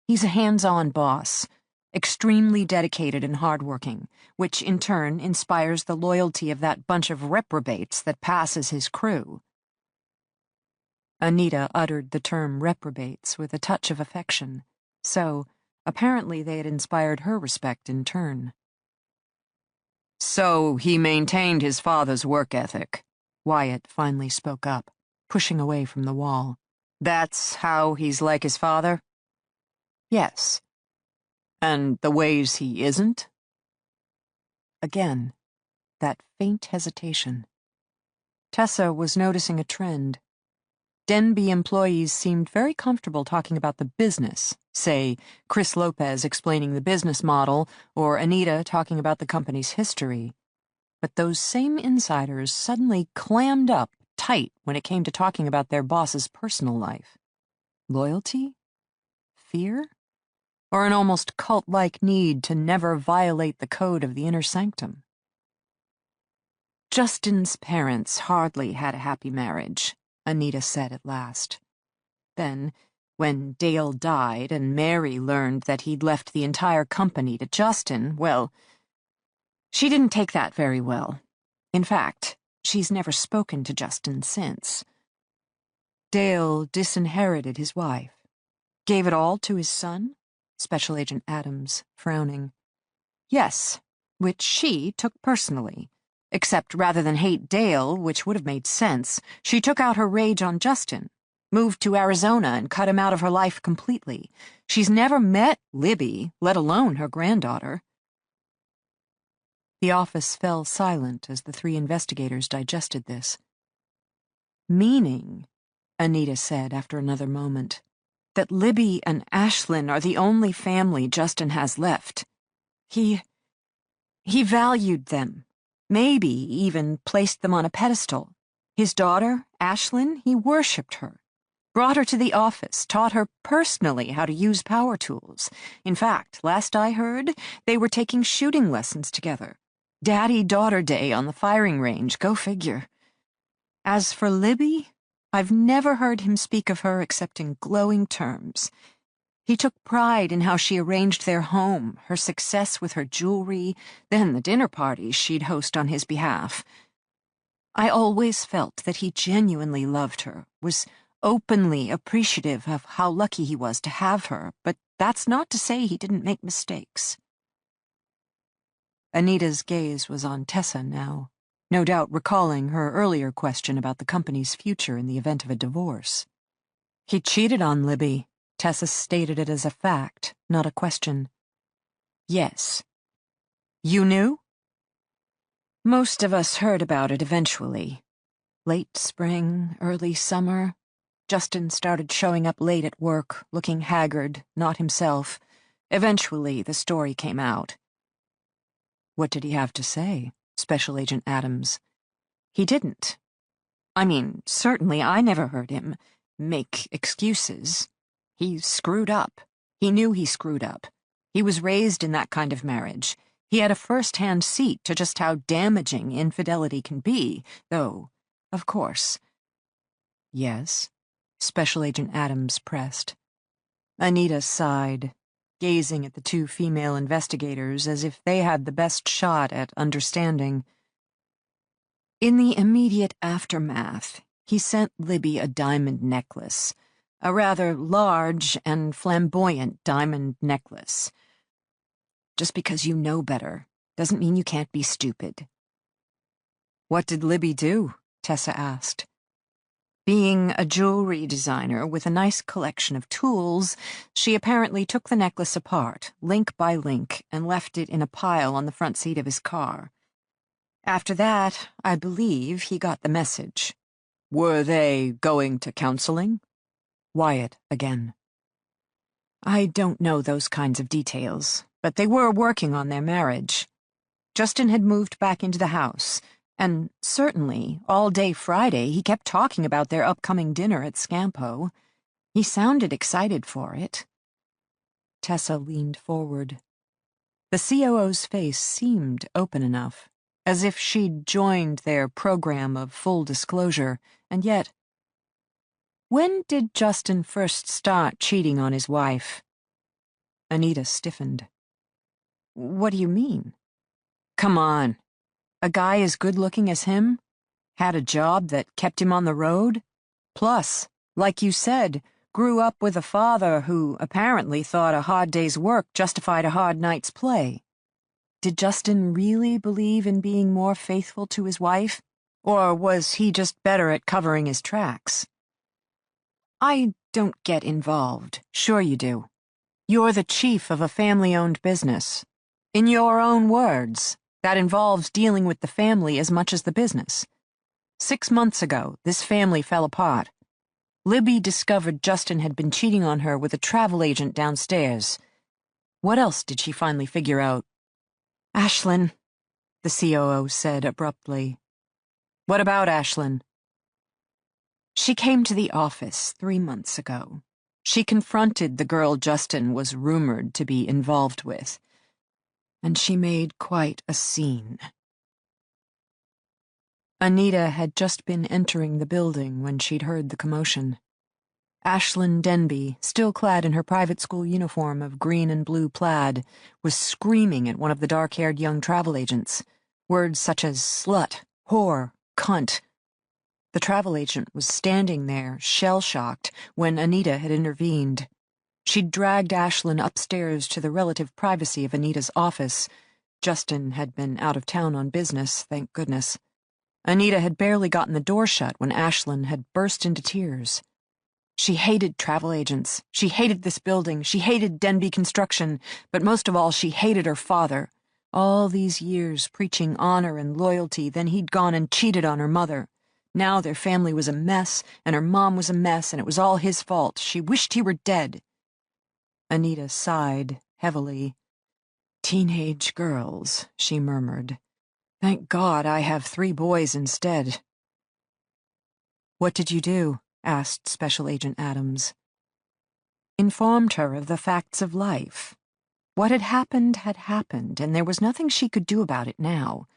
He's a hands-on boss, extremely dedicated and hardworking, which in turn inspires the loyalty of that bunch of reprobates that passes his crew. Anita uttered the term reprobates with a touch of affection, so apparently they had inspired her respect in turn. So he maintained his father's work ethic, Wyatt finally spoke up, pushing away from the wall. That's how he's like his father? Yes. And the ways he isn't? Again, that faint hesitation. Tessa was noticing a trend. Denbe employees seemed very comfortable talking about the business, say, Chris Lopez explaining the business model, or Anita talking about the company's history. But those same insiders suddenly clammed up tight when it came to talking about their boss's personal life. Loyalty? Fear? Or an almost cult-like need to never violate the code of the inner sanctum? Justin's parents hardly had a happy marriage, Anita said at last. Then, when Dale died and Mary learned that he'd left the entire company to Justin, well, she didn't take that very well. In fact, she's never spoken to Justin since. Dale disinherited his wife. Gave it all to his son? Special Agent Adams, frowning. Yes, which she took personally. Except rather than hate Dale, which would have made sense, she took out her rage on Justin, moved to Arizona and cut him out of her life completely. She's never met Libby, let alone her granddaughter. The office fell silent as the three investigators digested this. Meaning, Anita said after another moment, that Libby and Ashlyn are the only family Justin has left. He valued them, maybe even placed them on a pedestal. His daughter, Ashlyn, he worshipped her, brought her to the office, taught her personally how to use power tools. In fact, last I heard, they were taking shooting lessons together. Daddy-daughter day on the firing range, go figure. As for Libby, I've never heard him speak of her except in glowing terms. He took pride in how she arranged their home, her success with her jewelry, then the dinner parties she'd host on his behalf. I always felt that he genuinely loved her, was openly appreciative of how lucky he was to have her, but that's not to say he didn't make mistakes. Anita's gaze was on Tessa now, no doubt recalling her earlier question about the company's future in the event of a divorce. He cheated on Libby. Tessa stated it as a fact, not a question. Yes. You knew? Most of us heard about it eventually. Late spring, early summer. Justin started showing up late at work, looking haggard, not himself. Eventually, the story came out. What did he have to say, Special Agent Adams? He didn't. I mean, certainly I never heard him make excuses. He screwed up. He knew he screwed up. He was raised in that kind of marriage. He had a first-hand seat to just how damaging infidelity can be, though, of course. Yes, Special Agent Adams pressed. Anita sighed, gazing at the two female investigators as if they had the best shot at understanding. In the immediate aftermath, he sent Libby a diamond necklace, a rather large and flamboyant diamond necklace. Just because you know better doesn't mean you can't be stupid. What did Libby do? Tessa asked. Being a jewelry designer with a nice collection of tools, she apparently took the necklace apart, link by link, and left it in a pile on the front seat of his car. After that, I believe he got the message. Were they going to counseling? Wyatt again. I don't know those kinds of details, but they were working on their marriage. Justin had moved back into the house, and certainly, all day Friday, he kept talking about their upcoming dinner at Scampo. He sounded excited for it. Tessa leaned forward. The COO's face seemed open enough, as if she'd joined their program of full disclosure, and yet... When did Justin first start cheating on his wife? Anita stiffened. What do you mean? Come on. A guy as good-looking as him? Had a job that kept him on the road? Plus, like you said, grew up with a father who apparently thought a hard day's work justified a hard night's play. Did Justin really believe in being more faithful to his wife? Or was he just better at covering his tracks? I don't get involved. Sure you do. You're the chief of a family-owned business. In your own words, that involves dealing with the family as much as the business. 6 months ago, this family fell apart. Libby discovered Justin had been cheating on her with a travel agent downstairs. What else did she finally figure out? Ashlyn, the COO said abruptly. What about Ashlyn? She came to the office 3 months ago. She confronted the girl Justin was rumored to be involved with, and she made quite a scene. Anita had just been entering the building when she'd heard the commotion. Libby Denbe, still clad in her private school uniform of green and blue plaid, was screaming at one of the dark-haired young travel agents, words such as slut, whore, cunt. The travel agent was standing there, shell-shocked, when Anita had intervened. She'd dragged Ashlyn upstairs to the relative privacy of Anita's office. Justin had been out of town on business, thank goodness. Anita had barely gotten the door shut when Ashlyn had burst into tears. She hated travel agents. She hated this building. She hated Denbe Construction. But most of all, she hated her father. All these years preaching honor and loyalty, then he'd gone and cheated on her mother. Now their family was a mess, and her mom was a mess, and it was all his fault. She wished he were dead. Anita sighed heavily. Teenage girls, she murmured. Thank God I have 3 boys instead. What did you do? Asked Special Agent Adams. Informed her of the facts of life. What had happened, and there was nothing she could do about it now.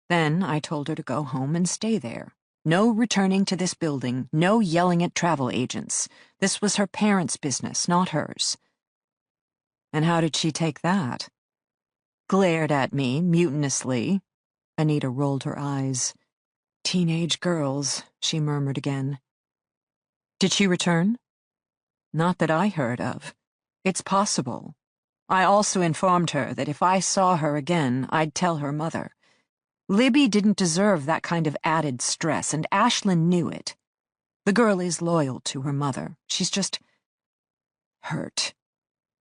Then I told her to go home and stay there. No returning to this building, no yelling at travel agents. This was her parents' business, not hers. And how did she take that? Glared at me mutinously. Anita rolled her eyes. Teenage girls, she murmured again. Did she return? Not that I heard of. It's possible. I also informed her that if I saw her again, I'd tell her mother. Libby didn't deserve that kind of added stress, and Ashlyn knew it. The girl is loyal to her mother. She's just hurt.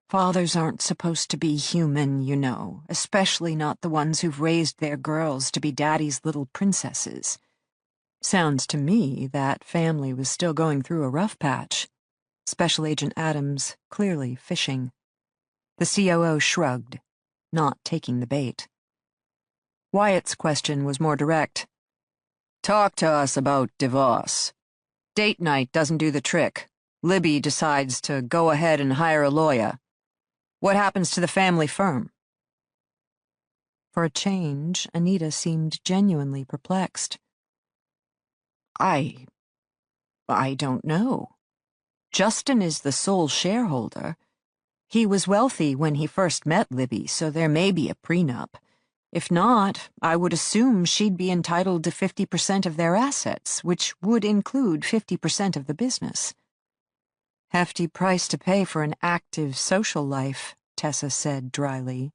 Fathers aren't supposed to be human, you know, especially not the ones who've raised their girls to be daddy's little princesses. Sounds to me that family was still going through a rough patch. Special Agent Adams clearly fishing. The COO shrugged, not taking the bait. Wyatt's question was more direct. Talk to us about divorce. Date night doesn't do the trick. Libby decides to go ahead and hire a lawyer. What happens to the family firm? For a change, Anita seemed genuinely perplexed. I don't know. Justin is the sole shareholder. He was wealthy when he first met Libby, so there may be a prenup. If not, I would assume she'd be entitled to 50% of their assets, which would include 50% of the business. Hefty price to pay for an active social life, Tessa said dryly.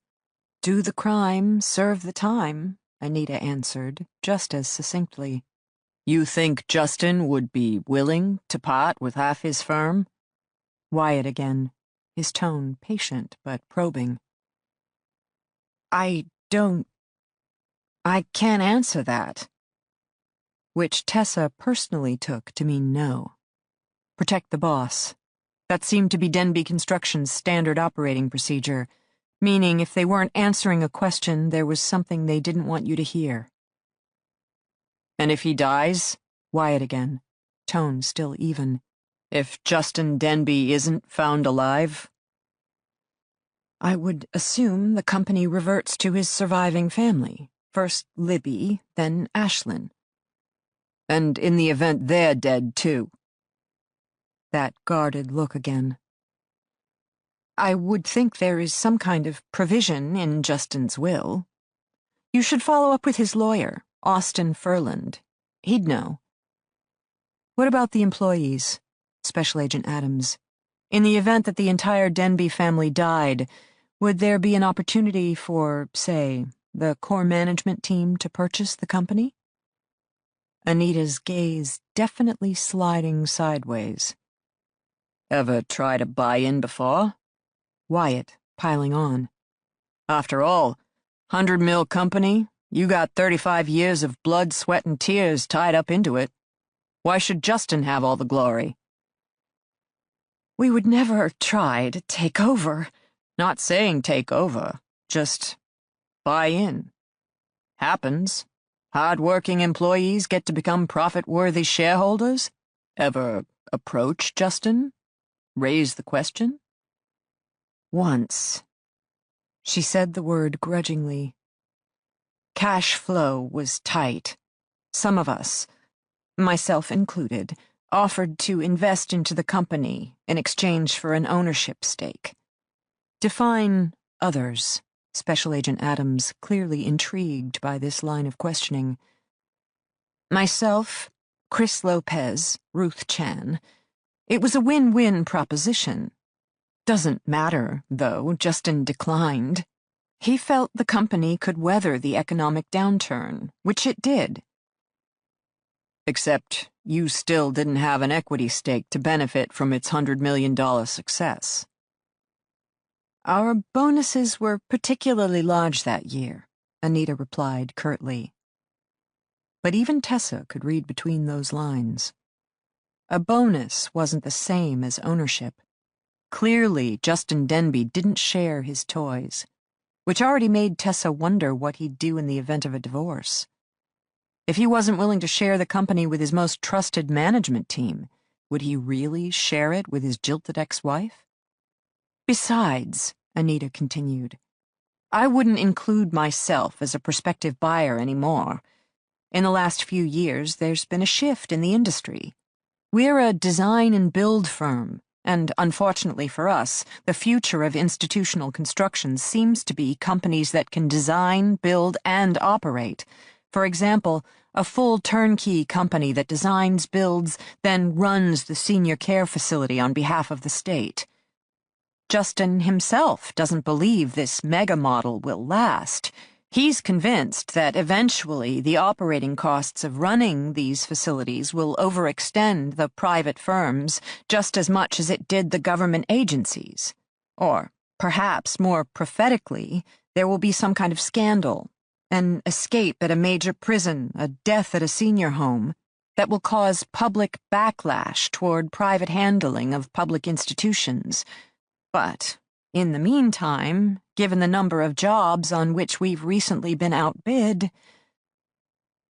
Do the crime, serve the time, Anita answered, just as succinctly. You think Justin would be willing to part with half his firm? Wyatt again, his tone patient but probing. I can't answer that. Which Tessa personally took to mean no. Protect the boss. That seemed to be Denbe Construction's standard operating procedure, meaning if they weren't answering a question, there was something they didn't want you to hear. And if he dies? Wyatt again, tone still even. If Justin Denbe isn't found alive? I would assume the company reverts to his surviving family. First Libby, then Ashlyn. And in the event they're dead, too. That guarded look again. I would think there is some kind of provision in Justin's will. You should follow up with his lawyer, Austin Furland. He'd know. What about the employees? Special Agent Adams. In the event that the entire Denbe family died, would there be an opportunity for, say, the core management team to purchase the company? Anita's gaze definitely sliding sideways. Ever try to buy in before? Wyatt, piling on. After all, $100 million company, you got 35 years of blood, sweat, and tears tied up into it. Why should Justin have all the glory? We would never try to take over. Not saying take over, just buy in. Happens. Hard-working employees get to become profit-worthy shareholders. Ever approach Justin? Raise the question? Once. She said the word grudgingly. Cash flow was tight. Some of us, myself included, offered to invest into the company in exchange for an ownership stake. Define others. Special Agent Adams, clearly intrigued by this line of questioning. Myself, Chris Lopez, Ruth Chan. It was a win-win proposition. Doesn't matter, though, Justin declined. He felt the company could weather the economic downturn, which it did. Except you still didn't have an equity stake to benefit from its $100 million success. Our bonuses were particularly large that year, Anita replied curtly. But even Tessa could read between those lines. A bonus wasn't the same as ownership. Clearly, Justin Denbe didn't share his toys, which already made Tessa wonder what he'd do in the event of a divorce. If he wasn't willing to share the company with his most trusted management team, would he really share it with his jilted ex-wife? Besides, Anita continued, I wouldn't include myself as a prospective buyer anymore. In the last few years, there's been a shift in the industry. We're a design and build firm, and unfortunately for us, the future of institutional construction seems to be companies that can design, build, and operate. For example, a full turnkey company that designs, builds, then runs the senior care facility on behalf of the state. Justin himself doesn't believe this mega model will last. He's convinced that eventually the operating costs of running these facilities will overextend the private firms just as much as it did the government agencies. Or, perhaps more prophetically, there will be some kind of scandal, an escape at a major prison, a death at a senior home, that will cause public backlash toward private handling of public institutions. But, in the meantime, given the number of jobs on which we've recently been outbid—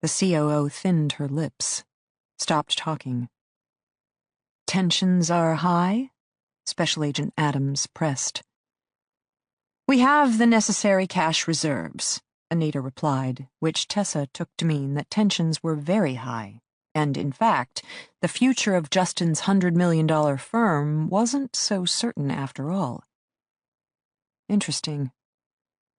The COO thinned her lips, stopped talking. Tensions are high? Special Agent Adams pressed. We have the necessary cash reserves, Anita replied, which Tessa took to mean that tensions were very high. And, in fact, the future of Justin's $100 million firm wasn't so certain after all. Interesting.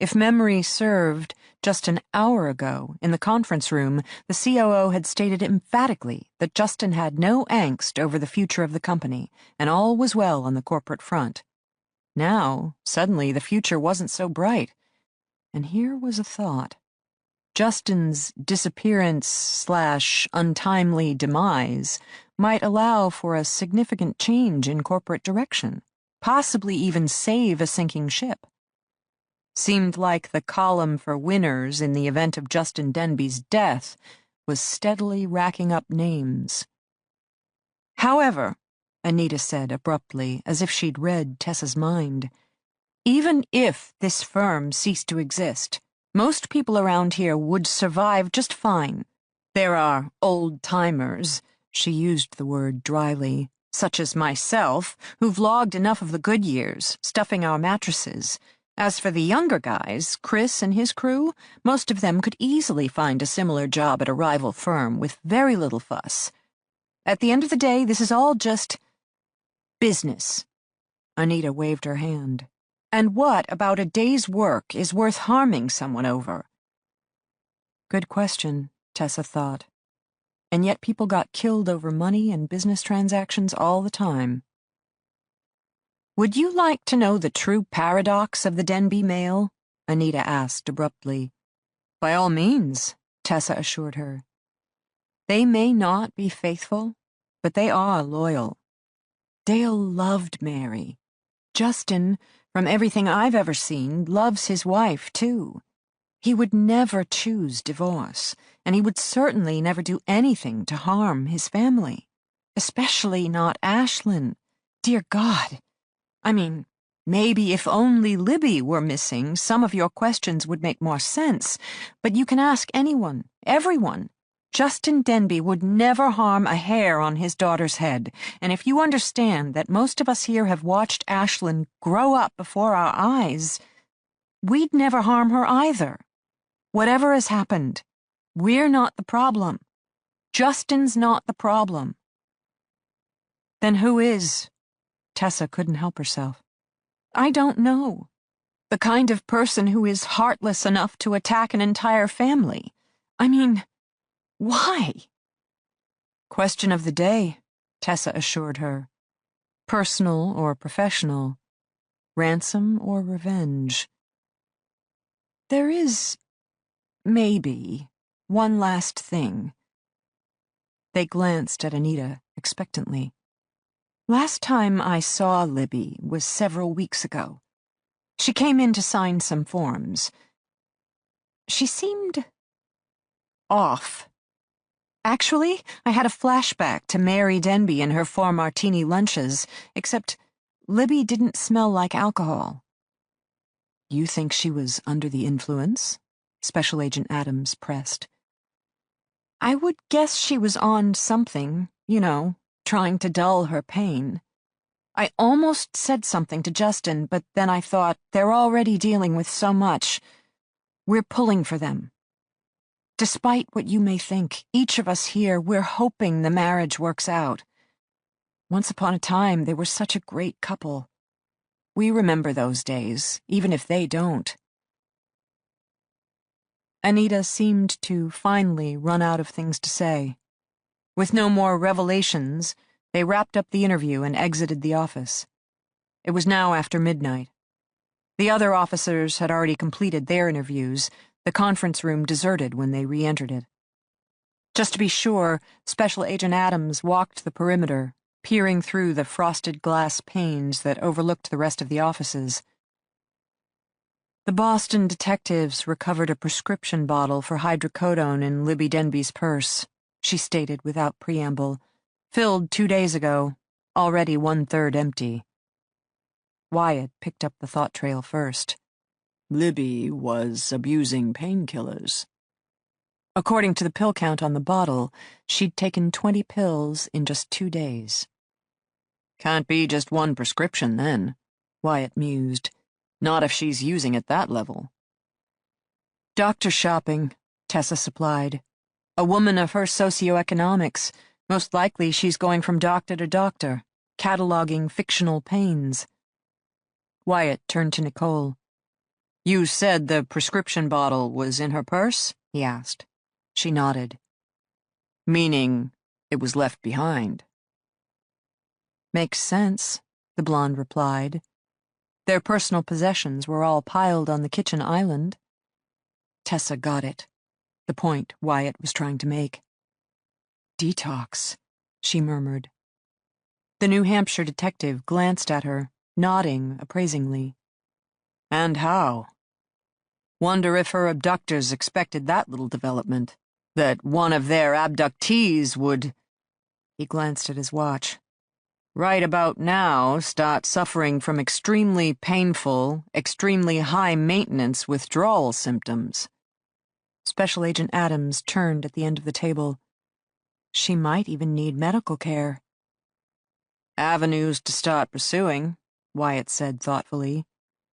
If memory served, just an hour ago, in the conference room, the COO had stated emphatically that Justin had no angst over the future of the company, and all was well on the corporate front. Now, suddenly, the future wasn't so bright. And here was a thought. Justin's disappearance/untimely demise might allow for a significant change in corporate direction, possibly even save a sinking ship. Seemed like the column for winners in the event of Justin Denbe's death was steadily racking up names. However, Anita said abruptly, as if she'd read Tessa's mind, even if this firm ceased to exist, most people around here would survive just fine. There are old-timers, she used the word dryly, such as myself, who've logged enough of the good years, stuffing our mattresses. As for the younger guys, Chris and his crew, most of them could easily find a similar job at a rival firm with very little fuss. At the end of the day, this is all just business. Anita waved her hand. And what about a day's work is worth harming someone over? Good question, Tessa thought. And yet people got killed over money and business transactions all the time. Would you like to know the true paradox of the Denbe mail? Anita asked abruptly. By all means, Tessa assured her. They may not be faithful, but they are loyal. Dale loved Mary. Justin, from everything I've ever seen, loves his wife, too. He would never choose divorce, and he would certainly never do anything to harm his family. Especially not Ashlyn. Dear God. I mean, maybe if only Libby were missing, some of your questions would make more sense. But you can ask anyone, everyone. Justin Denbe would never harm a hair on his daughter's head, and if you understand that most of us here have watched Ashlyn grow up before our eyes, we'd never harm her either. Whatever has happened, we're not the problem. Justin's not the problem. Then who is? Tessa couldn't help herself. I don't know. The kind of person who is heartless enough to attack an entire family. I mean, why? Question of the day, Tessa assured her. Personal or professional. Ransom or revenge. There is, maybe, one last thing. They glanced at Anita expectantly. Last time I saw Libby was several weeks ago. She came in to sign some forms. She seemed off. Actually, I had a flashback to Mary Denbe and her 4 martini lunches, except Libby didn't smell like alcohol. You think she was under the influence? Special Agent Adams pressed. I would guess she was on something, trying to dull her pain. I almost said something to Justin, but then I thought, they're already dealing with so much. We're pulling for them. Despite what you may think, each of us here, we're hoping the marriage works out. Once upon a time, they were such a great couple. We remember those days, even if they don't. Anita seemed to finally run out of things to say. With no more revelations, they wrapped up the interview and exited the office. It was now after midnight. The other officers had already completed their interviews, the conference room deserted when they re-entered it. Just to be sure, Special Agent Adams walked the perimeter, peering through the frosted glass panes that overlooked the rest of the offices. The Boston detectives recovered a prescription bottle for hydrocodone in Libby Denbe's purse, she stated without preamble, filled 2 days ago, already 1/3 empty. Wyatt picked up the thought trail first. Libby was abusing painkillers. According to the pill count on the bottle, she'd taken 20 pills in just 2 days. Can't be just one prescription, then, Wyatt mused. not if she's using at that level. Doctor shopping, Tessa supplied. A woman of her socioeconomics, most likely she's going from doctor to doctor, cataloging fictional pains. Wyatt turned to Nicole. You said the prescription bottle was in her purse? He asked. She nodded. Meaning it was left behind. Makes sense, the blonde replied. Their personal possessions were all piled on the kitchen island. Tessa got it, the point Wyatt was trying to make. Detox, she murmured. The New Hampshire detective glanced at her, nodding appraisingly. And how? Wonder if her abductors expected that little development, that one of their abductees would— He glanced at his watch. Right about now start suffering from extremely painful, extremely high-maintenance withdrawal symptoms. Special Agent Adams turned at the end of the table. She might even need medical care. Avenues to start pursuing, Wyatt said thoughtfully,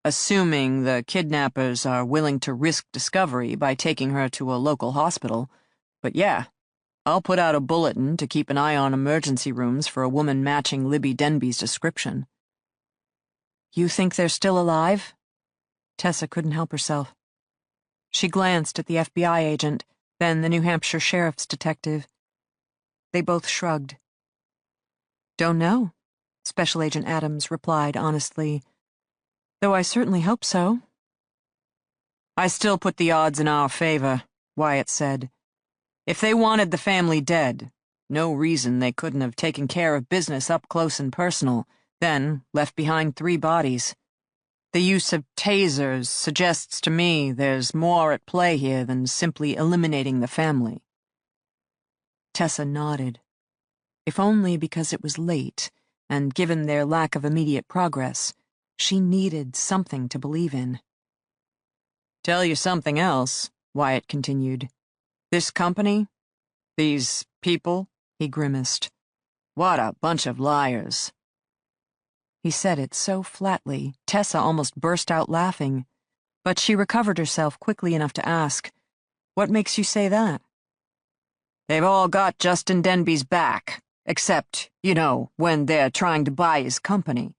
assuming the kidnappers are willing to risk discovery by taking her to a local hospital. But yeah, I'll put out a bulletin to keep an eye on emergency rooms for a woman matching Libby Denbe's description. You think they're still alive? Tessa couldn't help herself. She glanced at the FBI agent, then the New Hampshire sheriff's detective. They both shrugged. Don't know, Special Agent Adams replied honestly, though I certainly hope so. I still put the odds in our favor, Wyatt said. If they wanted the family dead, no reason they couldn't have taken care of business up close and personal, then left behind 3 bodies. The use of tasers suggests to me there's more at play here than simply eliminating the family. Tessa nodded. If only because it was late, and given their lack of immediate progress, she needed something to believe in. Tell you something else, Wyatt continued. This company, these people, he grimaced. What a bunch of liars. He said it so flatly, Tessa almost burst out laughing, but she recovered herself quickly enough to ask, "What makes you say that?" They've all got Justin Denbe's back, except, when they're trying to buy his company.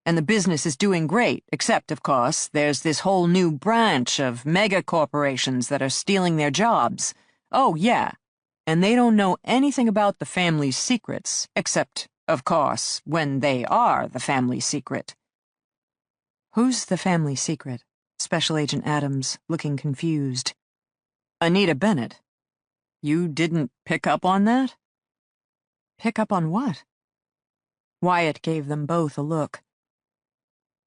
And the business is doing great, except, of course, there's this whole new branch of mega corporations that are stealing their jobs. Oh, yeah, and they don't know anything about the family's secrets, except, of course, when they are the family secret. Who's the family secret? Special Agent Adams, looking confused. Anita Bennett. You didn't pick up on that? Pick up on what? Wyatt gave them both a look.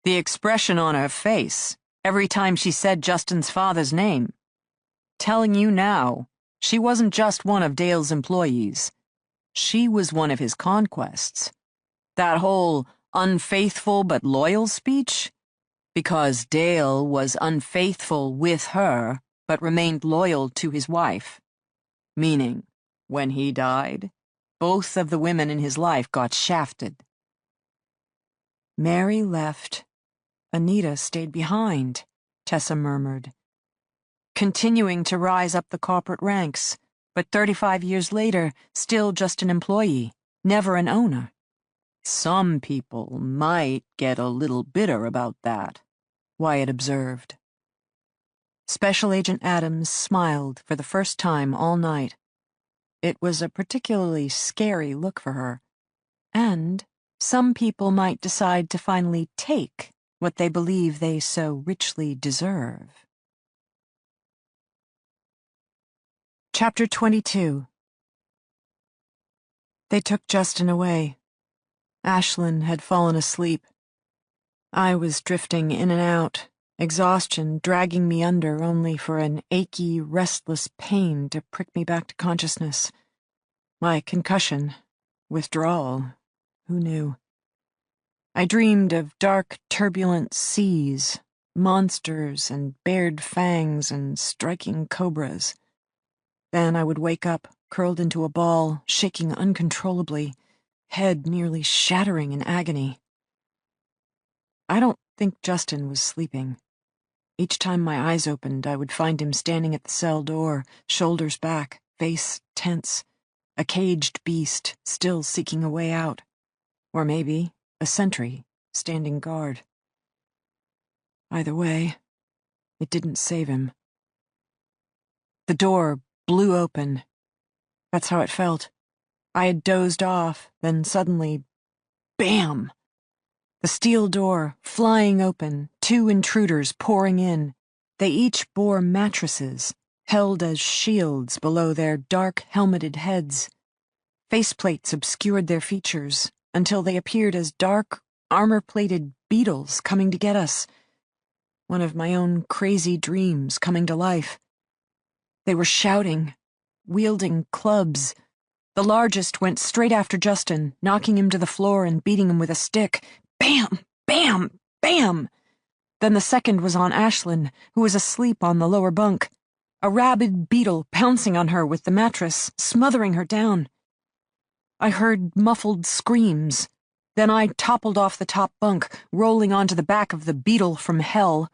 The expression on her face, every time she said Justin's father's name. Telling you now, she wasn't just one of Dale's employees. She was one of his conquests. That whole unfaithful but loyal speech? Because Dale was unfaithful with her, but remained loyal to his wife. Meaning, when he died, both of the women in his life got shafted. Mary left. Anita stayed behind, Tessa murmured. Continuing to rise up the corporate ranks, but 35 years later, still just an employee, never an owner. Some people might get a little bitter about that, Wyatt observed. Special Agent Adams smiled for the first time all night. It was a particularly scary look for her. And some people might decide to finally take what they believe they so richly deserve. Chapter 22. They took Justin away. Ashlyn had fallen asleep. I was drifting in and out, exhaustion dragging me under only for an achy, restless pain to prick me back to consciousness. My concussion, withdrawal, who knew? I dreamed of dark, turbulent seas, monsters and bared fangs and striking cobras. Then I would wake up, curled into a ball, shaking uncontrollably, head nearly shattering in agony. I don't think Justin was sleeping. Each time my eyes opened, I would find him standing at the cell door, shoulders back, face tense, a caged beast still seeking a way out. Or maybe a sentry standing guard. Either way, it didn't save him. The door blew open. That's how it felt. I had dozed off, then suddenly, bam! The steel door, flying open, two intruders pouring in. They each bore mattresses, held as shields below their dark, helmeted heads. Faceplates obscured their features until they appeared as dark, armor-plated beetles coming to get us. One of my own crazy dreams coming to life. They were shouting, wielding clubs. The largest went straight after Justin, knocking him to the floor and beating him with a stick. Bam! Bam! Bam! Then the second was on Ashlyn, who was asleep on the lower bunk. A rabid beetle pouncing on her with the mattress, smothering her down. I heard muffled screams. Then I toppled off the top bunk, rolling onto the back of the beetle from hell.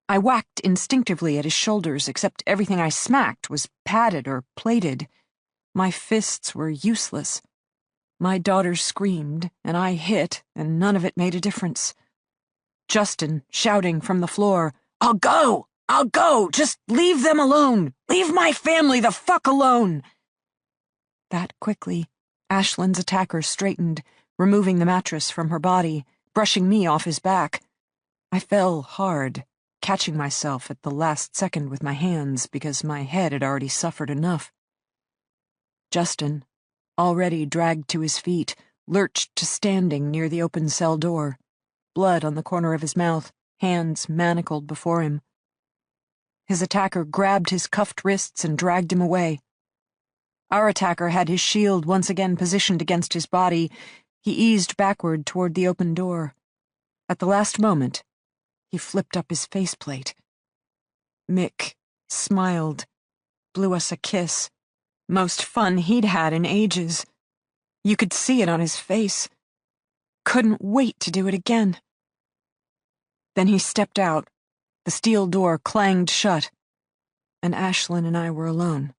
I whacked instinctively at his shoulders, except everything I smacked was padded or plated. My fists were useless. My daughter screamed, and I hit, and none of it made a difference. Justin, shouting from the floor, "I'll go! I'll go! Just leave them alone! Leave my family the fuck alone!" That quickly, Ashlyn's attacker straightened, removing the mattress from her body, brushing me off his back. I fell hard, catching myself at the last second with my hands because my head had already suffered enough. Justin, already dragged to his feet, lurched to standing near the open cell door, blood on the corner of his mouth, hands manacled before him. His attacker grabbed his cuffed wrists and dragged him away. Our attacker had his shield once again positioned against his body. He eased backward toward the open door. At the last moment, he flipped up his faceplate. Mick smiled, blew us a kiss. Most fun he'd had in ages. You could see it on his face. Couldn't wait to do it again. Then he stepped out. The steel door clanged shut, and Ashlyn and I were alone.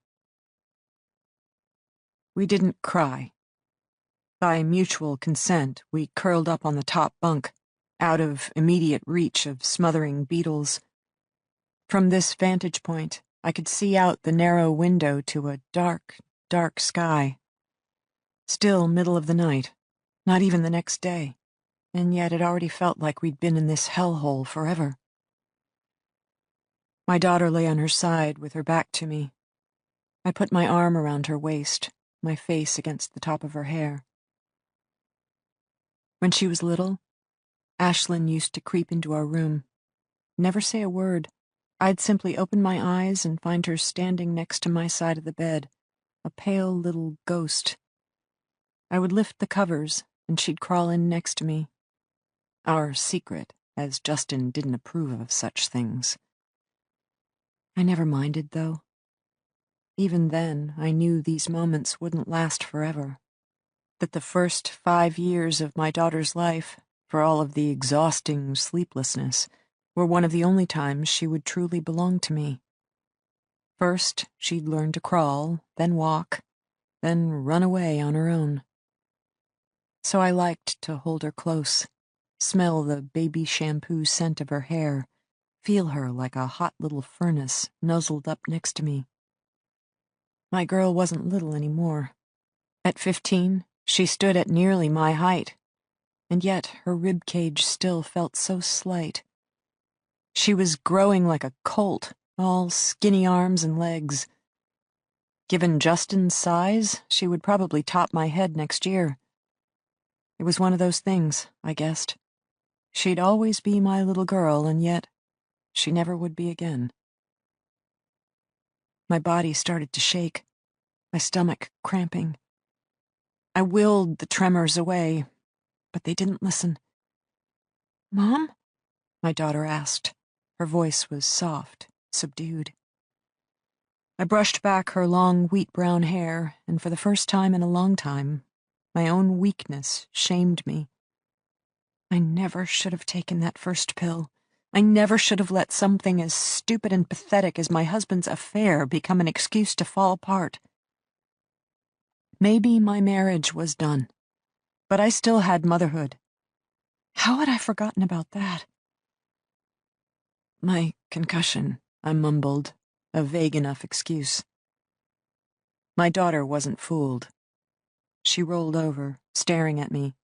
We didn't cry. By mutual consent, we curled up on the top bunk, out of immediate reach of smothering beetles. From this vantage point, I could see out the narrow window to a dark, dark sky. Still middle of the night, not even the next day, and yet it already felt like we'd been in this hellhole forever. My daughter lay on her side with her back to me. I put my arm around her waist, my face against the top of her hair. When she was little, Ashlyn used to creep into our room. Never say a word. I'd simply open my eyes and find her standing next to my side of the bed, a pale little ghost. I would lift the covers, and she'd crawl in next to me. Our secret, as Justin didn't approve of such things. I never minded, though. Even then, I knew these moments wouldn't last forever. That the first 5 years of my daughter's life, for all of the exhausting sleeplessness, were one of the only times she would truly belong to me. First, she'd learn to crawl, then walk, then run away on her own. So I liked to hold her close, smell the baby shampoo scent of her hair, feel her like a hot little furnace nuzzled up next to me. My girl wasn't little anymore. At 15, she stood at nearly my height, and yet her rib cage still felt so slight. She was growing like a colt, all skinny arms and legs. Given Justin's size, she would probably top my head next year. It was one of those things, I guessed. She'd always be my little girl, and yet she never would be again. My body started to shake, my stomach cramping. I willed the tremors away, but they didn't listen. "Mom?" my daughter asked. Her voice was soft, subdued. I brushed back her long wheat-brown hair, and for the first time in a long time, my own weakness shamed me. I never should have taken that first pill. I never should have let something as stupid and pathetic as my husband's affair become an excuse to fall apart. Maybe my marriage was done, but I still had motherhood. How had I forgotten about that? My concussion, I mumbled, a vague enough excuse. My daughter wasn't fooled. She rolled over, staring at me.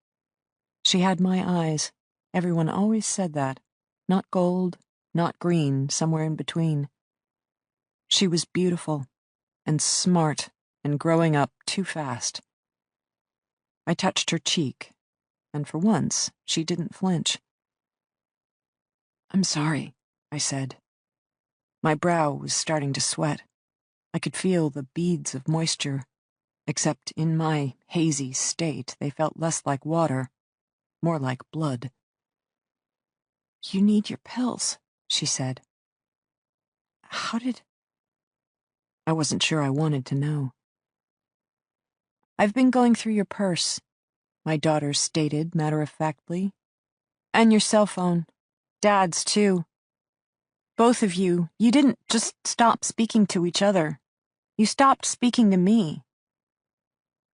She had my eyes. Everyone always said that. Not gold, not green, somewhere in between. She was beautiful and smart and growing up too fast. I touched her cheek, and for once, she didn't flinch. "I'm sorry," I said. My brow was starting to sweat. I could feel the beads of moisture, except in my hazy state, they felt less like water, more like blood. "You need your pills," she said. "How did—" I wasn't sure I wanted to know. "I've been going through your purse," my daughter stated matter-of-factly. "And your cell phone. Dad's, too. Both of you didn't just stop speaking to each other. You stopped speaking to me."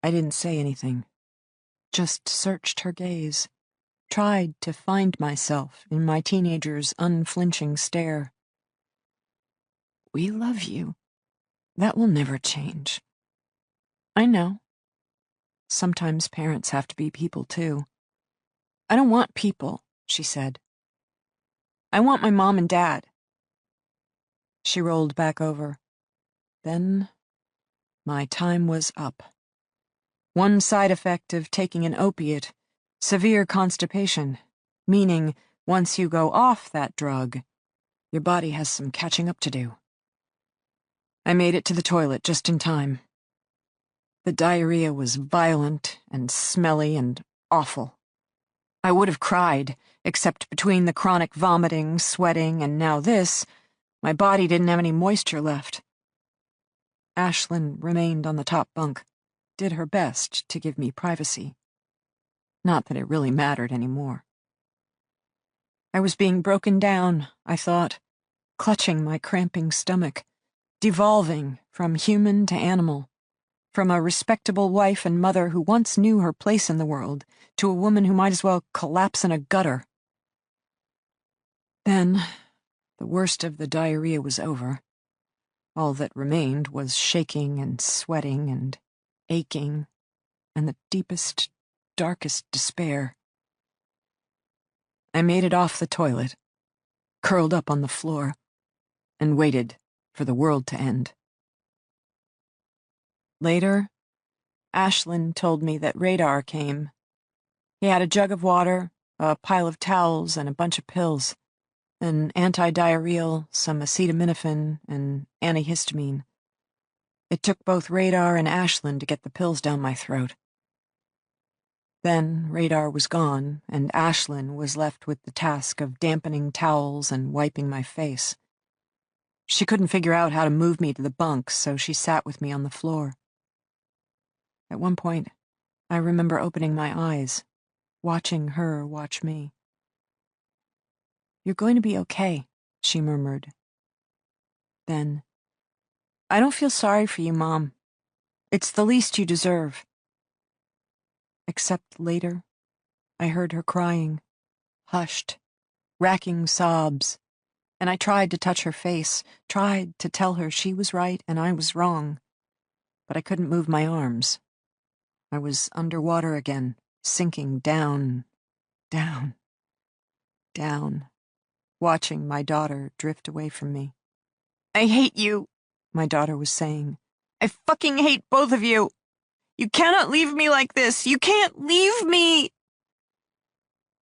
I didn't say anything, just searched her gaze, tried to find myself in my teenager's unflinching stare. "We love you. That will never change." "I know. Sometimes parents have to be people, too." "I don't want people," she said. "I want my mom and dad." She rolled back over. Then my time was up. One side effect of taking an opiate, severe constipation, meaning once you go off that drug, your body has some catching up to do. I made it to the toilet just in time. The diarrhea was violent and smelly and awful. I would have cried, except between the chronic vomiting, sweating, and now this, my body didn't have any moisture left. Ashlyn remained on the top bunk, did her best to give me privacy. Not that it really mattered anymore. I was being broken down, I thought, clutching my cramping stomach, devolving from human to animal, from a respectable wife and mother who once knew her place in the world to a woman who might as well collapse in a gutter. Then, the worst of the diarrhea was over. All that remained was shaking and sweating and aching and the deepest, darkest despair. I made it off the toilet, curled up on the floor, and waited for the world to end. Later, Ashlyn told me that Radar came. He had a jug of water, a pile of towels, and a bunch of pills. An anti-diarrheal, some acetaminophen, and antihistamine. It took both Radar and Ashlyn to get the pills down my throat. Then Radar was gone, and Ashlyn was left with the task of dampening towels and wiping my face. She couldn't figure out how to move me to the bunk, so she sat with me on the floor. At one point, I remember opening my eyes, watching her watch me. "You're going to be okay," she murmured. Then, "I don't feel sorry for you, Mom. It's the least you deserve." except later, I heard her crying, hushed, racking sobs, and I tried to touch her face, tried to tell her she was right and I was wrong, but I couldn't move my arms. I was underwater again, sinking down, down, down, watching my daughter drift away from me. I hate you, my daughter was saying. I fucking hate both of you. You cannot leave me like this. You can't leave me.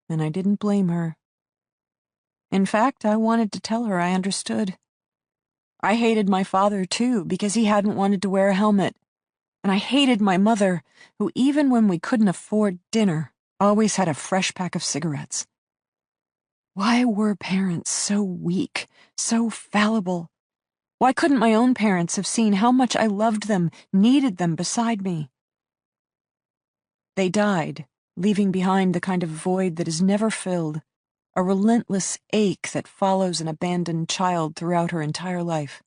And I didn't blame her. In fact, I wanted to tell her I understood. I hated my father, too, because he hadn't wanted to wear a helmet. And I hated my mother, who even when we couldn't afford dinner, always had a fresh pack of cigarettes. Why were parents so weak, so fallible? Why couldn't my own parents have seen how much I loved them, needed them beside me? They died, leaving behind the kind of void that is never filled, a relentless ache that follows an abandoned child throughout her entire life.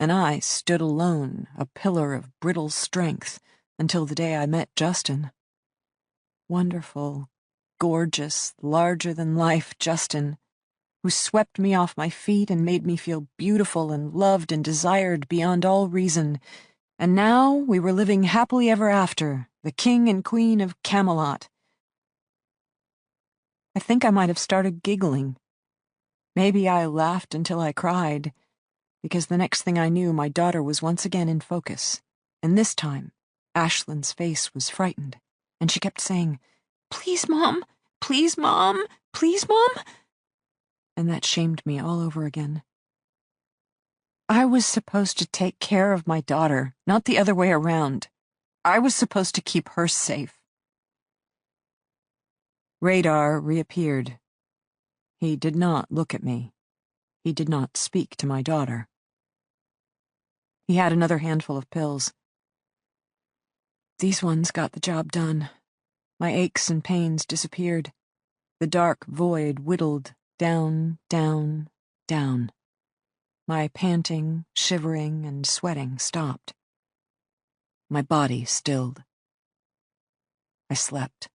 And I stood alone, a pillar of brittle strength, until the day I met Justin. Wonderful, gorgeous, larger-than-life Justin, who swept me off my feet and made me feel beautiful and loved and desired beyond all reason. And now we were living happily ever after, the king and queen of Camelot. I think I might have started giggling. Maybe I laughed until I cried, because the next thing I knew, my daughter was once again in focus, and this time, Ashlyn's face was frightened, and she kept saying, "Please, Mom! Please, Mom! Please, Mom!" And that shamed me all over again. I was supposed to take care of my daughter, not the other way around. I was supposed to keep her safe. Radar reappeared. He did not look at me. He did not speak to my daughter. He had another handful of pills. These ones got the job done. My aches and pains disappeared. The dark void whittled down, down, down. My panting, shivering, and sweating stopped. My body stilled. I slept.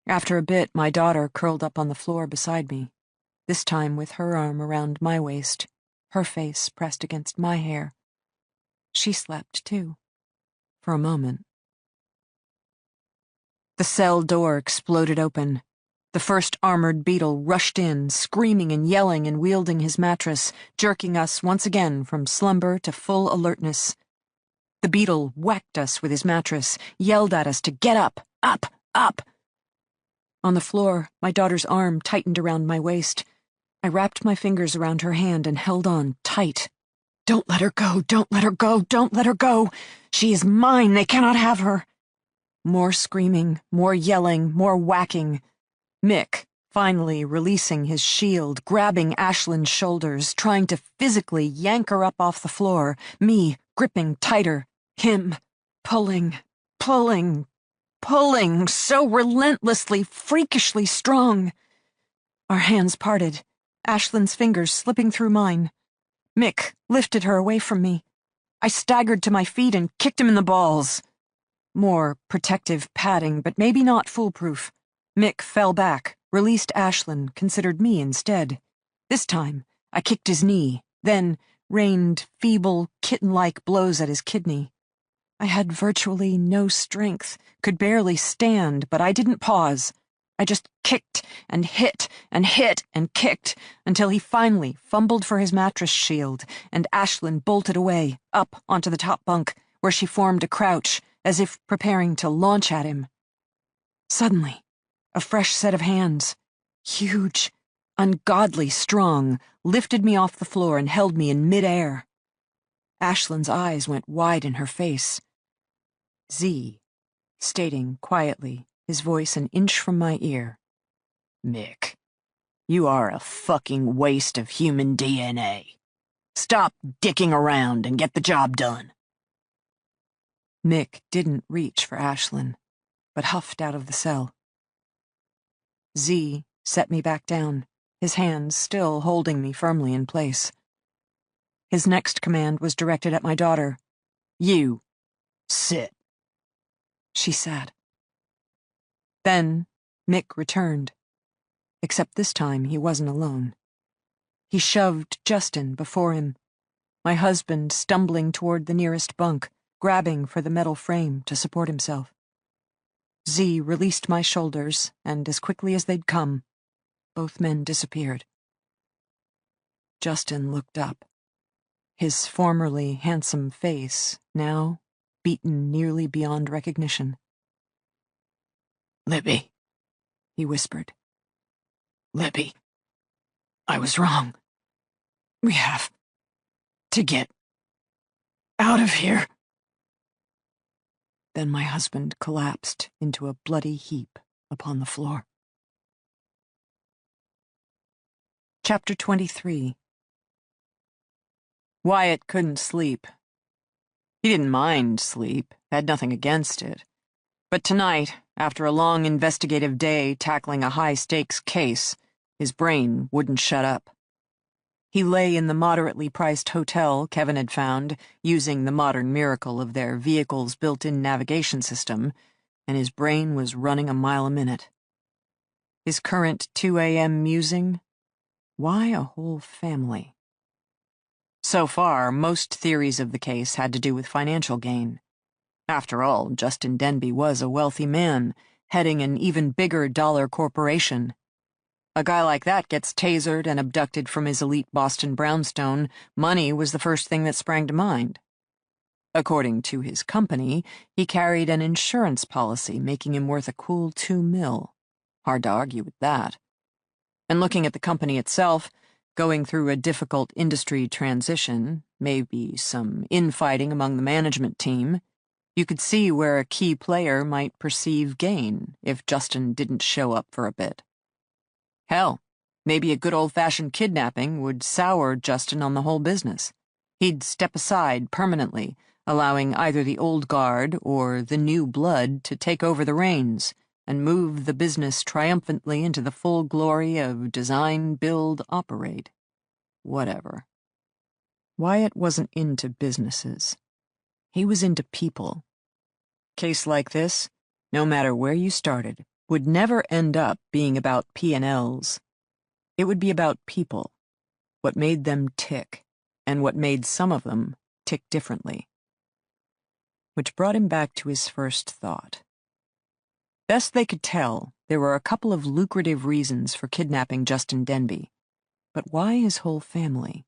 After a bit, my daughter curled up on the floor beside me, this time with her arm around my waist, her face pressed against my hair. She slept, too, for a moment. The cell door exploded open. The first armored beetle rushed in, screaming and yelling and wielding his mattress, jerking us once again from slumber to full alertness. The beetle whacked us with his mattress, yelled at us to get up, up, up. On the floor, my daughter's arm tightened around my waist. I wrapped my fingers around her hand and held on tight. "Don't let her go, don't let her go, don't let her go. She is mine, they cannot have her." More screaming, more yelling, more whacking. Mick, finally releasing his shield, grabbing Ashlyn's shoulders, trying to physically yank her up off the floor, me gripping tighter, him pulling, pulling, pulling, so relentlessly, freakishly strong. Our hands parted, Ashlyn's fingers slipping through mine. Mick lifted her away from me. I staggered to my feet and kicked him in the balls. More protective padding, but maybe not foolproof. Mick fell back, released Ashlyn, considered me instead. This time, I kicked his knee, then rained feeble, kitten-like blows at his kidney. I had virtually no strength, could barely stand, but I didn't pause. I just kicked and hit and hit and kicked until he finally fumbled for his mattress shield and Ashlyn bolted away, up onto the top bunk, where she formed a crouch, as if preparing to launch at him. Suddenly, a fresh set of hands, huge, ungodly strong, lifted me off the floor and held me in midair. Ashlyn's eyes went wide in her face. Z, stating quietly, his voice an inch from my ear. "Mick, you are a fucking waste of human DNA. Stop dicking around and get the job done." Mick didn't reach for Ashlyn, but huffed out of the cell. Z set me back down, his hands still holding me firmly in place. His next command was directed at my daughter. "You, sit." she said. Then Mick returned, except this time he wasn't alone. He shoved Justin before him, my husband stumbling toward the nearest bunk, grabbing for the metal frame to support himself. Z released my shoulders, and as quickly as they'd come, both men disappeared. Justin looked up, his formerly handsome face now beaten nearly beyond recognition. Libby, He whispered. Libby, I was wrong. We have to get out of here. Then my husband collapsed into a bloody heap upon the floor. Chapter 23. Wyatt couldn't sleep. He didn't mind sleep, had nothing against it. But tonight, after a long investigative day tackling a high-stakes case, his brain wouldn't shut up. He lay in the moderately priced hotel Kevin had found, using the modern miracle of their vehicle's built-in navigation system, and his brain was running a mile a minute. His current 2 a.m. musing? Why a whole family? So far, most theories of the case had to do with financial gain. After all, Justin Denbe was a wealthy man, heading an even bigger dollar corporation. A guy like that gets tasered and abducted from his elite Boston brownstone, money was the first thing that sprang to mind. According to his company, he carried an insurance policy making him worth a cool $2 million. Hard to argue with that. And looking at the company itself, going through a difficult industry transition, maybe some infighting among the management team, you could see where a key player might perceive gain if Justin didn't show up for a bit. Hell, maybe a good old-fashioned kidnapping would sour Justin on the whole business. He'd step aside permanently, allowing either the old guard or the new blood to take over the reins and move the business triumphantly into the full glory of design, build, operate. Whatever. Wyatt wasn't into businesses. He was into people. Case like this, no matter where you started, would never end up being about P&Ls. It would be about people, what made them tick, and what made some of them tick differently. Which brought him back to his first thought. Best they could tell, there were a couple of lucrative reasons for kidnapping Justin Denbe. But why his whole family?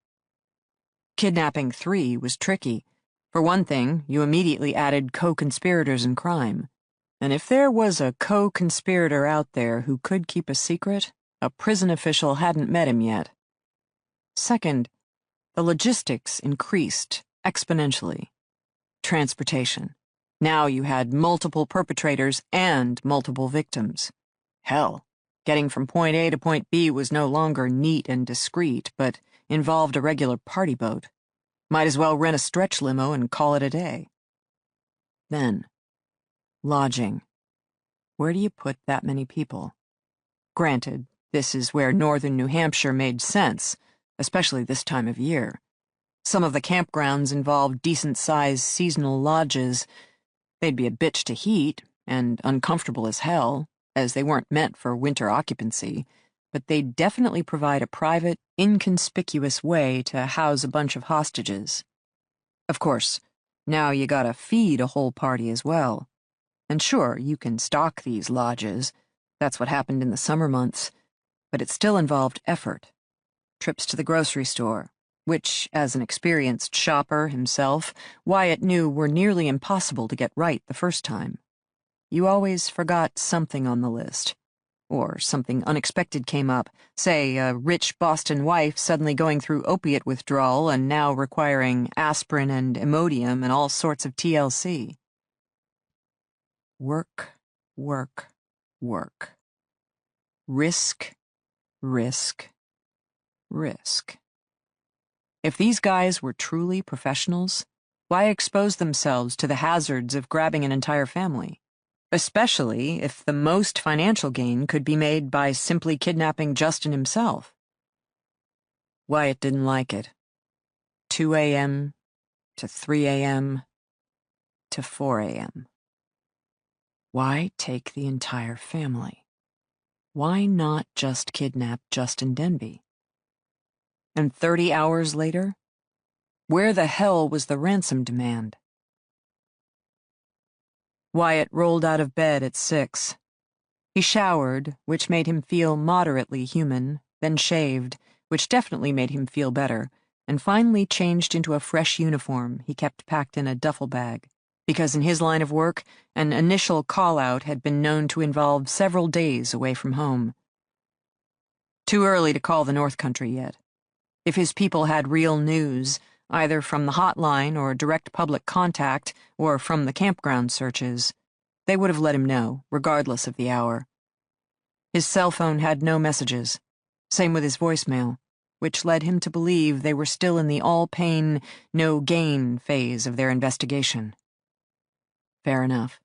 Kidnapping 3 was tricky. For one thing, you immediately added co-conspirators in crime. And if there was a co-conspirator out there who could keep a secret, a prison official hadn't met him yet. Second, the logistics increased exponentially. Transportation. Now you had multiple perpetrators and multiple victims. Hell, getting from point A to point B was no longer neat and discreet, but involved a regular party boat. Might as well rent a stretch limo and call it a day. Then, lodging. Where do you put that many people? Granted, this is where northern New Hampshire made sense, especially this time of year. Some of the campgrounds involved decent-sized seasonal lodges. They'd be a bitch to heat, and uncomfortable as hell, as they weren't meant for winter occupancy, but they'd definitely provide a private, inconspicuous way to house a bunch of hostages. Of course, now you gotta feed a whole party as well. And sure, you can stock these lodges. That's what happened in the summer months. But it still involved effort. Trips to the grocery store, which, as an experienced shopper himself, Wyatt knew were nearly impossible to get right the first time. You always forgot something on the list. Or something unexpected came up, say a rich Boston wife suddenly going through opiate withdrawal and now requiring aspirin and Imodium and all sorts of TLC. Work, work, work. Risk, risk, risk. If these guys were truly professionals, why expose themselves to the hazards of grabbing an entire family? Especially if the most financial gain could be made by simply kidnapping Justin himself. Wyatt didn't like it. 2 a.m. to 3 a.m. to 4 a.m. Why take the entire family? Why not just kidnap Justin Denbe? And 30 hours later, where the hell was the ransom demand? Wyatt rolled out of bed at 6. He showered, which made him feel moderately human, then shaved, which definitely made him feel better, and finally changed into a fresh uniform he kept packed in a duffel bag, because in his line of work, an initial call-out had been known to involve several days away from home. Too early to call the North Country yet. If his people had real news, either from the hotline or direct public contact or from the campground searches, they would have let him know, regardless of the hour. His cell phone had no messages, same with his voicemail, which led him to believe they were still in the all-pain, no-gain phase of their investigation. Fair enough.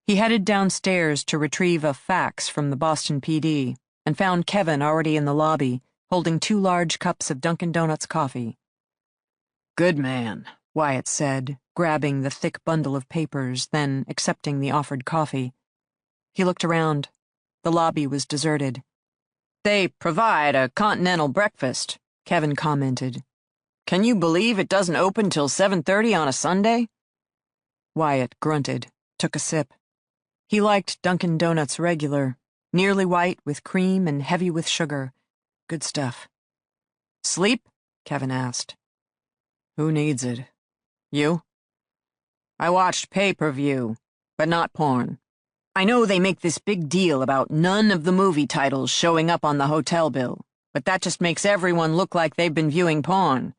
He headed downstairs to retrieve a fax from the Boston PD and found Kevin already in the lobby, holding 2 large cups of Dunkin' Donuts coffee. Good man, Wyatt said, grabbing the thick bundle of papers, then accepting the offered coffee. He looked around. The lobby was deserted. They provide a continental breakfast, Kevin commented. Can you believe it doesn't open till 7:30 on a Sunday? Wyatt grunted, took a sip. He liked Dunkin' Donuts regular, nearly white with cream and heavy with sugar. Good stuff. Sleep? Kevin asked. Who needs it? You? I watched pay-per-view, but not porn. I know they make this big deal about none of the movie titles showing up on the hotel bill, but that just makes everyone look like they've been viewing porn.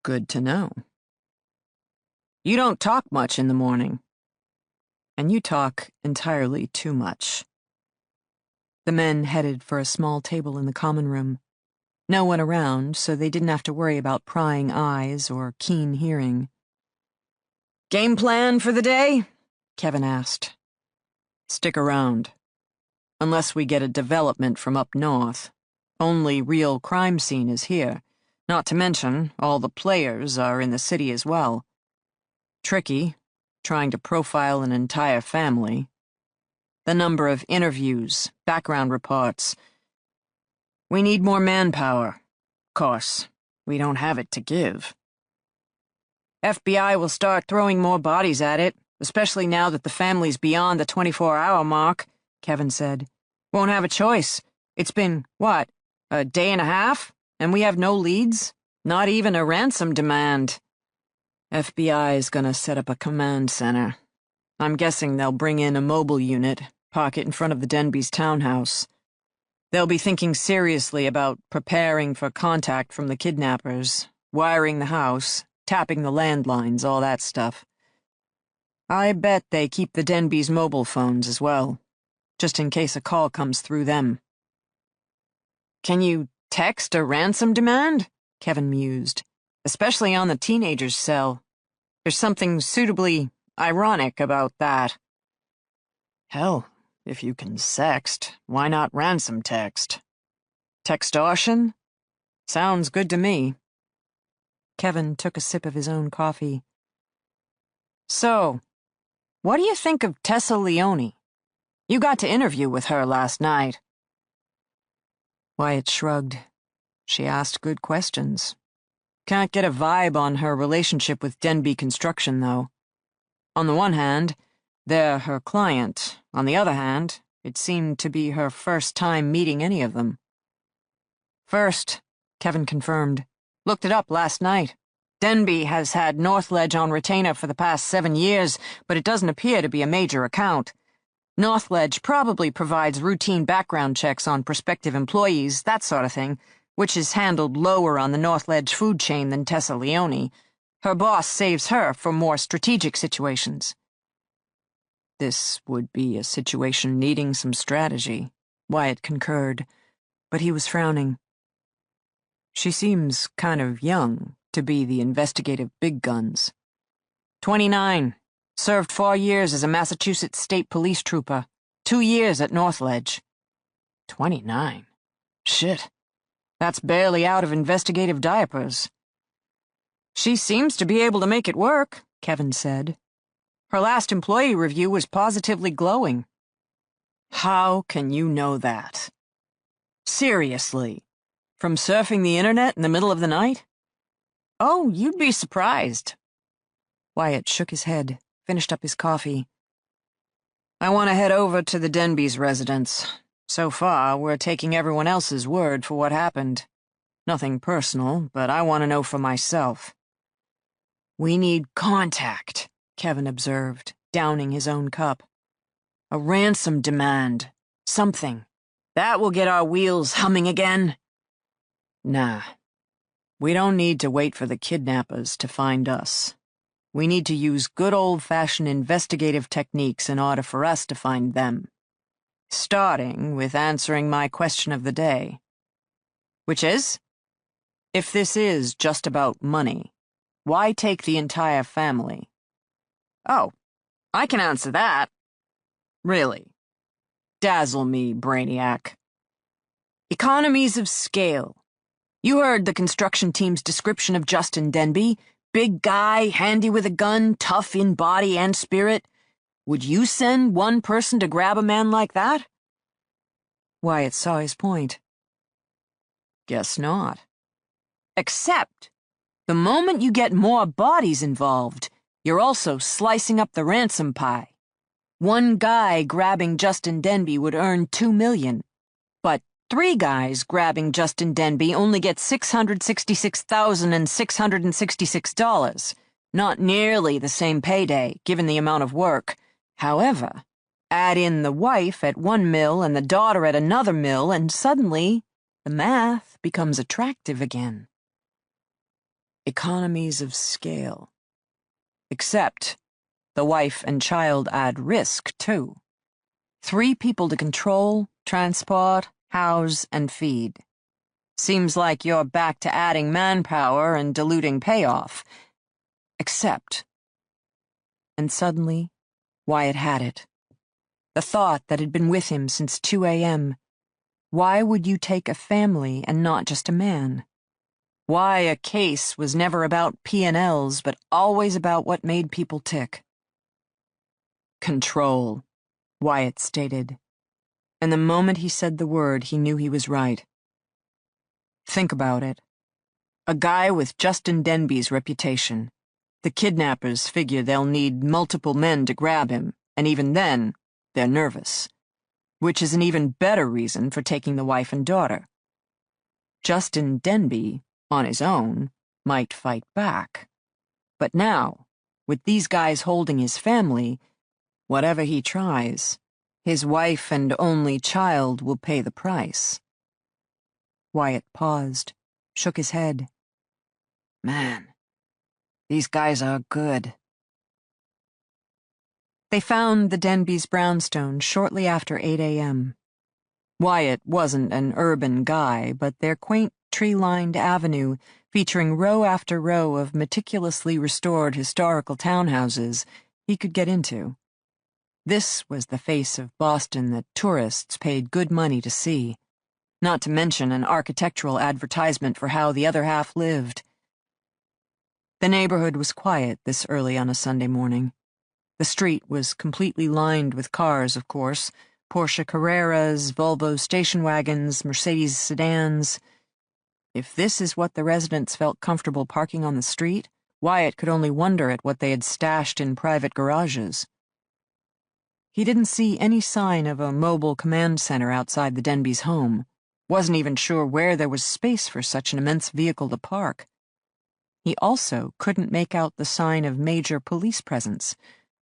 Good to know. You don't talk much in the morning. And you talk entirely too much. The men headed for a small table in the common room. No one around, so they didn't have to worry about prying eyes or keen hearing. Game plan for the day? Kevin asked. Stick around. Unless we get a development from up north. Only real crime scene is here. Not to mention, all the players are in the city as well. Tricky, trying to profile an entire family. The number of interviews, background reports. We need more manpower. Of course, we don't have it to give. FBI will start throwing more bodies at it, especially now that the family's beyond the 24-hour mark, Kevin said. Won't have a choice. It's been, what, a day and a half? And we have no leads? Not even a ransom demand. FBI is gonna set up a command center. I'm guessing they'll bring in a mobile unit, park it in front of the Denbes townhouse. They'll be thinking seriously about preparing for contact from the kidnappers, wiring the house, tapping the landlines, all that stuff. I bet they keep the Denbes mobile phones as well, just in case a call comes through them. Can you text a ransom demand? Kevin mused. Especially on the teenager's cell. There's something suitably ironic about that. Hell, if you can sext, why not ransom text? Textortion? Sounds good to me. Kevin took a sip of his own coffee. So, what do you think of Tessa Leone? You got to interview with her last night. Wyatt shrugged. She asked good questions. Can't get a vibe on her relationship with Denbe Construction, though. On the one hand, they're her client. On the other hand, it seemed to be her first time meeting any of them. First, Kevin confirmed. Looked it up last night. Denbe has had Northledge on retainer for the past 7 years, but it doesn't appear to be a major account. Northledge probably provides routine background checks on prospective employees, that sort of thing, which is handled lower on the Northledge food chain than Tessa Leone. Her boss saves her for more strategic situations. This would be a situation needing some strategy, Wyatt concurred, but he was frowning. She seems kind of young to be the investigative big guns. 29. Served 4 years as a Massachusetts State Police trooper. 2 years at Northledge. 29. Shit. That's barely out of investigative diapers. She seems to be able to make it work, Kevin said. Her last employee review was positively glowing. How can you know that? Seriously, from surfing the internet in the middle of the night? Oh, you'd be surprised. Wyatt shook his head, finished up his coffee. I want to head over to the Denbes residence. So far, we're taking everyone else's word for what happened. Nothing personal, but I want to know for myself. We need contact, Kevin observed, downing his own cup. A ransom demand. Something. That will get our wheels humming again. Nah. We don't need to wait for the kidnappers to find us. We need to use good old-fashioned investigative techniques in order for us to find them. Starting with answering my question of the day. Which is? If this is just about money, why take the entire family? Oh, I can answer that. Really? Dazzle me, Brainiac. Economies of scale. You heard the construction team's description of Justin Denbe. Big guy, handy with a gun, tough in body and spirit. Would you send one person to grab a man like that? Wyatt saw his point. Guess not. Except, the moment you get more bodies involved, you're also slicing up the ransom pie. One guy grabbing Justin Denbe would earn $2 million, but 3 guys grabbing Justin Denbe only get $666,666. Not nearly the same payday, given the amount of work. However, add in the wife at one mill and the daughter at another mill, and suddenly the math becomes attractive again. Economies of scale. Except the wife and child add risk, too. 3 people to control, transport, house, and feed. Seems like you're back to adding manpower and diluting payoff. Except. And suddenly, Wyatt had it. The thought that had been with him since 2 a.m. Why would you take a family and not just a man? Why a case was never about P&Ls, but always about what made people tick. Control, Wyatt stated. And the moment he said the word, he knew he was right. Think about it. A guy with Justin Denbe's reputation. The kidnappers figure they'll need multiple men to grab him, and even then, they're nervous. Which is an even better reason for taking the wife and daughter. Justin Denbe, on his own, might fight back. But now, with these guys holding his family, whatever he tries, his wife and only child will pay the price. Wyatt paused, shook his head. Man, these guys are good. They found the Denbes' brownstone shortly after 8 a.m. Wyatt wasn't an urban guy, but their quaint tree-lined avenue, featuring row after row of meticulously restored historical townhouses, he could get into. This was the face of Boston that tourists paid good money to see, not to mention an architectural advertisement for how the other half lived. The neighborhood was quiet this early on a Sunday morning. The street was completely lined with cars, of course, Porsche Carreras, Volvo station wagons, Mercedes sedans. If this is what the residents felt comfortable parking on the street, Wyatt could only wonder at what they had stashed in private garages. He didn't see any sign of a mobile command center outside the Denbes' home. Wasn't even sure where there was space for such an immense vehicle to park. He also couldn't make out the sign of major police presence,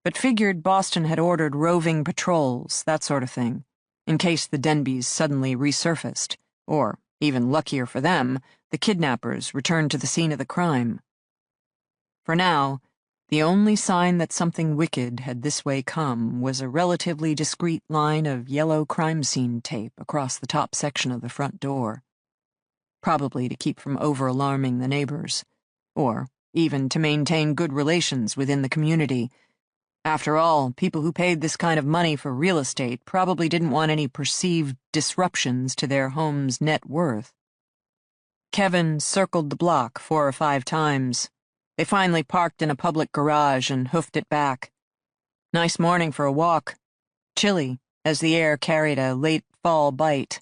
but figured Boston had ordered roving patrols, that sort of thing, in case the Denbes suddenly resurfaced, or, even luckier for them, the kidnappers returned to the scene of the crime. For now, the only sign that something wicked had this way come was a relatively discreet line of yellow crime scene tape across the top section of the front door. Probably to keep from over-alarming the neighbors, or even to maintain good relations within the community. After all, people who paid this kind of money for real estate probably didn't want any perceived disruptions to their home's net worth. Kevin circled the block 4 or 5 times. They finally parked in a public garage and hoofed it back. Nice morning for a walk. Chilly, as the air carried a late fall bite.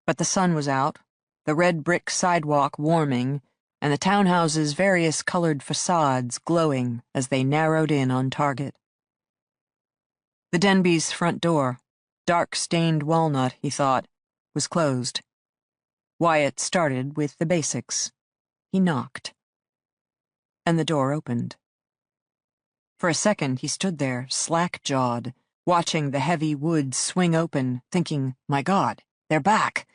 But the sun was out, the red brick sidewalk warming, and the townhouse's various colored facades glowing as they narrowed in on target. The Denbes' front door, dark-stained walnut, he thought, was closed. Wyatt started with the basics. He knocked. And the door opened. For a second, he stood there, slack-jawed, watching the heavy wood swing open, thinking, my God, they're back.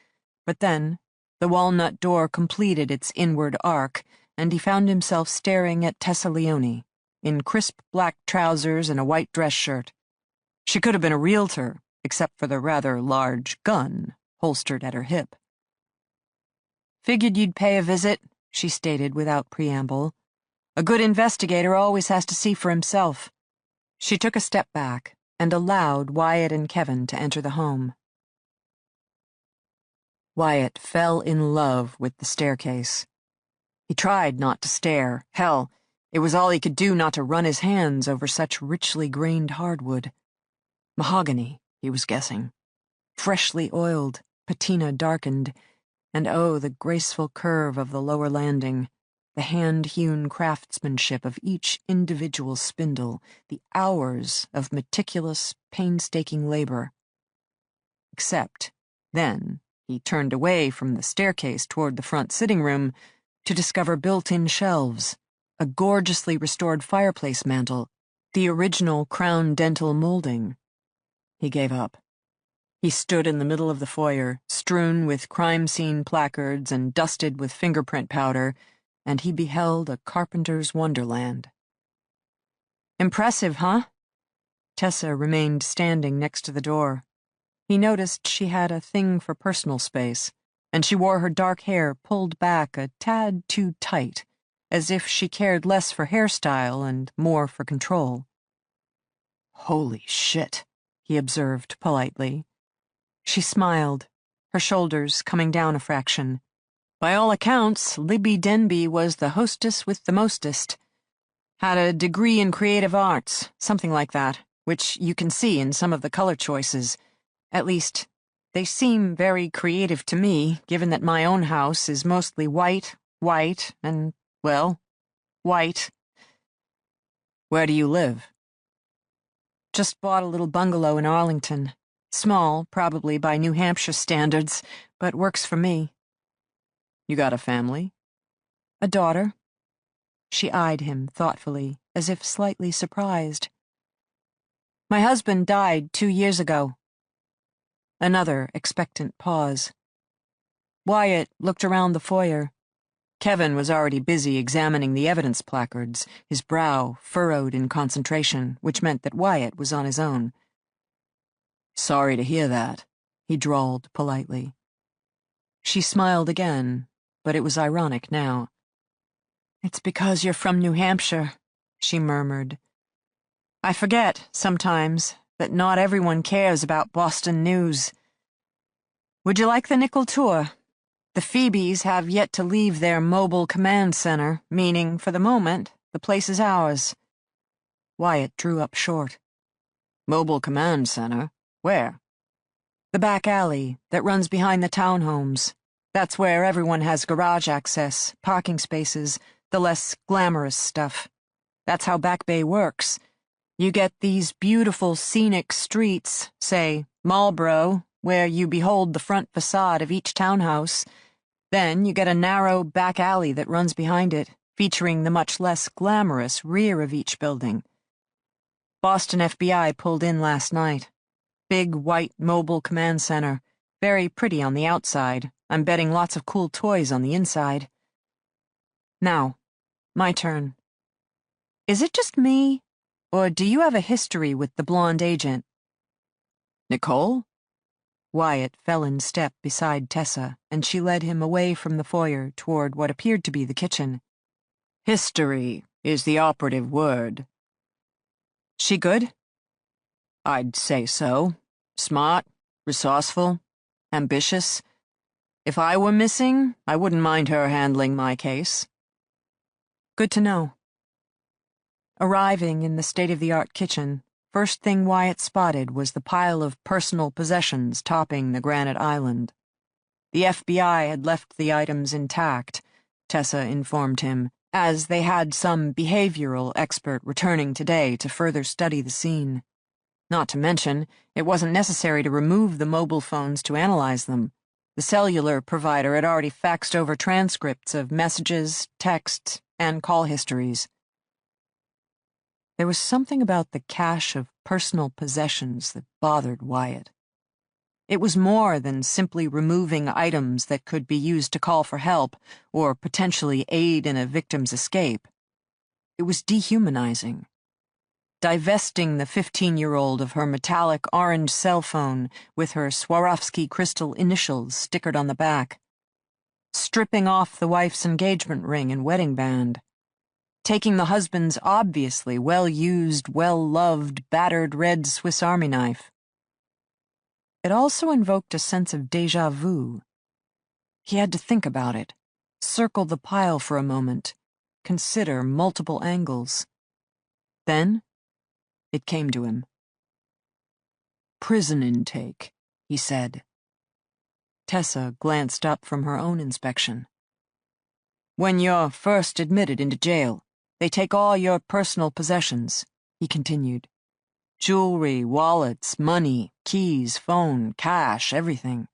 But then, the walnut door completed its inward arc, and he found himself staring at Tessa Leone, in crisp black trousers and a white dress shirt. She could have been a realtor, except for the rather large gun holstered at her hip. Figured you'd pay a visit, she stated without preamble. A good investigator always has to see for himself. She took a step back and allowed Wyatt and Kevin to enter the home. Wyatt fell in love with the staircase. He tried not to stare. Hell, it was all he could do not to run his hands over such richly grained hardwood. Mahogany, he was guessing. Freshly oiled, patina darkened, and oh, the graceful curve of the lower landing, the hand-hewn craftsmanship of each individual spindle, the hours of meticulous, painstaking labor. Except, then, he turned away from the staircase toward the front sitting room to discover built-in shelves, a gorgeously restored fireplace mantel, the original crown dental molding. He gave up. He stood in the middle of the foyer, strewn with crime scene placards and dusted with fingerprint powder, and he beheld a carpenter's wonderland. Impressive, huh? Tessa remained standing next to the door. He noticed she had a thing for personal space, and she wore her dark hair pulled back a tad too tight, as if she cared less for hairstyle and more for control. Holy shit, he observed politely. She smiled, her shoulders coming down a fraction. By all accounts, Libby Denbe was the hostess with the mostest. Had a degree in creative arts, something like that, which you can see in some of the color choices. At least, they seem very creative to me, given that my own house is mostly white, and, well, white. Where do you live? Just bought a little bungalow in Arlington. Small, probably by New Hampshire standards, but works for me. You got a family? A daughter. She eyed him thoughtfully, as if slightly surprised. My husband died 2 years ago. Another expectant pause. Wyatt looked around the foyer. Kevin was already busy examining the evidence placards, his brow furrowed in concentration, which meant that Wyatt was on his own. Sorry to hear that, he drawled politely. She smiled again, but it was ironic now. It's because you're from New Hampshire, she murmured. I forget, sometimes, that not everyone cares about Boston news. Would you like the nickel tour? The Phoebes have yet to leave their mobile command center, meaning, for the moment, the place is ours. Wyatt drew up short. Mobile command center? Where? The back alley that runs behind the townhomes. That's where everyone has garage access, parking spaces, the less glamorous stuff. That's how Back Bay works. You get these beautiful scenic streets, say, Marlborough, where you behold the front facade of each townhouse. Then you get a narrow back alley that runs behind it, featuring the much less glamorous rear of each building. Boston FBI pulled in last night. Big white mobile command center, very pretty on the outside. I'm betting lots of cool toys on the inside. Now, my turn. Is it just me, or do you have a history with the blonde agent? Nicole? Wyatt fell in step beside Tessa, and she led him away from the foyer toward what appeared to be the kitchen. History is the operative word. She good? I'd say so. Smart, resourceful, ambitious. If I were missing, I wouldn't mind her handling my case. Good to know. Arriving in the state-of-the-art kitchen, first thing Wyatt spotted was the pile of personal possessions topping the granite island. The FBI had left the items intact, Tessa informed him, as they had some behavioral expert returning today to further study the scene. Not to mention, it wasn't necessary to remove the mobile phones to analyze them. The cellular provider had already faxed over transcripts of messages, texts, and call histories. There was something about the cache of personal possessions that bothered Wyatt. It was more than simply removing items that could be used to call for help or potentially aid in a victim's escape. It was dehumanizing. Divesting the 15-year-old of her metallic orange cell phone with her Swarovski crystal initials stickered on the back. Stripping off the wife's engagement ring and wedding band. Taking the husband's obviously well-used, well-loved, battered red Swiss Army knife. It also invoked a sense of déjà vu. He had to think about it, circle the pile for a moment, consider multiple angles. Then, it came to him. "Prison intake," he said. Tessa glanced up from her own inspection. "When you're first admitted into jail, they take all your personal possessions," he continued. "Jewelry, wallets, money, keys, phone, cash, everything.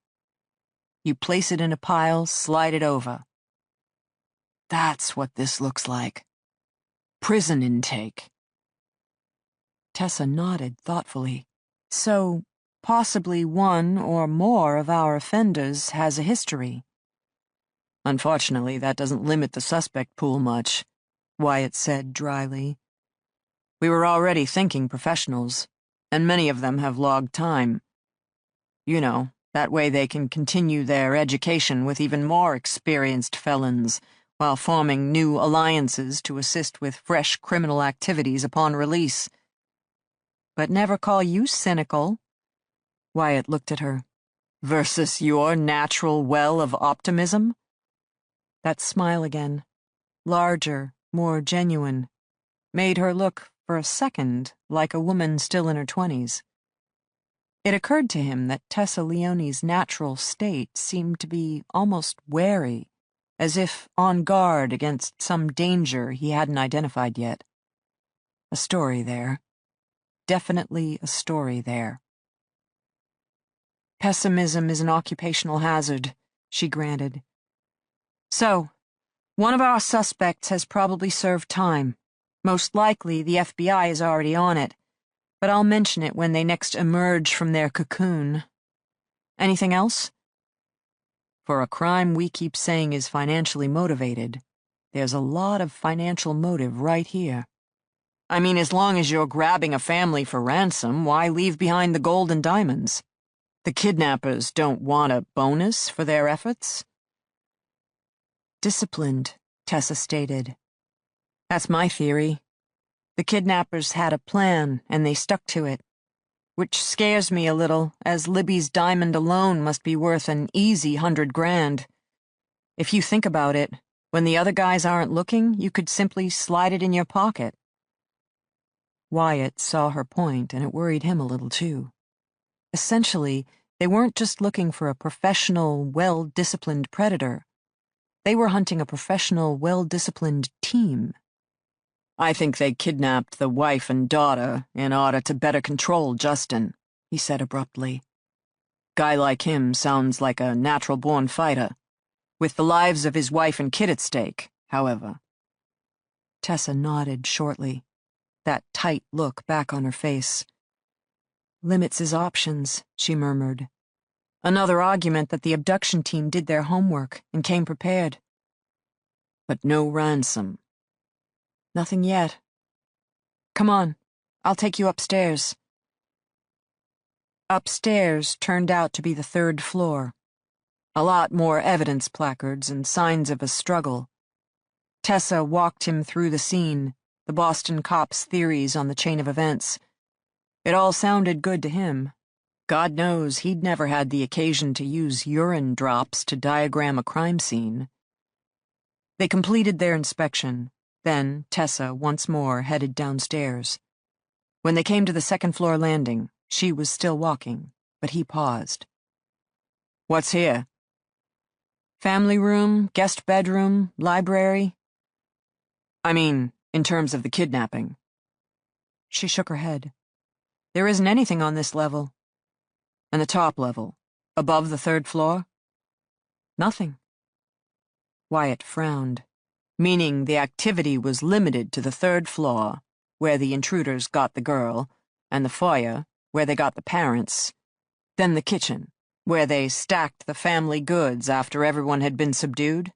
You place it in a pile, slide it over. That's what this looks like. Prison intake." Tessa nodded thoughtfully. "So, possibly one or more of our offenders has a history." "Unfortunately, that doesn't limit the suspect pool much," Wyatt said dryly. "We were already thinking professionals, and many of them have logged time. You know, that way they can continue their education with even more experienced felons, while forming new alliances to assist with fresh criminal activities upon release." "But never call you cynical." Wyatt looked at her. "Versus your natural well of optimism?" That smile again, larger, more genuine, made her look, for a second, like a woman still in her 20s. It occurred to him that Tessa Leone's natural state seemed to be almost wary, as if on guard against some danger he hadn't identified yet. A story there. Definitely a story there. "Pessimism is an occupational hazard," she granted. "So, one of our suspects has probably served time. Most likely the FBI is already on it, but I'll mention it when they next emerge from their cocoon. Anything else?" "For a crime we keep saying is financially motivated, there's a lot of financial motive right here. I mean, as long as you're grabbing a family for ransom, why leave behind the gold and diamonds? The kidnappers don't want a bonus for their efforts?" "Disciplined," Tessa stated. "That's my theory. The kidnappers had a plan, and they stuck to it. Which scares me a little, as Libby's diamond alone must be worth an easy $100,000. If you think about it, when the other guys aren't looking, you could simply slide it in your pocket." Wyatt saw her point, and it worried him a little too. Essentially, they weren't just looking for a professional, well-disciplined predator. They were hunting a professional, well-disciplined team. "I think they kidnapped the wife and daughter in order to better control Justin," he said abruptly. "Guy like him sounds like a natural-born fighter, with the lives of his wife and kid at stake, however." Tessa nodded shortly, that tight look back on her face. "Limits his options," she murmured. "Another argument that the abduction team did their homework and came prepared." "But no ransom." "Nothing yet. Come on, I'll take you upstairs." Upstairs turned out to be the 3rd floor. A lot more evidence placards and signs of a struggle. Tessa walked him through the scene, the Boston cop's theories on the chain of events. It all sounded good to him. God knows he'd never had the occasion to use urine drops to diagram a crime scene. They completed their inspection. Then Tessa once more headed downstairs. When they came to the second-floor landing, she was still walking, but he paused. "What's here?" "Family room, guest bedroom, library." "I mean, in terms of the kidnapping." She shook her head. "There isn't anything on this level." "And the top level? Above the third floor?" "Nothing." Wyatt frowned, meaning the activity was limited to the third floor, where the intruders got the girl, and the foyer, where they got the parents, then the kitchen, where they stacked the family goods after everyone had been subdued.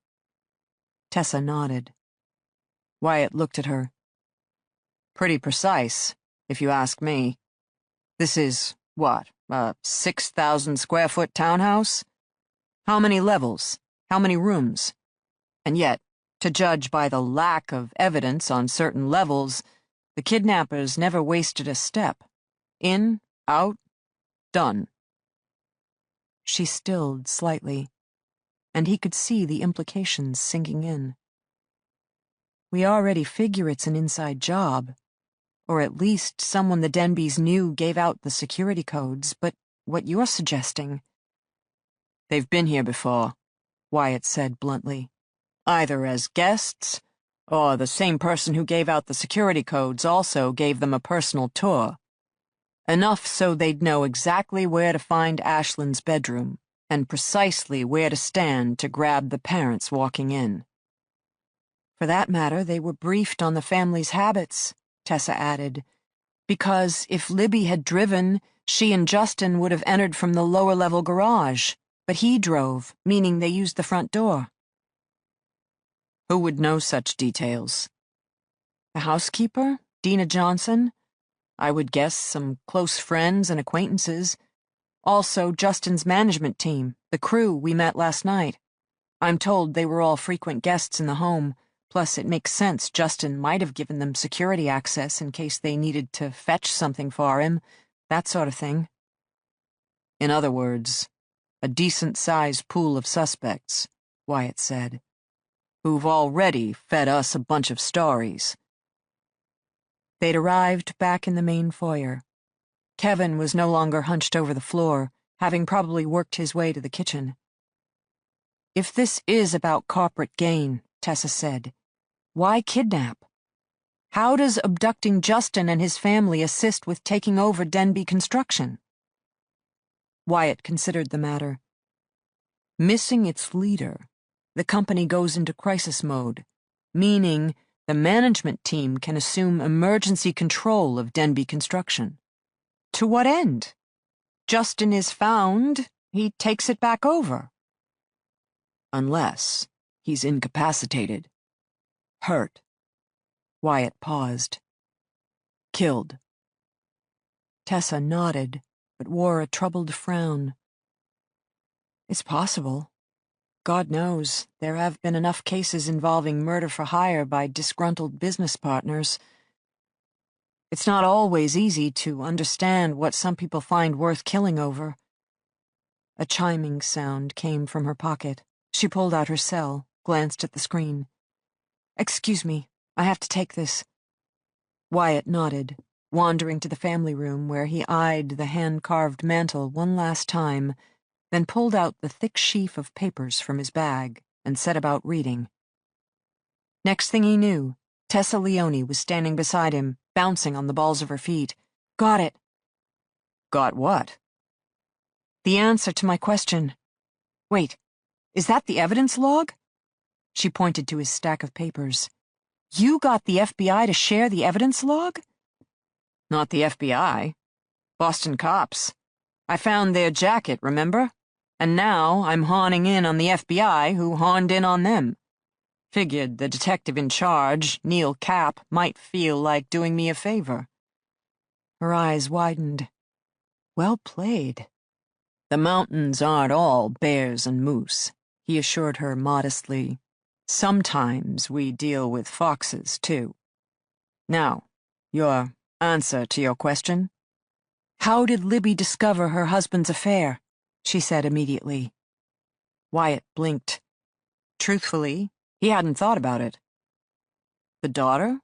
Tessa nodded. Wyatt looked at her. "Pretty precise, if you ask me. This is, what, a 6,000-square-foot townhouse? How many levels? How many rooms? And yet, to judge by the lack of evidence on certain levels, the kidnappers never wasted a step. In, out, done." She stilled slightly, and he could see the implications sinking in. "We already figure it's an inside job, or at least someone the Denbes knew gave out the security codes, but what you're suggesting—" "They've been here before," Wyatt said bluntly. "Either as guests, or the same person who gave out the security codes also gave them a personal tour. Enough so they'd know exactly where to find Ashland's bedroom, and precisely where to stand to grab the parents walking in." "For that matter, they were briefed on the family's habits," Tessa added, "because if Libby had driven, she and Justin would have entered from the lower-level garage, but he drove, meaning they used the front door." "Who would know such details?" "The housekeeper, Dina Johnson. I would guess some close friends and acquaintances. Also Justin's management team, the crew we met last night. I'm told they were all frequent guests in the home, plus it makes sense Justin might have given them security access in case they needed to fetch something for him, that sort of thing." "In other words, a decent-sized pool of suspects," Wyatt said, "who've already fed us a bunch of stories." They'd arrived back in the main foyer. Kevin was no longer hunched over the floor, having probably worked his way to the kitchen. "If this is about corporate gain," Tessa said, "why kidnap? How does abducting Justin and his family assist with taking over Denbe Construction?" Wyatt considered the matter. "Missing its leader, the company goes into crisis mode, meaning the management team can assume emergency control of Denbe Construction. To what end? Justin is found, he takes it back over." "Unless he's incapacitated. Hurt." Wyatt paused. "Killed." Tessa nodded, but wore a troubled frown. "It's possible. God knows, there have been enough cases involving murder for hire by disgruntled business partners. It's not always easy to understand what some people find worth killing over." A chiming sound came from her pocket. She pulled out her cell, glanced at the screen. "Excuse me, I have to take this." Wyatt nodded, wandering to the family room where he eyed the hand-carved mantel one last time, then pulled out the thick sheaf of papers from his bag and set about reading. Next thing he knew, Tessa Leone was standing beside him, bouncing on the balls of her feet. "Got it." "Got what?" "The answer to my question. Wait, is that the evidence log?" She pointed to his stack of papers. "You got the FBI to share the evidence log?" "Not the FBI. Boston cops. I found their jacket, remember? And now I'm hawning in on the FBI, who hawned in on them. Figured the detective in charge, Neil Capp, might feel like doing me a favor." Her eyes widened. "Well played." "The mountains aren't all bears and moose," he assured her modestly. "Sometimes we deal with foxes, too. Now, your answer to your question?" "How did Libby discover her husband's affair?" she said immediately. Wyatt blinked. Truthfully, he hadn't thought about it. "The daughter?"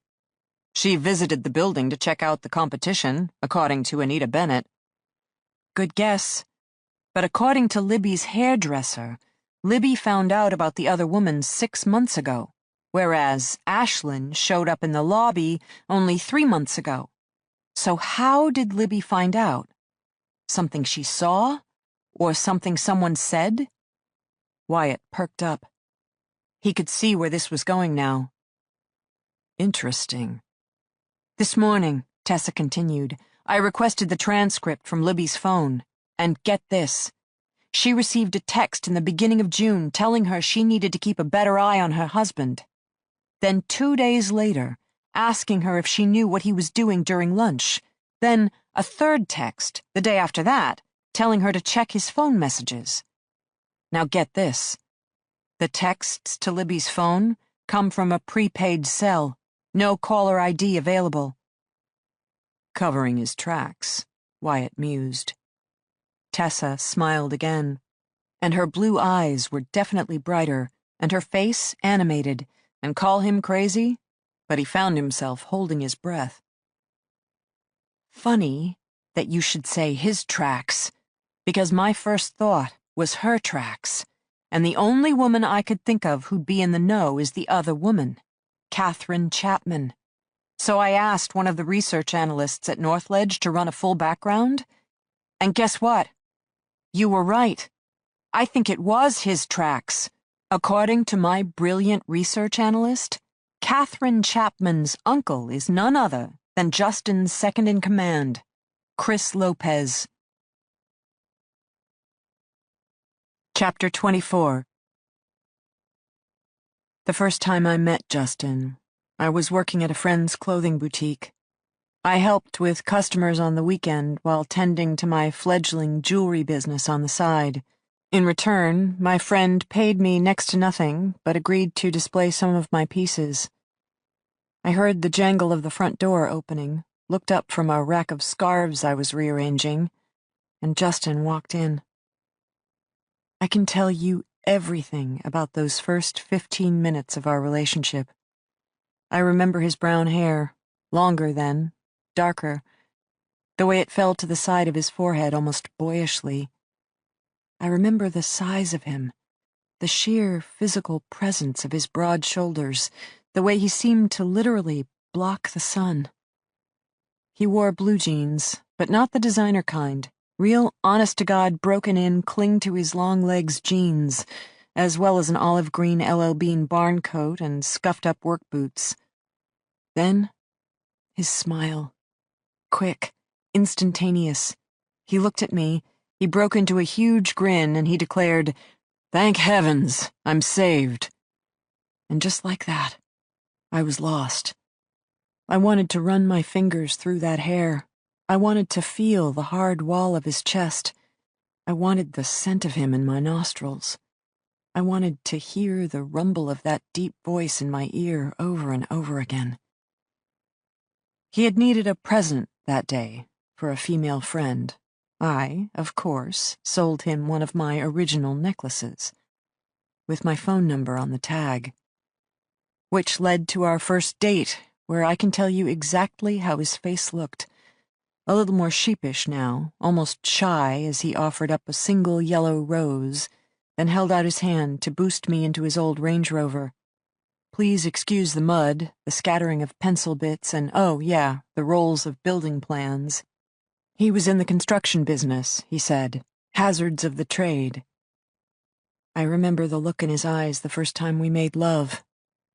She visited the building to check out the competition, according to Anita Bennett. Good guess. But according to Libby's hairdresser, Libby found out about the other woman 6 months ago, whereas Ashlyn showed up in the lobby only 3 months ago. So how did Libby find out? Something she saw? Or something someone said? Wyatt perked up. He could see where this was going now. Interesting. This morning, Tessa continued, I requested the transcript from Libby's phone. And get this. She received a text in the beginning of June telling her she needed to keep a better eye on her husband. Then 2 days later, asking her if she knew what he was doing during lunch. Then a third text, the day after that, telling her to check his phone messages. Now get this. The texts to Libby's phone come from a prepaid cell. No caller ID available. Covering his tracks, Wyatt mused. Tessa smiled again, and her blue eyes were definitely brighter, and her face animated, and call him crazy, but he found himself holding his breath. Funny that you should say his tracks, because my first thought was her tracks, and the only woman I could think of who'd be in the know is the other woman, Catherine Chapman. So I asked one of the research analysts at Northledge to run a full background, and guess what? You were right. I think it was his tracks. According to my brilliant research analyst, Catherine Chapman's uncle is none other than Justin's second-in-command, Chris Lopez. Chapter 24. The first time I met Justin, I was working at a friend's clothing boutique. I helped with customers on the weekend while tending to my fledgling jewelry business on the side. In return, my friend paid me next to nothing, but agreed to display some of my pieces. I heard the jangle of the front door opening, looked up from a rack of scarves I was rearranging, and Justin walked in. I can tell you everything about those first 15 minutes of our relationship. I remember his brown hair, longer then, darker, the way it fell to the side of his forehead almost boyishly. I remember the size of him, the sheer physical presence of his broad shoulders, the way he seemed to literally block the sun. He wore blue jeans, but not the designer kind, real honest-to-God broken-in cling-to-his-long-legs jeans, as well as an olive green LL Bean barn coat and scuffed-up work boots. Then, his smile. Quick, instantaneous. He looked at me, he broke into a huge grin, and he declared, "Thank heavens, I'm saved." And just like that, I was lost. I wanted to run my fingers through that hair. I wanted to feel the hard wall of his chest. I wanted the scent of him in my nostrils. I wanted to hear the rumble of that deep voice in my ear over and over again. He had needed a present that day for a female friend. I, of course, sold him one of my original necklaces, with my phone number on the tag. Which led to our first date, where I can tell you exactly how his face looked. A little more sheepish now, almost shy as he offered up a single yellow rose, then held out his hand to boost me into his old Range Rover. Please excuse the mud, the scattering of pencil bits, and oh yeah, the rolls of building plans. He was in the construction business, he said. Hazards of the trade. I remember the look in his eyes the first time we made love.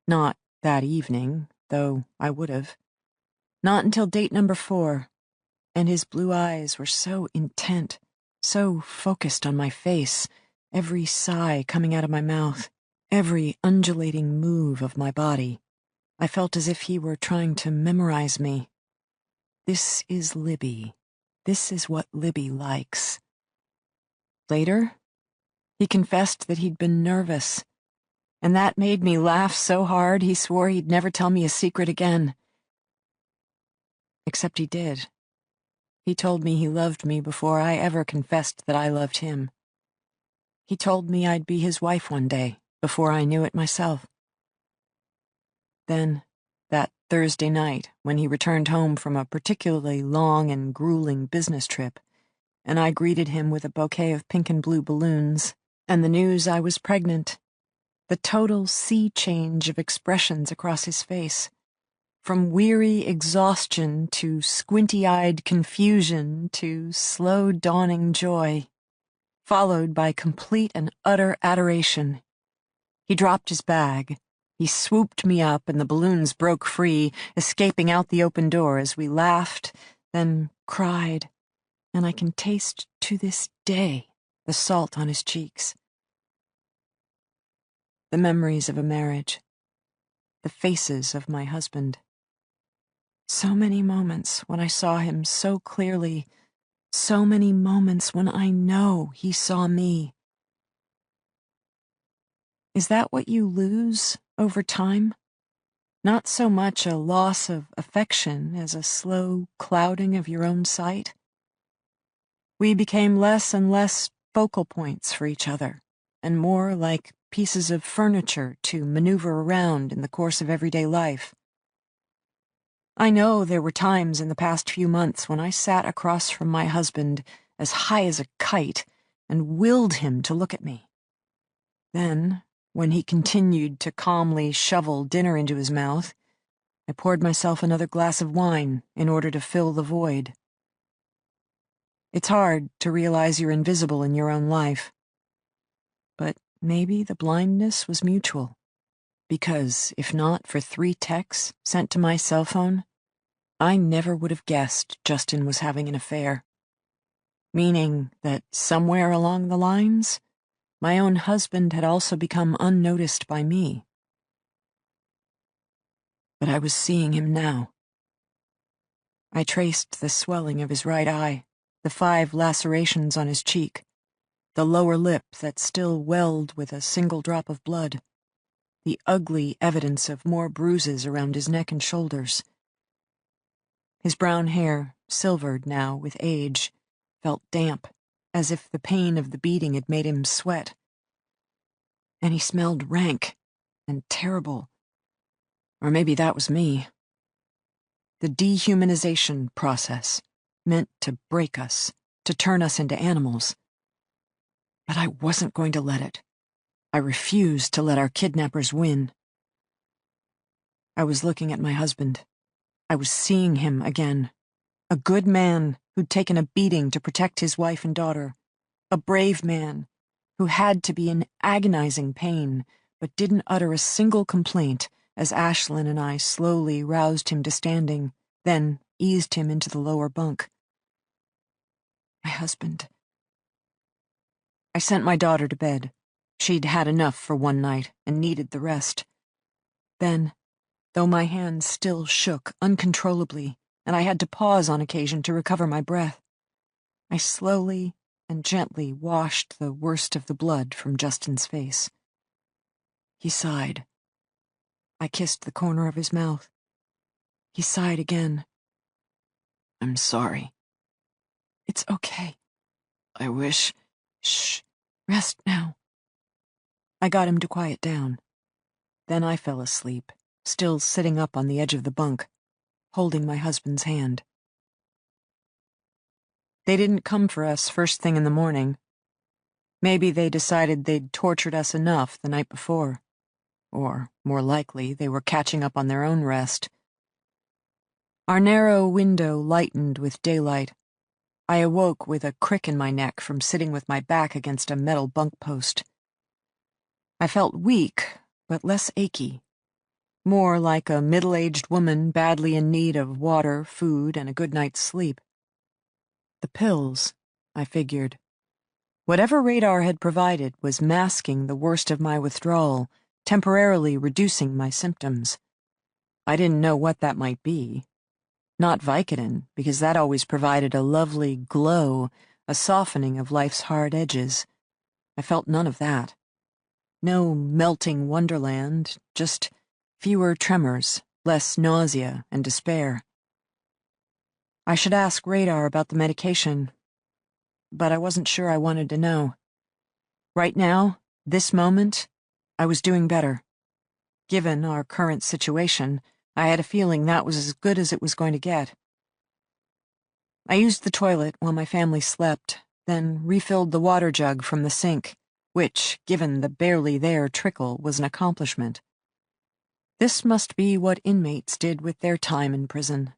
Not that evening, though I would have. Not until date number 4. And his blue eyes were so intent, so focused on my face, every sigh coming out of my mouth, every undulating move of my body. I felt as if he were trying to memorize me. This is Libby. This is what Libby likes. Later, he confessed that he'd been nervous, and that made me laugh so hard he swore he'd never tell me a secret again. Except he did. He told me he loved me before I ever confessed that I loved him. He told me I'd be his wife one day, before I knew it myself. Then, that Thursday night when he returned home from a particularly long and grueling business trip, and I greeted him with a bouquet of pink and blue balloons, and the news I was pregnant. The total sea change of expressions across his face, from weary exhaustion to squinty-eyed confusion to slow dawning joy, followed by complete and utter adoration. He dropped his bag. He swooped me up, and the balloons broke free, escaping out the open door as we laughed, then cried, and I can taste to this day the salt on his cheeks. The memories of a marriage, the faces of my husband. So many moments when I saw him so clearly, so many moments when I know he saw me. Is that what you lose over time? Not so much a loss of affection as a slow clouding of your own sight? We became less and less focal points for each other, and more like pieces of furniture to maneuver around in the course of everyday life. I know there were times in the past few months when I sat across from my husband as high as a kite and willed him to look at me. Then, when he continued to calmly shovel dinner into his mouth, I poured myself another glass of wine in order to fill the void. It's hard to realize you're invisible in your own life. But maybe the blindness was mutual, because if not for 3 texts sent to my cell phone, I never would have guessed Justin was having an affair. Meaning that somewhere along the lines, my own husband had also become unnoticed by me. But I was seeing him now. I traced the swelling of his right eye, the 5 lacerations on his cheek, the lower lip that still welled with a single drop of blood, the ugly evidence of more bruises around his neck and shoulders. His brown hair, silvered now with age, felt damp, as if the pain of the beating had made him sweat. And he smelled rank and terrible. Or maybe that was me. The dehumanization process, meant to break us, to turn us into animals. But I wasn't going to let it. I refused to let our kidnappers win. I was looking at my husband. I was seeing him again. A good man who'd taken a beating to protect his wife and daughter. A brave man who had to be in agonizing pain, but didn't utter a single complaint as Ashlyn and I slowly roused him to standing, then eased him into the lower bunk. My husband. I sent my daughter to bed. She'd had enough for one night and needed the rest. Then, though my hands still shook uncontrollably, and I had to pause on occasion to recover my breath, I slowly and gently washed the worst of the blood from Justin's face. He sighed. I kissed the corner of his mouth. He sighed again. I'm sorry. It's okay. I wish... Shh. Rest now. I got him to quiet down. Then I fell asleep, still sitting up on the edge of the bunk, holding my husband's hand. They didn't come for us first thing in the morning. Maybe they decided they'd tortured us enough the night before. Or, more likely, they were catching up on their own rest. Our narrow window lightened with daylight. I awoke with a crick in my neck from sitting with my back against a metal bunk post. I felt weak, but less achy. More like a middle-aged woman badly in need of water, food, and a good night's sleep. The pills, I figured. Whatever Radar had provided was masking the worst of my withdrawal, temporarily reducing my symptoms. I didn't know what that might be. Not Vicodin, because that always provided a lovely glow, a softening of life's hard edges. I felt none of that. No melting wonderland, just fewer tremors, less nausea and despair. I should ask Radar about the medication, but I wasn't sure I wanted to know. Right now, this moment, I was doing better. Given our current situation, I had a feeling that was as good as it was going to get. I used the toilet while my family slept, then refilled the water jug from the sink, which, given the barely there trickle, was an accomplishment. This must be what inmates did with their time in prison.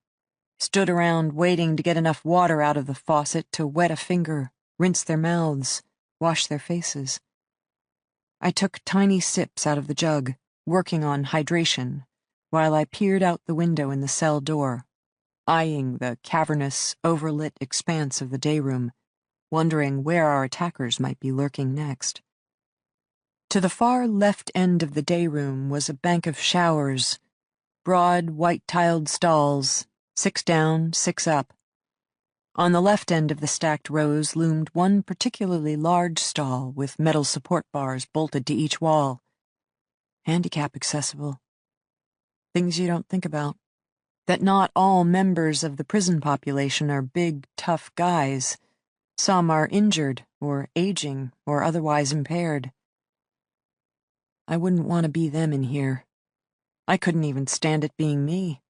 Stood around waiting to get enough water out of the faucet to wet a finger, rinse their mouths, wash their faces. I took tiny sips out of the jug, working on hydration, while I peered out the window in the cell door, eyeing the cavernous, overlit expanse of the day room, wondering where our attackers might be lurking next. To the far left end of the day room was a bank of showers, broad, white-tiled stalls, 6 down, 6 up. On the left end of the stacked rows loomed one particularly large stall with metal support bars bolted to each wall. Handicap accessible. Things you don't think about. That not all members of the prison population are big, tough guys. Some are injured, or aging, or otherwise impaired. I wouldn't want to be them in here. I couldn't even stand it being me.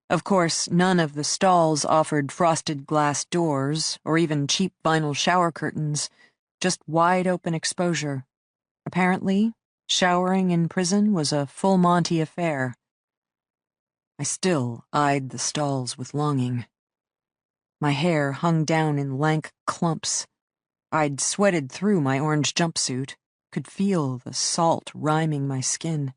Of course, none of the stalls offered frosted glass doors, or even cheap vinyl shower curtains, just wide-open exposure. Apparently, showering in prison was a full Monty affair. I still eyed the stalls with longing. My hair hung down in lank clumps. I'd sweated through my orange jumpsuit, could feel the salt ryming my skin.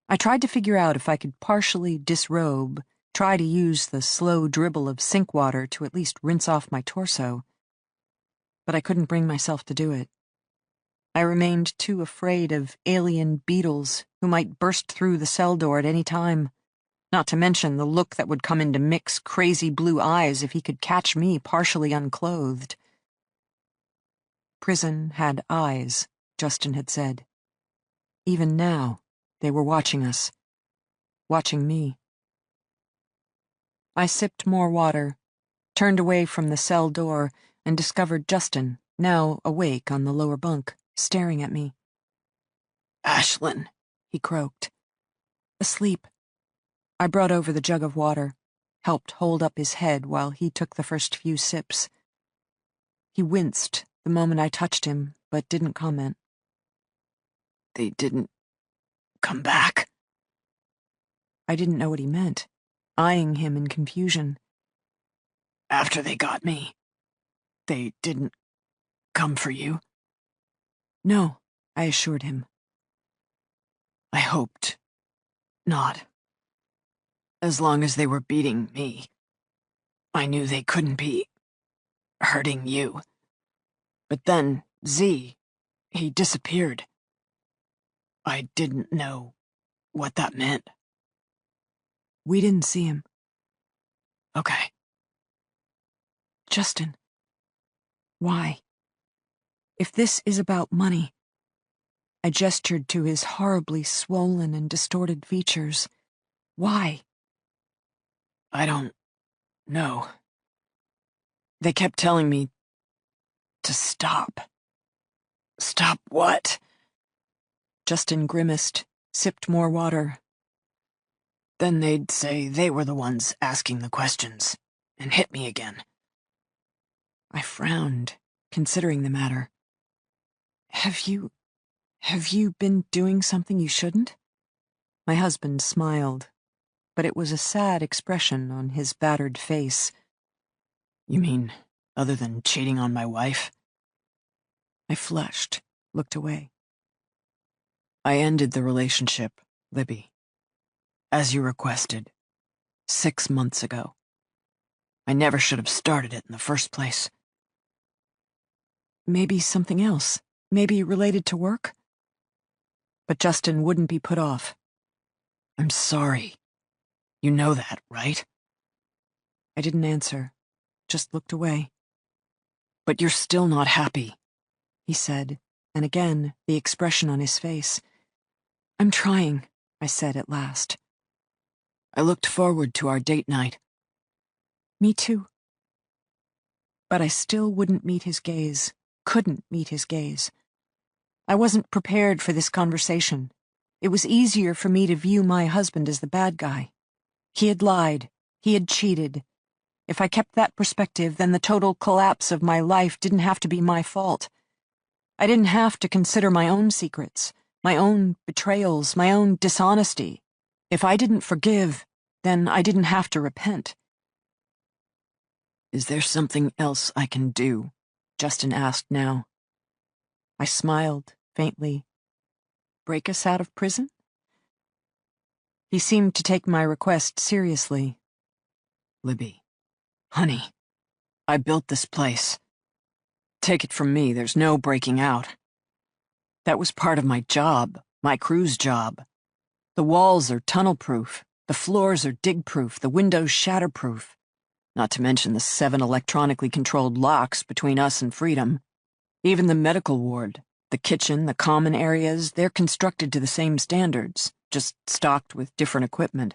I tried to figure out if I could partially disrobe, try to use the slow dribble of sink water to at least rinse off my torso. But I couldn't bring myself to do it. I remained too afraid of alien beetles who might burst through the cell door at any time, not to mention the look that would come into Mick's crazy blue eyes if he could catch me partially unclothed. Prison had eyes, Justin had said. Even now, they were watching us. Watching me. I sipped more water, turned away from the cell door, and discovered Justin, now awake on the lower bunk, staring at me. Ashlyn, he croaked. Asleep. I brought over the jug of water, helped hold up his head while he took the first few sips. He winced the moment I touched him, but didn't comment. They didn't come back. I didn't know what he meant, eyeing him in confusion. After they got me, they didn't come for you? No, I assured him. I hoped not. As long as they were beating me, I knew they couldn't be hurting you. But then Z, he disappeared. I didn't know what that meant. We didn't see him. Okay. Justin. Why? If this is about money... I gestured to his horribly swollen and distorted features. Why? I don't know. They kept telling me to stop. Stop what? Justin grimaced, sipped more water. Then they'd say they were the ones asking the questions, and hit me again. I frowned, considering the matter. Have you been doing something you shouldn't? My husband smiled, but it was a sad expression on his battered face. You mean, other than cheating on my wife? I flushed, looked away. I ended the relationship, Libby. As you requested, 6 months ago. I never should have started it in the first place. Maybe something else. Maybe related to work? But Justin wouldn't be put off. I'm sorry. You know that, right? I didn't answer, just looked away. But you're still not happy, he said, and again, the expression on his face. I'm trying, I said at last. I looked forward to our date night. Me too. But I still wouldn't meet his gaze, couldn't meet his gaze. I wasn't prepared for this conversation. it was easier for me to view my husband as the bad guy. He had lied. He had cheated. If I kept that perspective, then the total collapse of my life didn't have to be my fault. I didn't have to consider my own secrets, my own betrayals, my own dishonesty. If I didn't forgive, then I didn't have to repent. Is there something else I can do? Justin asked now. I smiled, faintly. Break us out of prison? He seemed to take my request seriously. Libby, honey, I built this place. Take it from me, there's no breaking out. That was part of my job, my crew's job. The walls are tunnel-proof, the floors are dig-proof, the windows shatter-proof. Not to mention the 7 electronically controlled locks between us and freedom. Even the medical ward, the kitchen, the common areas, they're constructed to the same standards, just stocked with different equipment.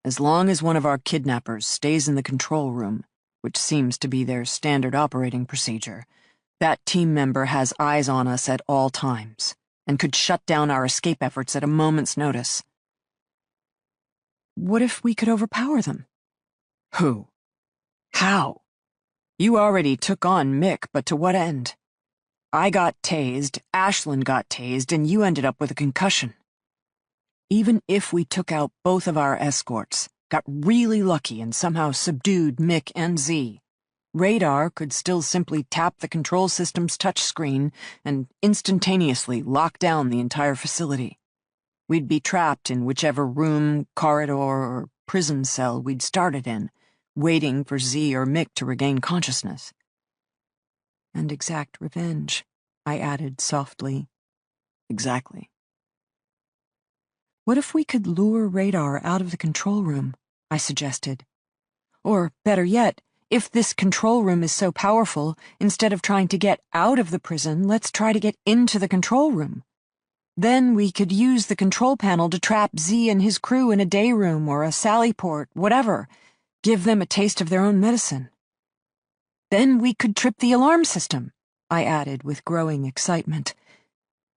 As long as one of our kidnappers stays in the control room, which seems to be their standard operating procedure, that team member has eyes on us at all times, and could shut down our escape efforts at a moment's notice. What if we could overpower them? Who? How? You already took on Mick, but to what end? I got tased, Ashlyn got tased, and you ended up with a concussion. Even if we took out both of our escorts, got really lucky and somehow subdued Mick and Z, Radar could still simply tap the control system's touchscreen and instantaneously lock down the entire facility. We'd be trapped in whichever room, corridor, or prison cell we'd started in, waiting for Z or Mick to regain consciousness. And exact revenge, I added softly. Exactly. What if we could lure Radar out of the control room? I suggested. Or, better yet, if this control room is so powerful, instead of trying to get out of the prison, let's try to get into the control room. Then we could use the control panel to trap Z and his crew in a day room or a sally port, whatever. Give them a taste of their own medicine. Then we could trip the alarm system, I added with growing excitement.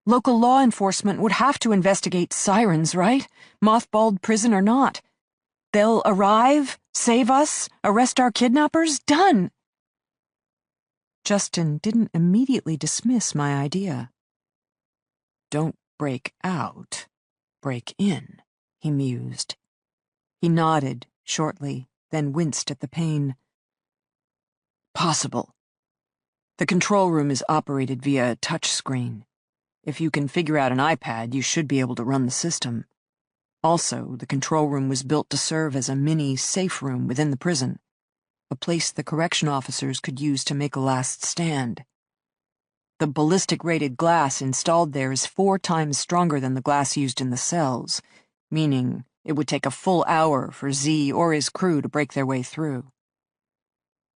Local law enforcement would have to investigate sirens, right? Mothballed prison or not. They'll arrive, save us, arrest our kidnappers, done! Justin didn't immediately dismiss my idea. Don't break out, break in, he mused. He nodded shortly, then winced at the pain. Possible. The control room is operated via a touch screen. If you can figure out an iPad, you should be able to run the system. Also, the control room was built to serve as a mini safe room within the prison, a place the correction officers could use to make a last stand. The ballistic-rated glass installed there is 4 times stronger than the glass used in the cells, meaning it would take a full hour for Z or his crew to break their way through.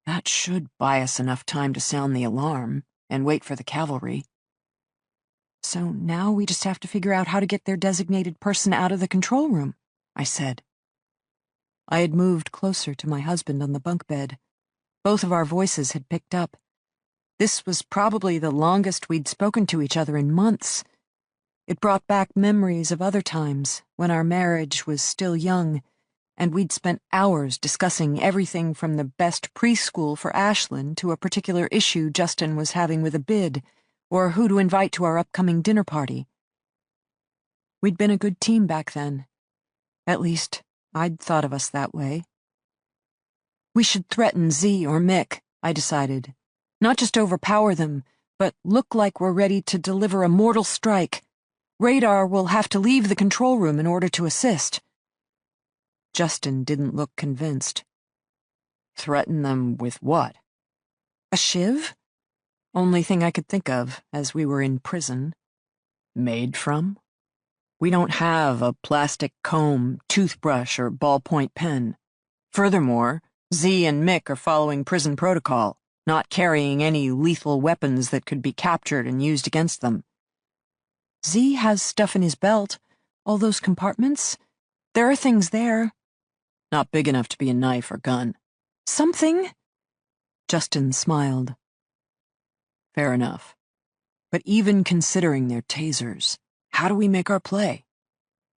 That should buy us enough time to sound the alarm and wait for the cavalry. So now we just have to figure out how to get their designated person out of the control room, I said. I had moved closer to my husband on the bunk bed. Both of our voices had picked up. This was probably the longest we'd spoken to each other in months. It brought back memories of other times when our marriage was still young, and we'd spent hours discussing everything from the best preschool for Ashlyn to a particular issue Justin was having with a bid, or who to invite to our upcoming dinner party. We'd been a good team back then. At least, I'd thought of us that way. We should threaten Z or Mick, I decided. Not just overpower them, but look like we're ready to deliver a mortal strike. Radar will have to leave the control room in order to assist. Justin didn't look convinced. Threaten them with what? A shiv? Only thing I could think of, as we were in prison. Made from? We don't have a plastic comb, toothbrush, or ballpoint pen. Furthermore, Z and Mick are following prison protocol, not carrying any lethal weapons that could be captured and used against them. Z has stuff in his belt. All those compartments. There are things there. Not big enough to be a knife or gun. Something? Justin smiled. Fair enough. But even considering their tasers, how do we make our play?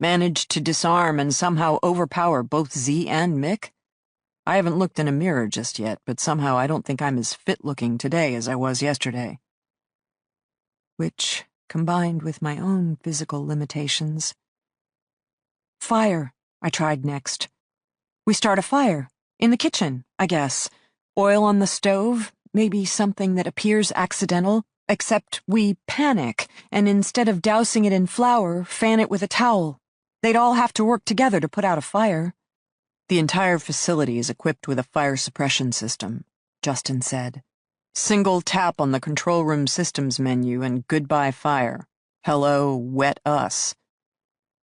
Managed to disarm and somehow overpower both Z and Mick? I haven't looked in a mirror just yet, but somehow I don't think I'm as fit-looking today as I was yesterday. Which, combined with my own physical limitations. Fire, I tried next. We start a fire. In the kitchen, I guess. Oil on the stove, maybe something that appears accidental, except we panic, and instead of dousing it in flour, fan it with a towel. They'd all have to work together to put out a fire. The entire facility is equipped with a fire suppression system, Justin said. Single tap on the control room systems menu and goodbye fire. Hello, wet us.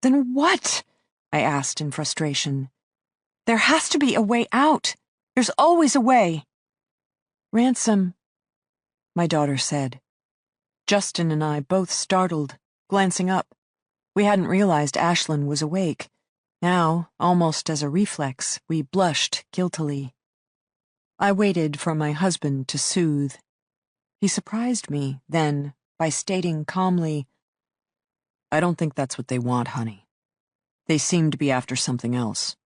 Then what? I asked in frustration. There has to be a way out. There's always a way. Ransom, my daughter said. Justin and I both startled, glancing up. We hadn't realized Ashlyn was awake. Now, almost as a reflex, we blushed guiltily. I waited for my husband to soothe. He surprised me, then, by stating calmly, I don't think that's what they want, honey. They seem to be after something else.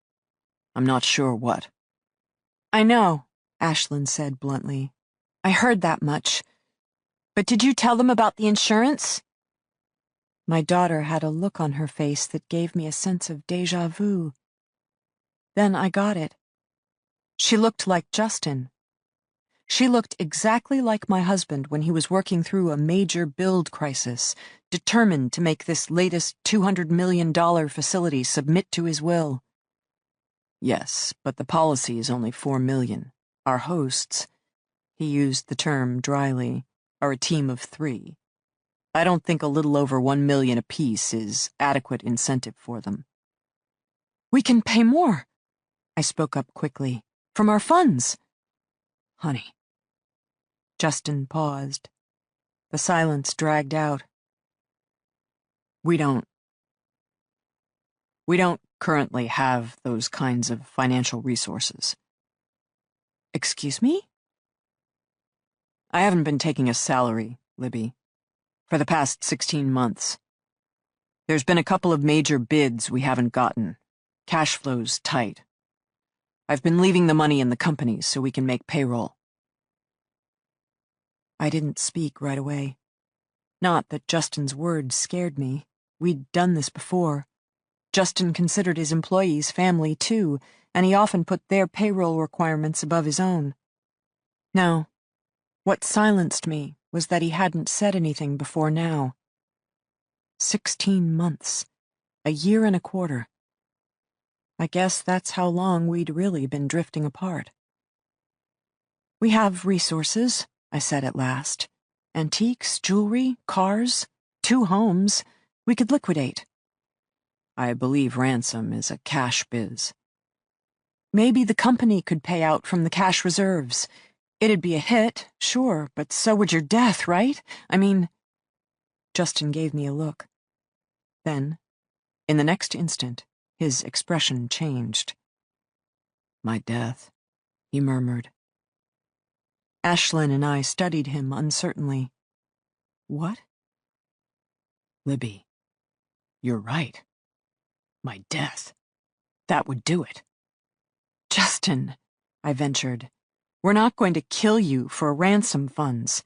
I'm not sure what. I know, Ashlyn said bluntly. I heard that much. But did you tell them about the insurance? My daughter had a look on her face that gave me a sense of déjà vu. Then I got it. She looked like Justin. She looked exactly like my husband when he was working through a major build crisis, determined to make this latest $200 million facility submit to his will. Yes, but the policy is only $4 million. Our hosts, he used the term dryly, are a team of 3. I don't think a little over $1 million apiece is adequate incentive for them. We can pay more, I spoke up quickly, from our funds. Honey. Justin paused. The silence dragged out. We don't currently have those kinds of financial resources. Excuse me? I haven't been taking a salary, Libby, for the past 16 months. There's been a couple of major bids we haven't gotten. Cash flow's tight. I've been leaving the money in the company so we can make payroll. I didn't speak right away. Not that Justin's words scared me. We'd done this before. Justin considered his employees family, too, and he often put their payroll requirements above his own. No. What silenced me was that he hadn't said anything before now. 16 months. A year and a quarter. I guess that's how long we'd really been drifting apart. We have resources, I said at last. Antiques, jewelry, cars, 2 homes. We could liquidate. I believe ransom is a cash biz. Maybe the company could pay out from the cash reserves. It'd be a hit, sure, but so would your death, right? I mean... Justin gave me a look. Then, in the next instant, his expression changed. My death, he murmured. Ashlyn and I studied him uncertainly. What? Libby, you're right. My death. That would do it. Justin, I ventured, we're not going to kill you for ransom funds.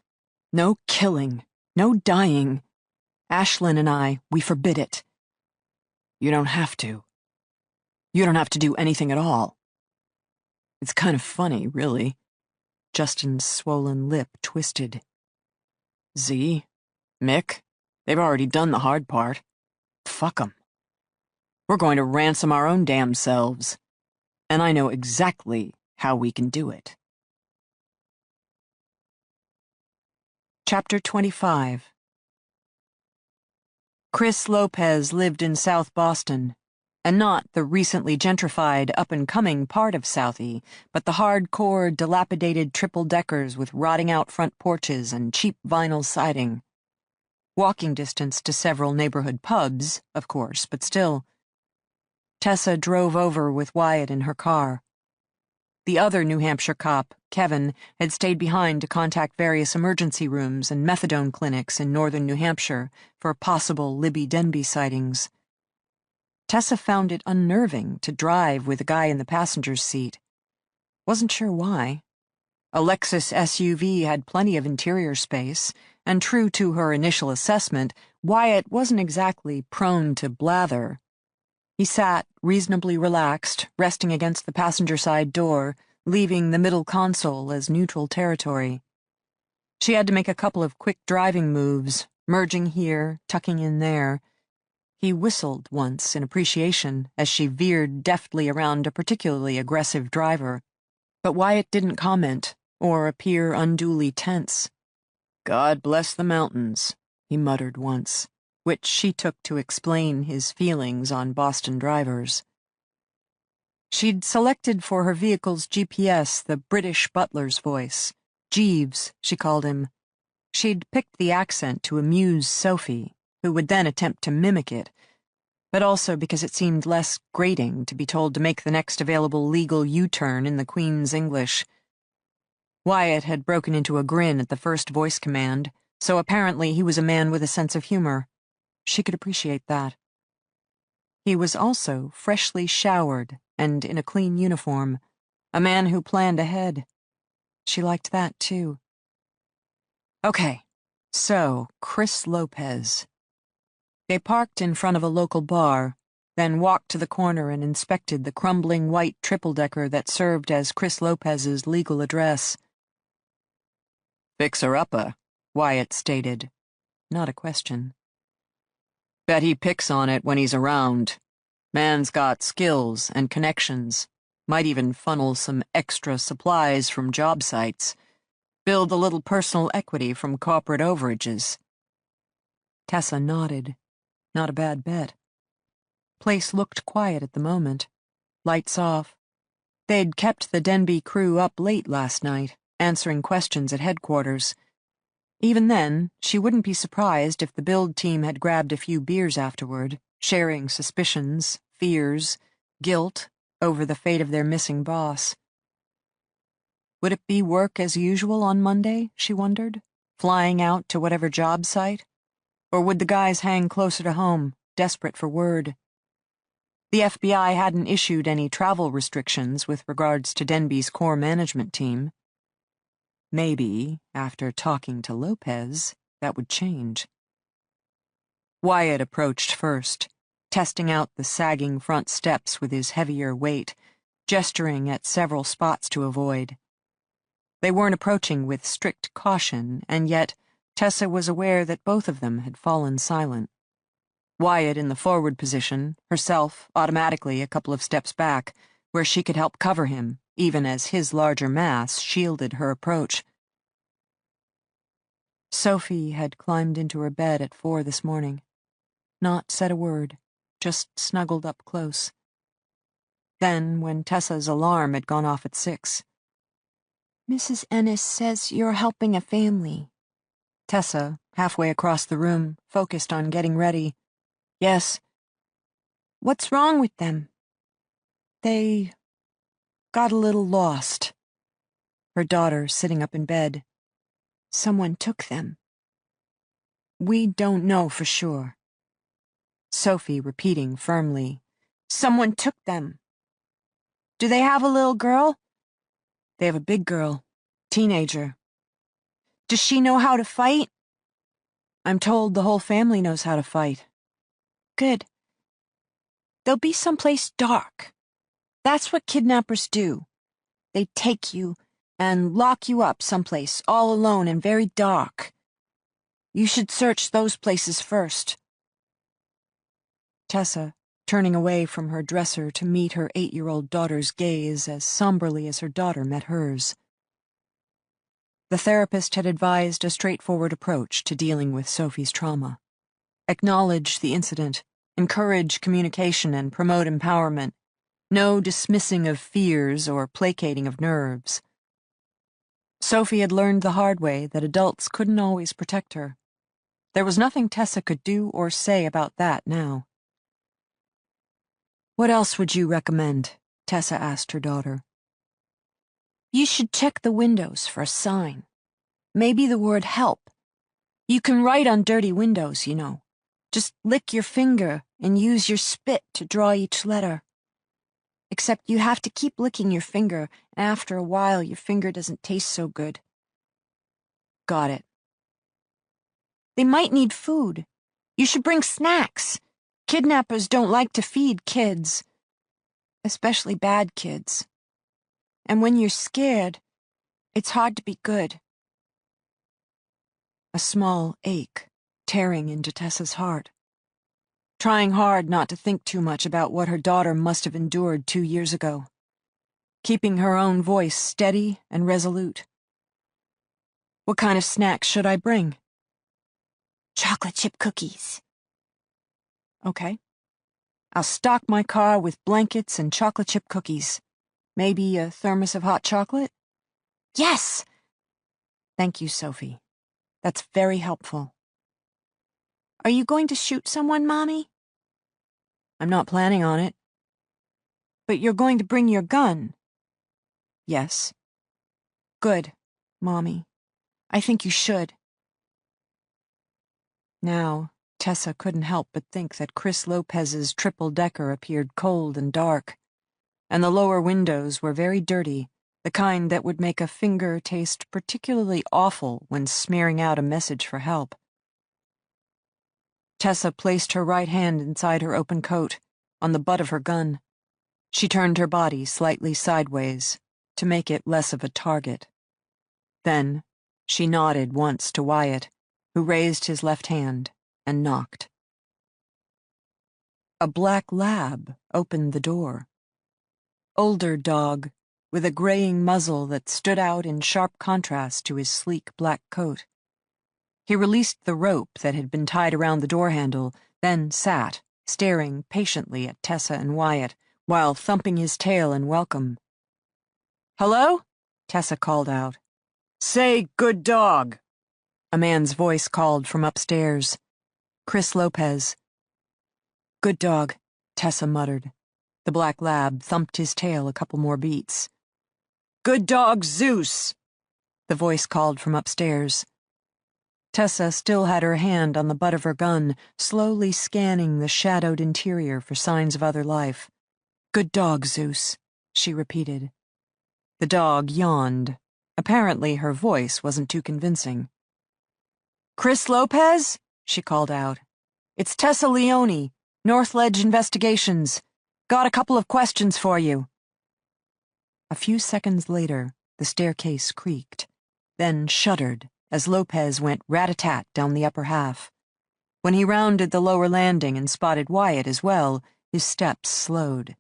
No killing, no dying. Ashlyn and I, we forbid it. You don't have to. You don't have to do anything at all. It's kind of funny, really. Justin's swollen lip twisted. Z, Mick, they've already done the hard part. Fuck 'em. We're going to ransom our own damn selves. And I know exactly how we can do it. Chapter 25. Chris Lopez lived in South Boston, and not the recently gentrified, up-and-coming part of Southie, but the hardcore, dilapidated triple-deckers with rotting-out front porches and cheap vinyl siding. Walking distance to several neighborhood pubs, of course, but still. Tessa drove over with Wyatt in her car. The other New Hampshire cop, Kevin, had stayed behind to contact various emergency rooms and methadone clinics in northern New Hampshire for possible Libby Denbe sightings. Tessa found it unnerving to drive with a guy in the passenger's seat. Wasn't sure why. A Lexus SUV had plenty of interior space, and true to her initial assessment, Wyatt wasn't exactly prone to blather. He sat, reasonably relaxed, resting against the passenger side door, leaving the middle console as neutral territory. She had to make a couple of quick driving moves, merging here, tucking in there. He whistled once in appreciation as she veered deftly around a particularly aggressive driver. But Wyatt didn't comment or appear unduly tense. "God bless the mountains," he muttered once, which she took to explain his feelings on Boston drivers. She'd selected for her vehicle's GPS the British butler's voice. Jeeves, she called him. She'd picked the accent to amuse Sophie, who would then attempt to mimic it, but also because it seemed less grating to be told to make the next available legal U-turn in the Queen's English. Wyatt had broken into a grin at the first voice command, so apparently he was a man with a sense of humor. She could appreciate that. He was also freshly showered and in a clean uniform, a man who planned ahead. She liked that, too. Okay, so Chris Lopez. They parked in front of a local bar, then walked to the corner and inspected the crumbling white triple-decker that served as Chris Lopez's legal address. "Fixer-upper," Wyatt stated. Not a question. "Bet he picks on it when he's around. Man's got skills and connections. Might even funnel some extra supplies from job sites. Build a little personal equity from corporate overages." Tessa nodded. Not a bad bet. Place looked quiet at the moment. Lights off. They'd kept the Denbe crew up late last night, answering questions at headquarters. Even then, she wouldn't be surprised if the build team had grabbed a few beers afterward, sharing suspicions, fears, guilt over the fate of their missing boss. Would it be work as usual on Monday, she wondered, flying out to whatever job site? Or would the guys hang closer to home, desperate for word? The FBI hadn't issued any travel restrictions with regards to Denbe's core management team. Maybe, after talking to Lopez, that would change. Wyatt approached first, testing out the sagging front steps with his heavier weight, gesturing at several spots to avoid. They weren't approaching with strict caution, and yet Tessa was aware that both of them had fallen silent. Wyatt in the forward position, herself automatically a couple of steps back, where she could help cover him, even as his larger mass shielded her approach. Sophie had climbed into her bed at 4 this morning. Not said a word, just snuggled up close. Then, when Tessa's alarm had gone off at 6. "Mrs. Ennis says you're helping a family." Tessa, halfway across the room, focused on getting ready. "Yes." "What's wrong with them?" "They got a little lost." Her daughter sitting up in bed. "Someone took them." "We don't know for sure." Sophie repeating firmly. "Someone took them. Do they have a little girl?" "They have a big girl. Teenager." "Does she know how to fight?" "I'm told the whole family knows how to fight." "Good. They'll be someplace dark. That's what kidnappers do. They take you and lock you up someplace all alone and very dark. You should search those places first." Tessa, turning away from her dresser to meet her 8-year-old daughter's gaze as somberly as her daughter met hers. The therapist had advised a straightforward approach to dealing with Sophie's trauma. Acknowledge the incident, encourage communication, and promote empowerment. No dismissing of fears or placating of nerves. Sophie had learned the hard way that adults couldn't always protect her. There was nothing Tessa could do or say about that now. "What else would you recommend?" Tessa asked her daughter. "You should check the windows for a sign. Maybe the word help. You can write on dirty windows, you know. Just lick your finger and use your spit to draw each letter. Except you have to keep licking your finger, and after a while your finger doesn't taste so good. Got it. They might need food. You should bring snacks. Kidnappers don't like to feed kids, especially bad kids. And when you're scared, it's hard to be good. A small ache tearing into Tessa's heart. Trying hard not to think too much about what her daughter must have endured 2 years ago. Keeping her own voice steady and resolute. What kind of snacks should I bring? Chocolate chip cookies. Okay. I'll stock my car with blankets and chocolate chip cookies. Maybe a thermos of hot chocolate? Yes! Thank you, Sophie. That's very helpful. Are you going to shoot someone, Mommy? I'm not planning on it. But you're going to bring your gun. Yes. Good, Mommy. I think you should. Now, Tessa couldn't help but think that Chris Lopez's triple-decker appeared cold and dark, and the lower windows were very dirty, the kind that would make a finger taste particularly awful when smearing out a message for help. Tessa placed her right hand inside her open coat, on the butt of her gun. She turned her body slightly sideways, to make it less of a target. Then, she nodded once to Wyatt, who raised his left hand and knocked. A black lab opened the door. Older dog, with a graying muzzle that stood out in sharp contrast to his sleek black coat. He released the rope that had been tied around the door handle, then sat, staring patiently at Tessa and Wyatt, while thumping his tail in welcome. Hello? Tessa called out. Say, good dog. A man's voice called from upstairs. Chris Lopez. Good dog, Tessa muttered. The black lab thumped his tail a couple more beats. Good dog, Zeus. The voice called from upstairs. Tessa still had her hand on the butt of her gun, slowly scanning the shadowed interior for signs of other life. Good dog, Zeus, she repeated. The dog yawned. Apparently her voice wasn't too convincing. Chris Lopez? She called out. It's Tessa Leone, Northledge Investigations. Got a couple of questions for you. A few seconds later, the staircase creaked, then shuddered as Lopez went rat-a-tat down the upper half. When he rounded the lower landing and spotted Wyatt as well, his steps slowed.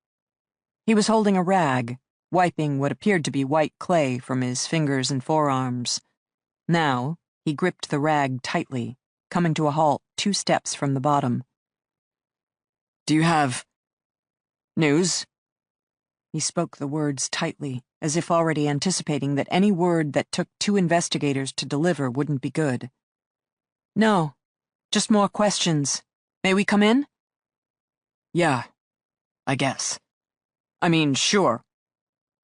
He was holding a rag, wiping what appeared to be white clay from his fingers and forearms. Now, he gripped the rag tightly, coming to a halt 2 steps from the bottom. Do you have news? He spoke the words tightly, as if already anticipating that any word that took 2 investigators to deliver wouldn't be good. No, just more questions. May we come in? Yeah, I guess. I mean, sure.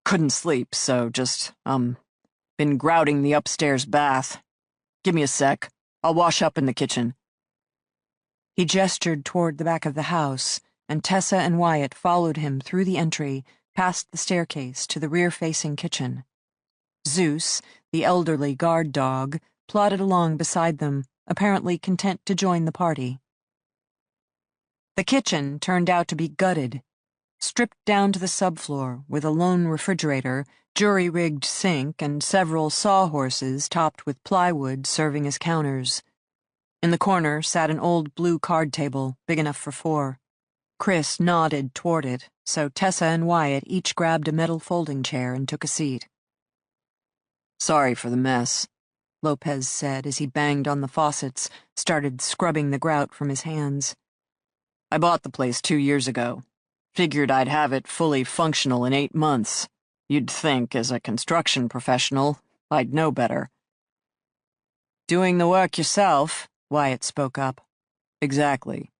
Couldn't sleep, so just, been grouting the upstairs bath. Give me a sec. I'll wash up in the kitchen. He gestured toward the back of the house, and Tessa and Wyatt followed him through the entry, past the staircase to the rear-facing kitchen. Zeus, the elderly guard dog, plodded along beside them, apparently content to join the party. The kitchen turned out to be gutted, stripped down to the subfloor with a lone refrigerator, jury-rigged sink, and several sawhorses topped with plywood serving as counters. In the corner sat an old blue card table, big enough for 4. Chris nodded toward it, so Tessa and Wyatt each grabbed a metal folding chair and took a seat. Sorry for the mess, Lopez said as he banged on the faucets, started scrubbing the grout from his hands. I bought the place 2 years ago. Figured I'd have it fully functional in 8 months. You'd think, as a construction professional, I'd know better. Doing the work yourself, Wyatt spoke up. Exactly.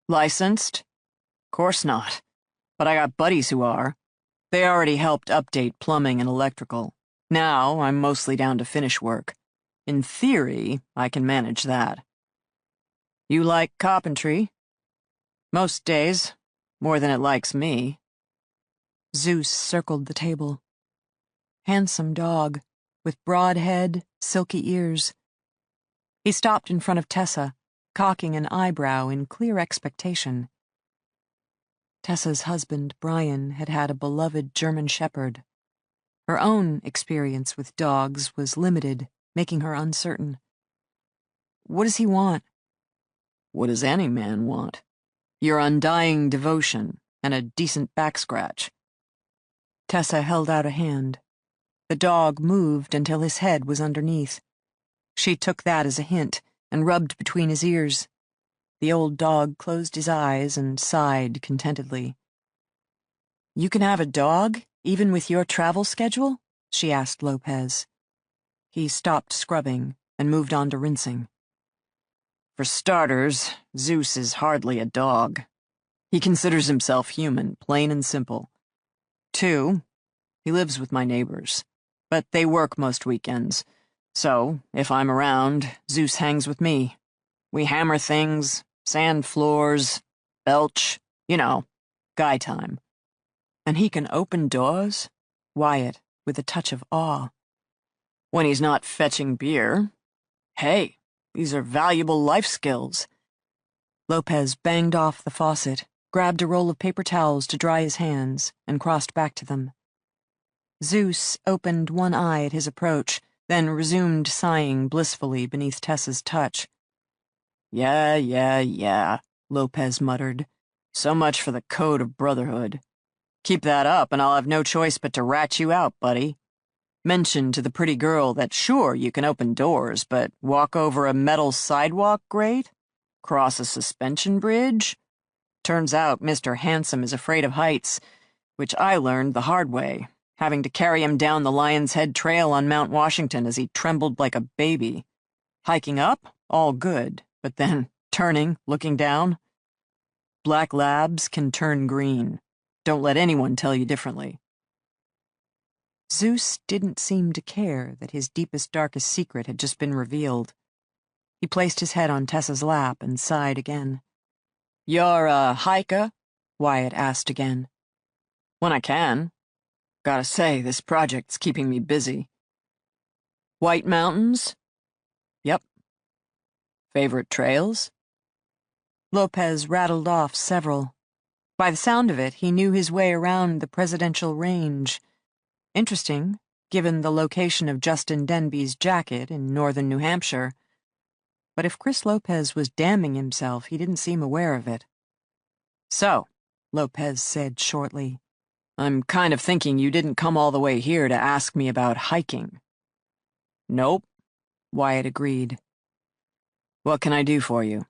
Licensed? Course not. But I got buddies who are. They already helped update plumbing and electrical. Now I'm mostly down to finish work. In theory, I can manage that. You like carpentry? Most days, more than it likes me. Zeus circled the table. Handsome dog, with broad head, silky ears. He stopped in front of Tessa, cocking an eyebrow in clear expectation. Tessa's husband, Brian, had had a beloved German shepherd. Her own experience with dogs was limited, making her uncertain. What does he want? What does any man want? Your undying devotion and a decent back scratch. Tessa held out a hand. The dog moved until his head was underneath. She took that as a hint and rubbed between his ears. The old dog closed his eyes and sighed contentedly. You can have a dog, even with your travel schedule? She asked Lopez. He stopped scrubbing and moved on to rinsing. For starters, Zeus is hardly a dog. He considers himself human, plain and simple. 2, he lives with my neighbors, but they work most weekends. So, if I'm around, Zeus hangs with me. We hammer things, sand floors, belch, guy time. And he can open doors? Wyatt, with a touch of awe. When he's not fetching beer. Hey, these are valuable life skills. Lopez banged off the faucet, grabbed a roll of paper towels to dry his hands, and crossed back to them. Zeus opened one eye at his approach, then resumed sighing blissfully beneath Tessa's touch. Yeah, Lopez muttered. So much for the code of brotherhood. Keep that up and I'll have no choice but to rat you out, buddy. Mention to the pretty girl that sure, you can open doors, but walk over a metal sidewalk grate? Cross a suspension bridge? Turns out Mr. Handsome is afraid of heights, which I learned the hard way, having to carry him down the Lion's Head Trail on Mount Washington as he trembled like a baby. Hiking up? All good, but then turning, looking down? Black labs can turn green. Don't let anyone tell you differently. Zeus didn't seem to care that his deepest, darkest secret had just been revealed. He placed his head on Tessa's lap and sighed again. You're a hiker? Wyatt asked again. When I can. Gotta say, this project's keeping me busy. White Mountains? Yep. Favorite trails? Lopez rattled off several. By the sound of it, he knew his way around the presidential range. Interesting, given the location of Justin Denbe's jacket in northern New Hampshire. But if Chris Lopez was damning himself, he didn't seem aware of it. So, Lopez said shortly, I'm kind of thinking you didn't come all the way here to ask me about hiking. Nope, Wyatt agreed. What can I do for you?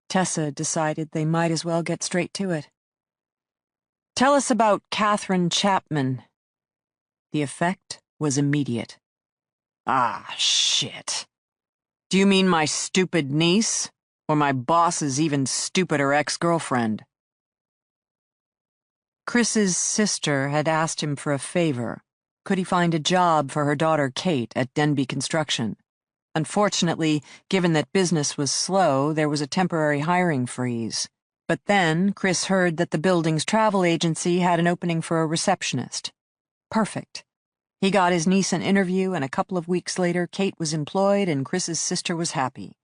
Tessa decided they might as well get straight to it. Tell us about Catherine Chapman. The effect was immediate. Ah, shit. Do you mean my stupid niece? Or my boss's even stupider ex-girlfriend? Chris's sister had asked him for a favor. Could he find a job for her daughter Kate at Denbe Construction? Unfortunately, given that business was slow, there was a temporary hiring freeze. But then Chris heard that the building's travel agency had an opening for a receptionist. Perfect. He got his niece an interview, and a couple of weeks later, Kate was employed and Chris's sister was happy.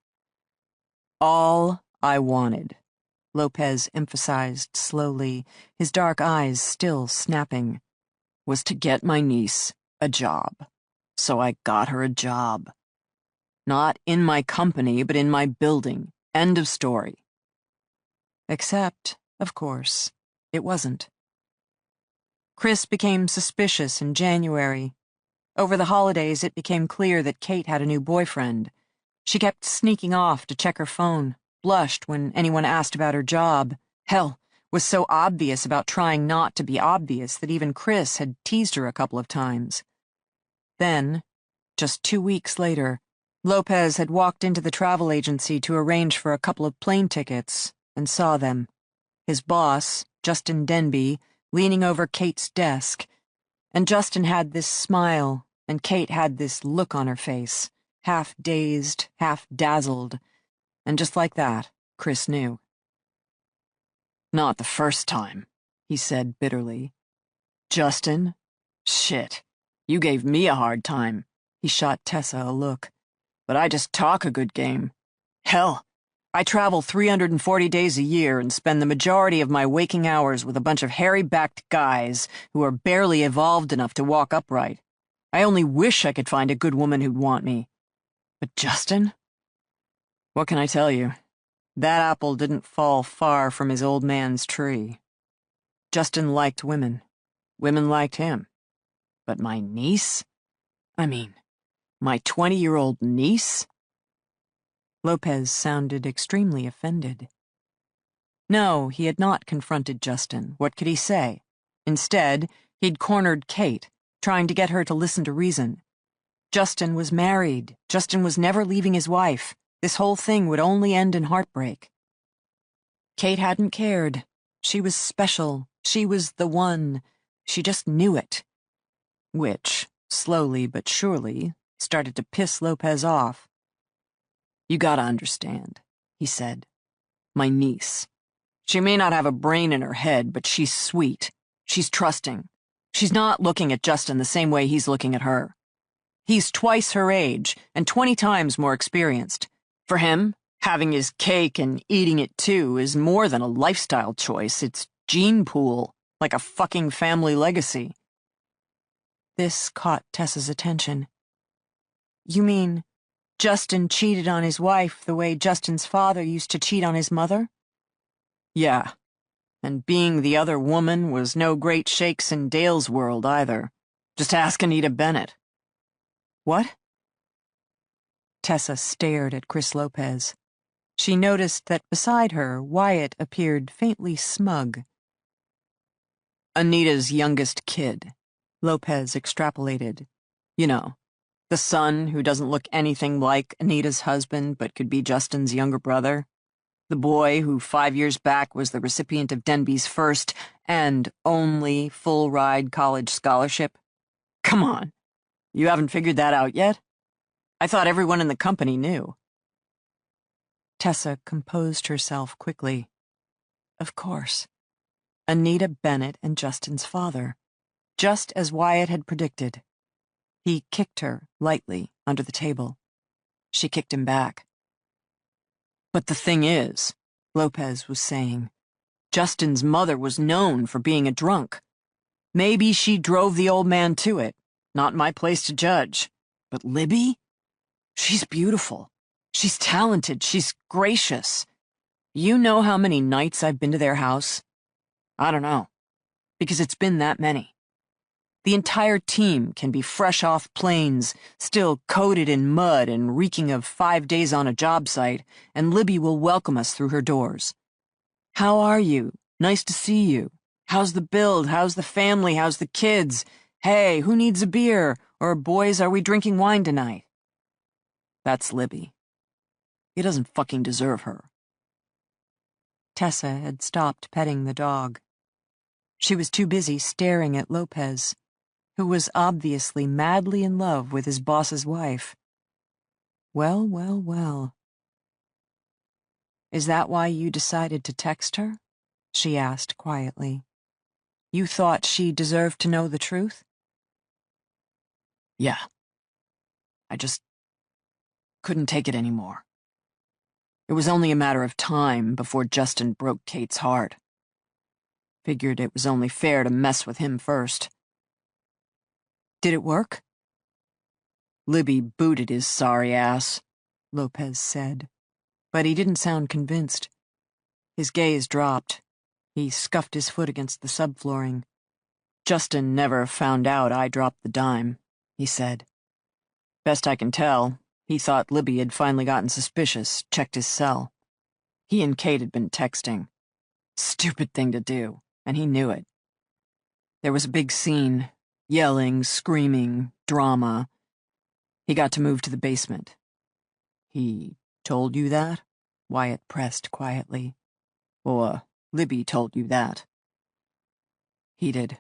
All I wanted, Lopez emphasized slowly, his dark eyes still snapping, was to get my niece a job. So I got her a job. Not in my company, but in my building. End of story. Except, of course, it wasn't. Chris became suspicious in January. Over the holidays, it became clear that Kate had a new boyfriend. She kept sneaking off to check her phone, blushed when anyone asked about her job. Hell, was so obvious about trying not to be obvious that even Chris had teased her a couple of times. Then, just 2 weeks later, Lopez had walked into the travel agency to arrange for a couple of plane tickets and saw them. His boss, Justin Denbe, leaning over Kate's desk, and Justin had this smile, and Kate had this look on her face, half dazed, half dazzled, and just like that, Chris knew. Not the first time, he said bitterly. Justin? Shit. You gave me a hard time. He shot Tessa a look. But I just talk a good game. Hell, I travel 340 days a year and spend the majority of my waking hours with a bunch of hairy-backed guys who are barely evolved enough to walk upright. I only wish I could find a good woman who'd want me. But Justin? What can I tell you? That apple didn't fall far from his old man's tree. Justin liked women. Women liked him. But my niece? I mean, my 20-year-old niece? Lopez sounded extremely offended. No, he had not confronted Justin. What could he say? Instead, he'd cornered Kate, trying to get her to listen to reason. Justin was married. Justin was never leaving his wife. This whole thing would only end in heartbreak. Kate hadn't cared. She was special. She was the one. She just knew it. Which, slowly but surely, started to piss Lopez off. You gotta understand, he said. My niece. She may not have a brain in her head, but she's sweet. She's trusting. She's not looking at Justin the same way he's looking at her. He's twice her age and 20 times more experienced. For him, having his cake and eating it too is more than a lifestyle choice. It's gene pool, like a fucking family legacy. This caught Tessa's attention. You mean Justin cheated on his wife the way Justin's father used to cheat on his mother? Yeah, and being the other woman was no great shakes in Dale's world either. Just ask Anita Bennett. What? Tessa stared at Chris Lopez. She noticed that beside her, Wyatt appeared faintly smug. Anita's youngest kid, Lopez extrapolated. You know, the son who doesn't look anything like Anita's husband but could be Justin's younger brother. The boy who 5 years back was the recipient of Denbes' first and only full-ride college scholarship. Come on, you haven't figured that out yet? I thought everyone in the company knew. Tessa composed herself quickly. Of course. Anita Bennett and Justin's father. Just as Wyatt had predicted. He kicked her, lightly, under the table. She kicked him back. But the thing is, Lopez was saying, Justin's mother was known for being a drunk. Maybe she drove the old man to it. Not my place to judge. But Libby? She's beautiful. She's talented. She's gracious. You know how many nights I've been to their house? I don't know. Because it's been that many. The entire team can be fresh off planes, still coated in mud and reeking of 5 days on a job site, and Libby will welcome us through her doors. How are you? Nice to see you. How's the build? How's the family? How's the kids? Hey, who needs a beer? Or boys, are we drinking wine tonight? That's Libby. He doesn't fucking deserve her. Tessa had stopped petting the dog. She was too busy staring at Lopez, who was obviously madly in love with his boss's wife. Well, well, well. Is that why you decided to text her? She asked quietly. You thought she deserved to know the truth? Yeah. I just couldn't take it anymore. It was only a matter of time before Justin broke Kate's heart. Figured it was only fair to mess with him first. Did it work? Libby booted his sorry ass, Lopez said, but he didn't sound convinced. His gaze dropped. He scuffed his foot against the subflooring. Justin never found out I dropped the dime, he said. Best I can tell, he thought Libby had finally gotten suspicious, checked his cell. He and Kate had been texting. Stupid thing to do, and he knew it. There was a big scene. Yelling, screaming, drama. He got to move to the basement. He told you that? Wyatt pressed quietly. Libby told you that. He did.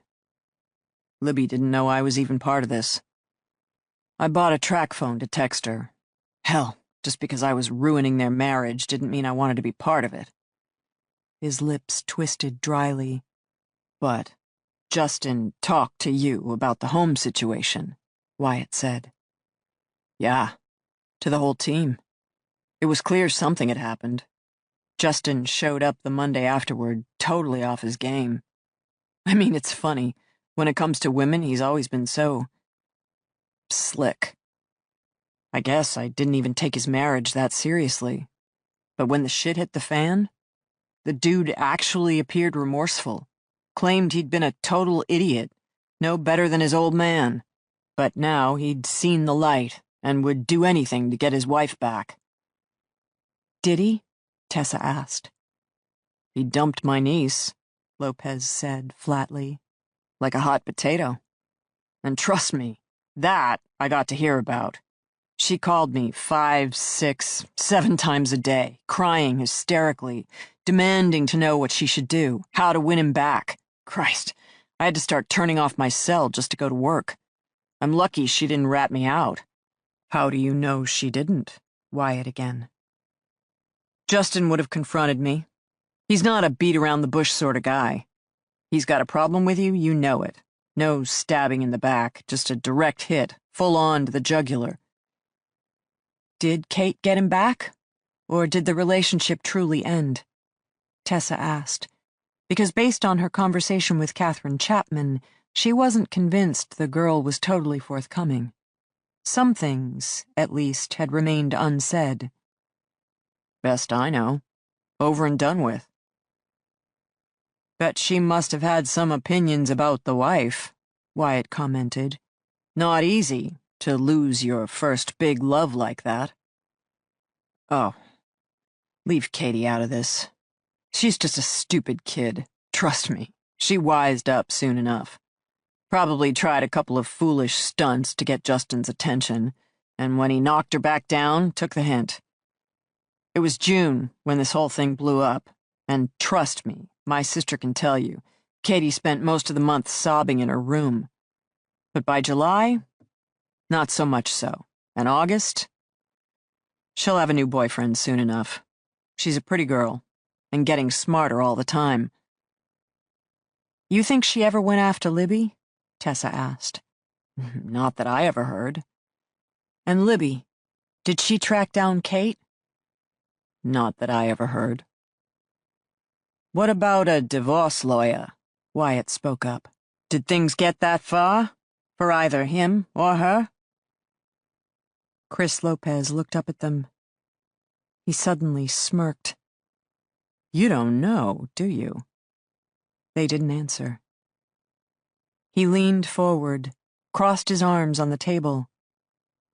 Libby didn't know I was even part of this. I bought a track phone to text her. Hell, just because I was ruining their marriage didn't mean I wanted to be part of it. his lips twisted dryly. But Justin talked to you about the home situation, Wyatt said. Yeah, to the whole team. It was clear something had happened. Justin showed up the Monday afterward, totally off his game. I mean, it's funny. When it comes to women, he's always been so slick. I guess I didn't even take his marriage that seriously. But when the shit hit the fan, the dude actually appeared remorseful, claimed he'd been a total idiot, no better than his old man. But now he'd seen the light and would do anything to get his wife back. Did he? Tessa asked. He dumped my niece, Lopez said flatly. like a hot potato. And trust me, that I got to hear about. She called me 5, 6, 7 times a day, crying hysterically, demanding to know what she should do, how to win him back. Christ, I had to start turning off my cell just to go to work. I'm lucky she didn't rat me out. How do you know she didn't? Wyatt again. Justin would have confronted me. He's not a beat-around-the-bush sort of guy. He's got a problem with you, you know it. No stabbing in the back, just a direct hit, full on to the jugular. Did Kate get him back? Or did the relationship truly end? Tessa asked, because based on her conversation with Catherine Chapman, she wasn't convinced the girl was totally forthcoming. Some things, at least, had remained unsaid. Best I know. Over and done with. Bet she must have had some opinions about the wife, Wyatt commented. Not easy to lose your first big love like that. Oh, leave Katie out of this. She's just a stupid kid. Trust me, she wised up soon enough. Probably tried a couple of foolish stunts to get Justin's attention, and when he knocked her back down, took the hint. It was June when this whole thing blew up, and trust me, my sister can tell you, Katie spent most of the month sobbing in her room. But by July, not so much so. And August? She'll have a new boyfriend soon enough. She's a pretty girl, and getting smarter all the time. You think she ever went after Libby? Tessa asked. Not that I ever heard. And Libby, did she track down Kate? Not that I ever heard. What about a divorce lawyer? Wyatt spoke up. Did things get that far? For either him or her? Chris Lopez looked up at them. He suddenly smirked. You don't know, do you? They didn't answer. He leaned forward, crossed his arms on the table.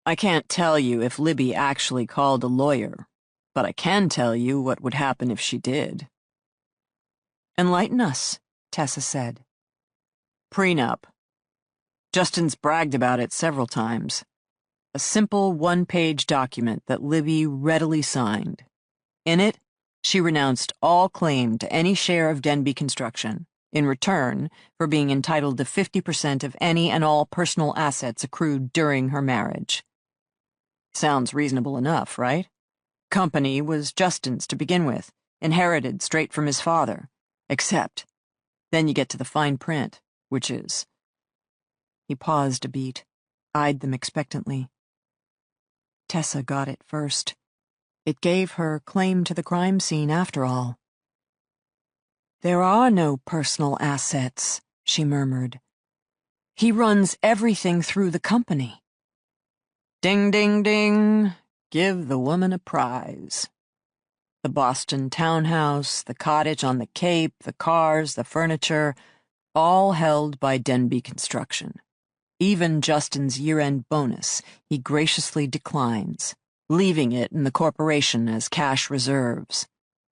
I can't tell you if Libby actually called a lawyer, but I can tell you what would happen if she did. Enlighten us, Tessa said. Prenup. Justin's bragged about it several times. A simple one-page document that Libby readily signed. In it, she renounced all claim to any share of Denbe construction, in return for being entitled to 50% of any and all personal assets accrued during her marriage. Sounds reasonable enough, right? Company was Justin's to begin with, inherited straight from his father. Except, then you get to the fine print, which is... He paused a beat, eyed them expectantly. Tessa got it first. It gave her claim to the crime scene after all. There are no personal assets, she murmured. He runs everything through the company. Ding, ding, ding. Give the woman a prize. The Boston townhouse, the cottage on the Cape, the cars, the furniture, all held by Denbe Construction. Even Justin's year-end bonus he graciously declines, leaving it in the corporation as cash reserves.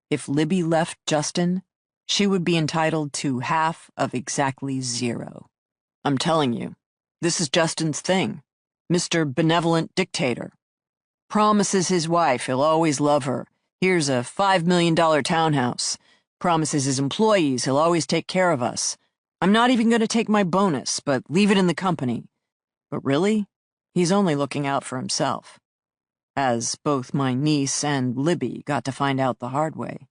If Libby left Justin, she would be entitled to half of exactly 0. I'm telling you, this is Justin's thing. Mr. Benevolent Dictator. Promises his wife he'll always love her. Here's a $5 million townhouse. Promises his employees he'll always take care of us. I'm not even going to take my bonus, but leave it in the company. But really, he's only looking out for himself. As both my niece and Libby got to find out the hard way.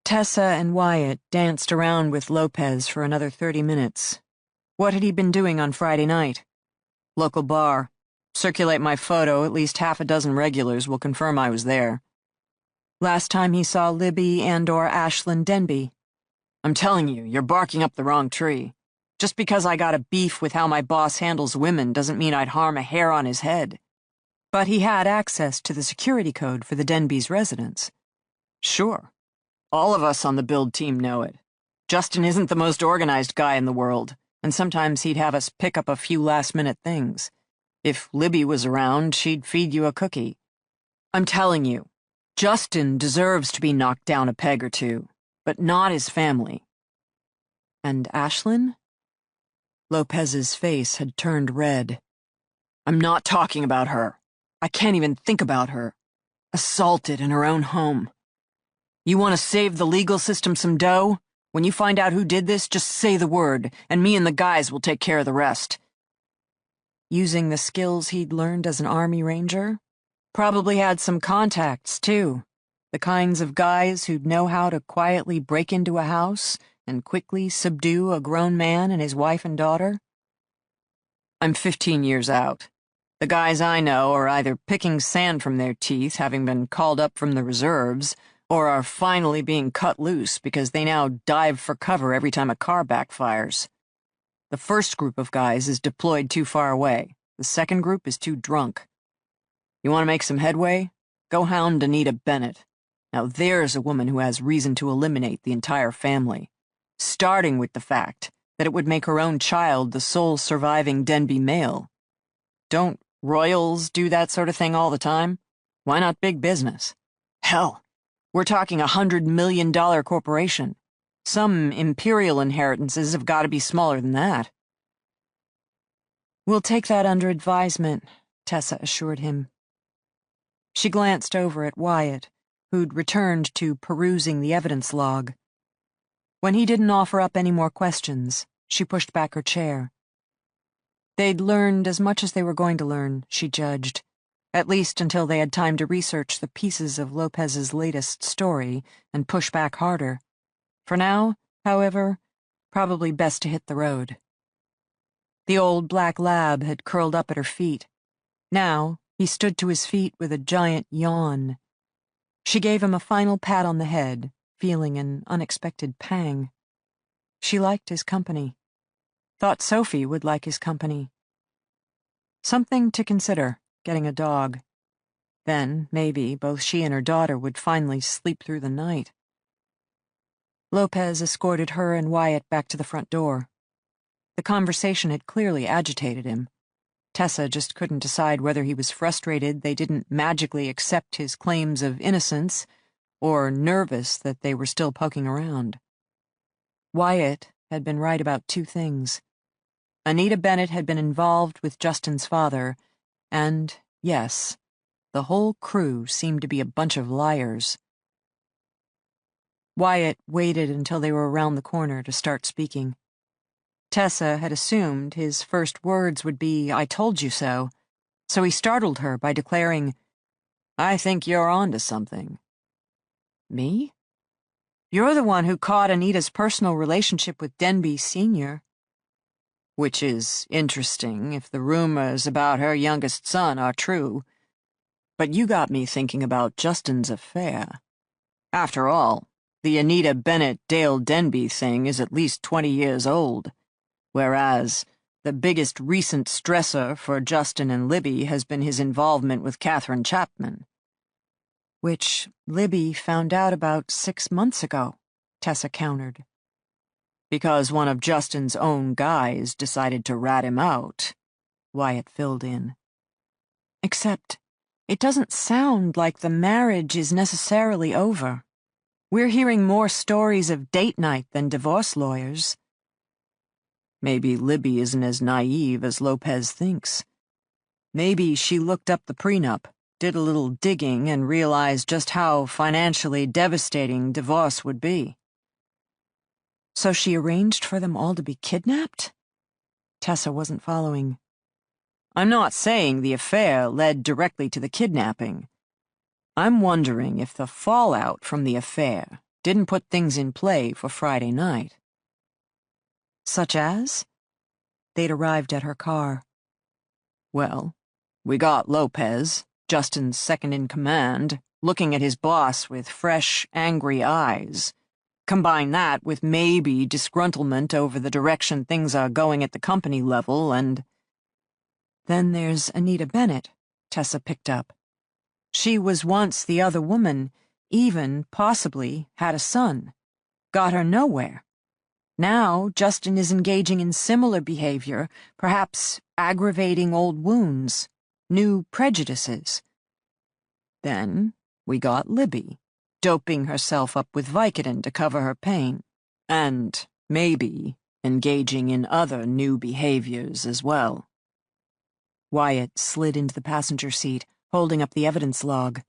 Tessa and Wyatt danced around with Lopez for another 30 minutes. What had he been doing on Friday night? Local bar. Circulate my photo, at least half a dozen regulars will confirm I was there. Last time he saw Libby and/or Ashlyn Denbe. I'm telling you, you're barking up the wrong tree. Just because I got a beef with how my boss handles women doesn't mean I'd harm a hair on his head. But he had access to the security code for the Denbes residence. Sure. All of us on the build team know it. Justin isn't the most organized guy in the world, and sometimes he'd have us pick up a few last-minute things. If Libby was around, she'd feed you a cookie. I'm telling you, Justin deserves to be knocked down a peg or two, but not his family. And Ashlyn? Lopez's face had turned red. I'm not talking about her. I can't even think about her. Assaulted in her own home. You want to save the legal system some dough? When you find out who did this, just say the word, and me and the guys will take care of the rest. Using the skills he'd learned as an Army Ranger? Probably had some contacts, too. The kinds of guys who'd know how to quietly break into a house and quickly subdue a grown man and his wife and daughter? I'm 15 years out. The guys I know are either picking sand from their teeth, having been called up from the reserves, or are finally being cut loose because they now dive for cover every time a car backfires. The first group of guys is deployed too far away. The second group is too drunk. You want to make some headway? Go hound Anita Bennett. Now there's a woman who has reason to eliminate the entire family, starting with the fact that it would make her own child the sole surviving Denbe male. Don't royals do that sort of thing all the time? Why not big business? Hell, we're talking $100 million corporation. Some imperial inheritances have got to be smaller than that. We'll take that under advisement, Tessa assured him. She glanced over at Wyatt, who'd returned to perusing the evidence log. When he didn't offer up any more questions, she pushed back her chair. They'd learned as much as they were going to learn, she judged, at least until they had time to research the pieces of Lopez's latest story and push back harder. For now, however, probably best to hit the road. The old black lab had curled up at her feet. Now, he stood to his feet with a giant yawn. She gave him a final pat on the head, feeling an unexpected pang. She liked his company. Thought Sophie would like his company. Something to consider, getting a dog. Then, maybe, both she and her daughter would finally sleep through the night. Lopez escorted her and Wyatt back to the front door. The conversation had clearly agitated him. Tessa just couldn't decide whether he was frustrated they didn't magically accept his claims of innocence, or nervous that they were still poking around. Wyatt had been right about two things. Anita Bennett had been involved with Justin's father, and, yes, the whole crew seemed to be a bunch of liars. Wyatt waited until they were around the corner to start speaking. Tessa had assumed his first words would be, "I told you so," so he startled her by declaring, "I think you're onto something." Me? You're the one who caught Anita's personal relationship with Denbe Sr. Which is interesting if the rumors about her youngest son are true. But you got me thinking about Justin's affair. After all, the Anita Bennett-Dale Denbe thing is at least 20 years old, whereas the biggest recent stressor for Justin and Libby has been his involvement with Catherine Chapman. Which Libby found out about 6 months ago, Tessa countered. Because one of Justin's own guys decided to rat him out, Wyatt filled in. Except, it doesn't sound like the marriage is necessarily over. We're hearing more stories of date night than divorce lawyers. Maybe Libby isn't as naive as Lopez thinks. Maybe she looked up the prenup, did a little digging, and realized just how financially devastating divorce would be. So she arranged for them all to be kidnapped? Tessa wasn't following. I'm not saying the affair led directly to the kidnapping. I'm wondering if the fallout from the affair didn't put things in play for Friday night. Such as? They'd arrived at her car. Well, we got Lopez, Justin's second-in-command, looking at his boss with fresh, angry eyes. Combine that with maybe disgruntlement over the direction things are going at the company level, and... Then there's Anita Bennett, Tessa picked up. She was once the other woman, even, possibly, had a son. Got her nowhere. Now, Justin is engaging in similar behavior, perhaps aggravating old wounds, new prejudices. Then we got Libby, doping herself up with Vicodin to cover her pain, and, maybe, engaging in other new behaviors as well. Wyatt slid into the passenger seat, holding up the evidence log.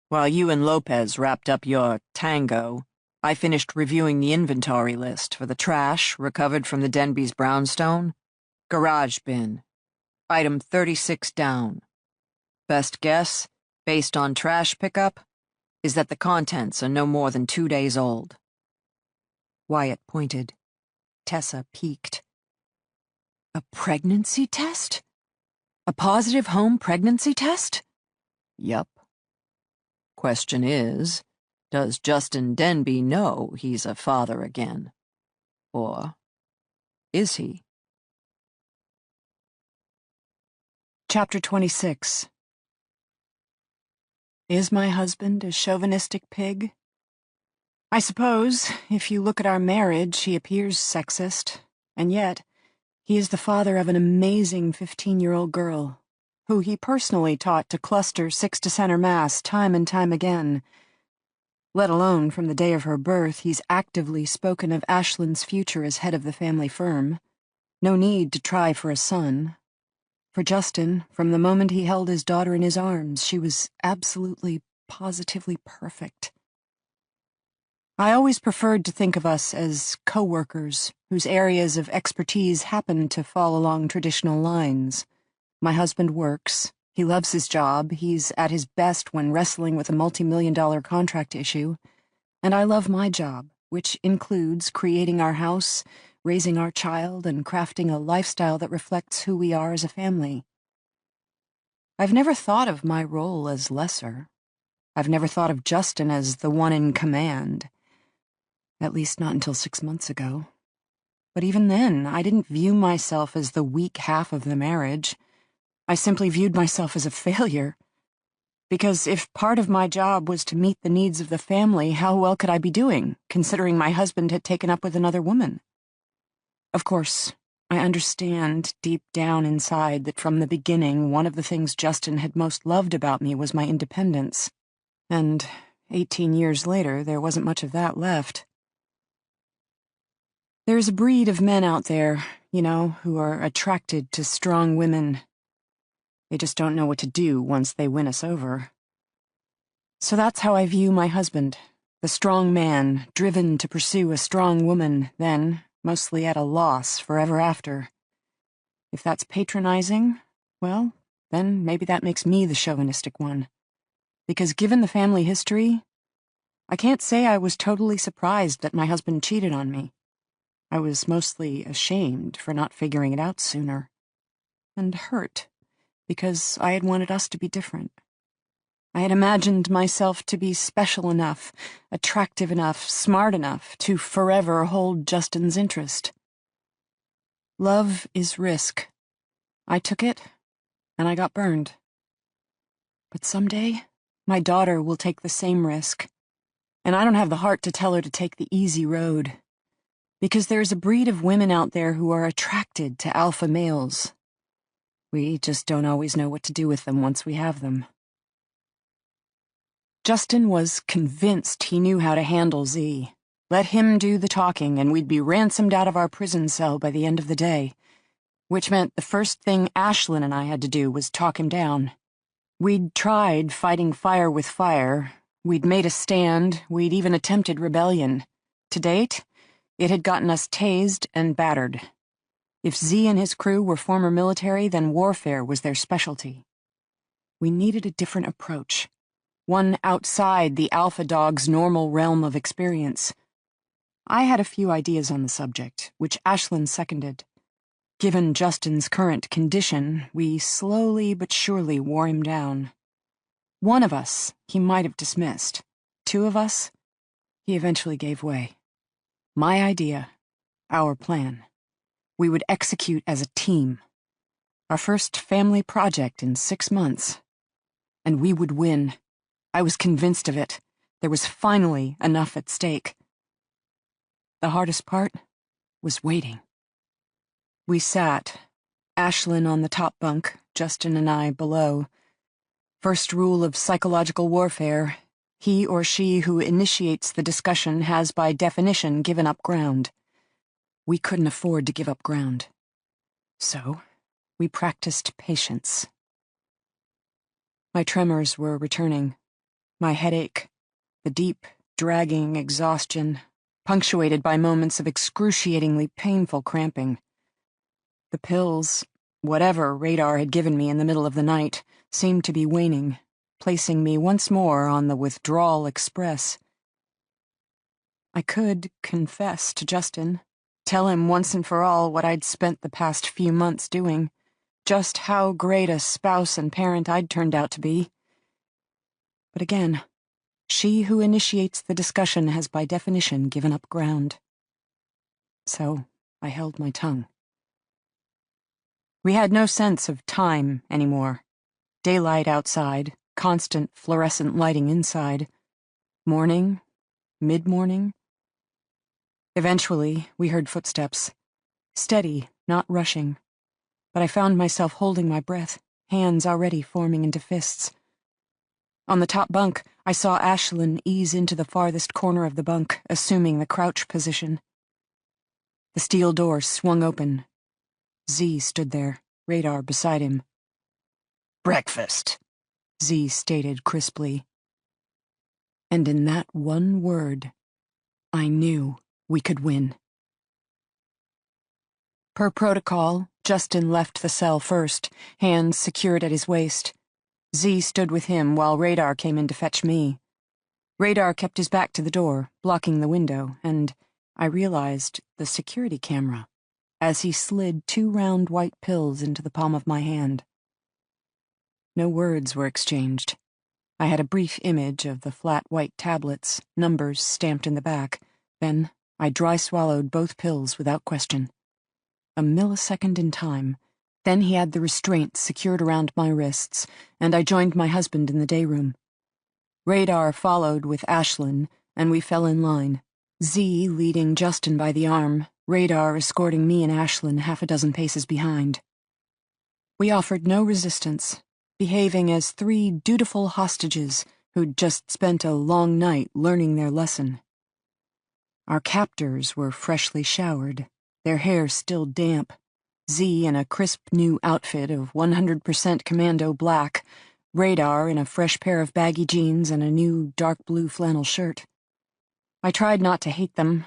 While you and Lopez wrapped up your tango, I finished reviewing the inventory list for the trash recovered from the Denbes brownstone. Garage bin. Item 36 down. Best guess, based on trash pickup, is that the contents are no more than 2 days old. Wyatt pointed. Tessa peeked. A pregnancy test? A positive home pregnancy test? Yup. Question is, does Justin Denbe know he's a father again? Or is he? Chapter 26. Is my husband a chauvinistic pig? I suppose, if you look at our marriage, he appears sexist, and yet he is the father of an amazing 15-year-old girl, who he personally taught to cluster 6 to center mass time and time again. Let alone from the day of her birth, he's actively spoken of Ashlyn's future as head of the family firm. No need to try for a son. For Justin, from the moment he held his daughter in his arms, she was absolutely, positively perfect. I always preferred to think of us as co-workers whose areas of expertise happen to fall along traditional lines. My husband works. He loves his job. He's at his best when wrestling with a multi-million-dollar contract issue. And I love my job, which includes creating our house, raising our child, and crafting a lifestyle that reflects who we are as a family. I've never thought of my role as lesser. I've never thought of Justin as the one in command. At least not until 6 months ago. But even then, I didn't view myself as the weak half of the marriage. I simply viewed myself as a failure. Because if part of my job was to meet the needs of the family, how well could I be doing, considering my husband had taken up with another woman? Of course, I understand deep down inside that from the beginning, one of the things Justin had most loved about me was my independence. And 18 years later, there wasn't much of that left. There's a breed of men out there, who are attracted to strong women. They just don't know what to do once they win us over. So that's how I view my husband, the strong man, driven to pursue a strong woman, then, mostly at a loss forever after. If that's patronizing, well, then maybe that makes me the chauvinistic one. Because given the family history, I can't say I was totally surprised that my husband cheated on me. I was mostly ashamed for not figuring it out sooner. And hurt, because I had wanted us to be different. I had imagined myself to be special enough, attractive enough, smart enough to forever hold Justin's interest. Love is risk. I took it, and I got burned. But someday, my daughter will take the same risk, and I don't have the heart to tell her to take the easy road. Because there's a breed of women out there who are attracted to alpha males. We just don't always know what to do with them once we have them. Justin was convinced he knew how to handle Z. Let him do the talking, and we'd be ransomed out of our prison cell by the end of the day. Which meant the first thing Ashlyn and I had to do was talk him down. We'd tried fighting fire with fire. We'd made a stand. We'd even attempted rebellion. To date, it had gotten us tased and battered. If Z and his crew were former military, then warfare was their specialty. We needed a different approach. one outside the alpha dog's normal realm of experience. I had a few ideas on the subject, which Ashlyn seconded. Given Justin's current condition, we slowly but surely wore him down. One of us he might have dismissed. Two of us, he eventually gave way. My idea, our plan. We would execute as a team. Our first family project in 6 months. And we would win. I was convinced of it. There was finally enough at stake. The hardest part was waiting. We sat, Ashlyn on the top bunk, Justin and I below. First rule of psychological warfare, he or she who initiates the discussion has by definition given up ground. We couldn't afford to give up ground. So, we practiced patience. My tremors were returning. My headache, the deep, dragging exhaustion, punctuated by moments of excruciatingly painful cramping. The pills, whatever Radar had given me in the middle of the night, seemed to be waning, placing me once more on the withdrawal express. I could confess to Justin, tell him once and for all what I'd spent the past few months doing, just how great a spouse and parent I'd turned out to be. But again, she who initiates the discussion has by definition given up ground. So I held my tongue. We had no sense of time anymore. Daylight outside, constant fluorescent lighting inside. Morning, mid-morning. Eventually, we heard footsteps. Steady, not rushing. But I found myself holding my breath, hands already forming into fists. On the top bunk, I saw Ashlyn ease into the farthest corner of the bunk, assuming the crouch position. The steel door swung open. Z stood there, Radar beside him. Breakfast, Z stated crisply. And in that one word, I knew we could win. Per protocol, Justin left the cell first, hands secured at his waist. Z stood with him while Radar came in to fetch me. Radar kept his back to the door, blocking the window, and I realized the security camera as he slid 2 round white pills into the palm of my hand. No words were exchanged. I had a brief image of the flat white tablets, numbers stamped in the back. Then I dry swallowed both pills without question. A millisecond in time. Then he had the restraints secured around my wrists, and I joined my husband in the day room. Radar followed with Ashlyn, and we fell in line. Z leading Justin by the arm, Radar escorting me and Ashlyn 6 paces behind. We offered no resistance, behaving as 3 dutiful hostages who'd just spent a long night learning their lesson. Our captors were freshly showered, their hair still damp. Z in a crisp new outfit of 100% commando black, Radar in a fresh pair of baggy jeans and a new dark blue flannel shirt. I tried not to hate them,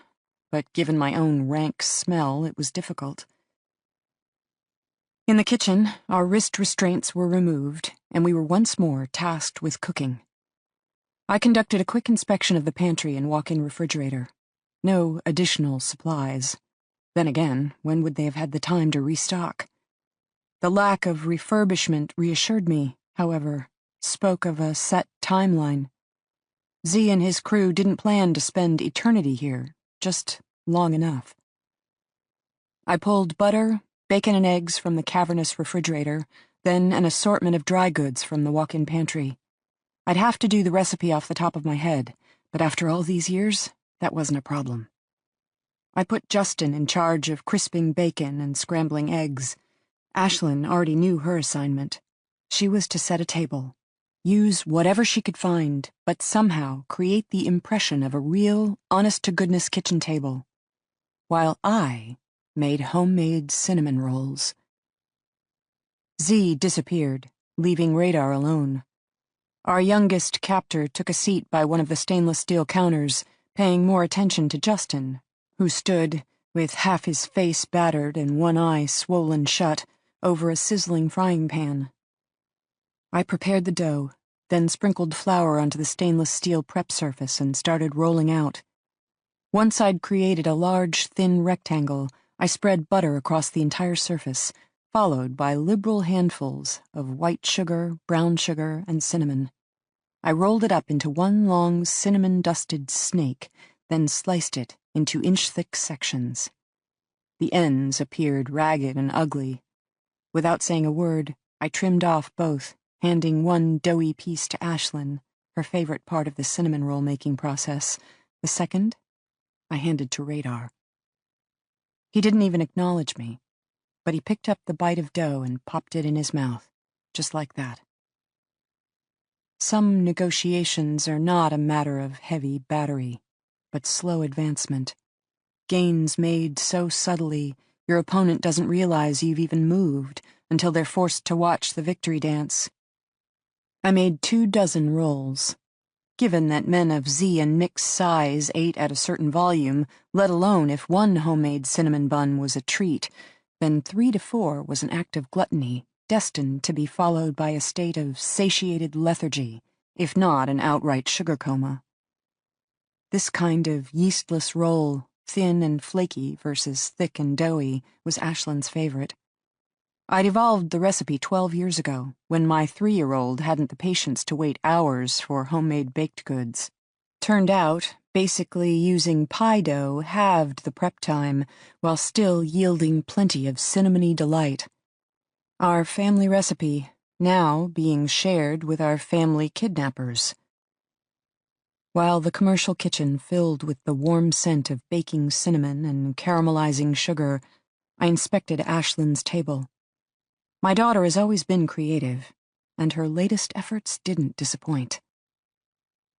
but given my own rank smell, it was difficult. In the kitchen, our wrist restraints were removed, and we were once more tasked with cooking. I conducted a quick inspection of the pantry and walk-in refrigerator. No additional supplies. Then again, when would they have had the time to restock? The lack of refurbishment reassured me, however, spoke of a set timeline. Z and his crew didn't plan to spend eternity here, just long enough. I pulled butter, bacon and eggs from the cavernous refrigerator, then an assortment of dry goods from the walk-in pantry. I'd have to do the recipe off the top of my head, but after all these years, that wasn't a problem. I put Justin in charge of crisping bacon and scrambling eggs. Ashlyn already knew her assignment. She was to set a table, use whatever she could find, but somehow create the impression of a real, honest-to-goodness kitchen table, while I made homemade cinnamon rolls. Z disappeared, leaving Radar alone. Our youngest captor took a seat by one of the stainless steel counters, paying more attention to Justin, who stood, with half his face battered and one eye swollen shut, over a sizzling frying pan. I prepared the dough, then sprinkled flour onto the stainless steel prep surface and started rolling out. Once I'd created a large, thin rectangle, I spread butter across the entire surface, followed by liberal handfuls of white sugar, brown sugar, and cinnamon. I rolled it up into one long cinnamon-dusted snake, then sliced it into inch-thick sections. The ends appeared ragged and ugly. Without saying a word, I trimmed off both, handing one doughy piece to Ashlyn, her favorite part of the cinnamon roll-making process. The second, I handed to Radar. He didn't even acknowledge me, but he picked up the bite of dough and popped it in his mouth, just like that. Some negotiations are not a matter of heavy battery, but slow advancement. Gains made so subtly, your opponent doesn't realize you've even moved until they're forced to watch the victory dance. I made 24 rolls. Given that men of Z and Nick's size ate at a certain volume, let alone if one homemade cinnamon bun was a treat, then 3 to 4 was an act of gluttony, destined to be followed by a state of satiated lethargy, if not an outright sugar coma. This kind of yeastless roll, thin and flaky versus thick and doughy, was Ashlyn's favorite. I'd evolved the recipe 12 years ago, when my 3-year-old hadn't the patience to wait hours for homemade baked goods. Turned out, basically using pie dough halved the prep time, while still yielding plenty of cinnamony delight. Our family recipe, now being shared with our family kidnappers. While the commercial kitchen filled with the warm scent of baking cinnamon and caramelizing sugar, I inspected Ashlyn's table. My daughter has always been creative, and her latest efforts didn't disappoint.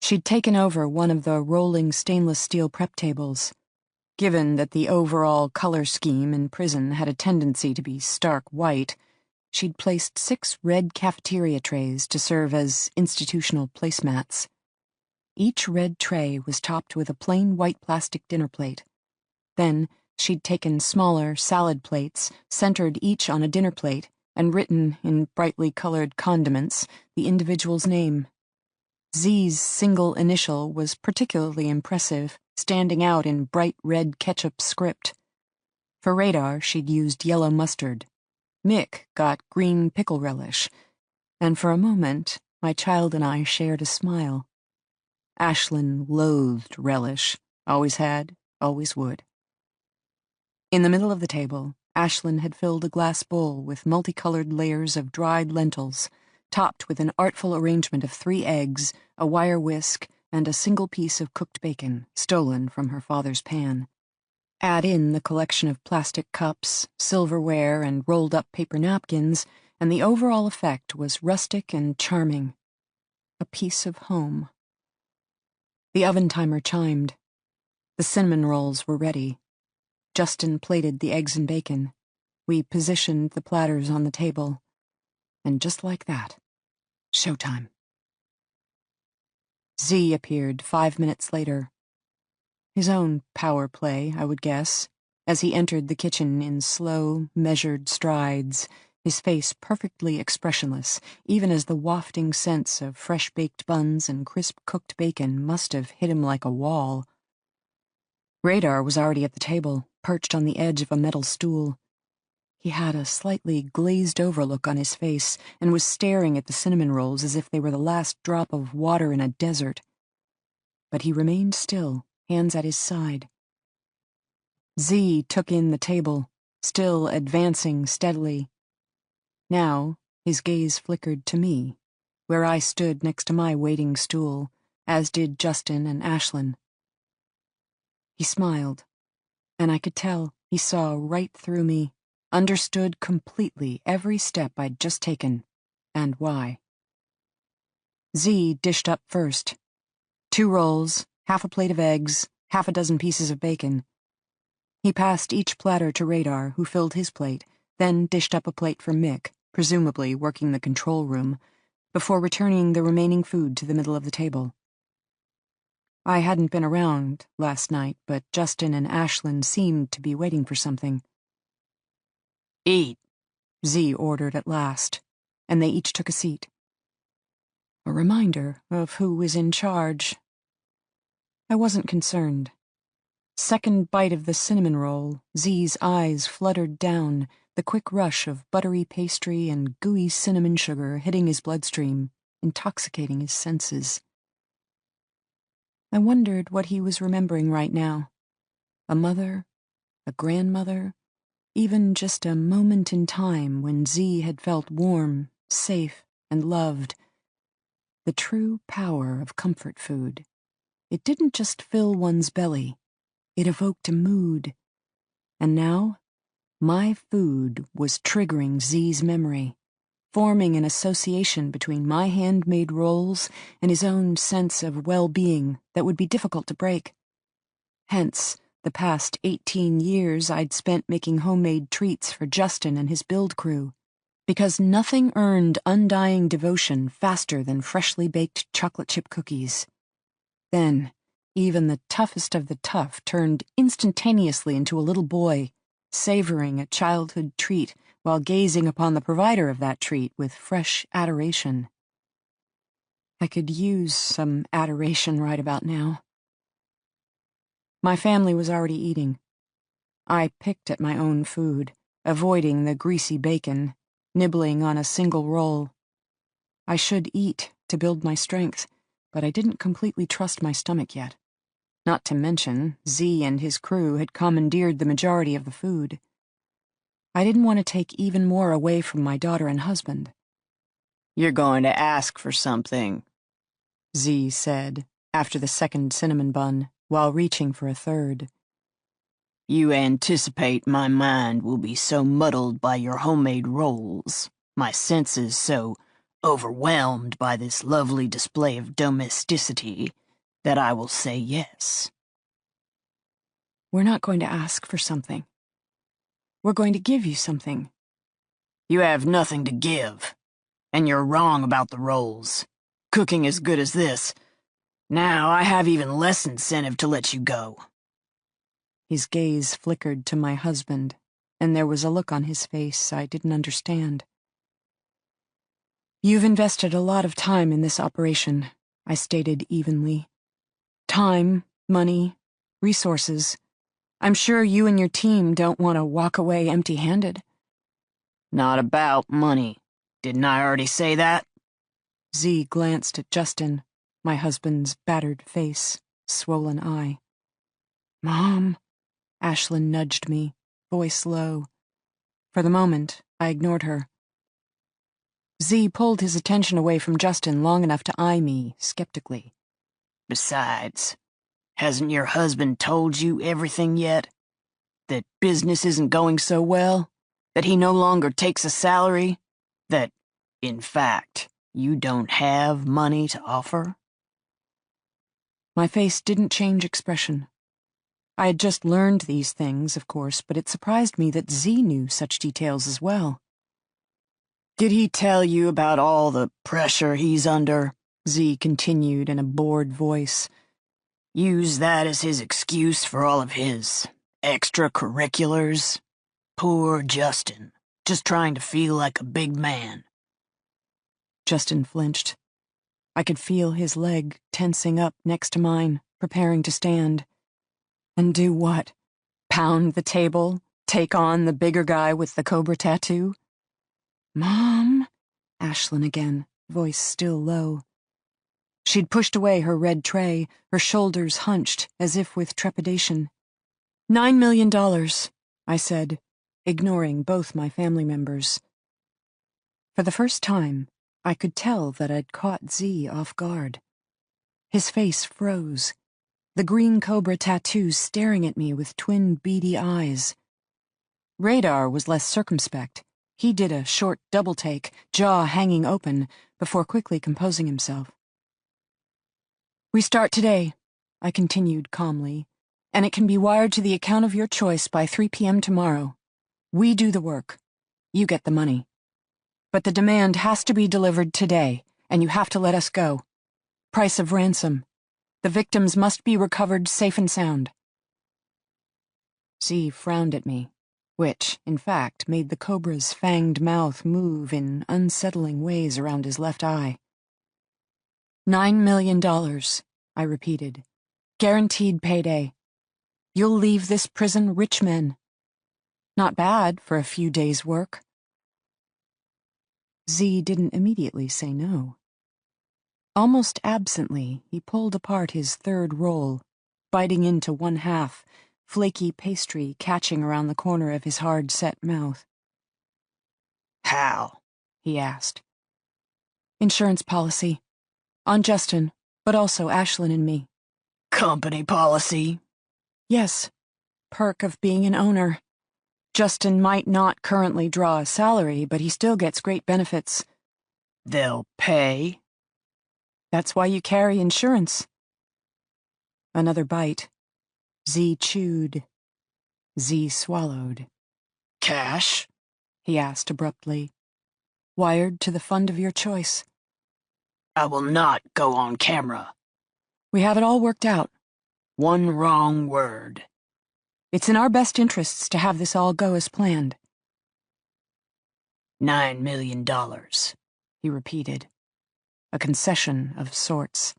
She'd taken over one of the rolling stainless steel prep tables. Given that the overall color scheme in prison had a tendency to be stark white, she'd placed 6 red cafeteria trays to serve as institutional placemats. Each red tray was topped with a plain white plastic dinner plate. Then, she'd taken smaller salad plates, centered each on a dinner plate, and written, in brightly colored condiments, the individual's name. Z's single initial was particularly impressive, standing out in bright red ketchup script. For Radar, she'd used yellow mustard. Mick got green pickle relish. And for a moment, my child and I shared a smile. Ashlyn loathed relish, always had, always would. In the middle of the table, Ashlyn had filled a glass bowl with multicolored layers of dried lentils, topped with an artful arrangement of 3 eggs, a wire whisk, and a single piece of cooked bacon, stolen from her father's pan. Add in the collection of plastic cups, silverware, and rolled-up paper napkins, and the overall effect was rustic and charming. A piece of home. The oven timer chimed. The cinnamon rolls were ready. Justin plated the eggs and bacon. We positioned the platters on the table. And just like that, showtime. Z appeared 5 minutes later. His own power play, I would guess, as he entered the kitchen in slow, measured strides, his face perfectly expressionless, even as the wafting scents of fresh-baked buns and crisp-cooked bacon must have hit him like a wall. Radar was already at the table, perched on the edge of a metal stool. He had a slightly glazed-over look on his face and was staring at the cinnamon rolls as if they were the last drop of water in a desert. But he remained still, hands at his side. Z took in the table, still advancing steadily. Now, his gaze flickered to me, where I stood next to my waiting stool, as did Justin and Ashlyn. He smiled, and I could tell he saw right through me, understood completely every step I'd just taken, and why. Z dished up first. 2 rolls, half a plate of eggs, half a dozen pieces of bacon. He passed each platter to Radar, who filled his plate, then dished up a plate for Mick, presumably working the control room, before returning the remaining food to the middle of the table. I hadn't been around last night, but Justin and Ashlyn seemed to be waiting for something. Eat, Z ordered at last, and they each took a seat. A reminder of who was in charge. I wasn't concerned. Second bite of the cinnamon roll, Z's eyes fluttered down, the quick rush of buttery pastry and gooey cinnamon sugar hitting his bloodstream, intoxicating his senses. I wondered what he was remembering right now. A mother, a grandmother, even just a moment in time when Z had felt warm, safe, and loved. The true power of comfort food. It didn't just fill one's belly. It evoked a mood. And now, my food was triggering Z's memory, forming an association between my handmade rolls and his own sense of well-being that would be difficult to break. Hence, the past 18 years I'd spent making homemade treats for Justin and his build crew, because nothing earned undying devotion faster than freshly baked chocolate chip cookies. Then, even the toughest of the tough turned instantaneously into a little boy, savoring a childhood treat while gazing upon the provider of that treat with fresh adoration. I could use some adoration right about now. My family was already eating. I picked at my own food, avoiding the greasy bacon, nibbling on a single roll. I should eat to build my strength, but I didn't completely trust my stomach yet. Not to mention, Z and his crew had commandeered the majority of the food. I didn't want to take even more away from my daughter and husband. "You're going to ask for something," Z said, after the second cinnamon bun, while reaching for a third. You anticipate my mind will be so muddled by your homemade rolls, my senses so overwhelmed by this lovely display of domesticity, that I will say yes. We're not going to ask for something. We're going to give you something. You have nothing to give, and you're wrong about the rolls. Cooking as good as this. Now I have even less incentive to let you go. His gaze flickered to my husband, and there was a look on his face I didn't understand. You've invested a lot of time in this operation, I stated evenly. Time, money, resources. I'm sure you and your team don't want to walk away empty-handed. Not about money. Didn't I already say that? Z glanced at Justin, my husband's battered face, swollen eye. Mom, Ashlyn nudged me, voice low. For the moment, I ignored her. Z pulled his attention away from Justin long enough to eye me skeptically. Besides, hasn't your husband told you everything yet? That business isn't going so well? That he no longer takes a salary? That, in fact, you don't have money to offer? My face didn't change expression. I had just learned these things, of course, but it surprised me that Z knew such details as well. Did he tell you about all the pressure he's under? Z continued in a bored voice. Use that as his excuse for all of his extracurriculars? Poor Justin, just trying to feel like a big man. Justin flinched. I could feel his leg tensing up next to mine, preparing to stand. And do what? Pound the table? Take on the bigger guy with the cobra tattoo? Mom? Ashlyn again, voice still low. She'd pushed away her red tray, her shoulders hunched as if with trepidation. $9 million, I said, ignoring both my family members. For the first time, I could tell that I'd caught Z off guard. His face froze, the green cobra tattoo staring at me with twin beady eyes. Radar was less circumspect. He did a short double take, jaw hanging open, before quickly composing himself. We start today, I continued calmly, and it can be wired to the account of your choice by 3 p.m. tomorrow. We do the work. You get the money. But the demand has to be delivered today, and you have to let us go. Price of ransom. The victims must be recovered safe and sound. Z frowned at me, which, in fact, made the cobra's fanged mouth move in unsettling ways around his left eye. $9 million, I repeated. Guaranteed payday. You'll leave this prison rich men. Not bad for a few days' work. Z didn't immediately say no. Almost absently, he pulled apart his third roll, biting into one half, flaky pastry catching around the corner of his hard-set mouth. How? He asked. Insurance policy. On Justin, but also Ashlyn and me. Company policy? Yes. Perk of being an owner. Justin might not currently draw a salary, but he still gets great benefits. They'll pay? That's why you carry insurance. Another bite. Z chewed. Z swallowed. Cash? He asked abruptly. Wired to the fund of your choice. I will not go on camera. We have it all worked out. One wrong word. It's in our best interests to have this all go as planned. $9 million, he repeated. A concession of sorts.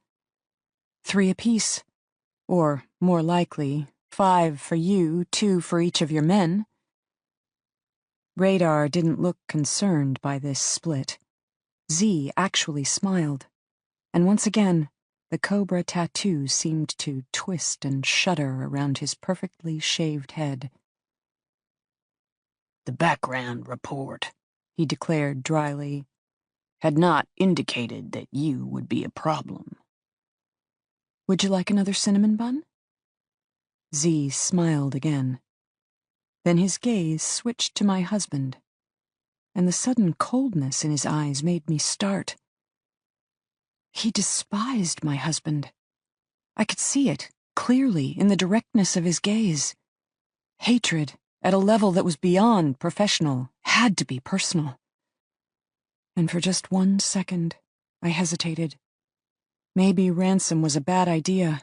3 apiece. Or, more likely, 5 for you, 2 for each of your men. Radar didn't look concerned by this split. Z actually smiled. And once again, the cobra tattoo seemed to twist and shudder around his perfectly shaved head. The background report, he declared dryly, had not indicated that you would be a problem. Would you like another cinnamon bun? Z smiled again. Then his gaze switched to my husband, and the sudden coldness in his eyes made me start. He despised my husband. I could see it, clearly, in the directness of his gaze. Hatred, at a level that was beyond professional, had to be personal. And for just 1 second, I hesitated. Maybe ransom was a bad idea.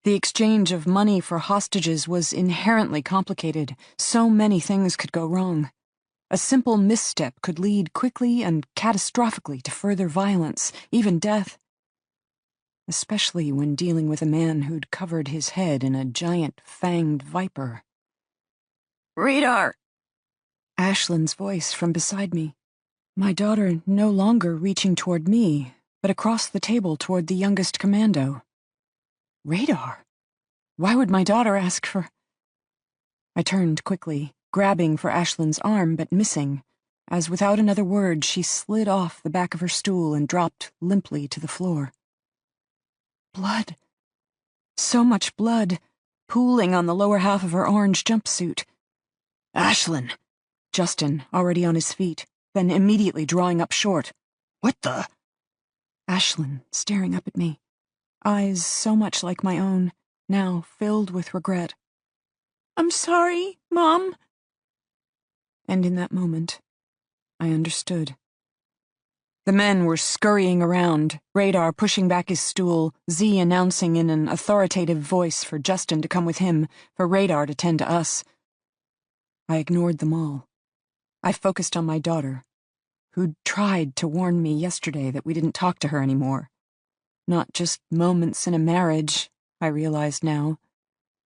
The exchange of money for hostages was inherently complicated. So many things could go wrong. A simple misstep could lead quickly and catastrophically to further violence, even death. Especially when dealing with a man who'd covered his head in a giant fanged viper. Radar! Ashlyn's voice from beside me. My daughter no longer reaching toward me, but across the table toward the youngest commando. Radar? Why would my daughter ask for... I turned quickly, grabbing for Ashlyn's arm but missing, as without another word she slid off the back of her stool and dropped limply to the floor. Blood. So much blood, pooling on the lower half of her orange jumpsuit. Ashlyn! Justin, already on his feet, then immediately drawing up short. What the? Ashlyn, staring up at me, eyes so much like my own, now filled with regret. I'm sorry, Mom. And in that moment, I understood. The men were scurrying around, Radar pushing back his stool, Z announcing in an authoritative voice for Justin to come with him, for Radar to tend to us. I ignored them all. I focused on my daughter, who'd tried to warn me yesterday that we didn't talk to her anymore. Not just moments in a marriage, I realized now,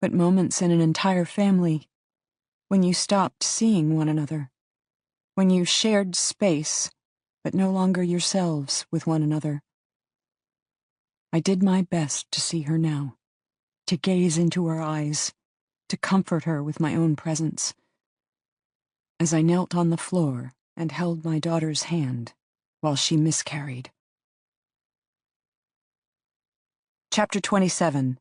but moments in an entire family, when you stopped seeing one another, when you shared space, but no longer yourselves with one another. I did my best to see her now, to gaze into her eyes, to comfort her with my own presence. As I knelt on the floor and held my daughter's hand while she miscarried. Chapter 27.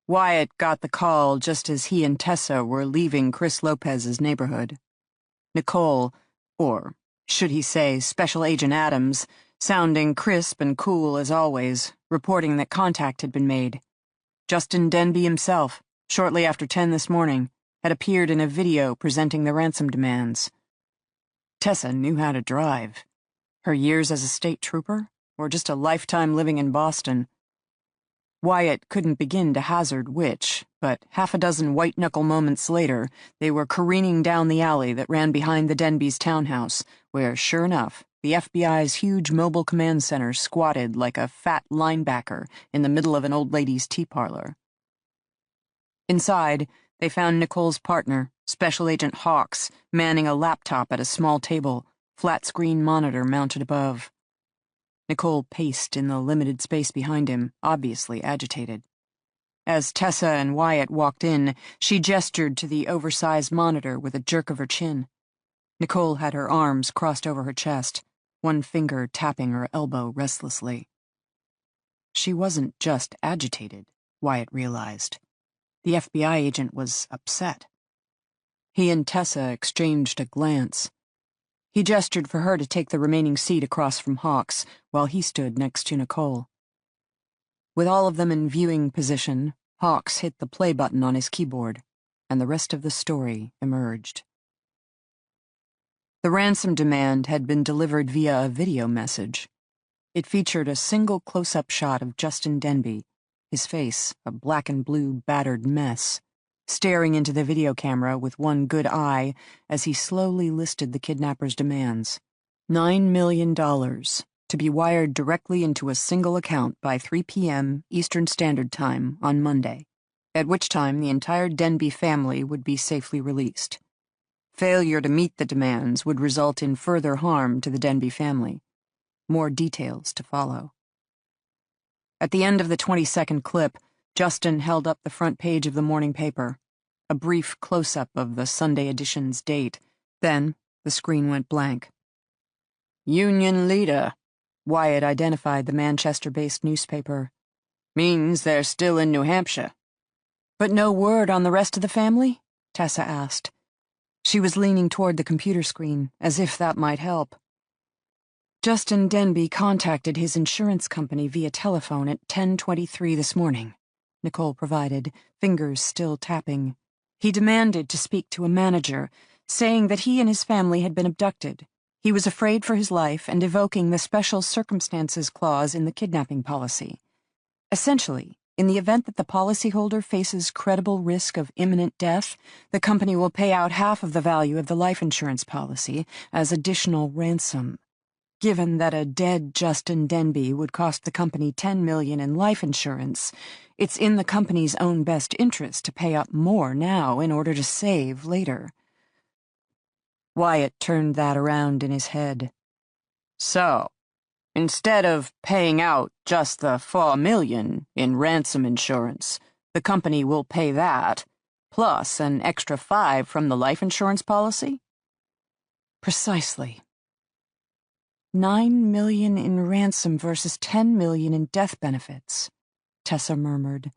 Wyatt got the call just as he and Tessa were leaving Chris Lopez's neighborhood. Nicole, or should he say Special Agent Adams, sounding crisp and cool as always, reporting that contact had been made. Justin Denbe himself, shortly after 10 this morning, had appeared in a video presenting the ransom demands. Tessa knew how to drive. Her years as a state trooper, or just a lifetime living in Boston. Wyatt couldn't begin to hazard which, but half a dozen white-knuckle moments later, they were careening down the alley that ran behind the Denbes townhouse, where, sure enough, the FBI's huge mobile command center squatted like a fat linebacker in the middle of an old lady's tea parlor. Inside, they found Nicole's partner, Special Agent Hawks, manning a laptop at a small table, flat-screen monitor mounted above. Nicole paced in the limited space behind him, obviously agitated. As Tessa and Wyatt walked in, she gestured to the oversized monitor with a jerk of her chin. Nicole had her arms crossed over her chest, one finger tapping her elbow restlessly. She wasn't just agitated, Wyatt realized. The FBI agent was upset. He and Tessa exchanged a glance. He gestured for her to take the remaining seat across from Hawks, while he stood next to Nicole. With all of them in viewing position, Hawks hit the play button on his keyboard, and the rest of the story emerged. The ransom demand had been delivered via a video message. It featured a single close-up shot of Justin Denbe, his face a black and blue battered mess, staring into the video camera with one good eye as he slowly listed the kidnapper's demands. $9 million, to be wired directly into a single account by 3 p.m. Eastern Standard Time on Monday, at which time the entire Denbe family would be safely released. Failure to meet the demands would result in further harm to the Denbe family. More details to follow. At the end of the 20-second clip, Justin held up the front page of the morning paper, a brief close-up of the Sunday edition's date. Then the screen went blank. Union leader, Wyatt identified the Manchester-based newspaper. Means they're still in New Hampshire. But no word on the rest of the family? Tessa asked. She was leaning toward the computer screen, as if that might help. Justin Denbe contacted his insurance company via telephone at 10:23 this morning, Nicole provided, fingers still tapping. He demanded to speak to a manager, saying that he and his family had been abducted. He was afraid for his life and evoking the special circumstances clause in the kidnapping policy. Essentially, in the event that the policyholder faces credible risk of imminent death, the company will pay out half of the value of the life insurance policy as additional ransom. Given that a dead Justin Denbe would cost the company $10 million in life insurance, it's in the company's own best interest to pay up more now in order to save later. Wyatt turned that around in his head. So, instead of paying out just the $4 million in ransom insurance, the company will pay that, plus an extra $5 million from the life insurance policy? Precisely. $9 million in ransom versus $10 million in death benefits, Tessa murmured.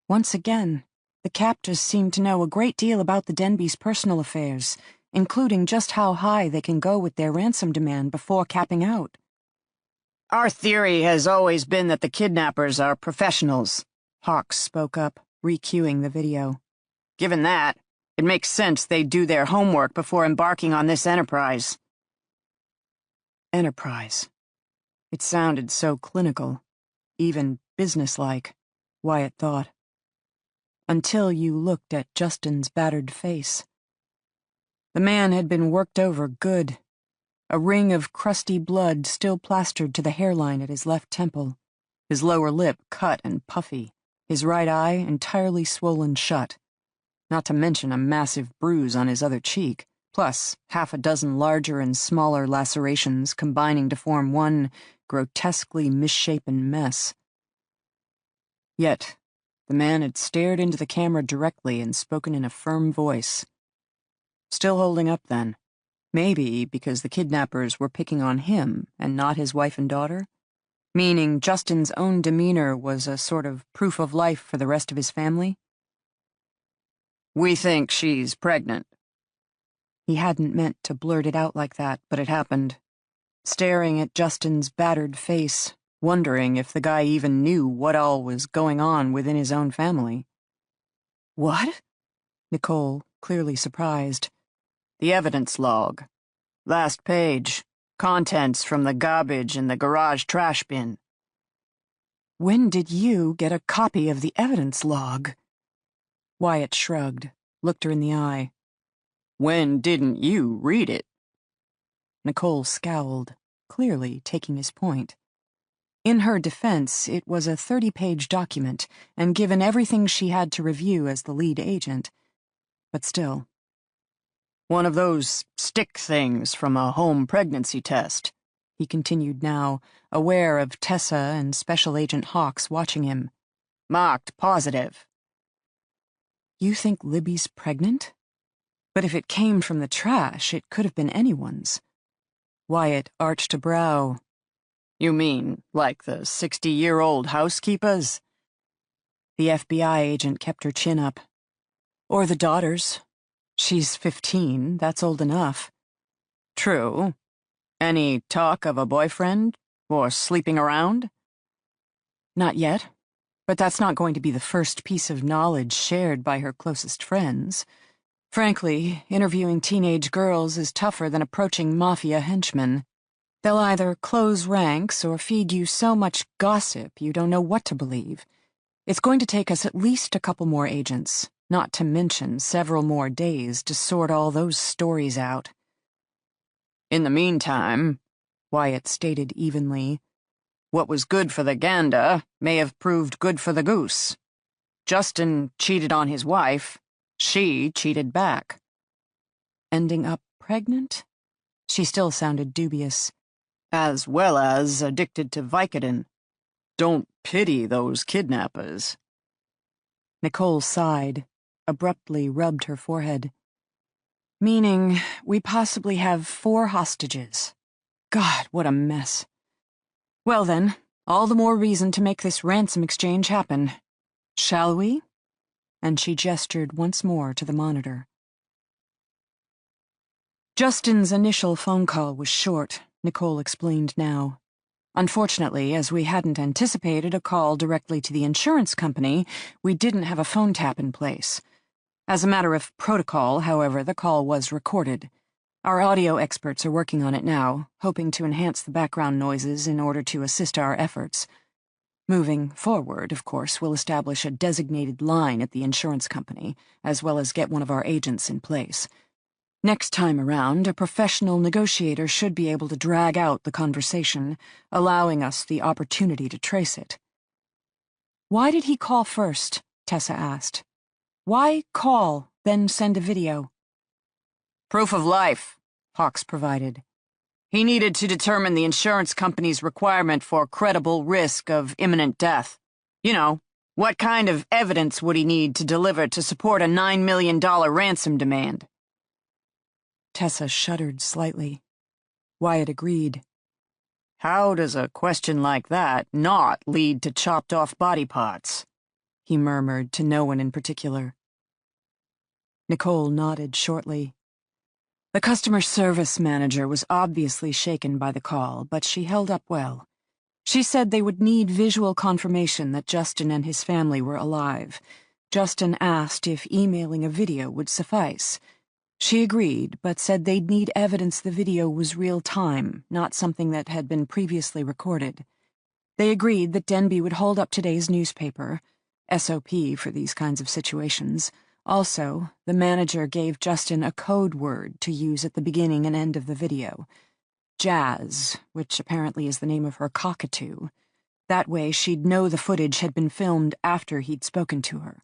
Once again, the captors seem to know a great deal about the Denbes' personal affairs, including just how high they can go with their ransom demand before capping out. Our theory has always been that the kidnappers are professionals, Hawks spoke up, re-cueing the video. Given that, it makes sense they do their homework before embarking on this enterprise. Enterprise. It sounded so clinical, even businesslike, Wyatt thought. Until you looked at Justin's battered face. The man had been worked over good, a ring of crusty blood still plastered to the hairline at his left temple, his lower lip cut and puffy, his right eye entirely swollen shut, not to mention a massive bruise on his other cheek, plus half a dozen larger and smaller lacerations combining to form one grotesquely misshapen mess. Yet, the man had stared into the camera directly and spoken in a firm voice. Still holding up, then. Maybe because the kidnappers were picking on him and not his wife and daughter? Meaning Justin's own demeanor was a sort of proof of life for the rest of his family? We think she's pregnant. He hadn't meant to blurt it out like that, but it happened. Staring at Justin's battered face, wondering if the guy even knew what all was going on within his own family. What? Nicole, clearly surprised. The evidence log. Last page. Contents from the garbage in the garage trash bin. When did you get a copy of the evidence log? Wyatt shrugged, looked her in the eye. When didn't you read it? Nicole scowled, clearly taking his point. In her defense, it was a 30-page document, and given everything she had to review as the lead agent. But still. One of those stick things from a home pregnancy test, he continued now, aware of Tessa and Special Agent Hawks watching him. Marked positive. You think Libby's pregnant? But if it came from the trash, it could have been anyone's. Wyatt arched a brow. You mean, like the 60-year-old housekeeper's? The FBI agent kept her chin up. Or the daughter's. She's 15, that's old enough. True. Any talk of a boyfriend? Or sleeping around? Not yet. But that's not going to be the first piece of knowledge shared by her closest friends. Frankly, interviewing teenage girls is tougher than approaching mafia henchmen. They'll either close ranks or feed you so much gossip you don't know what to believe. It's going to take us at least a couple more agents, not to mention several more days to sort all those stories out. In the meantime, Wyatt stated evenly, what was good for the gander may have proved good for the goose. Justin cheated on his wife. She cheated back. Ending up pregnant? She still sounded dubious. As well as addicted to Vicodin. Don't pity those kidnappers. Nicole sighed, abruptly rubbed her forehead. Meaning, we possibly have 4 hostages. God, what a mess. Well then, all the more reason to make this ransom exchange happen. Shall we? And she gestured once more to the monitor. Justin's initial phone call was short, Nicole explained now. Unfortunately, as we hadn't anticipated a call directly to the insurance company, we didn't have a phone tap in place. As a matter of protocol, however, the call was recorded. Our audio experts are working on it now, hoping to enhance the background noises in order to assist our efforts. Moving forward, of course, we'll establish a designated line at the insurance company, as well as get one of our agents in place. Next time around, a professional negotiator should be able to drag out the conversation, allowing us the opportunity to trace it. Why did he call first? Tessa asked. Why call, then send a video? Proof of life, Hawks provided. He needed to determine the insurance company's requirement for credible risk of imminent death. You know, what kind of evidence would he need to deliver to support a $9 million ransom demand? Tessa shuddered slightly. Wyatt agreed. How does a question like that not lead to chopped-off body parts? He murmured to no one in particular. Nicole nodded shortly. The customer service manager was obviously shaken by the call, but she held up well. She said they would need visual confirmation that Justin and his family were alive. Justin asked if emailing a video would suffice. She agreed, but said they'd need evidence the video was real-time, not something that had been previously recorded. They agreed that Denbe would hold up today's newspaper, SOP for these kinds of situations. Also, the manager gave Justin a code word to use at the beginning and end of the video. Jazz, which apparently is the name of her cockatoo. That way she'd know the footage had been filmed after he'd spoken to her.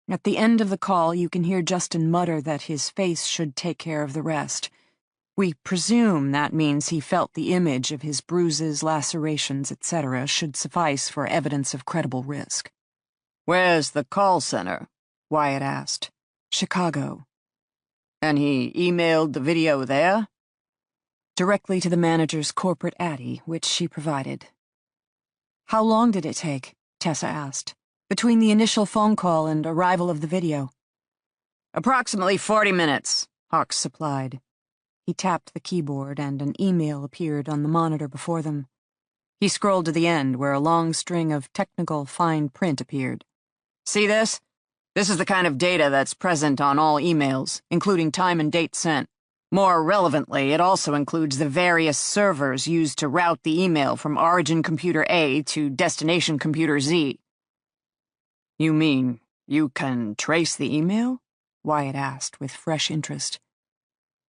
At the end of the call, you can hear Justin mutter that his face should take care of the rest. We presume that means he felt the image of his bruises, lacerations, etc. should suffice for evidence of credible risk. Where's the call center? Wyatt asked. Chicago. And he emailed the video there? Directly to the manager's corporate Addy, which she provided. How long did it take? Tessa asked. Between the initial phone call and arrival of the video. Approximately 40 minutes, Hawks supplied. He tapped the keyboard and an email appeared on the monitor before them. He scrolled to the end where a long string of technical fine print appeared. See this? This is the kind of data that's present on all emails, including time and date sent. More relevantly, it also includes the various servers used to route the email from origin computer A to destination computer Z. You mean You can trace the email? Wyatt asked with fresh interest.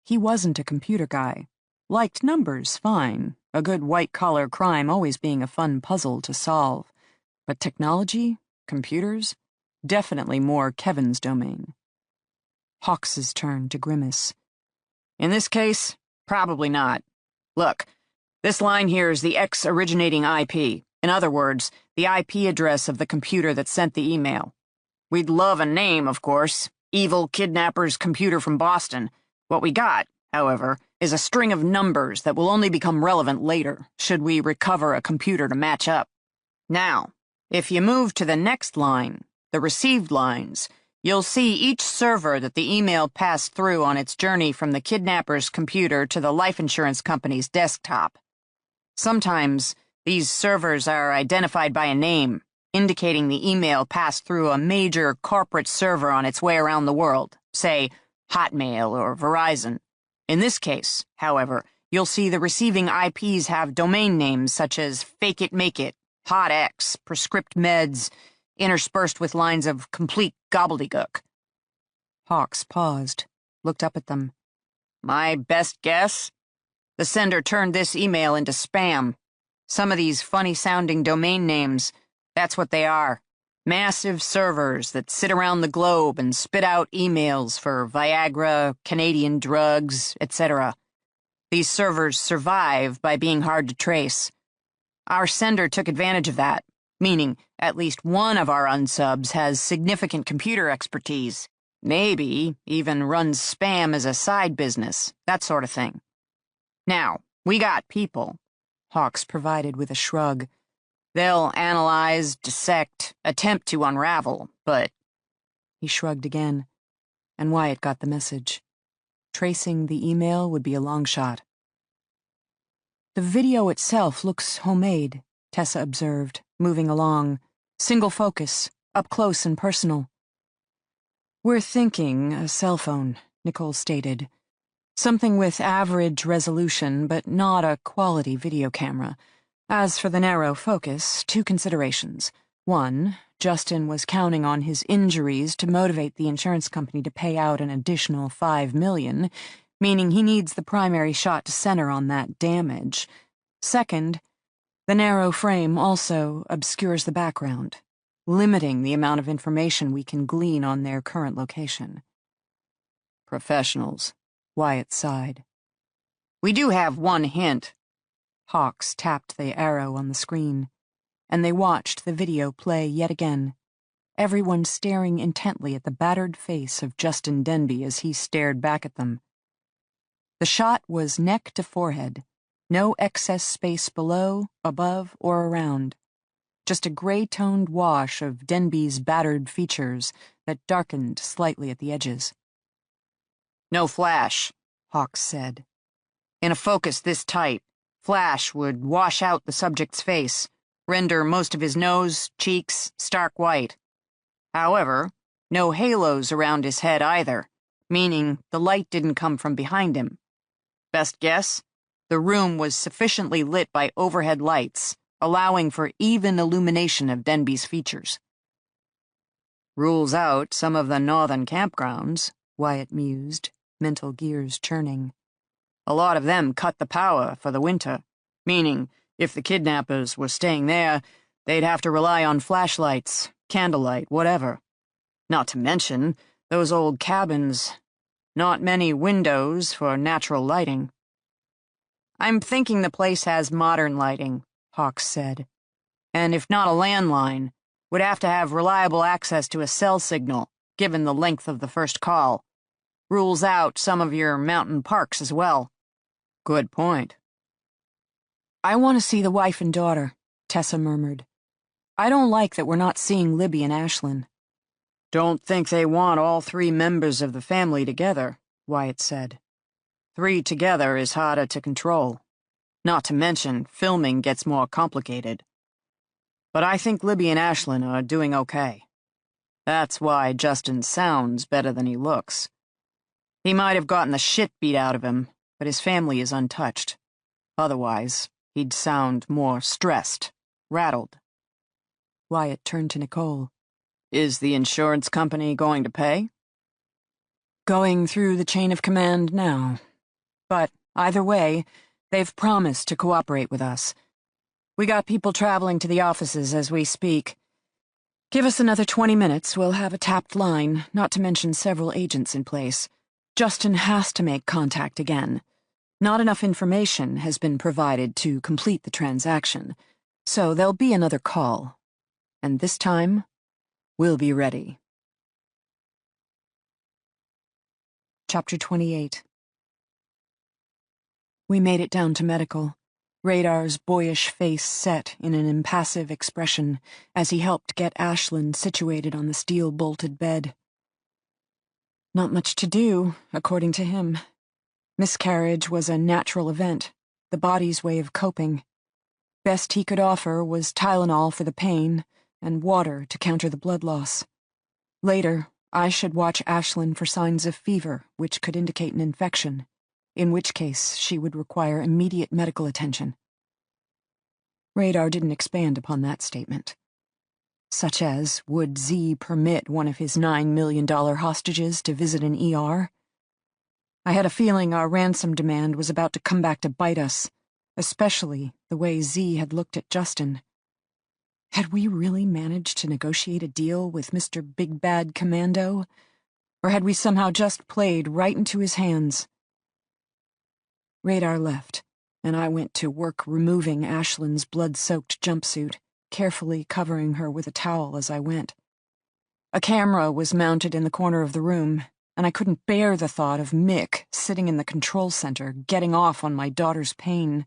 He wasn't a computer guy. Liked numbers, fine. A good white-collar crime always being a fun puzzle to solve. But technology? Computers? Definitely more Kevin's domain. Hawks's turn to grimace. In this case, probably not. Look, this line here is the X-originating IP. In other words, the IP address of the computer that sent the email. We'd love a name, of course. Evil Kidnapper's Computer from Boston. What we got, however, is a string of numbers that will only become relevant later, should we recover a computer to match up. Now, if you move to the next line, the received lines, you'll see each server that the email passed through on its journey from the kidnapper's computer to the life insurance company's desktop. Sometimes, these servers are identified by a name, indicating the email passed through a major corporate server on its way around the world, say, Hotmail or Verizon. In this case, however, you'll see the receiving IPs have domain names such as Fake It Make It, Hot X, Prescript Meds, interspersed with lines of complete gobbledygook. Hawks paused, looked up at them. My best guess? The sender turned this email into spam. Some of these funny-sounding domain names, that's what they are. Massive servers that sit around the globe and spit out emails for Viagra, Canadian drugs, etc. These servers survive by being hard to trace. Our sender took advantage of that, meaning at least one of our unsubs has significant computer expertise. Maybe even runs spam as a side business, that sort of thing. Now, we got people, Hawks provided with a shrug. They'll analyze, dissect, attempt to unravel, but... He shrugged again, and Wyatt got the message. Tracing the email would be a long shot. The video itself looks homemade, Tessa observed, moving along. Single focus, up close and personal. We're thinking a cell phone, Nicole stated. Something with average resolution, but not a quality video camera. As for the narrow focus, two considerations. One, Justin was counting on his injuries to motivate the insurance company to pay out an additional $5 million, meaning he needs the primary shot to center on that damage. Second, the narrow frame also obscures the background, limiting the amount of information we can glean on their current location. Professionals, Wyatt sighed. We do have one hint. Hawks tapped the arrow on the screen, and they watched the video play yet again, everyone staring intently at the battered face of Justin Denbe as he stared back at them. The shot was neck to forehead, no excess space below, above, or around. Just a gray-toned wash of Denbe's battered features that darkened slightly at the edges. No flash, Hawks said. In a focus this tight, flash would wash out the subject's face, render most of his nose, cheeks, stark white. However, no halos around his head either, meaning the light didn't come from behind him. Best guess? The room was sufficiently lit by overhead lights, allowing for even illumination of Denbe's features. Rules out some of the northern campgrounds, Wyatt mused, mental gears churning. A lot of them cut the power for the winter, meaning if the kidnappers were staying there, they'd have to rely on flashlights, candlelight, whatever. Not to mention those old cabins. Not many windows for natural lighting. I'm thinking the place has modern lighting, Hawks said. And if not a landline, would have to have reliable access to a cell signal, given the length of the first call. Rules out some of your mountain parks as well. Good point. I want to see the wife and daughter, Tessa murmured. I don't like that we're not seeing Libby and Ashlyn. Don't think they want all three members of the family together, Wyatt said. 3 together is harder to control. Not to mention, filming gets more complicated. But I think Libby and Ashlyn are doing okay. That's why Justin sounds better than he looks. He might have gotten the shit beat out of him, but his family is untouched. Otherwise, he'd sound more stressed, rattled. Wyatt turned to Nicole. Is the insurance company going to pay? Going through the chain of command now. But either way, they've promised to cooperate with us. We got people traveling to the offices as we speak. Give us another 20 minutes, we'll have a tapped line, not to mention several agents in place. Justin has to make contact again. Not enough information has been provided to complete the transaction, so there'll be another call. And this time, we'll be ready. Chapter 28. We made it down to medical. Radar's boyish face set in an impassive expression as he helped get Ashlyn situated on the steel-bolted bed. Not much to do, according to him. Miscarriage was a natural event, the body's way of coping. Best he could offer was Tylenol for the pain and water to counter the blood loss. Later, I should watch Ashlyn for signs of fever, which could indicate an infection, in which case she would require immediate medical attention. Radar didn't expand upon that statement. Such as, would Z permit one of his $9 million hostages to visit an ER? I had a feeling our ransom demand was about to come back to bite us, especially the way Z had looked at Justin. Had we really managed to negotiate a deal with Mr. Big Bad Commando? Or had we somehow just played right into his hands? Radar left, and I went to work removing Ashlyn's blood-soaked jumpsuit, carefully covering her with a towel as I went. A camera was mounted in the corner of the room, and I couldn't bear the thought of Mick sitting in the control center, getting off on my daughter's pain.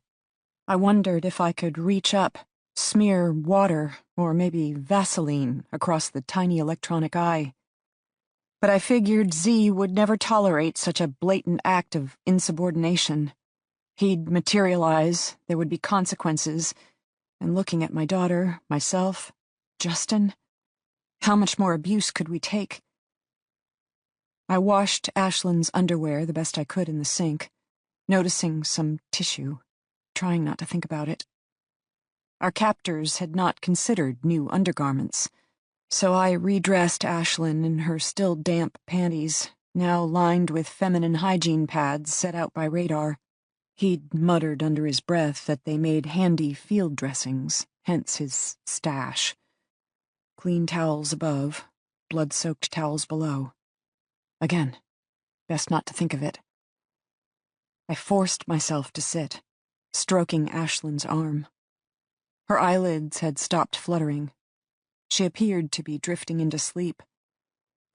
I wondered if I could reach up, smear water, or maybe Vaseline, across the tiny electronic eye. But I figured Z would never tolerate such a blatant act of insubordination. He'd materialize, there would be consequences, and looking at my daughter, myself, Justin, how much more abuse could we take? I washed Ashlyn's underwear the best I could in the sink, noticing some tissue, trying not to think about it. Our captors had not considered new undergarments, so I redressed Ashlyn in her still damp panties, now lined with feminine hygiene pads set out by Radar. He'd muttered under his breath that they made handy field dressings, hence his stash. Clean towels above, blood-soaked towels below. Again, best not to think of it. I forced myself to sit, stroking Ashlyn's arm. Her eyelids had stopped fluttering. She appeared to be drifting into sleep,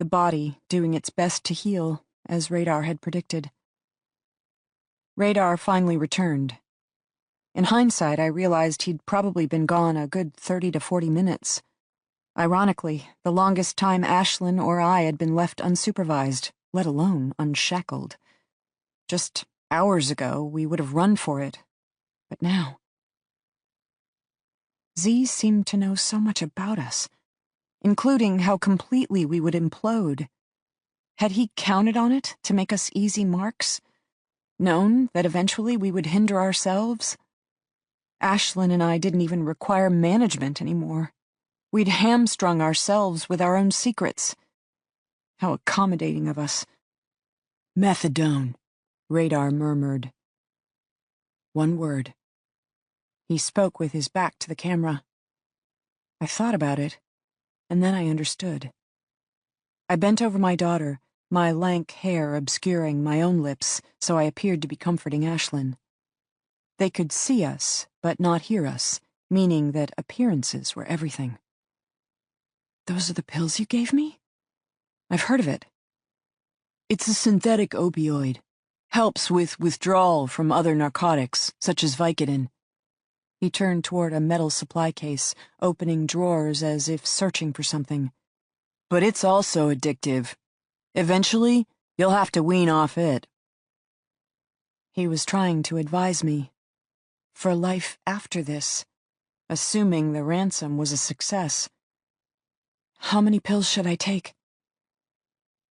the body doing its best to heal, as Radar had predicted. Radar finally returned. In hindsight, I realized he'd probably been gone a good 30 to 40 minutes. Ironically, the longest time Ashlyn or I had been left unsupervised, let alone unshackled. Just hours ago, we would have run for it. But now... Z seemed to know so much about us, including how completely we would implode. Had he counted on it to make us easy marks? Known that eventually we would hinder ourselves? Ashlyn and I didn't even require management anymore. We'd hamstrung ourselves with our own secrets. How accommodating of us. Methadone, Radar murmured. One word. He spoke with his back to the camera. I thought about it, and then I understood. I bent over my daughter, my lank hair obscuring my own lips, so I appeared to be comforting Ashlyn. They could see us, but not hear us, meaning that appearances were everything. Those are the pills you gave me? I've heard of it. It's a synthetic opioid. Helps with withdrawal from other narcotics, such as Vicodin. He turned toward a metal supply case, opening drawers as if searching for something. But it's also addictive. Eventually, you'll have to wean off it. He was trying to advise me. For life after this, assuming the ransom was a success. How many pills should I take?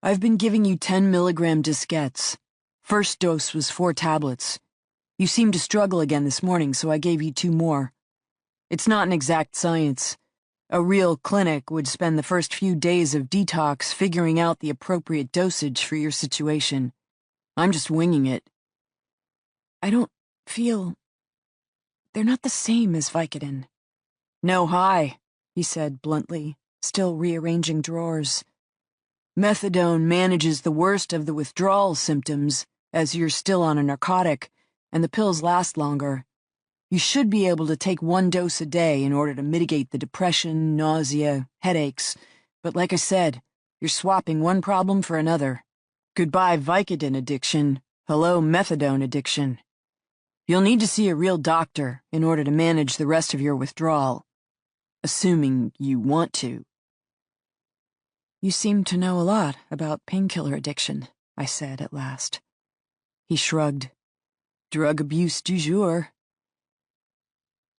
I've been giving you 10-milligram diskettes. First dose was 4 tablets. You seemed to struggle again this morning, so I gave you 2 more. It's not an exact science. A real clinic would spend the first few days of detox figuring out the appropriate dosage for your situation. I'm just winging it. I don't feel... They're not the same as Vicodin. No high, he said bluntly, still rearranging drawers. Methadone manages the worst of the withdrawal symptoms, as you're still on a narcotic, and the pills last longer. You should be able to take 1 dose a day in order to mitigate the depression, nausea, headaches, but like I said, you're swapping one problem for another. Goodbye Vicodin addiction, hello methadone addiction. You'll need to see a real doctor in order to manage the rest of your withdrawal, assuming you want to. You seem to know a lot about painkiller addiction, I said at last. He shrugged. Drug abuse du jour.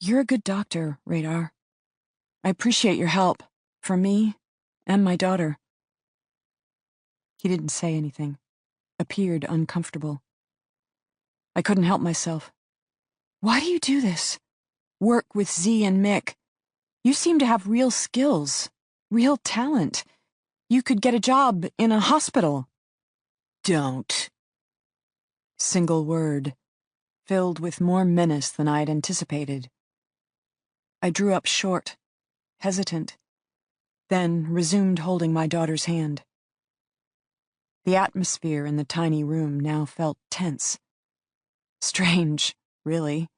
You're a good doctor, Radar. I appreciate your help, for me and my daughter. He didn't say anything, appeared uncomfortable. I couldn't help myself. Why do you do this? Work with Z and Mick. You seem to have real skills, real talent. You could get a job in a hospital. Don't. Single word, filled with more menace than I'd anticipated. I drew up short, hesitant, then resumed holding my daughter's hand. The atmosphere in the tiny room now felt tense. Strange, really.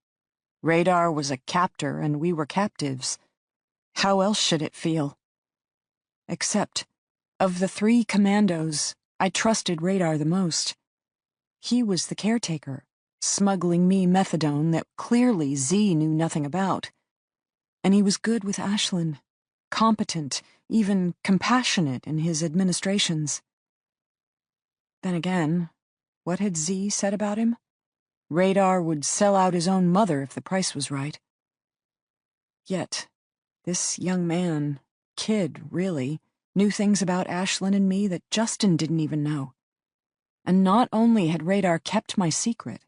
Radar was a captor and we were captives. How else should it feel? Except, of the 3 commandos, I trusted Radar the most. He was the caretaker, smuggling me methadone that clearly Z knew nothing about. And he was good with Ashlyn, competent, even compassionate in his administrations. Then again, what had Z said about him? Radar would sell out his own mother if the price was right. Yet, this young man, kid really, knew things about Ashlyn and me that Justin didn't even know. And not only had Radar kept my secret,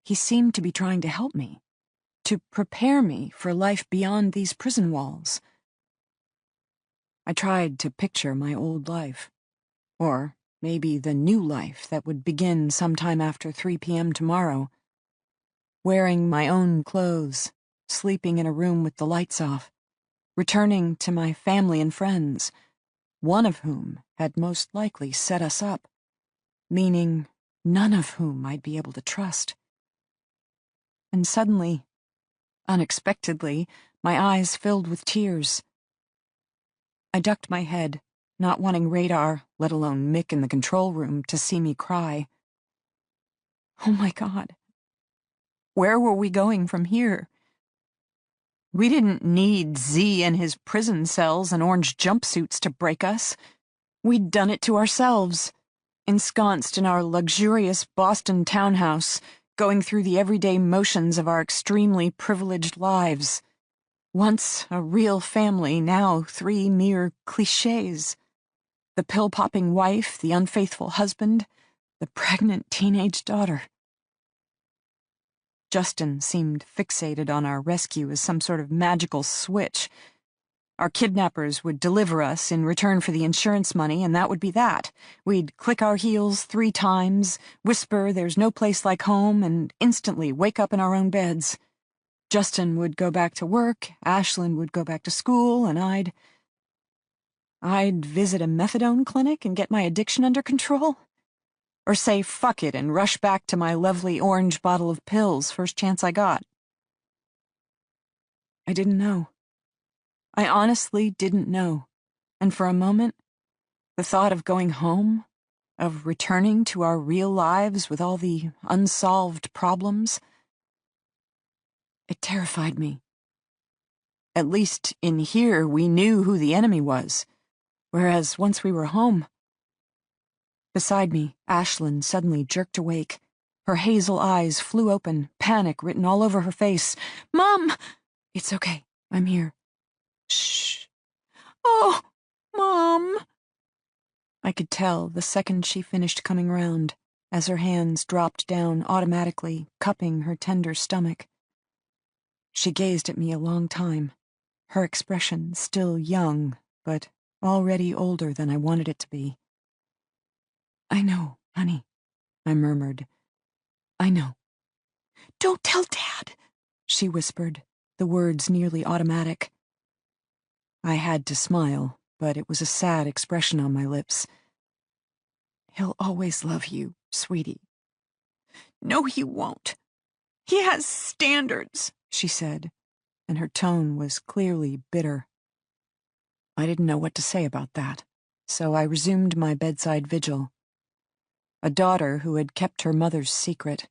he seemed to be trying to help me, to prepare me for life beyond these prison walls. I tried to picture my old life, or maybe the new life that would begin sometime after 3 p.m. tomorrow. Wearing my own clothes, sleeping in a room with the lights off, returning to my family and friends, one of whom had most likely set us up, meaning none of whom I'd be able to trust. And suddenly, unexpectedly, my eyes filled with tears. I ducked my head, not wanting Radar, let alone Mick in the control room, to see me cry. Oh my God. Where were we going from here? We didn't need Z and his prison cells and orange jumpsuits to break us. We'd done it to ourselves, ensconced in our luxurious Boston townhouse, going through the everyday motions of our extremely privileged lives. Once a real family, now 3 mere clichés. The pill-popping wife, the unfaithful husband, the pregnant teenage daughter. Justin seemed fixated on our rescue as some sort of magical switch. Our kidnappers would deliver us in return for the insurance money, and that would be that. We'd click our heels 3 times, whisper there's no place like home, and instantly wake up in our own beds. Justin would go back to work, Ashlyn would go back to school, and I'd visit a methadone clinic and get my addiction under control? Or say fuck it and rush back to my lovely orange bottle of pills first chance I got? I didn't know. I honestly didn't know. And for a moment, the thought of going home, of returning to our real lives with all the unsolved problems, it terrified me. At least in here we knew who the enemy was, whereas once we were home... Beside me, Ashlyn suddenly jerked awake. Her hazel eyes flew open, panic written all over her face. Mom! It's okay. I'm here. Shh. Oh, Mom! I could tell the second she finished coming round, as her hands dropped down automatically, cupping her tender stomach. She gazed at me a long time, her expression still young, but already older than I wanted it to be. "I know, honey," I murmured. "I know." "Don't tell Dad," she whispered, the words nearly automatic. I had to smile, but it was a sad expression on my lips. "He'll always love you, sweetie." "No, he won't. He has standards," she said, and her tone was clearly bitter. I didn't know what to say about that, so I resumed my bedside vigil. A daughter who had kept her mother's secret,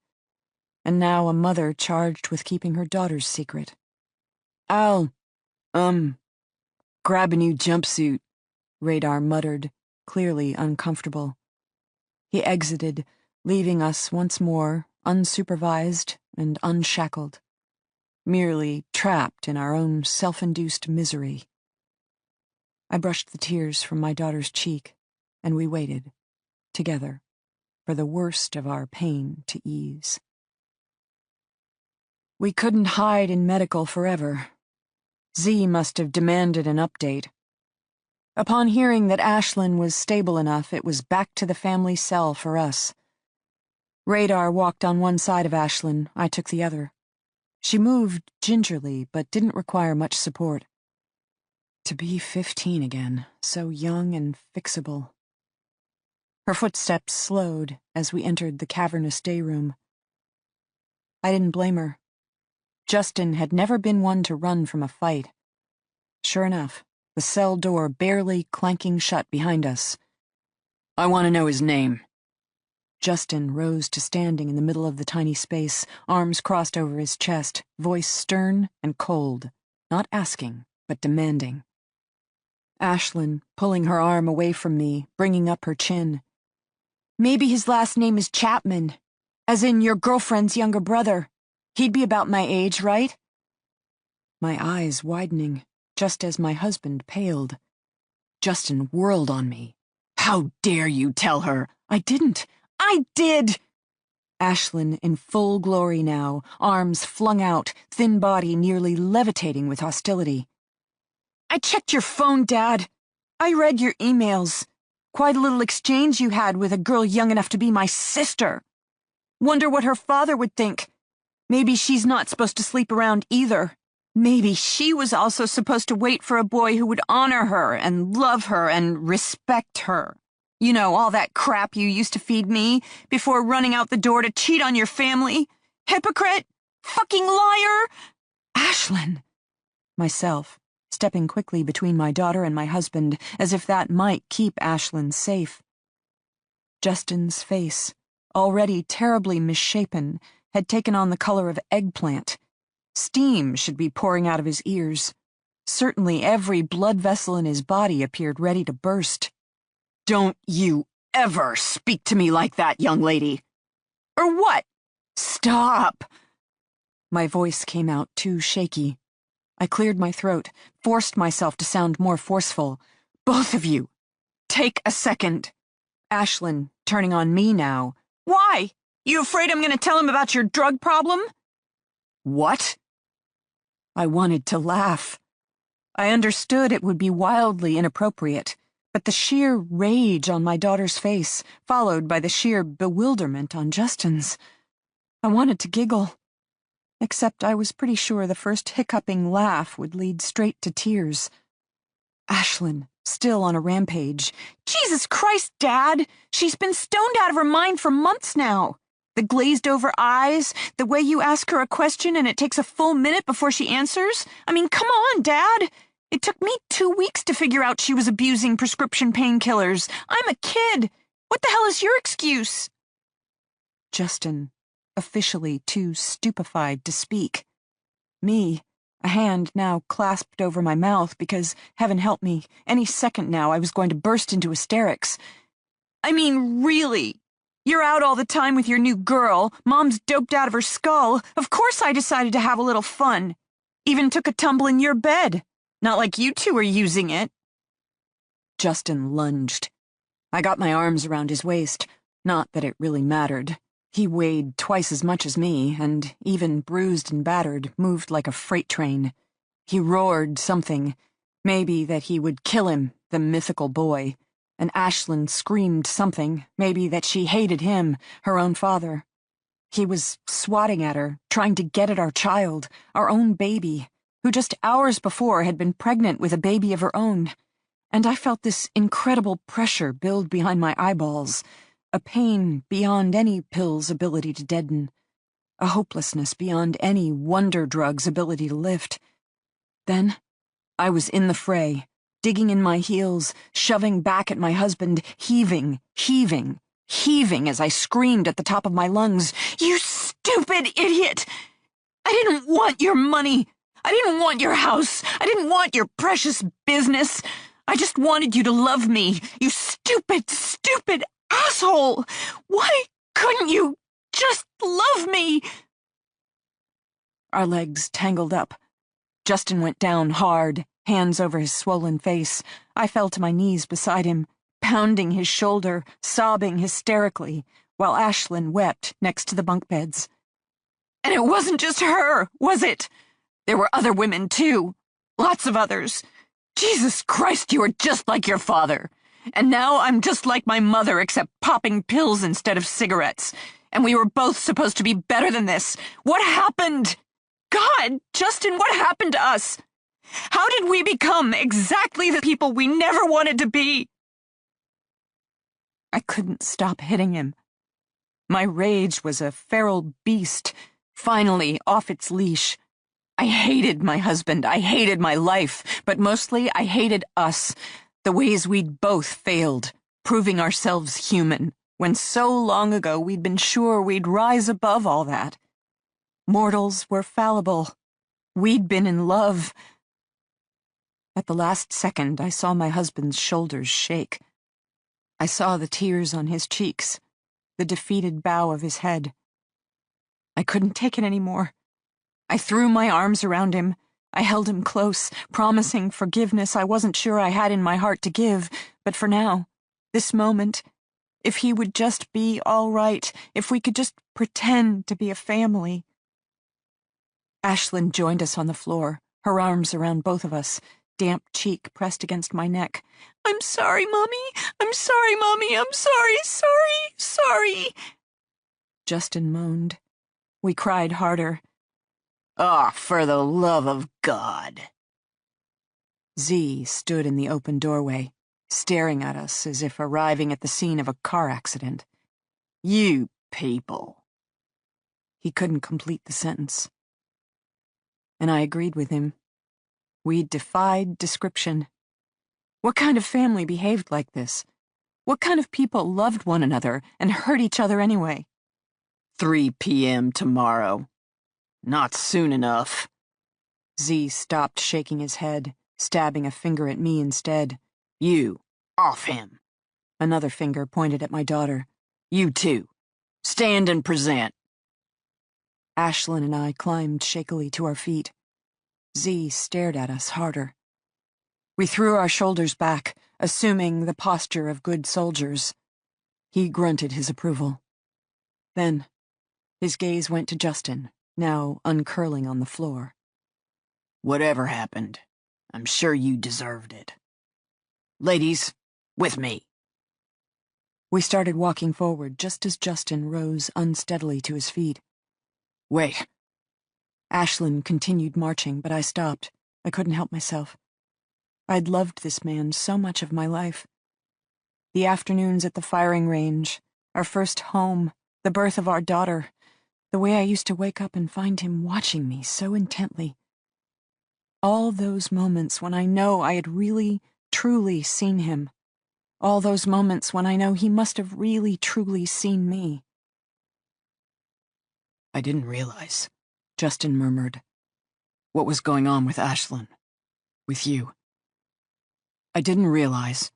and now a mother charged with keeping her daughter's secret. "I'll, grab a new jumpsuit," Radar muttered, clearly uncomfortable. He exited, leaving us once more unsupervised and unshackled, merely trapped in our own self-induced misery. I brushed the tears from my daughter's cheek, and we waited, together, for the worst of our pain to ease. We couldn't hide in medical forever. Z must have demanded an update. Upon hearing that Ashlyn was stable enough, it was back to the family cell for us. Radar walked on one side of Ashlyn, I took the other. She moved gingerly, but didn't require much support. To be 15 again, so young and fixable. Her footsteps slowed as we entered the cavernous day room. I didn't blame her. Justin had never been one to run from a fight. Sure enough, the cell door barely clanking shut behind us. "I want to know his name." Justin rose to standing in the middle of the tiny space, arms crossed over his chest, voice stern and cold, not asking, but demanding. Ashlyn, pulling her arm away from me, bringing up her chin. "Maybe his last name is Chapman, as in your girlfriend's younger brother. He'd be about my age, right?" My eyes widening, just as my husband paled. Justin whirled on me. "How dare you tell her?" "I didn't. I did!" Ashlyn in full glory now, arms flung out, thin body nearly levitating with hostility. "I checked your phone, Dad. I read your emails. Quite a little exchange you had with a girl young enough to be my sister. Wonder what her father would think. Maybe she's not supposed to sleep around either. Maybe she was also supposed to wait for a boy who would honor her and love her and respect her. You know, all that crap you used to feed me before running out the door to cheat on your family. Hypocrite! Fucking liar! Ashlyn!" Myself, stepping quickly between my daughter and my husband, as if that might keep Ashlyn safe. Justin's face, already terribly misshapen, had taken on the color of eggplant. Steam should be pouring out of his ears. Certainly every blood vessel in his body appeared ready to burst. "Don't you ever speak to me like that, young lady." "Or what? Stop!" My voice came out too shaky. I cleared my throat, forced myself to sound more forceful. "Both of you, take a second." Ashlyn, turning on me now. "Why? You afraid I'm going to tell him about your drug problem?" "What?" I wanted to laugh. I understood it would be wildly inappropriate, but the sheer rage on my daughter's face, followed by the sheer bewilderment on Justin's. I wanted to giggle, except I was pretty sure the first hiccuping laugh would lead straight to tears. Ashlyn, still on a rampage. "Jesus Christ, Dad! She's been stoned out of her mind for months now. The glazed-over eyes, the way you ask her a question and it takes a full minute before she answers. I mean, come on, Dad! It took me 2 weeks to figure out she was abusing prescription painkillers. I'm a kid. What the hell is your excuse?" Justin, officially too stupefied to speak. Me, a hand now clasped over my mouth because, heaven help me, any second now I was going to burst into hysterics. "I mean, really? You're out all the time with your new girl, Mom's doped out of her skull. Of course I decided to have a little fun. Even took a tumble in your bed. Not like you two are using it." Justin lunged. I got my arms around his waist. Not that it really mattered. He weighed twice as much as me, and, even bruised and battered, moved like a freight train. He roared something, maybe that he would kill him, the mythical boy, and Ashlyn screamed something, maybe that she hated him, her own father. He was swatting at her, trying to get at our child, our own baby, who just hours before had been pregnant with a baby of her own. And I felt this incredible pressure build behind my eyeballs, a pain beyond any pill's ability to deaden, a hopelessness beyond any wonder drug's ability to lift. Then, I was in the fray, digging in my heels, shoving back at my husband, heaving as I screamed at the top of my lungs, "You stupid idiot! I didn't want your money! I didn't want your house! I didn't want your precious business! I just wanted you to love me, you stupid, stupid asshole! Why couldn't you just love me?" Our legs tangled up. Justin went down hard, hands over his swollen face. I fell to my knees beside him, pounding his shoulder, sobbing hysterically, while Ashlyn wept next to the bunk beds. And it wasn't just her, was it? There were other women, too. Lots of others. Jesus Christ, you are just like your father. And now I'm just like my mother, except popping pills instead of cigarettes. And we were both supposed to be better than this. What happened? God, Justin, what happened to us? How did we become exactly the people we never wanted to be? I couldn't stop hitting him. My rage was a feral beast, finally off its leash. I hated my husband, I hated my life, but mostly I hated us, the ways we'd both failed, proving ourselves human, when so long ago we'd been sure we'd rise above all that. Mortals were fallible. We'd been in love. At the last second, I saw my husband's shoulders shake. I saw the tears on his cheeks, the defeated bow of his head. I couldn't take it anymore. I threw my arms around him. I held him close, promising forgiveness I wasn't sure I had in my heart to give, but for now, this moment, if he would just be all right, if we could just pretend to be a family. Ashlyn joined us on the floor, her arms around both of us, damp cheek pressed against my neck. "I'm sorry, Mommy. I'm sorry, Mommy. I'm sorry, sorry." Justin moaned. We cried harder. "Oh, for the love of God." Z stood in the open doorway, staring at us as if arriving at the scene of a car accident. "You people." He couldn't complete the sentence. And I agreed with him. We defied description. What kind of family behaved like this? What kind of people loved one another and hurt each other anyway? 3 p.m. tomorrow. Not soon enough. Z stopped shaking his head, stabbing a finger at me instead. "You, off him." Another finger pointed at my daughter. "You too. Stand and present." Ashlyn and I climbed shakily to our feet. Z stared at us harder. We threw our shoulders back, assuming the posture of good soldiers. He grunted his approval. Then, his gaze went to Justin, now uncurling on the floor. "Whatever happened, I'm sure you deserved it. Ladies, with me." We started walking forward just as Justin rose unsteadily to his feet. "Wait." Ashlyn continued marching, but I stopped. I couldn't help myself. I'd loved this man so much of my life. The afternoons at the firing range, our first home, the birth of our daughter, the way I used to wake up and find him watching me so intently. All those moments when I know I had really, truly seen him. All those moments when I know he must have really, truly seen me. "I didn't realize," Justin murmured, "what was going on with Ashlyn. With you. I didn't realize.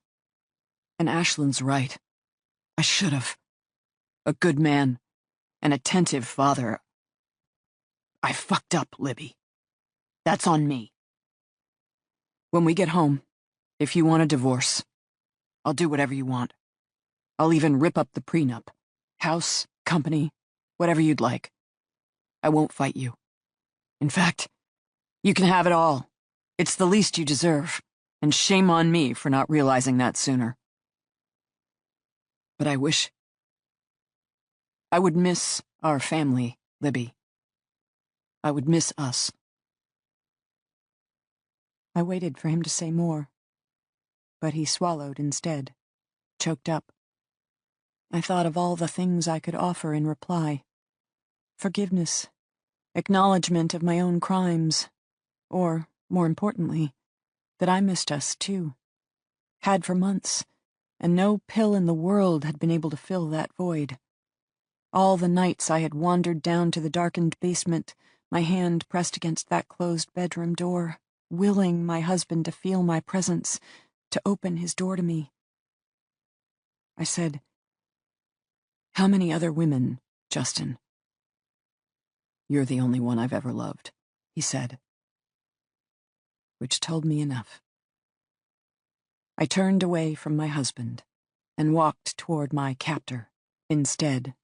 And Ashlyn's right. I should have. A good man. An attentive father. I fucked up, Libby. That's on me. When we get home, if you want a divorce, I'll do whatever you want. I'll even rip up the prenup. House, company, whatever you'd like. I won't fight you. In fact, you can have it all, It's the least you deserve, and shame on me for not realizing that sooner. But I wish I would miss our family, Libby. I would miss us. I waited for him to say more, but he swallowed instead, choked up. I thought of all the things I could offer in reply. Forgiveness, acknowledgement of my own crimes, or, more importantly, that I missed us too. Had for months, and no pill in the world had been able to fill that void. All the nights I had wandered down to the darkened basement, my hand pressed against that closed bedroom door, willing my husband to feel my presence, to open his door to me. I said, "How many other women, Justin?" "You're the only one I've ever loved," he said. Which told me enough. I turned away from my husband and walked toward my captor instead.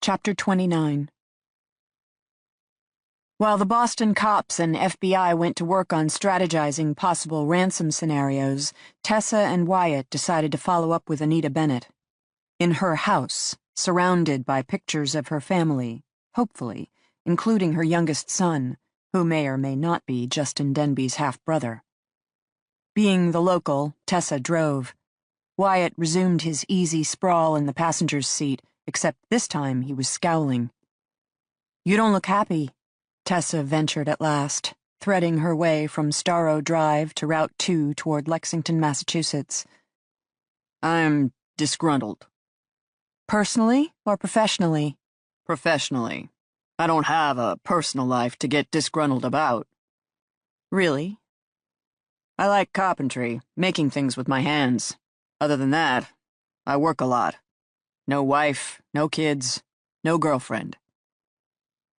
Chapter 29. While the Boston cops and FBI went to work on strategizing possible ransom scenarios, Tessa and Wyatt decided to follow up with Anita Bennett. In her house, surrounded by pictures of her family, hopefully, including her youngest son, who may or may not be Justin Denbe's half-brother. Being the local, Tessa drove. Wyatt resumed his easy sprawl in the passenger's seat, except this time he was scowling. "You don't look happy," Tessa ventured at last, threading her way from Starro Drive to Route 2 toward Lexington, Massachusetts. "I'm disgruntled." "Personally or professionally?" "Professionally. I don't have a personal life to get disgruntled about." "Really?" "I like carpentry, making things with my hands. Other than that, I work a lot. No wife, no kids, no girlfriend."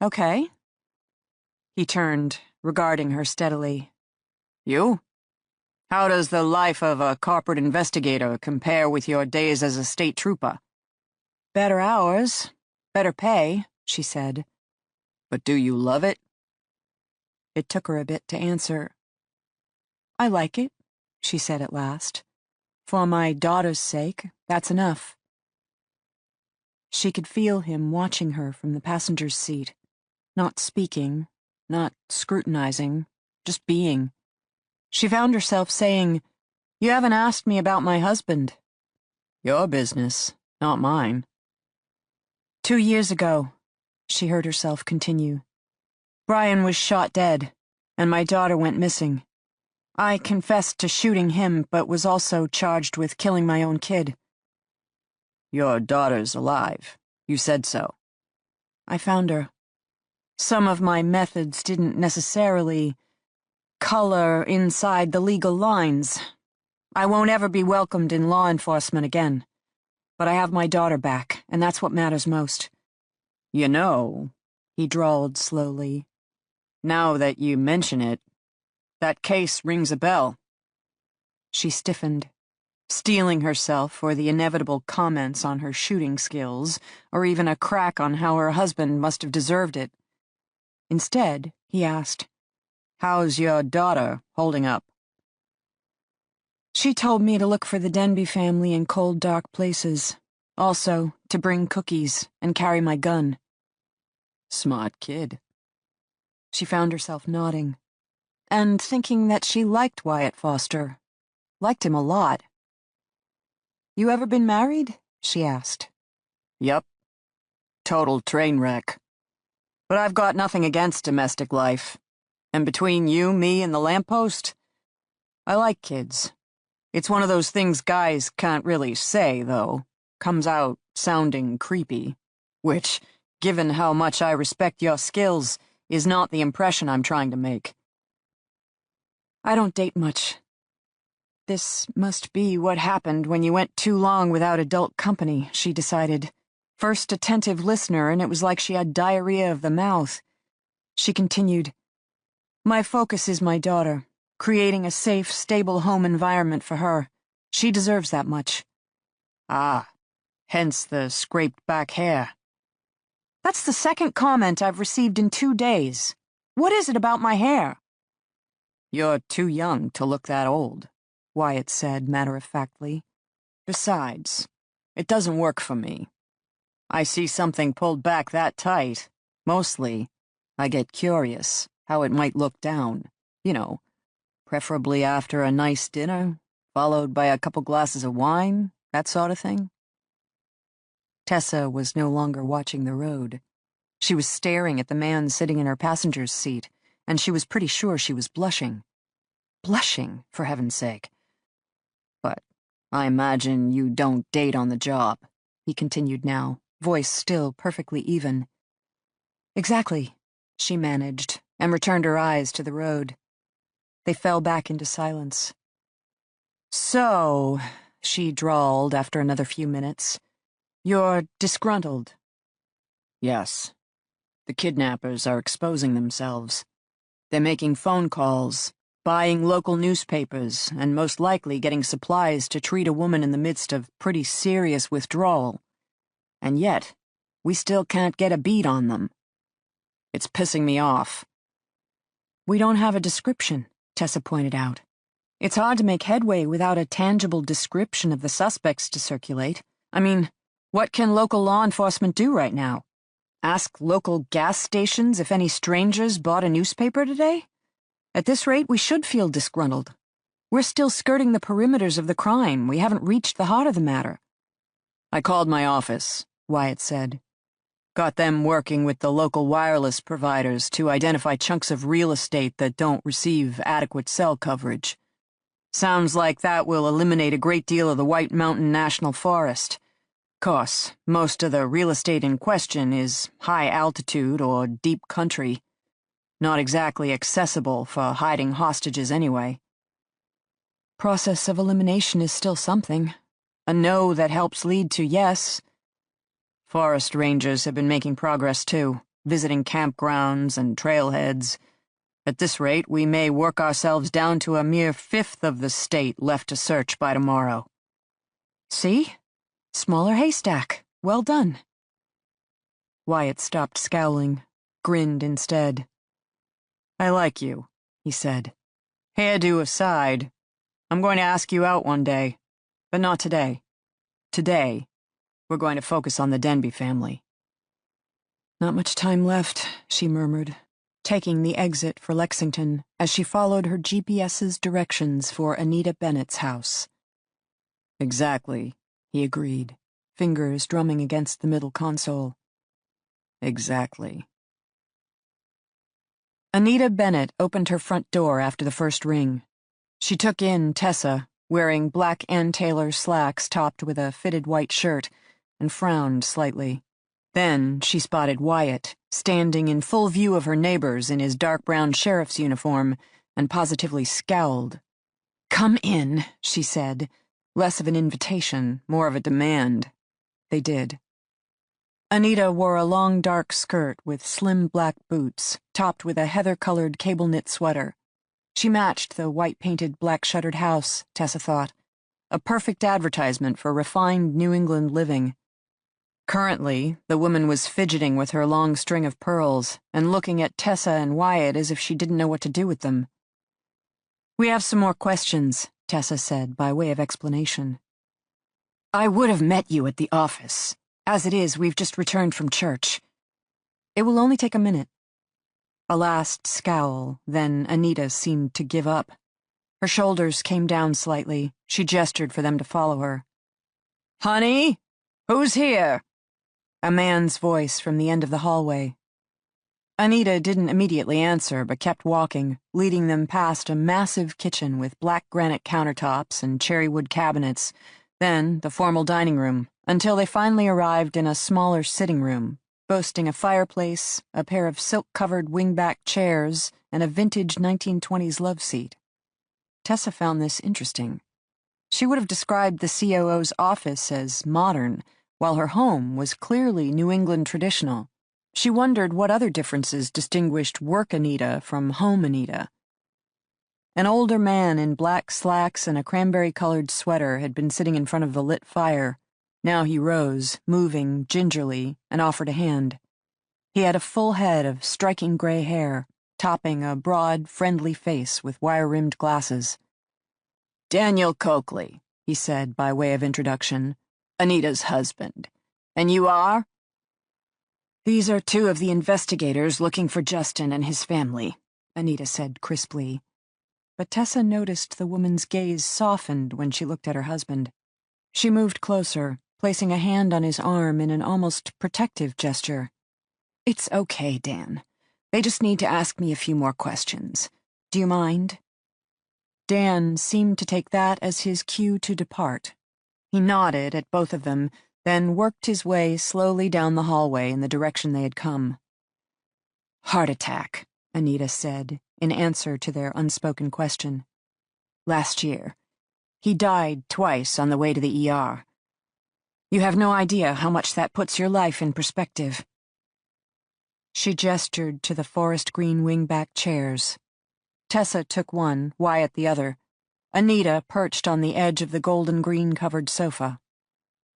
"Okay." He turned, regarding her steadily. "You? How does the life of a corporate investigator compare with your days as a state trooper?" "Better hours, better pay," she said. "But do you love it?" It took her a bit to answer. "I like it," she said at last. "For my daughter's sake, that's enough." She could feel him watching her from the passenger's seat, not speaking, not scrutinizing, just being. She found herself saying, "You haven't asked me about my husband." "Your business, not mine." 2 years ago, she heard herself continue. Brian was shot dead, and my daughter went missing. I confessed to shooting him, but was also charged with killing my own kid. "Your daughter's alive. You said so." I found her. Some of my methods didn't necessarily color inside the legal lines. I won't ever be welcomed in law enforcement again. But I have my daughter back, and that's what matters most. "You know," he drawled slowly, "now that you mention it, that case rings a bell." She stiffened, steeling herself for the inevitable comments on her shooting skills, or even a crack on how her husband must have deserved it. Instead, he asked, "How's your daughter holding up?" She told me to look for the Denbe family in cold, dark places. Also, to bring cookies and carry my gun. "Smart kid." She found herself nodding, and thinking that she liked Wyatt Foster. Liked him a lot. "You ever been married?" she asked. "Yup. Total train wreck. But I've got nothing against domestic life. And between you, me, and the lamppost, I like kids. It's one of those things guys can't really say, though. Comes out sounding creepy. Which, given how much I respect your skills, is not the impression I'm trying to make." "I don't date much. This must be what happened when you went too long without adult company," she decided. First attentive listener, and it was like she had diarrhea of the mouth. She continued, "My focus is my daughter, creating a safe, stable home environment for her. She deserves that much." "Ah, hence the scraped back hair." "That's the second comment I've received in 2 days." What is it about my hair? You're too young to look that old, Wyatt said matter-of-factly. Besides, it doesn't work for me. I see something pulled back that tight. Mostly, I get curious how it might look down. You know, preferably after a nice dinner, followed by a couple glasses of wine, that sort of thing. Tessa was no longer watching the road. She was staring at the man sitting in her passenger's seat, and she was pretty sure she was blushing. Blushing, for heaven's sake. But I imagine you don't date on the job, he continued now, voice still perfectly even. Exactly, she managed, and returned her eyes to the road. They fell back into silence. So, she drawled after another few minutes, you're disgruntled. Yes. The kidnappers are exposing themselves. They're making phone calls, buying local newspapers, and most likely getting supplies to treat a woman in the midst of pretty serious withdrawal. And yet, we still can't get a beat on them. It's pissing me off. We don't have a description, Tessa pointed out. It's hard to make headway without a tangible description of the suspects to circulate. I mean, what can local law enforcement do right now? Ask local gas stations if any strangers bought a newspaper today? At this rate, we should feel disgruntled. We're still skirting the perimeters of the crime. We haven't reached the heart of the matter. I called my office, Wyatt said. Got them working with the local wireless providers to identify chunks of real estate that don't receive adequate cell coverage. Sounds like that will eliminate a great deal of the White Mountain National Forest. Course, most of the real estate in question is high altitude or deep country. Not exactly accessible for hiding hostages anyway. Process of elimination is still something. A no that helps lead to yes. Forest rangers have been making progress too, visiting campgrounds and trailheads. At this rate, we may work ourselves down to a mere fifth of the state left to search by tomorrow. See? Smaller haystack. Well done. Wyatt stopped scowling, grinned instead. I like you, he said. Hairdo aside, I'm going to ask you out one day, but not today. Today, we're going to focus on the Denbe family. Not much time left, she murmured, taking the exit for Lexington as she followed her GPS's directions for Anita Bennett's house. Exactly, he agreed, fingers drumming against the middle console. Exactly. Anita Bennett opened her front door after the first ring. She took in Tessa, wearing black Ann Taylor slacks topped with a fitted white shirt, and frowned slightly. Then she spotted Wyatt, standing in full view of her neighbors in his dark brown sheriff's uniform, and positively scowled. "Come in," she said, less of an invitation, more of a demand. They did. Anita wore a long dark skirt with slim black boots, topped with a heather-colored cable-knit sweater. She matched the white-painted black-shuttered house, Tessa thought, a perfect advertisement for refined New England living. Currently, the woman was fidgeting with her long string of pearls and looking at Tessa and Wyatt as if she didn't know what to do with them. "We have some more questions," Tessa said by way of explanation. "I would have met you at the office. As it is, we've just returned from church. It will only take a minute." A last scowl, then Anita seemed to give up. Her shoulders came down slightly. She gestured for them to follow her. "Honey, who's here?" A man's voice from the end of the hallway. Anita didn't immediately answer, but kept walking, leading them past a massive kitchen with black granite countertops and cherrywood cabinets, then the formal dining room, until they finally arrived in a smaller sitting room, boasting a fireplace, a pair of silk-covered wingback chairs, and a vintage 1920s love seat. Tessa found this interesting. She would have described the COO's office as modern, while her home was clearly New England traditional. She wondered what other differences distinguished work Anita from home Anita. An older man in black slacks and a cranberry-colored sweater had been sitting in front of the lit fire. Now he rose, moving gingerly, and offered a hand. He had a full head of striking gray hair, topping a broad, friendly face with wire-rimmed glasses. Daniel Coakley, he said by way of introduction, Anita's husband. And you are? These are two of the investigators looking for Justin and his family, Anita said crisply. But Tessa noticed the woman's gaze softened when she looked at her husband. She moved closer, placing a hand on his arm in an almost protective gesture. It's okay, Dan. They just need to ask me a few more questions. Do you mind? Dan seemed to take that as his cue to depart. He nodded at both of them, then worked his way slowly down the hallway in the direction they had come. Heart attack, Anita said, in answer to their unspoken question. Last year. He died twice on the way to the ER. You have no idea how much that puts your life in perspective. She gestured to the forest green wingback chairs. Tessa took one, Wyatt the other. Anita perched on the edge of the golden green-covered sofa,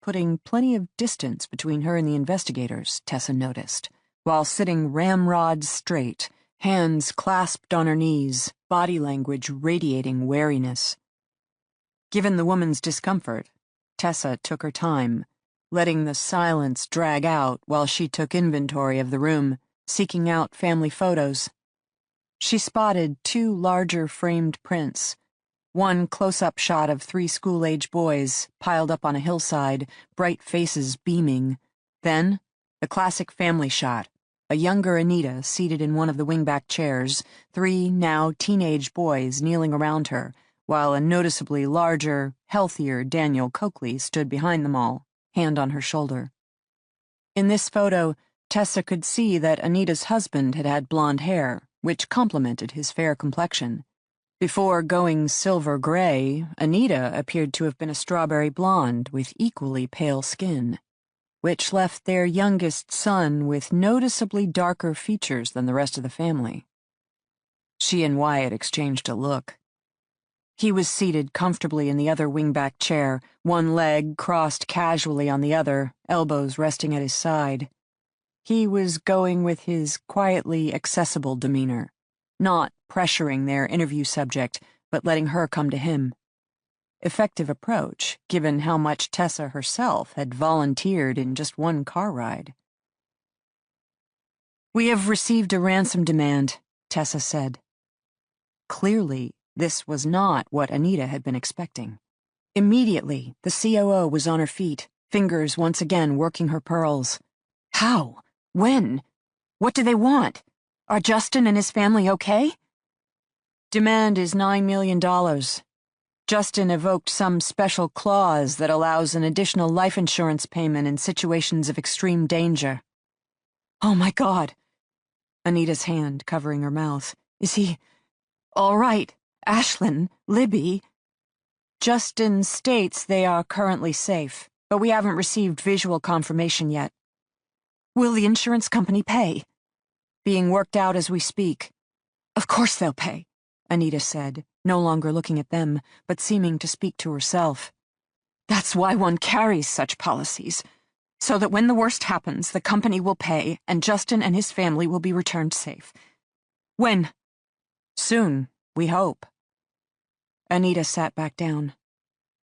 putting plenty of distance between her and the investigators, Tessa noticed, while sitting ramrod straight, hands clasped on her knees, body language radiating wariness. Given the woman's discomfort, Tessa took her time, letting the silence drag out while she took inventory of the room, seeking out family photos. She spotted two larger framed prints, one close-up shot of 3 school-age boys piled up on a hillside, bright faces beaming. Then, the classic family shot, a younger Anita seated in one of the wingback chairs, 3 now teenage boys kneeling around her, while a noticeably larger, healthier Daniel Coakley stood behind them all, hand on her shoulder. In this photo, Tessa could see that Anita's husband had had blonde hair, which complemented his fair complexion. Before going silver gray, Anita appeared to have been a strawberry blonde with equally pale skin, which left their youngest son with noticeably darker features than the rest of the family. She and Wyatt exchanged a look. He was seated comfortably in the other wingback chair, one leg crossed casually on the other, elbows resting at his side. He was going with his quietly accessible demeanor, not pressuring their interview subject, but letting her come to him. Effective approach, given how much Tessa herself had volunteered in just one car ride. We have received a ransom demand, Tessa said. Clearly, this was not what Anita had been expecting. Immediately, the COO was on her feet, fingers once again working her pearls. How? When? What do they want? Are Justin and his family okay? Demand is $9 million. Justin evoked some special clause that allows an additional life insurance payment in situations of extreme danger. Oh my God. Anita's hand covering her mouth. Is he... all right, Ashlyn, Libby. Justin states they are currently safe, but we haven't received visual confirmation yet. Will the insurance company pay? Being worked out as we speak. Of course they'll pay, Anita said, no longer looking at them, but seeming to speak to herself. That's why one carries such policies, so that when the worst happens, the company will pay and Justin and his family will be returned safe. When? Soon, we hope. Anita sat back down.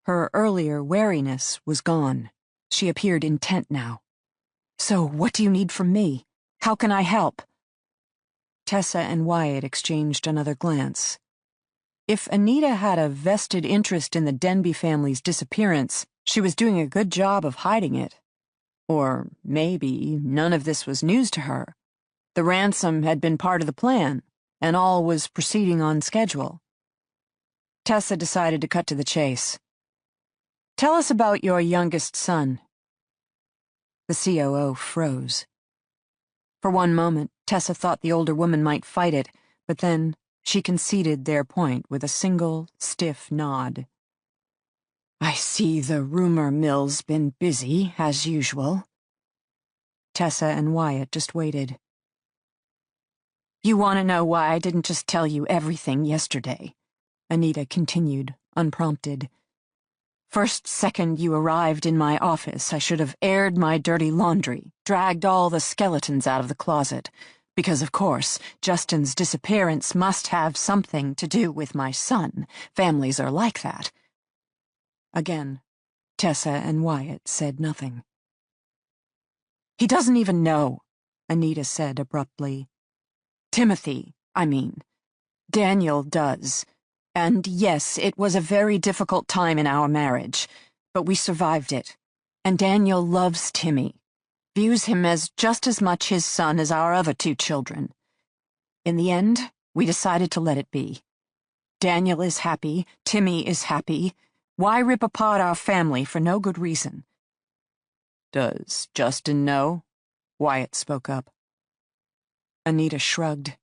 Her earlier wariness was gone. She appeared intent now. So, what do you need from me? How can I help? Tessa and Wyatt exchanged another glance. If Anita had a vested interest in the Denbe family's disappearance, she was doing a good job of hiding it. Or maybe none of this was news to her. The ransom had been part of the plan, and all was proceeding on schedule. Tessa decided to cut to the chase. Tell us about your youngest son. The COO froze. For one moment, Tessa thought the older woman might fight it, but then she conceded their point with a single, stiff nod. I see the rumor mill's been busy, as usual. Tessa and Wyatt just waited. You want to know why I didn't just tell you everything yesterday? Anita continued, unprompted. First second you arrived in my office, I should have aired my dirty laundry, dragged all the skeletons out of the closet. Because, of course, Justin's disappearance must have something to do with my son. Families are like that. Again, Tessa and Wyatt said nothing. He doesn't even know, Anita said abruptly. Timothy, I mean. Daniel does. And yes, it was a very difficult time in our marriage, but we survived it. And Daniel loves Timmy. Views him as just as much his son as our other 2 children. In the end, we decided to let it be. Daniel is happy, Timmy is happy. Why rip apart our family for no good reason? Does Justin know? Wyatt spoke up. Anita shrugged.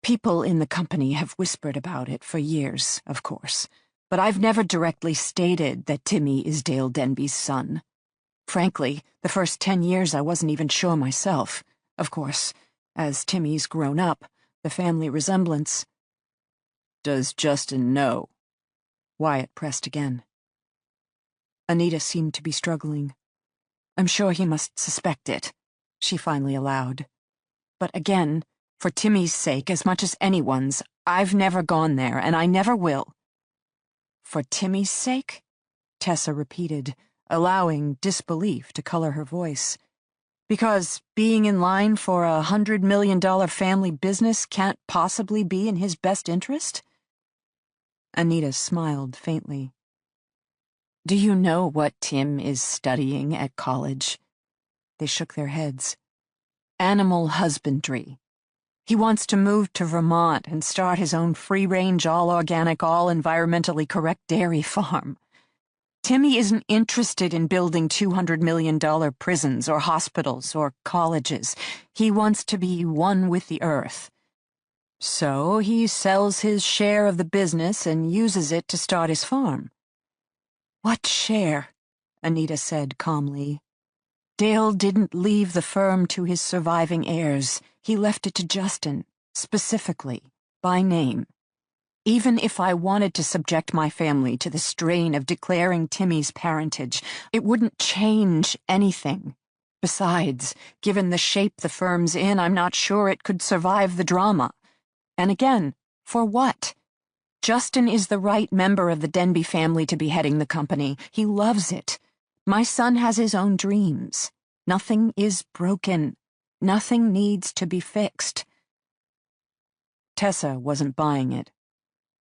People in the company have whispered about it for years, of course, but I've never directly stated that Timmy is Dale Denbe's son. Frankly, the first 10 years I wasn't even sure myself. Of course, as Timmy's grown up, the family resemblance... Does Justin know? Wyatt pressed again. Anita seemed to be struggling. I'm sure he must suspect it, she finally allowed. But again, for Timmy's sake as much as anyone's, I've never gone there, and I never will. For Timmy's sake? Tessa repeated, allowing disbelief to color her voice. Because being in line for a $100 million family business can't possibly be in his best interest? Anita smiled faintly. Do you know what Tim is studying at college? They shook their heads. Animal husbandry. He wants to move to Vermont and start his own free-range, all-organic, all-environmentally correct dairy farm. Timmy isn't interested in building $200 million prisons or hospitals or colleges. He wants to be one with the earth. So he sells his share of the business and uses it to start his farm. What share? Anita said calmly. Dale didn't leave the firm to his surviving heirs. He left it to Justin, specifically, by name. Even if I wanted to subject my family to the strain of declaring Timmy's parentage, it wouldn't change anything. Besides, given the shape the firm's in, I'm not sure it could survive the drama. And again, for what? Justin is the right member of the Denbe family to be heading the company. He loves it. My son has his own dreams. Nothing is broken. Nothing needs to be fixed. Tessa wasn't buying it.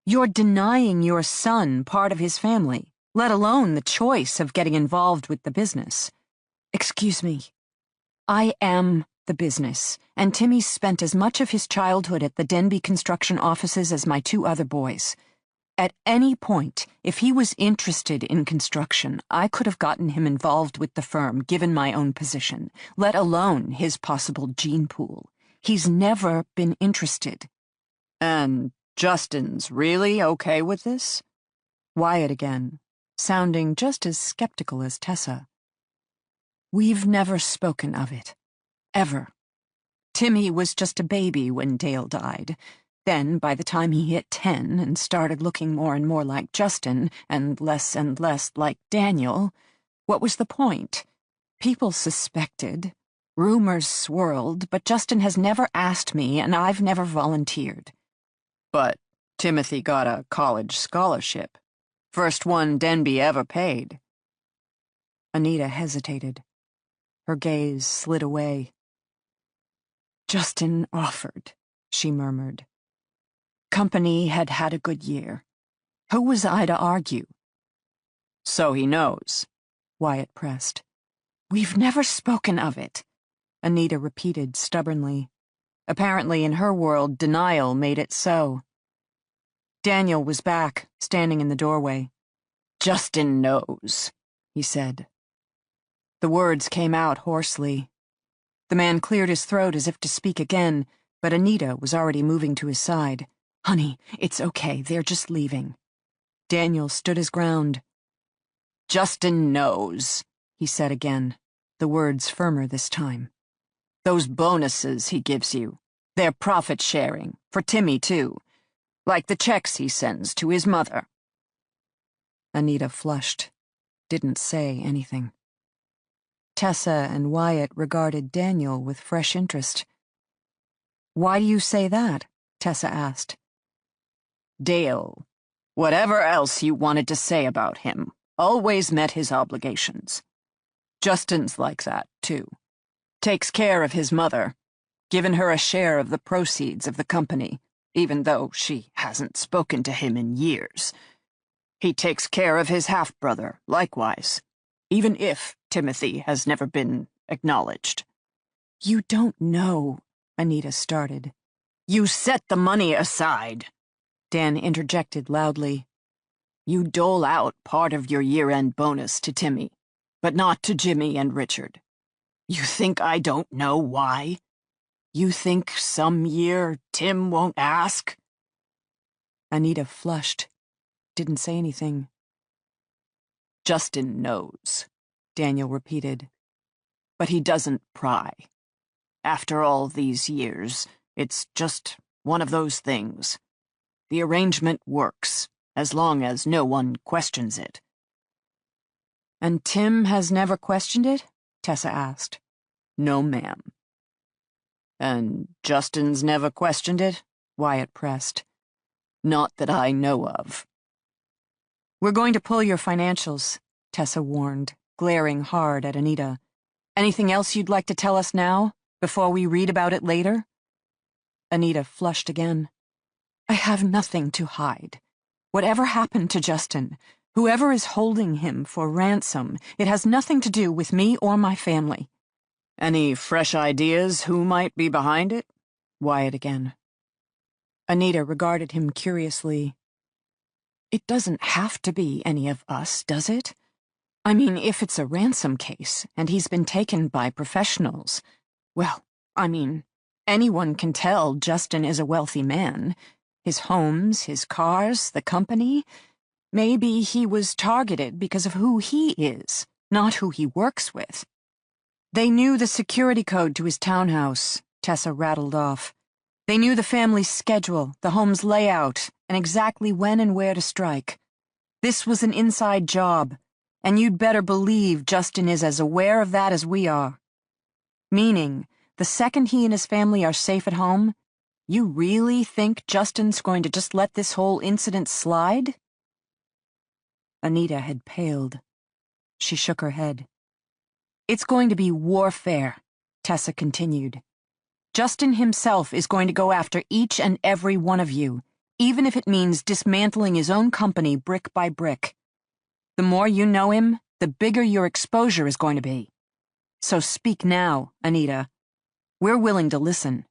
You're denying your son part of his family, let alone the choice of getting involved with the business. Excuse me. I am the business, and Timmy's spent as much of his childhood at the Denbe construction offices as my 2 other boys. At any point, if he was interested in construction, I could have gotten him involved with the firm, given my own position, let alone his possible gene pool. He's never been interested. And Justin's really okay with this? Wyatt again, sounding just as skeptical as Tessa. We've never spoken of it. Ever. Timmy was just a baby when Dale died. Then, by the time he hit 10 and started looking more and more like Justin and less like Daniel, what was the point? People suspected. Rumors swirled, but Justin has never asked me, and I've never volunteered. But Timothy got a college scholarship. First one Denbe ever paid. Anita hesitated. Her gaze slid away. Justin offered, she murmured. Company had had a good year. Who was I to argue? So he knows, Wyatt pressed. We've never spoken of it, Anita repeated stubbornly. Apparently, in her world, denial made it so. Daniel was back, standing in the doorway. Justin knows, he said. The words came out hoarsely. The man cleared his throat as if to speak again, but Anita was already moving to his side. Honey, it's okay, they're just leaving. Daniel stood his ground. Justin knows, he said again, the words firmer this time. Those bonuses he gives you, they're profit sharing, for Timmy too, like the checks he sends to his mother. Anita flushed, didn't say anything. Tessa and Wyatt regarded Daniel with fresh interest. Why do you say that? Tessa asked. Dale, whatever else you wanted to say about him, always met his obligations. Justin's like that, too. Takes care of his mother, given her a share of the proceeds of the company, even though she hasn't spoken to him in years. He takes care of his half-brother, likewise, even if Timothy has never been acknowledged. You don't know, Anita started. You set the money aside, Dan interjected loudly. You dole out part of your year-end bonus to Timmy, but not to Jimmy and Richard. You think I don't know why? You think some year Tim won't ask? Anita flushed, didn't say anything. Justin knows, Daniel repeated. But he doesn't pry. After all these years, it's just one of those things. The arrangement works, as long as no one questions it. And Tim has never questioned it? Tessa asked. No, ma'am. And Justin's never questioned it? Wyatt pressed. Not that I know of. We're going to pull your financials, Tessa warned, glaring hard at Anita. Anything else you'd like to tell us now, before we read about it later? Anita flushed again. I have nothing to hide. Whatever happened to Justin, whoever is holding him for ransom, it has nothing to do with me or my family. Any fresh ideas who might be behind it? Wyatt again. Anita regarded him curiously. It doesn't have to be any of us, does it? I mean, if it's a ransom case, and he's been taken by professionals, well, I mean, anyone can tell Justin is a wealthy man. His homes, his cars, the company. Maybe he was targeted because of who he is, not who he works with. They knew the security code to his townhouse, Tessa rattled off. They knew the family's schedule, the home's layout, and exactly when and where to strike. This was an inside job, and you'd better believe Justin is as aware of that as we are. Meaning, the second he and his family are safe at home, you really think Justin's going to just let this whole incident slide? Anita had paled. She shook her head. It's going to be warfare, Tessa continued. Justin himself is going to go after each and every one of you, even if it means dismantling his own company brick by brick. The more you know him, the bigger your exposure is going to be. So speak now, Anita. We're willing to listen.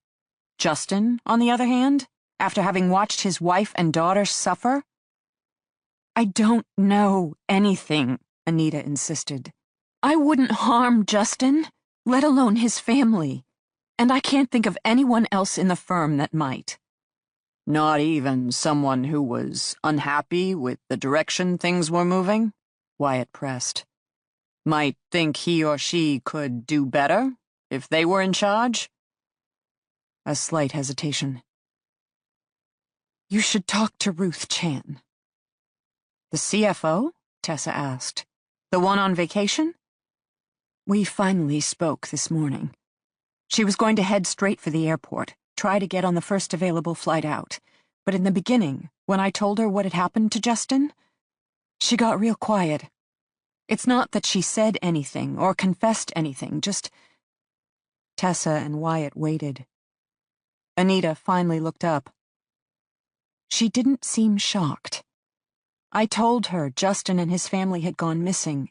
Justin, on the other hand, after having watched his wife and daughter suffer? I don't know anything, Anita insisted. I wouldn't harm Justin, let alone his family. And I can't think of anyone else in the firm that might. Not even someone who was unhappy with the direction things were moving? Wyatt pressed. Might think he or she could do better if they were in charge? A slight hesitation. You should talk to Ruth Chan. The CFO? Tessa asked. The one on vacation? We finally spoke this morning. She was going to head straight for the airport, try to get on the first available flight out. But in the beginning, when I told her what had happened to Justin, she got real quiet. It's not that she said anything or confessed anything, just... Tessa and Wyatt waited. Anita finally looked up. She didn't seem shocked. I told her Justin and his family had gone missing,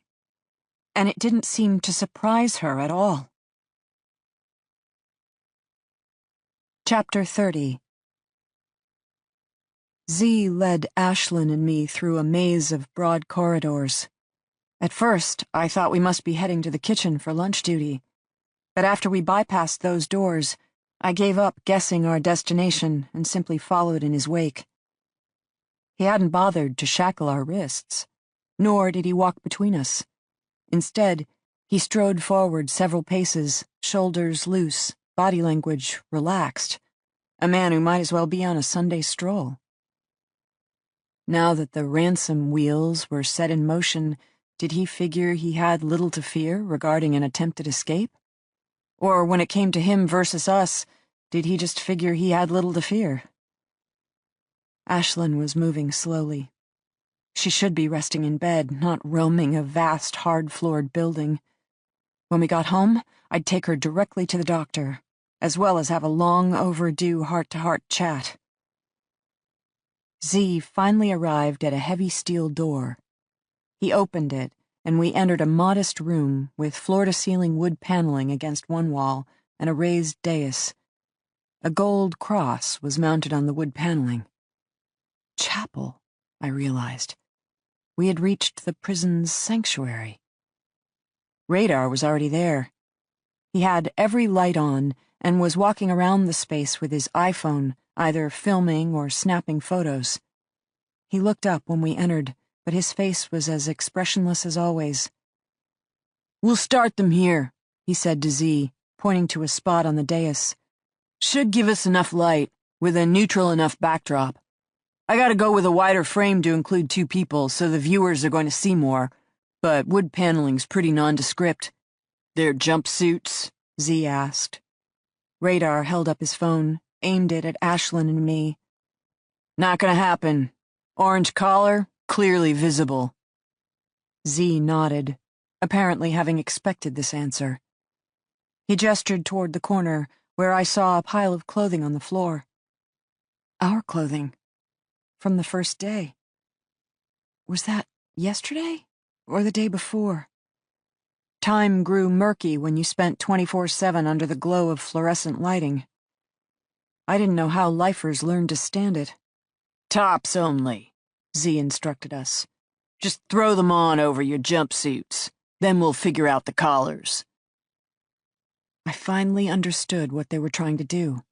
and it didn't seem to surprise her at all. Chapter 30. Z led Ashlyn and me through a maze of broad corridors. At first, I thought we must be heading to the kitchen for lunch duty, but after we bypassed those doors, I gave up guessing our destination and simply followed in his wake. He hadn't bothered to shackle our wrists, nor did he walk between us. Instead, he strode forward several paces, shoulders loose, body language relaxed, a man who might as well be on a Sunday stroll. Now that the ransom wheels were set in motion, did he figure he had little to fear regarding an attempted escape? Or when it came to him versus us, did he just figure he had little to fear? Ashlyn was moving slowly. She should be resting in bed, not roaming a vast, hard-floored building. When we got home, I'd take her directly to the doctor, as well as have a long overdue heart-to-heart chat. Z finally arrived at a heavy steel door. He opened it, and we entered a modest room with floor-to-ceiling wood paneling against one wall and a raised dais. A gold cross was mounted on the wood paneling. Chapel, I realized. We had reached the prison's sanctuary. Radar was already there. He had every light on and was walking around the space with his iPhone, either filming or snapping photos. He looked up when we entered, but his face was as expressionless as always. "We'll start them here," he said to Z, pointing to a spot on the dais. "Should give us enough light, with a neutral enough backdrop. I gotta go with a wider frame to include 2 people, so the viewers are going to see more, but wood paneling's pretty nondescript." "Their jumpsuits?" Z asked. Radar held up his phone, aimed it at Ashlyn and me. "Not gonna happen. Orange collar, clearly visible." Z nodded, apparently having expected this answer. He gestured toward the corner, where I saw a pile of clothing on the floor. Our clothing. From the first day. Was that yesterday or the day before? Time grew murky when you spent 24/7 under the glow of fluorescent lighting. I didn't know how lifers learned to stand it. "Tops only," Z instructed us. "Just throw them on over your jumpsuits. Then we'll figure out the collars." I finally understood what they were trying to do.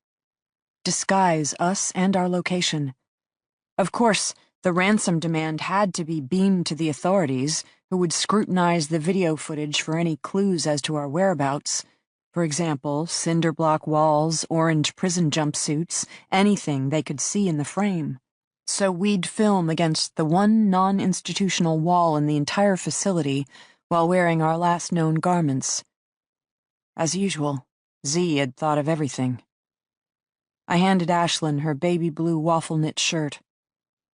Disguise us and our location. Of course, the ransom demand had to be beamed to the authorities, who would scrutinize the video footage for any clues as to our whereabouts. For example, cinder block walls, orange prison jumpsuits, anything they could see in the frame. So we'd film against the one non-institutional wall in the entire facility while wearing our last known garments. As usual, Z had thought of everything. I handed Ashlyn her baby blue waffle-knit shirt.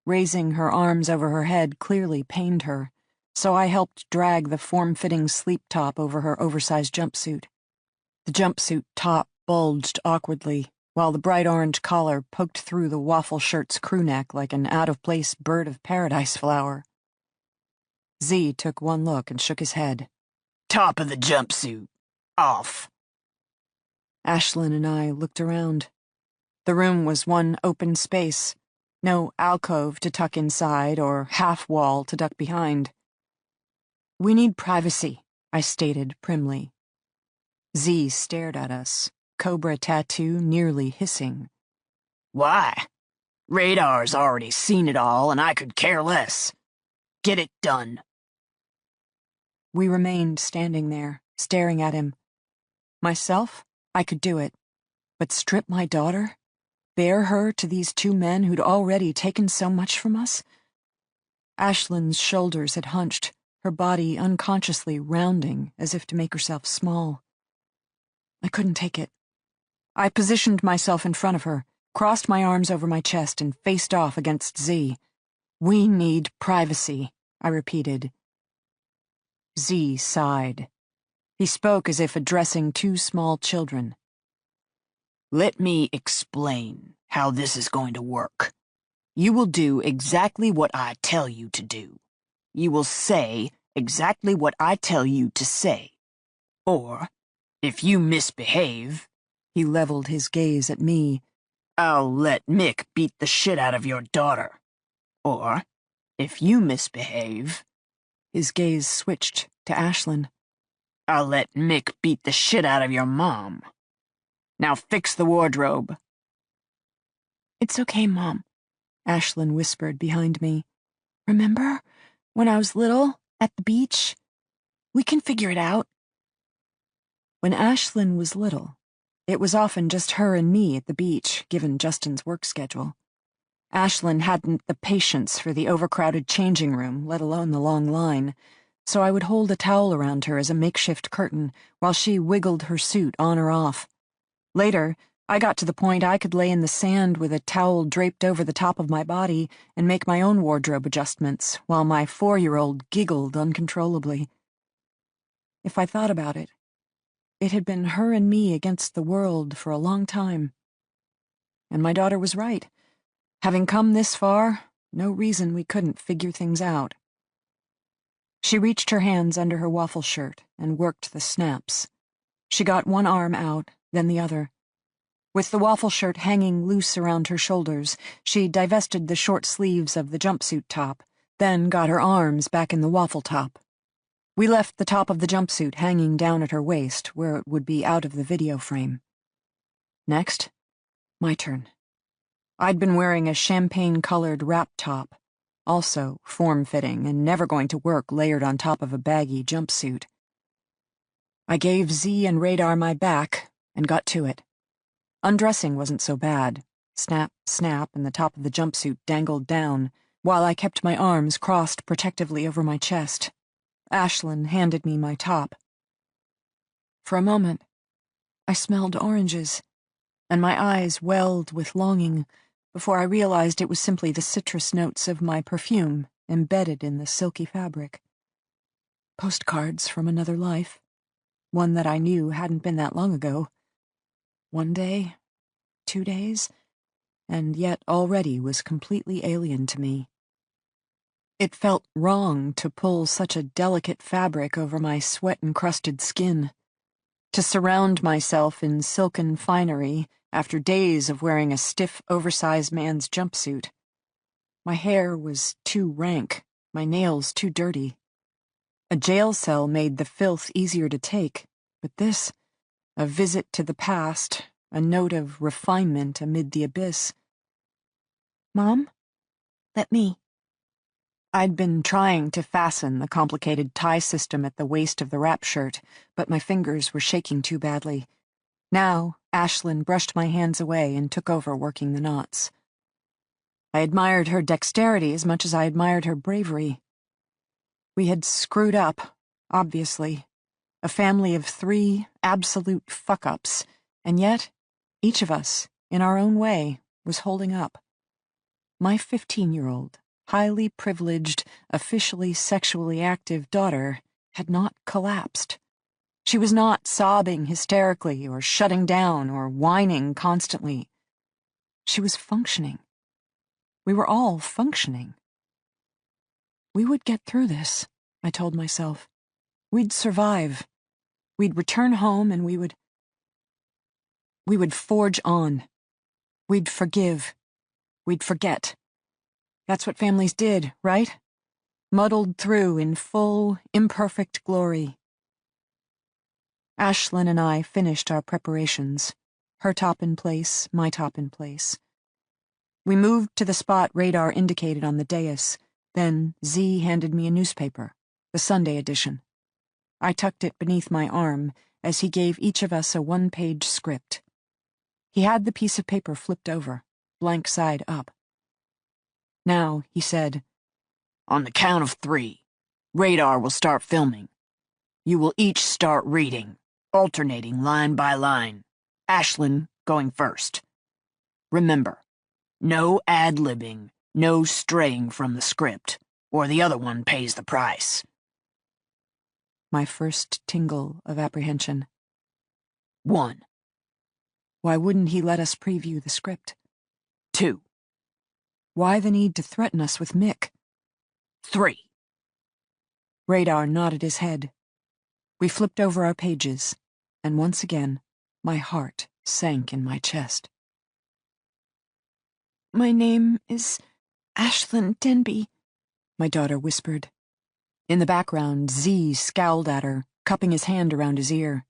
Raising her arms over her head clearly pained her, so I helped drag the form-fitting sleep top over her oversized jumpsuit. The jumpsuit top bulged awkwardly, while the bright orange collar poked through the waffle shirt's crewneck like an out-of-place bird of paradise flower. Z took one look and shook his head. "Top of the jumpsuit. Off." Ashlyn and I looked around. The room was one open space. No alcove to tuck inside or half-wall to duck behind. "We need privacy," I stated primly. Z stared at us, cobra tattoo nearly hissing. "Why? Radar's already seen it all, and I could care less. Get it done." We remained standing there, staring at him. Myself, I could do it. But strip my daughter? Bear her to these 2 men who'd already taken so much from us? Ashlyn's shoulders had hunched, her body unconsciously rounding as if to make herself small. I couldn't take it. I positioned myself in front of her, crossed my arms over my chest, and faced off against Z. "We need privacy," I repeated. Z sighed. He spoke as if addressing 2 small children. "Let me explain how this is going to work. You will do exactly what I tell you to do. You will say exactly what I tell you to say. Or, if you misbehave," he leveled his gaze at me, "I'll let Mick beat the shit out of your daughter. Or, if you misbehave," his gaze switched to Ashlyn, "I'll let Mick beat the shit out of your mom. Now fix the wardrobe." "It's okay, Mom," Ashlyn whispered behind me. "Remember when I was little, at the beach? We can figure it out." When Ashlyn was little, it was often just her and me at the beach, given Justin's work schedule. Ashlyn hadn't the patience for the overcrowded changing room, let alone the long line, so I would hold a towel around her as a makeshift curtain while she wiggled her suit on or off. Later, I got to the point I could lay in the sand with a towel draped over the top of my body and make my own wardrobe adjustments, while my 4-year-old giggled uncontrollably. If I thought about it, it had been her and me against the world for a long time. And my daughter was right. Having come this far, no reason we couldn't figure things out. She reached her hands under her waffle shirt and worked the snaps. She got one arm out, then the other. With the waffle shirt hanging loose around her shoulders, she divested the short sleeves of the jumpsuit top, then got her arms back in the waffle top. We left the top of the jumpsuit hanging down at her waist, where it would be out of the video frame. Next, my turn. I'd been wearing a champagne-colored wrap top, also form-fitting and never going to work layered on top of a baggy jumpsuit. I gave Z and Radar my back and got to it. Undressing wasn't so bad. Snap, snap, and the top of the jumpsuit dangled down, while I kept my arms crossed protectively over my chest. Ashlyn handed me my top. For a moment, I smelled oranges, and my eyes welled with longing before I realized it was simply the citrus notes of my perfume embedded in the silky fabric. Postcards from another life, one that I knew hadn't been that long ago. 1 day, 2 days, and yet already was completely alien to me. It felt wrong to pull such a delicate fabric over my sweat-encrusted skin, to surround myself in silken finery after days of wearing a stiff, oversized man's jumpsuit. My hair was too rank, my nails too dirty. A jail cell made the filth easier to take, but this, a visit to the past, a note of refinement amid the abyss. Mom? Let me. I'd been trying to fasten the complicated tie system at the waist of the wrap shirt, but my fingers were shaking too badly. Now, Ashlyn brushed my hands away and took over working the knots. I admired her dexterity as much as I admired her bravery. We had screwed up, obviously. A family of 3 absolute fuck-ups, and yet, each of us, in our own way, was holding up. My 15-year-old, highly privileged, officially sexually active daughter had not collapsed. She was not sobbing hysterically or shutting down or whining constantly. She was functioning. We were all functioning. We would get through this, I told myself. We'd survive. We'd return home and we would forge on. We'd forgive. We'd forget. That's what families did, right? Muddled through in full, imperfect glory. Ashlyn and I finished our preparations, her top in place, my top in place. We moved to the spot Radar indicated on the dais, then Z handed me a newspaper, the Sunday edition. I tucked it beneath my arm as he gave each of us a 1-page script. He had the piece of paper flipped over, blank side up. Now, he said, On the count of 3, Radar will start filming. You will each start reading, alternating line by line. Ashlyn going first. Remember, no ad-libbing, no straying from the script, or the other one pays the price. My first tingle of apprehension. 1. Why wouldn't he let us preview the script? 2. Why the need to threaten us with Mick? 3. Radar nodded his head. We flipped over our pages, and once again, my heart sank in my chest. My name is Ashlyn Denbe, my daughter whispered. In the background, Z scowled at her, cupping his hand around his ear.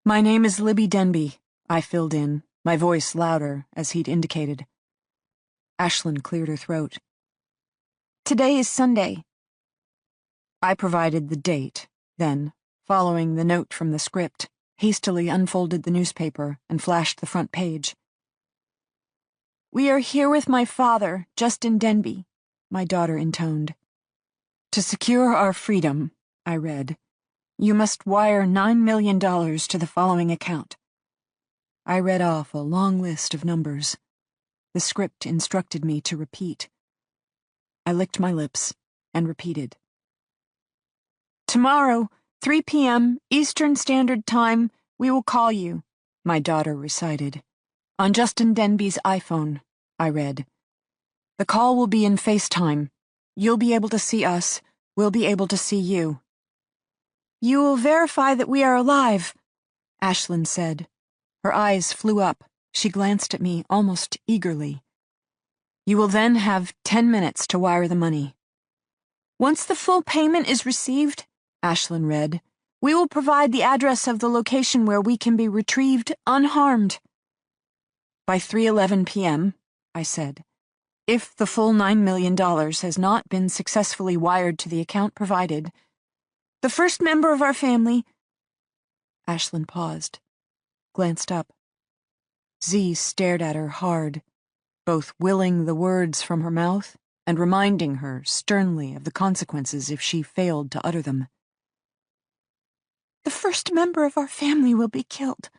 My name is Libby Denbe, I filled in, my voice louder, as he'd indicated. Ashlyn cleared her throat. Today is Sunday. I provided the date, then, following the note from the script, hastily unfolded the newspaper and flashed the front page. We are here with my father, Justin Denbe, my daughter intoned. To secure our freedom, I read, you must wire $9 million to the following account. I read off a long list of numbers. The script instructed me to repeat. I licked my lips and repeated. "Tomorrow, 3 p.m. Eastern Standard Time, we will call you," my daughter recited. "On Justin Denbe's iPhone," I read. "The call will be in FaceTime. You'll be able to see us. We'll be able to see you." "You will verify that we are alive," Ashlyn said. Her eyes flew up. She glanced at me almost eagerly. "You will then have 10 minutes to wire the money." "Once the full payment is received," Ashlyn read, "we will provide the address of the location where we can be retrieved unharmed." "By 3:11 p.m., I said, "if the full $9 million has not been successfully wired to the account provided, the first member of our family—" Ashlyn paused, glanced up. Z stared at her hard, both willing the words from her mouth and reminding her sternly of the consequences if she failed to utter them. "The first member of our family will be killed,"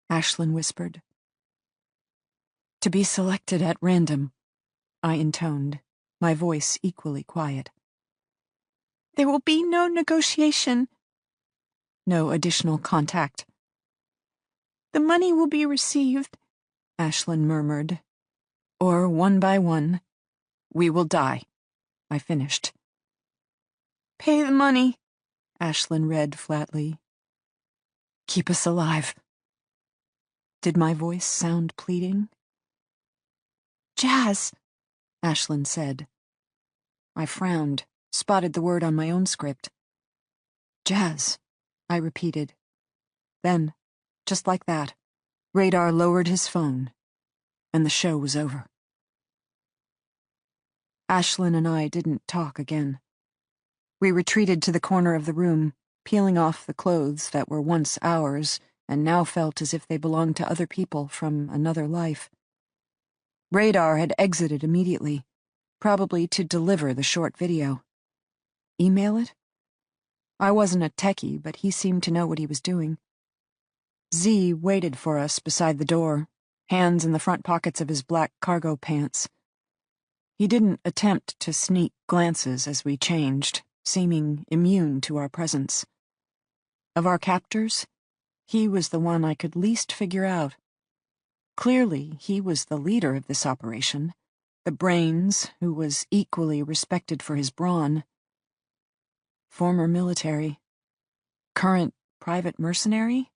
Ashlyn whispered. "To be selected at random," I intoned, my voice equally quiet. "There will be no negotiation." "No additional contact." "The money will be received," Ashlyn murmured. "Or one by one, we will die," I finished. "Pay the money," Ashlyn read flatly. "Keep us alive." Did my voice sound pleading? "Jazz," Ashlyn said. I frowned, spotted the word on my own script. "Jazz," I repeated. Then, just like that, Radar lowered his phone, and the show was over. Ashlyn and I didn't talk again. We retreated to the corner of the room, peeling off the clothes that were once ours and now felt as if they belonged to other people from another life. Radar had exited immediately, probably to deliver the short video. Email it? I wasn't a techie, but he seemed to know what he was doing. Z waited for us beside the door, hands in the front pockets of his black cargo pants. He didn't attempt to sneak glances as we changed, seeming immune to our presence. Of our captors, he was the one I could least figure out. Clearly, he was the leader of this operation, the brains, who was equally respected for his brawn. Former military. Current private mercenary?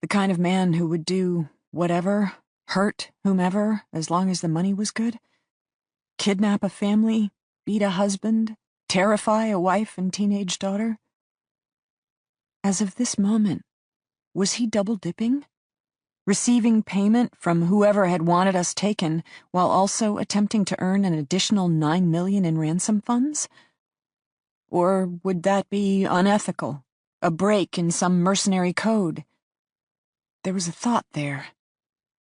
The kind of man who would do whatever, hurt whomever, as long as the money was good? Kidnap a family, beat a husband, terrify a wife and teenage daughter? As of this moment, was he double-dipping? Receiving payment from whoever had wanted us taken, while also attempting to earn an additional $9 million in ransom funds? Or would that be unethical, a break in some mercenary code? There was a thought there,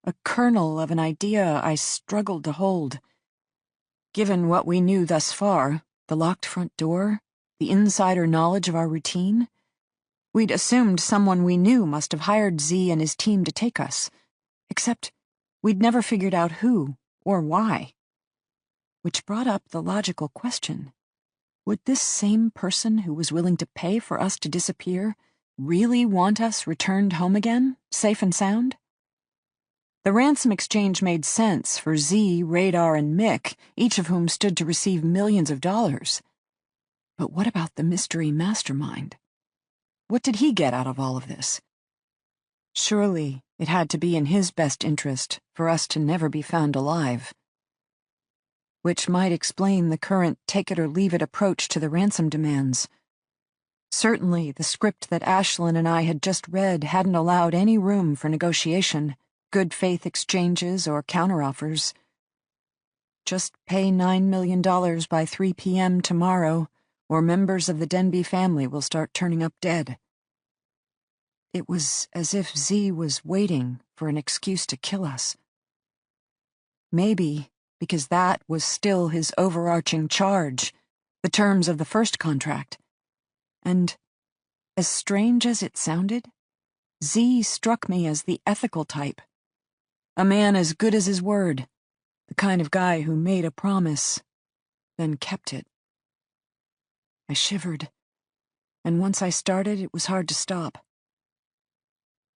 a kernel of an idea I struggled to hold. Given what we knew thus far, the locked front door, the insider knowledge of our routine, we'd assumed someone we knew must have hired Z and his team to take us, except we'd never figured out who or why. Which brought up the logical question. Would this same person who was willing to pay for us to disappear really want us returned home again, safe and sound? The ransom exchange made sense for Z, Radar, and Mick, each of whom stood to receive millions of dollars. But what about the mystery mastermind? What did he get out of all of this? Surely it had to be in his best interest for us to never be found alive. Which might explain the current take-it-or-leave-it approach to the ransom demands. Certainly the script that Ashlyn and I had just read hadn't allowed any room for negotiation, good faith exchanges, or counteroffers. Just pay $9 million by 3 p.m. tomorrow, or members of the Denbe family will start turning up dead. It was as if Z was waiting for an excuse to kill us. Maybe because that was still his overarching charge, the terms of the first contract. And, as strange as it sounded, Z struck me as the ethical type. A man as good as his word. The kind of guy who made a promise, then kept it. I shivered, and once I started, it was hard to stop.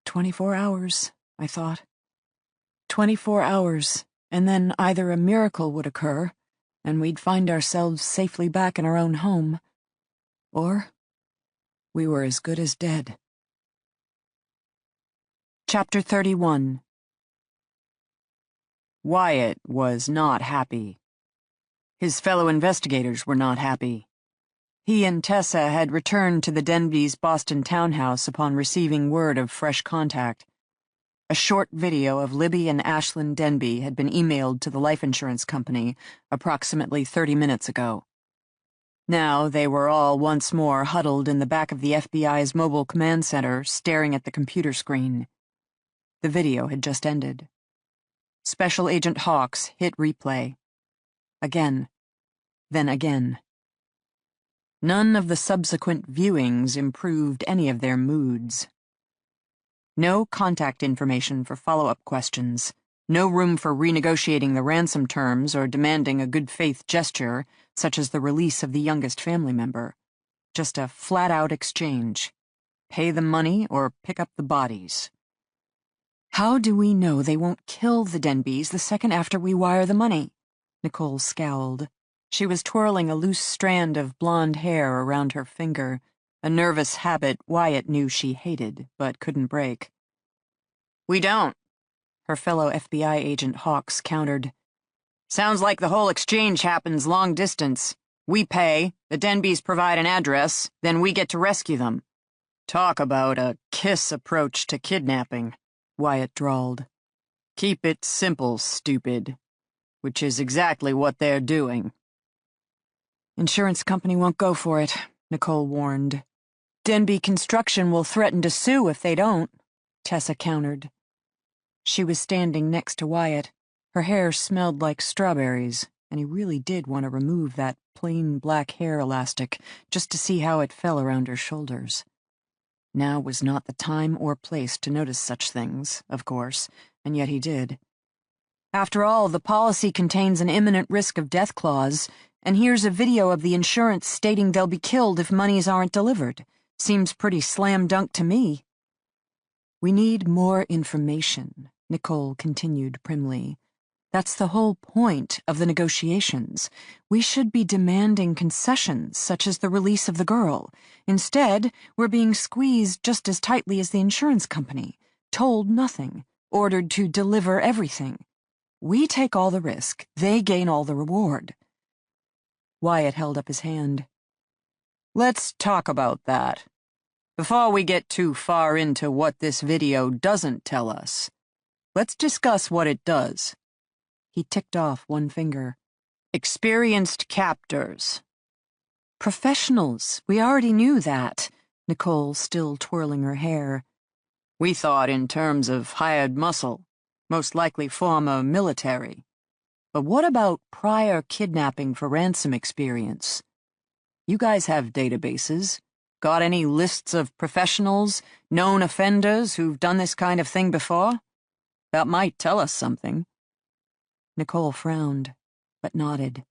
24 hours, I thought. 24 hours, and then either a miracle would occur, and we'd find ourselves safely back in our own home, or we were as good as dead. Chapter 31. Wyatt was not happy. His fellow investigators were not happy. He and Tessa had returned to the Denbes' Boston townhouse upon receiving word of fresh contact. A short video of Libby and Ashlyn Denbe had been emailed to the life insurance company approximately 30 minutes ago. Now they were all once more huddled in the back of the FBI's mobile command center, staring at the computer screen. The video had just ended. Special Agent Hawks hit replay. Again. Then again. None of the subsequent viewings improved any of their moods. No contact information for follow-up questions. No room for renegotiating the ransom terms or demanding a good-faith gesture, such as the release of the youngest family member. Just a flat-out exchange. Pay the money or pick up the bodies. How do we know they won't kill the Denbes the second after we wire the money? Nicole scowled. She was twirling a loose strand of blonde hair around her finger, a nervous habit Wyatt knew she hated, but couldn't break. We don't, her fellow FBI agent Hawks countered. Sounds like the whole exchange happens long distance. We pay, the Denbes provide an address, then we get to rescue them. Talk about a KISS approach to kidnapping, Wyatt drawled. Keep it simple, stupid. Which is exactly what they're doing. Insurance company won't go for it, Nicole warned. Denbe Construction will threaten to sue if they don't, Tessa countered. She was standing next to Wyatt. Her hair smelled like strawberries, and he really did want to remove that plain black hair elastic just to see how it fell around her shoulders. Now was not the time or place to notice such things, of course, and yet he did. After all, the policy contains an imminent risk of death clause, and here's a video of the insurance stating they'll be killed if monies aren't delivered. Seems pretty slam dunk to me. We need more information, Nicole continued primly. That's the whole point of the negotiations. We should be demanding concessions, such as the release of the girl. Instead, we're being squeezed just as tightly as the insurance company, told nothing, ordered to deliver everything. We take all the risk, they gain all the reward. Wyatt held up his hand. Let's talk about that. Before we get too far into what this video doesn't tell us, let's discuss what it does. He ticked off one finger. Experienced captors. Professionals. We already knew that, Nicole still twirling her hair. We thought in terms of hired muscle, most likely former military. But what about prior kidnapping for ransom experience? You guys have databases. Got any lists of professionals, known offenders who've done this kind of thing before? That might tell us something. Nicole frowned, but nodded.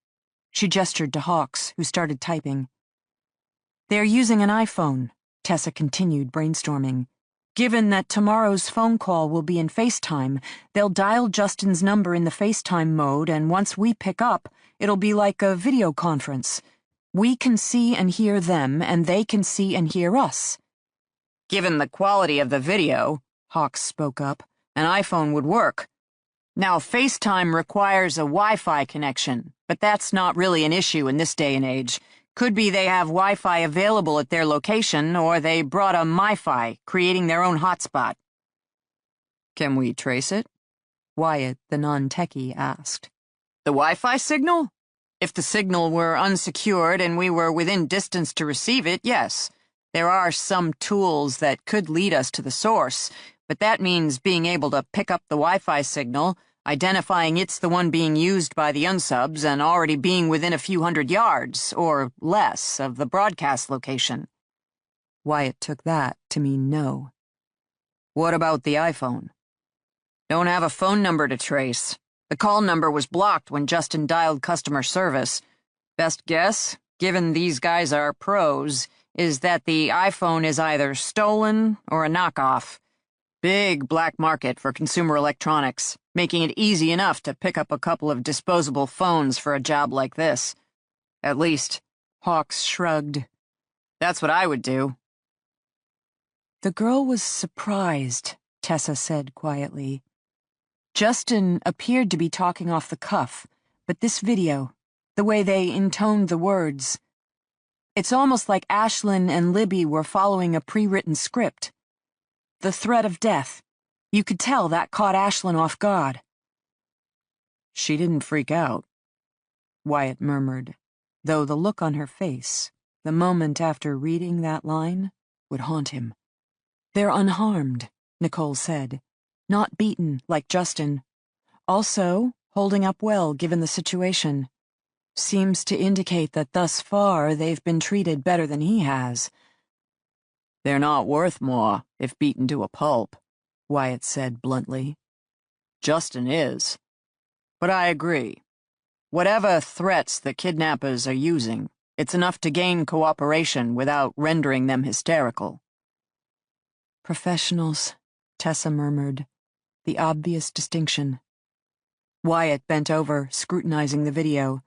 She gestured to Hawks, who started typing. They're using an iPhone, Tessa continued brainstorming. Given that tomorrow's phone call will be in FaceTime, they'll dial Justin's number in the FaceTime mode, and once we pick up, it'll be like a video conference. We can see and hear them, and they can see and hear us. Given the quality of the video, Hawks spoke up, an iPhone would work. Now, FaceTime requires a Wi-Fi connection, but that's not really an issue in this day and age. Could be they have Wi-Fi available at their location, or they brought a MiFi, creating their own hotspot. Can we trace it? Wyatt, the non-techie, asked. The Wi-Fi signal? If the signal were unsecured and we were within distance to receive it, yes. There are some tools that could lead us to the source, but that means being able to pick up the Wi-Fi signal, identifying it's the one being used by the unsubs, and already being within a few hundred yards, or less, of the broadcast location. Wyatt took that to mean no. What about the iPhone? Don't have a phone number to trace. The call number was blocked when Justin dialed customer service. Best guess, given these guys are pros, is that the iPhone is either stolen or a knockoff. Big black market for consumer electronics, making it easy enough to pick up a couple of disposable phones for a job like this. At least, Hawks shrugged. That's what I would do. The girl was surprised, Tessa said quietly. Justin appeared to be talking off the cuff, but this video, the way they intoned the words, it's almost like Ashlyn and Libby were following a pre-written script. The threat of death. You could tell that caught Ashlyn off guard. She didn't freak out, Wyatt murmured, though the look on her face, the moment after reading that line, would haunt him. They're unharmed, Nicole said. Not beaten, like Justin. Also, holding up well given the situation. Seems to indicate that thus far they've been treated better than he has. They're not worth more if beaten to a pulp, Wyatt said bluntly. Justin is. But I agree. Whatever threats the kidnappers are using, it's enough to gain cooperation without rendering them hysterical. Professionals, Tessa murmured. The obvious distinction. Wyatt bent over, scrutinizing the video.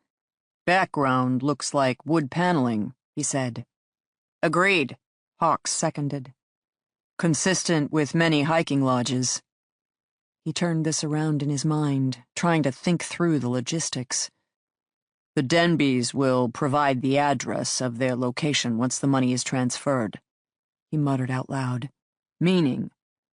Background looks like wood paneling, he said. Agreed, Hawks seconded. Consistent with many hiking lodges. He turned this around in his mind, trying to think through the logistics. The Denbes will provide the address of their location once the money is transferred, he muttered out loud. Meaning,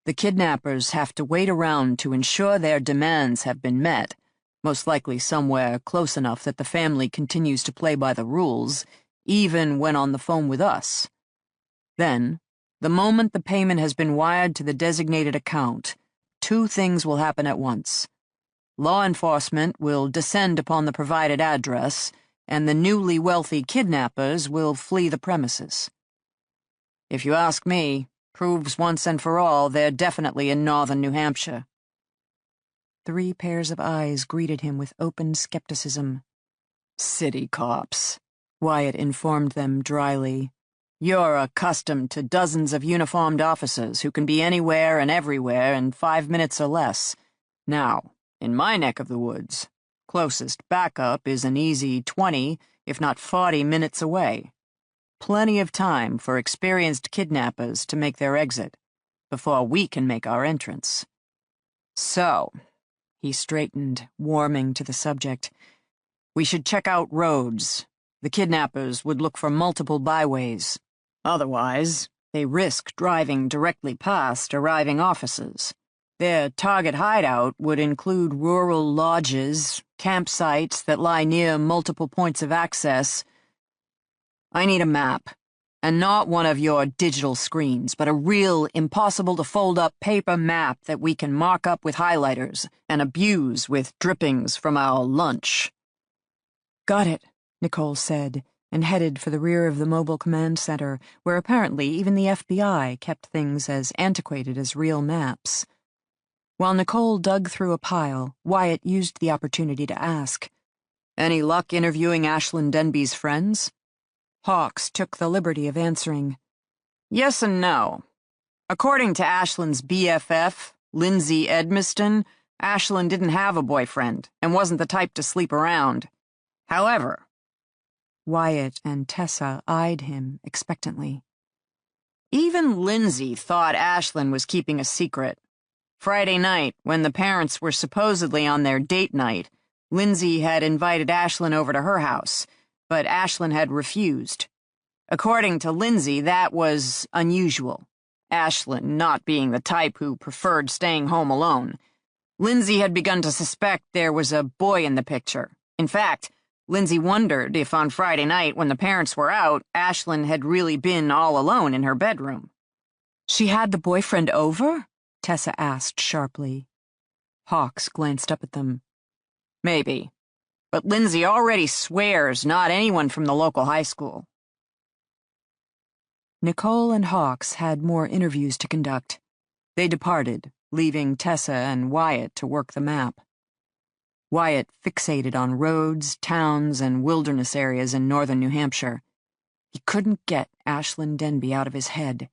the kidnappers have to wait around to ensure their demands have been met, most likely somewhere close enough that the family continues to play by the rules, even when on the phone with us. Then, the moment the payment has been wired to the designated account, two things will happen at once. Law enforcement will descend upon the provided address, and the newly wealthy kidnappers will flee the premises. If you ask me, proves once and for all they're definitely in northern New Hampshire. 3 pairs of eyes greeted him with open skepticism. City cops, Wyatt informed them dryly. You're accustomed to dozens of uniformed officers who can be anywhere and everywhere in 5 minutes or less. Now, in my neck of the woods, closest backup is an easy 20, if not 40 minutes away. Plenty of time for experienced kidnappers to make their exit, before we can make our entrance. So, he straightened, warming to the subject, we should check out roads. The kidnappers would look for multiple byways. Otherwise, they risk driving directly past arriving officers. Their target hideout would include rural lodges, campsites that lie near multiple points of access. I need a map, and not one of your digital screens, but a real, impossible-to-fold-up paper map that we can mark up with highlighters and abuse with drippings from our lunch. Got it, Nicole said, and headed for the rear of the mobile command center, where apparently even the FBI kept things as antiquated as real maps. While Nicole dug through a pile, Wyatt used the opportunity to ask, Any luck interviewing Ashlyn Denbe's friends? Hawks took the liberty of answering. Yes and no. According to Ashlyn's BFF, Lindsay Edmiston, Ashlyn didn't have a boyfriend and wasn't the type to sleep around. However, Wyatt and Tessa eyed him expectantly. Even Lindsay thought Ashlyn was keeping a secret. Friday night, when the parents were supposedly on their date night, Lindsay had invited Ashlyn over to her house, but Ashlyn had refused. According to Lindsay, that was unusual, Ashlyn not being the type who preferred staying home alone. Lindsay had begun to suspect there was a boy in the picture. In fact, Lindsay wondered if on Friday night, when the parents were out, Ashlyn had really been all alone in her bedroom. She had the boyfriend over? Tessa asked sharply. Hawks glanced up at them. Maybe. But Lindsay already swears not anyone from the local high school. Nicole and Hawks had more interviews to conduct. They departed, leaving Tessa and Wyatt to work the map. Wyatt fixated on roads, towns, and wilderness areas in northern New Hampshire. He couldn't get Ashlyn Denbe out of his head.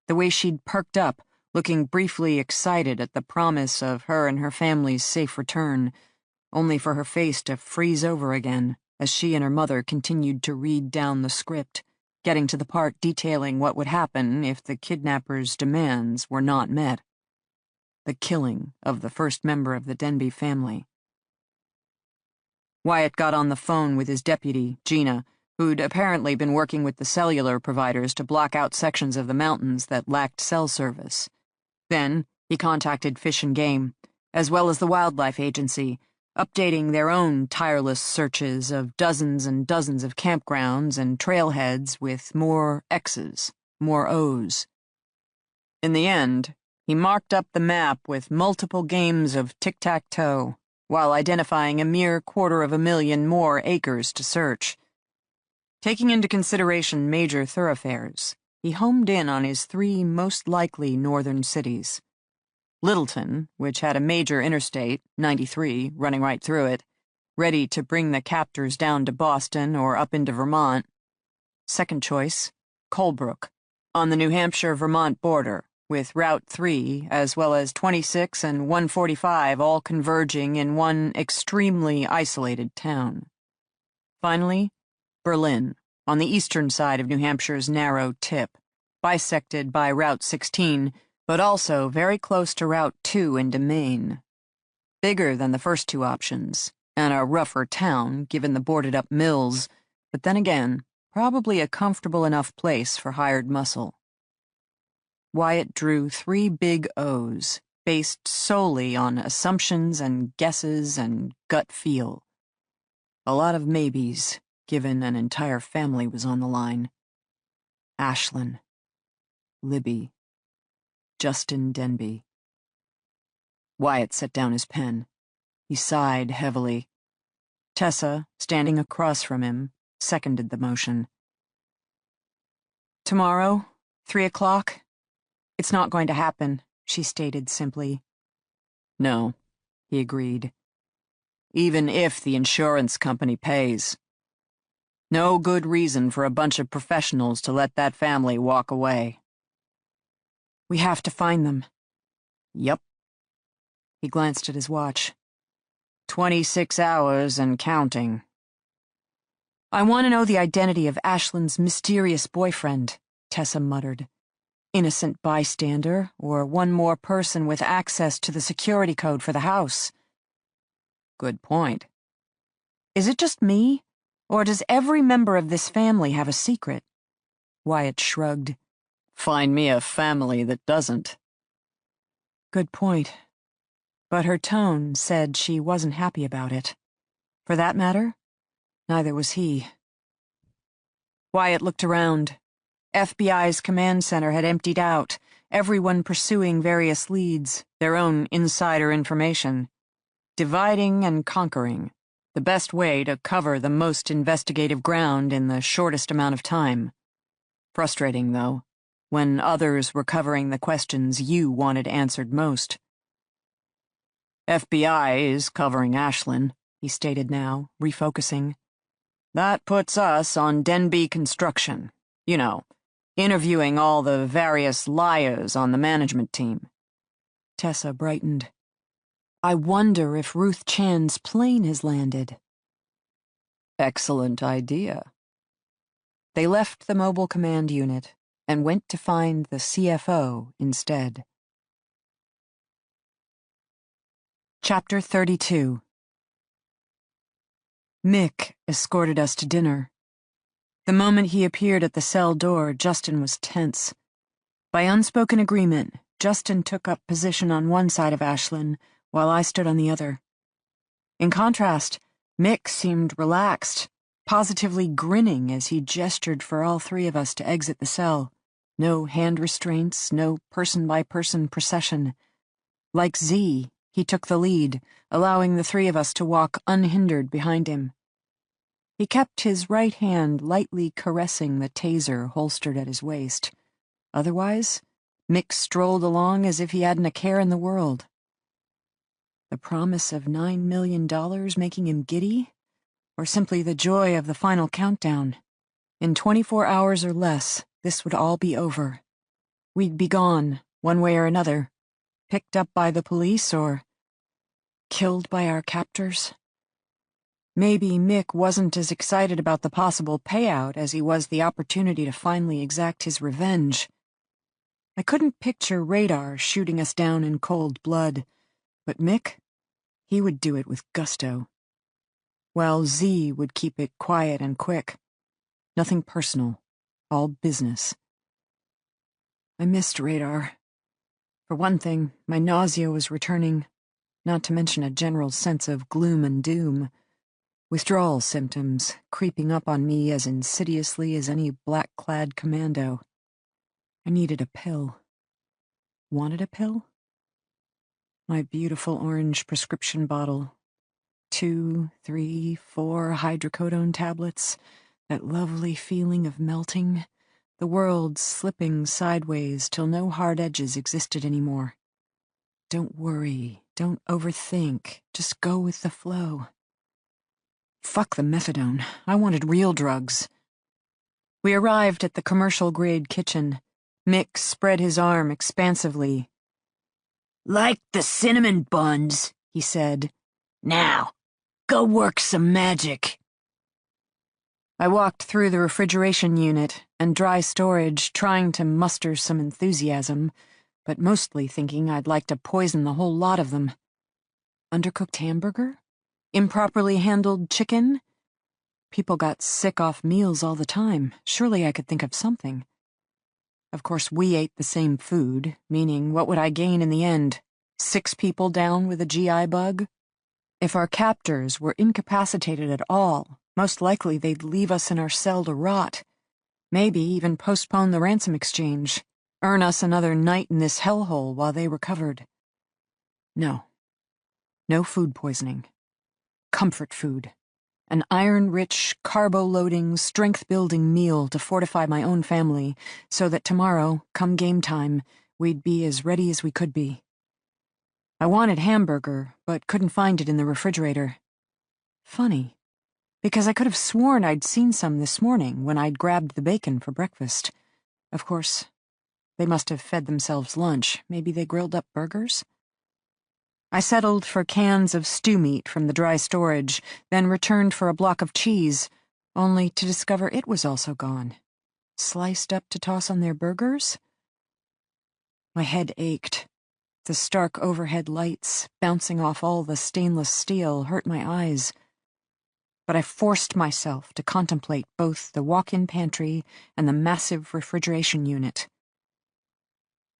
The way she'd perked up, looking briefly excited at the promise of her and her family's safe return, only for her face to freeze over again as she and her mother continued to read down the script, getting to the part detailing what would happen if the kidnappers' demands were not met. The killing of the first member of the Denbe family. Wyatt got on the phone with his deputy, Gina, who'd apparently been working with the cellular providers to block out sections of the mountains that lacked cell service. Then he contacted Fish and Game, as well as the Wildlife Agency, updating their own tireless searches of dozens and dozens of campgrounds and trailheads with more X's, more O's. In the end, he marked up the map with multiple games of tic-tac-toe, while identifying a mere 250,000 more acres to search. Taking into consideration major thoroughfares, he homed in on his 3 most likely northern cities. Littleton, which had a major interstate, 93, running right through it, ready to bring the captors down to Boston or up into Vermont. Second choice, Colebrook, on the New Hampshire-Vermont border, with Route 3, as well as 26 and 145 all converging in one extremely isolated town. Finally, Berlin, on the eastern side of New Hampshire's narrow tip, bisected by Route 16, but also very close to Route 2 into Maine. Bigger than the first 2 options, and a rougher town given the boarded-up mills, but then again, probably a comfortable enough place for hired muscle. Wyatt drew 3 big O's, based solely on assumptions and guesses and gut feel. A lot of maybes, given an entire family was on the line. Ashlyn, Libby, Justin Denbe. Wyatt set down his pen. He sighed heavily. Tessa, standing across from him, seconded the motion. "Tomorrow, 3 o'clock? It's not going to happen," she stated simply. "No," he agreed. "Even if the insurance company pays. No good reason for a bunch of professionals to let that family walk away." "We have to find them." "Yep." He glanced at his watch. 26 hours and counting. "I want to know the identity of Ashlyn's mysterious boyfriend," Tessa muttered. "Innocent bystander, or one more person with access to the security code for the house." "Good point." "Is it just me? Or does every member of this family have a secret?" Wyatt shrugged. "Find me a family that doesn't." Good point. But her tone said she wasn't happy about it. For that matter, neither was he. Wyatt looked around. FBI's command center had emptied out, everyone pursuing various leads, their own insider information. Dividing and conquering. The best way to cover the most investigative ground in the shortest amount of time. Frustrating, though, when others were covering the questions you wanted answered most. "FBI is covering Ashlyn," he stated now, refocusing. "That puts us on Denbe Construction. You know, interviewing all the various liars on the management team." Tessa brightened. "I wonder if Ruth Chan's plane has landed." "Excellent idea." They left the mobile command unit and went to find the CFO instead. Chapter 32. Mick escorted us to dinner. The moment he appeared at the cell door, Justin was tense. By unspoken agreement, Justin took up position on one side of Ashlyn, while I stood on the other. In contrast, Mick seemed relaxed, positively grinning as he gestured for all 3 of us to exit the cell. No hand restraints, no person-by-person procession. Like Z, he took the lead, allowing the 3 of us to walk unhindered behind him. He kept his right hand lightly caressing the taser holstered at his waist. Otherwise, Mick strolled along as if he hadn't a care in the world. The promise of $9 million making him giddy? Or simply the joy of the final countdown? In 24 hours or less, this would all be over. We'd be gone, one way or another, picked up by the police or killed by our captors. Maybe Mick wasn't as excited about the possible payout as he was the opportunity to finally exact his revenge. I couldn't picture radar shooting us down in cold blood, but Mick, he would do it with gusto. While Z would keep it quiet and quick. Nothing personal, all business. I missed radar. For one thing, my nausea was returning, not to mention a general sense of gloom and doom. Withdrawal symptoms creeping up on me as insidiously as any black-clad commando. I needed a pill. Wanted a pill? My beautiful orange prescription bottle. 2, 3, 4 hydrocodone tablets. That lovely feeling of melting. The world slipping sideways till no hard edges existed anymore. Don't worry. Don't overthink. Just go with the flow. Fuck the methadone. I wanted real drugs. We arrived at the commercial-grade kitchen. Mick spread his arm expansively. Like the cinnamon buns, he said. Now, go work some magic. I walked through the refrigeration unit and dry storage, trying to muster some enthusiasm, but mostly thinking I'd like to poison the whole lot of them. Undercooked hamburger? Improperly handled chicken? People got sick off meals all the time. Surely I could think of something. Of course, we ate the same food, meaning what would I gain in the end? 6 people down with a GI bug? If our captors were incapacitated at all, most likely they'd leave us in our cell to rot. Maybe even postpone the ransom exchange. Earn us another night in this hellhole while they recovered. No. No food poisoning. Comfort food. An iron-rich, carbo-loading, strength-building meal to fortify my own family, so that tomorrow, come game time, we'd be as ready as we could be. I wanted hamburger, but couldn't find it in the refrigerator. Funny, because I could have sworn I'd seen some this morning when I'd grabbed the bacon for breakfast. Of course, they must have fed themselves lunch. Maybe they grilled up burgers? I settled for cans of stew meat from the dry storage, then returned for a block of cheese, only to discover it was also gone. Sliced up to toss on their burgers? My head ached. The stark overhead lights, bouncing off all the stainless steel, hurt my eyes. But I forced myself to contemplate both the walk-in pantry and the massive refrigeration unit.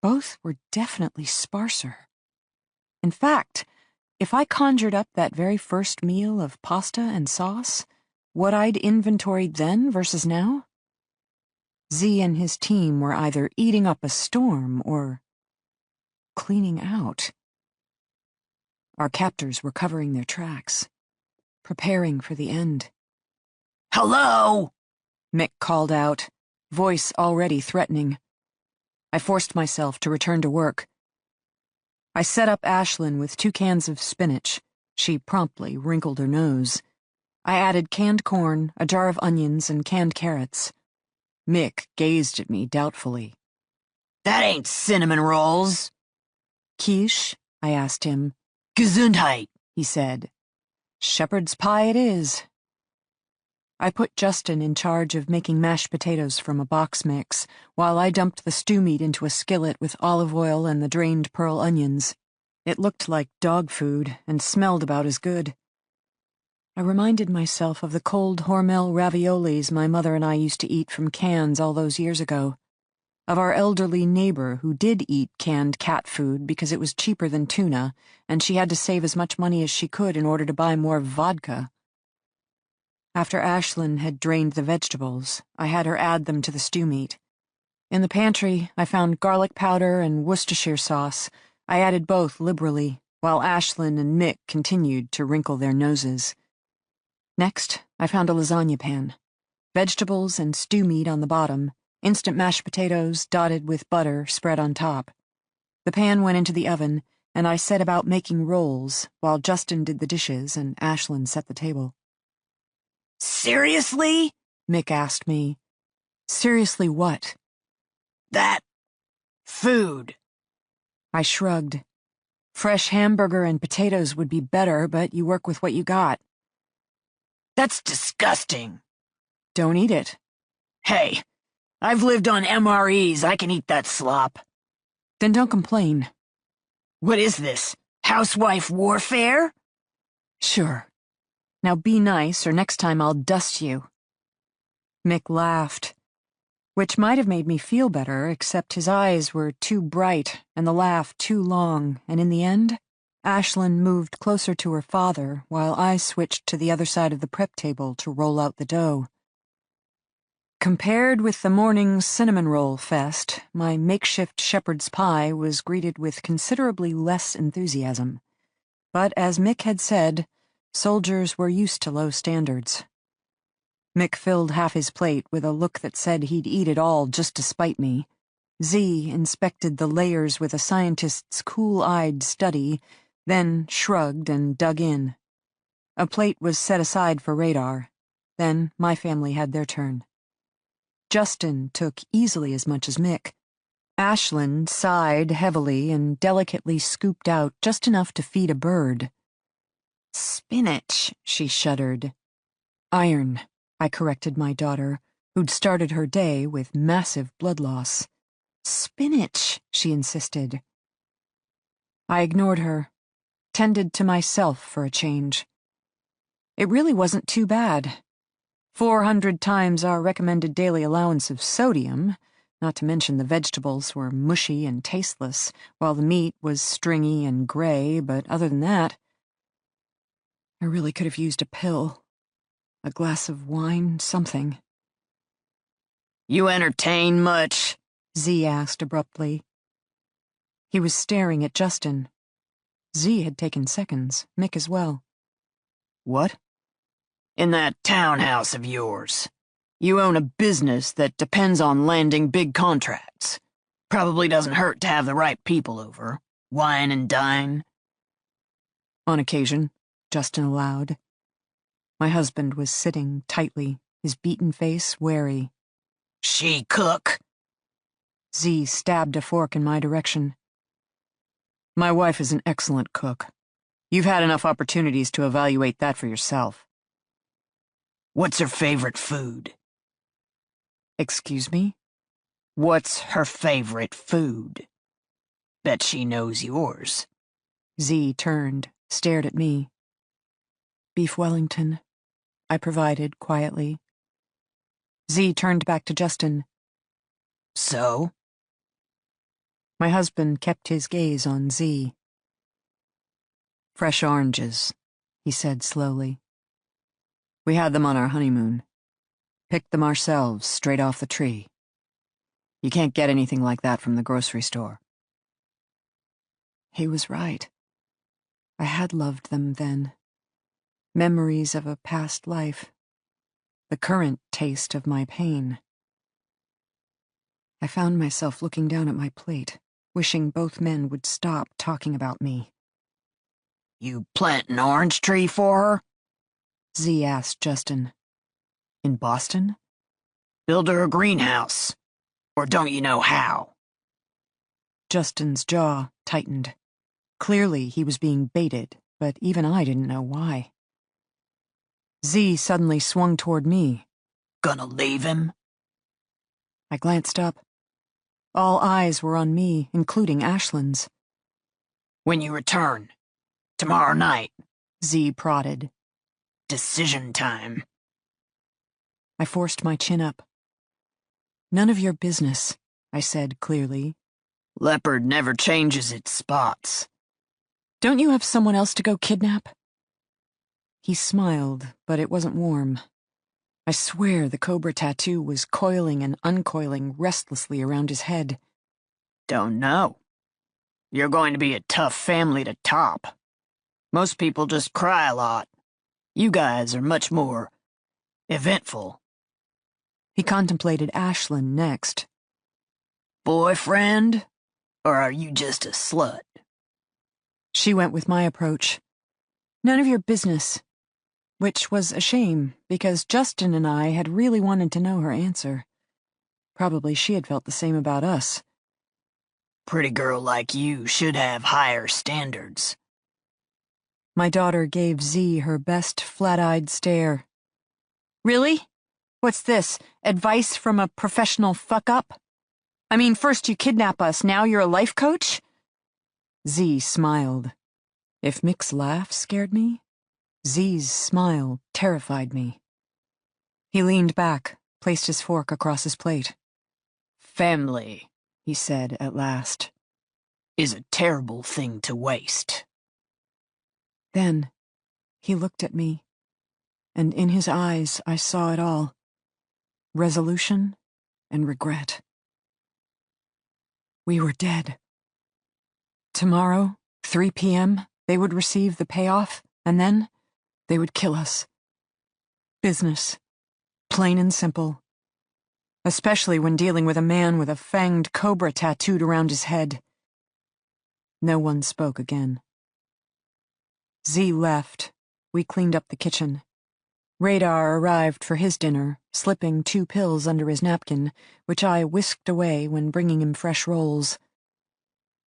Both were definitely sparser. In fact, if I conjured up that very first meal of pasta and sauce, what I'd inventoried then versus now? Z and his team were either eating up a storm or cleaning out. Our captors were covering their tracks, preparing for the end. Hello? Mick called out, voice already threatening. I forced myself to return to work. I set up Ashlyn with 2 cans of spinach. She promptly wrinkled her nose. I added canned corn, a jar of onions, and canned carrots. Mick gazed at me doubtfully. That ain't cinnamon rolls. Quiche? I asked him. Gesundheit, he said. Shepherd's pie it is. I put Justin in charge of making mashed potatoes from a box mix, while I dumped the stew meat into a skillet with olive oil and the drained pearl onions. It looked like dog food and smelled about as good. I reminded myself of the cold Hormel raviolis my mother and I used to eat from cans all those years ago. Of our elderly neighbor who did eat canned cat food because it was cheaper than tuna, and she had to save as much money as she could in order to buy more vodka. After Ashlyn had drained the vegetables, I had her add them to the stew meat. In the pantry, I found garlic powder and Worcestershire sauce. I added both liberally, while Ashlyn and Mick continued to wrinkle their noses. Next, I found a lasagna pan. Vegetables and stew meat on the bottom, instant mashed potatoes dotted with butter spread on top. The pan went into the oven, and I set about making rolls while Justin did the dishes and Ashlyn set the table. Seriously? Mick asked me. Seriously what? That food. I shrugged. Fresh hamburger and potatoes would be better, but you work with what you got. That's disgusting. Don't eat it. Hey, I've lived on MREs. I can eat that slop. Then don't complain. What is this? Housewife warfare? Sure. Now be nice, or next time I'll dust you. Mick laughed, which might have made me feel better, except his eyes were too bright and the laugh too long, and in the end, Ashlyn moved closer to her father while I switched to the other side of the prep table to roll out the dough. Compared with the morning's cinnamon roll fest, my makeshift shepherd's pie was greeted with considerably less enthusiasm. But as Mick had said, soldiers were used to low standards. Mick filled half his plate with a look that said he'd eat it all just to spite me. Z inspected the layers with a scientist's cool-eyed study, then shrugged and dug in. A plate was set aside for radar. Then my family had their turn. Justin took easily as much as Mick. Ashlyn sighed heavily and delicately scooped out just enough to feed a bird. Spinach, she shuddered. Iron, I corrected my daughter, who'd started her day with massive blood loss. Spinach, she insisted. I ignored her, tended to myself for a change. It really wasn't too bad. 400 times our recommended daily allowance of sodium, not to mention the vegetables were mushy and tasteless, while the meat was stringy and gray, but other than that, I really could have used a pill. A glass of wine, something. You entertain much? Z asked abruptly. He was staring at Justin. Z had taken seconds, Mick as well. What? In that townhouse of yours. You own a business that depends on landing big contracts. Probably doesn't hurt to have the right people over. Wine and dine. On occasion, Justin allowed. My husband was sitting tightly, his beaten face wary. She cook? Z stabbed a fork in my direction. My wife is an excellent cook. You've had enough opportunities to evaluate that for yourself. What's her favorite food? Excuse me? What's her favorite food? Bet she knows yours. Z turned, stared at me. Beef Wellington, I provided quietly. Z turned back to Justin. So? My husband kept his gaze on Z. Fresh oranges, he said slowly. We had them on our honeymoon. Picked them ourselves, straight off the tree. You can't get anything like that from the grocery store. He was right. I had loved them then. Memories of a past life. The current taste of my pain. I found myself looking down at my plate, wishing both men would stop talking about me. You plant an orange tree for her? Z asked Justin. In Boston? Build her a greenhouse. Or don't you know how? Justin's jaw tightened. Clearly he was being baited, but even I didn't know why. Z suddenly swung toward me. Gonna leave him? I glanced up. All eyes were on me, including Ashlyn's. When you return. Tomorrow night. Z prodded. Decision time. I forced my chin up. None of your business, I said clearly. Leopard never changes its spots. Don't you have someone else to go kidnap? He smiled, but it wasn't warm. I swear the cobra tattoo was coiling and uncoiling restlessly around his head. Don't know. You're going to be a tough family to top. Most people just cry a lot. You guys are much more eventful. He contemplated Ashlyn next. Boyfriend? Or are you just a slut? She went with my approach. None of your business. Which was a shame, because Justin and I had really wanted to know her answer. Probably she had felt the same about us. Pretty girl like you should have higher standards. My daughter gave Z her best flat-eyed stare. Really? What's this? Advice from a professional fuck-up? I mean, first you kidnap us, now you're a life coach? Z smiled. If Mick's laugh scared me, Z's smile terrified me. He leaned back, placed his fork across his plate. Family, he said at last, is a terrible thing to waste. Then he looked at me, and in his eyes I saw it all. Resolution and regret. We were dead. Tomorrow, 3 p.m., they would receive the payoff, and then they would kill us. Business. Plain and simple. Especially when dealing with a man with a fanged cobra tattooed around his head. No one spoke again. Z left. We cleaned up the kitchen. Radar arrived for his dinner, slipping 2 pills under his napkin, which I whisked away when bringing him fresh rolls.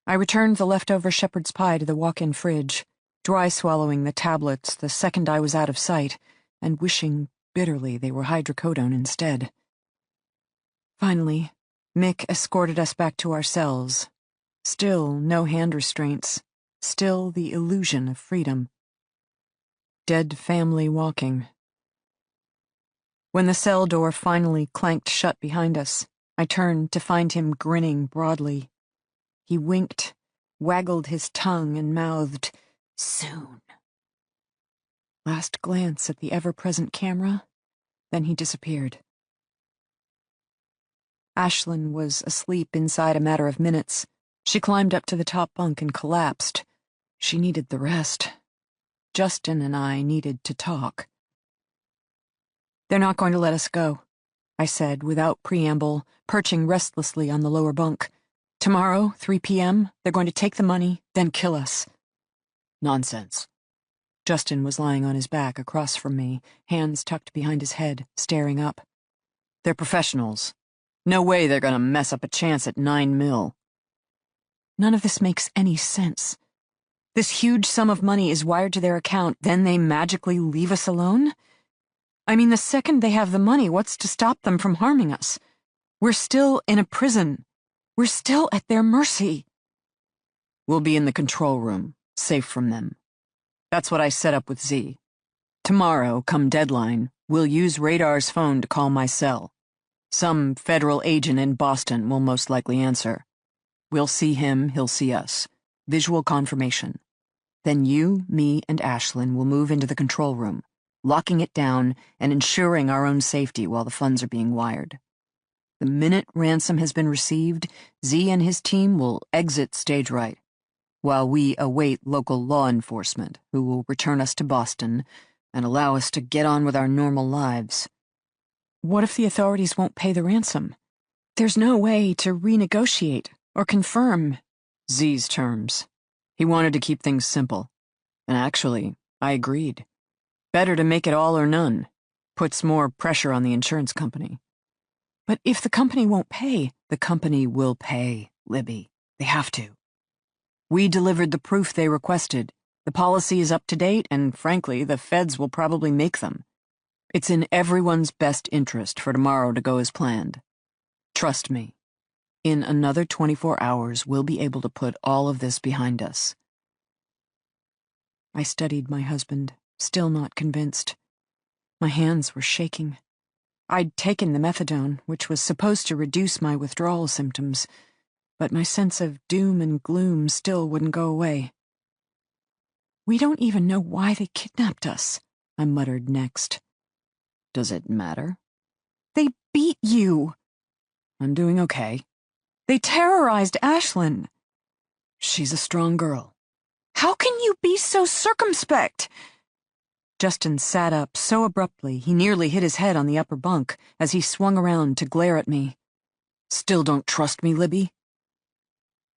I returned the leftover shepherd's pie to the walk-in fridge, dry swallowing the tablets the second I was out of sight, and wishing bitterly they were hydrocodone instead. Finally, Mick escorted us back to our cells. Still no hand restraints. Still the illusion of freedom. Dead family walking. When the cell door finally clanked shut behind us, I turned to find him grinning broadly. He winked, waggled his tongue, and mouthed, "Soon." Last glance at the ever-present camera, then he disappeared. Ashlyn was asleep inside a matter of minutes. She climbed up to the top bunk and collapsed. She needed the rest. Justin and I needed to talk. They're not going to let us go, I said without preamble, perching restlessly on the lower bunk. Tomorrow, 3 p.m., they're going to take the money, then kill us. Nonsense. Justin was lying on his back across from me, hands tucked behind his head, staring up. They're professionals. No way they're gonna mess up a chance at 9 mil. None of this makes any sense. This huge sum of money is wired to their account, then they magically leave us alone? I mean, the second they have the money, what's to stop them from harming us? We're still in a prison. We're still at their mercy. We'll be in the control room, safe from them. That's what I set up with Z. Tomorrow, come deadline, we'll use Radar's phone to call my cell. Some federal agent in Boston will most likely answer. We'll see him, he'll see us. Visual confirmation. Then you, me, and Ashlyn will move into the control room, locking it down and ensuring our own safety while the funds are being wired. The minute ransom has been received, Z and his team will exit stage right, while we await local law enforcement, who will return us to Boston and allow us to get on with our normal lives. What if the authorities won't pay the ransom? There's no way to renegotiate or confirm Z's terms. He wanted to keep things simple. And actually, I agreed. Better to make it all or none. Puts more pressure on the insurance company. But if the company won't pay, the company will pay, Libby. They have to. We delivered the proof they requested. The policy is up to date, and frankly, the feds will probably make them. It's in everyone's best interest for tomorrow to go as planned. Trust me. In another 24 hours, we'll be able to put all of this behind us. I studied my husband, still not convinced. My hands were shaking. I'd taken the methadone, which was supposed to reduce my withdrawal symptoms, but my sense of doom and gloom still wouldn't go away. We don't even know why they kidnapped us, I muttered next. Does it matter? They beat you. I'm doing okay. They terrorized Ashlyn. She's a strong girl. How can you be so circumspect? Justin sat up so abruptly he nearly hit his head on the upper bunk as he swung around to glare at me. Still don't trust me, Libby?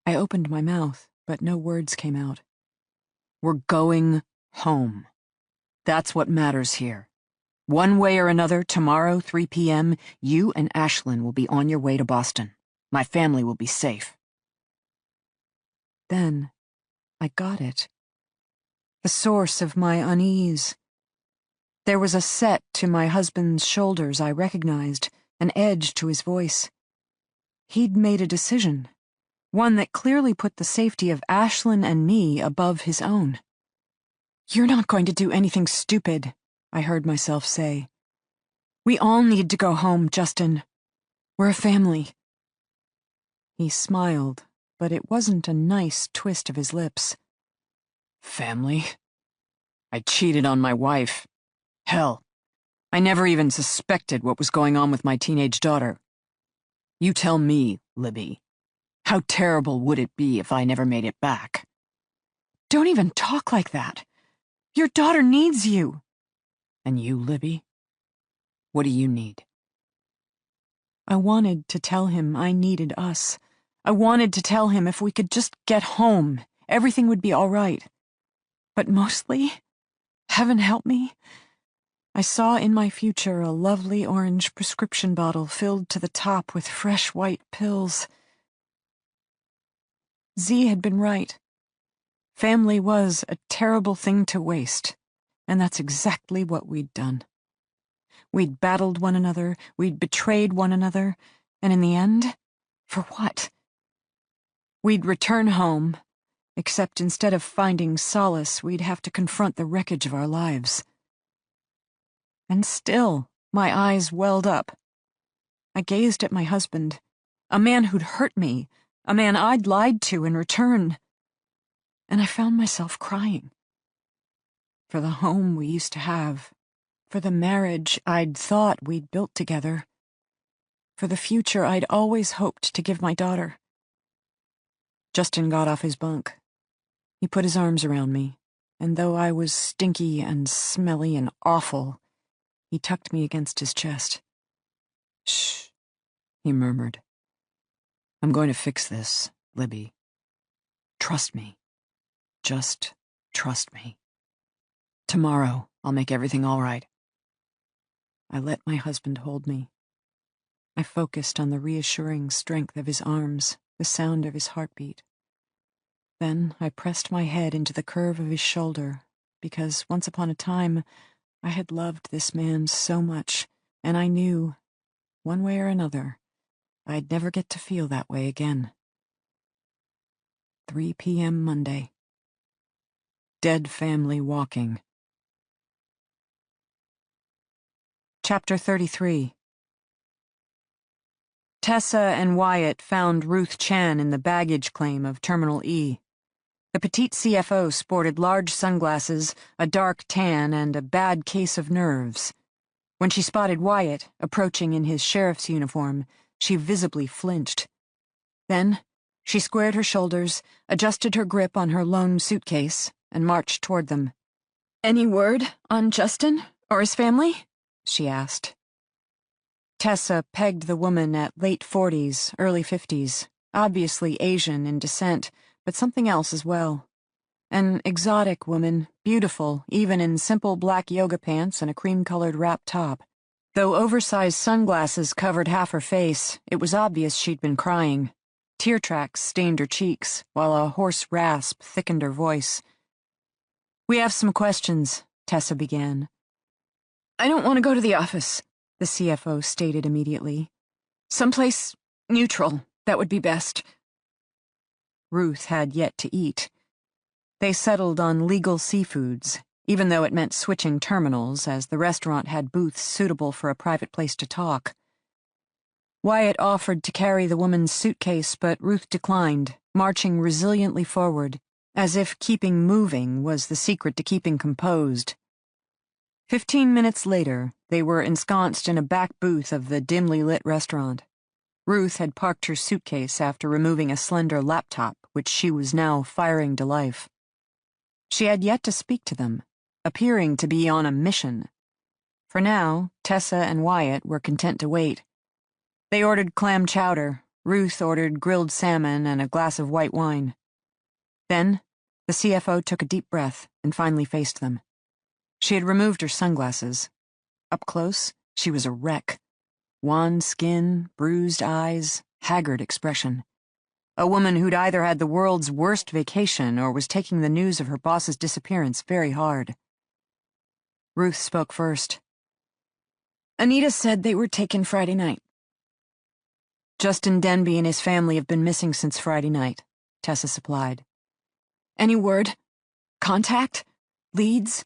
I opened my mouth, but no words came out. We're going home. That's what matters here. One way or another, tomorrow, 3 p.m., you and Ashlyn will be on your way to Boston. My family will be safe. Then, I got it. The source of my unease. There was a set to my husband's shoulders I recognized, an edge to his voice. He'd made a decision, one that clearly put the safety of Ashlyn and me above his own. "You're not going to do anything stupid," I heard myself say. "We all need to go home, Justin. We're a family." He smiled, but it wasn't a nice twist of his lips. Family? I cheated on my wife. Hell, I never even suspected what was going on with my teenage daughter. You tell me, Libby, how terrible would it be if I never made it back? Don't even talk like that. Your daughter needs you. And you, Libby? What do you need? I wanted to tell him I needed us. I wanted to tell him if we could just get home, everything would be all right. But mostly, heaven help me, I saw in my future a lovely orange prescription bottle filled to the top with fresh white pills. Z had been right. Family was a terrible thing to waste, and that's exactly what we'd done. We'd battled one another, we'd betrayed one another, and in the end, for what? We'd return home, except instead of finding solace, we'd have to confront the wreckage of our lives. And still, my eyes welled up. I gazed at my husband, a man who'd hurt me, a man I'd lied to in return, and I found myself crying. For the home we used to have, for the marriage I'd thought we'd built together, for the future I'd always hoped to give my daughter. Justin got off his bunk. He put his arms around me, and though I was stinky and smelly and awful, he tucked me against his chest. Shh, he murmured. I'm going to fix this, Libby. Trust me. Just trust me. Tomorrow, I'll make everything all right. I let my husband hold me. I focused on the reassuring strength of his arms, the sound of his heartbeat. Then I pressed my head into the curve of his shoulder, because once upon a time, I had loved this man so much, and I knew, one way or another, I'd never get to feel that way again. 3 p.m. Monday. Dead family walking. Chapter 33. Tessa and Wyatt found Ruth Chan in the baggage claim of Terminal E. The petite CFO sported large sunglasses, a dark tan, and a bad case of nerves. When she spotted Wyatt, approaching in his sheriff's uniform, she visibly flinched. Then, she squared her shoulders, adjusted her grip on her lone suitcase, and marched toward them. "Any word on Justin or his family?" she asked. Tessa pegged the woman at late 40s, early 50s, obviously Asian in descent, but something else as well. An exotic woman, beautiful even in simple black yoga pants and a cream-colored wrap top. Though oversized sunglasses covered half her face, it was obvious she'd been crying. Tear tracks stained her cheeks, while a hoarse rasp thickened her voice. "We have some questions," Tessa began. "I don't want to go to the office," the CFO stated immediately. "Someplace neutral, that would be best." Ruth had yet to eat. They settled on legal seafoods, even though it meant switching terminals, as the restaurant had booths suitable for a private place to talk. Wyatt offered to carry the woman's suitcase, but Ruth declined, marching resiliently forward, as if keeping moving was the secret to keeping composed. 15 minutes later, they were ensconced in a back booth of the dimly lit restaurant. Ruth had parked her suitcase after removing a slender laptop, which she was now firing to life. She had yet to speak to them, appearing to be on a mission. For now, Tessa and Wyatt were content to wait. They ordered clam chowder, Ruth ordered grilled salmon and a glass of white wine. Then, the CFO took a deep breath and finally faced them. She had removed her sunglasses. Up close, she was a wreck. Wan skin, bruised eyes, haggard expression. A woman who'd either had the world's worst vacation or was taking the news of her boss's disappearance very hard. Ruth spoke first. Anita said they were taken Friday night. Justin Denbe and his family have been missing since Friday night, Tessa supplied. Any word? Contact? Leads?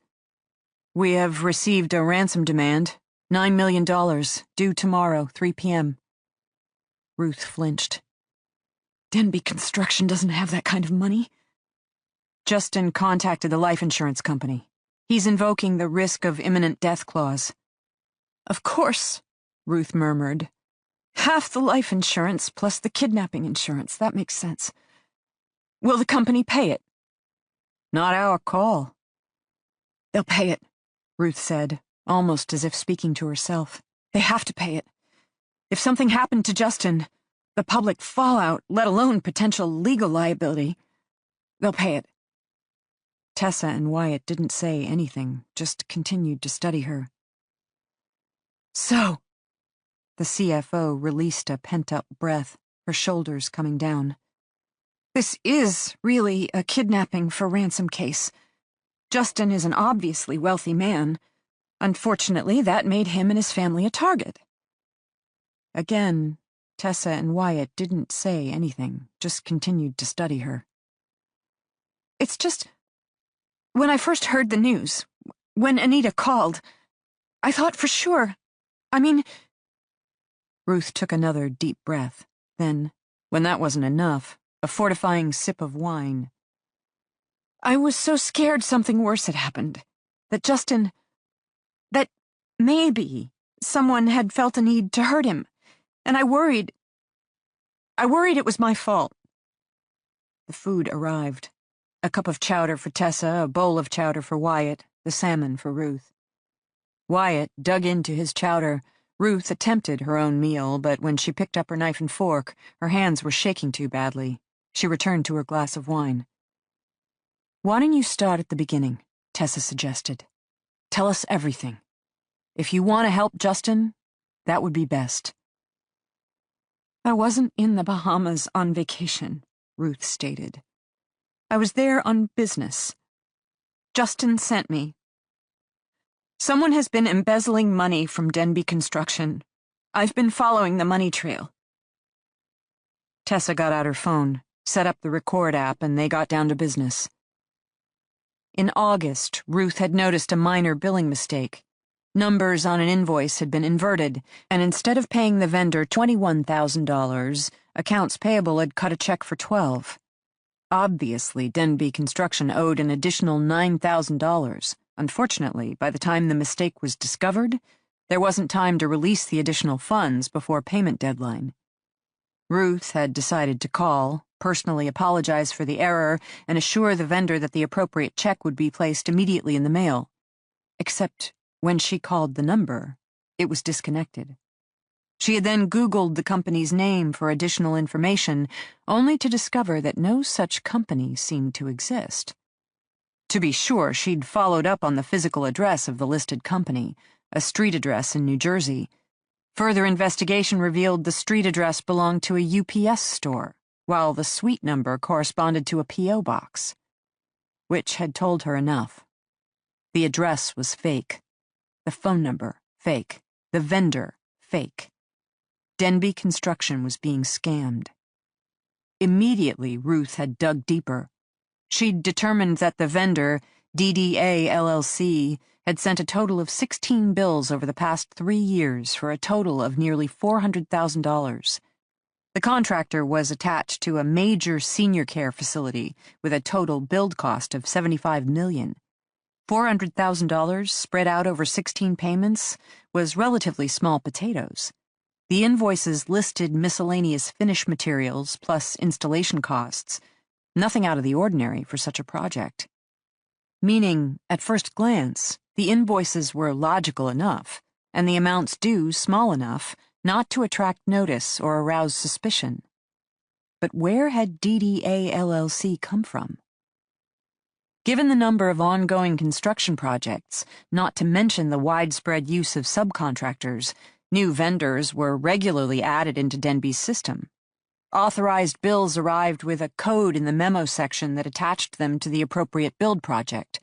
We have received a ransom demand, $9 million, due tomorrow, 3 p.m. Ruth flinched. Denbe Construction doesn't have that kind of money. Justin contacted the life insurance company. He's invoking the risk of imminent death clause. Of course, Ruth murmured. Half the life insurance plus the kidnapping insurance, that makes sense. Will the company pay it? Not our call. They'll pay it, Ruth said, almost as if speaking to herself. They have to pay it. If something happened to Justin, the public fallout, let alone potential legal liability, they'll pay it. Tessa and Wyatt didn't say anything, just continued to study her. So, the CFO released a pent-up breath, her shoulders coming down. This is really a kidnapping for ransom case. Justin is an obviously wealthy man. Unfortunately, that made him and his family a target. Again, Tessa and Wyatt didn't say anything, just continued to study her. It's just, when I first heard the news, when Anita called, I thought for sure, Ruth took another deep breath, then, when that wasn't enough, a fortifying sip of wine. I was so scared something worse had happened, that maybe someone had felt a need to hurt him, and I worried it was my fault. The food arrived. A cup of chowder for Tessa, a bowl of chowder for Wyatt, the salmon for Ruth. Wyatt dug into his chowder. Ruth attempted her own meal, but when she picked up her knife and fork, her hands were shaking too badly. She returned to her glass of wine. Why don't you start at the beginning? Tessa suggested. Tell us everything. If you want to help Justin, that would be best. I wasn't in the Bahamas on vacation, Ruth stated. I was there on business. Justin sent me. Someone has been embezzling money from Denbe Construction. I've been following the money trail. Tessa got out her phone, set up the record app, and they got down to business. In August, Ruth had noticed a minor billing mistake. Numbers on an invoice had been inverted, and instead of paying the vendor $21,000, accounts payable had cut a check for $12,000. Obviously, Denbe Construction owed an additional $9,000. Unfortunately, by the time the mistake was discovered, there wasn't time to release the additional funds before payment deadline. Ruth had decided to call, personally apologize for the error, and assure the vendor that the appropriate check would be placed immediately in the mail. Except when she called the number, it was disconnected. She had then Googled the company's name for additional information, only to discover that no such company seemed to exist. To be sure, she'd followed up on the physical address of the listed company, a street address in New Jersey. Further investigation revealed the street address belonged to a UPS store, while the suite number corresponded to a P.O. box. Which had told her enough. The address was fake. The phone number, fake. The vendor, fake. Denbe Construction was being scammed. Immediately, Ruth had dug deeper. She'd determined that the vendor, DDA LLC, had sent a total of 16 bills over the past 3 years for a total of nearly $400,000. The contractor was attached to a major senior care facility with a total build cost of $75 million. $400,000 spread out over 16 payments was relatively small potatoes. The invoices listed miscellaneous finish materials plus installation costs. Nothing out of the ordinary for such a project. meaning, at first glance, the invoices were logical enough, and the amounts due small enough not to attract notice or arouse suspicion. But where had DDA LLC come from? Given the number of ongoing construction projects, not to mention the widespread use of subcontractors, new vendors were regularly added into Denbes' system. Authorized bills arrived with a code in the memo section that attached them to the appropriate build project.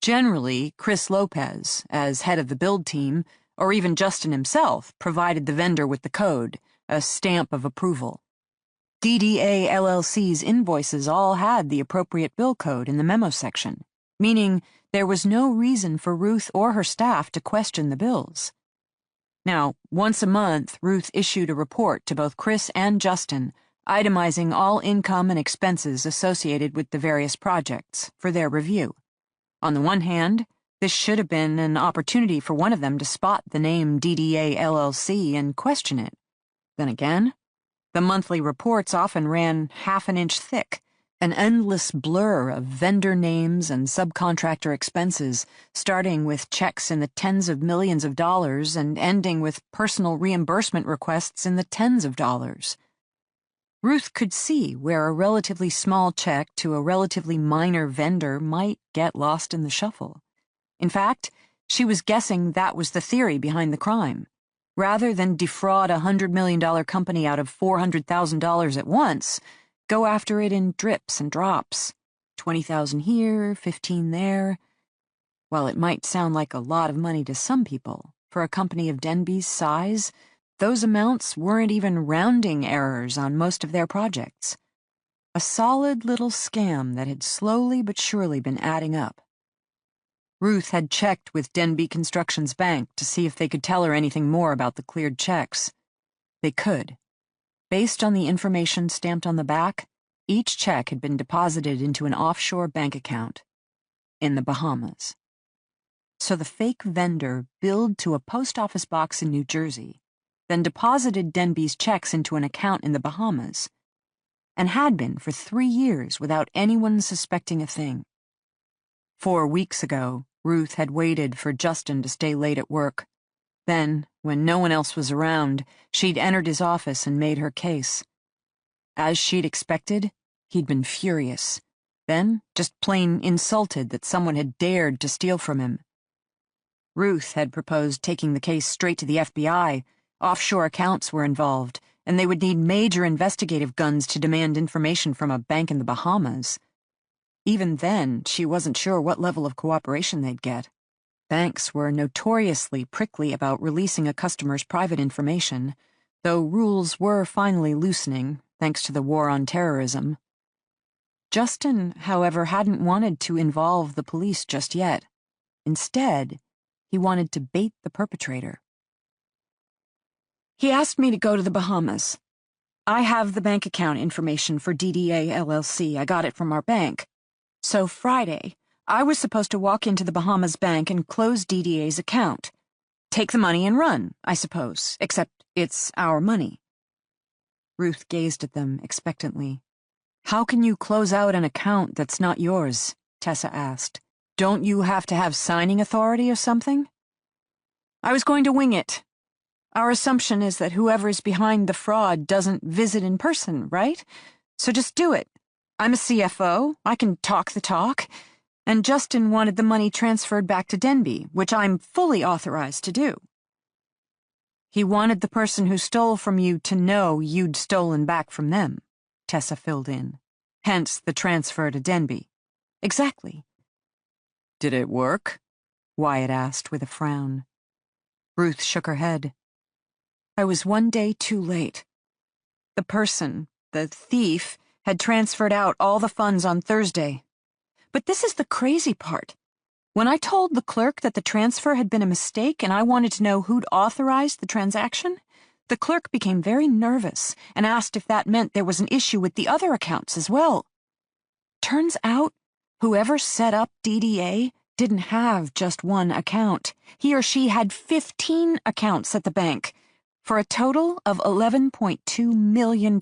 Generally, Chris Lopez, as head of the build team, or even Justin himself, provided the vendor with the code, a stamp of approval. DDA LLC's invoices all had the appropriate bill code in the memo section, meaning there was no reason for Ruth or her staff to question the bills. Now, once a month, Ruth issued a report to both Chris and Justin, itemizing all income and expenses associated with the various projects for their review. On the one hand, this should have been an opportunity for one of them to spot the name DDA LLC and question it. Then again, the monthly reports often ran half an inch thick, an endless blur of vendor names and subcontractor expenses, starting with checks in the tens of millions of dollars and ending with personal reimbursement requests in the tens of dollars. Ruth could see where a relatively small check to a relatively minor vendor might get lost in the shuffle. In fact, she was guessing that was the theory behind the crime. Rather than defraud a $100 million company out of $400,000 at once, go after it in drips and drops. 20,000 here, 15 there. While it might sound like a lot of money to some people, for a company of Denbes' size, those amounts weren't even rounding errors on most of their projects. A solid little scam that had slowly but surely been adding up. Ruth had checked with Denbe Construction's bank to see if they could tell her anything more about the cleared checks. They could. Based on the information stamped on the back, each check had been deposited into an offshore bank account in the Bahamas. So the fake vendor billed to a post office box in New Jersey, then deposited Denbes' checks into an account in the Bahamas, and had been for 3 years without anyone suspecting a thing. 4 weeks ago, Ruth had waited for Justin to stay late at work. Then, when no one else was around, she'd entered his office and made her case. As she'd expected, he'd been furious, then just plain insulted that someone had dared to steal from him. Ruth had proposed taking the case straight to the FBI. Offshore accounts were involved, and they would need major investigative guns to demand information from a bank in the Bahamas. Even then, she wasn't sure what level of cooperation they'd get. Banks were notoriously prickly about releasing a customer's private information, though rules were finally loosening, thanks to the war on terrorism. Justin, however, hadn't wanted to involve the police just yet. Instead, he wanted to bait the perpetrator. He asked me to go to the Bahamas. I have the bank account information for DDA LLC. I got it from our bank. So Friday, I was supposed to walk into the Bahamas bank and close DDA's account. Take the money and run, I suppose, except it's our money. Ruth gazed at them expectantly. How can you close out an account that's not yours? Tessa asked. Don't you have to have signing authority or something? I was going to wing it. Our assumption is that whoever's behind the fraud doesn't visit in person, right? So just do it. I'm a CFO, I can talk the talk, and Justin wanted the money transferred back to Denbe, which I'm fully authorized to do. He wanted the person who stole from you to know you'd stolen back from them, Tessa filled in. Hence the transfer to Denbe. Exactly. Did it work? Wyatt asked with a frown. Ruth shook her head. I was 1 day too late. The person, the thief, had transferred out all the funds on Thursday. But this is the crazy part. When I told the clerk that the transfer had been a mistake and I wanted to know who'd authorized the transaction, the clerk became very nervous and asked if that meant there was an issue with the other accounts as well. Turns out, whoever set up DDA didn't have just one account. He or she had 15 accounts at the bank, for a total of $11.2 million.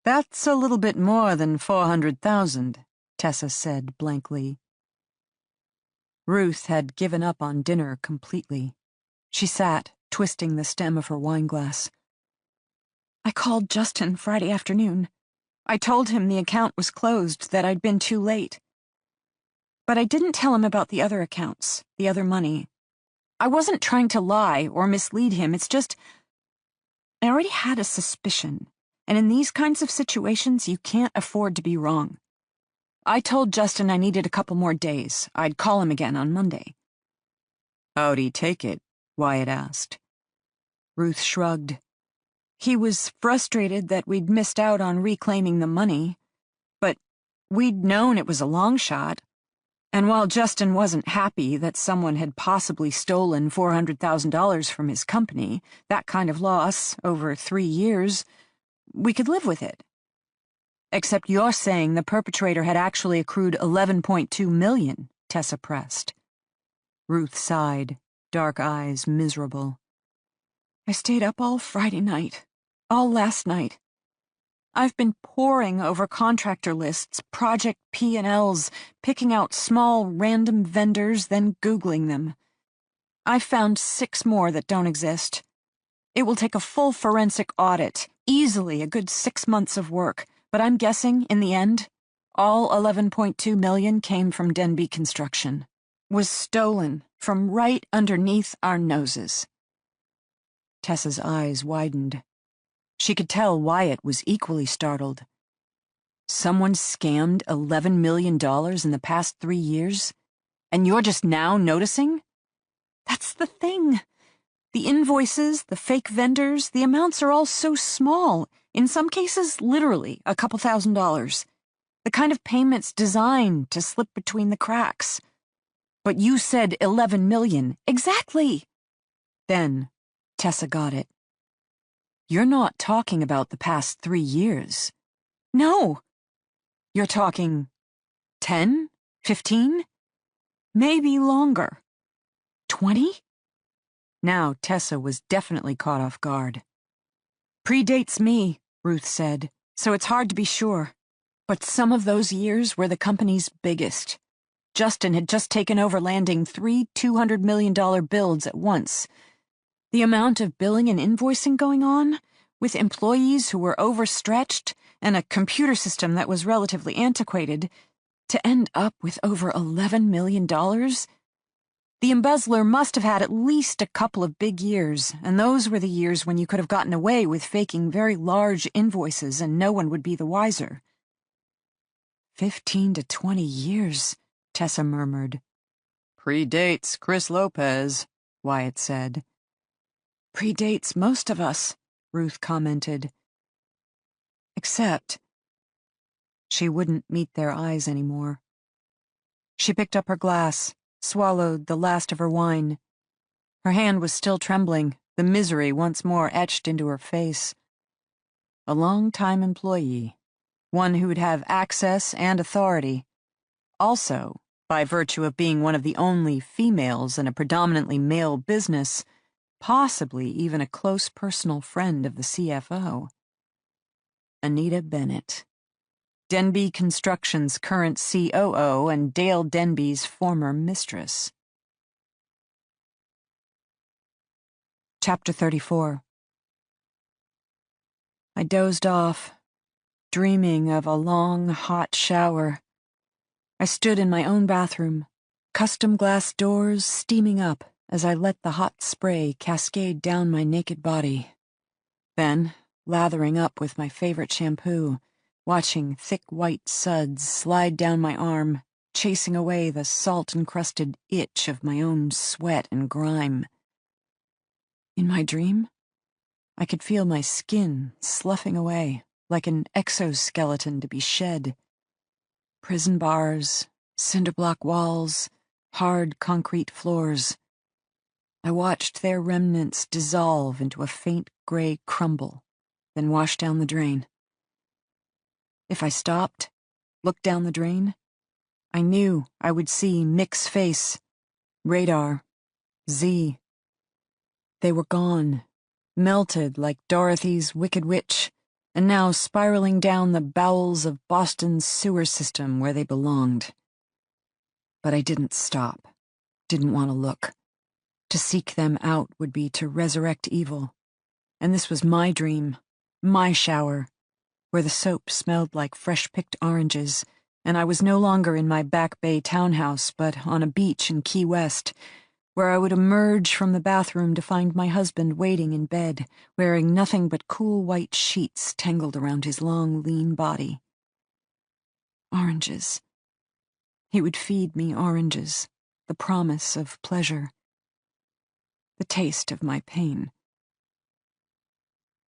That's a little bit more than 400,000, Tessa said blankly. Ruth had given up on dinner completely. She sat, twisting the stem of her wineglass. I called Justin Friday afternoon. I told him the account was closed, that I'd been too late. But I didn't tell him about the other accounts, the other money. I wasn't trying to lie or mislead him, it's just I already had a suspicion, and in these kinds of situations you can't afford to be wrong. I told Justin I needed a couple more days. I'd call him again on Monday. How'd he take it? Wyatt asked. Ruth shrugged. He was frustrated that we'd missed out on reclaiming the money, but we'd known it was a long shot. And while Justin wasn't happy that someone had possibly stolen $400,000 from his company, that kind of loss over 3 years, we could live with it. Except you're saying the perpetrator had actually accrued $11.2 million, Tessa pressed. Ruth sighed, dark eyes miserable. I stayed up all Friday night, all last night. I've been poring over contractor lists, project P&Ls, picking out small, random vendors, then Googling them. I found 6 more that don't exist. It will take a full forensic audit, easily a good 6 months of work, but I'm guessing, in the end, all $11.2 million came from Denbe Construction. Was stolen from right underneath our noses. Tessa's eyes widened. She could tell Wyatt was equally startled. Someone scammed $11 million in the past 3 years? And you're just now noticing? That's the thing. The invoices, the fake vendors, the amounts are all so small. In some cases, literally a couple $1,000s. The kind of payments designed to slip between the cracks. But you said 11 million. Exactly. Then Tessa got it. You're not talking about the past 3 years. No. You're talking 10? 15? Maybe longer. 20? Now Tessa was definitely caught off guard. Predates me, Ruth said, so it's hard to be sure. But some of those years were the company's biggest. Justin had just taken over landing 3 $200 million builds at once. The amount of billing and invoicing going on, with employees who were overstretched and a computer system that was relatively antiquated, to end up with over $11 million? The embezzler must have had at least a couple of big years, and those were the years when you could have gotten away with faking very large invoices and no one would be the wiser. 15 to 20 years, Tessa murmured. Predates Chris Lopez, Wyatt said. Predates most of us, Ruth commented. Except she wouldn't meet their eyes anymore. She picked up her glass, swallowed the last of her wine. Her hand was still trembling, the misery once more etched into her face. A long-time employee, one who'd have access and authority. Also, by virtue of being one of the only females in a predominantly male business, possibly even a close personal friend of the CFO. Anita Bennett, Denbe Construction's current COO and Dale Denbe's former mistress. Chapter 34. I dozed off, dreaming of a long, hot shower. I stood in my own bathroom, custom glass doors steaming up as I let the hot spray cascade down my naked body. Then, lathering up with my favorite shampoo, watching thick white suds slide down my arm, chasing away the salt-encrusted itch of my own sweat and grime. In my dream, I could feel my skin sloughing away like an exoskeleton to be shed. Prison bars, cinder-block walls, hard concrete floors. I watched their remnants dissolve into a faint gray crumble, then wash down the drain. If I stopped, looked down the drain, I knew I would see Mick's face, Radar, Z. They were gone, melted like Dorothy's Wicked Witch, and now spiraling down the bowels of Boston's sewer system where they belonged. But I didn't stop. didn't want to look. To seek them out would be to resurrect evil. And this was my dream, my shower, where the soap smelled like fresh-picked oranges, and I was no longer in my Back Bay townhouse, but on a beach in Key West, where I would emerge from the bathroom to find my husband waiting in bed, wearing nothing but cool white sheets tangled around his long, lean body. Oranges. He would feed me oranges, the promise of pleasure, the taste of my pain.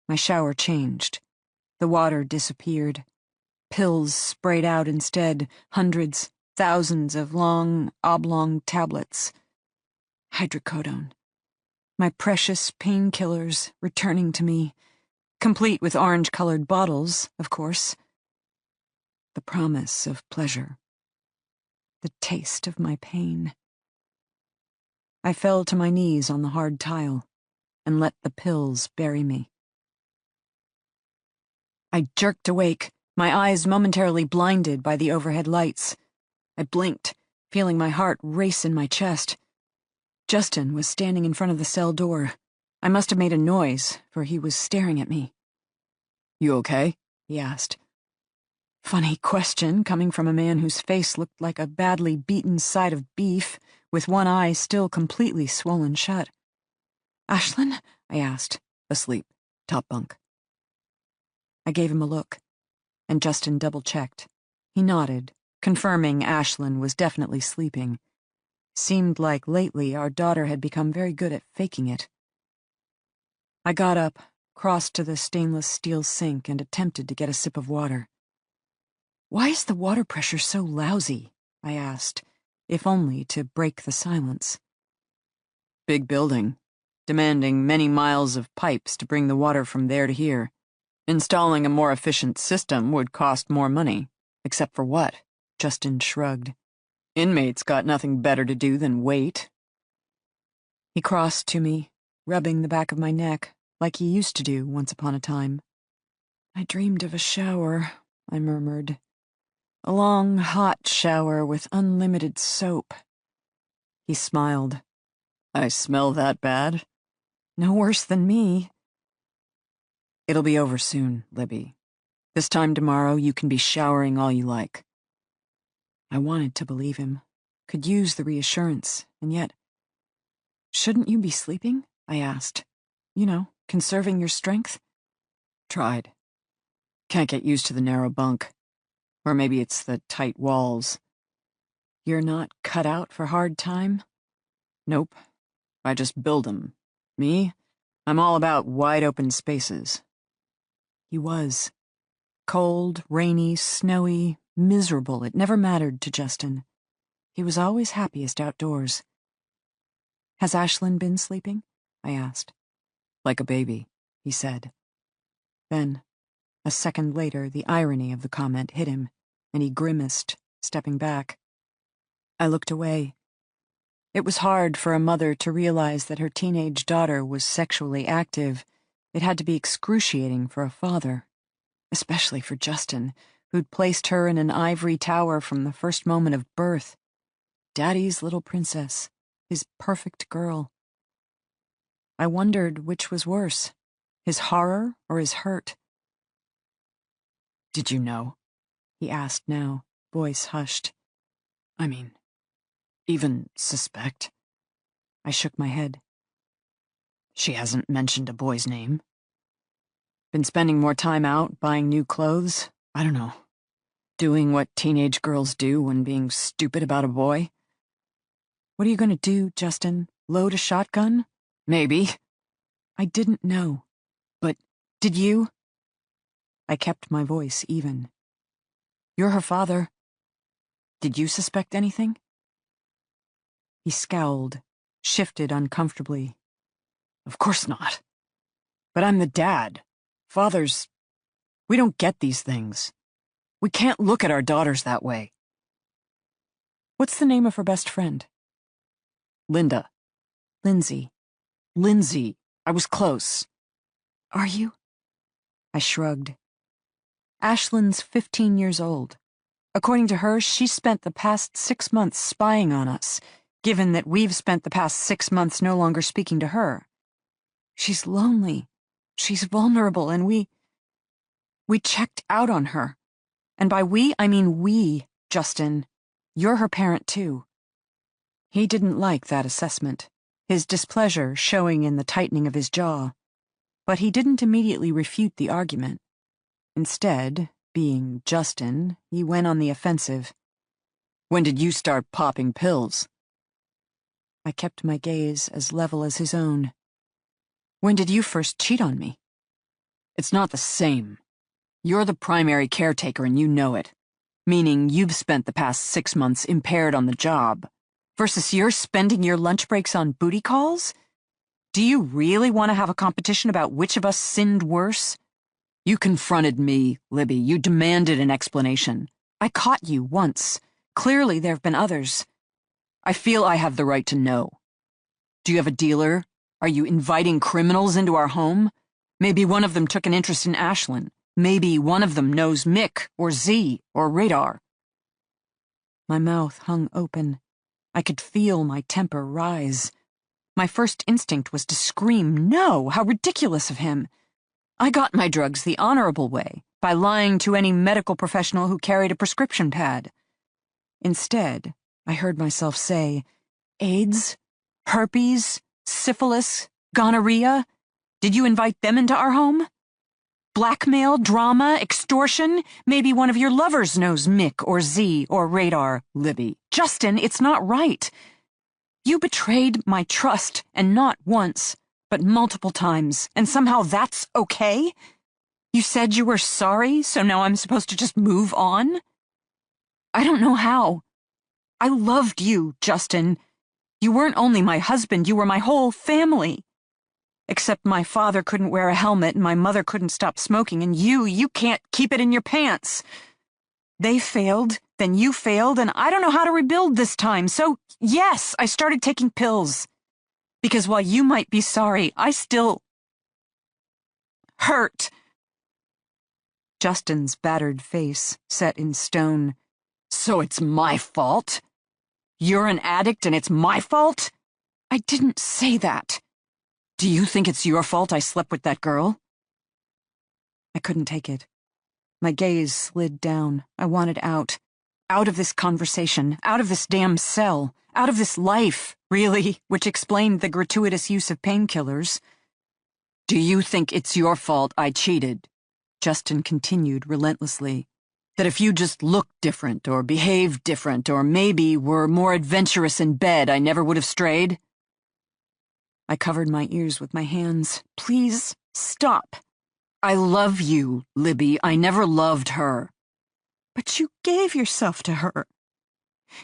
My shower changed. The water disappeared. Pills sprayed out instead, hundreds, thousands of long, oblong tablets. Hydrocodone. My precious painkillers returning to me, complete with orange-colored bottles, of course. The promise of pleasure. The taste of my pain. I fell to my knees on the hard tile and let the pills bury me. I jerked awake, my eyes momentarily blinded by the overhead lights. I blinked, feeling my heart race in my chest. Justin was standing in front of the cell door. I must have made a noise, for he was staring at me. You okay? He asked. Funny question coming from a man whose face looked like a badly beaten side of beef, with one eye still completely swollen shut. Ashlyn? I asked. Asleep. Top bunk. I gave him a look, and Justin double-checked. He nodded, confirming Ashlyn was definitely sleeping. Seemed like lately our daughter had become very good at faking it. I got up, crossed to the stainless steel sink, and attempted to get a sip of water. Why is the water pressure so lousy? I asked, if only to break the silence. Big building, demanding many miles of pipes to bring the water from there to here. Installing a more efficient system would cost more money. Except for what? Justin shrugged. Inmates got nothing better to do than wait. He crossed to me, rubbing the back of my neck, like he used to do once upon a time. I dreamed of a shower, I murmured. A long, hot shower with unlimited soap. He smiled. I smell that bad? No worse than me. It'll be over soon, Libby. This time tomorrow you can be showering all you like. I wanted to believe him, could use the reassurance, and yet... Shouldn't you be sleeping? I asked. You know, conserving your strength? Tried. Can't get used to the narrow bunk. Or maybe it's the tight walls. You're not cut out for hard time? Nope. I just build 'em. Me? I'm all about wide open spaces. He was. Cold, rainy, snowy, miserable, it never mattered to Justin. He was always happiest outdoors. Has Ashlyn been sleeping? I asked. Like a baby, he said. Then, a second later, the irony of the comment hit him, and he grimaced, stepping back. I looked away. It was hard for a mother to realize that her teenage daughter was sexually active. It had to be excruciating for a father, especially for Justin, who'd placed her in an ivory tower from the first moment of birth. Daddy's little princess, his perfect girl. I wondered which was worse, his horror or his hurt. Did you know? He asked now, voice hushed. I mean, even suspect? I shook my head. She hasn't mentioned a boy's name. Been spending more time out, buying new clothes? I don't know. Doing what teenage girls do when being stupid about a boy? What are you going to do, Justin? Load a shotgun? Maybe. I didn't know. But did you? I kept my voice even. You're her father. Did you suspect anything? He scowled, shifted uncomfortably. Of course not. But I'm the dad. Fathers, we don't get these things. We can't look at our daughters that way. What's the name of her best friend? Linda. Lindsay. Lindsay. I was close. Are you? I shrugged. Ashlyn's 15 years old. According to her, she spent the past 6 months spying on us, given that we've spent the past 6 months no longer speaking to her. She's lonely. She's vulnerable, and we checked out on her. And by we, I mean we, Justin. You're her parent, too. He didn't like that assessment, his displeasure showing in the tightening of his jaw. But he didn't immediately refute the argument. Instead, being Justin, he went on the offensive. When did you start popping pills? I kept my gaze as level as his own. When did you first cheat on me? It's not the same. You're the primary caretaker and you know it. Meaning you've spent the past 6 months impaired on the job. Versus you're spending your lunch breaks on booty calls? Do you really want to have a competition about which of us sinned worse? You confronted me, Libby. You demanded an explanation. I caught you once. Clearly there have been others. I feel I have the right to know. Do you have a dealer? Are you inviting criminals into our home? Maybe one of them took an interest in Ashlyn. Maybe one of them knows Mick, or Z, or Radar. My mouth hung open. I could feel my temper rise. My first instinct was to scream, no, how ridiculous of him. I got my drugs the honorable way, by lying to any medical professional who carried a prescription pad. Instead, I heard myself say, AIDS, herpes, syphilis, gonorrhea. Did you invite them into our home? Blackmail, drama, extortion? Maybe one of your lovers knows Mick or Z or Radar. Libby. Justin, it's not right. You betrayed my trust, and not once, but multiple times, and somehow that's okay? You said you were sorry, so now I'm supposed to just move on? I don't know how. I loved you, Justin. You weren't only my husband, you were my whole family. Except my father couldn't wear a helmet and my mother couldn't stop smoking, and you can't keep it in your pants. They failed, then you failed, and I don't know how to rebuild this time, so yes, I started taking pills. Because while you might be sorry, I still hurt. Justin's battered face set in stone. So it's my fault? You're an addict and it's my fault? I didn't say that. Do you think it's your fault I slept with that girl? I couldn't take it. My gaze slid down. I wanted out. Out of this conversation. Out of this damn cell. Out of this life, really, which explained the gratuitous use of painkillers. Do you think it's your fault I cheated? Justin continued relentlessly. That if you just looked different or behaved different or maybe were more adventurous in bed, I never would have strayed? I covered my ears with my hands. Please, stop. I love you, Libby. I never loved her. But you gave yourself to her.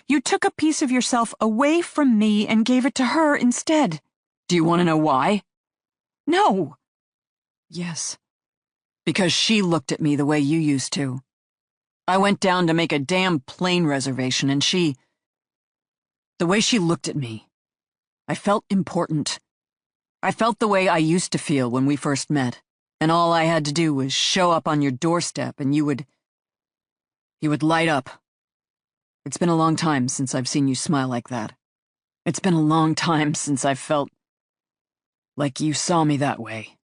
You took a piece of yourself away from me and gave it to her instead. Do you want to know why? No. Yes. Because she looked at me the way you used to. I went down to make a damn plane reservation and the way she looked at me, I felt important. I felt the way I used to feel when we first met, and all I had to do was show up on your doorstep and you would light up. It's been a long time since I've seen you smile like that. It's been a long time since I've felt like you saw me that way.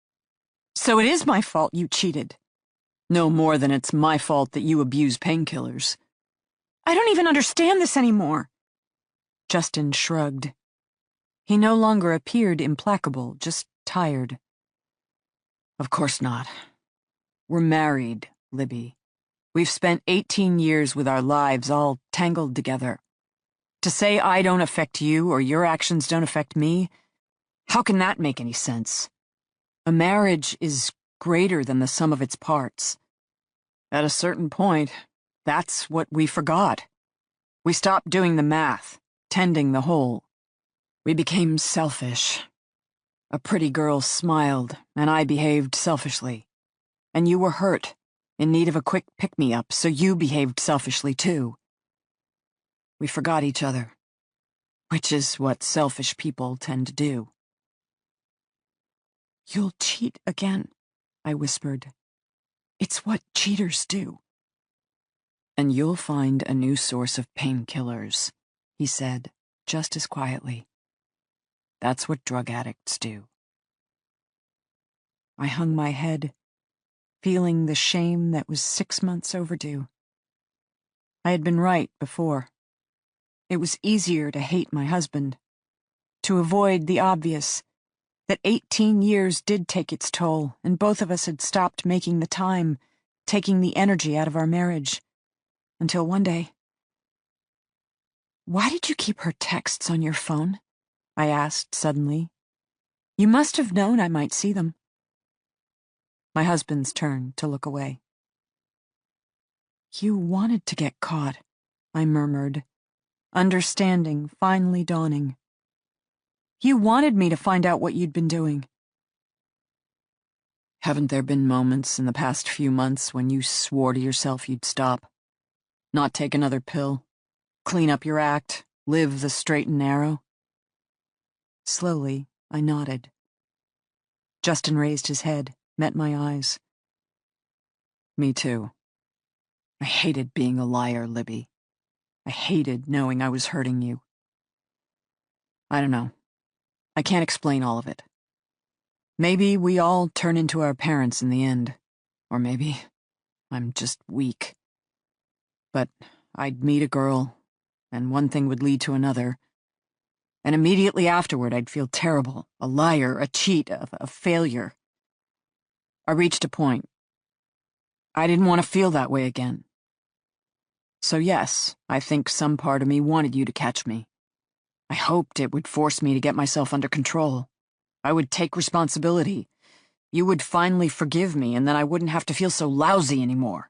So it is my fault you cheated. No more than it's my fault that you abuse painkillers. I don't even understand this anymore. Justin shrugged. He no longer appeared implacable, just tired. Of course not. We're married, Libby. We've spent 18 years with our lives all tangled together. To say I don't affect you or your actions don't affect me, how can that make any sense? A marriage is greater than the sum of its parts. At a certain point, that's what we forgot. We stopped doing the math, tending the whole. We became selfish. A pretty girl smiled, and I behaved selfishly. And you were hurt, in need of a quick pick-me-up, so you behaved selfishly too. We forgot each other, which is what selfish people tend to do. You'll cheat again, I whispered. It's what cheaters do. And you'll find a new source of painkillers, he said, just as quietly. That's what drug addicts do. I hung my head, feeling the shame that was 6 months overdue. I had been right before. It was easier to hate my husband, to avoid the obvious, that 18 years did take its toll, and both of us had stopped making the time, taking the energy out of our marriage. Until one day... "Why did you keep her texts on your phone?" I asked suddenly. "You must have known I might see them." My husband's turned to look away. "You wanted to get caught," I murmured, understanding finally dawning. "You wanted me to find out what you'd been doing." "Haven't there been moments in the past few months when you swore to yourself you'd stop? Not take another pill? Clean up your act? Live the straight and narrow?" Slowly, I nodded. Justin raised his head, met my eyes. "Me too. I hated being a liar, Libby. I hated knowing I was hurting you. I don't know. I can't explain all of it. Maybe we all turn into our parents in the end. Or maybe I'm just weak. But I'd meet a girl, and one thing would lead to another. And immediately afterward, I'd feel terrible, a liar, a cheat, a failure. I reached a point. I didn't want to feel that way again. So yes, I think some part of me wanted you to catch me. I hoped it would force me to get myself under control. I would take responsibility. You would finally forgive me, and then I wouldn't have to feel so lousy anymore."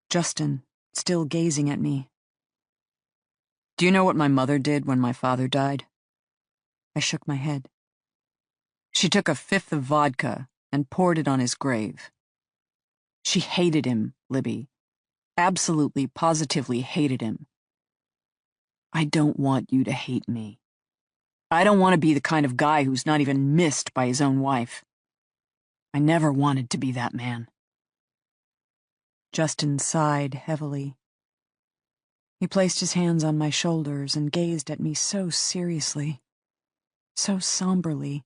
Justin, still gazing at me. "Do you know what my mother did when my father died?" I shook my head. "She took a fifth of vodka and poured it on his grave. She hated him, Libby. Absolutely, positively hated him. I don't want you to hate me. I don't want to be the kind of guy who's not even missed by his own wife. I never wanted to be that man." Justin sighed heavily. He placed his hands on my shoulders and gazed at me so seriously, so somberly.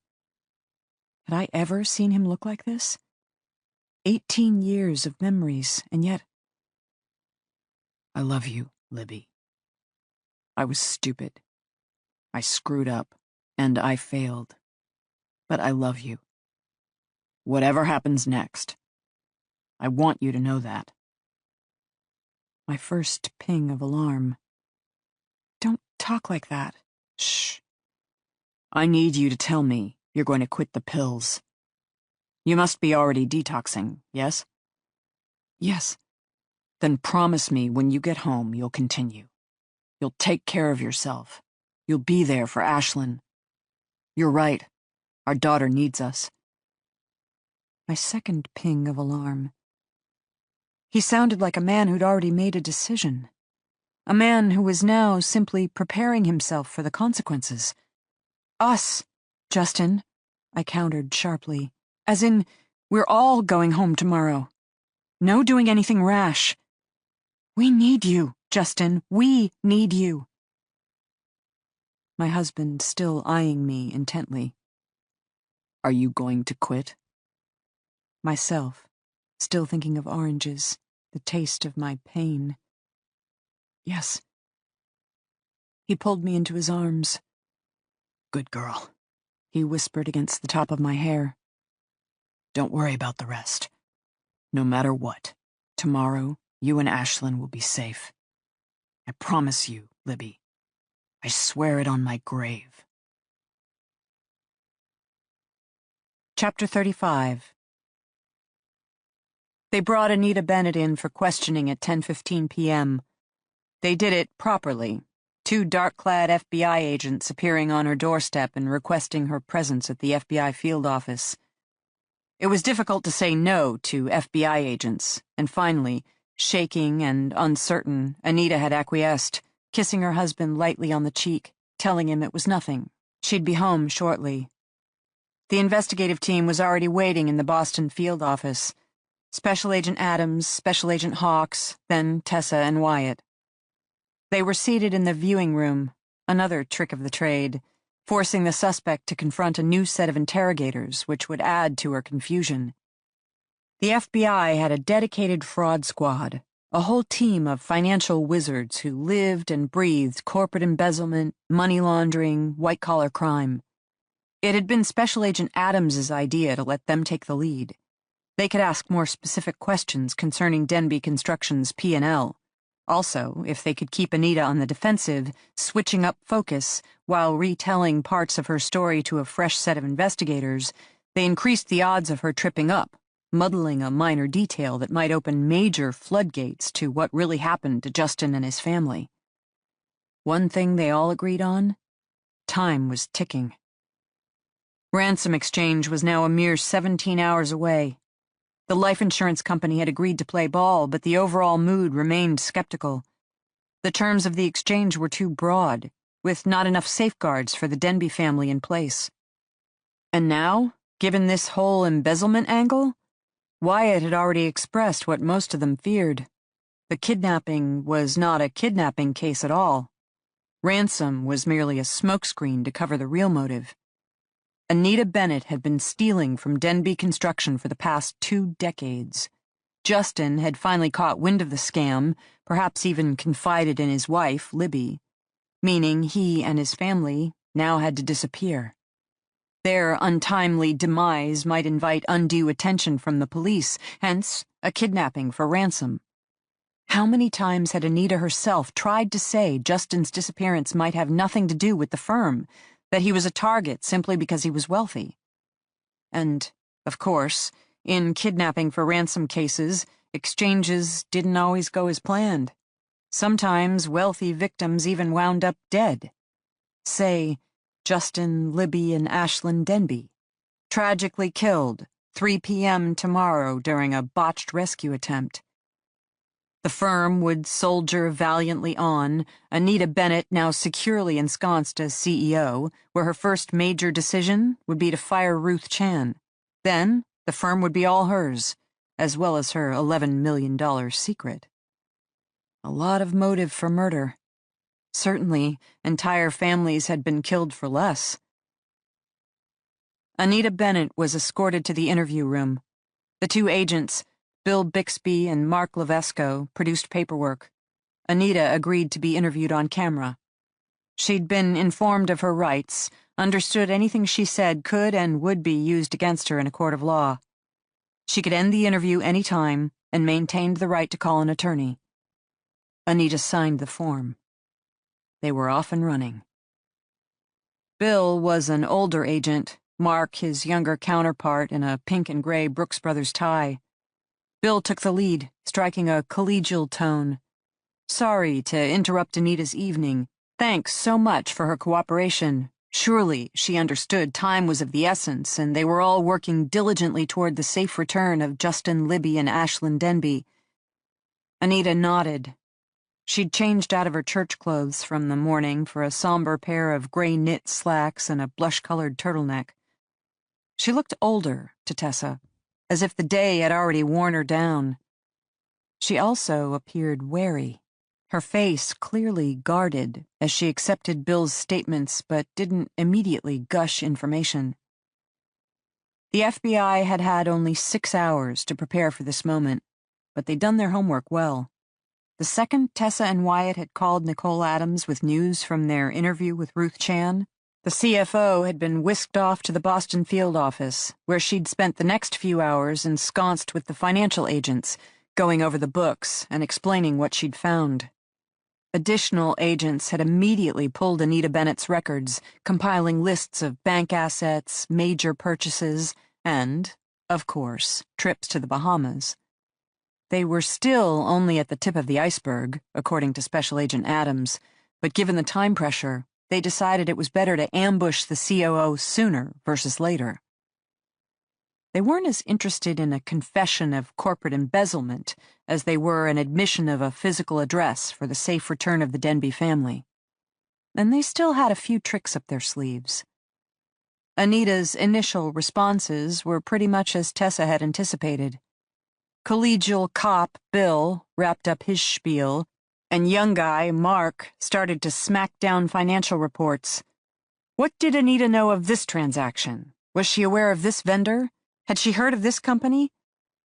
Had I ever seen him look like this? 18 years of memories, and yet... "I love you, Libby. I was stupid. I screwed up, and I failed. But I love you. Whatever happens next, I want you to know that." My first ping of alarm. "Don't talk like that." "Shh. I need you to tell me you're going to quit the pills. You must be already detoxing, yes?" "Yes." "Then promise me when you get home you'll continue. You'll take care of yourself. You'll be there for Ashlyn. You're right. Our daughter needs us." My second ping of alarm. He sounded like a man who'd already made a decision. A man who was now simply preparing himself for the consequences. "Us, Justin," I countered sharply. "As in, we're all going home tomorrow. No doing anything rash. We need you, Justin. We need you." My husband still eyeing me intently. "Are you going to quit?" Myself, still thinking of oranges, the taste of my pain. "Yes." He pulled me into his arms. "Good girl," he whispered against the top of my hair. "Don't worry about the rest. No matter what, tomorrow you and Ashlyn will be safe. I promise you, Libby. I swear it on my grave." Chapter 35. They brought Anita Bennett in for questioning at 10:15 p.m. They did it properly. 2 dark-clad FBI agents appearing on her doorstep and requesting her presence at the FBI field office. It was difficult to say no to FBI agents, and finally, shaking and uncertain, Anita had acquiesced, kissing her husband lightly on the cheek, telling him it was nothing. She'd be home shortly. The investigative team was already waiting in the Boston field office. Special Agent Adams, Special Agent Hawks, then Tessa and Wyatt. They were seated in the viewing room, Another trick of the trade, forcing the suspect to confront a new set of interrogators, which would add to her confusion. The FBI had a dedicated fraud squad, a whole team of financial wizards who lived and breathed corporate embezzlement, money laundering, white-collar crime. It had been Special Agent Adams's idea to let them take the lead. They could ask more specific questions concerning Denbe Construction's P&L. Also, if they could keep Anita on the defensive, switching up focus while retelling parts of her story to a fresh set of investigators, they increased the odds of her tripping up, muddling a minor detail that might open major floodgates to what really happened to Justin and his family. One thing they all agreed on: time was ticking. Ransom exchange was now a mere 17 hours away. The life insurance company had agreed to play ball, but the overall mood remained skeptical. The terms of the exchange were too broad, with not enough safeguards for the Denbe family in place. And now, given this whole embezzlement angle, Wyatt had already expressed what most of them feared. The kidnapping was not a kidnapping case at all. Ransom was merely a smokescreen to cover the real motive. Anita Bennett had been stealing from Denbe Construction for the past 2 decades. Justin had finally caught wind of the scam, perhaps even confided in his wife, Libby, meaning he and his family now had to disappear. Their untimely demise might invite undue attention from the police, hence a kidnapping for ransom. How many times had Anita herself tried to say Justin's disappearance might have nothing to do with the firm, that he was a target simply because he was wealthy? And, of course, in kidnapping for ransom cases, exchanges didn't always go as planned. Sometimes wealthy victims even wound up dead. Say, Justin, Libby, and Ashlyn Denbe, tragically killed 3 p.m. tomorrow during a botched rescue attempt. The firm would soldier valiantly on, Anita Bennett now securely ensconced as CEO, where her first major decision would be to fire Ruth Chan. Then, the firm would be all hers, as well as her $11 million secret. A lot of motive for murder. Certainly, entire families had been killed for less. Anita Bennett was escorted to the interview room. The 2 agents, Bill Bixby and Mark Levesco, produced paperwork. Anita agreed to be interviewed on camera. She'd been informed of her rights, understood anything she said could and would be used against her in a court of law. She could end the interview any time and maintained the right to call an attorney. Anita signed the form. They were off and running. Bill was an older agent, Mark his younger counterpart in a pink and gray Brooks Brothers tie. Bill took the lead, striking a collegial tone. Sorry to interrupt Anita's evening. Thanks so much for her cooperation. Surely, she understood time was of the essence, and they were all working diligently toward the safe return of Justin, Libby, and Ashlyn Denbe. Anita nodded. She'd changed out of her church clothes from the morning for a somber pair of gray knit slacks and a blush-colored turtleneck. She looked older to Tessa, as if the day had already worn her down. She also appeared wary, her face clearly guarded as she accepted Bill's statements but didn't immediately gush information. The FBI had had only 6 hours to prepare for this moment, but they'd done their homework well. The second Tessa and Wyatt had called Nicole Adams with news from their interview with Ruth Chan, the CFO had been whisked off to the Boston field office, where she'd spent the next few hours ensconced with the financial agents, going over the books and explaining what she'd found. Additional agents had immediately pulled Anita Bennett's records, compiling lists of bank assets, major purchases, and, of course, trips to the Bahamas. They were still only at the tip of the iceberg, according to Special Agent Adams, but given the time pressure, they decided it was better to ambush the COO sooner versus later. They weren't as interested in a confession of corporate embezzlement as they were an admission of a physical address for the safe return of the Denbe family. And they still had a few tricks up their sleeves. Anita's initial responses were pretty much as Tessa had anticipated. Collegial cop Bill wrapped up his spiel, And young guy, Mark, started to smack down financial reports. What did Anita know of this transaction? Was she aware of this vendor? Had she heard of this company?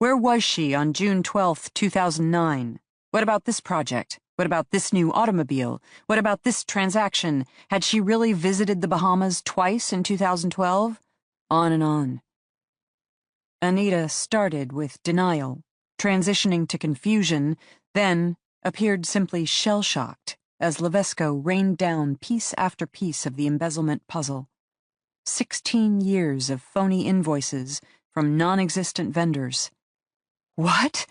Where was she on June 12th, 2009? What about this project? What about this new automobile? What about this transaction? Had she really visited the Bahamas twice in 2012? On and on. Anita started with denial, transitioning to confusion, then appeared simply shell-shocked as Levesco rained down piece after piece of the embezzlement puzzle. 16 years of phony invoices from non-existent vendors. What?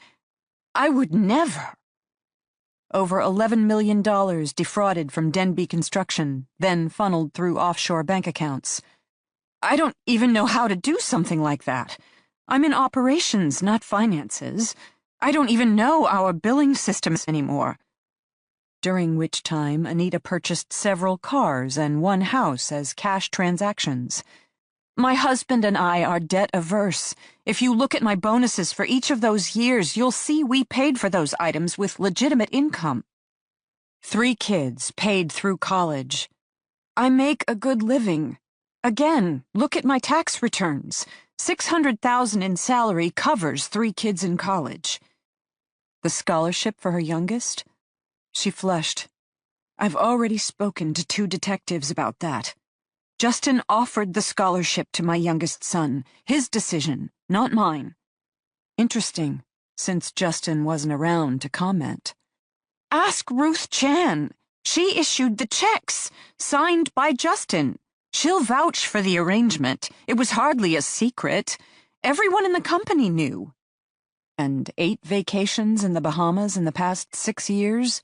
I would never. Over $11 million defrauded from Denbe Construction, then funneled through offshore bank accounts. I don't even know how to do something like that. I'm in operations, not finances. I don't even know our billing systems anymore. During which time Anita purchased several cars and one house as cash transactions. My husband and I are debt-averse. If you look at my bonuses for each of those years, you'll see we paid for those items with legitimate income. 3 kids paid through college. I make a good living. Again, look at my tax returns. $600,000 in salary covers 3 kids in college. The scholarship for her youngest? She flushed. I've already spoken to 2 detectives about that. Justin offered the scholarship to my youngest son. His decision, not mine. Interesting, since Justin wasn't around to comment. Ask Ruth Chan. She issued the checks, signed by Justin. She'll vouch for the arrangement. It was hardly a secret. Everyone in the company knew. And 8 vacations in the Bahamas in the past 6 years?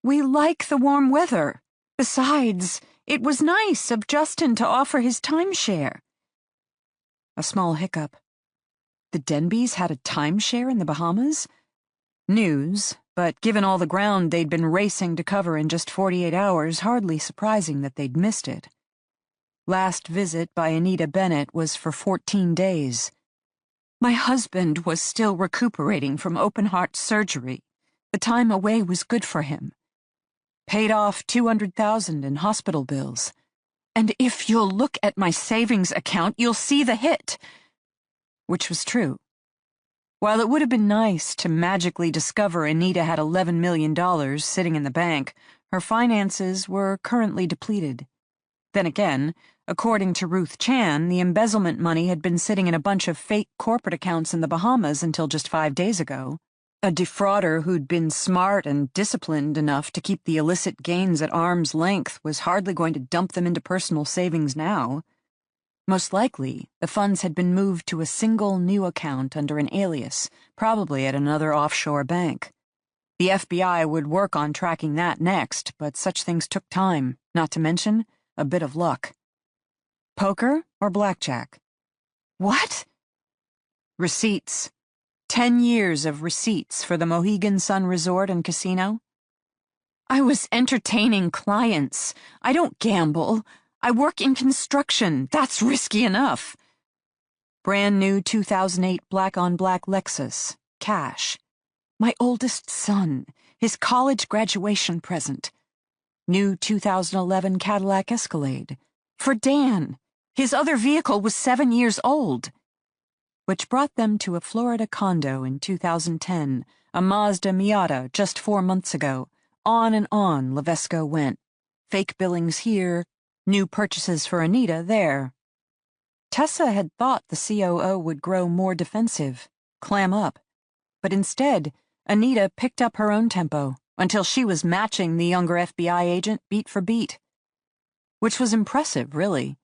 We like the warm weather. Besides, it was nice of Justin to offer his timeshare. A small hiccup. The Denbes had a timeshare in the Bahamas? News, but given all the ground they'd been racing to cover in just 48 hours, hardly surprising that they'd missed it. Last visit by Anita Bennett was for 14 days. My husband was still recuperating from open-heart surgery. The time away was good for him. Paid off $200,000 in hospital bills. And if you'll look at my savings account, you'll see the hit. Which was true. While it would have been nice to magically discover Anita had $11 million sitting in the bank, her finances were currently depleted. Then again, according to Ruth Chan, the embezzlement money had been sitting in a bunch of fake corporate accounts in the Bahamas until just 5 days ago. A defrauder who'd been smart and disciplined enough to keep the illicit gains at arm's length was hardly going to dump them into personal savings now. Most likely, the funds had been moved to a single new account under an alias, probably at another offshore bank. The FBI would work on tracking that next, but such things took time, not to mention a bit of luck. Poker or blackjack? What? Receipts. 10 years of receipts for the Mohegan Sun Resort and Casino. I was entertaining clients. I don't gamble. I work in construction. That's risky enough. Brand new 2008 black-on-black Lexus. Cash. My oldest son. His college graduation present. New 2011 Cadillac Escalade. For Dan. His other vehicle was 7 years old. Which brought them to a Florida condo in 2010, a Mazda Miata just 4 months ago. On and on Levesco went. Fake billings here, new purchases for Anita there. Tessa had thought the COO would grow more defensive, clam up. But instead, Anita picked up her own tempo until she was matching the younger FBI agent beat for beat. Which was impressive, really.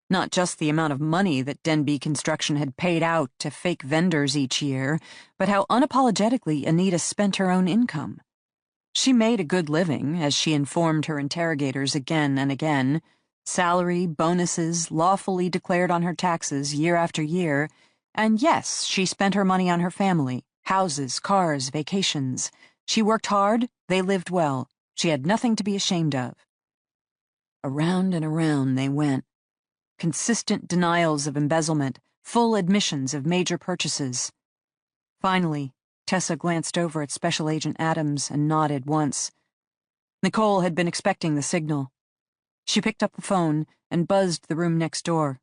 Not just the amount of money that Denbe Construction had paid out to fake vendors each year, but how unapologetically Anita spent her own income. She made a good living, as she informed her interrogators again and again. Salary, bonuses, lawfully declared on her taxes year after year. And yes, she spent her money on her family, houses, cars, vacations. She worked hard, they lived well. She had nothing to be ashamed of. Around and around they went. Consistent denials of embezzlement, full admissions of major purchases. Finally, Tessa glanced over at Special Agent Adams and nodded once, Nicole had been expecting the signal. She picked up the phone and buzzed the room next door.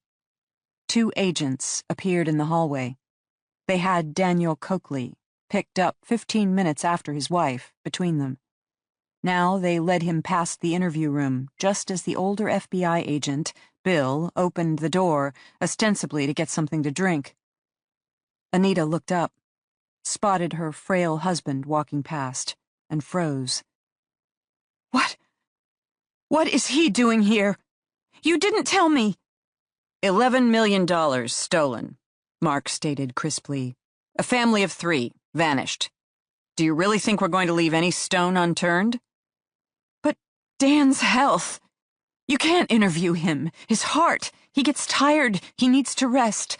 2 agents appeared in the hallway. They had Daniel Coakley, picked up 15 minutes after his wife, between them. Now they led him past the interview room, just as the older FBI agent, Bill, opened the door, ostensibly to get something to drink. Anita looked up, spotted her frail husband walking past, and froze. What is he doing here? You didn't tell me. $11 million stolen, Mark stated crisply. A family of 3 vanished. Do you really think we're going to leave any stone unturned? But Dan's health. You can't interview him. His heart. He gets tired. He needs to rest.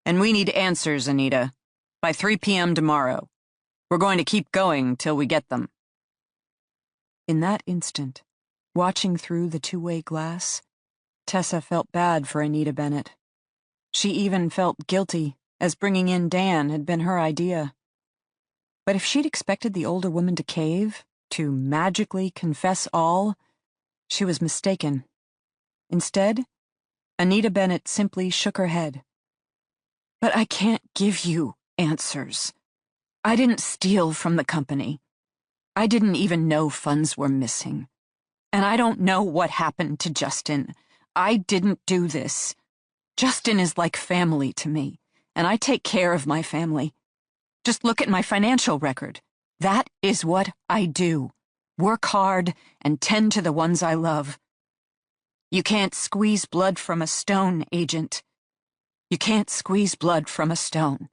And we need answers, Anita. By 3 p.m. tomorrow. We're going to keep going till we get them. In that instant, watching through the 2-way glass, Tessa felt bad for Anita Bennett. She even felt guilty, as bringing in Dan had been her idea. But if she'd expected the older woman to cave, to magically confess all, she was mistaken. Instead, Anita Bennett simply shook her head. But I can't give you answers. I didn't steal from the company. I didn't even know funds were missing. And I don't know what happened to Justin. I didn't do this. Justin is like family to me, and I take care of my family. Just look at my financial record. That is what I do. Work hard and tend to the ones I love. You can't squeeze blood from a stone, Agent. You can't squeeze blood from a stone.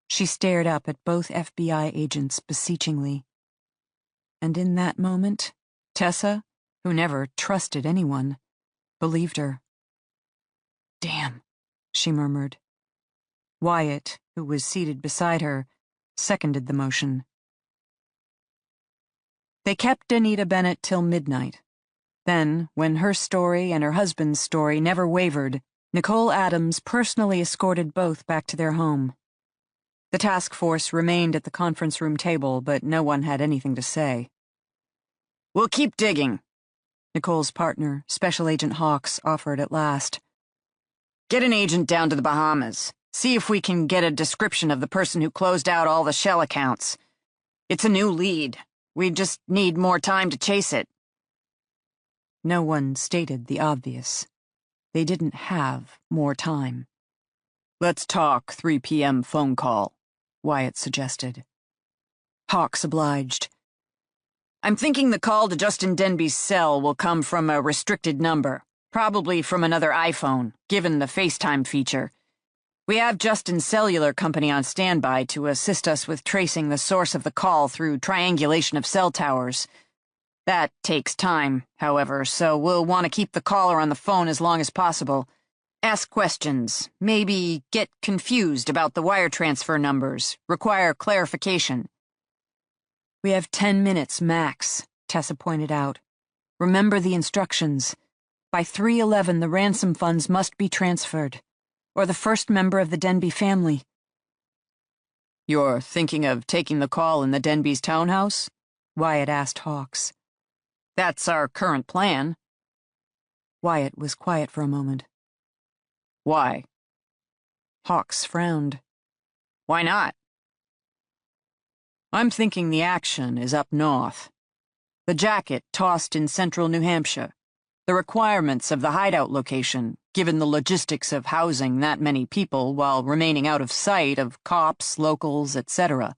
She stared up at both FBI agents beseechingly. And in that moment, Tessa, who never trusted anyone, believed her. Damn, she murmured. Wyatt, who was seated beside her, seconded the motion. They kept Anita Bennett till midnight. Then, when her story and her husband's story never wavered, Nicole Adams personally escorted both back to their home. The task force remained at the conference room table, but no one had anything to say. We'll keep digging, Nicole's partner, Special Agent Hawks, offered at last. Get an agent down to the Bahamas. See if we can get a description of the person who closed out all the shell accounts. It's a new lead. We just need more time to chase it. No one stated the obvious. They didn't have more time. Let's talk 3 p.m. phone call, Wyatt suggested. Hawks obliged. I'm thinking the call to Justin Denbe's cell will come from a restricted number, probably from another iPhone, given the FaceTime feature. We have Justin's cellular company on standby to assist us with tracing the source of the call through triangulation of cell towers. That takes time, however, so we'll want to keep the caller on the phone as long as possible. Ask questions, maybe get confused about the wire transfer numbers, require clarification. We have 10 minutes max, Tessa pointed out. Remember the instructions. By 3:11, the ransom funds must be transferred, or the first member of the Denbe family. You're thinking of taking the call in the Denbe's townhouse? Wyatt asked Hawks. That's our current plan. Wyatt was quiet for a moment. Why? Hawks frowned. Why not? I'm thinking the action is up north. The jacket tossed in central New Hampshire. The requirements of the hideout location, given the logistics of housing that many people while remaining out of sight of cops, locals, etc.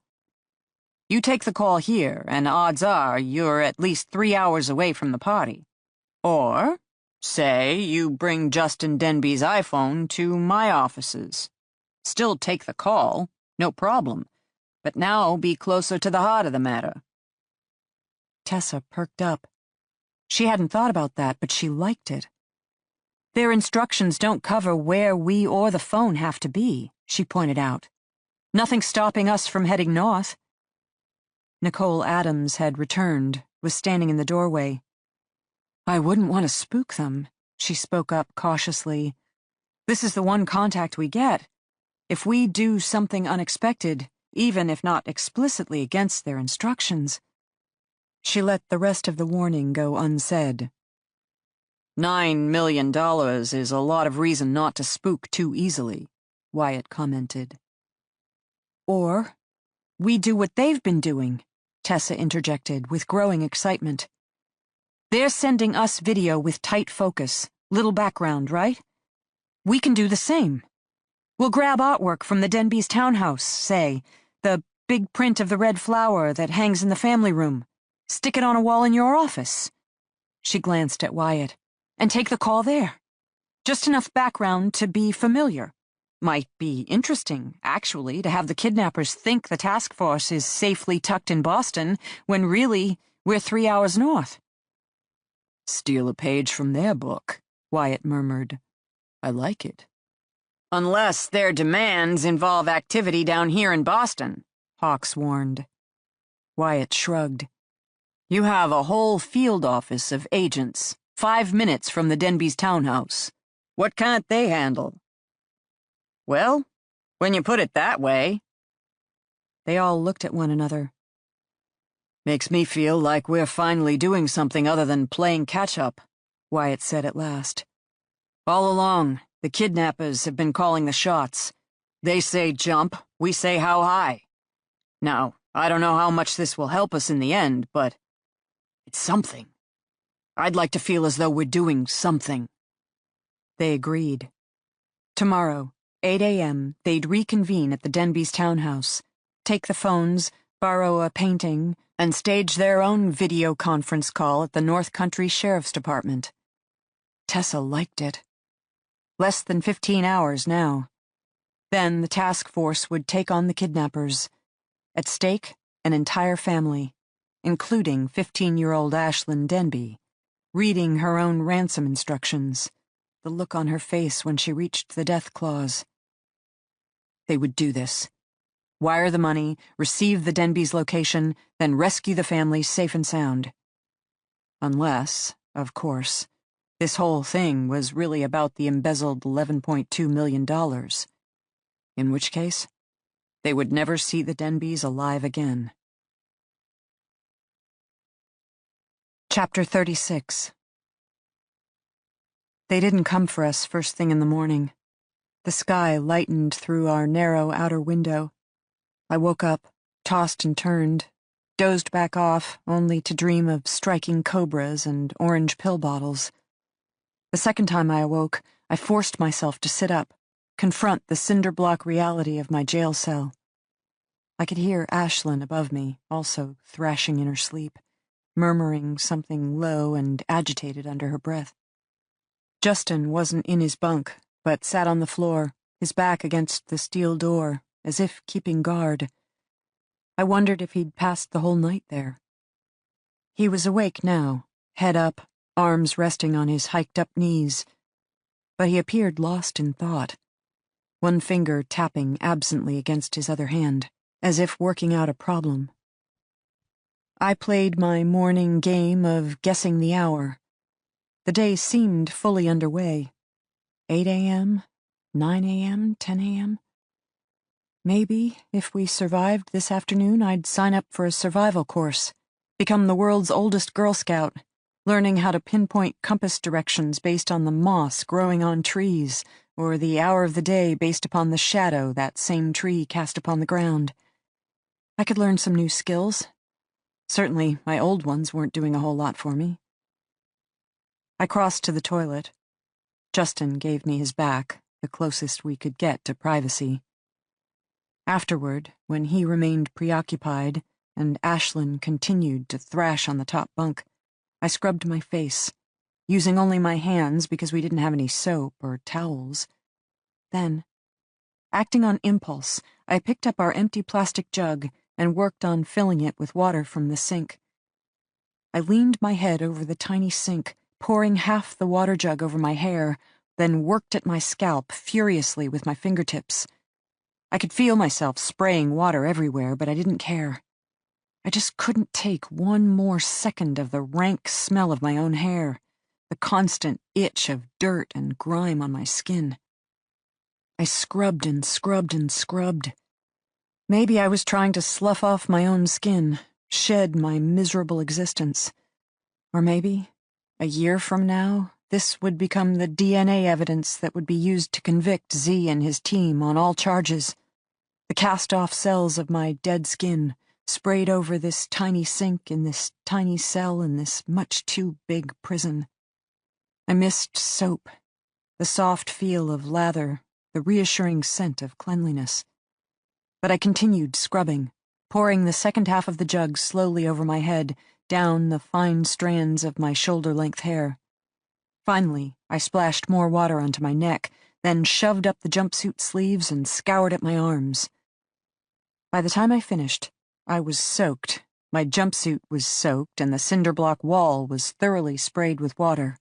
You take the call here, and odds are you're at least 3 hours away from the party. Or, say, you bring Justin Denbe's iPhone to my offices. Still take the call, no problem, but now be closer to the heart of the matter. Tessa perked up. She hadn't thought about that, but she liked it. Their instructions don't cover where we or the phone have to be, she pointed out. Nothing stopping us from heading north. Nicole Adams had returned, was standing in the doorway. I wouldn't want to spook them, she spoke up cautiously. This is the one contact we get. If we do something unexpected, even if not explicitly against their instructions. She let the rest of the warning go unsaid. $9 million is a lot of reason not to spook too easily, Wyatt commented. Or, we do what they've been doing, Tessa interjected with growing excitement. They're sending us video with tight focus, little background, right? We can do the same. We'll grab artwork from the Denbes townhouse, say, the big print of the red flower that hangs in the family room. Stick it on a wall in your office. She glanced at Wyatt. And take the call there. Just enough background to be familiar. Might be interesting, actually, to have the kidnappers think the task force is safely tucked in Boston when really we're 3 hours north. Steal a page from their book, Wyatt murmured. I like it. Unless their demands involve activity down here in Boston, Hawks warned. Wyatt shrugged. You have a whole field office of agents, 5 minutes from the Denbes townhouse. What can't they handle? Well, when you put it that way. They all looked at one another. Makes me feel like we're finally doing something other than playing catch-up, Wyatt said at last. All along, the kidnappers have been calling the shots. They say jump, we say how high. Now, I don't know how much this will help us in the end, but it's something. I'd like to feel as though we're doing something. They agreed. Tomorrow, 8 a.m., they'd reconvene at the Denbes townhouse, take the phones, borrow a painting, and stage their own video conference call at the North Country Sheriff's Department. Tessa liked it. Less than 15 hours now. Then the task force would take on the kidnappers. At stake, an entire family, including 15-year-old Ashlyn Denbe, reading her own ransom instructions, the look on her face when she reached the death clause. They would do this. Wire the money, receive the Denbes location, then rescue the family safe and sound. Unless, of course, this whole thing was really about the embezzled $11.2 million. In which case, they would never see the Denbes alive again. Chapter 36. They didn't come for us first thing in the morning. The sky lightened through our narrow outer window. I woke up, tossed and turned, dozed back off, only to dream of striking cobras and orange pill bottles. The second time I awoke, I forced myself to sit up, confront the cinder block reality of my jail cell. I could hear Ashlyn above me, also thrashing in her sleep, murmuring something low and agitated under her breath. Justin wasn't in his bunk, but sat on the floor, his back against the steel door, as if keeping guard. I wondered if he'd passed the whole night there. He was awake now, head up, arms resting on his hiked-up knees, but he appeared lost in thought, one finger tapping absently against his other hand, as if working out a problem. I played my morning game of guessing the hour. The day seemed fully underway. 8 a.m., 9 a.m., 10 a.m. Maybe, if we survived this afternoon, I'd sign up for a survival course, become the world's oldest Girl Scout, learning how to pinpoint compass directions based on the moss growing on trees, or the hour of the day based upon the shadow that same tree cast upon the ground. I could learn some new skills. Certainly, my old ones weren't doing a whole lot for me. I crossed to the toilet. Justin gave me his back, the closest we could get to privacy. Afterward, when he remained preoccupied and Ashlyn continued to thrash on the top bunk, I scrubbed my face, using only my hands because we didn't have any soap or towels. Then, acting on impulse, I picked up our empty plastic jug and worked on filling it with water from the sink. I leaned my head over the tiny sink, pouring half the water jug over my hair, then worked at my scalp furiously with my fingertips. I could feel myself spraying water everywhere, but I didn't care. I just couldn't take one more second of the rank smell of my own hair, the constant itch of dirt and grime on my skin. I scrubbed and scrubbed and scrubbed. Maybe I was trying to slough off my own skin, shed my miserable existence. Or maybe, a year from now, this would become the DNA evidence that would be used to convict Z and his team on all charges. The cast-off cells of my dead skin, sprayed over this tiny sink in this tiny cell in this much too big prison. I missed soap, the soft feel of lather, the reassuring scent of cleanliness. But I continued scrubbing, pouring the second half of the jug slowly over my head, down the fine strands of my shoulder-length hair. Finally, I splashed more water onto my neck, then shoved up the jumpsuit sleeves and scoured at my arms. By the time I finished, I was soaked. My jumpsuit was soaked, and the cinder block wall was thoroughly sprayed with water.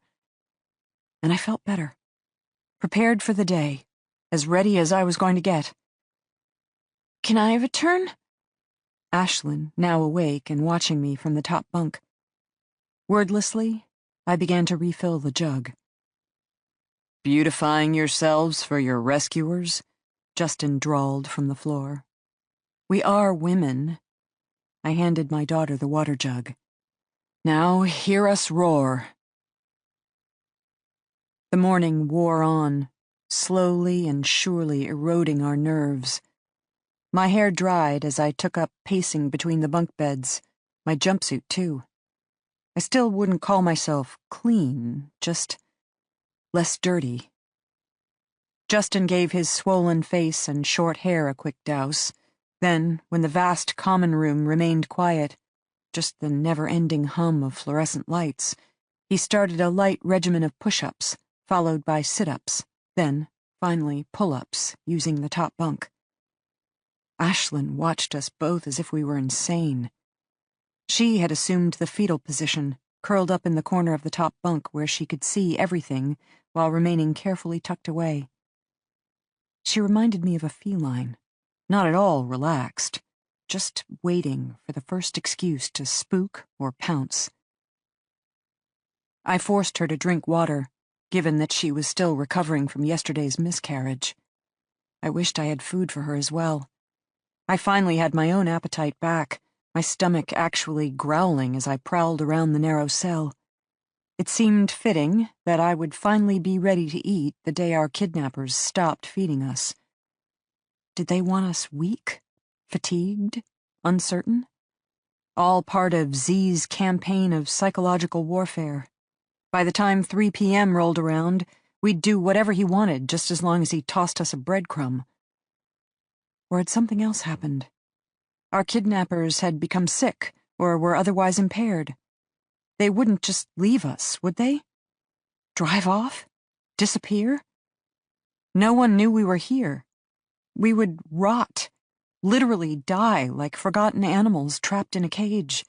And I felt better, prepared for the day, as ready as I was going to get. Can I have a turn? Ashlyn, now awake and watching me from the top bunk. Wordlessly, I began to refill the jug. Beautifying yourselves for your rescuers? Justin drawled from the floor. We are women. I handed my daughter the water jug. Now hear us roar. The morning wore on, slowly and surely eroding our nerves. My hair dried as I took up pacing between the bunk beds, my jumpsuit too. I still wouldn't call myself clean, just less dirty. Justin gave his swollen face and short hair a quick douse. Then, when the vast common room remained quiet, just the never-ending hum of fluorescent lights, he started a light regimen of push-ups, followed by sit-ups, then, finally, pull-ups, using the top bunk. Ashlyn watched us both as if we were insane. She had assumed the fetal position, curled up in the corner of the top bunk where she could see everything while remaining carefully tucked away. She reminded me of a feline. Not at all relaxed, just waiting for the first excuse to spook or pounce. I forced her to drink water, given that she was still recovering from yesterday's miscarriage. I wished I had food for her as well. I finally had my own appetite back, my stomach actually growling as I prowled around the narrow cell. It seemed fitting that I would finally be ready to eat the day our kidnappers stopped feeding us. Did they want us weak, fatigued, uncertain? All part of Z's campaign of psychological warfare. By the time 3 p.m. rolled around, we'd do whatever he wanted just as long as he tossed us a breadcrumb. Or had something else happened? Our kidnappers had become sick or were otherwise impaired. They wouldn't just leave us, would they? Drive off? Disappear? No one knew we were here. We would rot, literally die like forgotten animals trapped in a cage.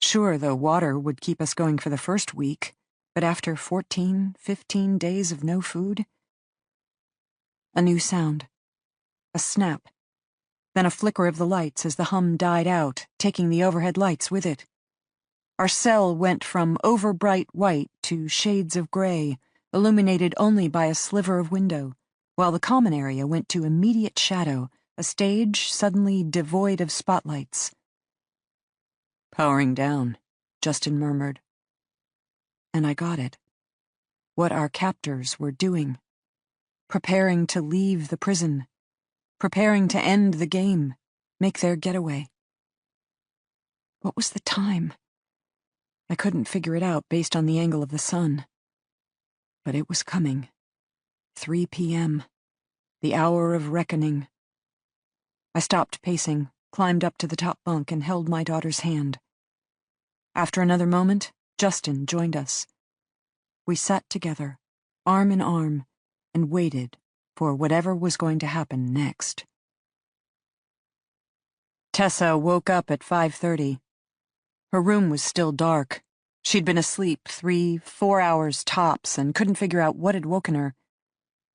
Sure, the water would keep us going for the first week, but after 14, 15 days of no food? A new sound. A snap. Then a flicker of the lights as the hum died out, taking the overhead lights with it. Our cell went from over-bright white to shades of gray, illuminated only by a sliver of window, while the common area went to immediate shadow, a stage suddenly devoid of spotlights. Powering down, Justin murmured. And I got it. What our captors were doing. Preparing to leave the prison. Preparing to end the game, make their getaway. What was the time? I couldn't figure it out based on the angle of the sun. But it was coming. 3 p.m., the hour of reckoning. I stopped pacing, climbed up to the top bunk, and held my daughter's hand. After another moment, Justin joined us. We sat together, arm in arm, and waited for whatever was going to happen next. Tessa woke up at 5:30. Her room was still dark. She'd been asleep 3-4 hours tops and couldn't figure out what had woken her.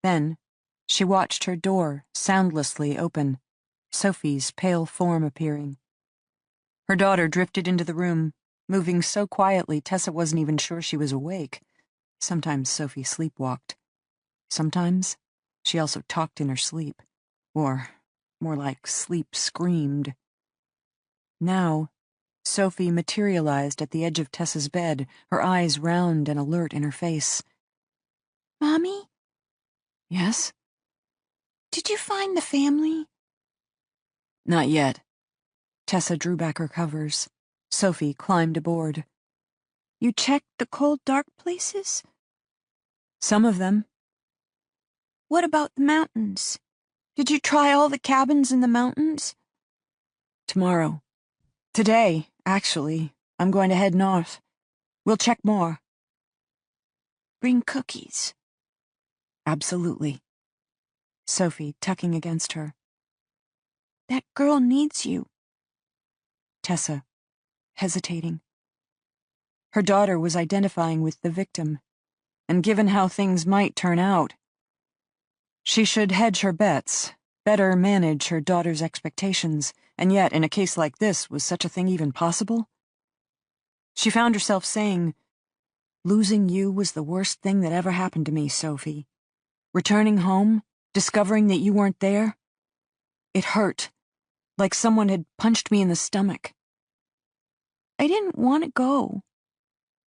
Then, she watched her door soundlessly open, Sophie's pale form appearing. Her daughter drifted into the room, moving so quietly Tessa wasn't even sure she was awake. Sometimes Sophie sleepwalked. Sometimes she also talked in her sleep, or more like sleep screamed. Now, Sophie materialized at the edge of Tessa's bed, her eyes round and alert in her face. Mommy? Yes? Did you find the family? Not yet. Tessa drew back her covers. Sophie climbed aboard. You checked the cold, dark places? Some of them. What about the mountains? Did you try all the cabins in the mountains? Tomorrow. Today, actually. I'm going to head north. We'll check more. Bring cookies. Absolutely. Sophie tucking against her. That girl needs you. Tessa, hesitating. Her daughter was identifying with the victim, and given how things might turn out, she should hedge her bets, better manage her daughter's expectations, and yet, in a case like this, was such a thing even possible? She found herself saying, "Losing you was the worst thing that ever happened to me, Sophie. Returning home, discovering that you weren't there, it hurt, like someone had punched me in the stomach." I didn't want to go.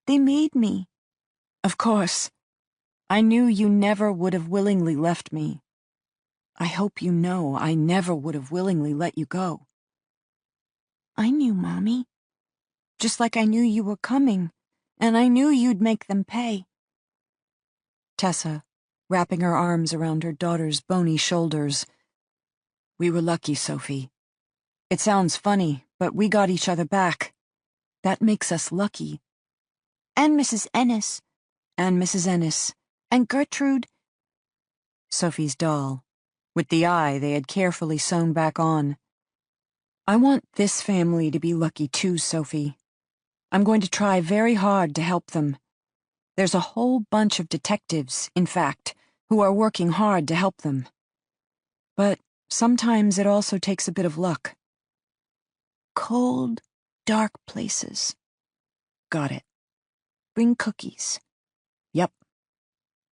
They made me. Of course. I knew you never would have willingly left me. I hope you know I never would have willingly let you go. I knew, Mommy. Just like I knew you were coming, and I knew you'd make them pay. Tessa, wrapping her arms around her daughter's bony shoulders. We were lucky, Sophie. It sounds funny, but we got each other back. That makes us lucky. And Mrs. Ennis. And Mrs. Ennis. And Gertrude. Sophie's doll, with the eye they had carefully sewn back on. I want this family to be lucky too, Sophie. I'm going to try very hard to help them. There's a whole bunch of detectives, in fact, who are working hard to help them. But sometimes it also takes a bit of luck. Cold, dark places. Got it. Bring cookies. Yep.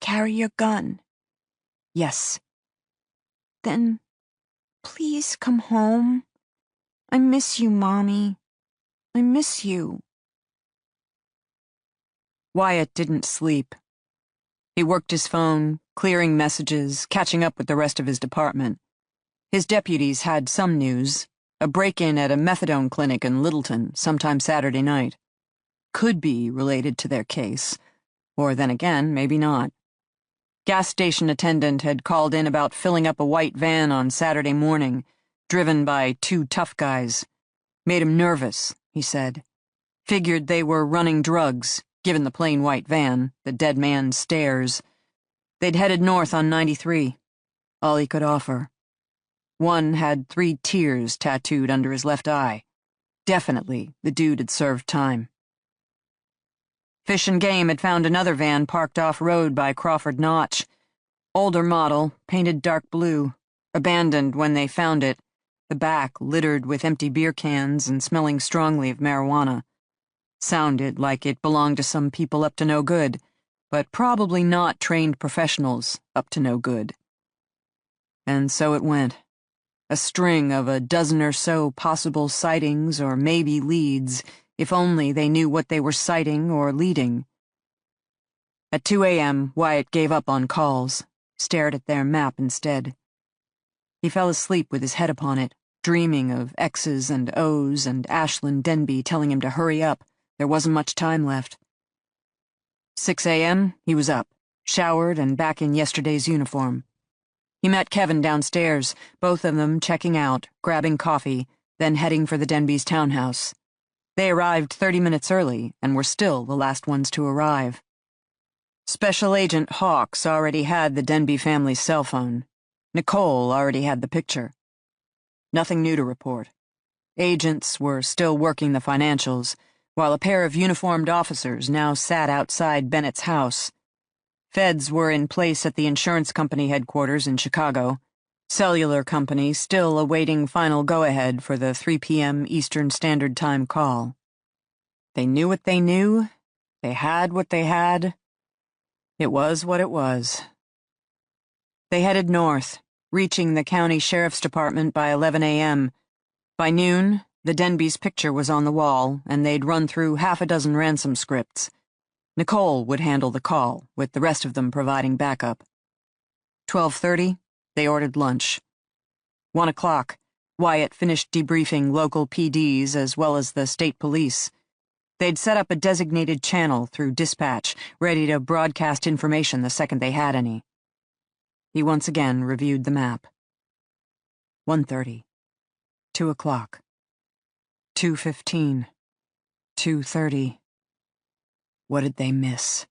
Carry your gun. Yes. Then, please come home. I miss you, Mommy. I miss you. Wyatt didn't sleep. He worked his phone, clearing messages, catching up with the rest of his department. His deputies had some news. A break-in at a methadone clinic in Littleton sometime Saturday night. Could be related to their case. Or then again, maybe not. Gas station attendant had called in about filling up a white van on Saturday morning, driven by two tough guys. Made him nervous, he said. Figured they were running drugs, given the plain white van, the dead man's stares. They'd headed north on 93. All he could offer. One had 3 tears tattooed under his left eye. Definitely, the dude had served time. Fish and Game had found another van parked off-road by Crawford Notch. Older model, painted dark blue. Abandoned when they found it, the back littered with empty beer cans and smelling strongly of marijuana. Sounded like it belonged to some people up to no good, but probably not trained professionals up to no good. And so it went. A string of a dozen or so possible sightings or maybe leads, if only they knew what they were citing or leading. At 2 a.m., Wyatt gave up on calls, stared at their map instead. He fell asleep with his head upon it, dreaming of X's and O's and Ashlyn Denbe telling him to hurry up. There wasn't much time left. 6 a.m., he was up, showered and back in yesterday's uniform. He met Kevin downstairs, both of them checking out, grabbing coffee, then heading for the Denbes' townhouse. They arrived 30 minutes early and were still the last ones to arrive. Special Agent Hawks already had the Denbe family's cell phone. Nicole already had the picture. Nothing new to report. Agents were still working the financials, while a pair of uniformed officers now sat outside Bennett's house. Feds were in place at the insurance company headquarters in Chicago. Cellular company still awaiting final go-ahead for the 3 p.m. Eastern Standard Time call. They knew what they knew. They had what they had. It was what it was. They headed north, reaching the county sheriff's department by 11 a.m. By noon, The Denbes picture was on the wall, and they'd run through half a dozen ransom scripts. Nicole would handle the call, with the rest of them providing backup. 12:30, they ordered lunch. 1 o'clock, Wyatt finished debriefing local PDs as well as the state police. They'd set up a designated channel through dispatch, ready to broadcast information the second they had any. He once again reviewed the map. 1:30, 2 o'clock, 2:15, 2:30. What did they miss?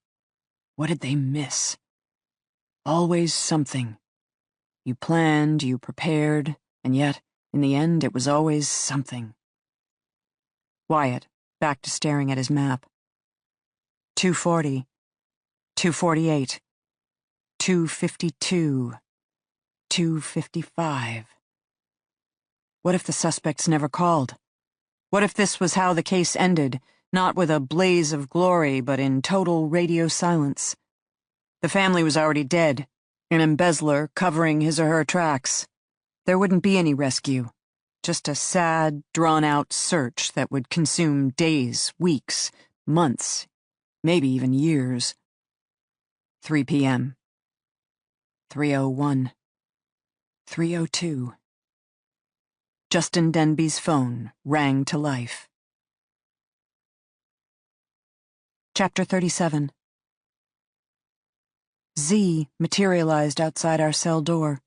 What did they miss? Always something. You planned, you prepared, and yet, in the end, it was always something. Wyatt, back to staring at his map. 2:40, 2:48, 2:52, 2:55. What if the suspects never called? What if this was how the case ended, not with a blaze of glory, but in total radio silence? The family was already dead, an embezzler covering his or her tracks. There wouldn't be any rescue, just a sad, drawn-out search that would consume days, weeks, months, maybe even years. 3 p.m. 3:01. 3:02. Justin Denbe's phone rang to life. Chapter 37. Z materialized outside our cell door.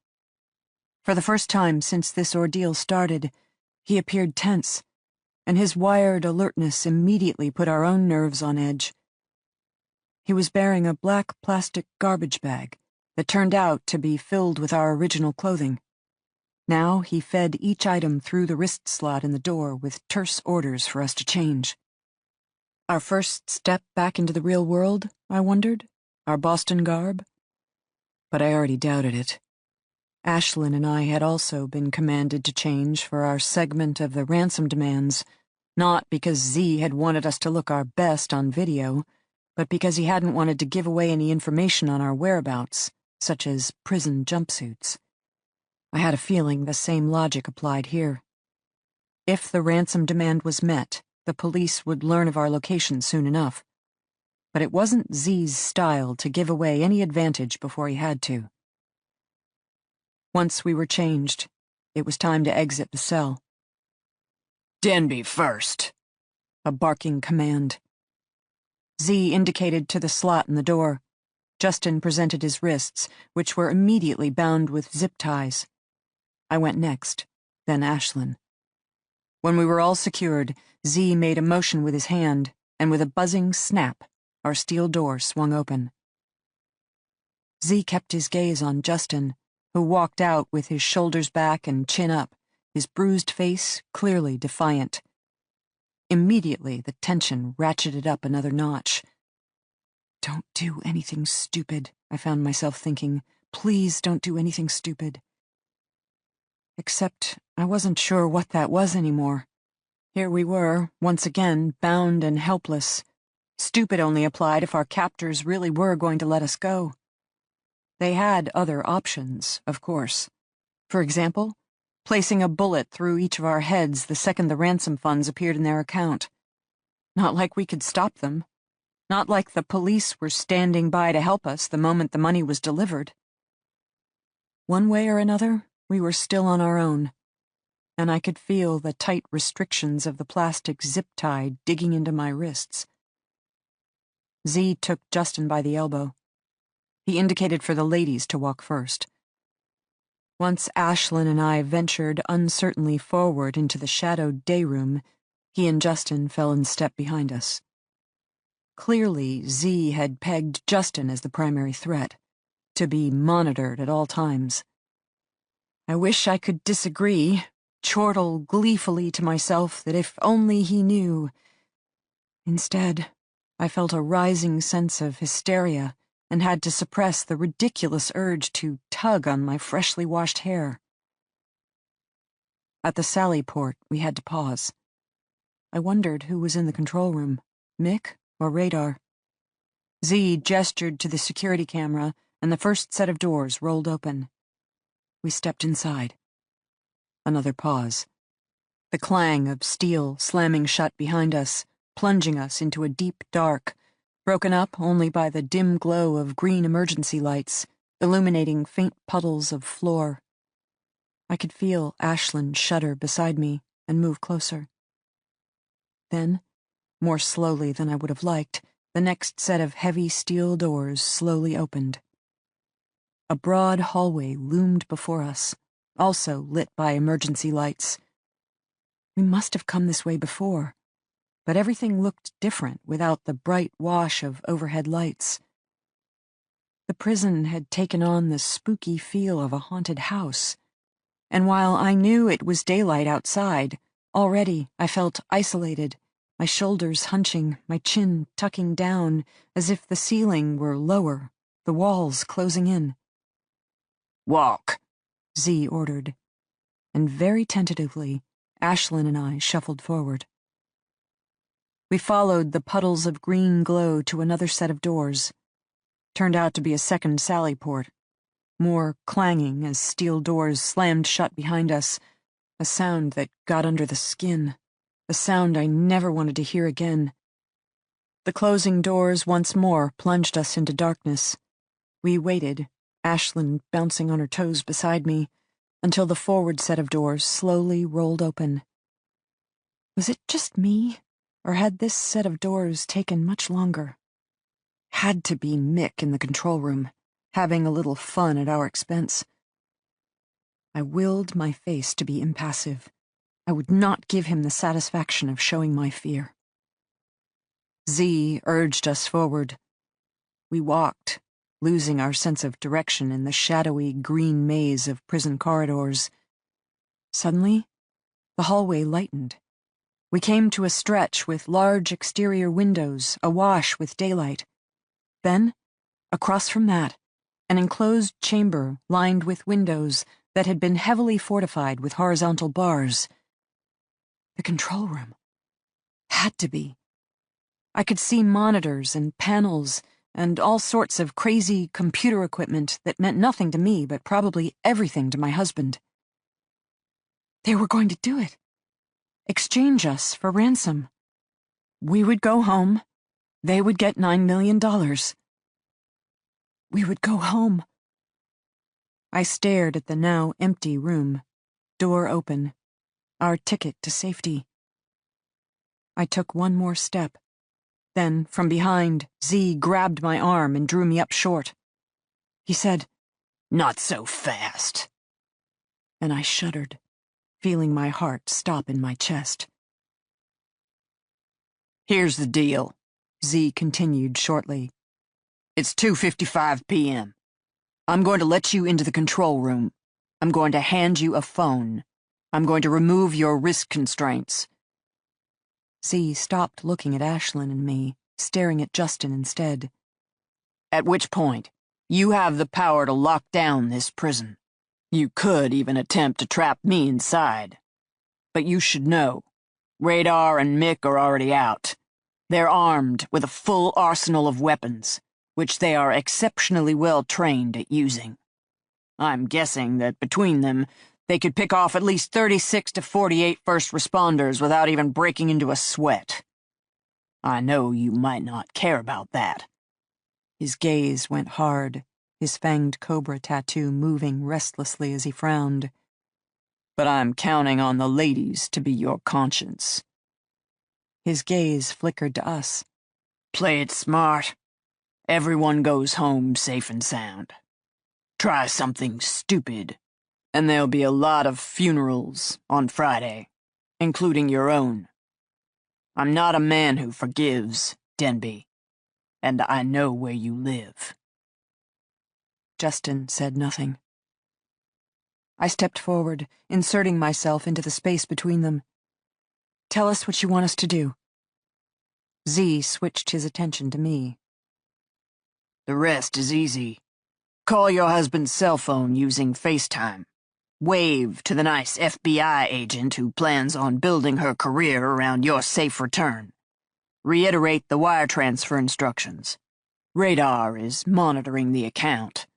For the first time since this ordeal started, he appeared tense, and his wired alertness immediately put our own nerves on edge. He was bearing a black plastic garbage bag that turned out to be filled with our original clothing. Now he fed each item through the wrist slot in the door with terse orders for us to change. Our first step back into the real world, I wondered? Our Boston garb? But I already doubted it. Ashlyn and I had also been commanded to change for our segment of the ransom demands, not because Z had wanted us to look our best on video, but because he hadn't wanted to give away any information on our whereabouts, such as prison jumpsuits. I had a feeling the same logic applied here. If the ransom demand was met, the police would learn of our location soon enough. But it wasn't Z's style to give away any advantage before he had to. Once we were changed, it was time to exit the cell. Denbe first. A barking command. Z indicated to the slot in the door. Justin presented his wrists, which were immediately bound with zip ties. I went next, then Ashlyn. When we were all secured, Z made a motion with his hand, and with a buzzing snap, our steel door swung open. Z kept his gaze on Justin, who walked out with his shoulders back and chin up, his bruised face clearly defiant. Immediately, the tension ratcheted up another notch. Don't do anything stupid, I found myself thinking. Please don't do anything stupid. Except I wasn't sure what that was anymore. Here we were, once again, bound and helpless. Stupid only applied if our captors really were going to let us go. They had other options, of course. For example, placing a bullet through each of our heads the second the ransom funds appeared in their account. Not like we could stop them. Not like the police were standing by to help us the moment the money was delivered. One way or another, we were still on our own, and I could feel the tight restrictions of the plastic zip tie digging into my wrists. Z took Justin by the elbow. He indicated for the ladies to walk first. Once Ashlyn and I ventured uncertainly forward into the shadowed day room, he and Justin fell in step behind us. Clearly, Z had pegged Justin as the primary threat, to be monitored at all times. I wish I could disagree, chortle gleefully to myself that if only he knew. Instead, I felt a rising sense of hysteria and had to suppress the ridiculous urge to tug on my freshly washed hair. At the Sally port, we had to pause. I wondered who was in the control room, Mick or Radar. Z gestured to the security camera, and the first set of doors rolled open. We stepped inside. Another pause. the clang of steel slamming shut behind us, plunging us into a deep dark, broken up only by the dim glow of green emergency lights, illuminating faint puddles of floor. I could feel Ashlyn shudder beside me and move closer. Then, more slowly than I would have liked, the next set of heavy steel doors slowly opened. A broad hallway loomed before us, also lit by emergency lights. We must have come this way before, but everything looked different without the bright wash of overhead lights. The prison had taken on the spooky feel of a haunted house, and while I knew it was daylight outside, already I felt isolated, my shoulders hunching, my chin tucking down as if the ceiling were lower, the walls closing in. Walk, Z ordered, and very tentatively, Ashlyn and I shuffled forward. We followed the puddles of green glow to another set of doors. Turned out to be a second sally port, more clanging as steel doors slammed shut behind us, a sound that got under the skin, a sound I never wanted to hear again. The closing doors once more plunged us into darkness. We waited, Ashlyn bouncing on her toes beside me, until the forward set of doors slowly rolled open. Was it just me, or had this set of doors taken much longer? Had to be Mick in the control room, having a little fun at our expense. I willed my face to be impassive. I would not give him the satisfaction of showing my fear. Z urged us forward. We walked, losing our sense of direction in the shadowy green maze of prison corridors. Suddenly, the hallway lightened. We came to a stretch with large exterior windows awash with daylight. Then, across from that, an enclosed chamber lined with windows that had been heavily fortified with horizontal bars. The control room. Had to be. I could see monitors and panels and all sorts of crazy computer equipment that meant nothing to me but probably everything to my husband. They were going to do it. Exchange us for ransom. We would go home. They would get $9 million. We would go home. I stared at the now empty room, door open, our ticket to safety. I took one more step. Then, from behind, Z grabbed my arm and drew me up short. He said, "Not so fast." And I shuddered, feeling my heart stop in my chest. here's the deal, Z continued shortly. It's 2:55 p.m. I'm going to let you into the control room. I'm going to hand you a phone. I'm going to remove your wrist constraints. Z stopped looking at Ashlyn and me, staring at Justin instead. At which point, you have the power to lock down this prison. You could even attempt to trap me inside. But you should know, Radar and Mick are already out. They're armed with a full arsenal of weapons, which they are exceptionally well trained at using. I'm guessing that between them, they could pick off at least 36 to 48 first responders without even breaking into a sweat. I know you might not care about that. His gaze went hard, his fanged cobra tattoo moving restlessly as he frowned. But I'm counting on the ladies to be your conscience. His gaze flickered to us. Play it smart. Everyone goes home safe and sound. Try something stupid, and there'll be a lot of funerals on Friday, including your own. I'm not a man who forgives, Denbe, and I know where you live. Justin said nothing. I stepped forward, inserting myself into the space between them. Tell us what you want us to do. Z switched his attention to me. The rest is easy. Call your husband's cell phone using FaceTime. Wave to the nice FBI agent who plans on building her career around your safe return. Reiterate the wire transfer instructions. Radar is monitoring the account.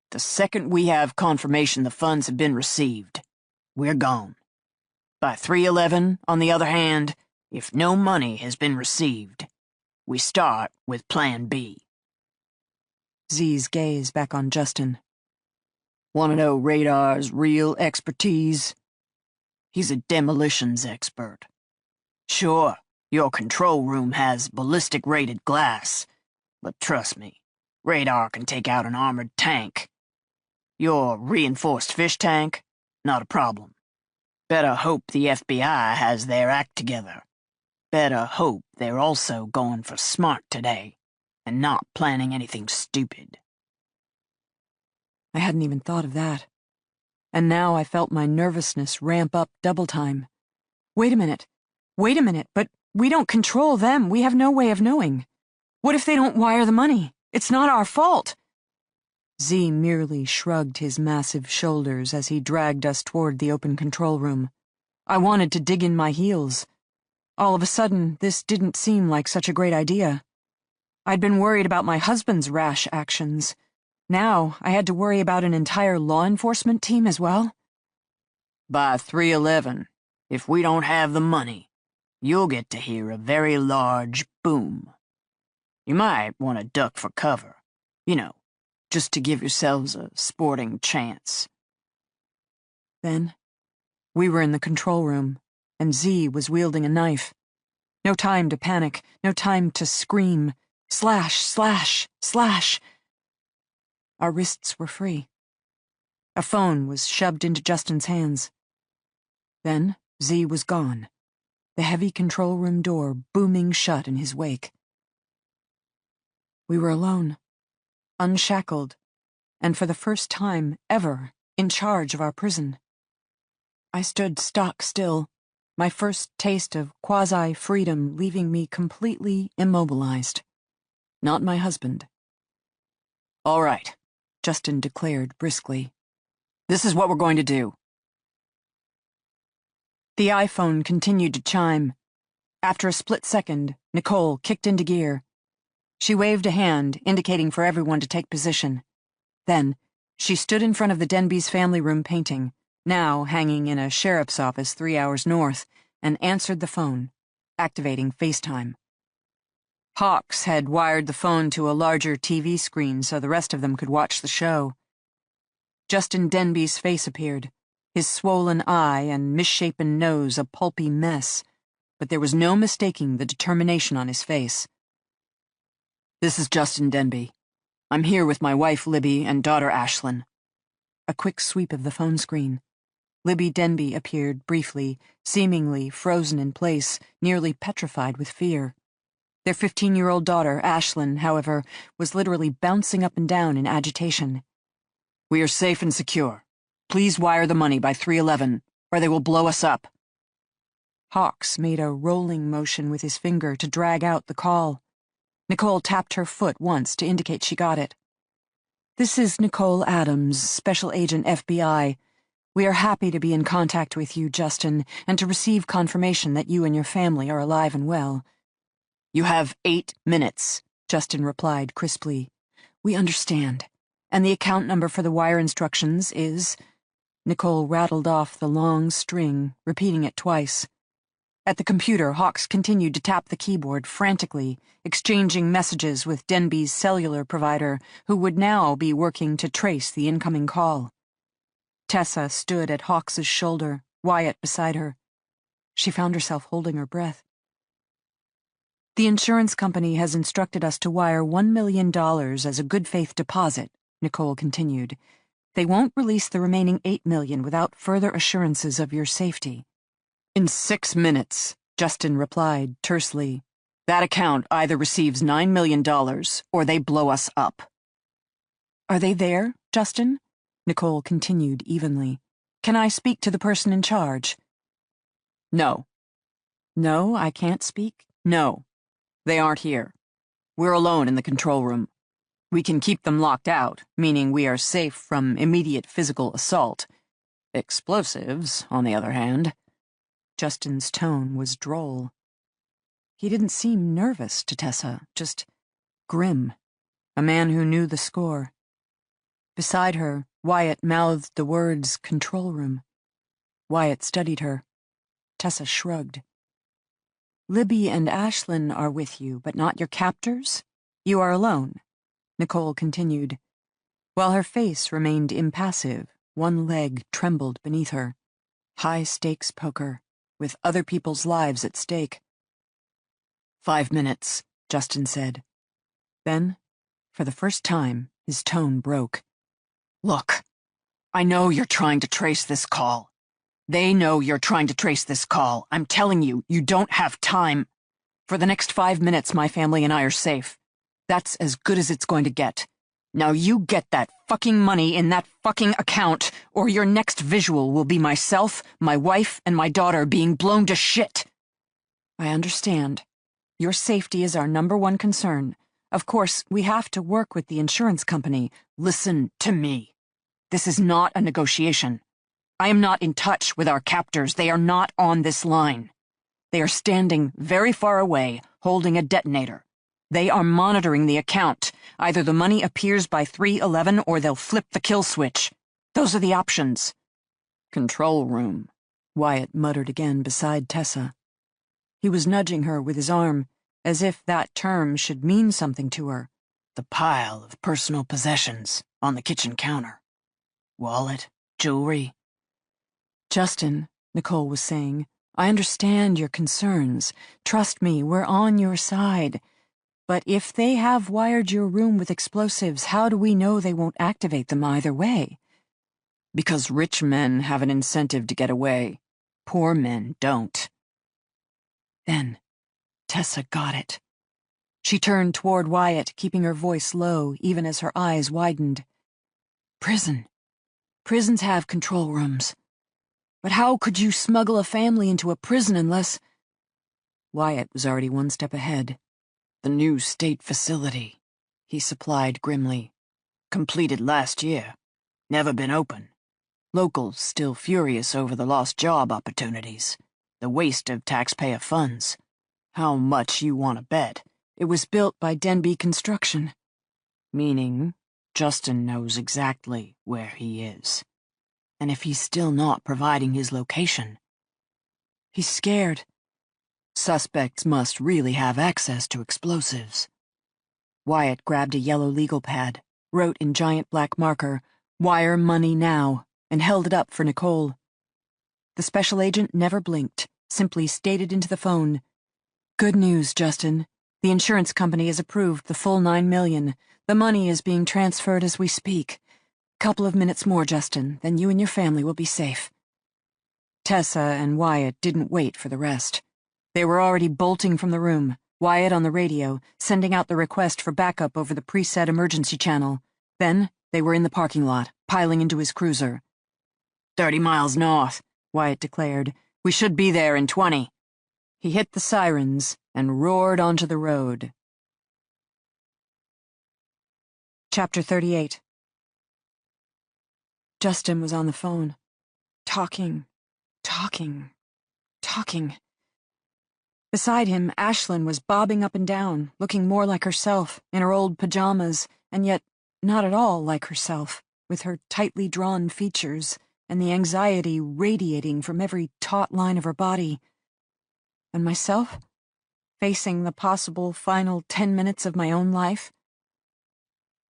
The second we have confirmation the funds have been received, we're gone. By 3:11, on the other hand, if no money has been received, we start with Plan B. Z's gaze back on Justin. Want to know Radar's real expertise? He's a demolitions expert. Sure, your control room has ballistic-rated glass, but trust me, Radar can take out an armored tank. Your reinforced fish tank? Not a problem. Better hope the FBI has their act together. Better hope they're also going for smart today, and not planning anything stupid. I hadn't even thought of that. And now I felt my nervousness ramp up double time. Wait a minute, but we don't control them. We have no way of knowing. What if they don't wire the money? It's not our fault. Z merely shrugged his massive shoulders as he dragged us toward the open control room. I wanted to dig in my heels. All of a sudden, this didn't seem like such a great idea. I'd been worried about my husband's rash actions. Now, I had to worry about an entire law enforcement team as well. By 3:11, if we don't have the money, you'll get to hear a very large boom. You might want to duck for cover, you know, just to give yourselves a sporting chance. Then, we were in the control room, and Z was wielding a knife. No time to panic, no time to scream. Slash, slash, slash. Our wrists were free. A phone was shoved into Justin's hands. Then, Z was gone, the heavy control room door booming shut in his wake. We were alone, unshackled, and for the first time ever in charge of our prison. I stood stock still, my first taste of quasi-freedom leaving me completely immobilized. Not my husband. All right, Justin declared briskly. this is what we're going to do. The iPhone continued to chime. After a split second, Nicole kicked into gear. She waved a hand, indicating for everyone to take position. Then, she stood in front of the Denbes family room painting, now hanging in a sheriff's office 3 hours north, and answered the phone, activating FaceTime. Hawks had wired the phone to a larger TV screen so the rest of them could watch the show. Justin Denbe's face appeared, his swollen eye and misshapen nose a pulpy mess, but there was no mistaking the determination on his face. This is Justin Denbe. I'm here with my wife Libby and daughter Ashlyn. A quick sweep of the phone screen. Libby Denbe appeared briefly, seemingly frozen in place, nearly petrified with fear. Their 15-year-old daughter, Ashlyn, however, was literally bouncing up and down in agitation. We are safe and secure. Please wire the money by 3:11, or they will blow us up. Hawks made a rolling motion with his finger to drag out the call. Nicole tapped her foot once to indicate she got it. This is Nicole Adams, Special Agent FBI. We are happy to be in contact with you, Justin, and to receive confirmation that you and your family are alive and well. You have 8 minutes, Justin replied crisply. We understand. And the account number for the wire instructions is... Nicole rattled off the long string, repeating it twice. At the computer, Hawks continued to tap the keyboard frantically, exchanging messages with Denby's cellular provider, who would now be working to trace the incoming call. Tessa stood at Hawks's shoulder, Wyatt beside her. She found herself holding her breath. The insurance company has instructed us to wire $1 million as a good-faith deposit, Nicole continued. They won't release the remaining $8 million without further assurances of your safety. In 6 minutes, Justin replied tersely. That account either receives $9 million or they blow us up. Are they there, Justin? Nicole continued evenly. Can I speak to the person in charge? No. No, I can't speak? No. They aren't here. We're alone in the control room. We can keep them locked out, meaning we are safe from immediate physical assault. Explosives, on the other hand. Justin's tone was droll. He didn't seem nervous to Tessa, just grim, a man who knew the score. Beside her, Wyatt mouthed the words control room. Wyatt studied her. Tessa shrugged. Libby and Ashlyn are with you, but not your captors? You are alone, Nicole continued. While her face remained impassive, one leg trembled beneath her. High-stakes poker, with other people's lives at stake. 5 minutes, Justin said. Then, for the first time, his tone broke. Look, I know you're trying to trace this call. They know you're trying to trace this call. I'm telling you, you don't have time. For the next 5 minutes, my family and I are safe. That's as good as it's going to get. Now you get that fucking money in that fucking account, or your next visual will be myself, my wife, and my daughter being blown to shit. I understand. Your safety is our #1 concern. Of course, we have to work with the insurance company. Listen to me. This is not a negotiation. I am not in touch with our captors. They are not on this line. They are standing very far away, holding a detonator. They are monitoring the account. Either the money appears by 3:11 or they'll flip the kill switch. Those are the options. Control room, Wyatt muttered again beside Tessa. He was nudging her with his arm, as if that term should mean something to her. The pile of personal possessions on the kitchen counter. Wallet, jewelry. Justin, Nicole was saying, I understand your concerns. Trust me, we're on your side. But if they have wired your room with explosives, how do we know they won't activate them either way? Because rich men have an incentive to get away. Poor men don't. Then, Tessa got it. She turned toward Wyatt, keeping her voice low, even as her eyes widened. Prison. Prisons have control rooms. But how could you smuggle a family into a prison unless... Wyatt was already one step ahead. The new state facility, he supplied grimly. Completed last year. Never been open. Locals still furious over the lost job opportunities. The waste of taxpayer funds. How much you want to bet? It was built by Denbe Construction. Meaning, Justin knows exactly where he is. And if he's still not providing his location... He's scared. Suspects must really have access to explosives. Wyatt grabbed a yellow legal pad, wrote in giant black marker, "Wire money now," and held it up for Nicole. The special agent never blinked, simply stated into the phone, "Good news, Justin. The insurance company has approved the full $9 million. The money is being transferred as we speak. Couple of minutes more, Justin, then you and your family will be safe." Tessa and Wyatt didn't wait for the rest. They were already bolting from the room, Wyatt on the radio, sending out the request for backup over the preset emergency channel. Then they were in the parking lot, piling into his cruiser. 30 miles north, Wyatt declared. We should be there in 20. He hit the sirens and roared onto the road. Chapter 38. Justin was on the phone. Talking. Beside him, Ashlyn was bobbing up and down, looking more like herself, in her old pajamas, and yet not at all like herself, with her tightly drawn features and the anxiety radiating from every taut line of her body. And myself, facing the possible final 10 minutes of my own life?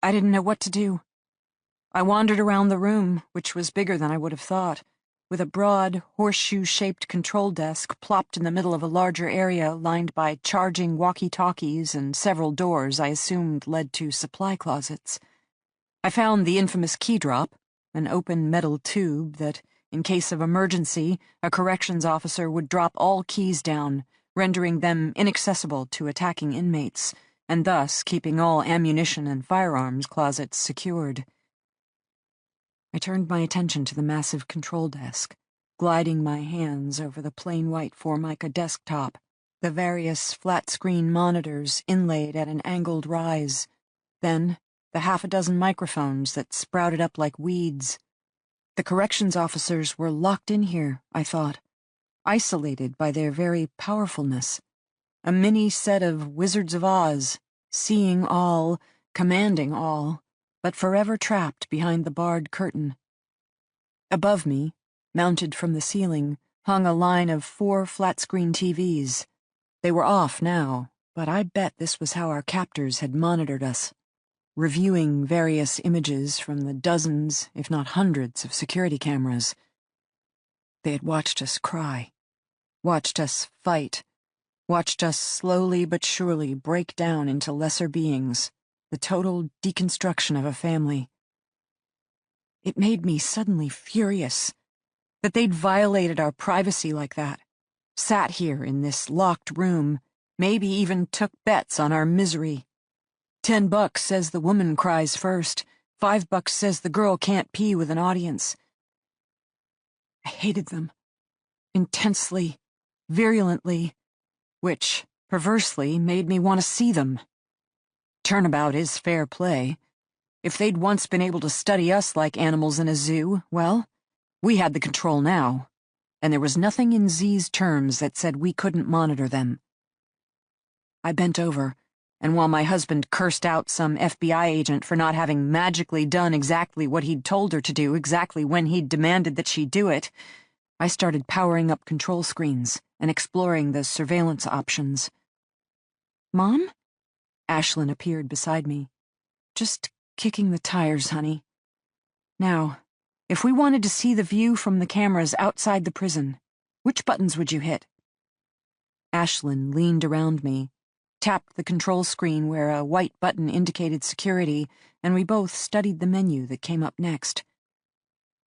I didn't know what to do. I wandered around the room, which was bigger than I would have thought, with a broad, horseshoe-shaped control desk plopped in the middle of a larger area lined by charging walkie-talkies and several doors I assumed led to supply closets. I found the infamous key drop, an open metal tube that, in case of emergency, a corrections officer would drop all keys down, rendering them inaccessible to attacking inmates, and thus keeping all ammunition and firearms closets secured. I turned my attention to the massive control desk, gliding my hands over the plain white Formica desktop, the various flat-screen monitors inlaid at an angled rise, then the half a dozen microphones that sprouted up like weeds. The corrections officers were locked in here, I thought, isolated by their very powerfulness. A mini set of Wizards of Oz, seeing all, commanding all, but forever trapped behind the barred curtain. Above me, mounted from the ceiling, hung a line of 4 flat-screen TVs. They were off now, but I bet this was how our captors had monitored us, reviewing various images from the dozens, if not hundreds, of security cameras. They had watched us cry, watched us fight, watched us slowly but surely break down into lesser beings, the total deconstruction of a family. It made me suddenly furious that they'd violated our privacy like that, sat here in this locked room, maybe even took bets on our misery. $10 says the woman cries first, $5 says the girl can't pee with an audience. I hated them, intensely, virulently, which, perversely, made me want to see them. Turnabout is fair play. If they'd once been able to study us like animals in a zoo, well, we had the control now, and there was nothing in Z's terms that said we couldn't monitor them. I bent over, and while my husband cursed out some FBI agent for not having magically done exactly what he'd told her to do exactly when he'd demanded that she do it, I started powering up control screens and exploring the surveillance options. "Mom?" Ashlyn appeared beside me. "Just kicking the tires, honey. Now, if we wanted to see the view from the cameras outside the prison, which buttons would you hit?" Ashlyn leaned around me, tapped the control screen where a white button indicated security, and we both studied the menu that came up next.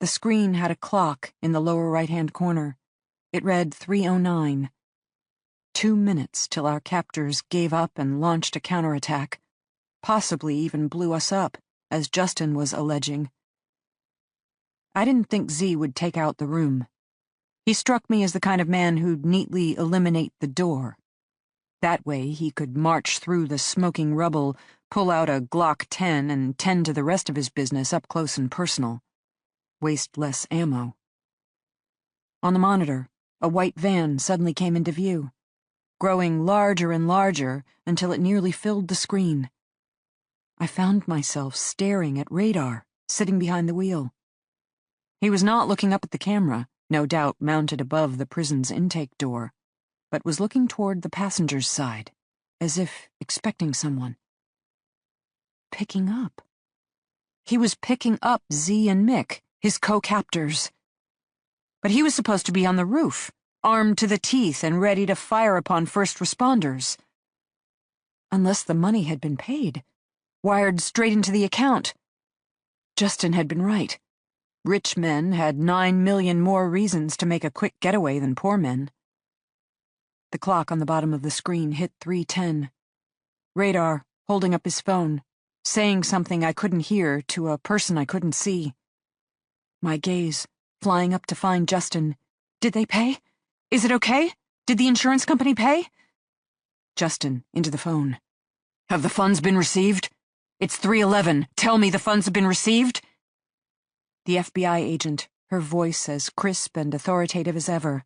The screen had a clock in the lower right-hand corner. It read 3:09. 2 minutes till our captors gave up and launched a counterattack, possibly even blew us up, as Justin was alleging. I didn't think Z would take out the room. He struck me as the kind of man who'd neatly eliminate the door. That way he could march through the smoking rubble, pull out a Glock 10 and tend to the rest of his business up close and personal. Waste less ammo. On the monitor, a white van suddenly came into view, growing larger and larger until it nearly filled the screen. I found myself staring at Radar, sitting behind the wheel. He was not looking up at the camera, no doubt mounted above the prison's intake door, but was looking toward the passenger's side, as if expecting someone. Picking up. He was picking up Z and Mick, his co-captors. But he was supposed to be on the roof, armed to the teeth and ready to fire upon first responders. Unless the money had been paid, wired straight into the account. Justin had been right. Rich men had 9 million more reasons to make a quick getaway than poor men. The clock on the bottom of the screen hit 3:10. Radar, holding up his phone, saying something I couldn't hear to a person I couldn't see. My gaze, flying up to find Justin. Did they pay? Is it okay? Did the insurance company pay? Justin, into the phone. Have the funds been received? It's 3:11. Tell me the funds have been received? The FBI agent, her voice as crisp and authoritative as ever.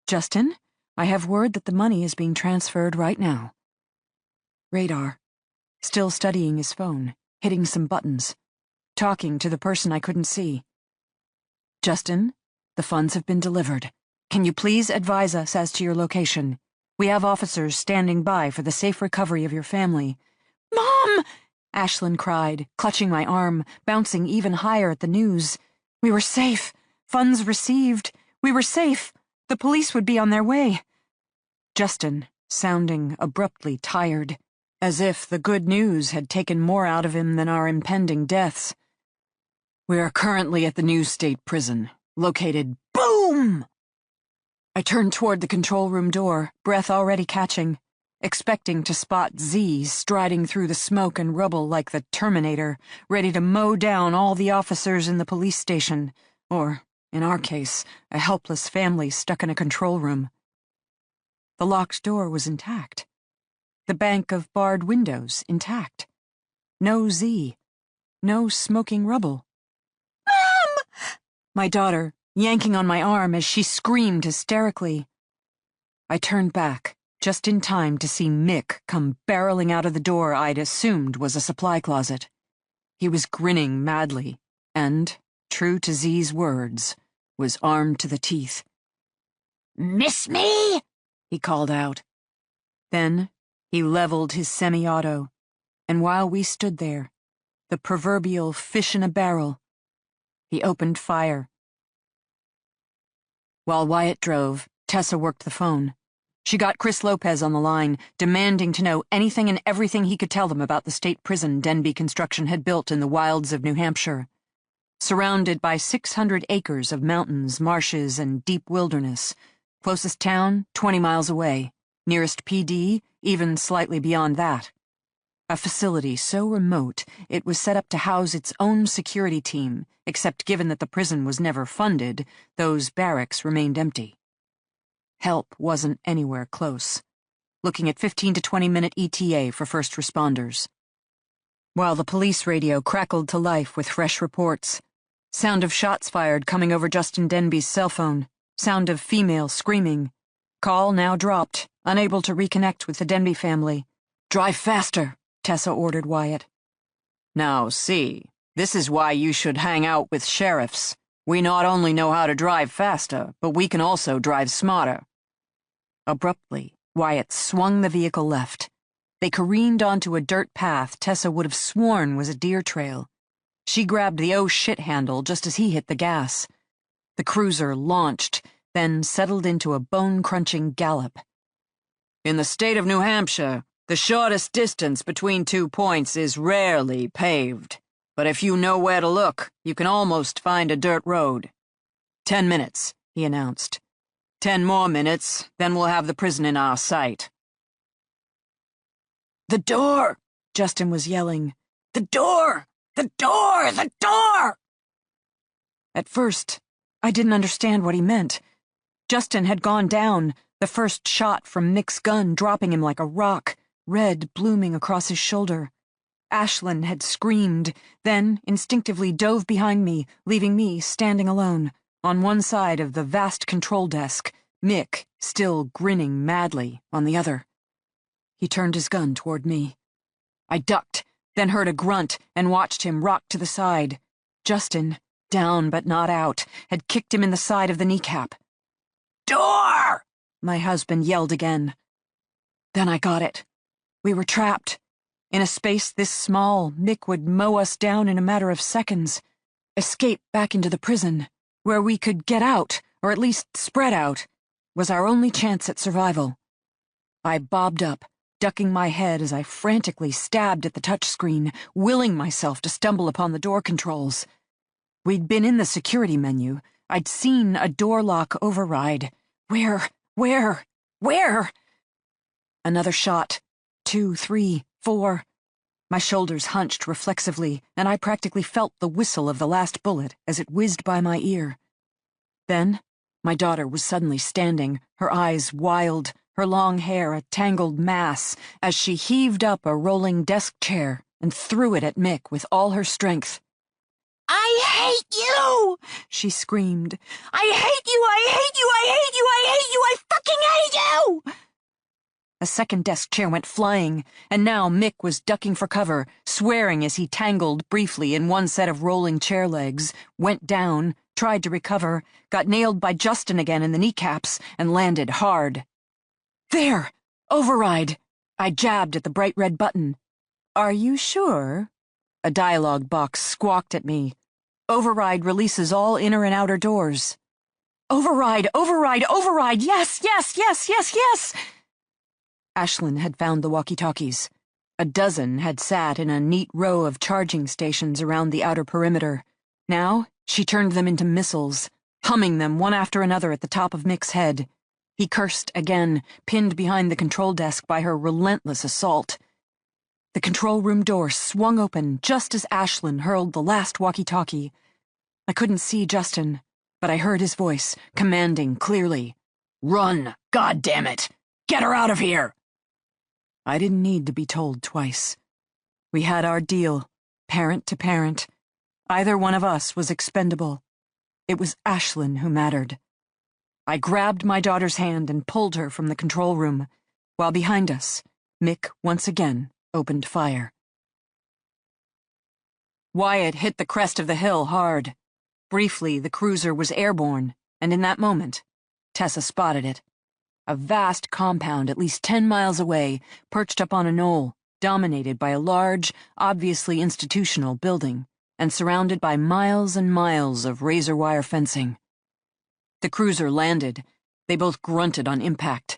Justin, I have word that the money is being transferred right now. Radar, still studying his phone, hitting some buttons, talking to the person I couldn't see. Justin, the funds have been delivered. Can you please advise us as to your location? We have officers standing by for the safe recovery of your family. Mom! Ashlyn cried, clutching my arm, bouncing even higher at the news. We were safe. Funds received. We were safe. The police would be on their way. Justin, sounding abruptly tired, as if the good news had taken more out of him than our impending deaths. We are currently at the New State Prison, located— Boom! I turned toward the control room door, breath already catching, expecting to spot Z striding through the smoke and rubble like the Terminator, ready to mow down all the officers in the police station, or, in our case, a helpless family stuck in a control room. The locked door was intact. The bank of barred windows intact. No Z. No smoking rubble. Mom! My daughter, yanking on my arm as she screamed hysterically. I turned back, just in time to see Mick come barreling out of the door I'd assumed was a supply closet. He was grinning madly, and, true to Z's words, was armed to the teeth. Miss me? He called out. Then he leveled his semi-auto, and while we stood there, the proverbial fish in a barrel, he opened fire. While Wyatt drove, Tessa worked the phone. She got Chris Lopez on the line, demanding to know anything and everything he could tell them about the state prison Denbe Construction had built in the wilds of New Hampshire. Surrounded by 600 acres of mountains, marshes, and deep wilderness. Closest town, 20 miles away. Nearest PD, even slightly beyond that. A facility so remote, it was set up to house its own security team, except given that the prison was never funded, those barracks remained empty. Help wasn't anywhere close. Looking at 15 to 20-minute ETA for first responders. While the police radio crackled to life with fresh reports. Sound of shots fired coming over Justin Denbe's cell phone. Sound of female screaming. Call now dropped, unable to reconnect with the Denbe family. Drive faster, Tessa ordered Wyatt. Now, see, this is why you should hang out with sheriffs. We not only know how to drive faster, but we can also drive smarter. Abruptly, Wyatt swung the vehicle left. They careened onto a dirt path Tessa would have sworn was a deer trail. She grabbed the oh shit handle just as he hit the gas. The cruiser launched, then settled into a bone-crunching gallop. In the state of New Hampshire, the shortest distance between 2 points is rarely paved. But if you know where to look, you can almost find a dirt road. 10 minutes, he announced. 10 more minutes, then we'll have the prison in our sight. The door! Justin was yelling. The door! The door! The door! At first, I didn't understand what he meant. Justin had gone down, the first shot from Mick's gun dropping him like a rock, red blooming across his shoulder. Ashlyn had screamed, then instinctively dove behind me, leaving me standing alone, on one side of the vast control desk, Mick, still grinning madly, on the other. He turned his gun toward me. I ducked, then heard a grunt and watched him rock to the side. Justin, down but not out, had kicked him in the side of the kneecap. Door! My husband yelled again. Then I got it. We were trapped. In a space this small, Mick would mow us down in a matter of seconds. Escape back into the prison, where we could get out, or at least spread out, was our only chance at survival. I bobbed up, ducking my head as I frantically stabbed at the touchscreen, willing myself to stumble upon the door controls. We'd been in the security menu. I'd seen a door lock override. Where? Another shot. 2, 3, 4. My shoulders hunched reflexively, and I practically felt the whistle of the last bullet as it whizzed by my ear. Then, my daughter was suddenly standing, her eyes wild, her long hair a tangled mass, as she heaved up a rolling desk chair and threw it at Mick with all her strength. I hate you! She screamed. I hate you! I hate you! I hate you! I hate you! I fucking hate you! A second desk chair went flying, and now Mick was ducking for cover, swearing as he tangled briefly in one set of rolling chair legs, went down, tried to recover, got nailed by Justin again in the kneecaps, and landed hard. There! Override! I jabbed at the bright red button. Are you sure? A dialogue box squawked at me. Override releases all inner and outer doors. Override! Override! Override! Yes! Yes! Yes! Yes! Yes! Ashlyn had found the walkie-talkies. A dozen had sat in a neat row of charging stations around the outer perimeter. Now, she turned them into missiles, humming them one after another at the top of Mick's head. He cursed again, pinned behind the control desk by her relentless assault. The control room door swung open just as Ashlyn hurled the last walkie-talkie. I couldn't see Justin, but I heard his voice, commanding clearly. Run! God damn it! Get her out of here! I didn't need to be told twice. We had our deal, parent to parent. Either one of us was expendable. It was Ashlyn who mattered. I grabbed my daughter's hand and pulled her from the control room, while behind us, Mick once again opened fire. Wyatt hit the crest of the hill hard. Briefly, the cruiser was airborne, and in that moment, Tessa spotted it. A vast compound at least 10 miles away, perched up on a knoll, dominated by a large, obviously institutional building, and surrounded by miles and miles of razor wire fencing. The cruiser landed. They both grunted on impact.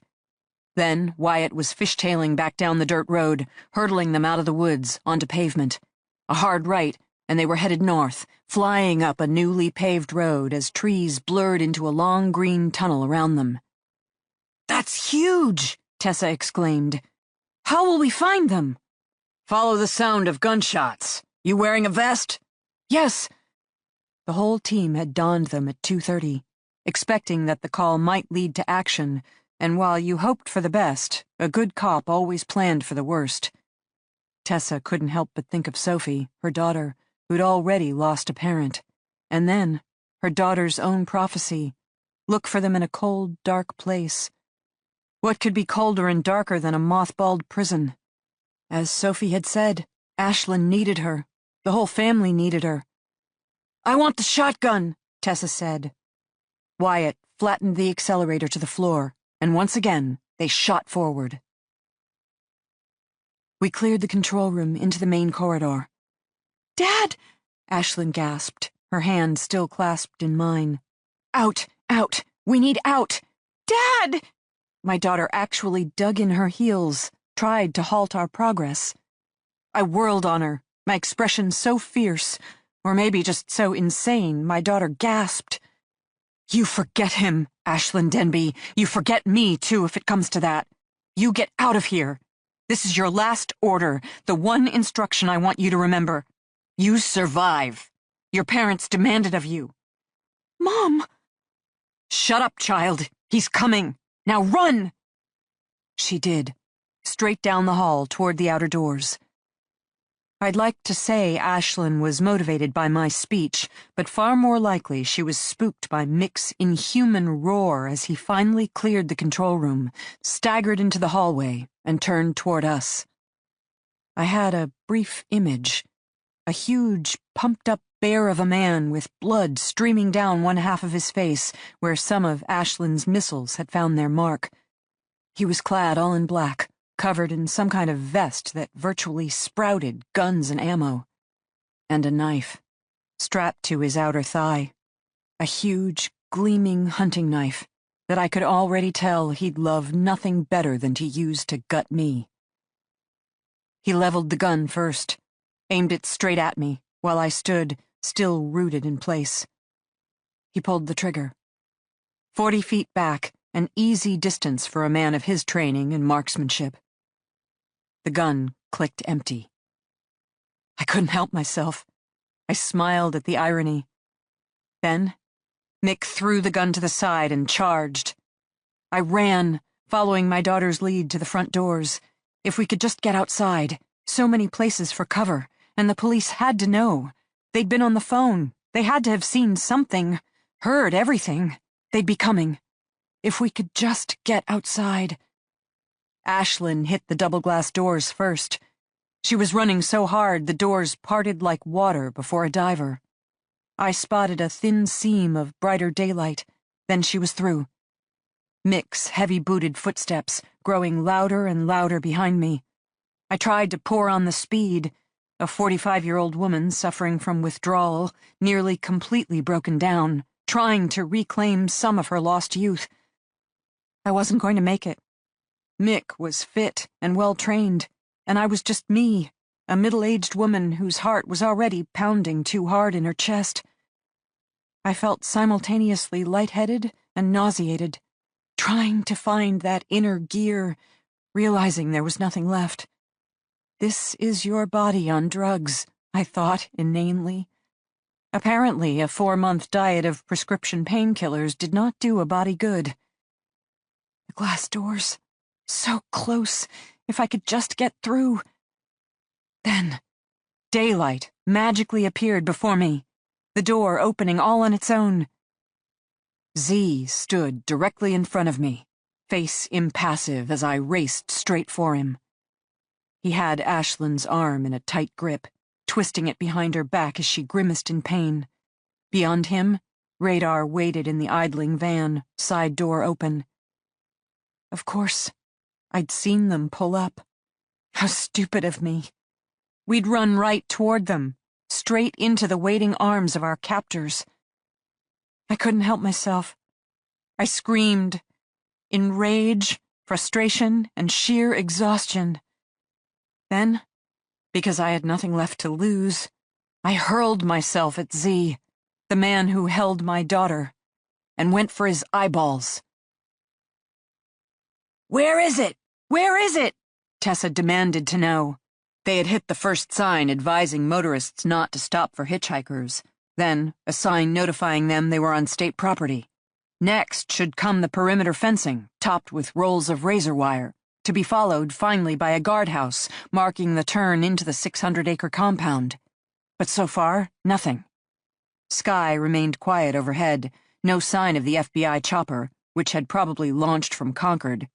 Then Wyatt was fishtailing back down the dirt road, hurtling them out of the woods, onto pavement. A hard right, and they were headed north, flying up a newly paved road as trees blurred into a long green tunnel around them. "That's huge!" Tessa exclaimed. "How will we find them?" Follow the sound of gunshots. You wearing a vest? Yes. The whole team had donned them at 2:30, expecting that the call might lead to action, and while you hoped for the best, a good cop always planned for the worst. Tessa couldn't help but think of Sophie, her daughter, who'd already lost a parent, and then her daughter's own prophecy: look for them in a cold, dark place. What could be colder and darker than a mothballed prison? As Sophie had said, Ashlyn needed her. The whole family needed her. "I want the shotgun," Tessa said. Wyatt flattened the accelerator to the floor, and once again they shot forward. We cleared the control room into the main corridor. "Dad!" Ashlyn gasped, her hand still clasped in mine. "Out! Out! We need out! Dad!" My daughter actually dug in her heels, tried to halt our progress. I whirled on her, my expression so fierce, or maybe just so insane, my daughter gasped. "You forget him, Ashlyn Denbe. You forget me, too, if it comes to that. You get out of here. This is your last order, the one instruction I want you to remember. You survive. Your parents demand it of you." "Mom!" "Shut up, child. He's coming. Now run!" She did, straight down the hall toward the outer doors. I'd like to say Ashlyn was motivated by my speech, but far more likely she was spooked by Mick's inhuman roar as he finally cleared the control room, staggered into the hallway, and turned toward us. I had a brief image: a huge, pumped-up bear of a man with blood streaming down one half of his face where some of Ashlyn's missiles had found their mark. He was clad all in black, covered in some kind of vest that virtually sprouted guns and ammo, and a knife, strapped to his outer thigh. A huge, gleaming hunting knife that I could already tell he'd love nothing better than to use to gut me. He leveled the gun first, aimed it straight at me, while I stood, still rooted in place. He pulled the trigger. 40 feet back, an easy distance for a man of his training and marksmanship. The gun clicked empty. I couldn't help myself. I smiled at the irony. Then, Mick threw the gun to the side and charged. I ran, following my daughter's lead to the front doors. If we could just get outside. So many places for cover, and the police had to know. They'd been on the phone. They had to have seen something, heard everything. They'd be coming. If we could just get outside. Ashlyn hit the double-glass doors first. She was running so hard the doors parted like water before a diver. I spotted a thin seam of brighter daylight. Then she was through. Mick's heavy-booted footsteps growing louder and louder behind me. I tried to pour on the speed. A 45-year-old woman suffering from withdrawal, nearly completely broken down, trying to reclaim some of her lost youth. I wasn't going to make it. Mick was fit and well-trained, and I was just me, a middle-aged woman whose heart was already pounding too hard in her chest. I felt simultaneously lightheaded and nauseated, trying to find that inner gear, realizing there was nothing left. This is your body on drugs, I thought inanely. Apparently, a 4-month diet of prescription painkillers did not do a body good. The glass doors. So close, if I could just get through. Then, daylight magically appeared before me, the door opening all on its own. Z stood directly in front of me, face impassive as I raced straight for him. He had Ashlyn's arm in a tight grip, twisting it behind her back as she grimaced in pain. Beyond him, Radar waited in the idling van, side door open. Of course, I'd seen them pull up. How stupid of me. We'd run right toward them, straight into the waiting arms of our captors. I couldn't help myself. I screamed, in rage, frustration, and sheer exhaustion. Then, because I had nothing left to lose, I hurled myself at Z, the man who held my daughter, and went for his eyeballs. Where is it? Where is it? Tessa demanded to know. They had hit the first sign advising motorists not to stop for hitchhikers, then a sign notifying them they were on state property. Next should come the perimeter fencing, topped with rolls of razor wire, to be followed finally by a guardhouse marking the turn into the 600-acre compound. But so far, nothing. Sky remained quiet overhead, no sign of the FBI chopper, which had probably launched from Concord.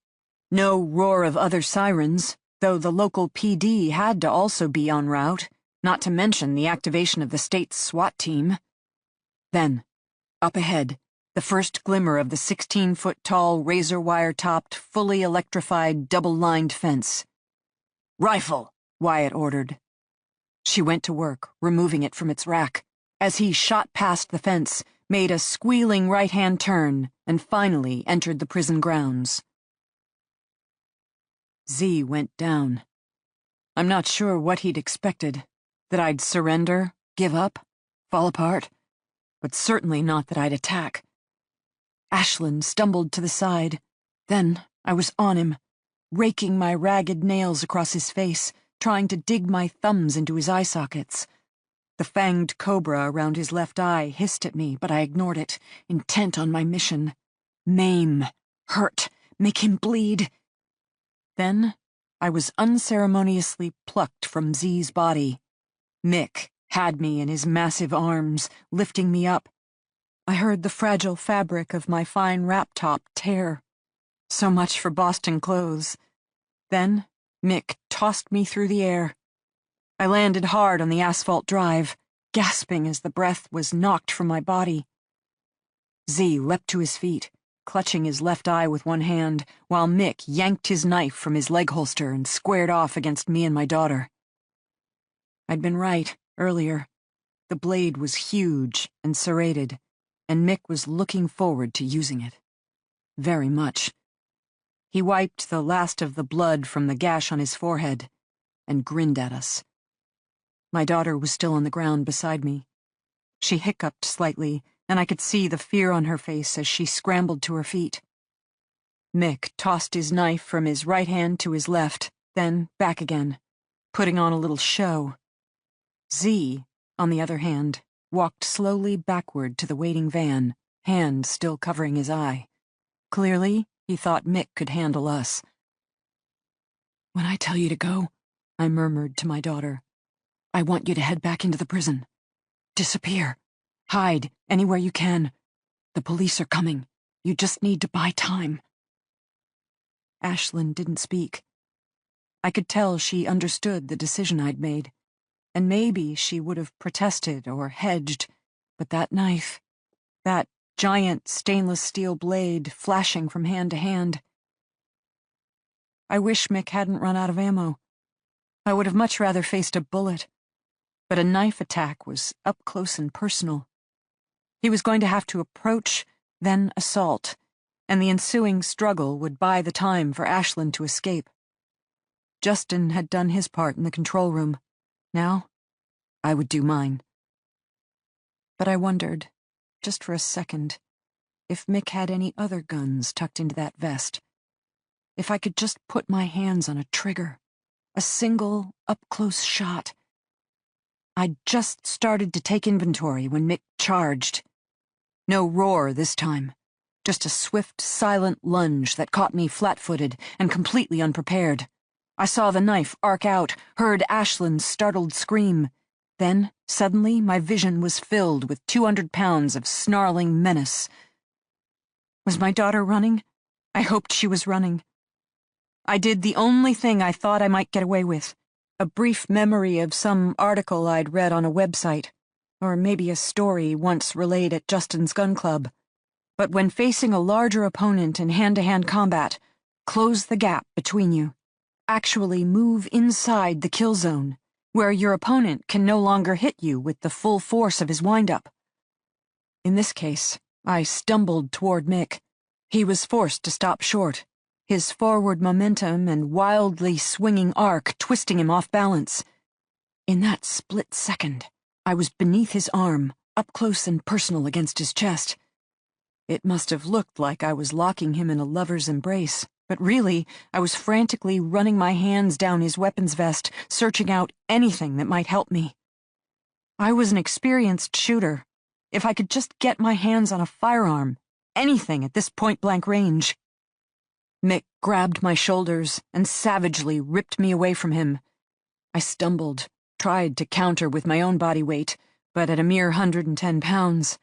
No roar of other sirens, though the local PD had to also be en route, not to mention the activation of the state's SWAT team. Then, up ahead, the first glimmer of the 16-foot-tall, razor-wire-topped, fully electrified, double-lined fence. Rifle, Wyatt ordered. She went to work, removing it from its rack, as he shot past the fence, made a squealing right-hand turn, and finally entered the prison grounds. Z went down. I'm not sure what he'd expected. That I'd surrender, give up, fall apart, but certainly not that I'd attack. Ashlyn stumbled to the side. Then I was on him, raking my ragged nails across his face, trying to dig my thumbs into his eye sockets. The fanged cobra around his left eye hissed at me, but I ignored it, intent on my mission. Maim, hurt, make him bleed. Then I was unceremoniously plucked from Z's body. Mick had me in his massive arms, lifting me up. I heard the fragile fabric of my fine wrap top tear. So much for Boston clothes. Then Mick tossed me through the air. I landed hard on the asphalt drive, gasping as the breath was knocked from my body. Z leapt to his feet, clutching his left eye with one hand, while Mick yanked his knife from his leg holster and squared off against me and my daughter. I'd been right, earlier. The blade was huge and serrated, and Mick was looking forward to using it. Very much. He wiped the last of the blood from the gash on his forehead and grinned at us. My daughter was still on the ground beside me. She hiccuped slightly, and I could see the fear on her face as she scrambled to her feet. Mick tossed his knife from his right hand to his left, then back again, putting on a little show. Z, on the other hand, walked slowly backward to the waiting van, hand still covering his eye. Clearly, he thought Mick could handle us. "When I tell you to go," I murmured to my daughter, "I want you to head back into the prison. Disappear. Hide anywhere you can. The police are coming. You just need to buy time." Ashlyn didn't speak. I could tell she understood the decision I'd made, and maybe she would have protested or hedged, but that knife, that giant stainless steel blade flashing from hand to hand. I wish Mick hadn't run out of ammo. I would have much rather faced a bullet, but a knife attack was up close and personal. He was going to have to approach, then assault, and the ensuing struggle would buy the time for Ashlyn to escape. Justin had done his part in the control room. Now, I would do mine. But I wondered, just for a second, if Mick had any other guns tucked into that vest. If I could just put my hands on a trigger, a single, up-close shot. I'd just started to take inventory when Mick charged. No roar this time, just a swift, silent lunge that caught me flat-footed and completely unprepared. I saw the knife arc out, heard Ashlyn's startled scream. Then, suddenly, my vision was filled with 200 pounds of snarling menace. Was my daughter running? I hoped she was running. I did the only thing I thought I might get away with, a brief memory of some article I'd read on a website. or maybe a story once relayed at Justin's gun club. But when facing a larger opponent in hand-to-hand combat, close the gap between you. Actually move inside the kill zone, where your opponent can no longer hit you with the full force of his wind-up. In this case, I stumbled toward Mick. He was forced to stop short, his forward momentum and wildly swinging arc twisting him off balance. In that split second, I was beneath his arm, up close and personal against his chest. It must have looked like I was locking him in a lover's embrace, but really, I was frantically running my hands down his weapons vest, searching out anything that might help me. I was an experienced shooter. If I could just get my hands on a firearm, anything at this point-blank range. Mick grabbed my shoulders and savagely ripped me away from him. I stumbled, tried to counter with my own body weight, but at a mere 110 pounds.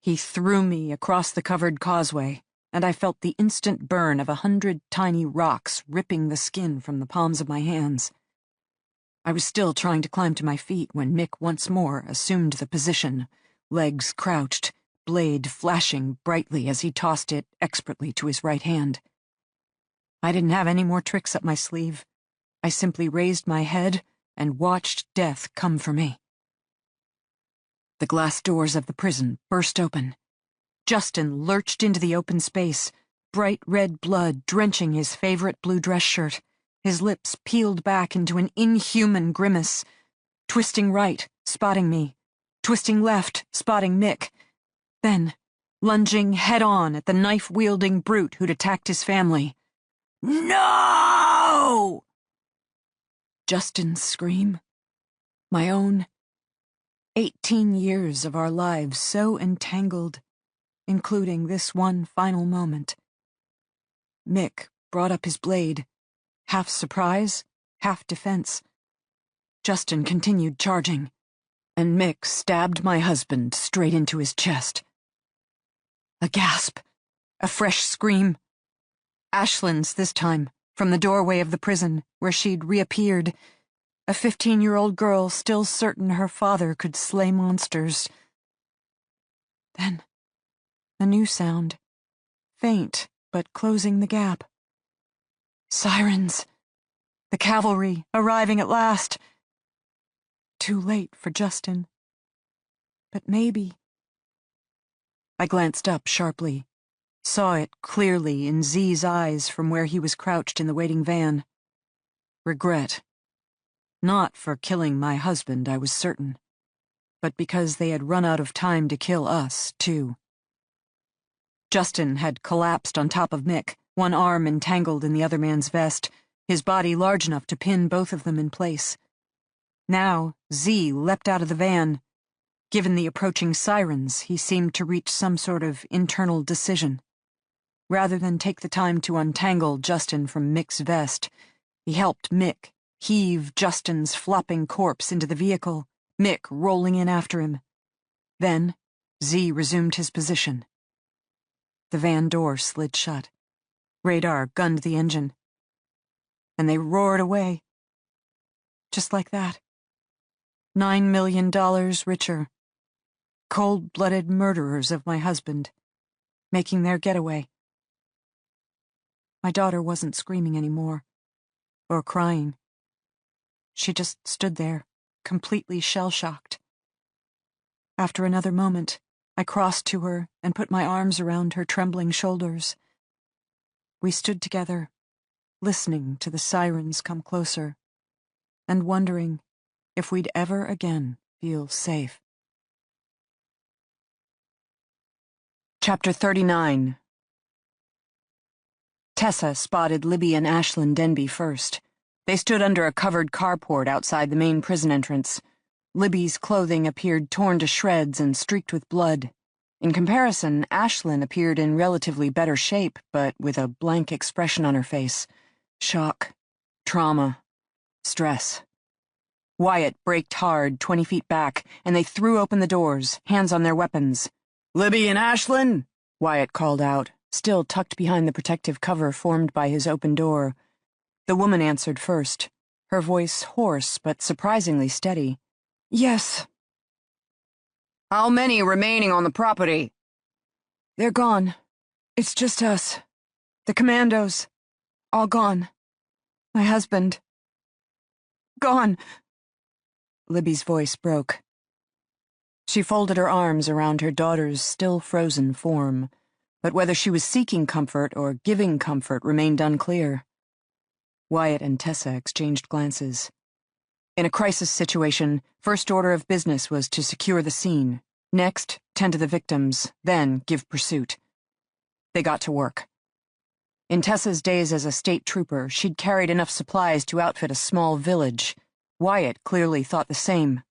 He threw me across the covered causeway, and I felt the instant burn of 100 tiny rocks ripping the skin from the palms of my hands. I was still trying to climb to my feet when Mick once more assumed the position, legs crouched, blade flashing brightly as he tossed it expertly to his right hand. I didn't have any more tricks up my sleeve. I simply raised my head and watched death come for me. The glass doors of the prison burst open. Justin lurched into the open space, bright red blood drenching his favorite blue dress shirt, his lips peeled back into an inhuman grimace, twisting right, spotting me, twisting left, spotting Mick, then lunging head-on at the knife-wielding brute who'd attacked his family. No! Justin's scream, my own. 18 years of our lives so entangled, including this one final moment. Mick brought up his blade, half surprise, half defense. Justin continued charging, and Mick stabbed my husband straight into his chest. A gasp, a fresh scream. Ashlyn's this time, from the doorway of the prison, where she'd reappeared, a 15-year-old girl still certain her father could slay monsters. Then, a new sound, faint but closing the gap. Sirens! The cavalry arriving at last! Too late for Justin. But maybe. I glanced up sharply, saw it clearly in Z's eyes from where he was crouched in the waiting van. Regret. Not for killing my husband, I was certain, but because they had run out of time to kill us, too. Justin had collapsed on top of Mick, one arm entangled in the other man's vest, his body large enough to pin both of them in place. Now, Z leapt out of the van. Given the approaching sirens, he seemed to reach some sort of internal decision. Rather than take the time to untangle Justin from Mick's vest, he helped Mick heave Justin's flopping corpse into the vehicle, Mick rolling in after him. Then, Z resumed his position. The van door slid shut. Radar gunned the engine. And they roared away. Just like that. $9 million richer. Cold-blooded murderers of my husband, making their getaway. My daughter wasn't screaming anymore, or crying. She just stood there, completely shell-shocked. After another moment, I crossed to her and put my arms around her trembling shoulders. We stood together, listening to the sirens come closer, and wondering if we'd ever again feel safe. Chapter 39. Tessa spotted Libby and Libby Denbe first. They stood under a covered carport outside the main prison entrance. Libby's clothing appeared torn to shreds and streaked with blood. In comparison, Ashlyn appeared in relatively better shape, but with a blank expression on her face. Shock, trauma, stress. Wyatt braked hard, 20 feet back, and they threw open the doors, hands on their weapons. "Libby and Ashlyn," Wyatt called out, still tucked behind the protective cover formed by his open door. The woman answered first, her voice hoarse but surprisingly steady. "Yes." How many remaining on the property? They're gone. It's just us. The commandos. All gone. My husband. Gone. Libby's voice broke. She folded her arms around her daughter's still frozen form, but whether she was seeking comfort or giving comfort remained unclear. Wyatt and Tessa exchanged glances. In a crisis situation, first order of business was to secure the scene. Next, tend to the victims, then give pursuit. They got to work. In Tessa's days as a state trooper, she'd carried enough supplies to outfit a small village. Wyatt clearly thought the same.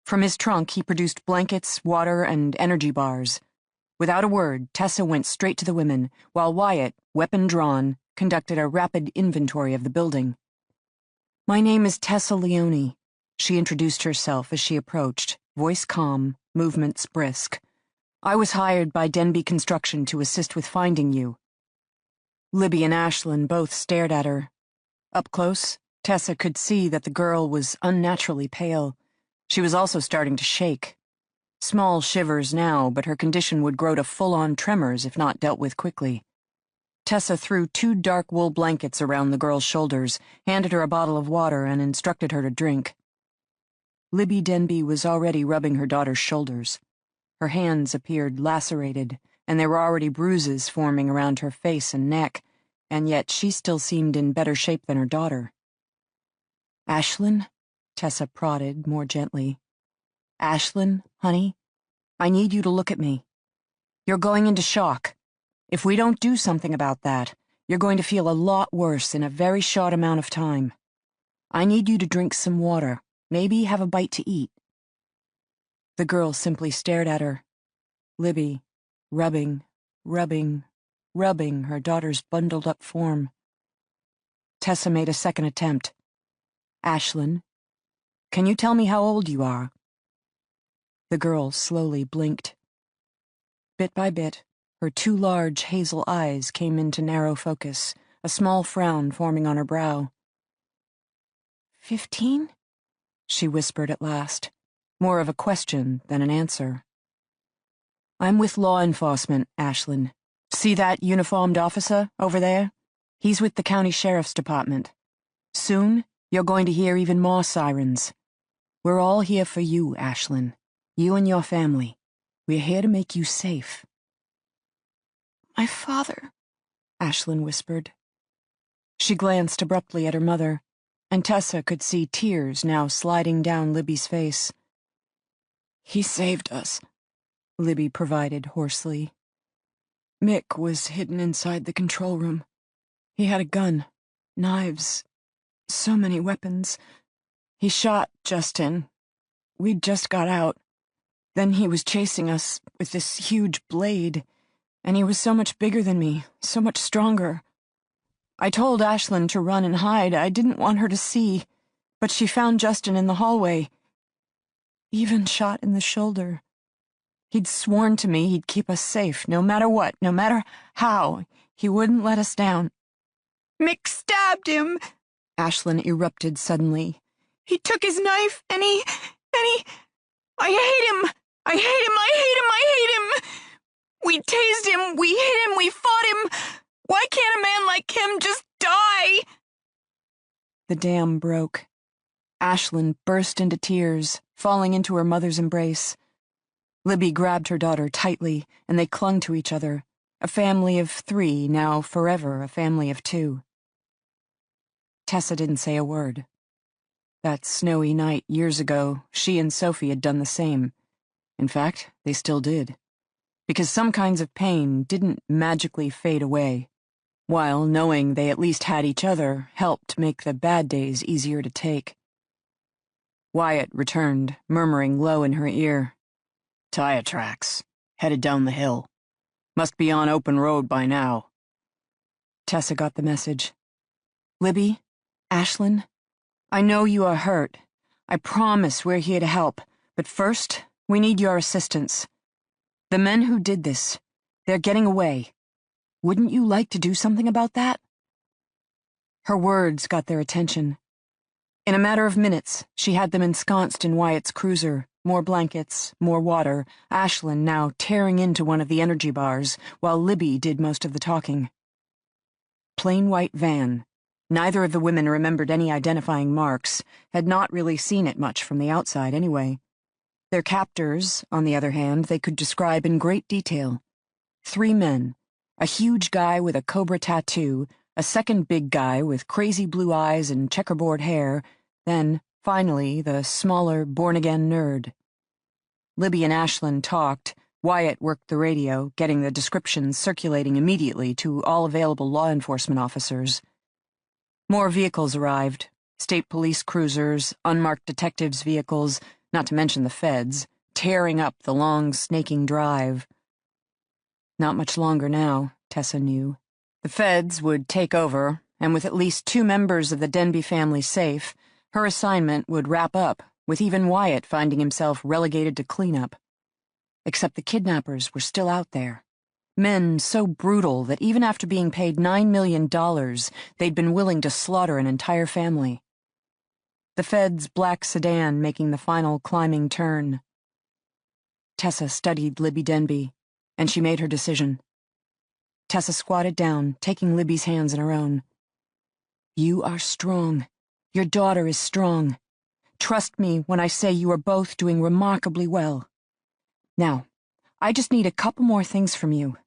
From his trunk, he produced blankets, water, and energy bars. Without a word, Tessa went straight to the women, while Wyatt, weapon drawn, conducted a rapid inventory of the building. "My name is Tessa Leone," she introduced herself as she approached, voice calm, movements brisk. "I was hired by Denbe Construction to assist with finding you." Libby and Ashlyn both stared at her. Up close, Tessa could see that the girl was unnaturally pale. She was also starting to shake. Small shivers now, but her condition would grow to full-on tremors if not dealt with quickly. Tessa threw 2 dark wool blankets around the girl's shoulders, handed her a bottle of water, and instructed her to drink. Libby Denbe was already rubbing her daughter's shoulders. Her hands appeared lacerated, and there were already bruises forming around her face and neck, and yet she still seemed in better shape than her daughter. "Ashlyn?" Tessa prodded more gently. "Ashlyn, honey, I need you to look at me. You're going into shock. If we don't do something about that, you're going to feel a lot worse in a very short amount of time. I need you to drink some water, maybe have a bite to eat." The girl simply stared at her. Libby, rubbing her daughter's bundled-up form. Tessa made a second attempt. "Ashlyn, can you tell me how old you are?" The girl slowly blinked. Bit by bit, her 2 large hazel eyes came into narrow focus, a small frown forming on her brow. 15? She whispered at last, more of a question than an answer. "I'm with law enforcement, Ashlyn. See that uniformed officer over there? He's with the county sheriff's department. Soon, you're going to hear even more sirens. We're all here for you, Ashlyn. You and your family. We're here to make you safe." "My father," Ashlyn whispered. She glanced abruptly at her mother, and Tessa could see tears now sliding down Libby's face. "He saved us," Libby provided hoarsely. "Mick was hidden inside the control room. He had a gun, knives, so many weapons. He shot Justin. We'd just got out. Then he was chasing us with this huge blade, and he was so much bigger than me, so much stronger. I told Ashlyn to run and hide. I didn't want her to see, but she found Justin in the hallway. Even shot in the shoulder. He'd sworn to me he'd keep us safe, no matter what, no matter how. He wouldn't let us down." "Mick stabbed him," Ashlyn erupted suddenly. "He took his knife, and he... I hate him! I hate him! I hate him! I hate him! We tased him, we hit him, we fought him! Why can't a man like him just die?" The dam broke. Ashlyn burst into tears, falling into her mother's embrace. Libby grabbed her daughter tightly, and they clung to each other, a family of 3, now forever a family of 2. Tessa didn't say a word. That snowy night years ago, she and Sophie had done the same. In fact, they still did. Because some kinds of pain didn't magically fade away, while knowing they at least had each other helped make the bad days easier to take. Wyatt returned, murmuring low in her ear. "Tire tracks, headed down the hill. Must be on open road by now." Tessa got the message. "Libby, Ashlyn, I know you are hurt. I promise we're here to help, but first, we need your assistance. The men who did this, they're getting away. Wouldn't you like to do something about that?" Her words got their attention. In a matter of minutes, she had them ensconced in Wyatt's cruiser, more blankets, more water, Ashlyn now tearing into one of the energy bars, while Libby did most of the talking. Plain white van. Neither of the women remembered any identifying marks, had not really seen it much from the outside anyway. Their captors, on the other hand, they could describe in great detail. 3 men, a huge guy with a cobra tattoo, a second big guy with crazy blue eyes and checkerboard hair, then, finally, the smaller, born-again nerd. Libby and Ashlyn talked. Wyatt worked the radio, getting the descriptions circulating immediately to all available law enforcement officers. More vehicles arrived. State police cruisers, unmarked detectives' vehicles, not to mention the feds, tearing up the long, snaking drive. Not much longer now, Tessa knew. The feds would take over, and with at least 2 members of the Denbe family safe, her assignment would wrap up, with even Wyatt finding himself relegated to cleanup. Except the kidnappers were still out there. Men so brutal that even after being paid $9 million, they'd been willing to slaughter an entire family. The feds' black sedan making the final climbing turn. Tessa studied Libby Denbe, and she made her decision. Tessa squatted down, taking Libby's hands in her own. You are strong. Your daughter is strong. Trust me when I say you are both doing remarkably well. Now, I just need a couple more things from you.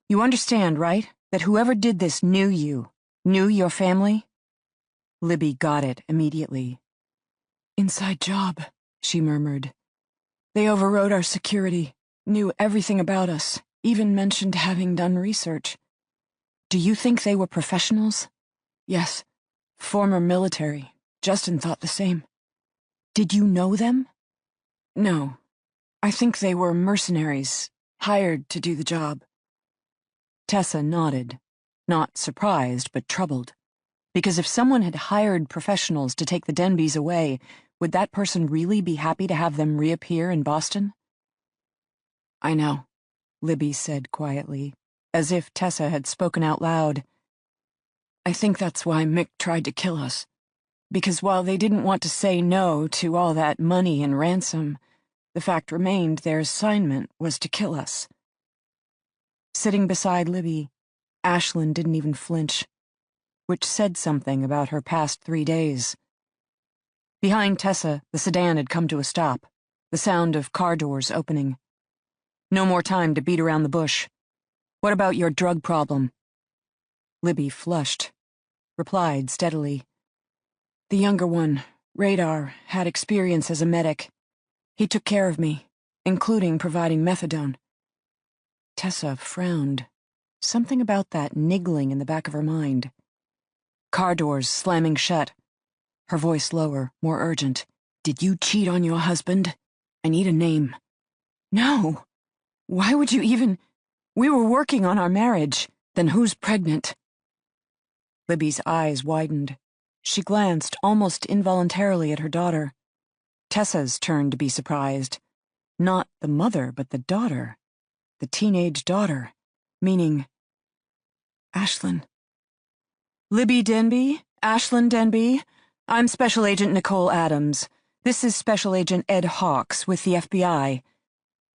You understand, right, that whoever did this knew you, knew your family? Libby got it immediately. Inside job, she murmured. They overrode our security, knew everything about us, even mentioned having done research. Do you think they were professionals? Yes, former military. Justin thought the same. Did you know them? No. I think they were mercenaries, hired to do the job. Tessa nodded, not surprised but troubled, because if someone had hired professionals to take the Denbes away, would that person really be happy to have them reappear in Boston? I know, Libby said quietly, as if Tessa had spoken out loud. I think that's why Mick tried to kill us, because while they didn't want to say no to all that money and ransom, the fact remained their assignment was to kill us. Sitting beside Libby, Ashlyn didn't even flinch, which said something about her past 3 days. Behind Tessa, the sedan had come to a stop, the sound of car doors opening. No more time to beat around the bush. What about your drug problem? Libby flushed, replied steadily. The younger one, Radar, had experience as a medic. He took care of me, including providing methadone. Tessa frowned. Something about that niggling in the back of her mind. Car doors slamming shut. Her voice lower, more urgent. Did you cheat on your husband? I need a name. No. Why would you even... We were working on our marriage. Then who's pregnant? Libby's eyes widened. She glanced almost involuntarily at her daughter. Tessa's turn to be surprised. Not the mother, but the daughter. The teenage daughter. Meaning... Ashlyn. Libby Denbe? Ashlyn Denbe? I'm Special Agent Nicole Adams. This is Special Agent Ed Hawks with the FBI.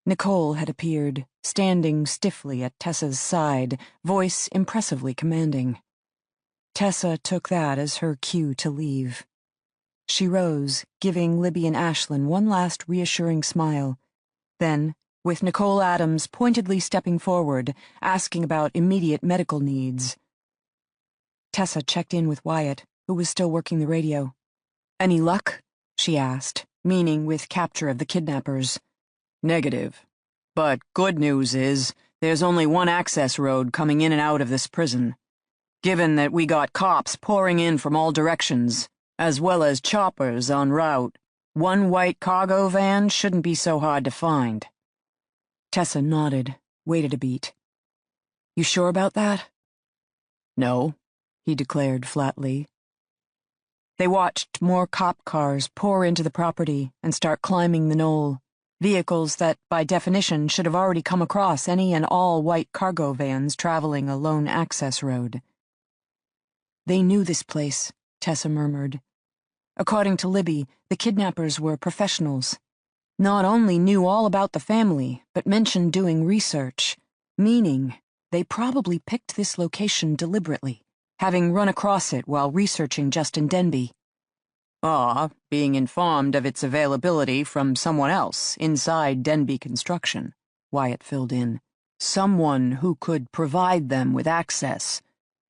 Nicole had appeared, standing stiffly at Tessa's side, voice impressively commanding. Tessa took that as her cue to leave. She rose, giving Libby and Ashlyn one last reassuring smile. Then, with Nicole Adams pointedly stepping forward, asking about immediate medical needs. Tessa checked in with Wyatt, who was still working the radio. Any luck? She asked, meaning with capture of the kidnappers. Negative. But good news is, there's only one access road coming in and out of this prison. Given that we got cops pouring in from all directions, as well as choppers en route, one white cargo van shouldn't be so hard to find. Tessa nodded, waited a beat. You sure about that? No, he declared flatly. They watched more cop cars pour into the property and start climbing the knoll, vehicles that, by definition, should have already come across any and all white cargo vans traveling a lone access road. They knew this place, Tessa murmured. According to Libby, the kidnappers were professionals. not only knew all about the family, but mentioned doing research, meaning they probably picked this location deliberately, having run across it while researching Justin Denbe. Or being informed of its availability from someone else inside Denbe Construction, Wyatt filled in. Someone who could provide them with access,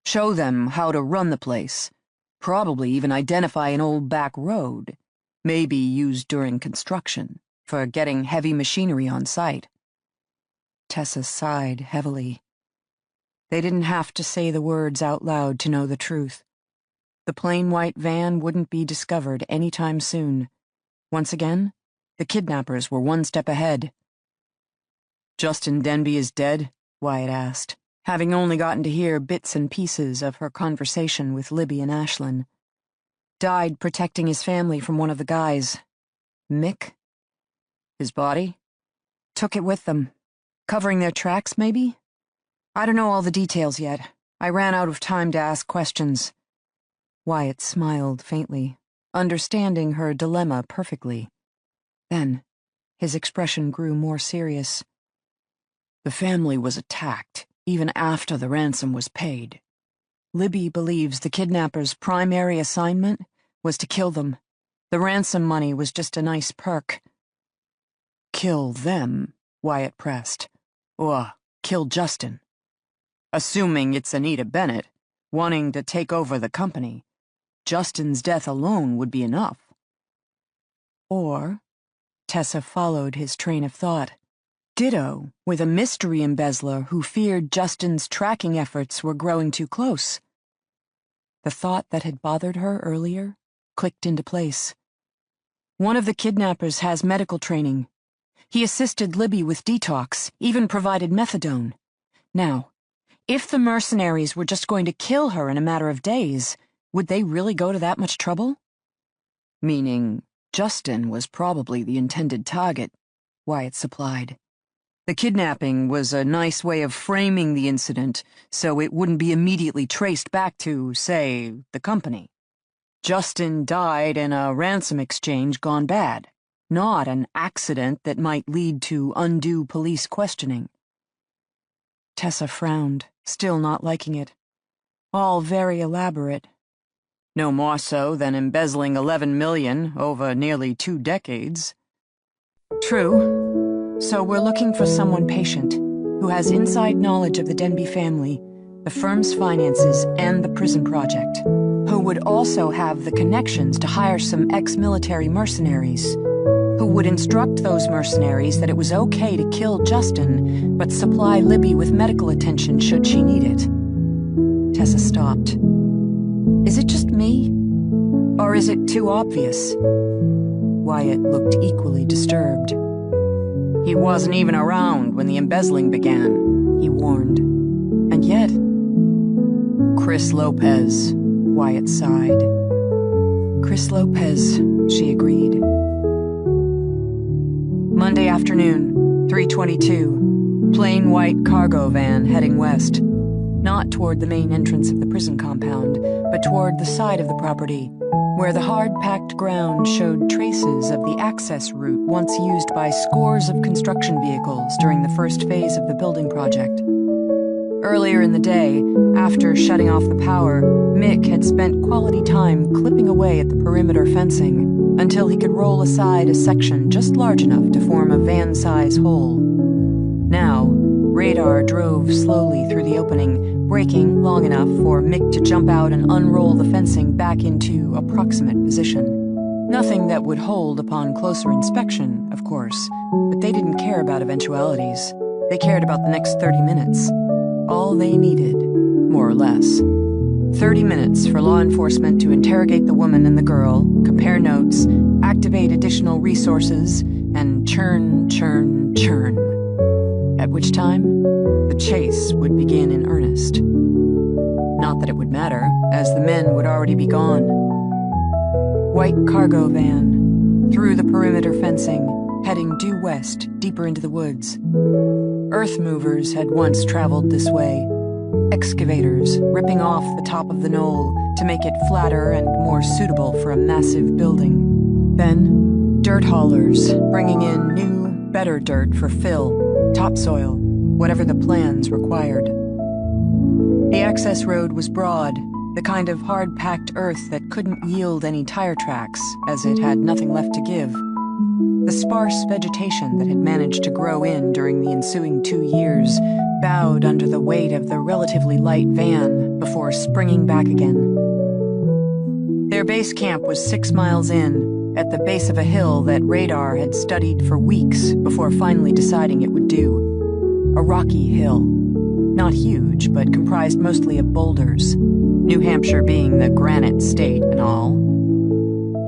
show them how to run the place, probably even identify an old back road, maybe used during construction, for getting heavy machinery on site. Tessa sighed heavily. They didn't have to say the words out loud to know the truth. The plain white van wouldn't be discovered any time soon. Once again, the kidnappers were one step ahead. Justin Denbe is dead? Wyatt asked, having only gotten to hear bits and pieces of her conversation with Libby and Ashlyn. Died protecting his family from one of the guys. Mick? His body? Took it with them. Covering their tracks, maybe? I don't know all the details yet. I ran out of time to ask questions. Wyatt smiled faintly, understanding her dilemma perfectly. Then, his expression grew more serious. The family was attacked, even after the ransom was paid. Libby believes the kidnappers' primary assignment was to kill them. The ransom money was just a nice perk. Kill them, Wyatt pressed. Or kill Justin. Assuming it's Anita Bennett, wanting to take over the company, Justin's death alone would be enough. Or, Tessa followed his train of thought, ditto with a mystery embezzler who feared Justin's tracking efforts were growing too close. The thought that had bothered her earlier clicked into place. One of the kidnappers has medical training. He assisted Libby with detox, even provided methadone. Now, if the mercenaries were just going to kill her in a matter of days, would they really go to that much trouble? Meaning, Justin was probably the intended target, Wyatt supplied. The kidnapping was a nice way of framing the incident so it wouldn't be immediately traced back to, say, the company. Justin died in a ransom exchange gone bad, not an accident that might lead to undue police questioning. Tessa frowned, still not liking it. All very elaborate. No more so than embezzling $11 million over nearly 2 decades. True. So we're looking for someone patient, who has inside knowledge of the Denbe family, the firm's finances, and the prison project, who would also have the connections to hire some ex-military mercenaries, who would instruct those mercenaries that it was okay to kill Justin, but supply Libby with medical attention should she need it. Tessa stopped. Is it just me? Or is it too obvious? Wyatt looked equally disturbed. He wasn't even around when the embezzling began, he warned. And yet... Chris Lopez, Wyatt sighed. Chris Lopez, she agreed. Monday afternoon, 3:22, plain white cargo van heading west. Not toward the main entrance of the prison compound, but toward the side of the property, where the hard-packed ground showed traces of the access route once used by scores of construction vehicles during the first phase of the building project. Earlier in the day, after shutting off the power, Mick had spent quality time clipping away at the perimeter fencing until he could roll aside a section just large enough to form a van-size hole. Now, radar drove slowly through the opening, braking long enough for Mick to jump out and unroll the fencing back into approximate position. Nothing that would hold upon closer inspection, of course, but they didn't care about eventualities. They cared about the next 30 minutes. All they needed, more or less. 30 minutes for law enforcement to interrogate the woman and the girl, compare notes, activate additional resources, and churn, churn, churn. At which time, the chase would begin in earnest. Not that it would matter, as the men would already be gone. White cargo van, through the perimeter fencing, heading due west, deeper into the woods. Earth movers had once traveled this way. Excavators ripping off the top of the knoll to make it flatter and more suitable for a massive building. Then, Dirt haulers, bringing in new, better dirt for fill, topsoil, whatever the plans required. The access road was broad, the kind of hard-packed earth that couldn't yield any tire tracks, as it had nothing left to give. The sparse vegetation that had managed to grow in during the ensuing 2 years bowed under the weight of the relatively light van before springing back again. Their base camp was 6 miles in, at the base of a hill that radar had studied for weeks before finally deciding it would do. A rocky hill. Not huge, but comprised mostly of boulders, New Hampshire being the granite state and all.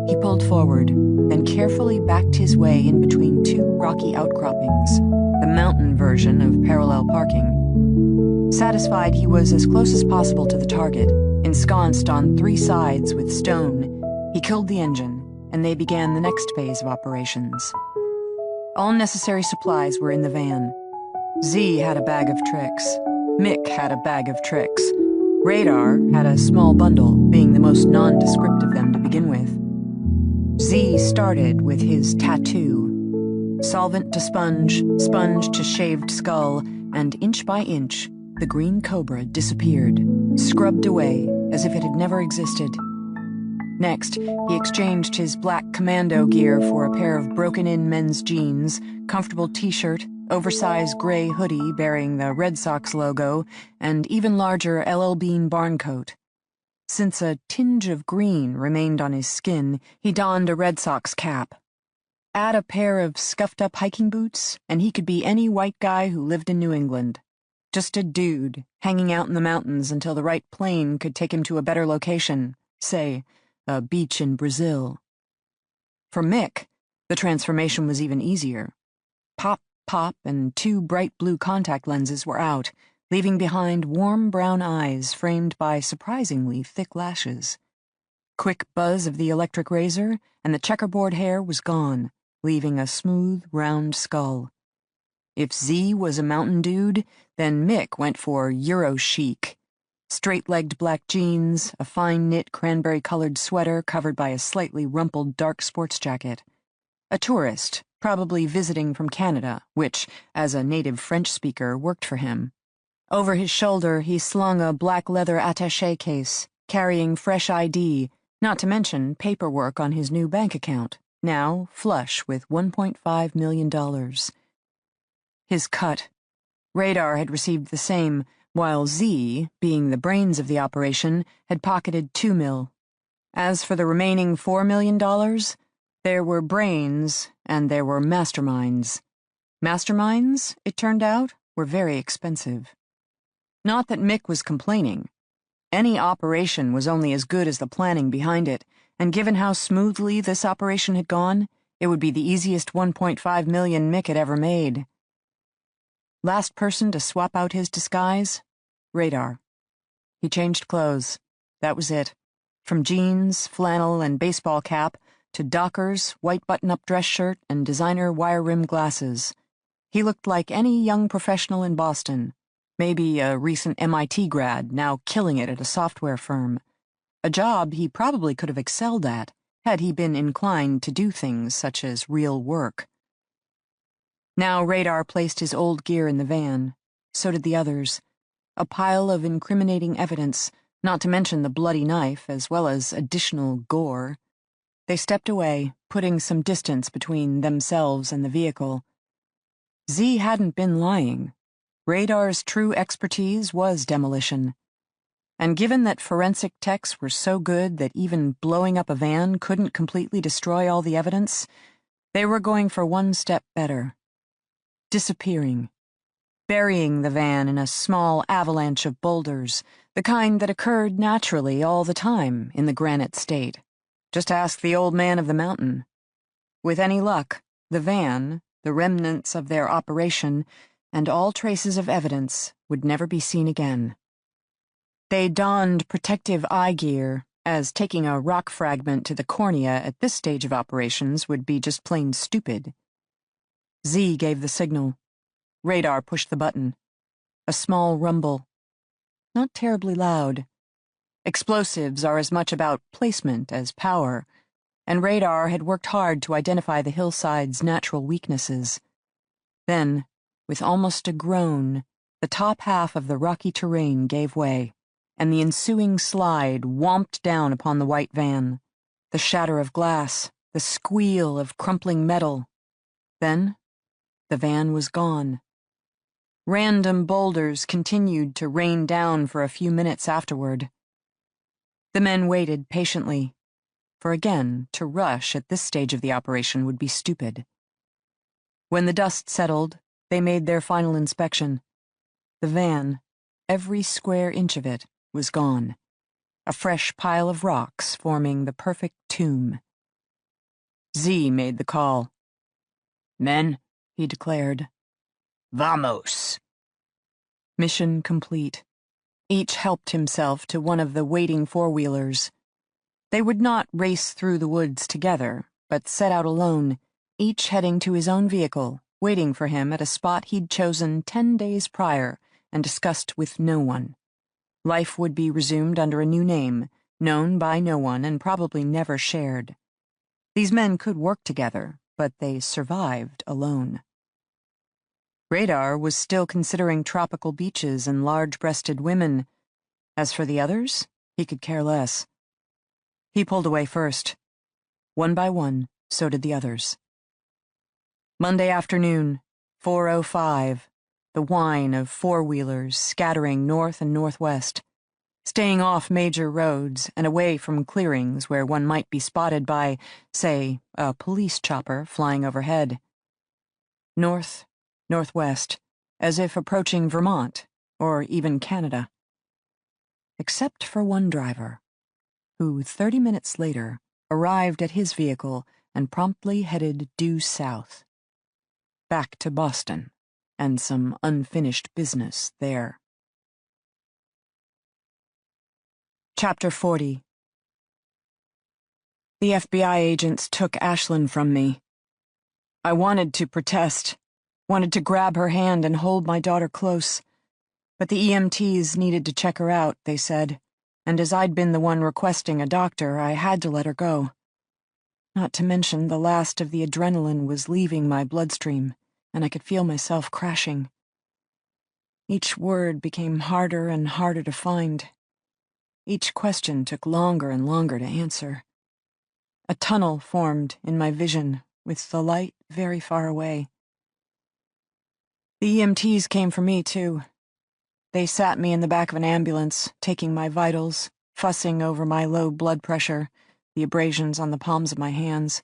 He pulled forward, then carefully backed his way in between 2 rocky outcroppings, the mountain version of parallel parking. Satisfied he was as close as possible to the target, ensconced on 3 sides with stone, he killed the engine, and they began the next phase of operations. All necessary supplies were in the van. Z had a bag of tricks. Mick had a bag of tricks. Radar had a small bundle, being the most nondescript of them to begin with. Z started with his tattoo. Solvent to sponge, sponge to shaved skull, and inch by inch, the green cobra disappeared, scrubbed away as if it had never existed. Next, he exchanged his black commando gear for a pair of broken-in men's jeans, comfortable t-shirt, oversized gray hoodie bearing the Red Sox logo, and even larger LL Bean barn coat. Since a tinge of green remained on his skin, he donned a Red Sox cap. Add a pair of scuffed-up hiking boots, and he could be any white guy who lived in New England. Just a dude, hanging out in the mountains until the right plane could take him to a better location, say, a beach in Brazil. For Mick, the transformation was even easier. Pop, pop, and 2 bright blue contact lenses were out, leaving behind warm brown eyes framed by surprisingly thick lashes. Quick buzz of the electric razor, and the checkerboard hair was gone, leaving a smooth, round skull. If Z was a mountain dude, then Mick went for Euro chic. Straight-legged black jeans, a fine-knit cranberry-colored sweater covered by a slightly rumpled dark sports jacket. A tourist, probably visiting from Canada, which, as a native French speaker, worked for him. Over his shoulder, he slung a black leather attaché case, carrying fresh ID, not to mention paperwork on his new bank account, now flush with $1.5 million. His cut. Radar had received the same, while Z, being the brains of the operation, had pocketed $2 million. As for the remaining $4 million, there were brains and there were masterminds. Masterminds, it turned out, were very expensive. Not that Mick was complaining. Any operation was only as good as the planning behind it, and given how smoothly this operation had gone, it would be the easiest $1.5 million Mick had ever made. Last person to swap out his disguise? Radar. He changed clothes. That was it. From jeans, flannel, and baseball cap to Dockers, white button-up dress shirt, and designer wire-rimmed glasses. He looked like any young professional in Boston. Maybe a recent MIT grad, now killing it at a software firm. A job he probably could have excelled at, had he been inclined to do things such as real work. Now Radar placed his old gear in the van. So did the others. A pile of incriminating evidence, not to mention the bloody knife, as well as additional gore. They stepped away, putting some distance between themselves and the vehicle. Z hadn't been lying. Radar's true expertise was demolition. And given that forensic techs were so good that even blowing up a van couldn't completely destroy all the evidence, they were going for one step better. Disappearing. Burying the van in a small avalanche of boulders, the kind that occurred naturally all the time in the granite state. Just ask the old man of the mountain. With any luck, the van, the remnants of their operation, and all traces of evidence would never be seen again. They donned protective eye gear, as taking a rock fragment to the cornea at this stage of operations would be just plain stupid. Z gave the signal. Radar pushed the button. A small rumble. Not terribly loud. Explosives are as much about placement as power. and radar had worked hard to identify the hillside's natural weaknesses. Then, with almost a groan, the top half of the rocky terrain gave way, and the ensuing slide whomped down upon the white van. The shatter of glass, the squeal of crumpling metal. Then, the van was gone. Random boulders continued to rain down for a few minutes afterward. The men waited patiently, for again, to rush at this stage of the operation would be stupid. When the dust settled, they made their final inspection. The van, every square inch of it, was gone. A fresh pile of rocks forming the perfect tomb. Z made the call. "Men," he declared. "Vamos." Mission complete. Each helped himself to one of the waiting four-wheelers. They would not race through the woods together, but set out alone, each heading to his own vehicle, waiting for him at a spot he'd chosen 10 days prior and discussed with no one. Life would be resumed under a new name, known by no one and probably never shared. These men could work together, but they survived alone. Radar was still considering tropical beaches and large-breasted women. As for the others, he could care less. He pulled away first. One by one, so did the others. Monday afternoon, 4:05, the whine of four-wheelers scattering north and northwest, staying off major roads and away from clearings where one might be spotted by, say, a police chopper flying overhead. North, northwest, as if approaching Vermont, or even Canada. Except for one driver, who 30 minutes later arrived at his vehicle and promptly headed due south. Back to Boston, and some unfinished business there. Chapter 40. The FBI agents took Ashlyn from me. I wanted to protest, wanted to grab her hand and hold my daughter close, but the EMTs needed to check her out, they said, and as I'd been the one requesting a doctor, I had to let her go. Not to mention the last of the adrenaline was leaving my bloodstream, and I could feel myself crashing. Each word became harder and harder to find. Each question took longer and longer to answer. A tunnel formed in my vision, with the light very far away. The EMTs came for me, too. They sat me in the back of an ambulance, taking my vitals, fussing over my low blood pressure, the abrasions on the palms of my hands.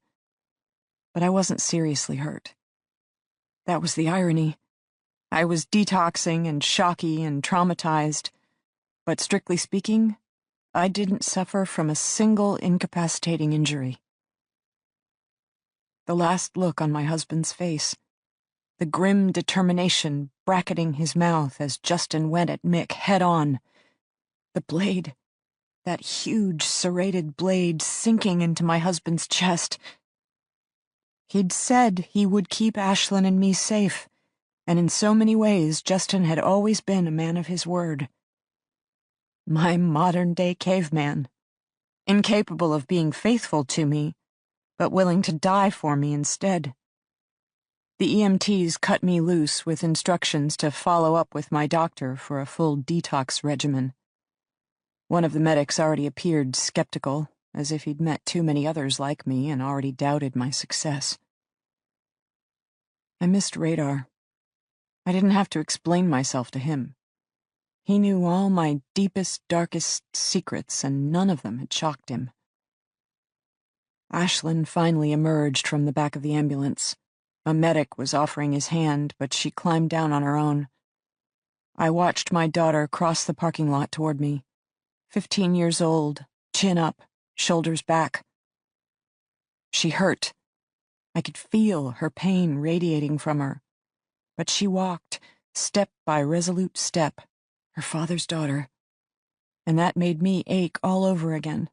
But I wasn't seriously hurt. That was the irony. I was detoxing and shocky and traumatized, but strictly speaking, I didn't suffer from a single incapacitating injury. The last look on my husband's face, the grim determination bracketing his mouth as Justin went at Mick head-on. The blade, that huge serrated blade sinking into my husband's chest. He'd said he would keep Ashlyn and me safe, and in so many ways Justin had always been a man of his word. My modern-day caveman, incapable of being faithful to me, but willing to die for me instead. The EMTs cut me loose with instructions to follow up with my doctor for a full detox regimen. One of the medics already appeared skeptical, as if he'd met too many others like me and already doubted my success. I missed Radar. I didn't have to explain myself to him. He knew all my deepest, darkest secrets, and none of them had shocked him. Ashlyn finally emerged from the back of the ambulance. A medic was offering his hand, but she climbed down on her own. I watched my daughter cross the parking lot toward me. 15 years old, chin up, shoulders back. She hurt. I could feel her pain radiating from her. But she walked, step by resolute step, her father's daughter. And that made me ache all over again.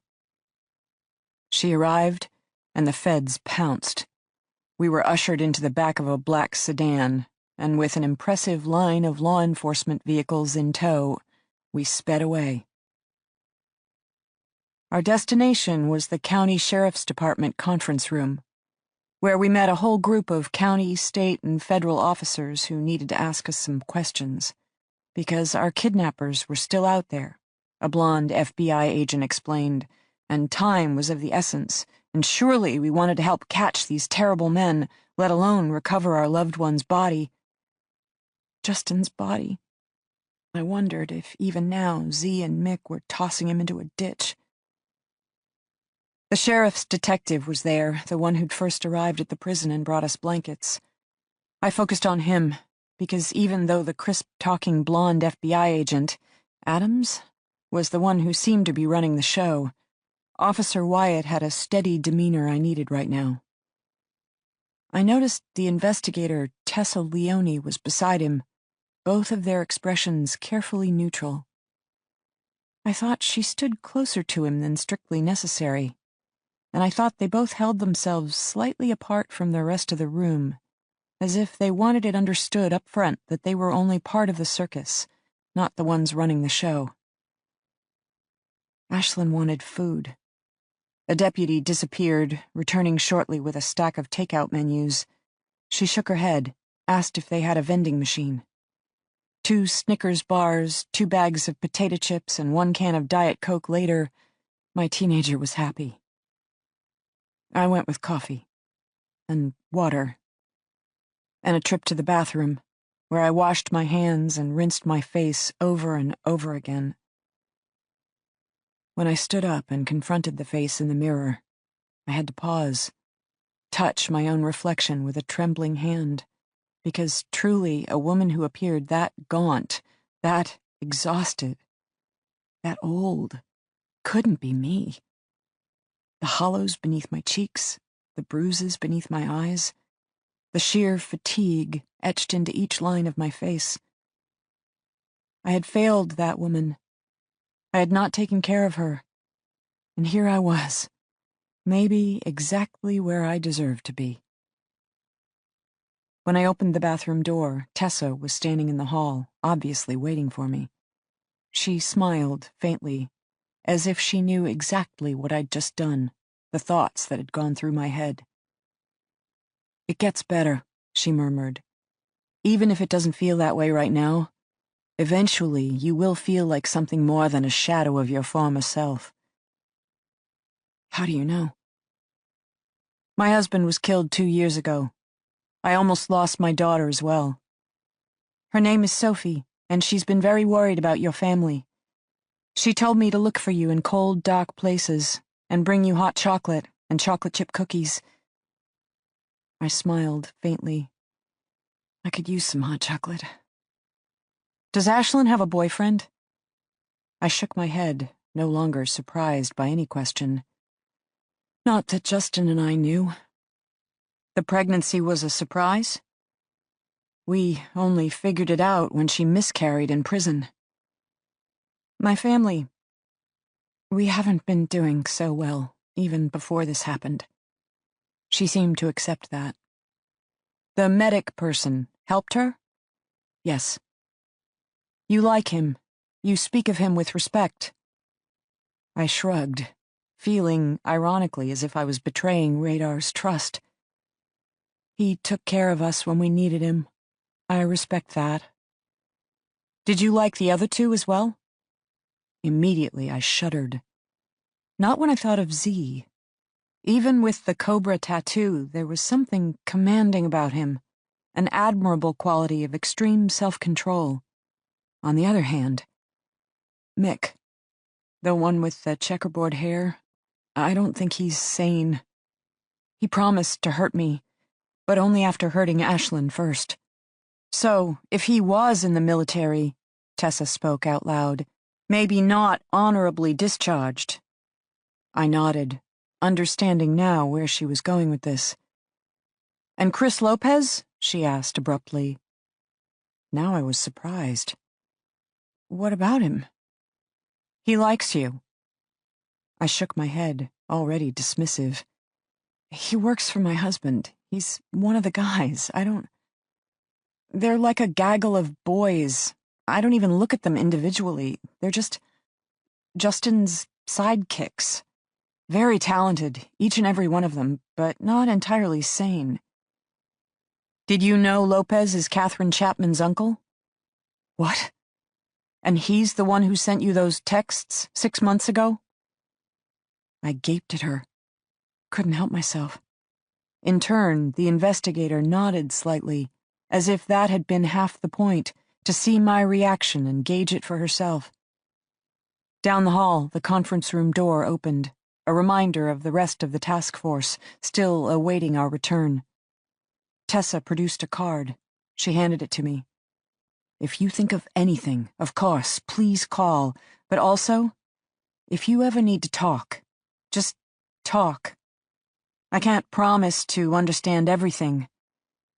She arrived, and the feds pounced. We were ushered into the back of a black sedan, and with an impressive line of law enforcement vehicles in tow, we sped away. Our destination was the County Sheriff's Department conference room, where we met a whole group of county, state, and federal officers who needed to ask us some questions, because our kidnappers were still out there, a blonde FBI agent explained, and time was of the essence, and surely we wanted to help catch these terrible men, let alone recover our loved one's body. Justin's body. I wondered if even now Z and Mick were tossing him into a ditch. The sheriff's detective was there, the one who'd first arrived at the prison and brought us blankets. I focused on him, because even though the crisp-talking blonde FBI agent, Adams, was the one who seemed to be running the show, Officer Wyatt had a steady demeanor I needed right now. I noticed the investigator, Tessa Leone, was beside him, both of their expressions carefully neutral. I thought she stood closer to him than strictly necessary, and I thought they both held themselves slightly apart from the rest of the room, as if they wanted it understood up front that they were only part of the circus, not the ones running the show. Ashlyn wanted food. A deputy disappeared, returning shortly with a stack of takeout menus. She shook her head, asked if they had a vending machine. 2 Snickers bars, 2 bags of potato chips, and 1 can of Diet Coke later, my teenager was happy. I went with coffee, and water, and a trip to the bathroom, where I washed my hands and rinsed my face over and over again. When I stood up and confronted the face in the mirror, I had to pause, touch my own reflection with a trembling hand, because truly a woman who appeared that gaunt, that exhausted, that old, couldn't be me. The hollows beneath my cheeks, the bruises beneath my eyes, the sheer fatigue etched into each line of my face. I had failed that woman. I had not taken care of her. And here I was, maybe exactly where I deserved to be. When I opened the bathroom door, Tessa was standing in the hall, obviously waiting for me. She smiled faintly, as if she knew exactly what I'd just done, the thoughts that had gone through my head. "It gets better," she murmured. "Even if it doesn't feel that way right now, eventually you will feel like something more than a shadow of your former self." "How do you know?" "My husband was killed 2 years ago. I almost lost my daughter as well. Her name is Sophie, and she's been very worried about your family. She told me to look for you in cold, dark places and bring you hot chocolate and chocolate chip cookies." I smiled faintly. I could use some hot chocolate. "Does Ashlyn have a boyfriend?" I shook my head, no longer surprised by any question. Not that Justin and I knew. The pregnancy was a surprise? We only figured it out when she miscarried in prison. My family, we haven't been doing so well, even before this happened. She seemed to accept that. The medic person helped her? Yes. You like him. You speak of him with respect. I shrugged, feeling, ironically, as if I was betraying Radar's trust. He took care of us when we needed him. I respect that. Did you like the other 2 as well? Immediately I shuddered. Not when I thought of Z. Even with the cobra tattoo, there was something commanding about him, an admirable quality of extreme self-control. On the other hand, Mick, the one with the checkerboard hair, I don't think he's sane. He promised to hurt me, but only after hurting Ashlyn first. So, if he was in the military, Tessa spoke out loud, maybe not honorably discharged. I nodded, understanding now where she was going with this. "And Chris Lopez?" she asked abruptly. Now I was surprised. "What about him?" "He likes you." I shook my head, already dismissive. "He works for my husband. He's one of the guys. They're like a gaggle of boys. I don't even look at them individually. They're just Justin's sidekicks. Very talented, each and every one of them, but not entirely sane. Did you know Lopez is Catherine Chapman's uncle? What? And he's the one who sent you those texts 6 months ago? I gaped at her. Couldn't help myself. In turn, the investigator nodded slightly, as if that had been half the point, to see my reaction and gauge it for herself. Down the hall, the conference room door opened, a reminder of the rest of the task force, still awaiting our return. Tessa produced a card. She handed it to me. If you think of anything, of course, please call, but also, if you ever need to talk, just talk. I can't promise to understand everything,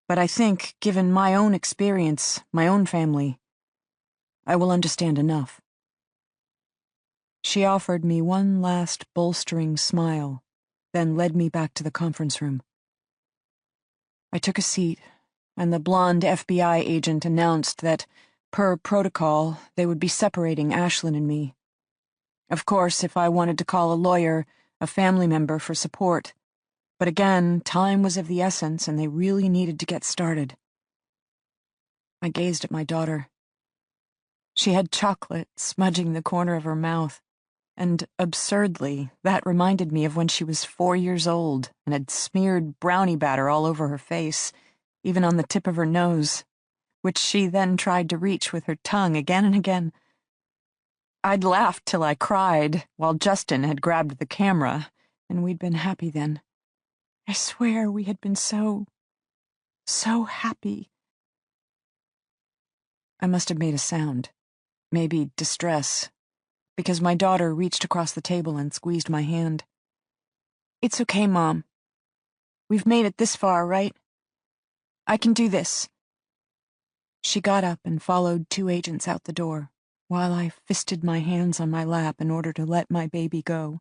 but I think, given my own experience, my own family, I will understand enough. She offered me one last bolstering smile, then led me back to the conference room. I took a seat, and the blonde FBI agent announced that, per protocol, they would be separating Ashlyn and me. Of course, if I wanted to call a lawyer, a family member for support. But again, time was of the essence, and they really needed to get started. I gazed at my daughter. She had chocolate smudging the corner of her mouth, and absurdly, that reminded me of when she was 4 years old and had smeared brownie batter all over her face, even on the tip of her nose, which she then tried to reach with her tongue again and again. I'd laughed till I cried, while Justin had grabbed the camera, and we'd been happy then. I swear we had been so happy. I must have made a sound, maybe distress, because my daughter reached across the table and squeezed my hand. It's okay, Mom. We've made it this far, right? I can do this. She got up and followed 2 agents out the door, while I fisted my hands on my lap in order to let my baby go.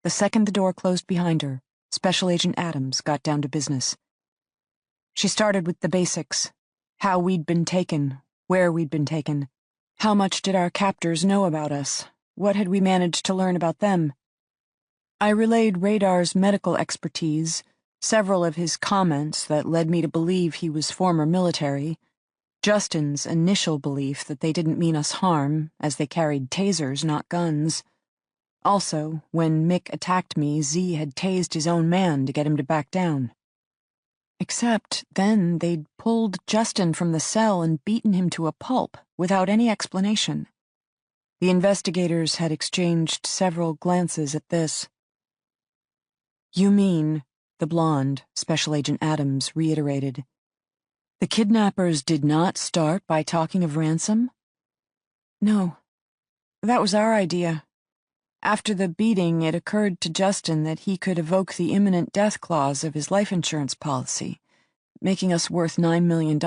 The second the door closed behind her, Special Agent Adams got down to business. She started with the basics: how we'd been taken, where we'd been taken, how much did our captors know about us, what had we managed to learn about them. I relayed Radar's medical expertise, several of his comments that led me to believe he was former military, Justin's initial belief that they didn't mean us harm, as they carried tasers, not guns. Also, when Mick attacked me, Z had tased his own man to get him to back down. Except then they'd pulled Justin from the cell and beaten him to a pulp without any explanation. The investigators had exchanged several glances at this. You mean, the blonde, Special Agent Adams reiterated, the kidnappers did not start by talking of ransom? No, that was our idea. After the beating, it occurred to Justin that he could evoke the imminent death clause of his life insurance policy, making us worth $9 million,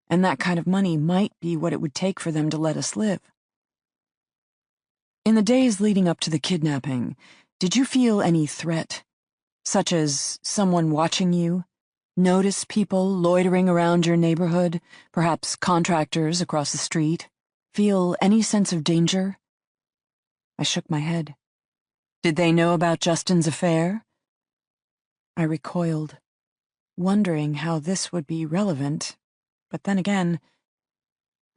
and that kind of money might be what it would take for them to let us live. In the days leading up to the kidnapping, did you feel any threat, such as someone watching you? Notice people loitering around your neighborhood, perhaps contractors across the street? Feel any sense of danger? I shook my head. Did they know about Justin's affair? I recoiled, wondering how this would be relevant, but then again,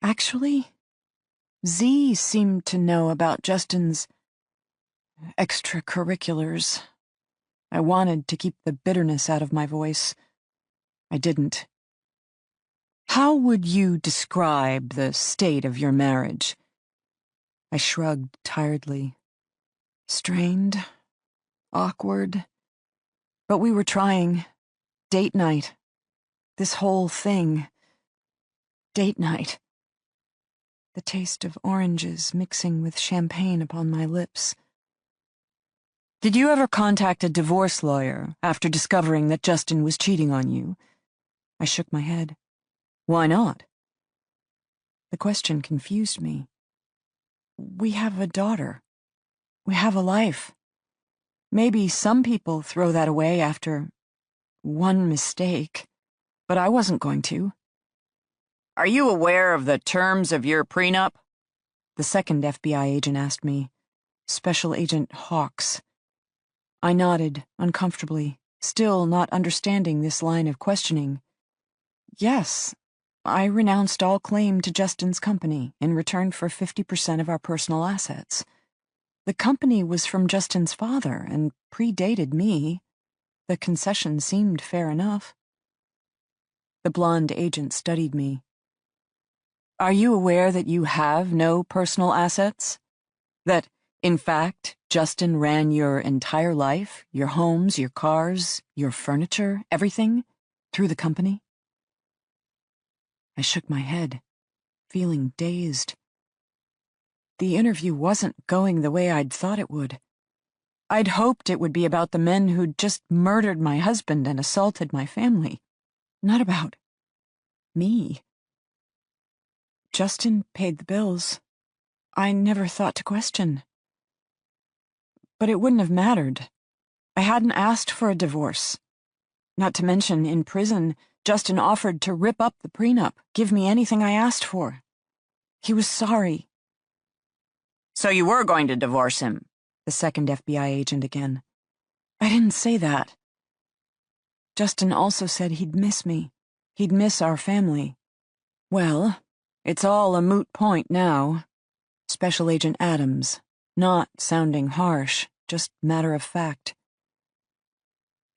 actually, Z seemed to know about Justin's extracurriculars. I wanted to keep the bitterness out of my voice. I didn't. How would you describe the state of your marriage? I shrugged tiredly. Strained, awkward, but we were trying. Date night. This whole thing. Date night. The taste of oranges mixing with champagne upon my lips. Did you ever contact a divorce lawyer after discovering that Justin was cheating on you? I shook my head. Why not? The question confused me. We have a daughter. We have a life. Maybe some people throw that away after one mistake, but I wasn't going to. Are you aware of the terms of your prenup? the second FBI agent asked me. Special Agent Hawks. I nodded, uncomfortably, still not understanding this line of questioning. Yes, I renounced all claim to Justin's company in return for 50% of our personal assets. The company was from Justin's father and predated me. The concession seemed fair enough. The blonde agent studied me. Are you aware that you have no personal assets? That, in fact, Justin ran your entire life, your homes, your cars, your furniture, everything, through the company? I shook my head, feeling dazed. The interview wasn't going the way I'd thought it would. I'd hoped it would be about the men who'd just murdered my husband and assaulted my family, not about me. Justin paid the bills. I never thought to question. But it wouldn't have mattered. I hadn't asked for a divorce. Not to mention, in prison, Justin offered to rip up the prenup, give me anything I asked for. He was sorry. So you were going to divorce him? The second FBI agent again. I didn't say that. Justin also said he'd miss me. He'd miss our family. Well, it's all a moot point now. Special Agent Adams, not sounding harsh, just matter of fact.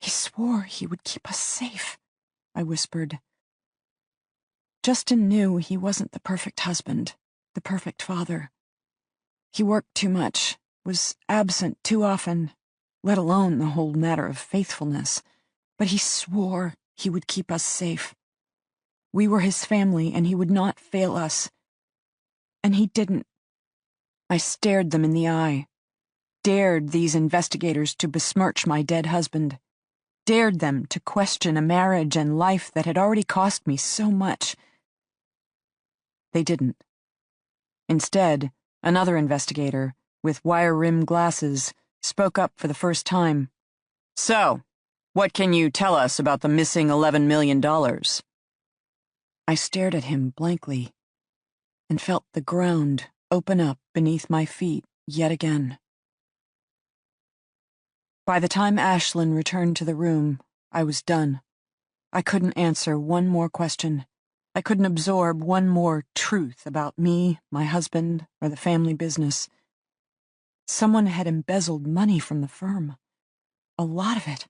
He swore he would keep us safe, I whispered. Justin knew he wasn't the perfect husband, the perfect father. He worked too much, was absent too often, let alone the whole matter of faithfulness. But he swore he would keep us safe. We were his family, and he would not fail us. And he didn't. I stared them in the eye, dared these investigators to besmirch my dead husband, dared them to question a marriage and life that had already cost me so much. They didn't. Instead, another investigator, with wire-rimmed glasses, spoke up for the first time. So, what can you tell us about the missing $11 million? I stared at him blankly and felt the ground open up beneath my feet yet again. By the time Ashlyn returned to the room, I was done. I couldn't answer one more question. I couldn't absorb one more truth about me, my husband, or the family business. Someone had embezzled money from the firm. A lot of it.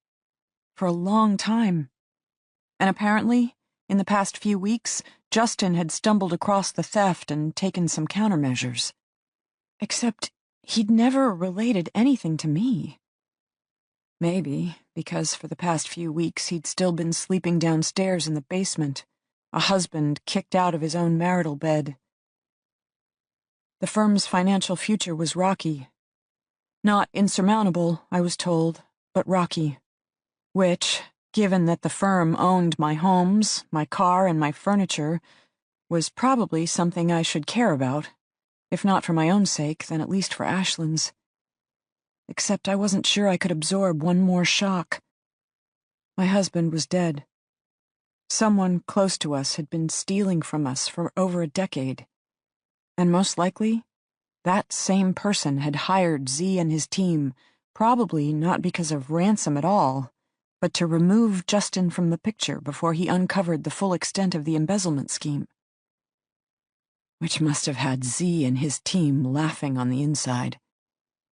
For a long time. And apparently, in the past few weeks, Justin had stumbled across the theft and taken some countermeasures. Except he'd never related anything to me. Maybe because for the past few weeks he'd still been sleeping downstairs in the basement, a husband kicked out of his own marital bed. The firm's financial future was rocky. Not insurmountable, I was told, but rocky. Which, given that the firm owned my homes, my car, and my furniture, was probably something I should care about, if not for my own sake, then at least for Ashlyn's. Except I wasn't sure I could absorb one more shock. My husband was dead. Someone close to us had been stealing from us for over a decade. And most likely, that same person had hired Z and his team, probably not because of ransom at all, but to remove Justin from the picture before he uncovered the full extent of the embezzlement scheme. Which must have had Z and his team laughing on the inside.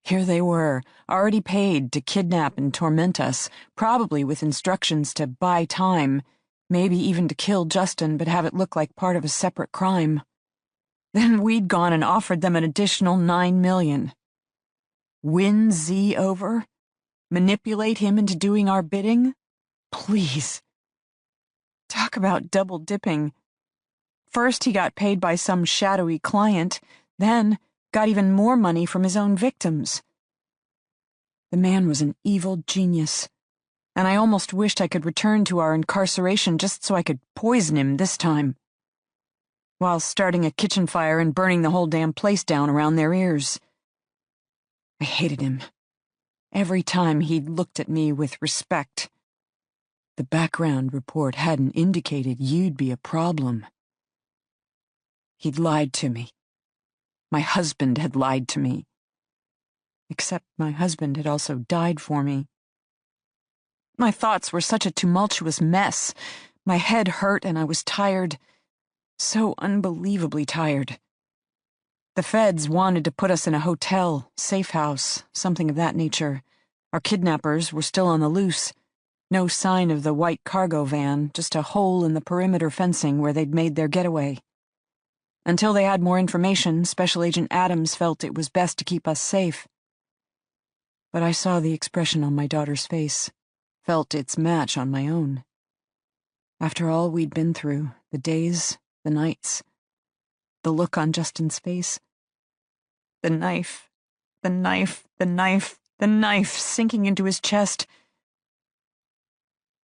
Here they were, already paid to kidnap and torment us, probably with instructions to buy time, maybe even to kill Justin but have it look like part of a separate crime. Then we'd gone and offered them an additional $9 million. Win Z over? Manipulate him into doing our bidding? Please. Talk about double-dipping. First he got paid by some shadowy client, then got even more money from his own victims. The man was an evil genius, and I almost wished I could return to our incarceration just so I could poison him this time, while starting a kitchen fire and burning the whole damn place down around their ears. I hated him. Every time he'd looked at me with respect. The background report hadn't indicated you'd be a problem. He'd lied to me. My husband had lied to me. Except my husband had also died for me. My thoughts were such a tumultuous mess. My head hurt and I was tired. So unbelievably tired. The feds wanted to put us in a hotel, safe house, something of that nature. Our kidnappers were still on the loose. No sign of the white cargo van, just a hole in the perimeter fencing where they'd made their getaway. Until they had more information, Special Agent Adams felt it was best to keep us safe. But I saw the expression on my daughter's face, felt its match on my own. After all we'd been through, the days, the nights, the look on Justin's face, the knife, the knife, the knife, the knife sinking into his chest.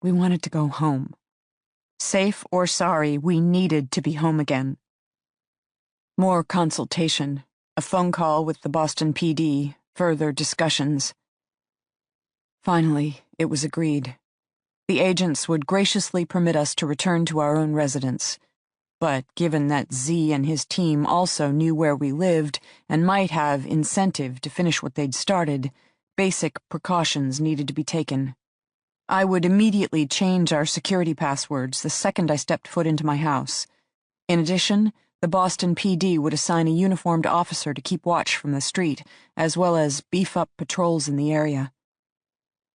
We wanted to go home. Safe or sorry, we needed to be home again. More consultation, a phone call with the Boston PD, further discussions. Finally, it was agreed. The agents would graciously permit us to return to our own residence. But given that Z and his team also knew where we lived and might have incentive to finish what they'd started, basic precautions needed to be taken. I would immediately change our security passwords the second I stepped foot into my house. In addition, the Boston PD would assign a uniformed officer to keep watch from the street, as well as beef up patrols in the area.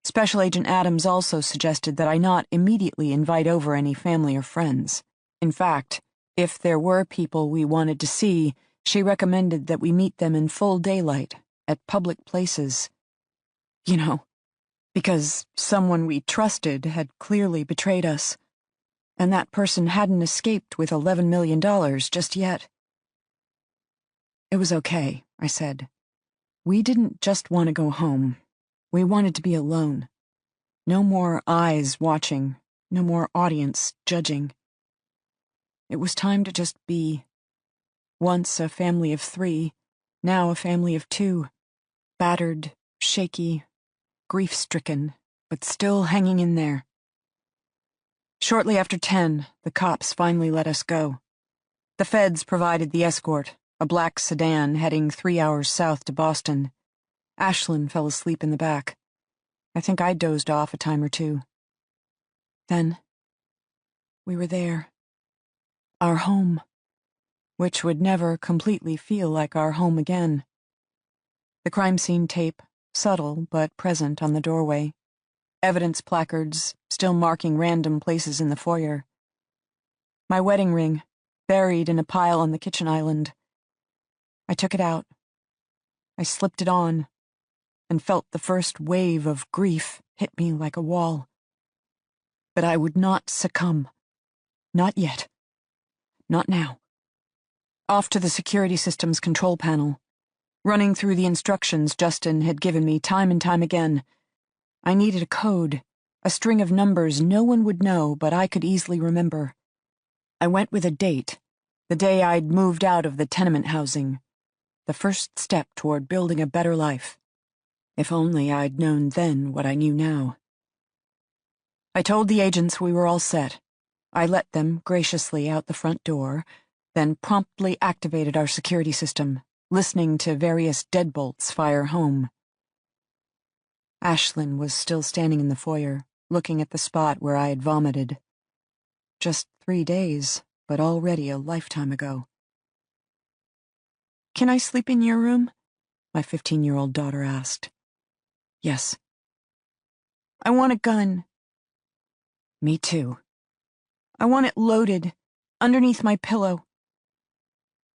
Special Agent Adams also suggested that I not immediately invite over any family or friends. In fact, if there were people we wanted to see, she recommended that we meet them in full daylight, at public places. You know, because someone we trusted had clearly betrayed us, and that person hadn't escaped with $11 million just yet. It was okay, I said. We didn't just want to go home. We wanted to be alone. No more eyes watching, no more audience judging. It was time to just be. Once a family of 3, now a family of 2. Battered, shaky, grief-stricken, but still hanging in there. Shortly after 10, the cops finally let us go. The feds provided the escort, a black sedan heading 3 hours south to Boston. Ashlyn fell asleep in the back. I think I dozed off a time or two. Then, we were there. Our home, which would never completely feel like our home again. The crime scene tape, subtle but present on the doorway. Evidence placards, still marking random places in the foyer. My wedding ring, buried in a pile on the kitchen island. I took it out. I slipped it on, and felt the first wave of grief hit me like a wall. But I would not succumb. Not yet. Not now. Off to the security system's control panel, running through the instructions Justin had given me time and time again. I needed a code, a string of numbers no one would know, but I could easily remember. I went with a date, the day I'd moved out of the tenement housing, the first step toward building a better life. If only I'd known then what I knew now. I told the agents we were all set. I let them graciously out the front door, then promptly activated our security system, listening to various deadbolts fire home. Ashlyn was still standing in the foyer, looking at the spot where I had vomited. Just 3 days, but already a lifetime ago. "Can I sleep in your room?" my 15-year-old daughter asked. "Yes." "I want a gun." "Me too." "I want it loaded, underneath my pillow."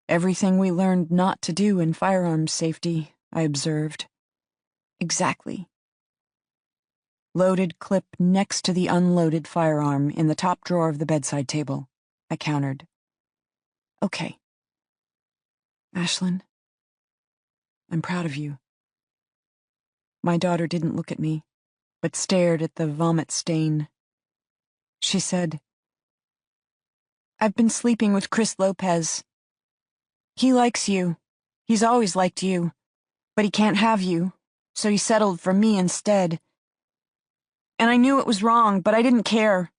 Everything we learned not to do in firearms safety, I observed. Exactly. Loaded clip next to the unloaded firearm in the top drawer of the bedside table, I countered. Okay. Ashlyn, I'm proud of you. My daughter didn't look at me, but stared at the vomit stain. She said, "I've been sleeping with Chris Lopez. He likes you. He's always liked you. But he can't have you, so he settled for me instead. And I knew it was wrong, but I didn't care.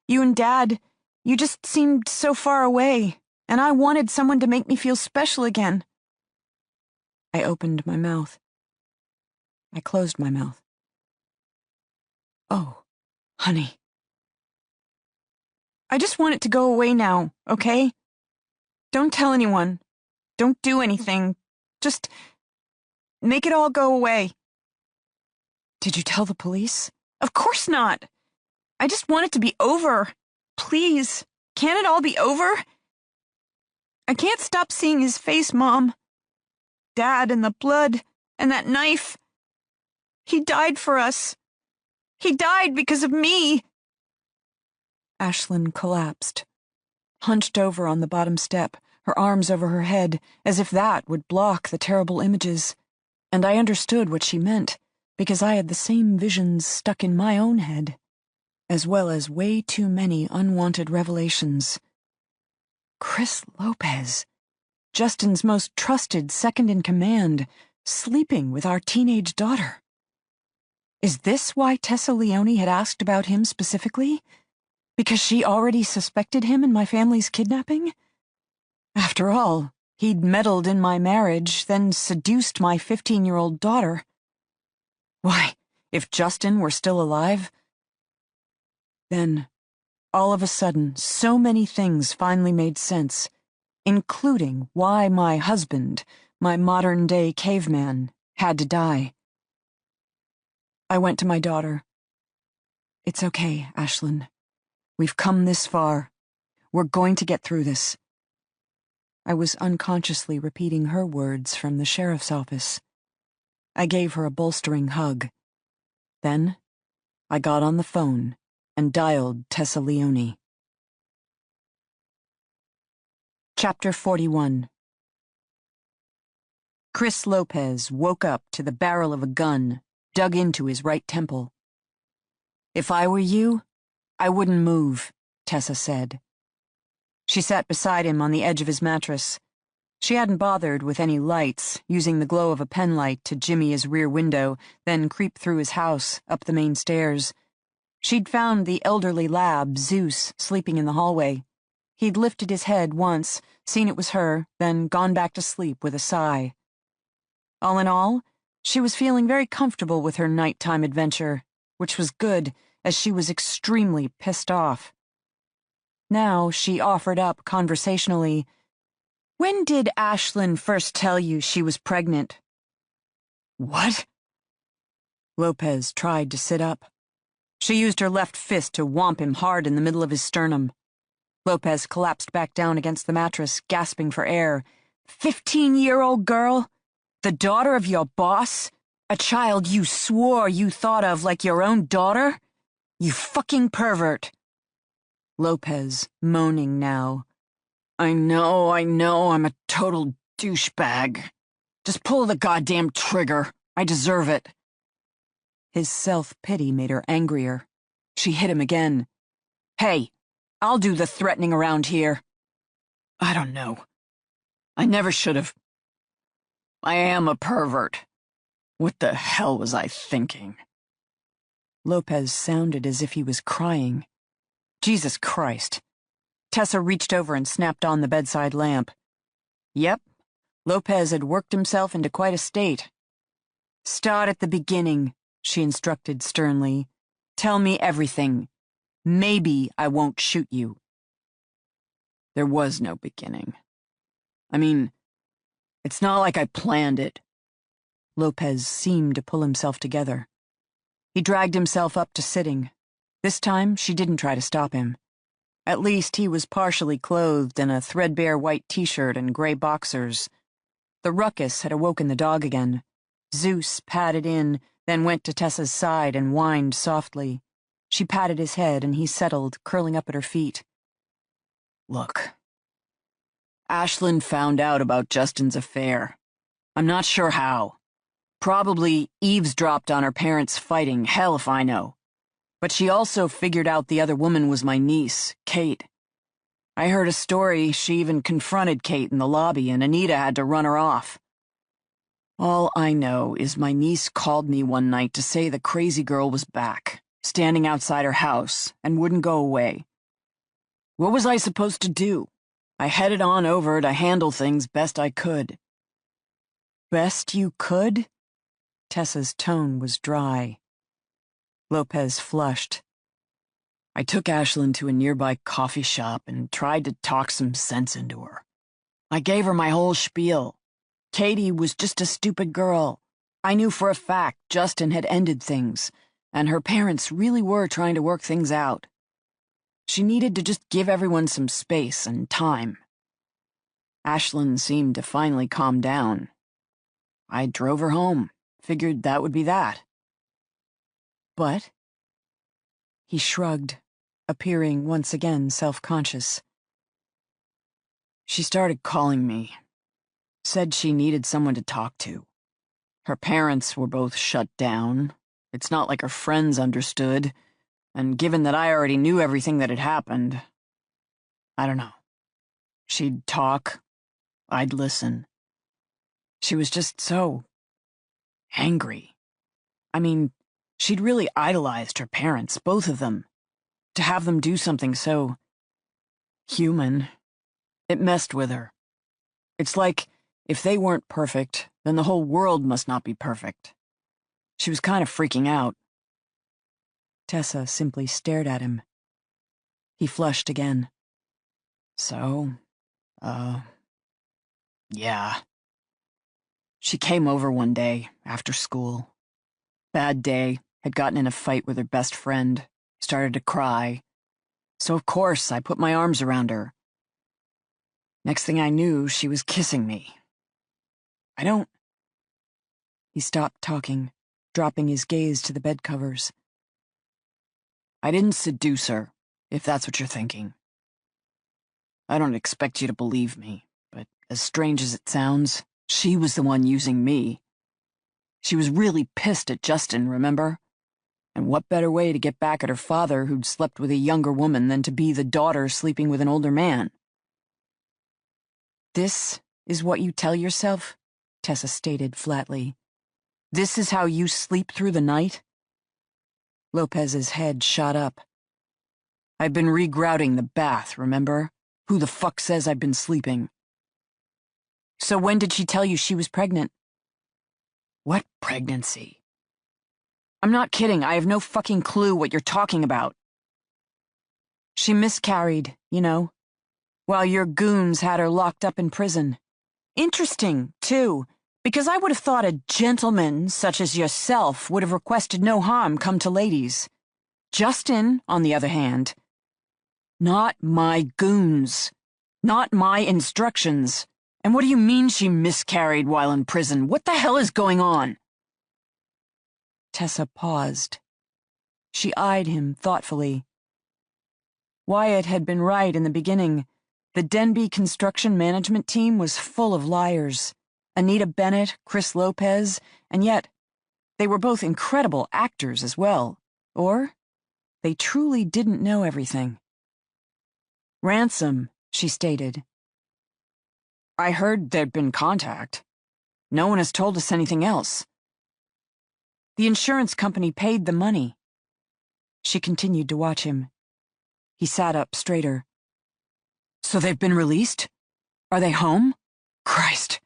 You and Dad, you just seemed so far away, and I wanted someone to make me feel special again. I opened my mouth. I closed my mouth. Oh, honey. I just want it to go away now, okay? Don't tell anyone. Don't do anything. Just make it all go away. Did you tell the police? Of course not. I just want it to be over. Please, can't it all be over? I can't stop seeing his face, Mom. Dad and the blood and that knife. He died for us. He died because of me. Ashlyn collapsed, hunched over on the bottom step, her arms over her head, as if that would block the terrible images. And I understood what she meant, because I had the same visions stuck in my own head, as well as way too many unwanted revelations. Chris Lopez, Justin's most trusted second-in-command, sleeping with our teenage daughter. Is this why Tessa Leone had asked about him specifically? Because she already suspected him in my family's kidnapping? After all, he'd meddled in my marriage, then seduced my 15-year-old daughter. Why, if Justin were still alive? Then, all of a sudden, so many things finally made sense, including why my husband, my modern-day caveman, had to die. I went to my daughter. It's okay, Ashlyn. We've come this far. We're going to get through this. I was unconsciously repeating her words from the sheriff's office. I gave her a bolstering hug. Then, I got on the phone and dialed Tessa Leone. Chapter 41. Chris Lopez woke up to the barrel of a gun dug into his right temple. If I were you, I wouldn't move, Tessa said. She sat beside him on the edge of his mattress. She hadn't bothered with any lights, using the glow of a penlight to jimmy his rear window, then creep through his house, up the main stairs. She'd found the elderly lab, Zeus, sleeping in the hallway. He'd lifted his head once, seen it was her, then gone back to sleep with a sigh. All in all, she was feeling very comfortable with her nighttime adventure, which was good, as she was extremely pissed off. Now she offered up conversationally, "When did Ashlyn first tell you she was pregnant?" "What?" Lopez tried to sit up. She used her left fist to whomp him hard in the middle of his sternum. Lopez collapsed back down against the mattress, gasping for air. 15-year-old girl? The daughter of your boss? A child you swore you thought of like your own daughter? You fucking pervert. Lopez, moaning now. I know, I'm a total douchebag. Just pull the goddamn trigger. I deserve it. His self-pity made her angrier. She hit him again. Hey, I'll do the threatening around here. I don't know. I never should have. I am a pervert. What the hell was I thinking? Lopez sounded as if he was crying. Jesus Christ. Tessa reached over and snapped on the bedside lamp. Yep, Lopez had worked himself into quite a state. Start at the beginning, she instructed sternly. Tell me everything. Maybe I won't shoot you. There was no beginning. I mean, it's not like I planned it. Lopez seemed to pull himself together. He dragged himself up to sitting. This time, she didn't try to stop him. At least he was partially clothed in a threadbare white t-shirt and gray boxers. The ruckus had awoken the dog again. Zeus padded in, then went to Tessa's side and whined softly. She patted his head and he settled, curling up at her feet. Look. Ashlyn found out about Justin's affair. I'm not sure how. Probably eavesdropped on her parents fighting, hell if I know. But she also figured out the other woman was my niece, Kate. I heard a story she even confronted Kate in the lobby and Anita had to run her off. All I know is my niece called me one night to say the crazy girl was back, standing outside her house, and wouldn't go away. What was I supposed to do? I headed on over to handle things best I could. best you could?" Tessa's tone was dry. Lopez flushed. "I took Ashlyn to a nearby coffee shop and tried to talk some sense into her. I gave her my whole spiel. Katie was just a stupid girl. I knew for a fact Justin had ended things, and her parents really were trying to work things out. She needed to just give everyone some space and time. Ashlyn seemed to finally calm down. I drove her home, figured that would be that." "But?" He shrugged, appearing once again self-conscious. "She started calling me. Said she needed someone to talk to. Her parents were both shut down. It's not like her friends understood, and given that I already knew everything that had happened, I don't know. She'd talk, I'd listen. She was just so angry. I mean, she'd really idolized her parents, both of them. To have them do something so human, it messed with her. It's like, if they weren't perfect, then the whole world must not be perfect. She was kind of freaking out." Tessa simply stared at him. He flushed again. "So, yeah. She came over one day, after school. Bad day, had gotten in a fight with her best friend, started to cry. So of course I put my arms around her. Next thing I knew, she was kissing me. I don't..." He stopped talking, dropping his gaze to the bed covers. "I didn't seduce her, if that's what you're thinking. I don't expect you to believe me, but as strange as it sounds, she was the one using me. She was really pissed at Justin, remember? And what better way to get back at her father who'd slept with a younger woman than to be the daughter sleeping with an older man?" "This is what you tell yourself?" Tessa stated flatly. "This is how you sleep through the night?" Lopez's head shot up. "I've been regrouting the bath, remember? Who the fuck says I've been sleeping?" "So when did she tell you she was pregnant?" "What pregnancy?" "I'm not kidding. I have no fucking clue what you're talking about." "She miscarried, you know, while your goons had her locked up in prison. Interesting, too, because I would have thought a gentleman such as yourself would have requested no harm come to ladies. Justin, on the other hand..." "Not my goons. Not my instructions. And what do you mean she miscarried while in prison? What the hell is going on?" Tessa paused. She eyed him thoughtfully. Wyatt had been right in the beginning. The Denbe construction management team was full of liars. Anita Bennett, Chris Lopez, and yet they were both incredible actors as well. Or they truly didn't know everything. "Ransom," she stated. "I heard there'd been contact. No one has told us anything else." "The insurance company paid the money." She continued to watch him. He sat up straighter. "So they've been released? Are they home? Christ!"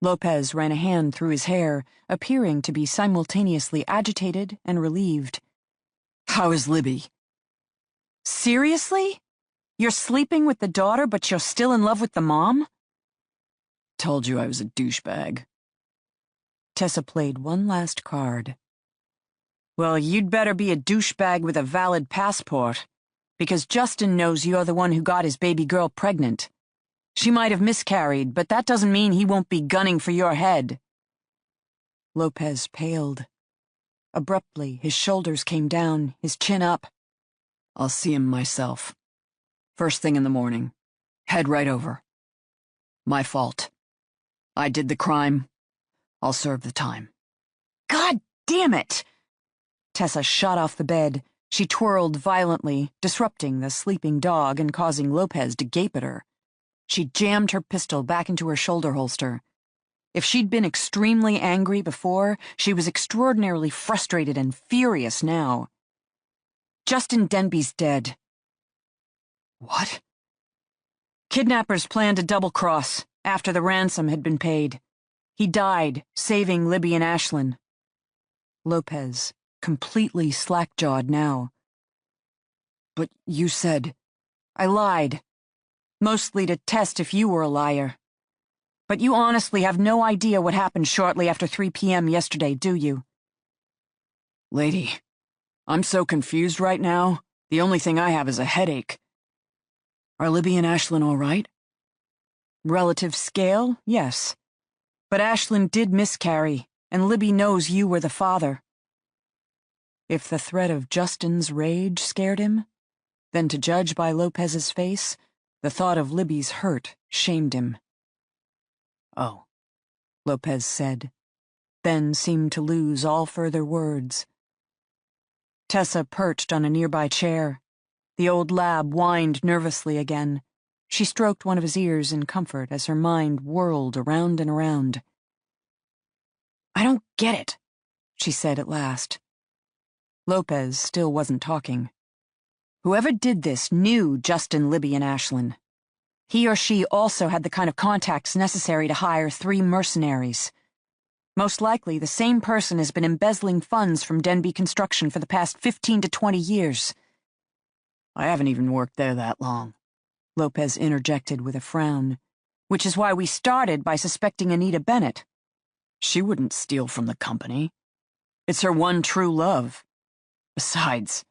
Lopez ran a hand through his hair, appearing to be simultaneously agitated and relieved. "How is Libby?" "Seriously? You're sleeping with the daughter, but you're still in love with the mom?" "Told you I was a douchebag." Tessa played one last card. "Well, you'd better be a douchebag with a valid passport, because Justin knows you're the one who got his baby girl pregnant. She might have miscarried, but that doesn't mean he won't be gunning for your head." Lopez paled. Abruptly, his shoulders came down, his chin up. "I'll see him myself. First thing in the morning. Head right over. My fault. I did the crime. I'll serve the time." "God damn it!" Tessa shot off the bed. She twirled violently, disrupting the sleeping dog and causing Lopez to gape at her. She jammed her pistol back into her shoulder holster. If she'd been extremely angry before, she was extraordinarily frustrated and furious now. "Justin Denbe's dead." "What?" "Kidnappers planned a double-cross after the ransom had been paid. He died, saving Libby and Ashlyn. Lopez, completely slack-jawed now. But you said... I lied. Mostly to test if you were a liar. But you honestly have no idea what happened shortly after 3 p.m. yesterday, do you? Lady, I'm so confused right now. The only thing I have is a headache. Are Libby and Ashlyn all right? Relative scale, yes. But Ashlyn did miscarry, and Libby knows you were the father. If the threat of Justin's rage scared him, then to judge by Lopez's face, the thought of Libby's hurt shamed him. Oh, Lopez said, then seemed to lose all further words. Tessa perched on a nearby chair. The old lab whined nervously again. She stroked one of his ears in comfort as her mind whirled around and around. I don't get it, she said at last. Lopez still wasn't talking. Whoever did this knew Justin, Libby, and Ashlyn. He or she also had the kind of contacts necessary to hire 3 mercenaries. Most likely, the same person has been embezzling funds from Denbe Construction for the past 15 to 20 years. I haven't even worked there that long, Lopez interjected with a frown, which is why we started by suspecting Anita Bennett. She wouldn't steal from the company. It's her one true love. Besides,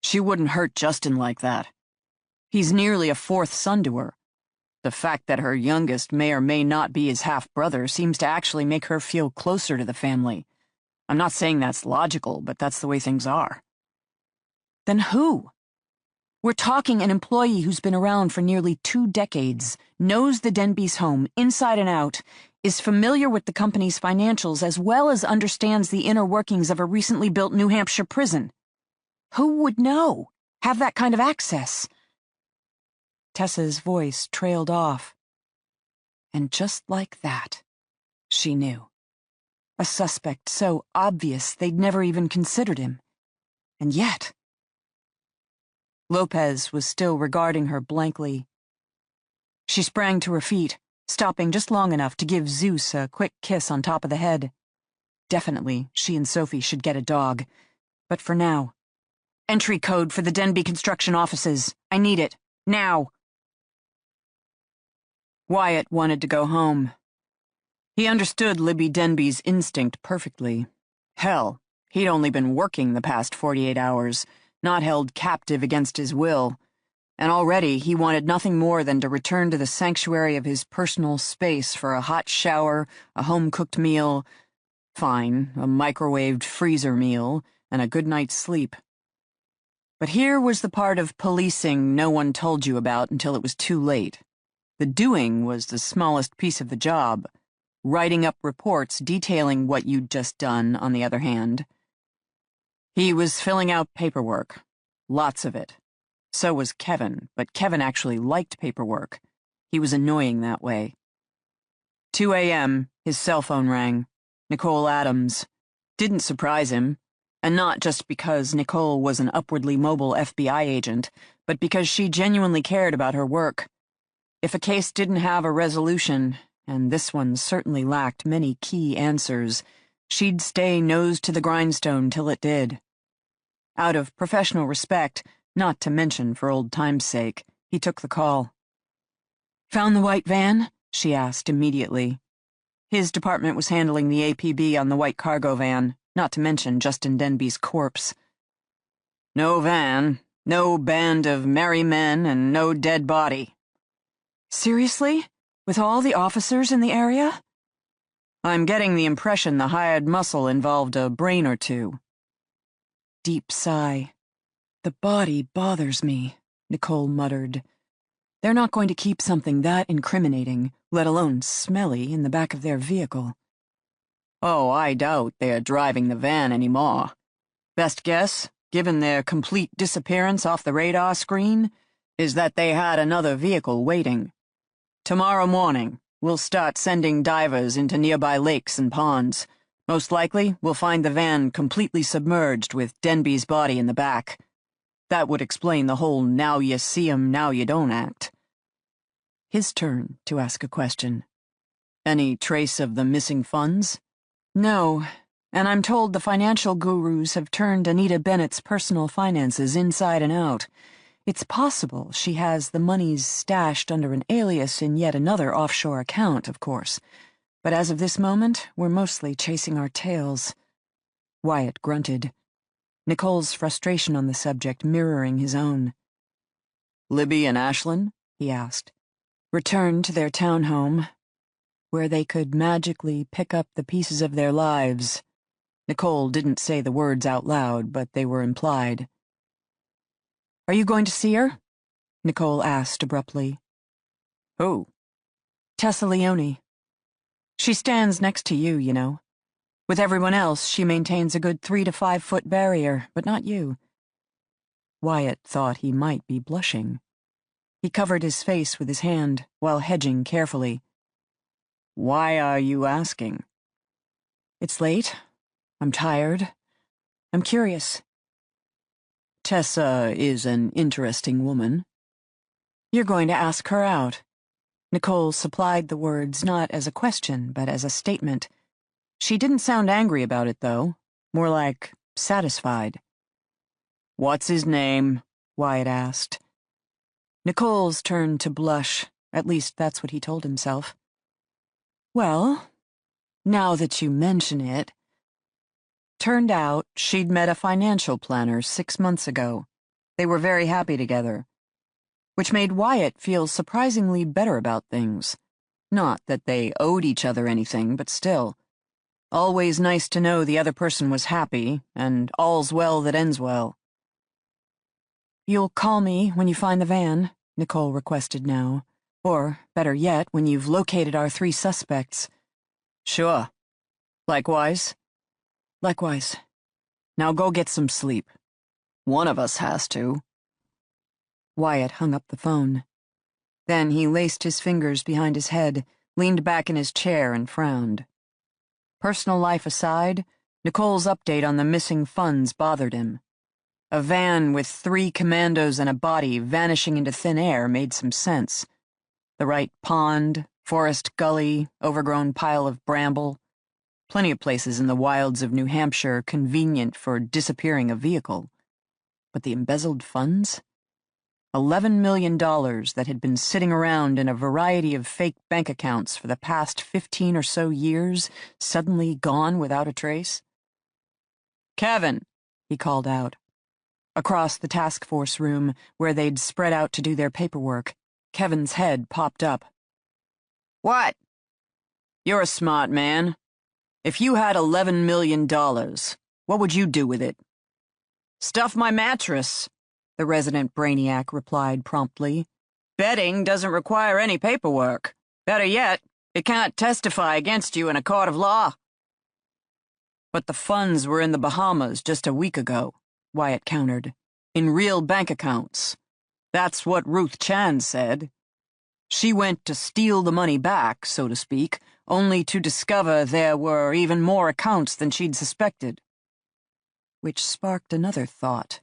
she wouldn't hurt Justin like that. He's nearly a 4th son to her. The fact that her youngest may or may not be his half-brother seems to actually make her feel closer to the family. I'm not saying that's logical, but that's the way things are. Then who? We're talking an employee who's been around for nearly 2 decades, knows the Denbes home inside and out, is familiar with the company's financials as well as understands the inner workings of a recently built New Hampshire prison. Who would know? Have that kind of access? Tessa's voice trailed off. And just like that, she knew. A suspect so obvious they'd never even considered him. And yet... Lopez was still regarding her blankly. She sprang to her feet, stopping just long enough to give Zeus a quick kiss on top of the head. Definitely, she and Sophie should get a dog. But for now... Entry code for the Denbe Construction offices. I need it. Now. Wyatt wanted to go home. He understood Libby Denbe's instinct perfectly. Hell, he'd only been working the past 48 hours, not held captive against his will, and already he wanted nothing more than to return to the sanctuary of his personal space for a hot shower, a home-cooked meal, fine, a microwaved freezer meal, and a good night's sleep. But here was the part of policing no one told you about until it was too late. The doing was the smallest piece of the job. Writing up reports detailing what you'd just done, on the other hand. He was filling out paperwork. Lots of it. So was Kevin, but Kevin actually liked paperwork. He was annoying that way. 2 a.m., his cell phone rang. Nicole Adams. Didn't surprise him. And not just because Nicole was an upwardly mobile FBI agent, but because she genuinely cared about her work. If a case didn't have a resolution, and this one certainly lacked many key answers, she'd stay nose to the grindstone till it did. Out of professional respect, not to mention for old time's sake, he took the call. "Found the white van?" she asked immediately. His department was handling the APB on the white cargo van, not to mention Justin Denbe's corpse. "No van, no band of merry men, and no dead body." "Seriously? With all the officers in the area?" "I'm getting the impression the hired muscle involved a brain or two." Deep sigh. "The body bothers me," Nicole muttered. "They're not going to keep something that incriminating, let alone smelly, in the back of their vehicle." "Oh, I doubt they're driving the van anymore. Best guess, given their complete disappearance off the radar screen, is that they had another vehicle waiting. Tomorrow morning, we'll start sending divers into nearby lakes and ponds. Most likely, we'll find the van completely submerged with Denbe's body in the back. That would explain the whole now you see 'em, now you don't act." His turn to ask a question. Any trace of the missing funds? No, and I'm told the financial gurus have turned Anita Bennett's personal finances inside and out. It's possible she has the monies stashed under an alias in yet another offshore account, of course. But as of this moment, we're mostly chasing our tails. Wyatt grunted, Nicole's frustration on the subject mirroring his own. Libby and Ashlyn? He asked. Returned to their townhome, where they could magically pick up the pieces of their lives. Nicole didn't say the words out loud, but they were implied. Are you going to see her? Nicole asked abruptly. Who? Tessa Leone. She stands next to you, you know. With everyone else, she maintains a good 3 to 5 foot barrier, but not you. Wyatt thought he might be blushing. He covered his face with his hand, while hedging carefully. Why are you asking? It's late. I'm tired. I'm curious. Tessa is an interesting woman. You're going to ask her out. Nicole supplied the words not as a question, but as a statement. She didn't sound angry about it, though. More like satisfied. What's his name? Wyatt asked. Nicole's turned to blush. At least that's what he told himself. Well, now that you mention it, turned out she'd met a financial planner 6 months ago. They were very happy together, which made Wyatt feel surprisingly better about things. Not that they owed each other anything, but still. Always nice to know the other person was happy, and all's well that ends well. You'll call me when you find the van, Nicole requested now. Or, better yet, when you've located our 3 suspects. Sure. Likewise? Likewise. Now go get some sleep. One of us has to. Wyatt hung up the phone. Then he laced his fingers behind his head, leaned back in his chair, and frowned. Personal life aside, Nicole's update on the missing funds bothered him. A van with 3 commandos and a body vanishing into thin air made some sense. The right pond, forest gully, overgrown pile of bramble. Plenty of places in the wilds of New Hampshire convenient for disappearing a vehicle. But the embezzled funds? $11 million that had been sitting around in a variety of fake bank accounts for the past 15 or so years, suddenly gone without a trace? Kevin, he called out. Across the task force room, where they'd spread out to do their paperwork, Kevin's head popped up. What? You're a smart man. If you had $11 million, what would you do with it? Stuff my mattress, the resident brainiac replied promptly. Betting doesn't require any paperwork. Better yet, it can't testify against you in a court of law. But the funds were in the Bahamas just a week ago, Wyatt countered. In real bank accounts. That's what Ruth Chan said. She went to steal the money back, so to speak, only to discover there were even more accounts than she'd suspected. Which sparked another thought.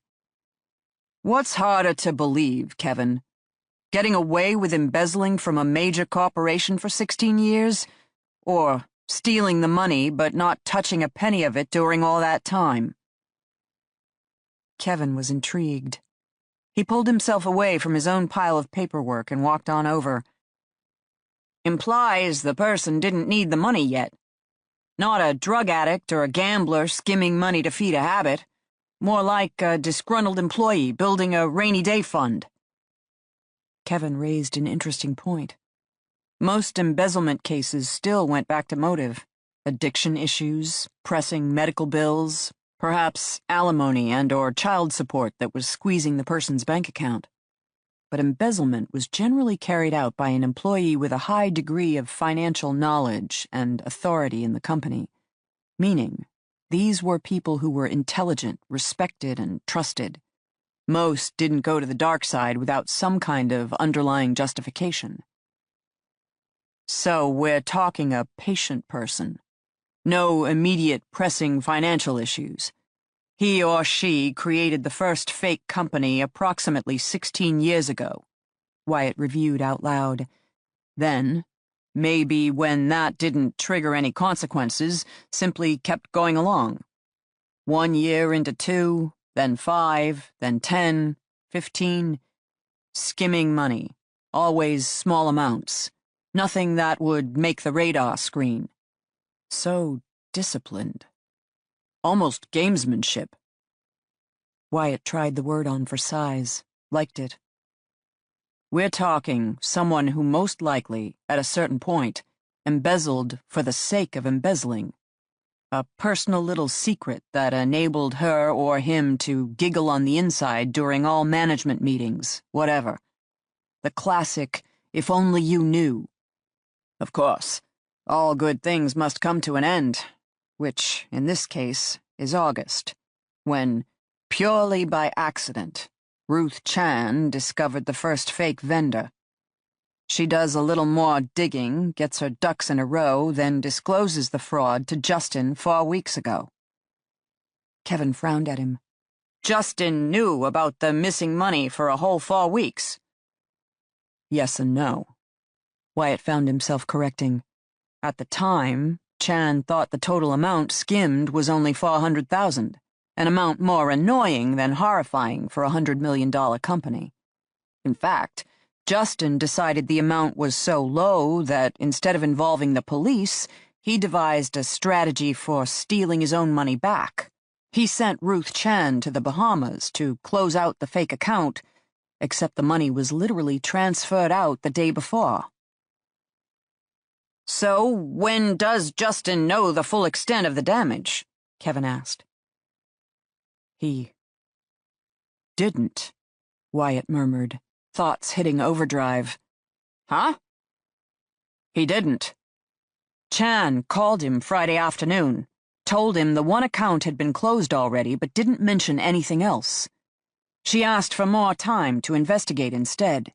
What's harder to believe, Kevin? Getting away with embezzling from a major corporation for 16 years? Or stealing the money but not touching a penny of it during all that time? Kevin was intrigued. He pulled himself away from his own pile of paperwork and walked on over. Implies the person didn't need the money yet. Not a drug addict or a gambler skimming money to feed a habit. More like a disgruntled employee building a rainy day fund. Kevin raised an interesting point. Most embezzlement cases still went back to motive. Addiction issues, pressing medical bills, perhaps alimony and/or child support that was squeezing the person's bank account. But embezzlement was generally carried out by an employee with a high degree of financial knowledge and authority in the company, meaning these were people who were intelligent, respected, and trusted. Most didn't go to the dark side without some kind of underlying justification. So we're talking a patient person. No immediate pressing financial issues. He or she created the first fake company approximately 16 years ago, Wyatt reviewed out loud. Then, maybe when that didn't trigger any consequences, simply kept going along. 1 year into 2, then 5, then 10, 15. Skimming money. Always small amounts. Nothing that would make the radar screen. So disciplined. Almost gamesmanship. Wyatt tried the word on for size. Liked it. We're talking someone who most likely, at a certain point, embezzled for the sake of embezzling. A personal little secret that enabled her or him to giggle on the inside during all management meetings, whatever. The classic, if only you knew. Of course, all good things must come to an end, which, in this case, is August, when, purely by accident, Ruth Chan discovered the first fake vendor. She does a little more digging, gets her ducks in a row, then discloses the fraud to Justin 4 weeks ago. Kevin frowned at him. Justin knew about the missing money for a whole 4 weeks. Yes and no. Wyatt found himself correcting. At the time, Chan thought the total amount skimmed was only $400,000. An amount more annoying than horrifying for a $100 million company. In fact, Justin decided the amount was so low that instead of involving the police, he devised a strategy for stealing his own money back. He sent Ruth Chan to the Bahamas to close out the fake account, except the money was literally transferred out the day before. So, when does Justin know the full extent of the damage? Kevin asked. He didn't, Wyatt murmured, thoughts hitting overdrive. Huh? He didn't. Chan called him Friday afternoon, told him the one account had been closed already but didn't mention anything else. She asked for more time to investigate instead.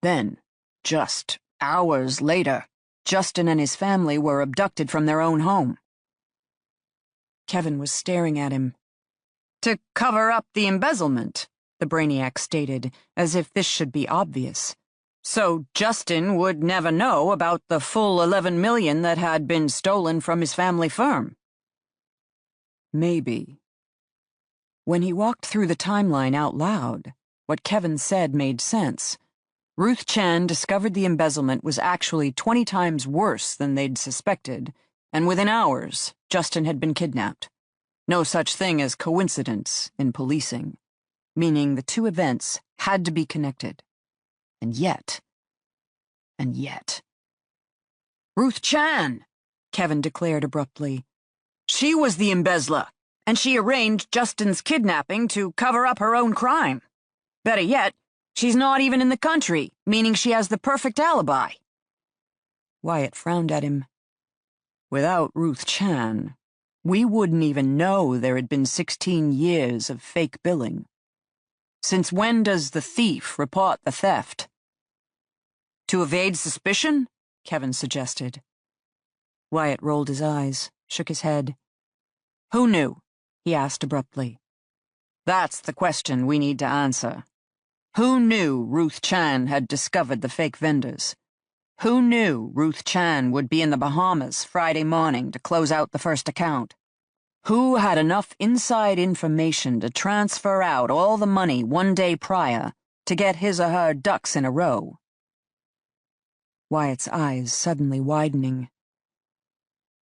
Then, just hours later, Justin and his family were abducted from their own home. Kevin was staring at him. To cover up the embezzlement, the brainiac stated, as if this should be obvious. So Justin would never know about the full $11 million that had been stolen from his family firm. Maybe. When he walked through the timeline out loud, what Kevin said made sense. Ruth Chan discovered the embezzlement was actually 20 times worse than they'd suspected, and within hours, Justin had been kidnapped. No such thing as coincidence in policing, meaning the two events had to be connected. And yet. Ruth Chan, Kevin declared abruptly. She was the embezzler, and she arranged Justin's kidnapping to cover up her own crime. Better yet, she's not even in the country, meaning she has the perfect alibi. Wyatt frowned at him. Without Ruth Chan, we wouldn't even know there had been 16 years of fake billing. Since when does the thief report the theft? To evade suspicion? Kevin suggested. Wyatt rolled his eyes, shook his head. Who knew? He asked abruptly. That's the question we need to answer. Who knew Ruth Chan had discovered the fake vendors? Who knew Ruth Chan would be in the Bahamas Friday morning to close out the first account? Who had enough inside information to transfer out all the money 1 day prior to get his or her ducks in a row? Wyatt's eyes suddenly widening.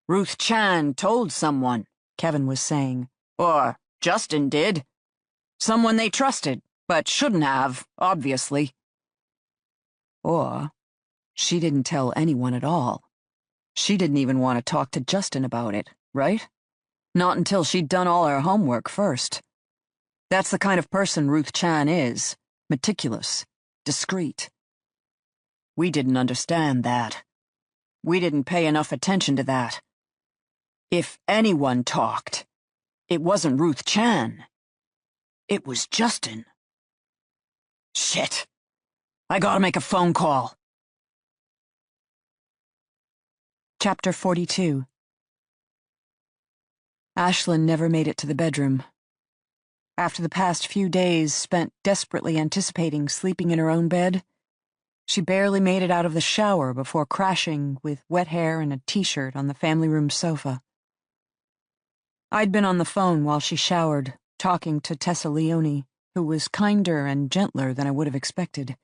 Ruth Chan told someone, Kevin was saying. Or Justin did. Someone they trusted, but shouldn't have, obviously. Or she didn't tell anyone at all. She didn't even want to talk to Justin about it, right? Not until she'd done all her homework first. That's the kind of person Ruth Chan is. Meticulous. Discreet. We didn't understand that. We didn't pay enough attention to that. If anyone talked, it wasn't Ruth Chan. It was Justin. Shit. I gotta make a phone call. Chapter 42. Ashlyn never made it to the bedroom. After the past few days spent desperately anticipating sleeping in her own bed, She barely made it out of the shower before crashing with wet hair and a t-shirt on the family room sofa. I'd been on the phone while she showered, talking to Tessa Leone, who was kinder and gentler than I would have expected.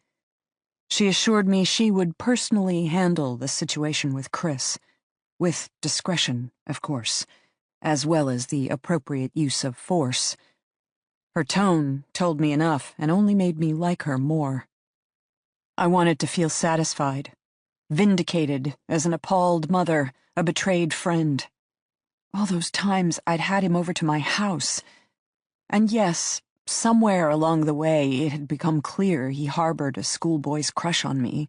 She assured me she would personally handle the situation with Chris, with discretion, of course, as well as the appropriate use of force. Her tone told me enough and only made me like her more. I wanted to feel satisfied, vindicated as an appalled mother, a betrayed friend. All those times I'd had him over to my house. And yes, somewhere along the way it had become clear he harbored a schoolboy's crush on me.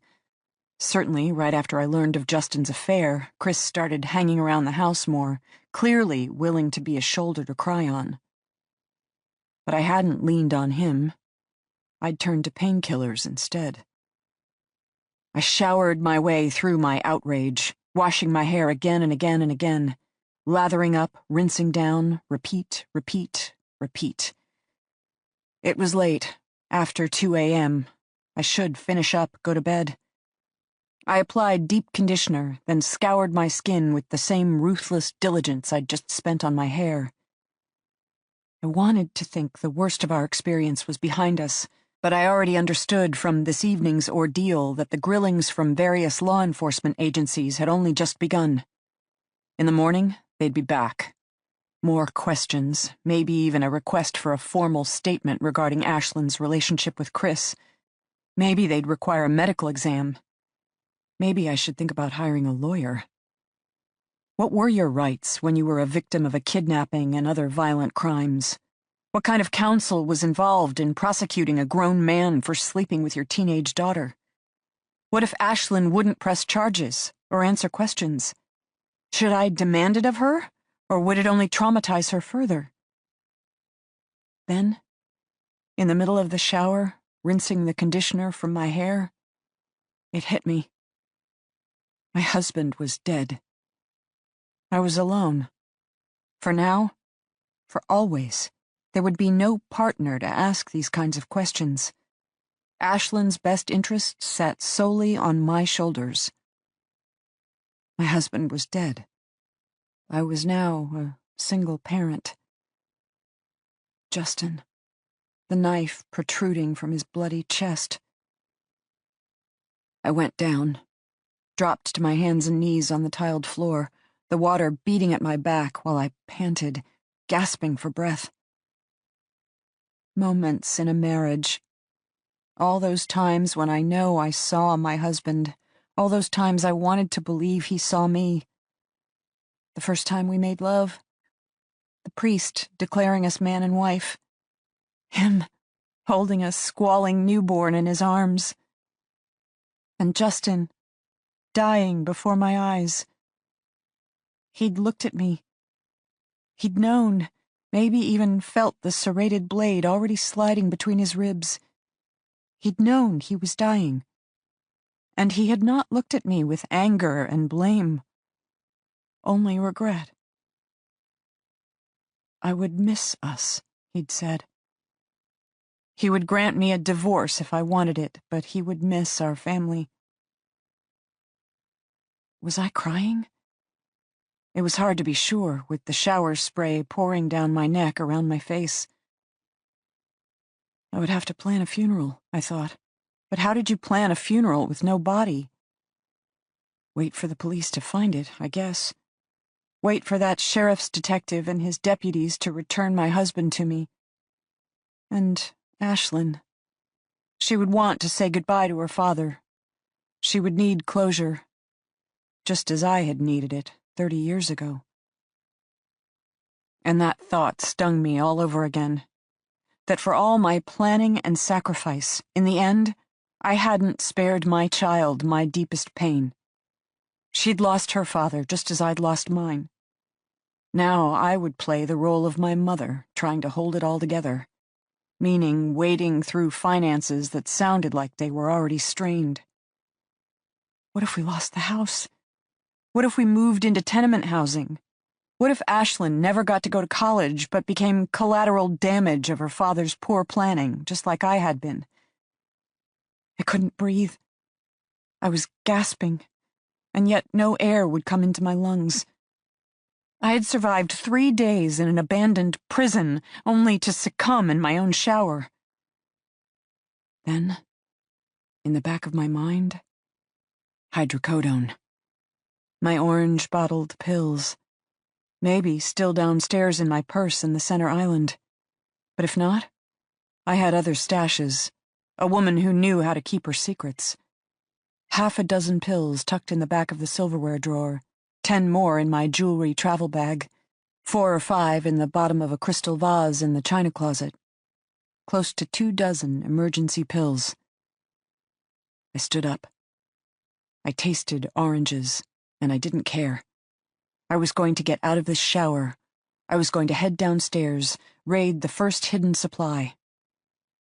Certainly, right after I learned of Justin's affair, Chris started hanging around the house more, clearly willing to be a shoulder to cry on. But I hadn't leaned on him. I'd turned to painkillers instead. I showered my way through my outrage, washing my hair again and again and again, lathering up, rinsing down, repeat, repeat, repeat. It was late, after 2 a.m. I should finish up, go to bed. I applied deep conditioner, then scoured my skin with the same ruthless diligence I'd just spent on my hair. I wanted to think the worst of our experience was behind us, but I already understood from this evening's ordeal that the grillings from various law enforcement agencies had only just begun. In the morning, they'd be back. More questions, maybe even a request for a formal statement regarding Ashland's relationship with Chris. Maybe they'd require a medical exam. Maybe I should think about hiring a lawyer. What were your rights when you were a victim of a kidnapping and other violent crimes? What kind of counsel was involved in prosecuting a grown man for sleeping with your teenage daughter? What if Ashland wouldn't press charges or answer questions? Should I demand it of her, or would it only traumatize her further? Then, in the middle of the shower, rinsing the conditioner from my hair, it hit me. My husband was dead. I was alone. For now, for always. There would be no partner to ask these kinds of questions. Ashland's best interests sat solely on my shoulders. My husband was dead. I was now a single parent. Justin, the knife protruding from his bloody chest. I went down, dropped to my hands and knees on the tiled floor, the water beating at my back while I panted, gasping for breath. Moments in a marriage. All those times when I know I saw my husband. All those times I wanted to believe he saw me. The first time we made love. The priest declaring us man and wife. Him holding a squalling newborn in his arms. And Justin dying before my eyes. He'd looked at me. He'd known. Maybe even felt the serrated blade already sliding between his ribs. He'd known he was dying. And he had not looked at me with anger and blame. Only regret. I would miss us, he'd said. He would grant me a divorce if I wanted it, but he would miss our family. Was I crying? It was hard to be sure, with the shower spray pouring down my neck around my face. I would have to plan a funeral, I thought. But how did you plan a funeral with no body? Wait for the police to find it, I guess. Wait for that sheriff's detective and his deputies to return my husband to me. And Ashlyn. She would want to say goodbye to her father. She would need closure, just as I had needed it 30 years ago. And that thought stung me all over again. That for all my planning and sacrifice, in the end, I hadn't spared my child my deepest pain. She'd lost her father just as I'd lost mine. Now I would play the role of my mother, trying to hold it all together, meaning wading through finances that sounded like they were already strained. What if we lost the house? What if we moved into tenement housing? What if Ashlyn never got to go to college but became collateral damage of her father's poor planning, just like I had been? I couldn't breathe. I was gasping, and yet no air would come into my lungs. I had survived 3 days in an abandoned prison, only to succumb in my own shower. Then, in the back of my mind, hydrocodone. My orange bottled pills. Maybe still downstairs in my purse in the center island. But if not, I had other stashes. A woman who knew how to keep her secrets. 6 pills tucked in the back of the silverware drawer, 10 more in my jewelry travel bag, 4 or 5 in the bottom of a crystal vase in the china closet. Close to 24 emergency pills. I stood up. I tasted oranges, and I didn't care. I was going to get out of this shower. I was going to head downstairs, raid the first hidden supply.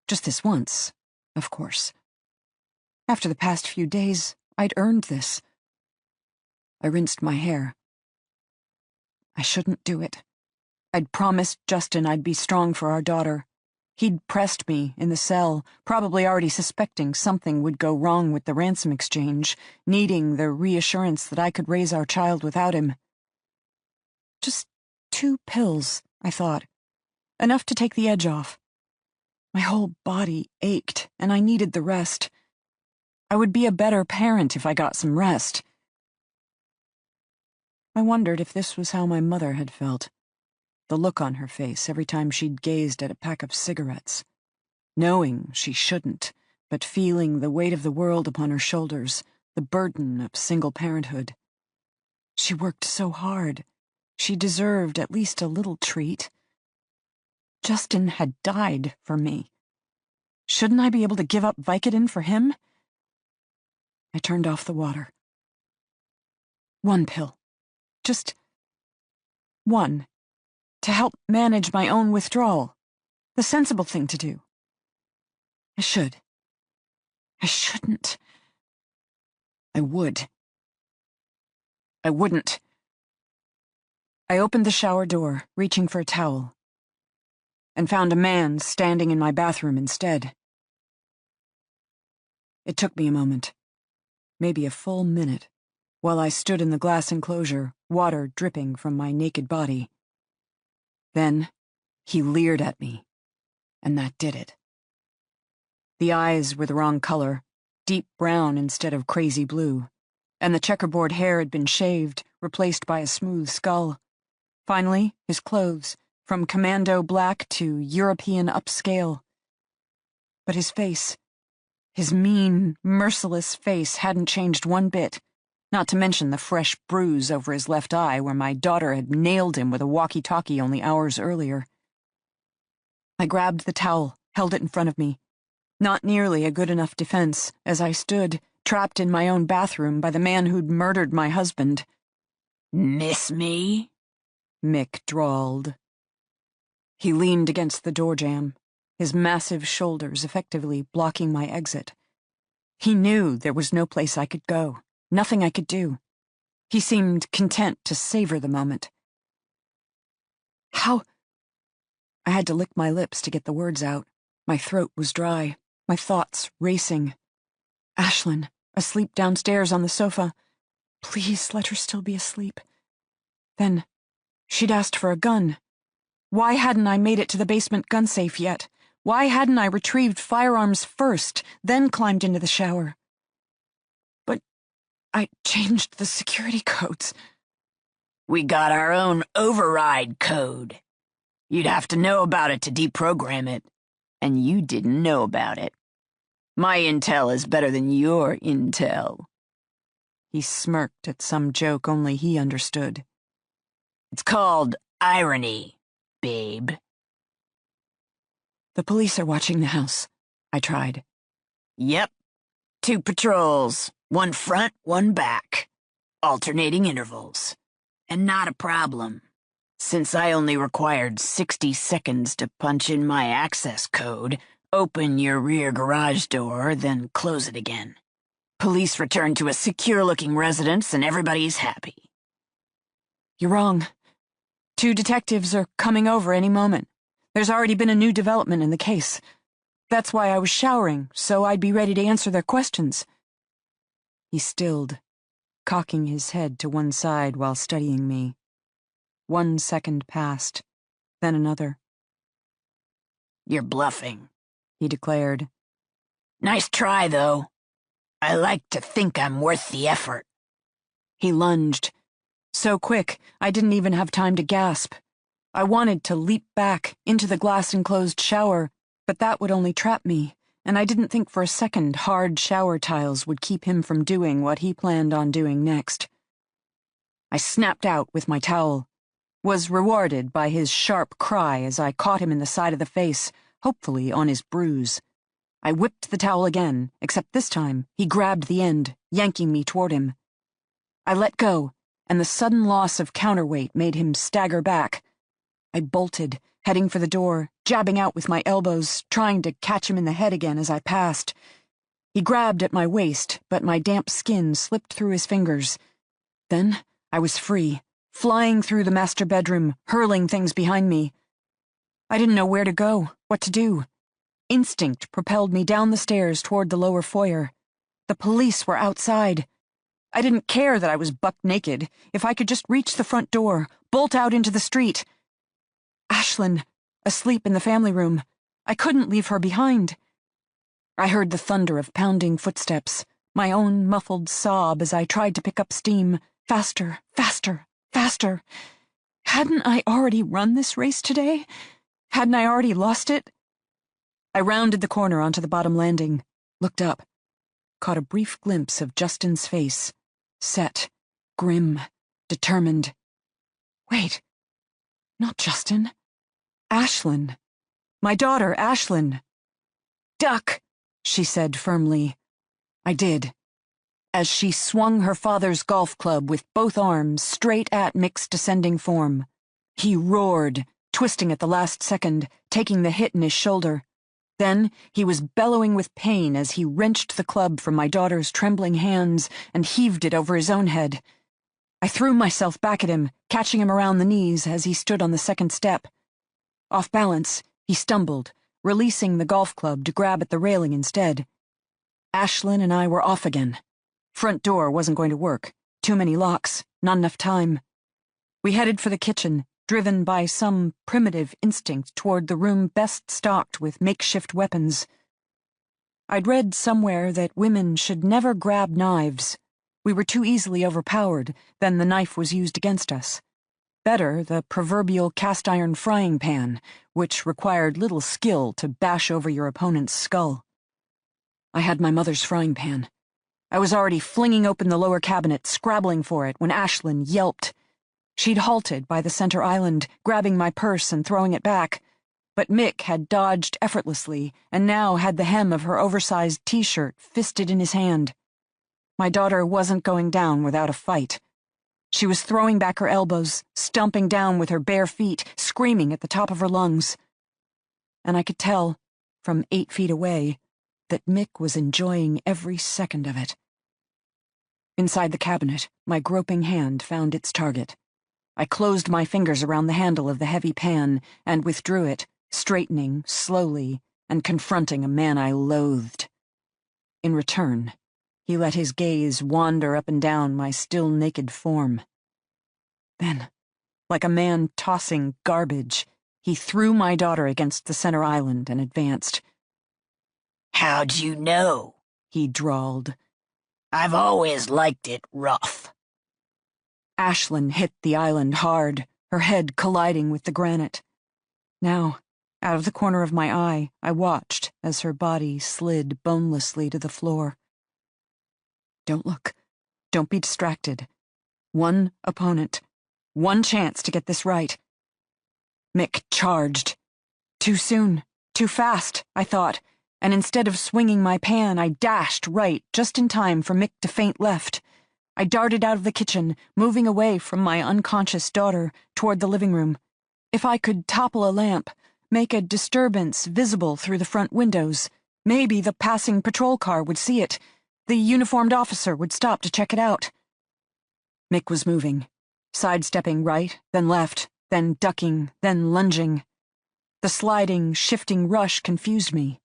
Just this once, of course. After the past few days, I'd earned this. I rinsed my hair. I shouldn't do it. I'd promised Justin I'd be strong for our daughter. He'd pressed me in the cell, probably already suspecting something would go wrong with the ransom exchange, needing the reassurance that I could raise our child without him. Just 2 pills, I thought. Enough to take the edge off. My whole body ached, and I needed the rest. I would be a better parent if I got some rest. I wondered if this was how my mother had felt. The look on her face every time she'd gazed at a pack of cigarettes. Knowing she shouldn't, but feeling the weight of the world upon her shoulders, the burden of single parenthood. She worked so hard. She deserved at least a little treat. Justin had died for me. Shouldn't I be able to give up Vicodin for him? I turned off the water. 1 pill. Just 1. To help manage my own withdrawal. The sensible thing to do. I should. I shouldn't. I would. I wouldn't. I opened the shower door, reaching for a towel, and found a man standing in my bathroom instead. It took me a moment, maybe a full minute, while I stood in the glass enclosure, water dripping from my naked body. Then, he leered at me, and that did it. The eyes were the wrong color, deep brown instead of crazy blue, and the checkerboard hair had been shaved, replaced by a smooth skull. Finally, his clothes, from commando black to European upscale. But his face, his mean, merciless face hadn't changed one bit, not to mention the fresh bruise over his left eye where my daughter had nailed him with a walkie-talkie only hours earlier. I grabbed the towel, held it in front of me. Not nearly a good enough defense, as I stood, trapped in my own bathroom by the man who'd murdered my husband. Miss me? Mick drawled. He leaned against the door jamb, his massive shoulders effectively blocking my exit. He knew there was no place I could go, nothing I could do. He seemed content to savor the moment. How? I had to lick my lips to get the words out. My throat was dry, my thoughts racing. Ashlyn, asleep downstairs on the sofa. Please let her still be asleep. Then, she'd asked for a gun. Why hadn't I made it to the basement gun safe yet? Why hadn't I retrieved firearms first, then climbed into the shower? But I changed the security codes. We got our own override code. You'd have to know about it to deprogram it, and you didn't know about it. My intel is better than your intel. He smirked at some joke only he understood. It's called irony, babe. The police are watching the house, I tried. Yep. 2 patrols, 1 front, 1 back. Alternating intervals. And not a problem, since I only required 60 seconds to punch in my access code, open your rear garage door, then close it again. Police return to a secure-looking residence and everybody's happy. You're wrong. 2 detectives are coming over any moment. There's already been a new development in the case. That's why I was showering, so I'd be ready to answer their questions. He stilled, cocking his head to one side while studying me. 1 second passed, then another. "You're bluffing," he declared. "Nice try, though. I like to think I'm worth the effort." He lunged. So quick, I didn't even have time to gasp. I wanted to leap back into the glass-enclosed shower, but that would only trap me, and I didn't think for a second hard shower tiles would keep him from doing what he planned on doing next. I snapped out with my towel, was rewarded by his sharp cry as I caught him in the side of the face, hopefully on his bruise. I whipped the towel again, except this time he grabbed the end, yanking me toward him. I let go, and the sudden loss of counterweight made him stagger back. I bolted, heading for the door, jabbing out with my elbows, trying to catch him in the head again as I passed. He grabbed at my waist, but my damp skin slipped through his fingers. Then I was free, flying through the master bedroom, hurling things behind me. I didn't know where to go, what to do. Instinct propelled me down the stairs toward the lower foyer. The police were outside. I didn't care that I was buck naked. If I could just reach the front door, bolt out into the street. Ashlyn, asleep in the family room. I couldn't leave her behind. I heard the thunder of pounding footsteps, my own muffled sob as I tried to pick up steam. Faster, faster, faster. Hadn't I already run this race today? Hadn't I already lost it? I rounded the corner onto the bottom landing, looked up, caught a brief glimpse of Justin's face, set, grim, determined. Wait, not Justin. Ashlyn. My daughter, Ashlyn. "Duck," she said firmly. I did, as she swung her father's golf club with both arms straight at Mick's descending form. He roared, twisting at the last second, taking the hit in his shoulder. Then he was bellowing with pain as he wrenched the club from my daughter's trembling hands and heaved it over his own head. I threw myself back at him, catching him around the knees as he stood on the second step. Off balance, he stumbled, releasing the golf club to grab at the railing instead. Ashlyn and I were off again. Front door wasn't going to work. Too many locks, not enough time. We headed for the kitchen, driven by some primitive instinct toward the room best stocked with makeshift weapons. I'd read somewhere that women should never grab knives. We were too easily overpowered, then the knife was used against us. Better the proverbial cast-iron frying pan, which required little skill to bash over your opponent's skull. I had my mother's frying pan. I was already flinging open the lower cabinet, scrabbling for it, when Ashlyn yelped. She'd halted by the center island, grabbing my purse and throwing it back. But Mick had dodged effortlessly, and now had the hem of her oversized t-shirt fisted in his hand. My daughter wasn't going down without a fight. She was throwing back her elbows, stomping down with her bare feet, screaming at the top of her lungs. And I could tell, from 8 feet away, that Mick was enjoying every second of it. Inside the cabinet, my groping hand found its target. I closed my fingers around the handle of the heavy pan and withdrew it, straightening slowly and confronting a man I loathed. In return, he let his gaze wander up and down my still naked form. Then, like a man tossing garbage, he threw my daughter against the center island and advanced. "How'd you know?" he drawled. "I've always liked it rough." Ashlyn hit the island hard, her head colliding with the granite. Now, out of the corner of my eye, I watched as her body slid bonelessly to the floor. Don't look. Don't be distracted. One opponent. One chance to get this right. Mick charged. Too soon. Too fast, I thought, and instead of swinging my pan, I dashed right, just in time for Mick to feint left. I darted out of the kitchen, moving away from my unconscious daughter, toward the living room. If I could topple a lamp, make a disturbance visible through the front windows, maybe the passing patrol car would see it. The uniformed officer would stop to check it out. Mick was moving, sidestepping right, then left, then ducking, then lunging. The sliding, shifting rush confused me.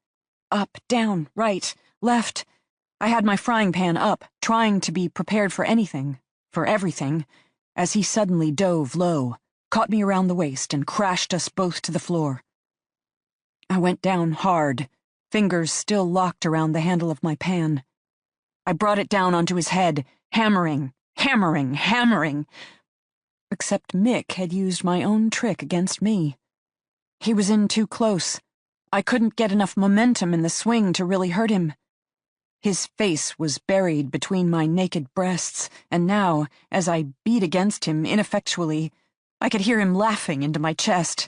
Up, down, right, left. I had my frying pan up, trying to be prepared for anything, for everything, as he suddenly dove low, caught me around the waist, and crashed us both to the floor. I went down hard, fingers still locked around the handle of my pan. I brought it down onto his head, hammering, hammering, hammering. Except Mick had used my own trick against me. He was in too close. I couldn't get enough momentum in the swing to really hurt him. His face was buried between my naked breasts, and now, as I beat against him ineffectually, I could hear him laughing into my chest.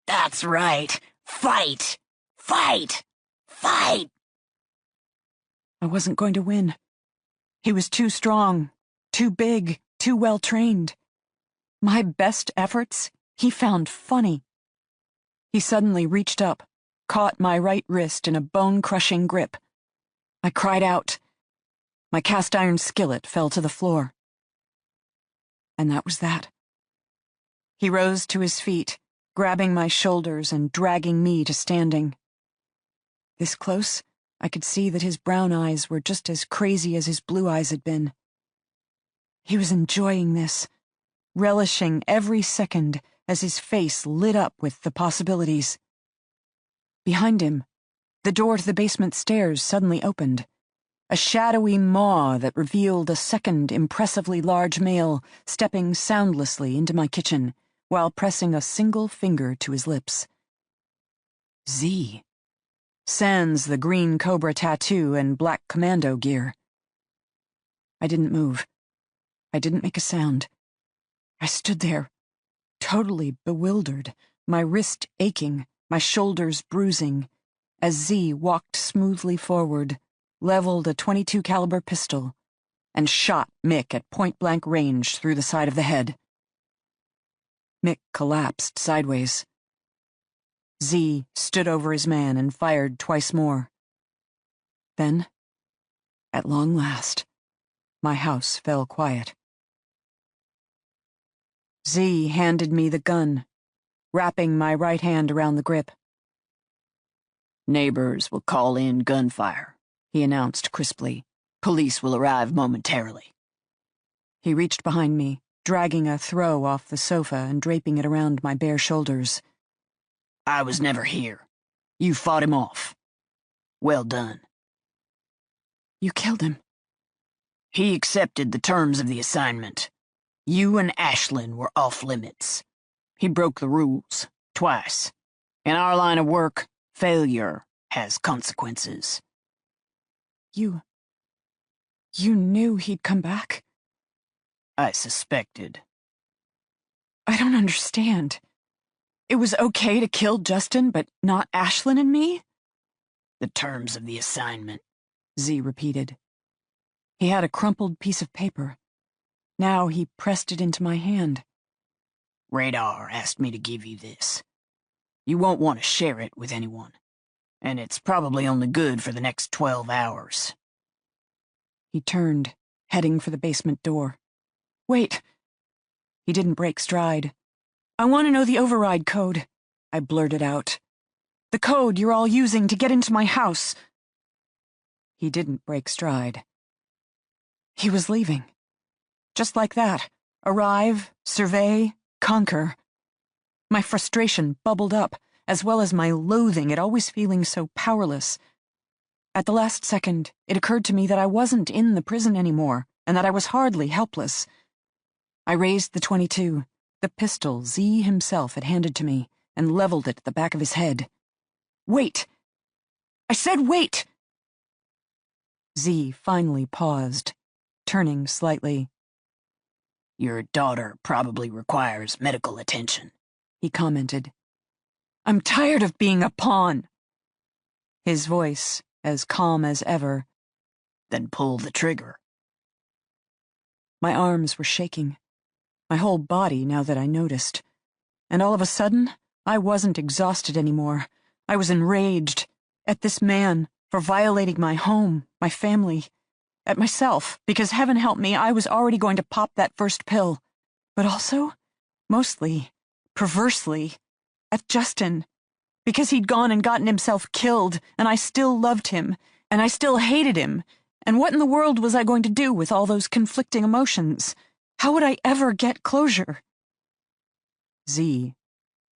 That's right. Fight! Fight! Fight! I wasn't going to win. He was too strong, too big, too well-trained. My best efforts, he found funny. He suddenly reached up, caught my right wrist in a bone-crushing grip. I cried out. My cast-iron skillet fell to the floor. And that was that. He rose to his feet, grabbing my shoulders and dragging me to standing. This close, I could see that his brown eyes were just as crazy as his blue eyes had been. He was enjoying this, relishing every second as his face lit up with the possibilities. Behind him, the door to the basement stairs suddenly opened. A shadowy maw that revealed a second impressively large male stepping soundlessly into my kitchen while pressing a single finger to his lips. Z. Sans the green cobra tattoo and black commando gear. I didn't move. I didn't make a sound. I stood there, totally bewildered, my wrist aching, my shoulders bruising, as Z walked smoothly forward, leveled a .22 caliber pistol, and shot Mick at point-blank range through the side of the head. Mick collapsed sideways. Z stood over his man and fired twice more. Then, at long last, my house fell quiet. Z handed me the gun, wrapping my right hand around the grip. Neighbors will call in gunfire, he announced crisply. Police will arrive momentarily. He reached behind me, dragging a throw off the sofa and draping it around my bare shoulders. I was never here. You fought him off. Well done. You killed him. He accepted the terms of the assignment. You and Ashlyn were off limits. He broke the rules, twice. In our line of work, failure has consequences. You knew he'd come back? I suspected. I don't understand. It was okay to kill Justin, but not Ashlyn and me? The terms of the assignment, Z repeated. He had a crumpled piece of paper. Now he pressed it into my hand. Radar asked me to give you this. You won't want to share it with anyone, and it's probably only good for the next 12 hours. He turned, heading for the basement door. Wait. He didn't break stride. I want to know the override code, I blurted out. The code you're all using to get into my house. He didn't break stride. He was leaving. Just like that. Arrive, survey, conquer. My frustration bubbled up, as well as my loathing at always feeling so powerless. At the last second, it occurred to me that I wasn't in the prison anymore, and that I was hardly helpless. I raised the .22, the pistol Z himself had handed to me, and leveled it at the back of his head. Wait! I said wait! Z finally paused, turning slightly. Your daughter probably requires medical attention, he commented. I'm tired of being a pawn. His voice, as calm as ever. Then pull the trigger. My arms were shaking. My whole body, now that I noticed. And all of a sudden, I wasn't exhausted anymore. I was enraged. At this man, for violating my home, my family. At myself, because heaven help me, I was already going to pop that first pill. But also, mostly, perversely, at Justin. Because he'd gone and gotten himself killed, and I still loved him, and I still hated him, And what in the world was I going to do with all those conflicting emotions? How would I ever get closure? Z,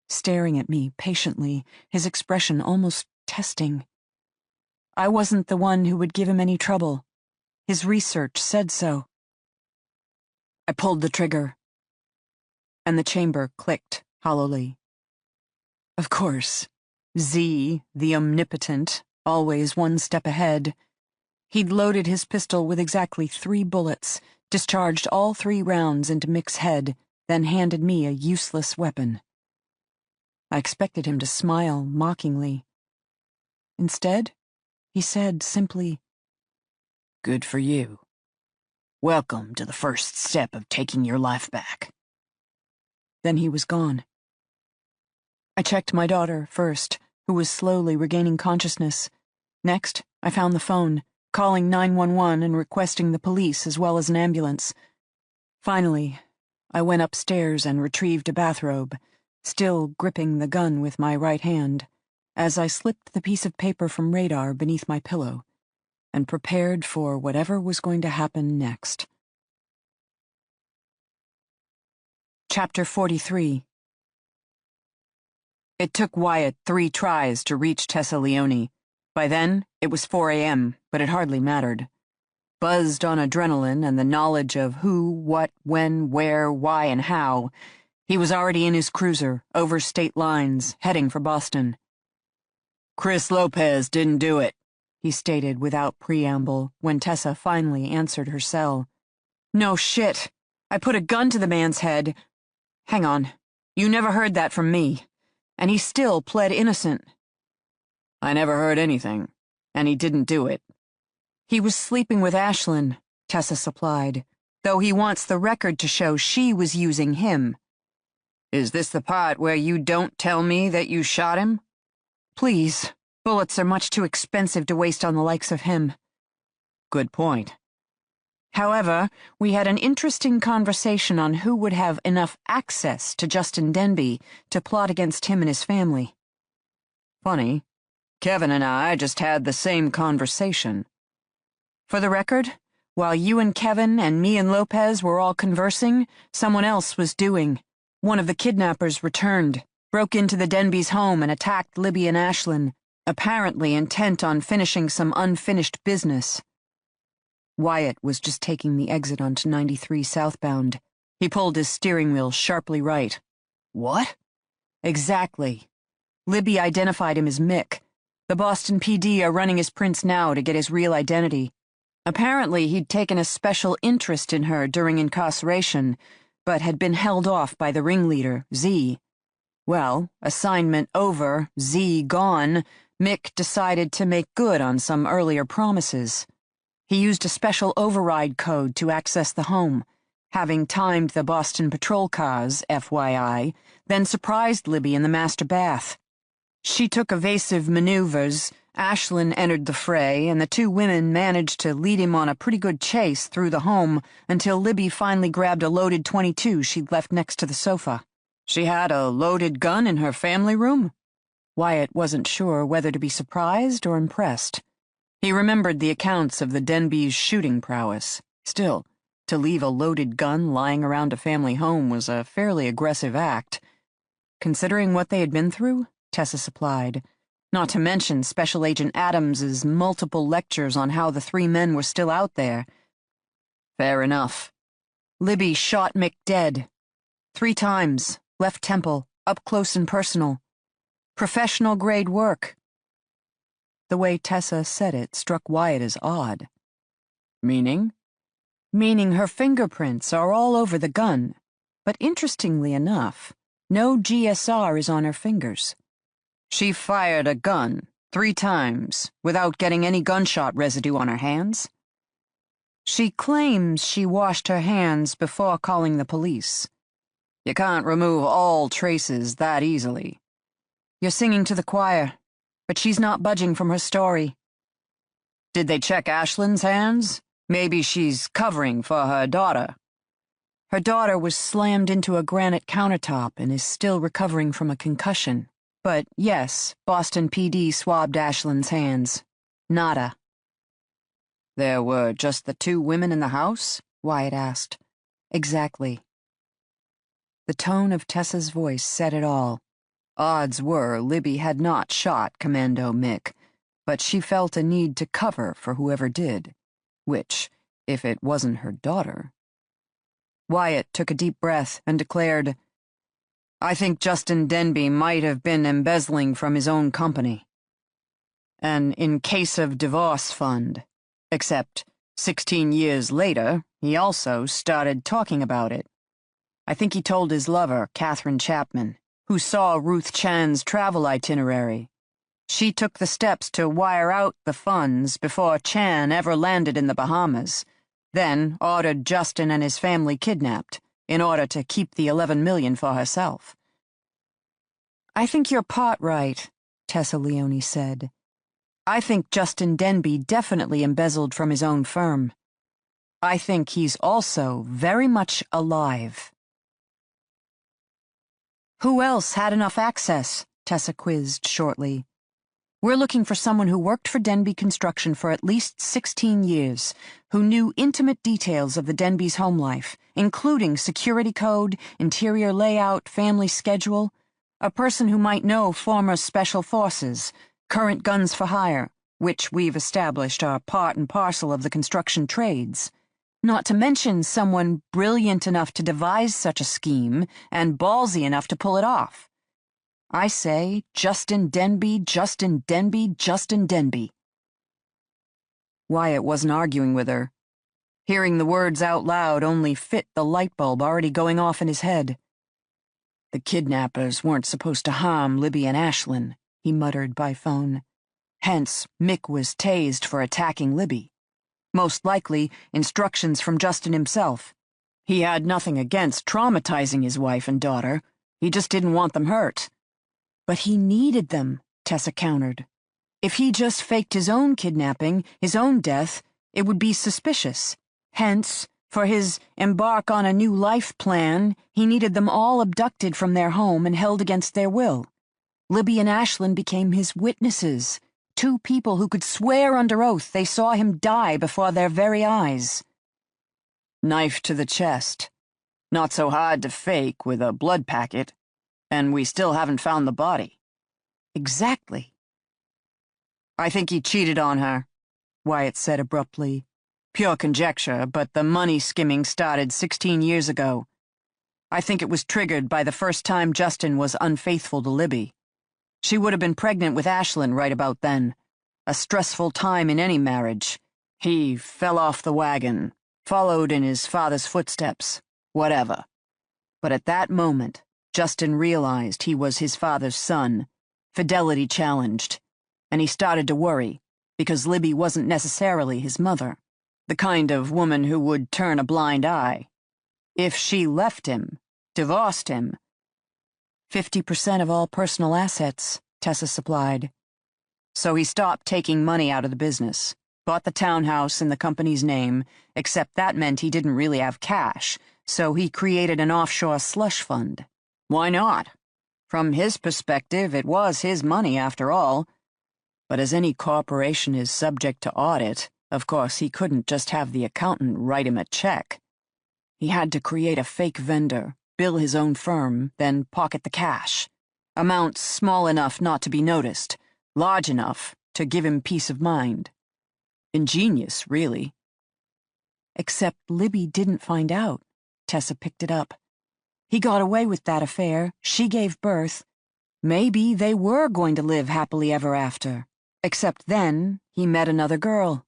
staring at me patiently, his expression almost testing. I wasn't the one who would give him any trouble. His research said so. I pulled the trigger, and the chamber clicked hollowly. Of course, Z, the omnipotent, always one step ahead. He'd loaded his pistol with exactly 3 bullets, discharged all 3 rounds into Mick's head, then handed me a useless weapon. I expected him to smile mockingly. Instead, he said simply, "Good for you. Welcome to the first step of taking your life back." Then he was gone. I checked my daughter first, who was slowly regaining consciousness. Next, I found the phone, calling 911 and requesting the police as well as an ambulance. Finally, I went upstairs and retrieved a bathrobe, still gripping the gun with my right hand, as I slipped the piece of paper from radar beneath my pillow and prepared for whatever was going to happen next. Chapter 43. It took Wyatt 3 tries to reach Tessa Leone. By then, it was 4 a.m., but it hardly mattered. Buzzed on adrenaline and the knowledge of who, what, when, where, why, and how, he was already in his cruiser, over state lines, heading for Boston. Chris Lopez didn't do it, he stated without preamble when Tessa finally answered her cell. No shit. I put a gun to the man's head. Hang on. You never heard that from me. And he still pled innocent. I never heard anything, and he didn't do it. He was sleeping with Ashlyn, Tessa supplied, though he wants the record to show she was using him. Is this the part where you don't tell me that you shot him? Please, bullets are much too expensive to waste on the likes of him. Good point. However, we had an interesting conversation on who would have enough access to Justin Denbe to plot against him and his family. Funny, Kevin and I just had the same conversation. For the record, while you and Kevin and me and Lopez were all conversing, someone else was doing. One of the kidnappers returned, broke into the Denbes' home and attacked Libby and Ashlyn, apparently intent on finishing some unfinished business. Wyatt was just taking the exit onto 93 southbound. He pulled his steering wheel sharply right. What? Exactly. Libby identified him as Mick. The Boston PD are running his prints now to get his real identity. Apparently, he'd taken a special interest in her during incarceration, but had been held off by the ringleader, Z. Well, assignment over, Z gone, Mick decided to make good on some earlier promises. He used a special override code to access the home, having timed the Boston patrol cars, FYI, then surprised Libby in the master bath. She took evasive maneuvers, Ashlyn entered the fray, and the 2 women managed to lead him on a pretty good chase through the home until Libby finally grabbed a loaded .22 she'd left next to the sofa. She had a loaded gun in her family room? Wyatt wasn't sure whether to be surprised or impressed. He remembered the accounts of the Denbes' shooting prowess. Still, to leave a loaded gun lying around a family home was a fairly aggressive act. Considering what they had been through, Tessa supplied, not to mention Special Agent Adams's multiple lectures on how the 3 men were still out there. Fair enough. Libby shot Mick dead. 3 times, left temple, up close and personal. Professional-grade work. The way Tessa said it struck Wyatt as odd. Meaning? Meaning her fingerprints are all over the gun, but interestingly enough, no GSR is on her fingers. She fired a gun 3 times without getting any gunshot residue on her hands? She claims she washed her hands before calling the police. You can't remove all traces that easily. You're singing to the choir, but she's not budging from her story. Did they check Ashlyn's hands? Maybe she's covering for her daughter. Her daughter was slammed into a granite countertop and is still recovering from a concussion. But yes, Boston PD swabbed Ashlyn's hands. Nada. There were just the two women in the house? Wyatt asked. Exactly. The tone of Tessa's voice said it all. Odds were Libby had not shot Commando Mick, but she felt a need to cover for whoever did, which, if it wasn't her daughter. Wyatt took a deep breath and declared, "I think Justin Denbe might have been embezzling from his own company. An in case of divorce fund. Except 16 years later, he also started talking about it. I think he told his lover, Catherine Chapman, who saw Ruth Chan's travel itinerary. She took the steps to wire out the funds before Chan ever landed in the Bahamas, then ordered Justin and his family kidnapped in order to keep the $11 million for herself." "I think you're part right," Tessa Leone said. "I think Justin Denbe definitely embezzled from his own firm. I think he's also very much alive." "Who else had enough access?" Tessa quizzed shortly. "We're looking for someone who worked for Denbe Construction for at least 16 years, who knew intimate details of the Denbe's home life, including security code, interior layout, family schedule, a person who might know former special forces, current guns for hire, which we've established are part and parcel of the construction trades. Not to mention someone brilliant enough to devise such a scheme and ballsy enough to pull it off. I say, Justin Denbe, Justin Denbe, Justin Denbe." Wyatt wasn't arguing with her. Hearing the words out loud only fit the light bulb already going off in his head. "The kidnappers weren't supposed to harm Libby and Ashlyn," he muttered by phone. "Hence, Mick was tased for attacking Libby. Most likely, instructions from Justin himself. He had nothing against traumatizing his wife and daughter. He just didn't want them hurt." "But he needed them," Tessa countered. "If he just faked his own kidnapping, his own death, it would be suspicious. Hence, for his embark on a new life plan, he needed them all abducted from their home and held against their will. Libby and Ashlyn became his witnesses, two people who could swear under oath they saw him die before their very eyes." "Knife to the chest. Not so hard to fake with a blood packet. And we still haven't found the body." "Exactly." "I think he cheated on her," Wyatt said abruptly. "Pure conjecture, but the money skimming started 16 years ago. I think it was triggered by the first time Justin was unfaithful to Libby. She would have been pregnant with Ashlyn right about then. A stressful time in any marriage. He fell off the wagon, followed in his father's footsteps, whatever. But at that moment, Justin realized he was his father's son, fidelity challenged, and he started to worry, because Libby wasn't necessarily his mother, the kind of woman who would turn a blind eye. If she left him, divorced him. 50% of all personal assets, Tessa supplied. So he stopped taking money out of the business, bought the townhouse in the company's name, except that meant he didn't really have cash, so he created an offshore slush fund. Why not? From his perspective, it was his money after all. But as any corporation is subject to audit, of course he couldn't just have the accountant write him a check. He had to create a fake vendor, bill his own firm, then pocket the cash. Amounts small enough not to be noticed, large enough to give him peace of mind. Ingenious, really. Except Libby didn't find out. Tessa picked it up. He got away with that affair. She gave birth. Maybe they were going to live happily ever after. Except then, he met another girl,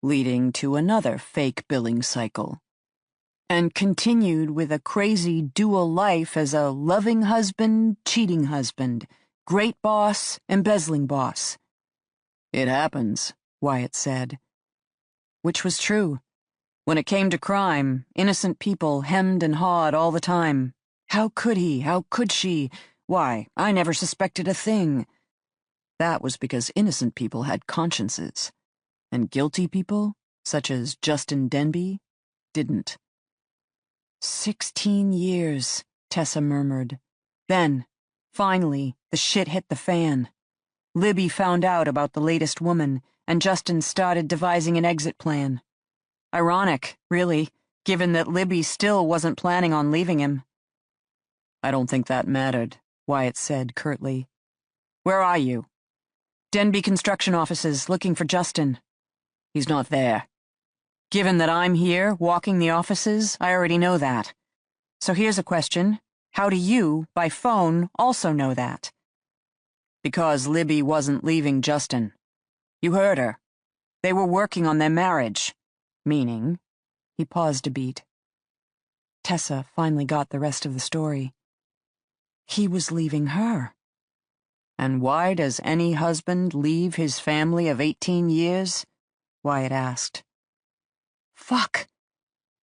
leading to another fake billing cycle. And continued with a crazy dual life as a loving husband, cheating husband, great boss, embezzling boss. "It happens," Wyatt said. Which was true. When it came to crime, innocent people hemmed and hawed all the time. How could he? How could she? Why, I never suspected a thing. That was because innocent people had consciences, and guilty people, such as Justin Denbe, didn't. 16 years, Tessa murmured. Then, finally, the shit hit the fan. Libby found out about the latest woman, and Justin started devising an exit plan. Ironic, really, given that Libby still wasn't planning on leaving him. I don't think that mattered, Wyatt said curtly. Where are you? Denbe construction offices, looking for Justin. He's not there. Given that I'm here, walking the offices, I already know that. So here's a question. How do you, by phone, also know that? Because Libby wasn't leaving Justin. You heard her. They were working on their marriage. Meaning? He paused a beat. Tessa finally got the rest of the story. He was leaving her. And why does any husband leave his family of 18 years? Wyatt asked. Fuck.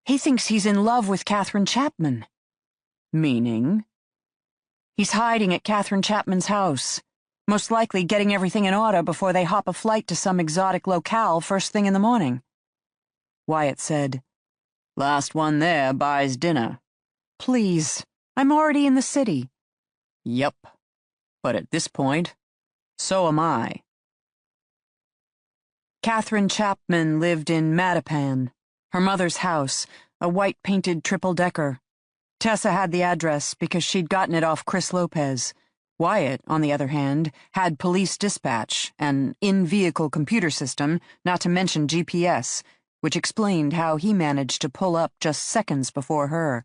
He thinks he's in love with Catherine Chapman. Meaning? He's hiding at Catherine Chapman's house, most likely getting everything in order before they hop a flight to some exotic locale first thing in the morning. Wyatt said, Last one there buys dinner. Please, I'm already in the city. Yup. But at this point, so am I. Catherine Chapman lived in Mattapan, her mother's house, a white-painted triple-decker. Tessa had the address because she'd gotten it off Chris Lopez. Wyatt, on the other hand, had police dispatch, an in-vehicle computer system, not to mention GPS, which explained how he managed to pull up just seconds before her.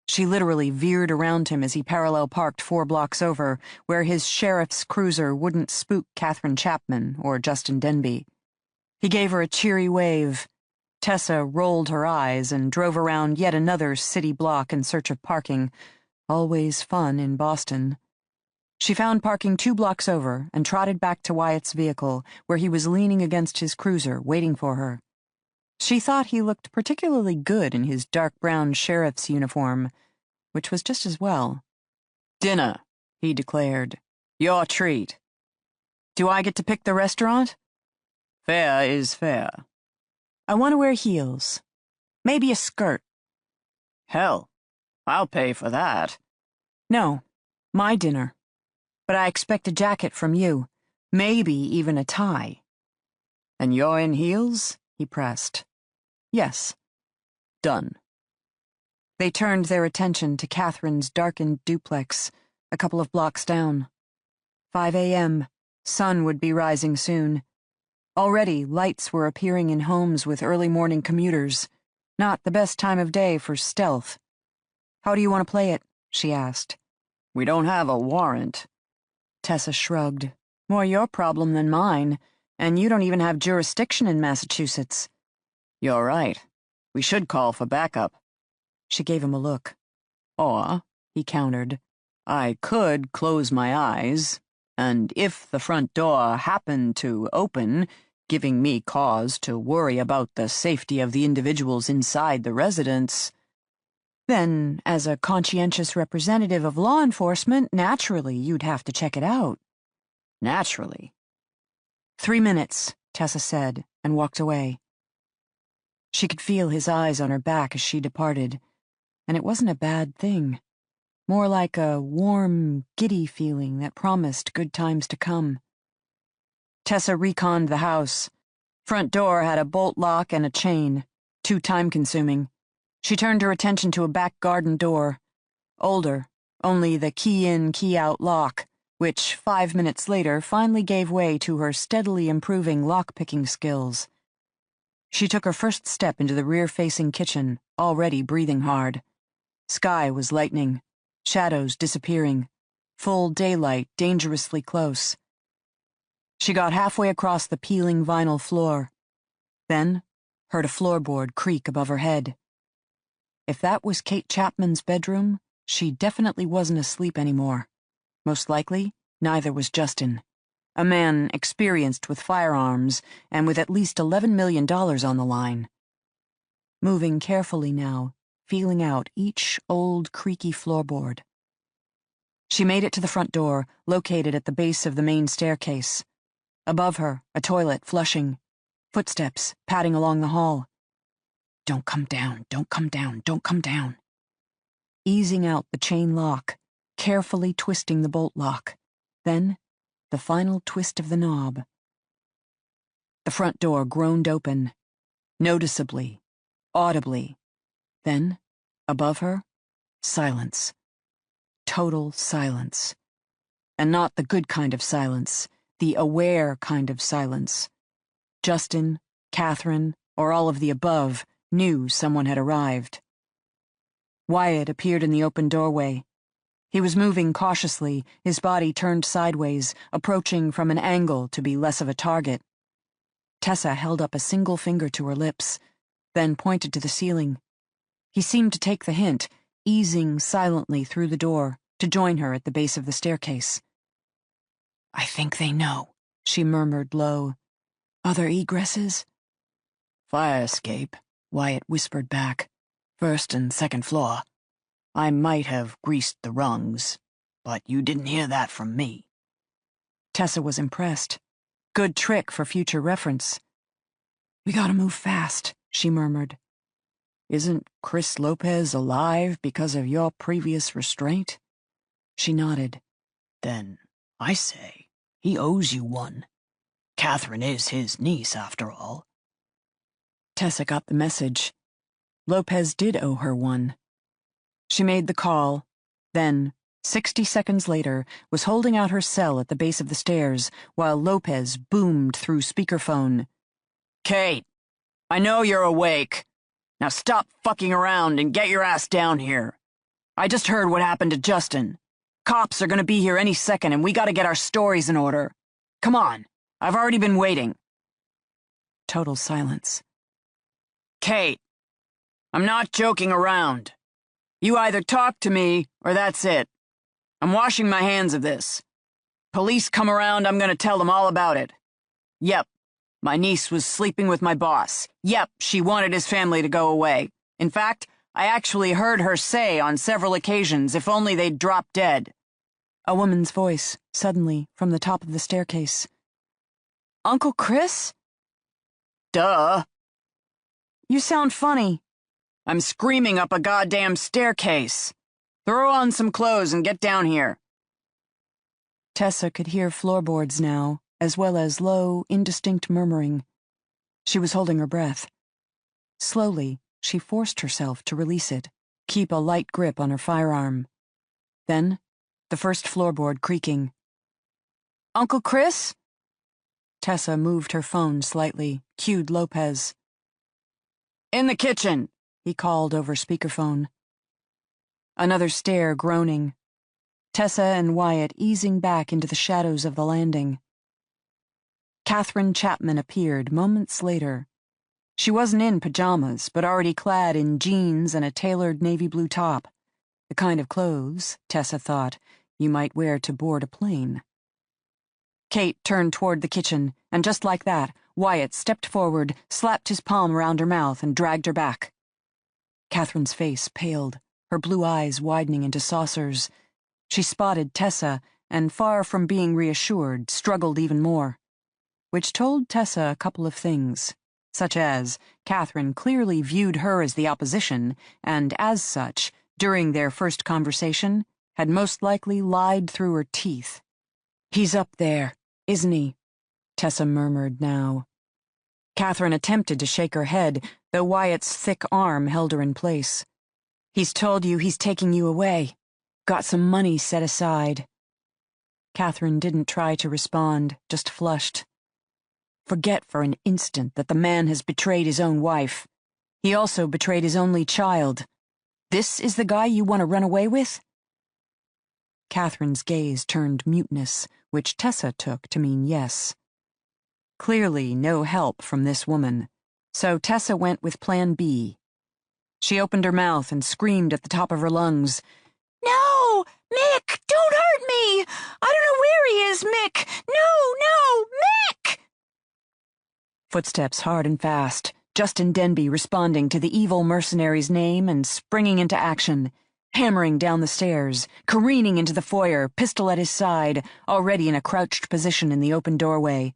She literally veered around him as he parallel parked 4 blocks over, where his sheriff's cruiser wouldn't spook Catherine Chapman or Justin Denbe. He gave her a cheery wave. Tessa rolled her eyes and drove around yet another city block in search of parking. Always fun in Boston. She found parking 2 blocks over and trotted back to Wyatt's vehicle, where he was leaning against his cruiser, waiting for her. She thought he looked particularly good in his dark brown sheriff's uniform, which was just as well. Dinner, he declared. Your treat. Do I get to pick the restaurant? Fair is fair. I want to wear heels. Maybe a skirt. Hell, I'll pay for that. No, my dinner. But I expect a jacket from you. Maybe even a tie. And you're in heels? He pressed. Yes. Done. They turned their attention to Catherine's darkened duplex, a couple of blocks down. 5 a.m. Sun would be rising soon. Already, lights were appearing in homes with early morning commuters. Not the best time of day for stealth. How do you want to play it? She asked. We don't have a warrant. Tessa shrugged. More your problem than mine, and you don't even have jurisdiction in Massachusetts. You're right. We should call for backup. She gave him a look. Or, he countered, I could close my eyes, and if the front door happened to open, giving me cause to worry about the safety of the individuals inside the residence, then, as a conscientious representative of law enforcement, naturally you'd have to check it out. Naturally. 3 minutes, Tessa said, and walked away. She could feel his eyes on her back as she departed, and it wasn't a bad thing. More like a warm, giddy feeling that promised good times to come. Tessa reconned the house. Front door had a bolt lock and a chain, too time-consuming. She turned her attention to a back garden door. Older, only the key-in, key-out lock, which 5 minutes later finally gave way to her steadily improving lock-picking skills. She took her first step into the rear-facing kitchen, already breathing hard. Sky was lightening, shadows disappearing, full daylight dangerously close. She got halfway across the peeling vinyl floor, then heard a floorboard creak above her head. If that was Kate Chapman's bedroom, she definitely wasn't asleep anymore. Most likely, neither was Justin, a man experienced with firearms and with at least $11 million on the line. Moving carefully now, feeling out each old creaky floorboard. She made it to the front door, located at the base of the main staircase. Above her, a toilet flushing. Footsteps padding along the hall. Don't come down, don't come down, don't come down. Easing out the chain lock, carefully twisting the bolt lock. Then, the final twist of the knob. The front door groaned open, noticeably, audibly. Then, above her, silence. Total silence. And not the good kind of silence, the aware kind of silence. Justin, Catherine, or all of the above knew someone had arrived. Wyatt appeared in the open doorway. He was moving cautiously, his body turned sideways, approaching from an angle to be less of a target. Tessa held up a single finger to her lips, then pointed to the ceiling. He seemed to take the hint, easing silently through the door to join her at the base of the staircase. "I think they know," she murmured low. "Other egresses?" "Fire escape," Wyatt whispered back. "First and second floor. I might have greased the rungs, but you didn't hear that from me." Tessa was impressed. Good trick for future reference. "We gotta move fast," she murmured. "Isn't Chris Lopez alive because of your previous restraint?" She nodded. "Then, I say, he owes you one. Catherine is his niece, after all." Tessa got the message. Lopez did owe her one. She made the call, then, 60 seconds later, was holding out her cell at the base of the stairs while Lopez boomed through speakerphone. "Kate, I know you're awake. Now stop fucking around and get your ass down here. I just heard what happened to Justin. Cops are gonna be here any second and we gotta get our stories in order. Come on, I've already been waiting." Total silence. "Kate, I'm not joking around. You either talk to me, or that's it. I'm washing my hands of this. Police come around, I'm gonna tell them all about it. Yep, my niece was sleeping with my boss. Yep, she wanted his family to go away. In fact, I actually heard her say on several occasions if only they'd drop dead." A woman's voice, suddenly, from the top of the staircase. "Uncle Chris?" "Duh. You sound funny." I'm screaming up a goddamn staircase. Throw on some clothes and get down here." Tessa could hear floorboards now, as well as low, indistinct murmuring. She was holding her breath. Slowly, she forced herself to release it, keep a light grip on her firearm. Then, the first floorboard creaking. "Uncle Chris?" Tessa moved her phone slightly, cued Lopez. "In the kitchen," he called over speakerphone. Another stair groaning. Tessa and Wyatt easing back into the shadows of the landing. Catherine Chapman appeared moments later. She wasn't in pajamas, but already clad in jeans and a tailored navy blue top. The kind of clothes, Tessa thought, you might wear to board a plane. Kate turned toward the kitchen, and just like that, Wyatt stepped forward, slapped his palm around her mouth, and dragged her back. Catherine's face paled, her blue eyes widening into saucers. She spotted Tessa, and far from being reassured, struggled even more. Which told Tessa a couple of things, such as Catherine clearly viewed her as the opposition, and as such, during their first conversation, had most likely lied through her teeth. "He's up there, isn't he?" Tessa murmured now. Catherine attempted to shake her head, though Wyatt's thick arm held her in place. "He's told you he's taking you away. Got some money set aside." Catherine didn't try to respond, just flushed. Forget for an instant that the man has betrayed his own wife. He also betrayed his only child. This is the guy you want to run away with? Catherine's gaze turned mutinous, which Tessa took to mean yes. Clearly no help from this woman, so Tessa went with Plan B. She opened her mouth and screamed at the top of her lungs. "No! Mick! Don't hurt me! I don't know where he is, Mick! No! Mick!" Footsteps hard and fast, Justin Denbe responding to the evil mercenary's name and springing into action, hammering down the stairs, careening into the foyer, pistol at his side, already in a crouched position in the open doorway.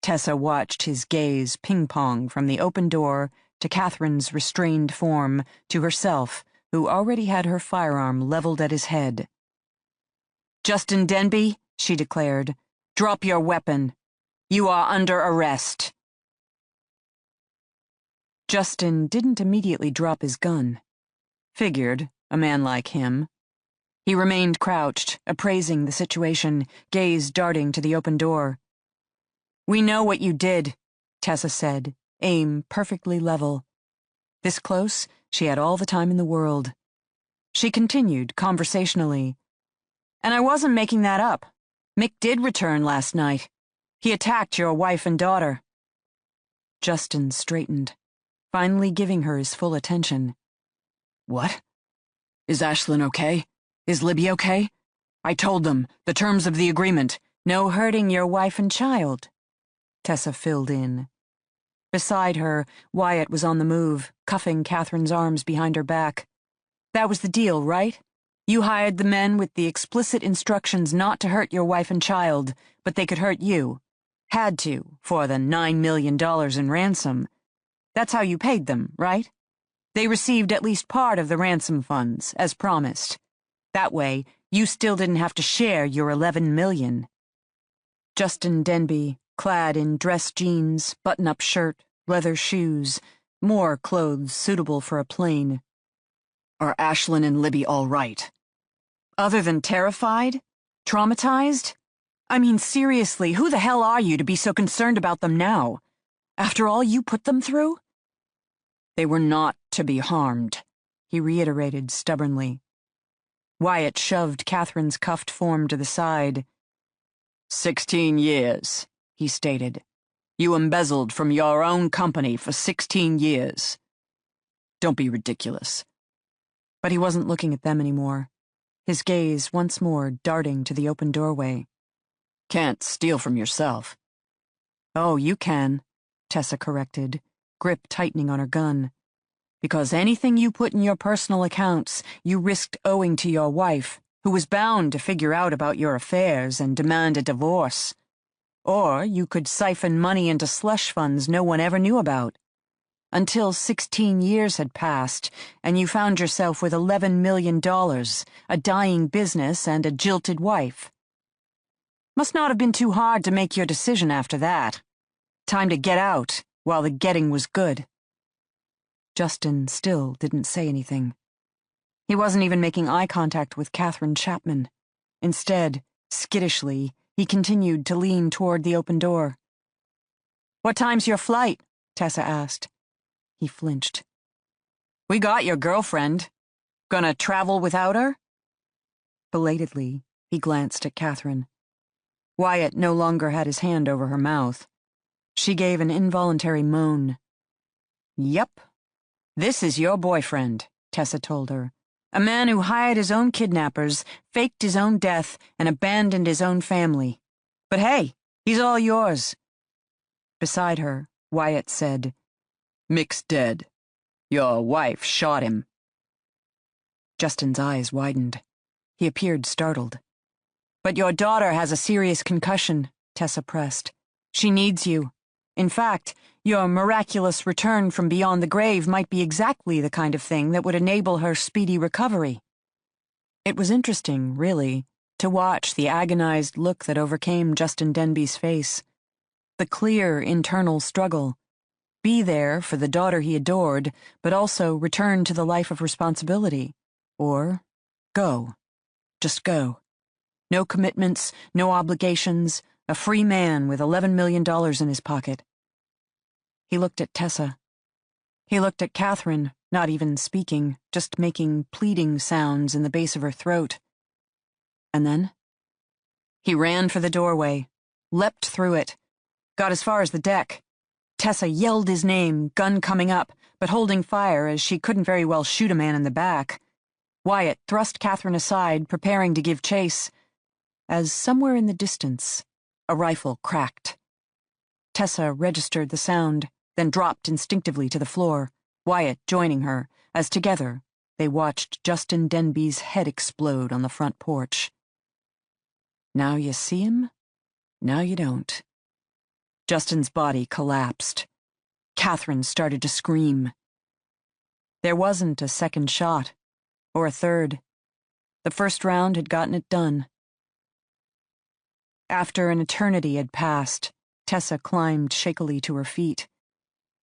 Tessa watched his gaze ping-pong from the open door to Catherine's restrained form to herself, who already had her firearm leveled at his head. "Justin Denbe," she declared, "drop your weapon." You are under arrest. Justin didn't immediately drop his gun. Figured, a man like him. He remained crouched, appraising the situation, gaze darting to the open door. We know what you did, Tessa said, aim perfectly level. This close, she had all the time in the world. She continued conversationally. And I wasn't making that up. Mick did return last night. He attacked your wife and daughter. Justin straightened, finally giving her his full attention. What? Is Ashlyn okay? Is Libby okay? I told them, the terms of the agreement. No hurting your wife and child, Tessa filled in. Beside her, Wyatt was on the move, cuffing Catherine's arms behind her back. That was the deal, right? You hired the men with the explicit instructions not to hurt your wife and child, but they could hurt you. Had to, for the $9 million in ransom. That's how you paid them, right? They received at least part of the ransom funds, as promised. That way, you still didn't have to share your $11 million. Justin Denbe, clad in dress jeans, button-up shirt, leather shoes, more clothes suitable for a plane. Are Ashlyn and Libby all right? Other than terrified? Traumatized? I mean, seriously, who the hell are you to be so concerned about them now? After all you put them through? They were not to be harmed, he reiterated stubbornly. Wyatt shoved Catherine's cuffed form to the side. 16 years, he stated. You embezzled from your own company for 16 years. Don't be ridiculous. But he wasn't looking at them anymore, his gaze once more darting to the open doorway. Can't steal from yourself. Oh, you can, Tessa corrected, grip tightening on her gun. Because anything you put in your personal accounts, you risked owing to your wife, who was bound to figure out about your affairs and demand a divorce. Or you could siphon money into slush funds no one ever knew about. Until 16 years had passed, and you found yourself with $11 million, a dying business, and a jilted wife. Must not have been too hard to make your decision after that. Time to get out, while the getting was good. Justin still didn't say anything. He wasn't even making eye contact with Catherine Chapman. Instead, skittishly, he continued to lean toward the open door. What time's your flight? Tessa asked. He flinched. We got your girlfriend. Gonna travel without her? Belatedly, he glanced at Catherine. Wyatt no longer had his hand over her mouth. She gave an involuntary moan. Yep. This is your boyfriend, Tessa told her. A man who hired his own kidnappers, faked his own death, and abandoned his own family. But hey, he's all yours. Beside her, Wyatt said, Mick's dead. Your wife shot him. Justin's eyes widened. He appeared startled. But your daughter has a serious concussion, Tessa pressed. She needs you. In fact, your miraculous return from beyond the grave might be exactly the kind of thing that would enable her speedy recovery. It was interesting, really, to watch the agonized look that overcame Justin Denbe's face. The clear internal struggle. Be there for the daughter he adored, but also return to the life of responsibility. Or go. Just go. No commitments, no obligations, a free man with $11 million in his pocket. He looked at Tessa. He looked at Catherine, not even speaking, just making pleading sounds in the base of her throat. And then? He ran for the doorway, leapt through it, got as far as the deck. Tessa yelled his name, gun coming up, but holding fire as she couldn't very well shoot a man in the back. Wyatt thrust Catherine aside, preparing to give chase, as somewhere in the distance, a rifle cracked. Tessa registered the sound, then dropped instinctively to the floor, Wyatt joining her, as together they watched Justin Denbe's head explode on the front porch. Now you see him, now you don't. Justin's body collapsed. Catherine started to scream. There wasn't a second shot, or a third. The first round had gotten it done. After an eternity had passed, Tessa climbed shakily to her feet.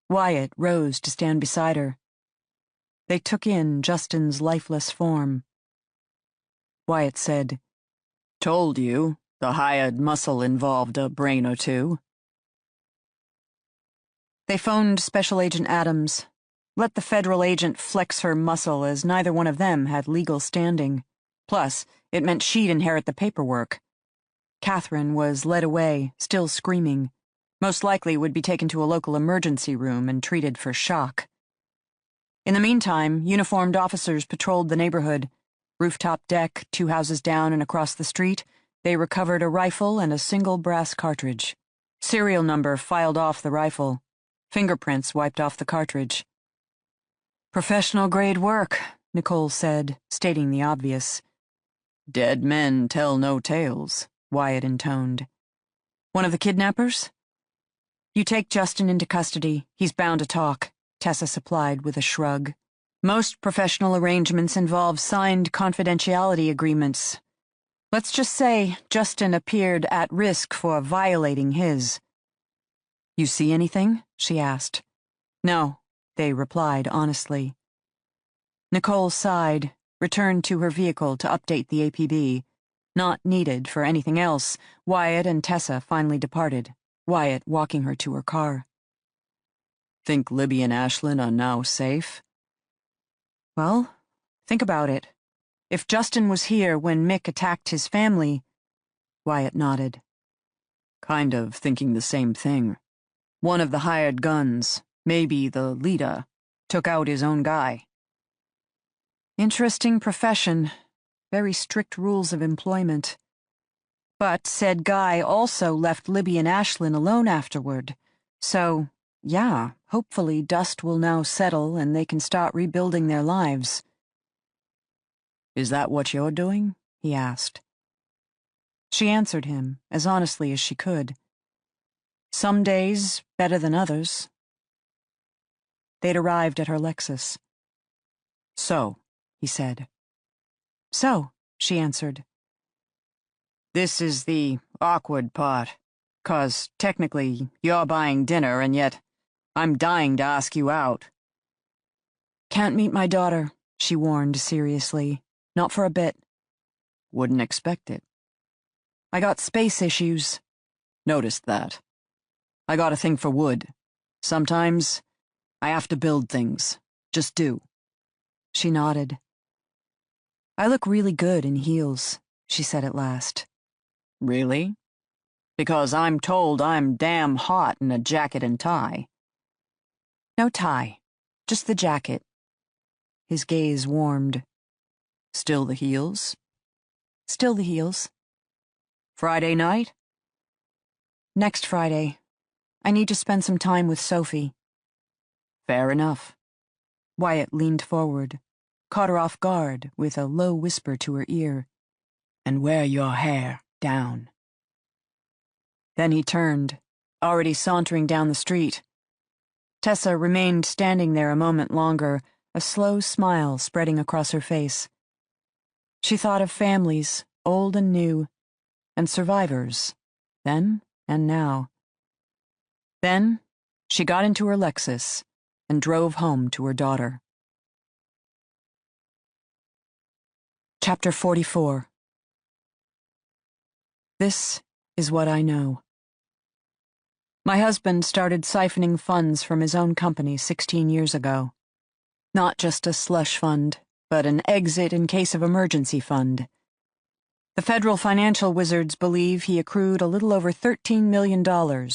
Wyatt rose to stand beside her. They took in Justin's lifeless form. Wyatt said, Told you, the hired muscle involved a brain or two. They phoned Special Agent Adams. Let the federal agent flex her muscle, as neither one of them had legal standing. Plus, it meant she'd inherit the paperwork. Catherine was led away, still screaming. Most likely would be taken to a local emergency room and treated for shock. In the meantime, uniformed officers patrolled the neighborhood. Rooftop deck, 2 houses down and across the street, they recovered a rifle and a single brass cartridge. Serial number filed off the rifle. Fingerprints wiped off the cartridge. Professional-grade work, Nicole said, stating the obvious. Dead men tell no tales, Wyatt intoned. One of the kidnappers? You take Justin into custody. He's bound to talk, Tessa supplied with a shrug. Most professional arrangements involve signed confidentiality agreements. Let's just say Justin appeared at risk for violating his. You see anything? She asked. No, they replied honestly. Nicole sighed, returned to her vehicle to update the APB. Not needed for anything else, Wyatt and Tessa finally departed, Wyatt walking her to her car. Think Libby and Ashlyn are now safe? Well, think about it. If Justin was here when Mick attacked his family... Wyatt nodded. Kind of thinking the same thing. One of the hired guns, maybe the leader, took out his own guy. Interesting profession. Very strict rules of employment. But said guy also left Libby and Ashlyn alone afterward. So, yeah, hopefully dust will now settle and they can start rebuilding their lives. Is that what you're doing? He asked. She answered him, as honestly as she could. Some days better than others. They'd arrived at her Lexus. So, he said. So, she answered. This is the awkward part, 'cause technically you're buying dinner and yet I'm dying to ask you out. Can't meet my daughter, she warned seriously. Not for a bit. Wouldn't expect it. I got space issues. Noticed that. I got a thing for wood. Sometimes I have to build things. Just do. She nodded. I look really good in heels, she said at last. Really? Because I'm told I'm damn hot in a jacket and tie. No tie, just the jacket. His gaze warmed. Still the heels? Still the heels. Friday night? Next Friday. I need to spend some time with Sophie. Fair enough. Wyatt leaned forward, caught her off guard with a low whisper to her ear. And wear your hair down. Then he turned, already sauntering down the street. Tessa remained standing there a moment longer, a slow smile spreading across her face. She thought of families, old and new, and survivors, then and now. Then, she got into her Lexus and drove home to her daughter. Chapter 44. This is what I know. My husband started siphoning funds from his own company 16 years ago. Not just a slush fund, but an exit in case of emergency fund. The federal financial wizards believe he accrued a little over $13 million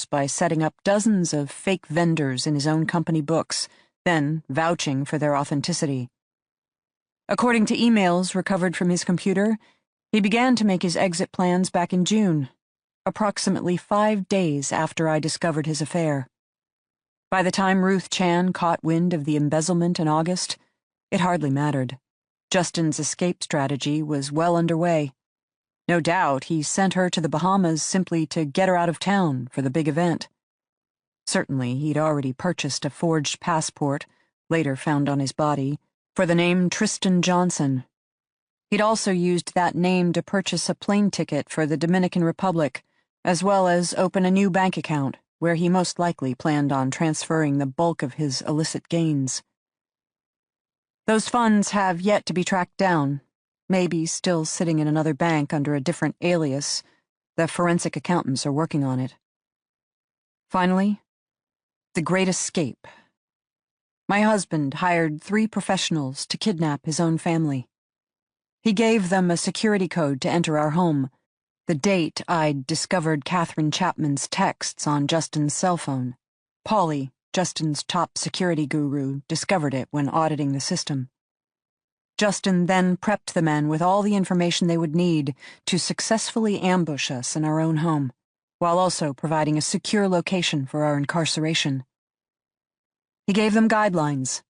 by setting up dozens of fake vendors in his own company books, then vouching for their authenticity. According to emails recovered from his computer, he began to make his exit plans back in June, approximately 5 days after I discovered his affair. By the time Ruth Chan caught wind of the embezzlement in August, it hardly mattered. Justin's escape strategy was well underway. No doubt he sent her to the Bahamas simply to get her out of town for the big event. Certainly he'd already purchased a forged passport, later found on his body, for the name Tristan Johnson. He'd also used that name to purchase a plane ticket for the Dominican Republic, as well as open a new bank account where he most likely planned on transferring the bulk of his illicit gains. Those funds have yet to be tracked down, maybe still sitting in another bank under a different alias. The forensic accountants are working on it. Finally, the great escape. My husband hired 3 professionals to kidnap his own family. He gave them a security code to enter our home, the date I'd discovered Catherine Chapman's texts on Justin's cell phone. Polly, Justin's top security guru, discovered it when auditing the system. Justin then prepped the men with all the information they would need to successfully ambush us in our own home, while also providing a secure location for our incarceration. He gave them guidelines.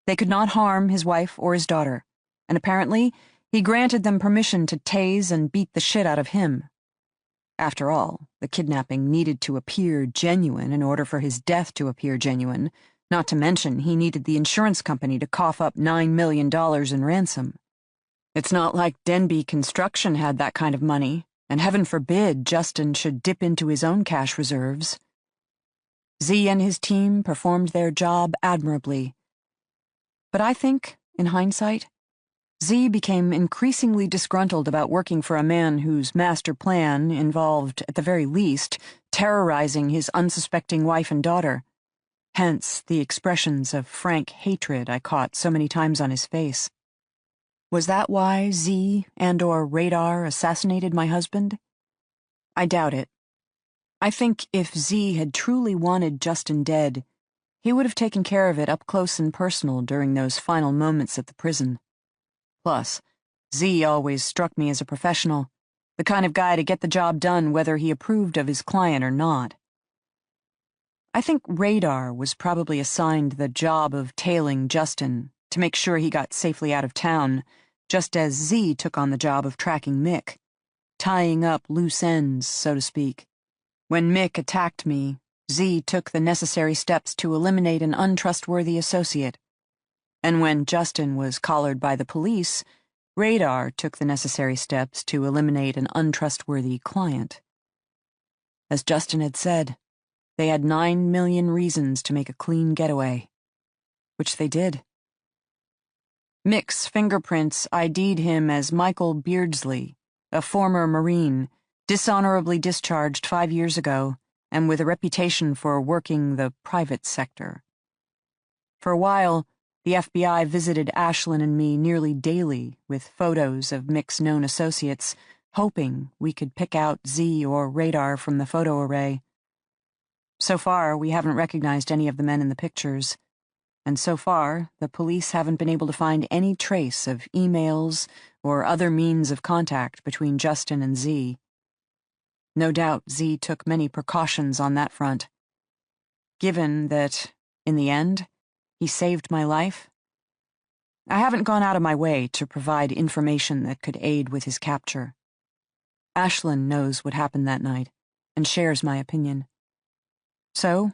They could not harm his wife or his daughter, and apparently he granted them permission to tase and beat the shit out of him. After all, the kidnapping needed to appear genuine in order for his death to appear genuine, not to mention he needed the insurance company to cough up $9 million in ransom. It's not like Denbe Construction had that kind of money, and heaven forbid Justin should dip into his own cash reserves. Z and his team performed their job admirably. But I think, in hindsight, Z became increasingly disgruntled about working for a man whose master plan involved, at the very least, terrorizing his unsuspecting wife and daughter. Hence the expressions of frank hatred I caught so many times on his face. Was that why Z and/or Radar assassinated my husband? I doubt it. I think if Z had truly wanted Justin dead, he would have taken care of it up close and personal during those final moments at the prison. Plus, Z always struck me as a professional, the kind of guy to get the job done whether he approved of his client or not. I think Radar was probably assigned the job of tailing Justin to make sure he got safely out of town, just as Z took on the job of tracking Mick, tying up loose ends, so to speak. When Mick attacked me, Z took the necessary steps to eliminate an untrustworthy associate. And when Justin was collared by the police, Radar took the necessary steps to eliminate an untrustworthy client. As Justin had said, they had 9 million reasons to make a clean getaway, which they did. Mick's fingerprints ID'd him as Michael Beardsley, a former Marine, dishonorably discharged 5 years ago, and with a reputation for working the private sector. For a while, the FBI visited Ashlyn and me nearly daily with photos of Mick's known associates, hoping we could pick out Z or Radar from the photo array. So far, we haven't recognized any of the men in the pictures, and so far, the police haven't been able to find any trace of emails or other means of contact between Justin and Z. No doubt Z took many precautions on that front. Given that, in the end, he saved my life, I haven't gone out of my way to provide information that could aid with his capture. Ashlyn knows what happened that night and shares my opinion. So,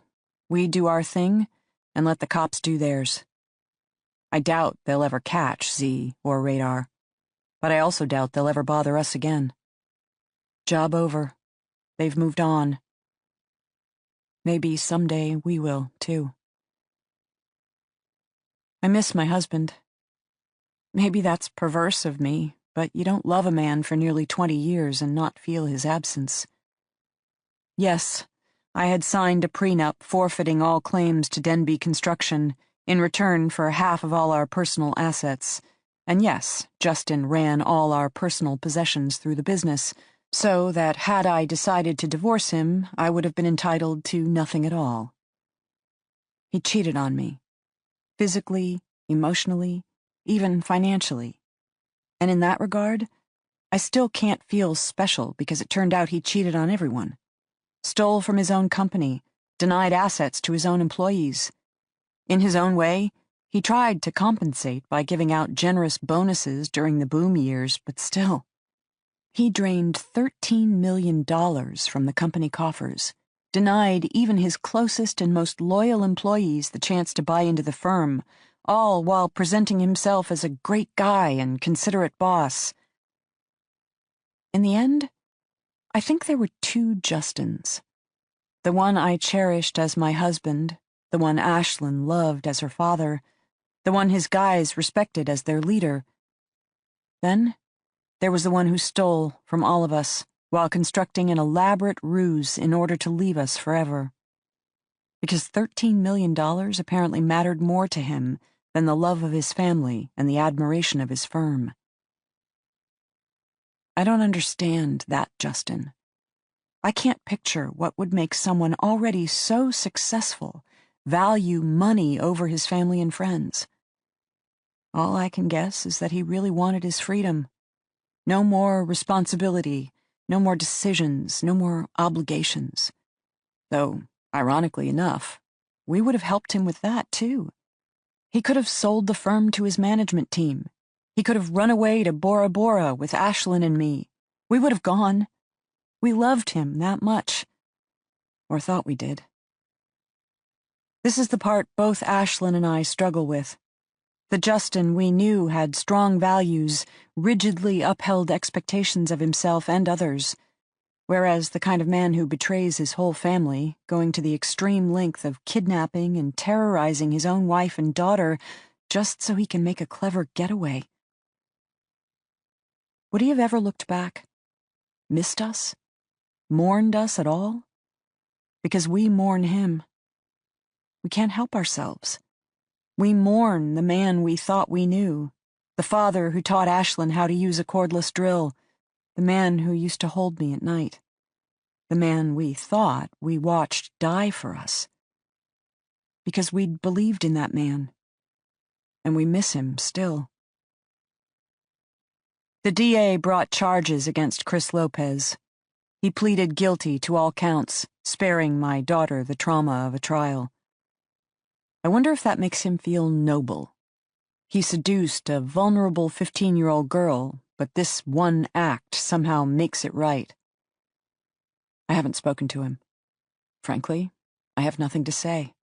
we do our thing and let the cops do theirs. I doubt they'll ever catch Z or Radar, but I also doubt they'll ever bother us again. Job over. They've moved on. Maybe someday we will, too. I miss my husband. Maybe that's perverse of me, but you don't love a man for nearly 20 years and not feel his absence. Yes, I had signed a prenup forfeiting all claims to Denbe Construction in return for half of all our personal assets. And yes, Justin ran all our personal possessions through the business, so that had I decided to divorce him, I would have been entitled to nothing at all. He cheated on me. Physically, emotionally, even financially. And in that regard, I still can't feel special because it turned out he cheated on everyone. Stole from his own company, denied assets to his own employees. In his own way, he tried to compensate by giving out generous bonuses during the boom years, but still. He drained $13 million from the company coffers, denied even his closest and most loyal employees the chance to buy into the firm, all while presenting himself as a great guy and considerate boss. In the end, I think there were two Justins. The one I cherished as my husband, the one Ashlyn loved as her father, the one his guys respected as their leader. Then there was the one who stole from all of us while constructing an elaborate ruse in order to leave us forever. Because $13 million apparently mattered more to him than the love of his family and the admiration of his firm. I don't understand that, Justin. I can't picture what would make someone already so successful value money over his family and friends. All I can guess is that he really wanted his freedom. No more responsibility, no more decisions, no more obligations. Though, ironically enough, we would have helped him with that, too. He could have sold the firm to his management team. He could have run away to Bora Bora with Ashlyn and me. We would have gone. We loved him that much. Or thought we did. This is the part both Ashlyn and I struggle with. The Justin we knew had strong values, rigidly upheld expectations of himself and others, whereas the kind of man who betrays his whole family, going to the extreme length of kidnapping and terrorizing his own wife and daughter just so he can make a clever getaway. Would he have ever looked back? Missed us? Mourned us at all? Because we mourn him. We can't help ourselves. We mourn the man we thought we knew, the father who taught Ashlyn how to use a cordless drill, the man who used to hold me at night, the man we thought we watched die for us. Because we'd believed in that man, and we miss him still. The DA brought charges against Chris Lopez. He pleaded guilty to all counts, sparing my daughter the trauma of a trial. I wonder if that makes him feel noble. He seduced a vulnerable 15-year-old girl, but this one act somehow makes it right. I haven't spoken to him. Frankly, I have nothing to say.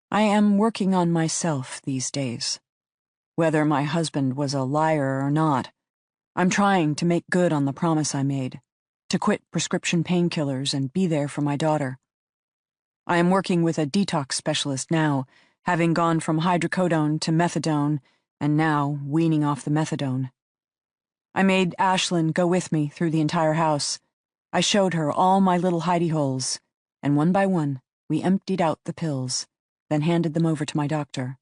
I am working on myself these days. Whether my husband was a liar or not, I'm trying to make good on the promise I made, to quit prescription painkillers and be there for my daughter. I am working with a detox specialist now, having gone from hydrocodone to methadone, and now weaning off the methadone. I made Ashlyn go with me through the entire house. I showed her all my little hidey holes, and one by one, we emptied out the pills, then handed them over to my doctor.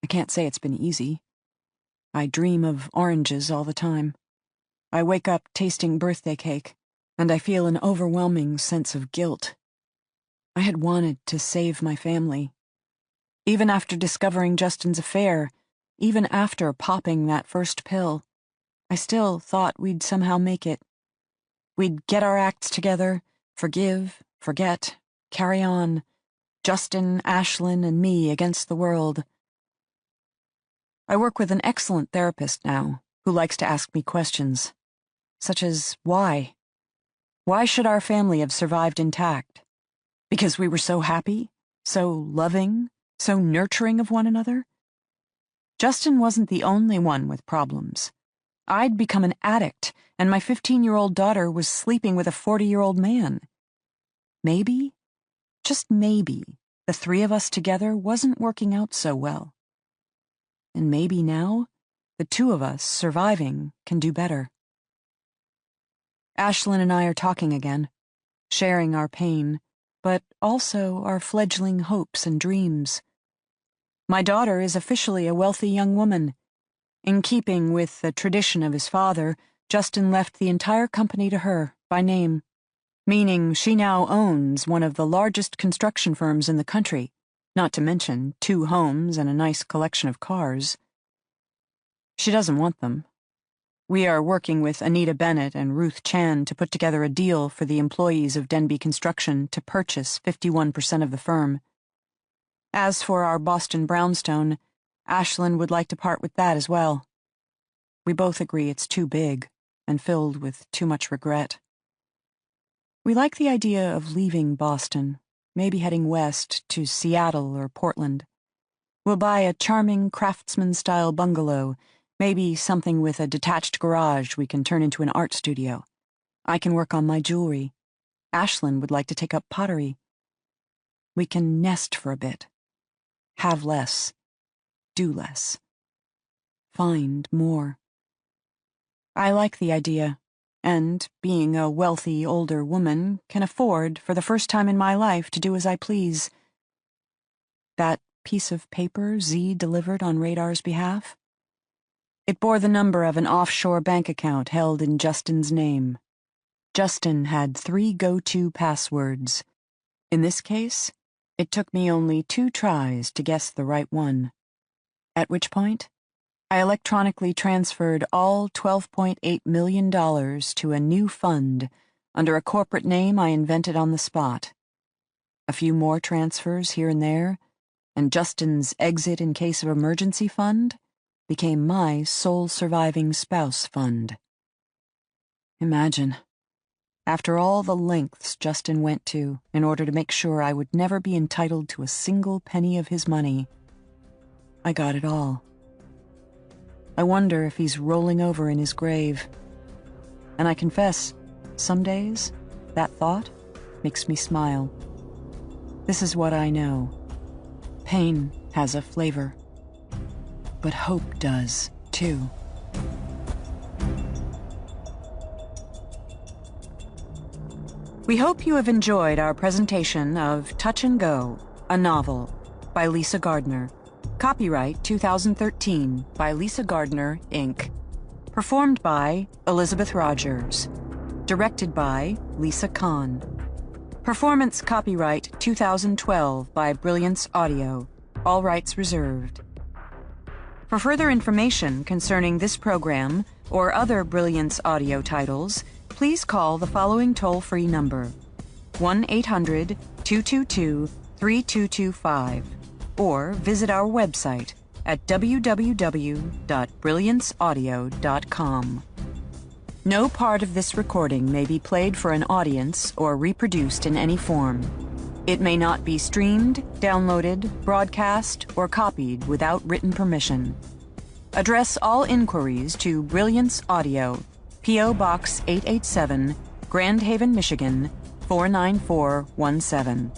I can't say it's been easy. I dream of oranges all the time. I wake up tasting birthday cake, and I feel an overwhelming sense of guilt. I had wanted to save my family. Even after discovering Justin's affair, even after popping that first pill, I still thought we'd somehow make it. We'd get our acts together, forgive, forget, carry on, Justin, Ashlyn, and me against the world. I work with an excellent therapist now, who likes to ask me questions, such as why? Why should our family have survived intact? Because we were so happy, so loving, so nurturing of one another? Justin wasn't the only one with problems. I'd become an addict, and my 15-year-old daughter was sleeping with a 40-year-old man. Maybe, just maybe, the three of us together wasn't working out so well. And maybe now, the two of us surviving can do better. Ashlyn and I are talking again, sharing our pain, but also our fledgling hopes and dreams. My daughter is officially a wealthy young woman. In keeping with the tradition of his father, Justin left the entire company to her, by name, meaning she now owns one of the largest construction firms in the country, not to mention 2 homes and a nice collection of cars. She doesn't want them. We are working with Anita Bennett and Ruth Chan to put together a deal for the employees of Denbe Construction to purchase 51% of the firm. As for our Boston brownstone, Ashlyn would like to part with that as well. We both agree it's too big and filled with too much regret. We like the idea of leaving Boston, maybe heading west to Seattle or Portland. We'll buy a charming craftsman-style bungalow Maybe something with a detached garage we can turn into an art studio. I can work on my jewelry. Ashlyn would like to take up pottery. We can nest for a bit. Have less. Do less. Find more. I like the idea, and, being a wealthy older woman, can afford, for the first time in my life, to do as I please. That piece of paper Z delivered on Radar's behalf? It bore the number of an offshore bank account held in Justin's name. Justin had 3 go-to passwords. In this case, it took me only 2 tries to guess the right one. At which point, I electronically transferred all $12.8 million to a new fund under a corporate name I invented on the spot. A few more transfers here and there, and Justin's exit in case of emergency fund became my sole surviving spouse fund. Imagine, after all the lengths Justin went to in order to make sure I would never be entitled to a single penny of his money, I got it all. I wonder if he's rolling over in his grave. And I confess, some days, that thought makes me smile. This is what I know. Pain has a flavor. But hope does, too. We hope you have enjoyed our presentation of Touch and Go, a novel, by Lisa Gardner. Copyright 2013 by Lisa Gardner, Inc. Performed by Elizabeth Rogers. Directed by Lisa Kahn. Performance copyright 2012 by Brilliance Audio. All rights reserved. For further information concerning this program or other Brilliance Audio titles, please call the following toll-free number, 1-800-222-3225, or visit our website at www.brillianceaudio.com. No part of this recording may be played for an audience or reproduced in any form. It may not be streamed, downloaded, broadcast, or copied without written permission. Address all inquiries to Brilliance Audio, P.O. Box 887, Grand Haven, Michigan, 49417.